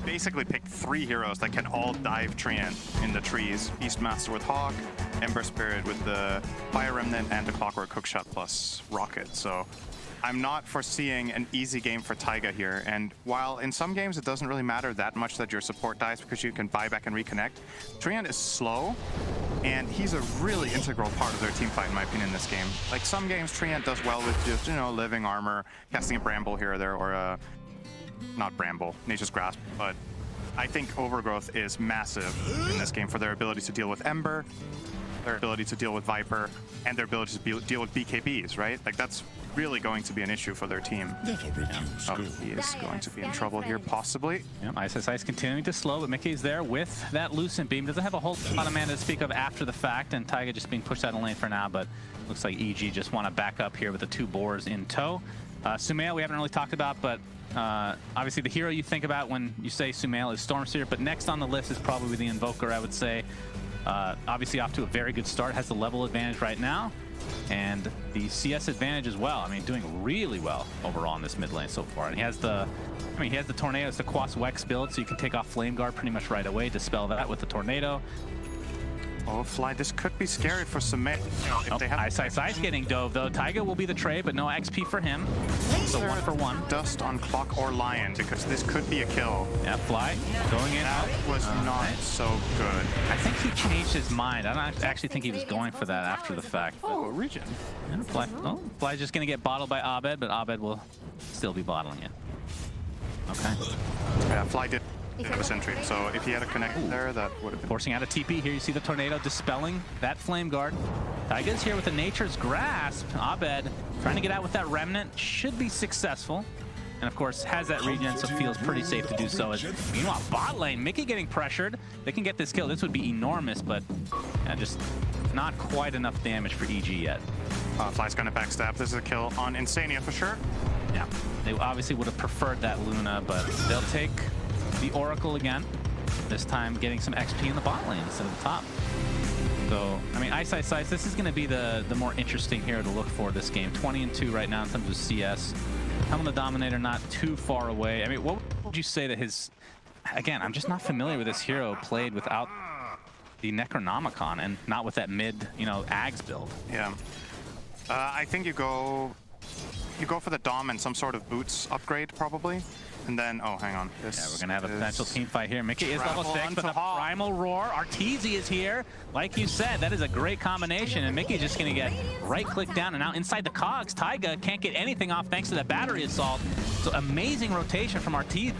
basically picked 3 heroes that can all dive Treant in the trees. Beastmaster with Hawk, Ember Spirit with the Fire Remnant, and the Clockwork Hookshot plus Rocket. So I'm not foreseeing an easy game for Taiga here. And while in some games it doesn't really matter that much that your support dies because you can buy back and reconnect, Treant is slow, and he's a really integral part of their team fight, in my opinion, in this game. Like some games, Treant does well with just, you know, living armor, casting a Bramble here or there, or a not Bramble, Nature's Grasp, but I think Overgrowth is massive in this game for their ability to deal with Ember, their ability to deal with Viper, and their ability to deal with BKBs, right? Like that's really going to be an issue for their team. Oh, he is going to be in trouble here, possibly. Yep, Ice continuing to slow, but Mickey's there with that Lucent Beam. Doesn't have a whole lot of mana to speak of after the fact, and Taiga just being pushed out of lane for now, but looks like EG just want to back up here with the 2 boars in tow. Sumail we haven't really talked about, but obviously the hero you think about when you say Sumail is Stormseer, but next on the list is probably the Invoker, I would say. Obviously off to a very good start, has the level advantage right now, and the CS advantage as well. I mean, doing really well overall in this mid lane so far. And he has the, he has the Tornado, it's the Quas Wex build, so you can take off Flame Guard pretty much right away, dispel that with the Tornado. Oh, Fly, this could be scary for Sumail. If they have Ice getting dove though. Taiga will be the trade, but no XP for him. So 1 for 1. Dust on Clock or Lion, because this could be a kill. Yeah, Fly going in. That was not so good. I think he changed his mind. I don't actually think he was going for that after the fact. Oh, Regen. Yeah, Fly's just going to get bottled by Abed, but Abed will still be bottling it. Okay. Yeah, Fly did a sentry, so if he had a connect there, that would have been... Forcing out a TP. Here you see the Tornado dispelling that Flame Guard. Taiga's here with the Nature's Grasp. Abed trying to get out with that Remnant. Should be successful. And of course, has that regen, so feels pretty safe to do so. Meanwhile, bot lane, Mickey getting pressured. They can get this kill. This would be enormous, but just not quite enough damage for EG yet. Fly's going to backstab. This is a kill on Insania for sure. Yeah, they obviously would have preferred that Luna, but they'll take the Oracle again, this time getting some XP in the bot lane instead of the top. So, I mean, Ice, this is going to be the more interesting hero to look for this game. 20-2 right now in terms of CS. Helm the Dominator not too far away. I mean, what would you say to his... Again, I'm just not familiar with this hero played without the Necronomicon and not with that mid, Ags build. Yeah. I think you go for the Dom and some sort of boots upgrade, probably. And then, oh, hang on. We're going to have a potential team fight here. Mickey is level 6, but the Primal Roar. Arteezy is here. Like you said, that is a great combination, and Mickey's just going to get right-click down, and now inside the cogs, Taiga can't get anything off thanks to that battery assault. So amazing rotation from Arteezy.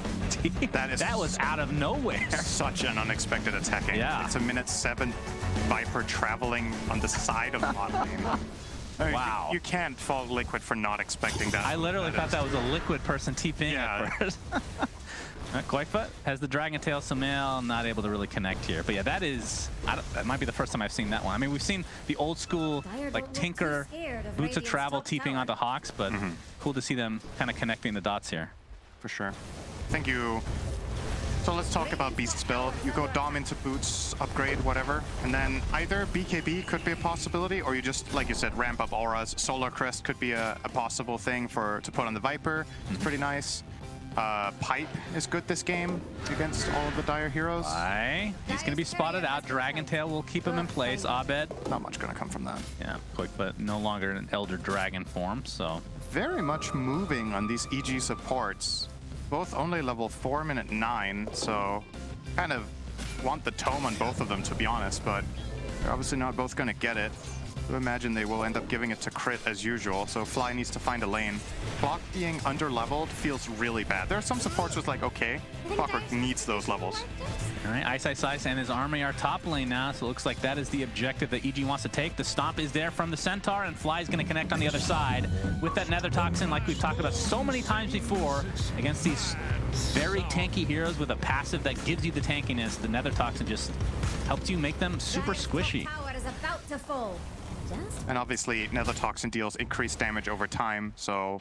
That was out of nowhere. Such an unexpected attacking. Yeah. It's a minute 7 Viper traveling on the side of bot lane. Wow. You can't fault Liquid for not expecting that. I literally thought that was a Liquid person TPing at first. Quakefoot has the Dragon Tail Sumail, not able to really connect here. But yeah, that might be the first time I've seen that one. I mean, we've seen the old school, like Tinker, Boots of Travel TPing onto Hawks, but cool to see them kind of connecting the dots here. For sure. Thank you. So let's talk about Beast's build. You go Dom into Boots, upgrade, whatever, and then either BKB could be a possibility, or you just, like you said, ramp up auras. Solar Crest could be a possible thing to put on the Viper. It's pretty nice. Pipe is good this game against all of the Dire heroes. He's going to be spotted out. Dragon Tail will keep him in place. Abed. Not much going to come from that. Yeah, quick, but no longer in Elder Dragon form, so. Very much moving on these EG supports. Both only level 4, minute 9, so kind of want the tome on both of them, to be honest, but they're obviously not both going to get it. So imagine they will end up giving it to Crit as usual, so Fly needs to find a lane. Clock being under-leveled feels really bad. There are some supports with like, okay, Clockwork needs those levels. All right, Ice and his army are top lane now, so it looks like that is the objective that EG wants to take. The stomp is there from the Centaur, and Fly's going to connect on the other side with that Nether Toxin, like we've talked about so many times before, against these very tanky heroes with a passive that gives you the tankiness. The Nether Toxin just helps you make them super squishy. Tower is about to fall. And obviously, Nether Toxin deals increased damage over time, so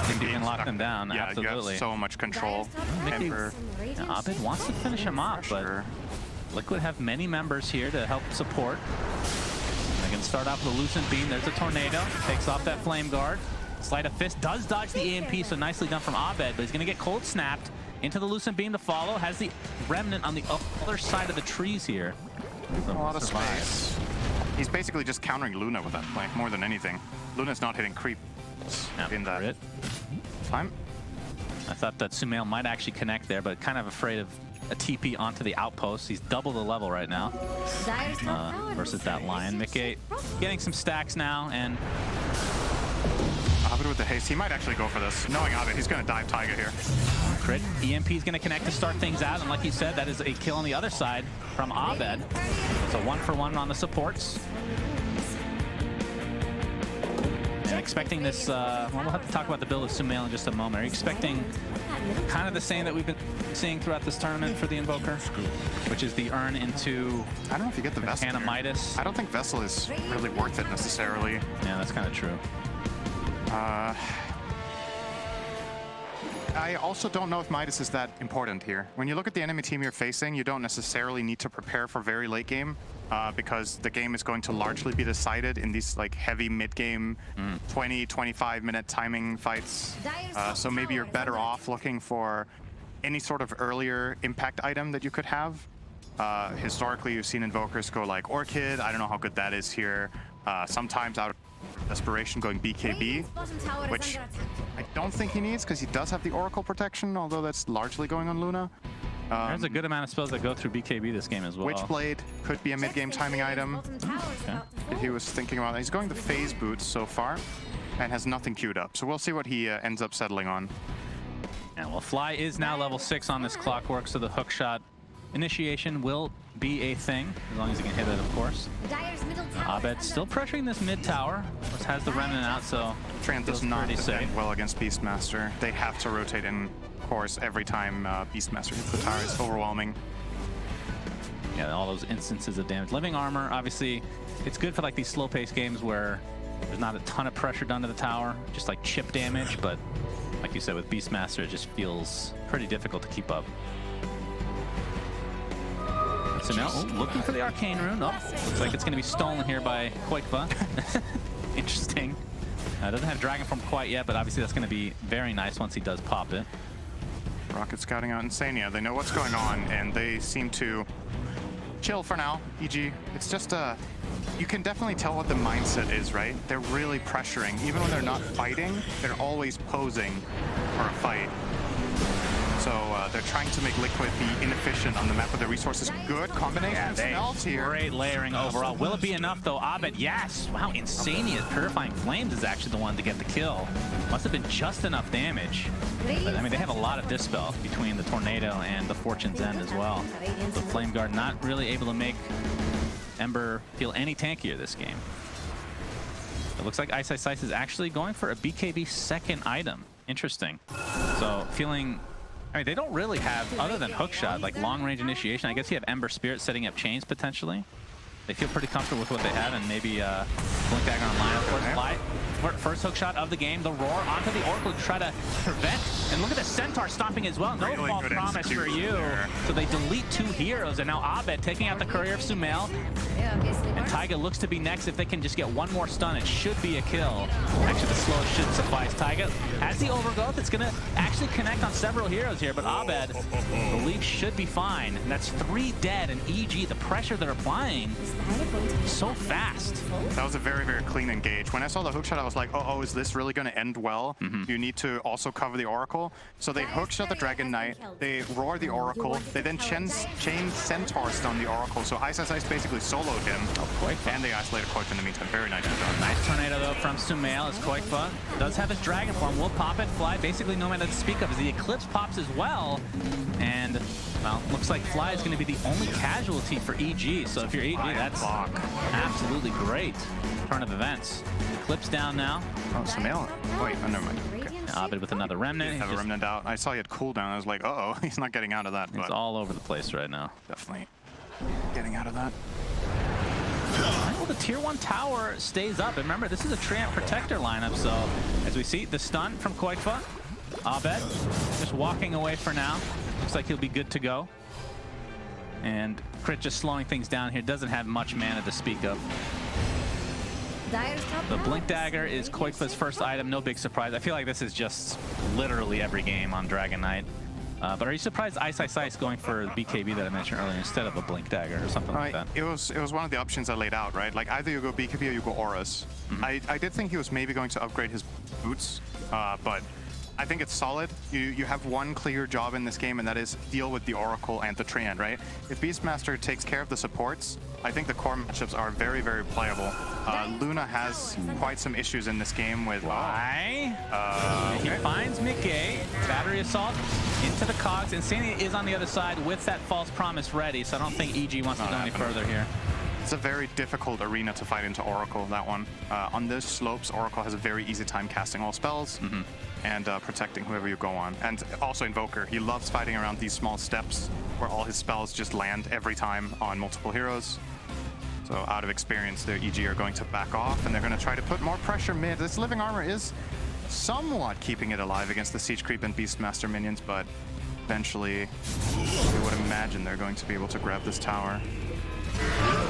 you can lock them down. Yeah, absolutely. you have so much control. Ember, Abed wants to finish him off, but Liquid have many members here to help support. They can start off with a Lucent Beam. There's a Tornado. Takes off that Flame Guard. Sleight of Fist does dodge the EMP, so nicely done from Abed, but he's going to get cold snapped into the Lucent Beam to follow. Has the Remnant on the other side of the trees here. A lot of space. He's basically just countering Luna with that play, more than anything. Luna's not hitting creep in that time. I thought that Sumail might actually connect there, but kind of afraid of a TP onto the outpost. He's double the level right now versus that Lion. Mickey getting some stacks now, and Abed with the haste. He might actually go for this. Knowing Abed, he's going to dive Taiga here. Crit. EMP is going to connect to start things out, and like you said, that is a kill on the other side from Abed. So 1-for-1 on the supports. And expecting this, well, we'll have to talk about the build of Sumail in just a moment. Are you expecting kind of the same that we've been seeing throughout this tournament for the Invoker, which is the urn into, I don't know if you get the Vessel. Midas. I don't think Vessel is really worth it necessarily. Yeah, that's kind of true. I also don't know if Midas is that important here. When you look at the enemy team you're facing, you don't necessarily need to prepare for very late game because the game is going to largely be decided in these like heavy mid-game 20-25 minute timing fights. So maybe you're better off looking for any sort of earlier impact item that you could have. Historically, you've seen Invokers go like Orchid. I don't know how good that is here. Sometimes out of desperation going BKB, which I don't think he needs because he does have the Oracle protection, although that's largely going on Luna. There's a good amount of spells that go through BKB this game as well. Witchblade could be a mid-game timing item. Okay. If he was thinking about it. He's going the phase boots so far and has nothing queued up. So we'll see what he ends up settling on. And well, Fly is now level 6 on this Clockwork, so the hook shot initiation will be a thing, as long as he can hit it, of course. Abed still pressuring this mid tower, which has the Remnant out, so Trant does not defend well against Beastmaster. They have to rotate in course every time Beastmaster hits the tower. It's overwhelming. Yeah, all those instances of damage. Living armor, obviously, it's good for like these slow-paced games where there's not a ton of pressure done to the tower, just like chip damage, but like you said, with Beastmaster, it just feels pretty difficult to keep up. So now, looking for the Arcane Rune. Oh, looks like it's going to be stolen here by Koikva. Interesting. Doesn't have Dragon Form quite yet, but obviously that's going to be very nice once he does pop it. Rocket scouting out Insania. They know what's going on, and they seem to chill for now. EG, it's just you can definitely tell what the mindset is, right? They're really pressuring. Even when they're not fighting, they're always posing for a fight. So they're trying to make Liquid be inefficient on the map with their resources. Good combination of spells here. Great layering overall. Will it be enough though? Abed, yes. Wow, Insania's Purifying Flames is actually the one to get the kill. Must have been just enough damage. But I mean, they have a lot of Dispel between the Tornado and the Fortune's End as well. The Flame Guard not really able to make Ember feel any tankier this game. It looks like Ice is actually going for a BKB second item. Interesting. So feeling... I mean, they don't really have, other than hookshot, like long-range initiation. I guess you have Ember Spirit setting up chains, potentially. They feel pretty comfortable with what they have, and maybe Blink Dagger online, of course. Fly. First hookshot of the game, the Roar onto the Oracle to try to prevent. And look at the Centaur stomping as well. No really false promise for you. There. So they delete 2 heroes, and now Abed taking out the Courier of Sumail. And Taiga looks to be next. If they can just get one more stun, it should be a kill. Actually, the slow should suffice. Taiga has the overgrowth. It's going to actually connect on several heroes here, but Abed, the lead should be fine. And that's 3 dead, and EG, the pressure they're applying So fast. That was a very, very clean engage. When I saw the hookshot, I was like, oh, is this really going to end well? You need to also cover the Oracle. So they hookshot the Dragon Knight, they roar the Oracle, they then chain Centaur stun the Oracle. So Ice basically soloed him. And they isolated Koikfa in the meantime. Very nice job. Nice tornado though from Sumail as Koikfa does have his Dragon form. Will pop it, Fly basically no mana to speak of as the Eclipse pops as well. And well, looks like Fly is going to be the only casualty for EG. So if you're EG, that's absolutely great turn of events. Eclipse down now. Oh, Sumail. Wait, oh, never mind. Okay. Abed with another Remnant. Have a Remnant out. I saw he had cooldown. I was like, uh-oh, he's not getting out of that. It's all over the place right now. Definitely getting out of that. Well, the tier 1 tower stays up. And remember, this is a Treant Protector lineup, so as we see, the stun from Koikfa. Abed just walking away for now. Looks like he'll be good to go. And Crit just slowing things down here. Doesn't have much mana to speak of. The Blink Dagger is Koikfa's first item. No big surprise. I feel like this is just literally every game on Dragon Knight. But are you surprised Ice going for BKB that I mentioned earlier instead of a Blink Dagger or something like that? It was one of the options I laid out, right? Like either you go BKB or you go Auras. I did think he was maybe going to upgrade his boots, but I think it's solid. You have one clear job in this game, and that is deal with the Oracle and the Treant, right? If Beastmaster takes care of the supports, I think the core matchups are very, very playable. Luna has quite some issues in this game with... He finds Mickey. Battery Assault into the cogs. Insania is on the other side with that False Promise ready, so I don't think EG wants to go any further here. It's a very difficult arena to fight into Oracle, that one. On those slopes, Oracle has a very easy time casting all spells and protecting whoever you go on. And also Invoker, he loves fighting around these small steps where all his spells just land every time on multiple heroes. So out of experience, their EG are going to back off, and they're going to try to put more pressure mid. This Living Armor is somewhat keeping it alive against the Siege Creep and Beastmaster minions, but eventually, you would imagine they're going to be able to grab this tower.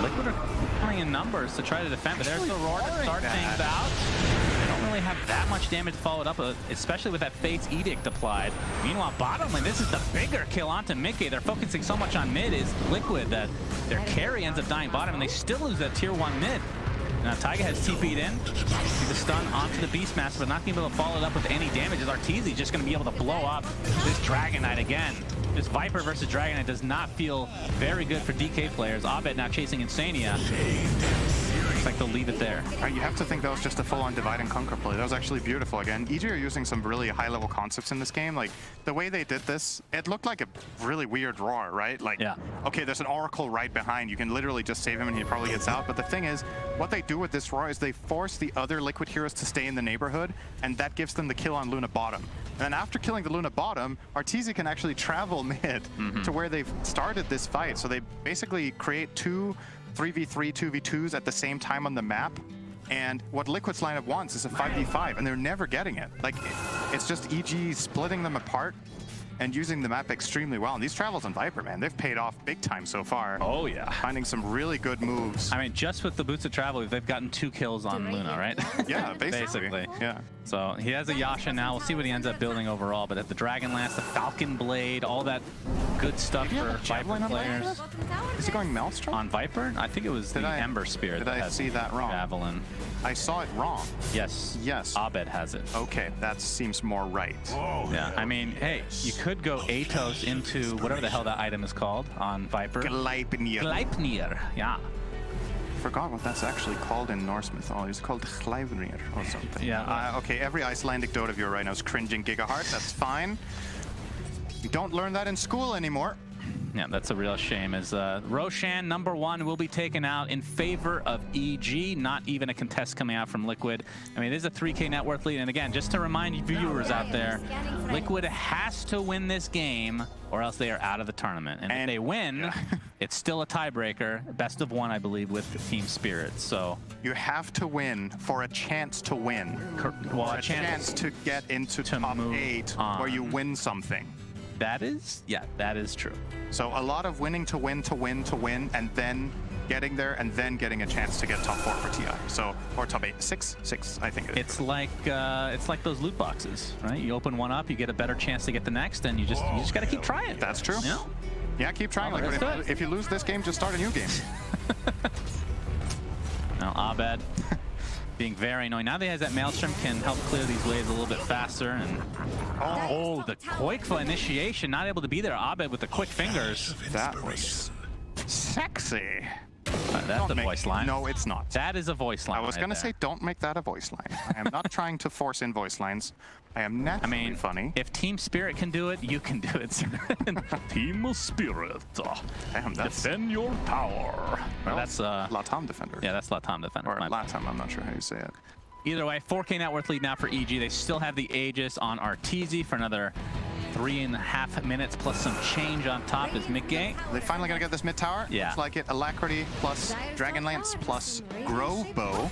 Liquid are playing in numbers to try to defend, but there's the roar to start things out. They don't really have that much damage followed up, especially with that Fate's Edict applied. Meanwhile, bottom lane, this is the bigger kill onto Mickey. They're focusing so much on mid is Liquid that their carry ends up dying bottom, and they still lose that tier 1 mid. Now Taiga has TP'd in. See the stun onto the Beastmaster, but not going to be able to follow it up with any damage. As Arteezy just going to be able to blow up this Dragon Knight again. This Viper versus Dragon Knight does not feel very good for DK players. Abed now chasing Insania. Looks like they'll leave it there. You have to think that was just a full-on divide and conquer play. That was actually beautiful. Again, EG are using some really high-level concepts in this game. Like, the way they did this, it looked like a really weird roar, right? Like, okay, there's an Oracle right behind. You can literally just save him and he probably gets out. But the thing is, what they do with this roar is they force the other Liquid heroes to stay in the neighborhood, and that gives them the kill on Luna bottom. And after killing the Luna bottom, Arteezy can actually travel mid to where they've started this fight. So they basically create two 3v3, 2v2s at the same time on the map. And what Liquid's lineup wants is a 5v5, and they're never getting it. Like, it's just EG splitting them apart and using the map extremely well. And these travels on Viper, man, they've paid off big time so far. Oh, yeah. Finding some really good moves. I mean, just with the Boots of Travel, they've gotten 2 kills on Luna, right? Yeah, basically. Yeah. So he has a Yasha now. We'll see what he ends up building overall. But at the Dragon Lance, the Falcon Blade, all that good stuff for Viper players. Is he going Maelstrom? On Viper? I think it was the Ember Spirit. Did I see that wrong? Javelin. I saw it wrong. Yes. Yes. Abed has it. Okay, that seems more right. Yeah, I mean, hey, you could go Atos into whatever the hell that item is called on Viper. Gleipnir. Gleipnir, yeah. Forgot what that's actually called in Norse mythology. It's called Gleipnir or something. Yeah. Okay, every Icelandic Dota viewer right now is cringing Gigaheart. That's fine. You don't learn that in school anymore. Yeah, that's a real shame. As Roshan, #1, will be taken out in favor of EG. Not even a contest coming out from Liquid. I mean, it is a 3K net worth lead. And again, just to remind you viewers out there, Liquid has to win this game or else they are out of the tournament. And if they win, it's still a tiebreaker. Best of 1, I believe, with Team Spirit. So you have to win for a chance to win. Well, a chance to get into top 8 where you win something. That is true. So a lot of winning to win, and then getting there, and then getting a chance to get top 4 for TI. So, or top 8, 6, I think it is. It's like those loot boxes, right? You open one up, you get a better chance to get the next, and you just got to keep trying. That's true. Yeah, yeah, keep trying. If you lose this game, just start a new game. Now Abed being very annoying. Now that he has that Maelstrom, can help clear these waves a little bit faster. And oh, the Koikfa initiation, not able to be there. Abed with the quick fingers. That was sexy. That's a voice line. No, it's not. That is a voice line. I was going to say, don't make that a voice line. I am not trying to force in voice lines. I am naturally funny. If Team Spirit can do it, you can do it. Team Spirit. Damn, that's... Defend your power. Well, that's Latam Defender. Yeah, that's Latam Defender. Or Latam, I'm not sure how you say it. Either way, 4K net worth lead now for EG. They still have the Aegis on Arteezy for another 3.5 minutes plus some change on top is Mickey. Are they finally gonna get this mid tower? Yeah. Looks like it. Alacrity plus Dragonlance plus Growbow.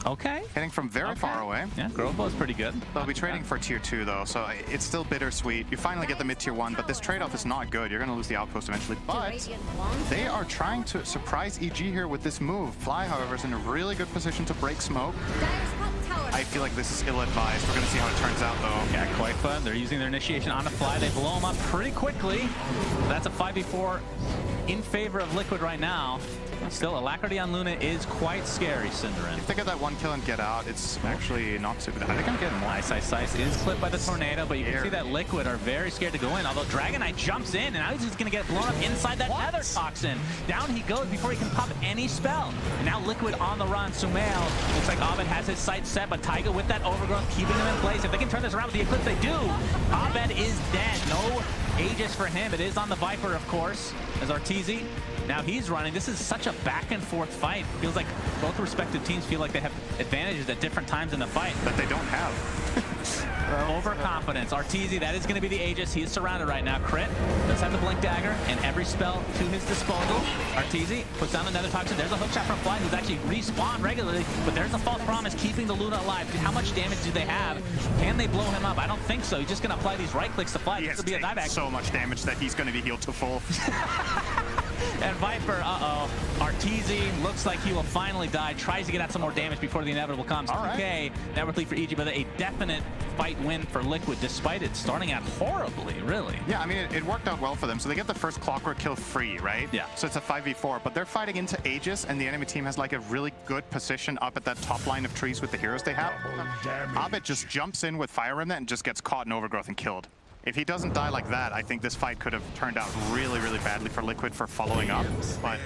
Okay. Hitting from very far away. Yeah, Growbow is pretty good. They'll be trading for tier 2 though, so it's still bittersweet. You finally get the mid tier 1, but this trade-off is not good. You're gonna lose the outpost eventually. But they are trying to surprise EG here with this move. Fly, however, is in a really good position to break smoke. I feel like this is ill-advised. We're gonna see how it turns out though. Yeah, quite fun. They're using their initiation on the fly. They blow them up pretty quickly. That's a 5v4 in favor of Liquid right now. Still, Alacrity on Luna is quite scary, Cinderin. If they get that one kill and get out, it's actually not too bad. I think I'm getting more. Ice is clipped by the tornado, but you can see that Liquid are very scared to go in. Although Dragon Knight jumps in, and now he's just going to get blown up inside that Nether Toxin. Down he goes before he can pop any spell. And now Liquid on the run. Sumail looks like Abed has his sights set, but Taiga with that overgrowth keeping him in place. If they can turn this around with the Eclipse, they do. Abed is dead. No Aegis for him. It is on the Viper, of course, as Arteezy. Now he's running. This is such a back and forth fight. Feels like both respective teams feel like they have advantages at different times in the fight. But they don't have. Overconfidence. Arteezy, that is going to be the Aegis. He is surrounded right now. Crit does have the Blink Dagger and every spell to his disposal. Arteezy puts down another Toxin. There's a hookshot from Fly, who's actually respawned regularly, but there's a false promise keeping the Luna alive. How much damage do they have? Can they blow him up? I don't think so. He's just going to apply these right clicks to Fly. This will be a dieback. So much damage that he's going to be healed to full. And Viper, Arteezy looks like he will finally die. Tries to get out some more damage before the inevitable comes. Okay, network lead for EG, but a definite fight win for Liquid, despite it starting out horribly, really. Yeah, I mean, it worked out well for them. So they get the first Clockwork kill free, right? Yeah. So it's a 5v4, but they're fighting into Aegis, and the enemy team has like a really good position up at that top line of trees with the heroes they have. Abed just jumps in with Fire Remnant and just gets caught in overgrowth and killed. If he doesn't die like that, I think this fight could have turned out really, really badly for Liquid for following up. But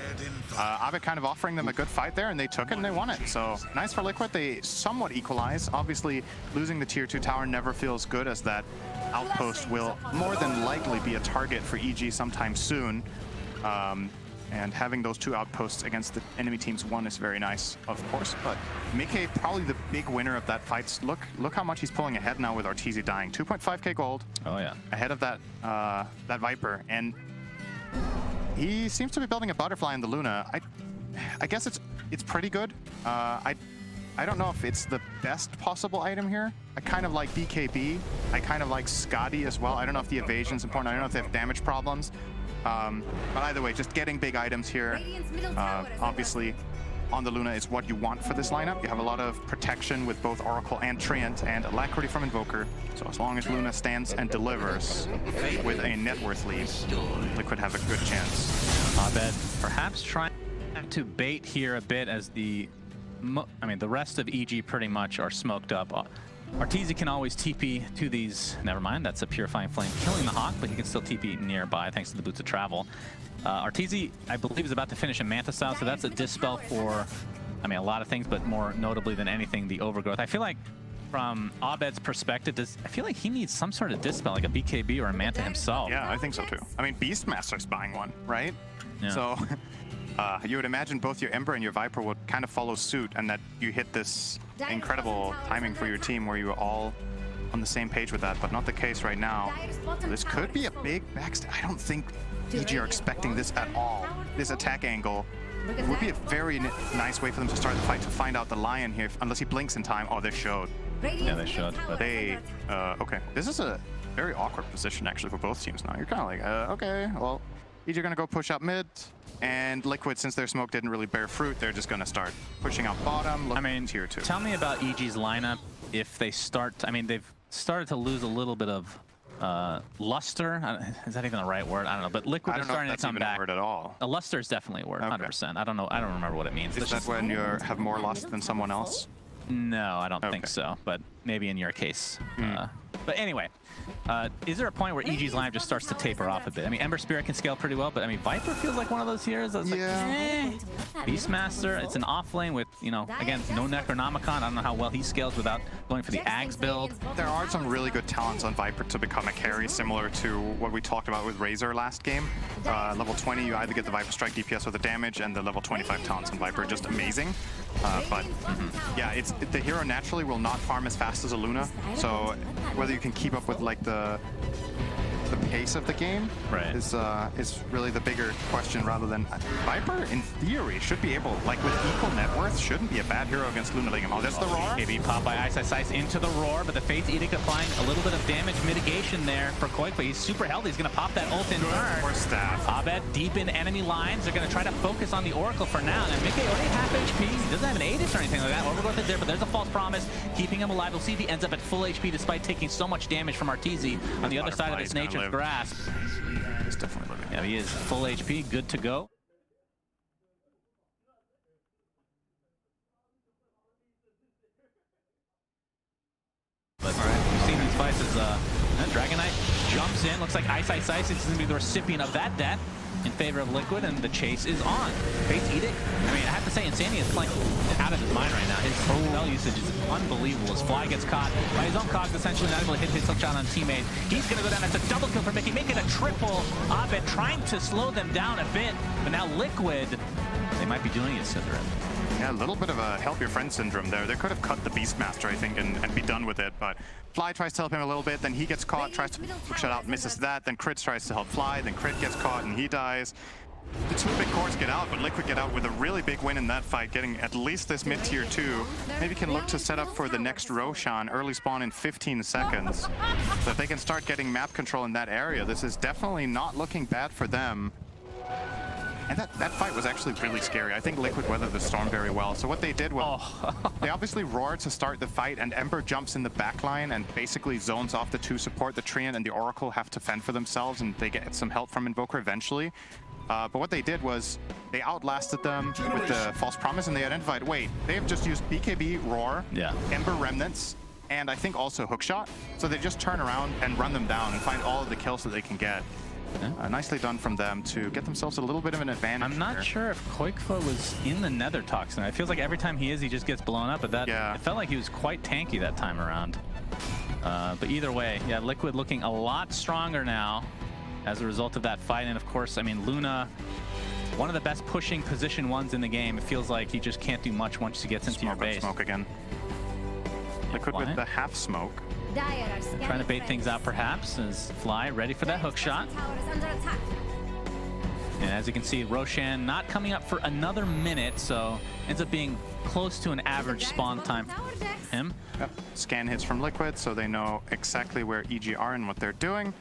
Abed kind of offering them a good fight there, and they took it and they won it. So nice for Liquid. They somewhat equalize. Obviously, losing the tier 2 tower never feels good, as that outpost will more than likely be a target for EG sometime soon. And having those two outposts against the enemy team's one is very nice, of course. But Mickey, probably the big winner of that fight. Look how much he's pulling ahead now with Arteezy dying. 2.5k gold. Oh yeah. Ahead of that that Viper, and he seems to be building a butterfly in the Luna. I guess it's pretty good. I don't know if it's the best possible item here. I kind of like BKB. I kind of like Scotty as well. I don't know if the evasion's important. I don't know if they have damage problems. But either way, just getting big items here, obviously, on the Luna is what you want for this lineup. You have a lot of protection with both Oracle and Treant and Alacrity from Invoker. So as long as Luna stands and delivers with a net worth lead, Liquid have a good chance. Abed perhaps trying to bait here a bit, as the rest of EG pretty much are smoked up. Arteezy can always TP to these. Never mind, that's a Purifying Flame killing the Hawk, but he can still TP nearby thanks to the Boots of Travel. Arteezy, I believe, is about to finish a Manta Style, so that's a dispel for, a lot of things, but more notably than anything, the Overgrowth. I feel like from Abed's perspective, I feel like he needs some sort of dispel, like a BKB or a Manta himself. Yeah, I think so too. Beastmaster's buying one, right? Yeah. So you would imagine both your Ember and your Viper would kind of follow suit, and that you hit this incredible timing for your team where you were all on the same page with that, but not the case right now. This could be a big backstab. I don't think EG are expecting this at all. This attack angle. It would be a very nice way for them to start the fight, to find out the Lion here, unless he blinks in time. Oh, they showed. Yeah, they showed. But they, okay. This is a very awkward position, actually, for both teams now. You're kind of like, okay, well, EG are going to go push up mid, and Liquid, since their smoke didn't really bear fruit, they're just going to start pushing out bottom, tier 2. Tell me about EG's lineup if they start, they've started to lose a little bit of Luster, is that even the right word? I don't know, but Liquid is starting to come back. I don't know if that's even a word at all. A luster is definitely a word, 100%. I don't know, I don't remember what it means. Is that when you have more lust than someone else? No, I don't think so, but maybe in your case. But anyway, is there a point where EG's line just starts to taper off a bit? I mean, Ember Spirit can scale pretty well, but I mean, Viper feels like one of those heroes that's like, Beastmaster, it's an off lane with, you know, again, no Necronomicon. I don't know how well he scales without going for the Ags build. There are some really good talents on Viper to become a carry, similar to what we talked about with Razor last game. Level 20, you either get the Viper Strike DPS or the damage, and the level 25 talents on Viper are just amazing. Yeah, the hero naturally will not farm as fast as a Luna, so whether you can keep up with like the pace of the game is really the bigger question, rather than Viper in theory should be able, like with equal net worth, shouldn't be a bad hero against Luna Lingam. Oh, there's the roar. Maybe pop by Ice into the roar, but the Faith Edict applying a little bit of damage mitigation there for Koik, but he's super healthy. He's gonna pop that ult in turn. Or staff. Abed deep in enemy lines. They're gonna try to focus on the Oracle for now. And Mickey already half HP. He doesn't have an Aegis or anything like that. Overgrowth is there, but there's a false promise keeping him alive. We'll see if he ends up at full HP despite taking so much damage from Arteezy on the other side of his Nature's Grasp. He's definitely living. Yeah, he is full HP, good to go. But we've seen these fights as Dragon Knight jumps in. Looks like Ice is going to be the recipient of that death in favor of Liquid, and the chase is on. Faith Edict, I mean, I have to say, Insanity is playing out of his mind right now. His spell usage is unbelievable. His Fly gets caught by his own cogs, essentially not able to hit his hook shot on teammate. He's going to go down. That's a double kill for Mickey, making a triple. Abed trying to slow them down a bit, but now Liquid, they might be doing it, Cinder. Yeah, a little bit of a help your friend syndrome there. They could have cut the Beastmaster, I think, and be done with it, but Fly tries to help him a little bit, then he gets caught, tries to hook shot out, misses that, then Crit tries to help Fly, then Crit gets caught and he dies. The two big cores get out, but Liquid get out with a really big win in that fight, getting at least this mid-tier 2. Maybe can look to set up for the next Roshan, early spawn in 15 seconds. So if they can start getting map control in that area, this is definitely not looking bad for them. And that fight was actually really scary. I think Liquid weathered the storm very well. So what they did was, they obviously roared to start the fight, and Ember jumps in the backline and basically zones off the two support. The Treant and the Oracle have to fend for themselves, and they get some help from Invoker eventually. But what they did was, they outlasted them with the False Promise, and they identified, wait, they have just used BKB, Roar, Ember Remnants, and I think also Hookshot. So they just turn around and run them down and find all of the kills that they can get. Nicely done from them to get themselves a little bit of an advantage. I'm not sure if Koikfa was in the Nether Toxin. It feels like every time he is, he just gets blown up, but that it felt like he was quite tanky that time around. But either way, yeah, Liquid looking a lot stronger now as a result of that fight. And of course, I mean, Luna, one of the best pushing position ones in the game. It feels like he just can't do much once he gets into your base. Smoke again. Liquid with the half smoke. Trying to bait things out perhaps as Fly ready for that hook shot. And as you can see, Roshan not coming up for another minute, so ends up being close to an average spawn time for him. Yep. Scan hits from Liquid, so they know exactly where EG are and what they're doing.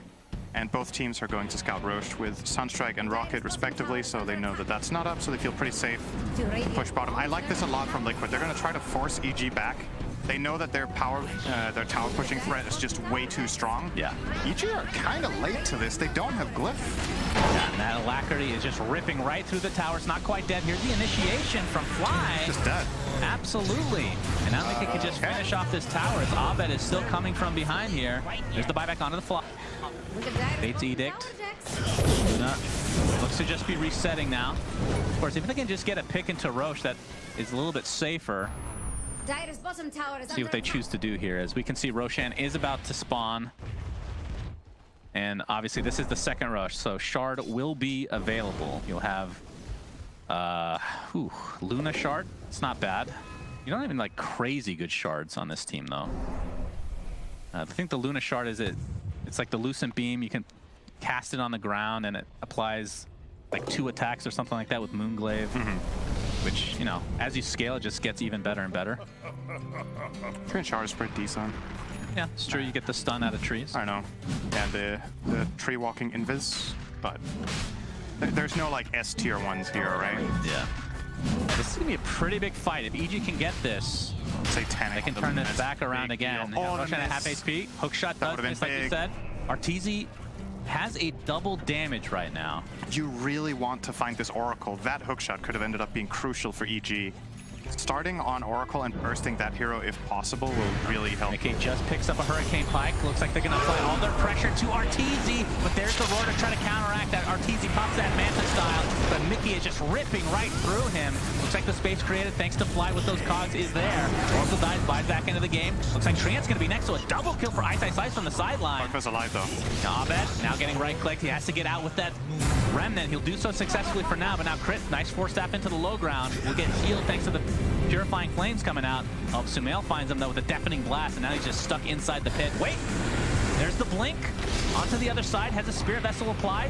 And both teams are going to scout Roche with Sunstrike and Rocket respectively, so they know that that's not up, so they feel pretty safe. Push bottom. I like this a lot from Liquid. They're going to try to force EG back. They know that their tower pushing threat is just way too strong. Yeah. EG are kind of late to this. They don't have Glyph. Yeah, and that Alacrity is just ripping right through the tower. It's not quite dead. Here's the initiation from Fly. Just dead. Absolutely. And now they can just finish off this tower as Abed is still coming from behind here. There's the buyback onto the Fly. Fate's Edict. Looks to just be resetting now. Of course, if they can just get a pick into Roche, that is a little bit safer. See what they choose to do here. As we can see, Roshan is about to spawn. And obviously this is the second rush, so Shard will be available. You'll have Luna Shard. It's not bad. You don't even like crazy good shards on this team though. I think the Luna Shard is it's like the Lucent Beam. You can cast it on the ground and it applies like 2 attacks or something like that with Moonglaive. Which, you know, as you scale, it just gets even better and better. Treant Shard is pretty decent. Yeah, it's true. You get the stun out of trees. I know. And the tree walking invis, but there's no like S tier ones here, right? Yeah. This is gonna be a pretty big fight. If EG can get this, Satanic, they can turn this back around again. Roshan at half HP. Hookshot does miss, like you said. Arteezy has a double damage right now. You really want to find this Oracle. That hookshot could have ended up being crucial for EG. Starting on Oracle and bursting that hero if possible will really help. Mickey just picks up a Hurricane Pike. Looks like they're going to apply all their pressure to Arteezy, but there's the roar to try to counteract that. Arteezy pops that Manta style, but Mickey is just ripping right through him. Looks like the space created thanks to Fly with those cogs is there. Oracle dies, buys back into the game. Looks like Triant's going to be next to a double kill for Ice Ice Ice from the sideline. Buck was alive though. Abed now getting right-clicked. He has to get out with that Remnant. He'll do so successfully for now, but now Crit, nice force staff into the low ground. Will get healed thanks to the Purifying Flames coming out. Oh, Sumail finds him though with a deafening blast, and now he's just stuck inside the pit. Wait, there's the blink. Onto the other side, has a Spirit Vessel applied.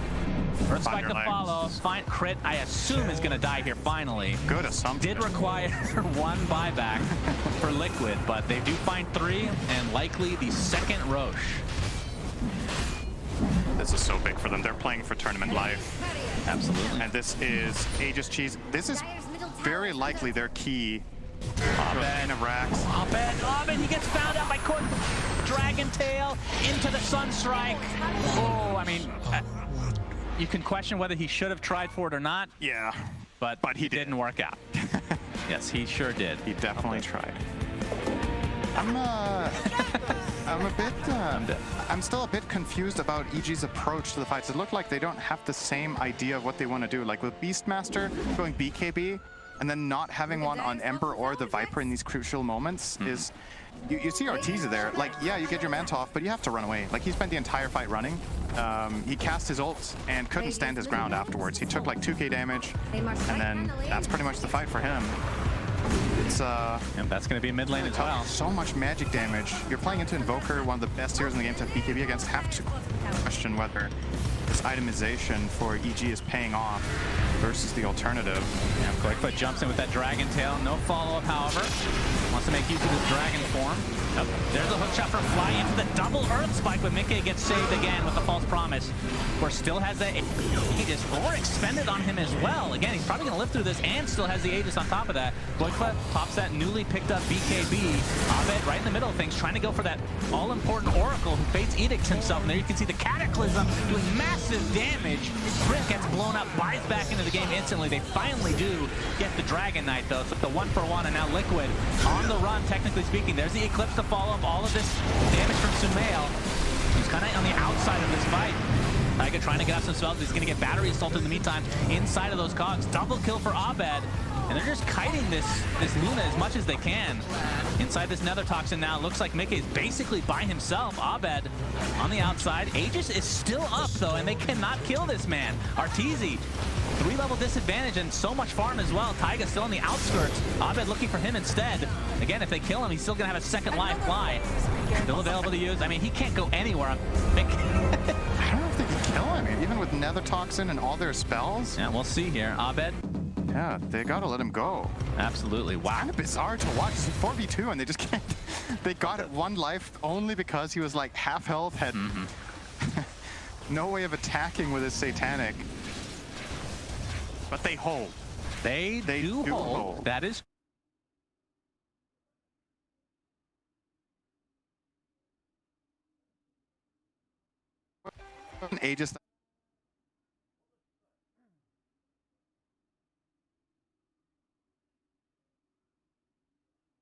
Earth Spike to follow. Find Crit, I assume, is going to die here finally. Good assumption. Did require one buyback for Liquid, but they do find 3, and likely the second Roche. This is so big for them. They're playing for tournament life. Absolutely. And this is Aegis Cheese. This is very likely their key. Abed of racks. Abed, he gets found out by Dragon Tail into the Sunstrike. Oh, I mean, you can question whether he should have tried for it or not. Yeah. But he didn't work out. Yes, he sure did. He definitely tried. I'm still a bit confused about EG's approach to the fights. It looked like they don't have the same idea of what they want to do. Like with Beastmaster going BKB and then not having one on Ember or the Viper in these crucial moments is... You see Arteezy there, like, yeah, you get your Manta off, but you have to run away. Like, he spent the entire fight running. He cast his ult and couldn't stand his ground afterwards. He took like 2k damage, and then that's pretty much the fight for him. It's and that's going to be mid lane as well. So much magic damage. You're playing into Invoker, one of the best heroes in the game to have BKB against. Have to question whether this itemization for EG is paying off versus the alternative. Yeah, Quickfoot jumps in with that Dragon Tail. No follow-up, however. Wants to make use of his Dragon form. Oh, there's a hookshot for Fly into the double Earth Spike, but Mickey gets saved again with the False Promise. Of course, still has that Aegis expended on him as well. Again, he's probably going to live through this and still has the Aegis on top of that. Quickfoot pops that newly picked up BKB. Abed right in the middle of things, trying to go for that all-important Oracle who fates Edicts himself. And there you can see the Cataclysm doing massive damage. Crit gets blown up, buys back into the game instantly. They finally do get the Dragon Knight, though. So the 1-for-1, and now Liquid on the run, technically speaking. There's the Eclipse to follow up all of this damage from Sumail, who's kind of on the outside of this fight. Taiga trying to get out some spells. He's going to get Battery Assault in the meantime inside of those cogs. Double kill for Abed. And they're just kiting this Luna as much as they can. Inside this Nether Toxin now, looks like Mickey is basically by himself. Abed on the outside. Aegis is still up, though, and they cannot kill this man. Arteezy, 3-level disadvantage and so much farm as well. Taiga still on the outskirts. Abed looking for him instead. Again, if they kill him, he's still going to have a second life. Fly still available to use. I mean, he can't go anywhere. I don't know if they can kill him, even with Nether Toxin and all their spells. Yeah, we'll see here. Abed. Yeah, they gotta let him go. Absolutely. Wow. It's kind of bizarre to watch. It's 4v2 and they just can't. They got it 1 life only because he was like half health, had no way of attacking with his Satanic. But they hold. They do hold. That is. Aegis.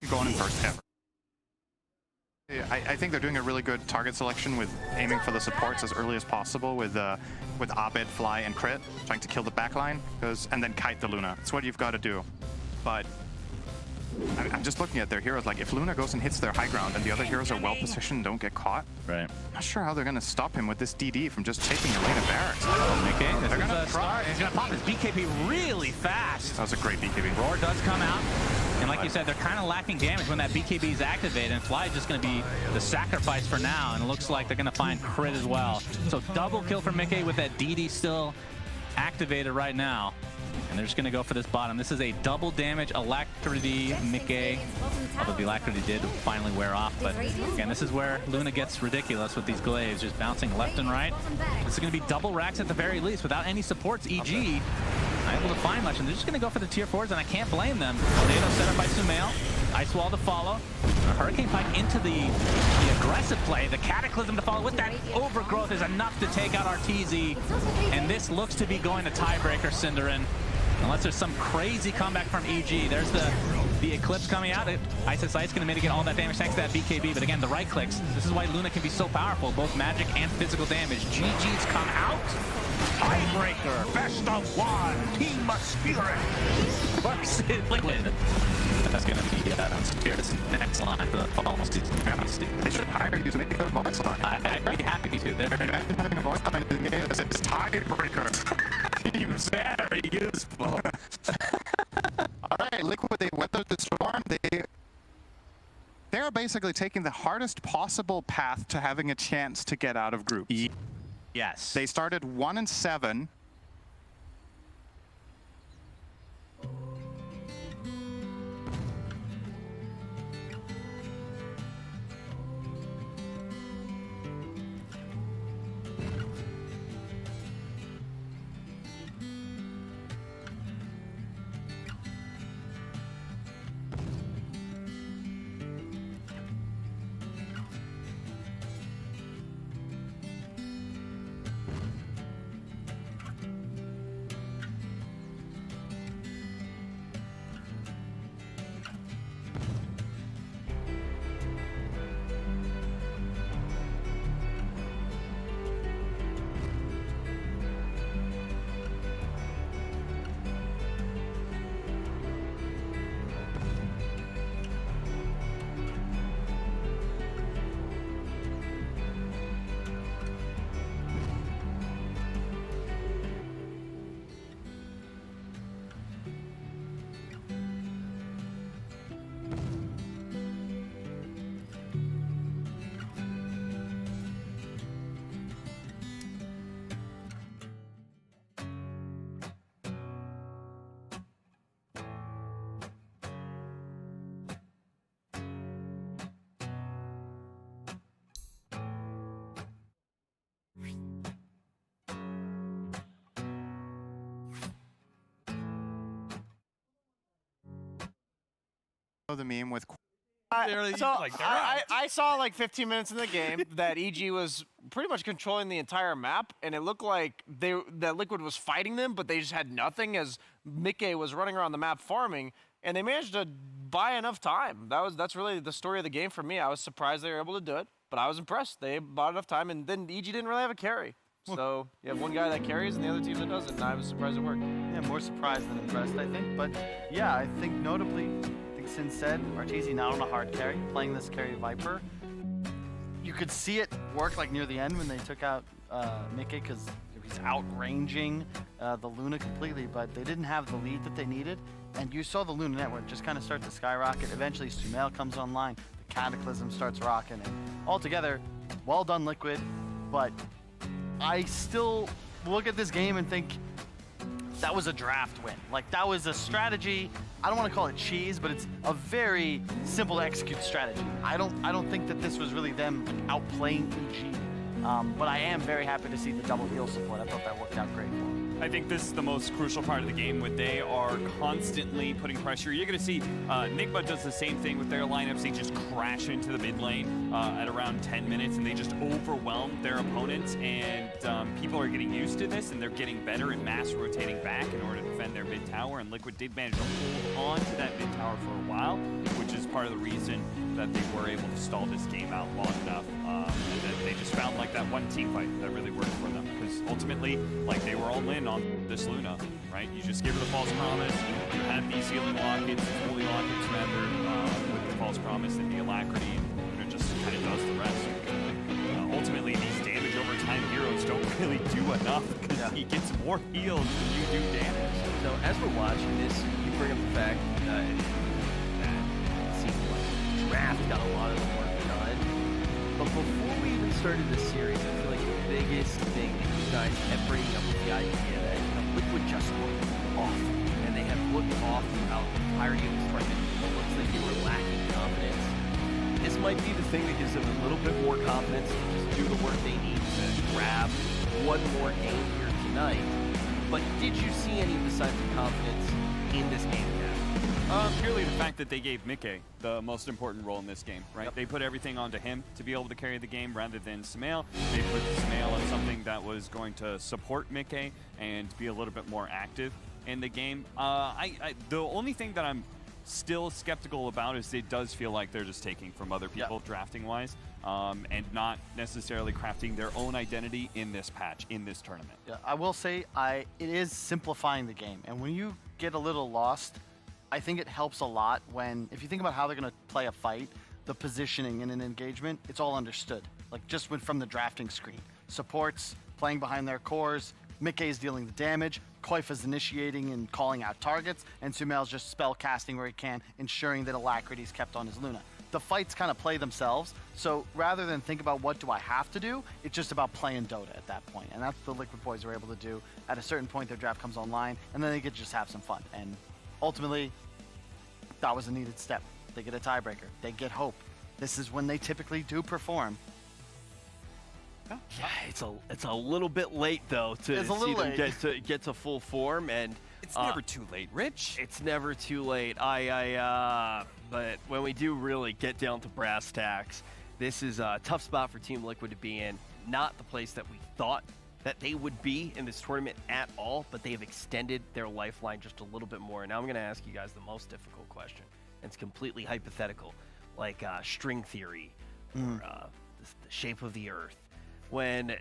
Going in first ever. I think they're doing a really good target selection with aiming for the supports as early as possible with Abed, Fly, and Crit, trying to kill the backline, and then kite the Luna. That's what you've got to do. But I'm just looking at their heroes. Like, if Luna goes and hits their high ground and the other heroes are well positioned and don't get caught, right? I'm not sure how they're going to stop him with this DD from just taking a lane of barracks. Okay, they're going to try. He's going to pop his BKB really fast. That was a great BKB. Roar does come out. And like you said, they're kind of lacking damage when that BKB is activated, and Fly is just going to be the sacrifice for now, and it looks like they're going to find Crit as well. So double kill for Mickey with that DD still activated right now. And they're just going to go for this bottom. This is a double damage Alacrity Mickey. Although the Alacrity did finally wear off. But again, this is where Luna gets ridiculous with these glaives, just bouncing left and right. This is going to be double racks at the very least without any supports. EG not able to find much, and they're just going to go for the tier 4s, and I can't blame them. Tornado set up by Sumail. Ice Wall to follow. Hurricane Pike into the aggressive play. The Cataclysm to follow with that Overgrowth is enough to take out Arteezy. And this looks to be going to tiebreaker, Cinderin. Unless there's some crazy comeback from EG. There's the Eclipse coming out. Ice is going to mitigate all that damage thanks to that BKB. But again, the right clicks. This is why Luna can be so powerful, both magic and physical damage. GG's come out. Tiebreaker, best of one, Team Spirit versus Liquid. That's going to be Spirit's next line for the following season. They should hire you to make a voice line. I'd be happy to. Imagine having a voice line in the game that says tiebreaker. Seems very useful. All right, Liquid, they weathered the storm. They're basically taking the hardest possible path to having a chance to get out of groups. Yes. They started 1-7. The meme with I saw like 15 minutes in the game that EG was pretty much controlling the entire map, and it looked like that Liquid was fighting them, but they just had nothing as Mickey was running around the map farming, and they managed to buy enough time. That's really the story of the game for me. I was surprised they were able to do it, but I was impressed. They bought enough time, and then EG didn't really have a carry. So you have one guy that carries and the other team that doesn't, and I was surprised it worked. Yeah, more surprised than impressed, I think. But yeah, I think notably, Sin said, Arteezy not on a hard carry, playing this carry Viper. You could see it work like near the end when they took out Mickey because he's outranging the Luna completely, but they didn't have the lead that they needed. And you saw the Luna network just kind of start to skyrocket. Eventually, Sumail comes online, the Cataclysm starts rocking, and altogether, well done, Liquid. But I still look at this game and think that was a draft win. Like, that was a strategy. I don't want to call it cheese, but it's a very simple to execute strategy. I don't think that this was really them outplaying EG. But I am very happy to see the double heal support. I thought that worked out great for them. I think this is the most crucial part of the game when they are constantly putting pressure. You're going to see Nigma does the same thing with their lineups. They just crash into the mid lane at around 10 minutes, and they just overwhelm their opponents. And people are getting used to this, and they're getting better at mass rotating back in order to defend their mid tower. And Liquid did manage to hold on to that mid tower for a while, which is part of the reason that they were able to stall this game out long enough. And that they just found like that one team fight that really worked for them. Because ultimately, like, they were all in on this Luna, right? You just give her the false promise, you have these healing lockets, holy lockets rather, with the false promise and the alacrity, and Luna just kind of does the rest. Ultimately, these damage over time heroes don't really do enough because he gets more heals than you do damage. So as we're watching this, you bring up the fact that it seems like the draft got a lot of the work done. But before we even started this series, I feel like the biggest thing that you guys kept bringing up was the idea that Liquid just looked off. And they have looked off throughout the entirety of this tournament. It looks like they were lacking confidence. This might be the thing that gives them a little bit more confidence to just do the work they need to grab one more game here tonight. But did you see any of the signs of confidence in this game yet? Purely the fact that they gave Mickey the most important role in this game, right? Yep. They put everything onto him to be able to carry the game rather than Sumail. They put Sumail on something that was going to support Mickey and be a little bit more active in the game. The only thing that I'm still skeptical about is it does feel like they're just taking from other people drafting-wise and not necessarily crafting their own identity in this patch, in this tournament. Yeah, I will say it is simplifying the game. And when you get a little lost, I think it helps a lot when, if you think about how they're going to play a fight, the positioning in an engagement, it's all understood. Like just from the drafting screen. Supports playing behind their cores, Mickey's dealing the damage, Koifa's initiating and calling out targets, and Sumail's just spell casting where he can, ensuring that Alacrity's kept on his Luna. The fights kind of play themselves, so rather than think about what do I have to do, it's just about playing Dota at that point. And that's what the Liquid boys are able to do. At a certain point, their draft comes online, and then they get to just have some fun. And ultimately, that was a needed step. They get a tiebreaker. They get hope. This is when they typically do perform. Yeah, it's a little bit late though to see them get to full form, and it's never too late, Rich. It's never too late. But when we do really get down to brass tacks, this is a tough spot for Team Liquid to be in. Not the place that we thought that they would be in this tournament at all, but they have extended their lifeline just a little bit more. Now I'm going to ask you guys the most difficult question. It's completely hypothetical, like string theory or the shape of the earth. When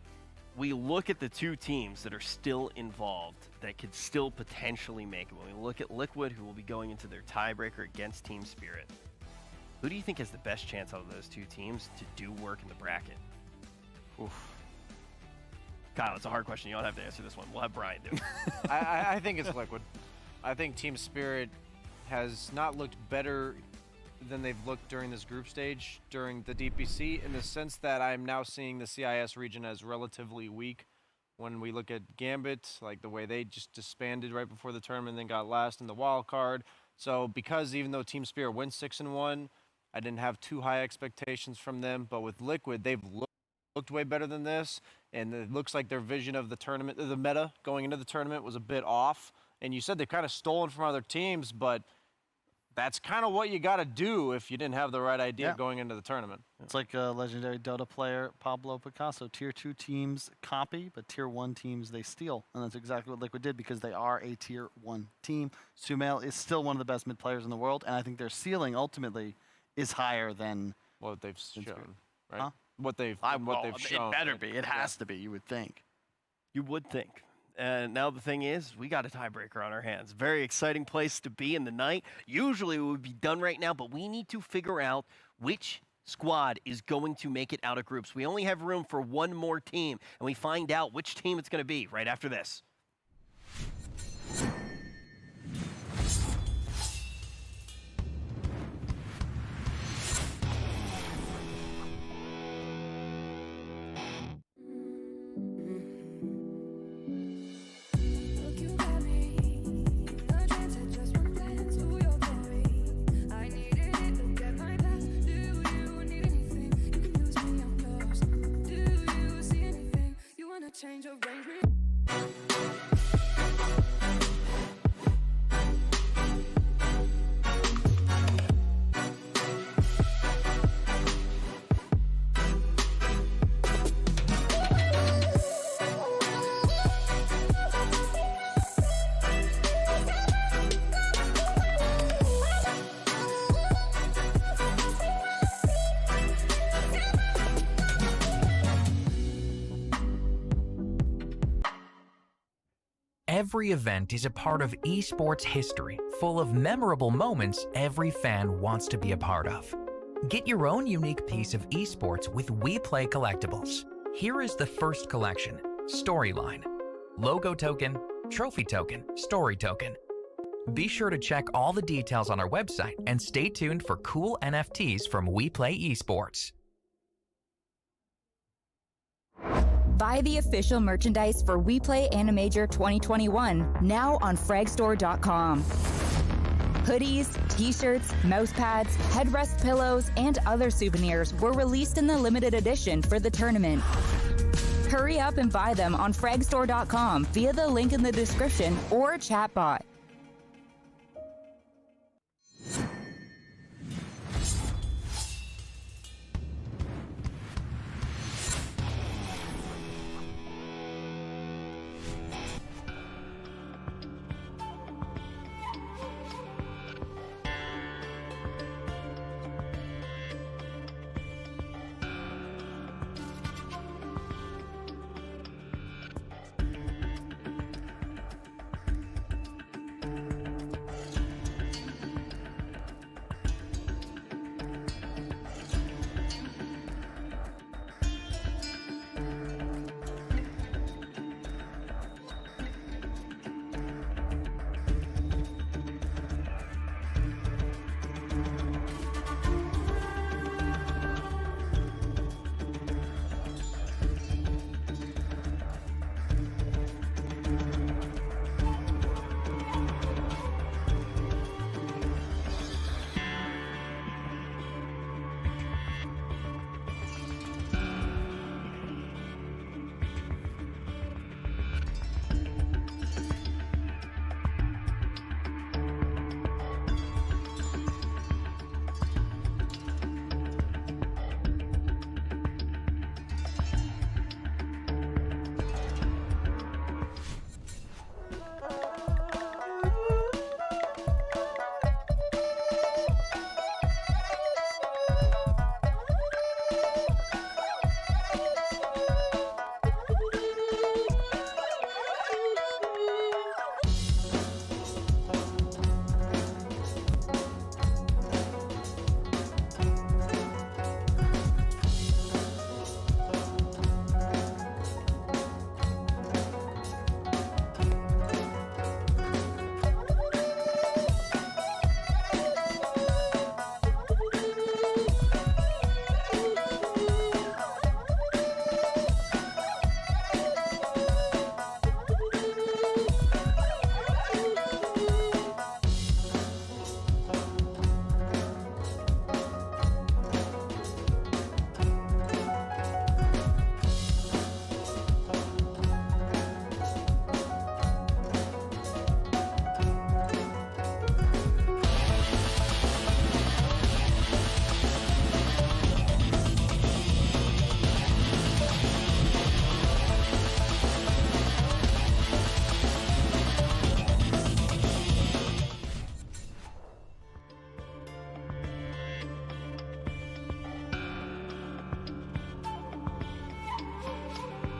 we look at the two teams that are still involved, that could still potentially make it, when we look at Liquid, who will be going into their tiebreaker against Team Spirit, who do you think has the best chance out of those two teams to do work in the bracket? Oof. Kyle, it's a hard question. You don't have to answer this one. We'll have Brian do it. I think it's Liquid. I think Team Spirit has not looked better than they've looked during this group stage during the DPC, in the sense that I'm now seeing the CIS region as relatively weak. When we look at Gambit, like the way they just disbanded right before the tournament, then got last in the wild card. So because even though Team Spirit went 6-1, I didn't have too high expectations from them. But with Liquid, they've looked way better than this, and it looks like their vision of the tournament, the meta going into the tournament, was a bit off. And you said they've kind of stolen from other teams, but that's kind of what you got to do if you didn't have the right idea going into the tournament. It's like a legendary Dota player, Pablo Picasso. Tier 2 teams copy, but Tier 1 teams, they steal. And that's exactly what Liquid did, because they are a Tier 1 team. Sumail is still one of the best mid players in the world, and I think their ceiling ultimately is higher than what they've shown, right? Huh? What they've shown. It better be. It has to be, you would think. You would think. And now the thing is, we got a tiebreaker on our hands. Very exciting place to be in the night. Usually it would be done right now, but we need to figure out which squad is going to make it out of groups. We only have room for one more team, and we find out which team it's going to be right after this. Change of range. Every event is a part of esports history, full of memorable moments every fan wants to be a part of. Get your own unique piece of esports with WePlay collectibles. Here is the first collection: Storyline, Logo Token, Trophy Token, Story Token. Be sure to check all the details on our website and stay tuned for cool NFTs from WePlay Esports. Buy the official merchandise for WePlay AniMajor 2021 now on fragstore.com. Hoodies, t-shirts, mousepads, headrest pillows, and other souvenirs were released in the limited edition for the tournament. Hurry up and buy them on fragstore.com via the link in the description or chatbot.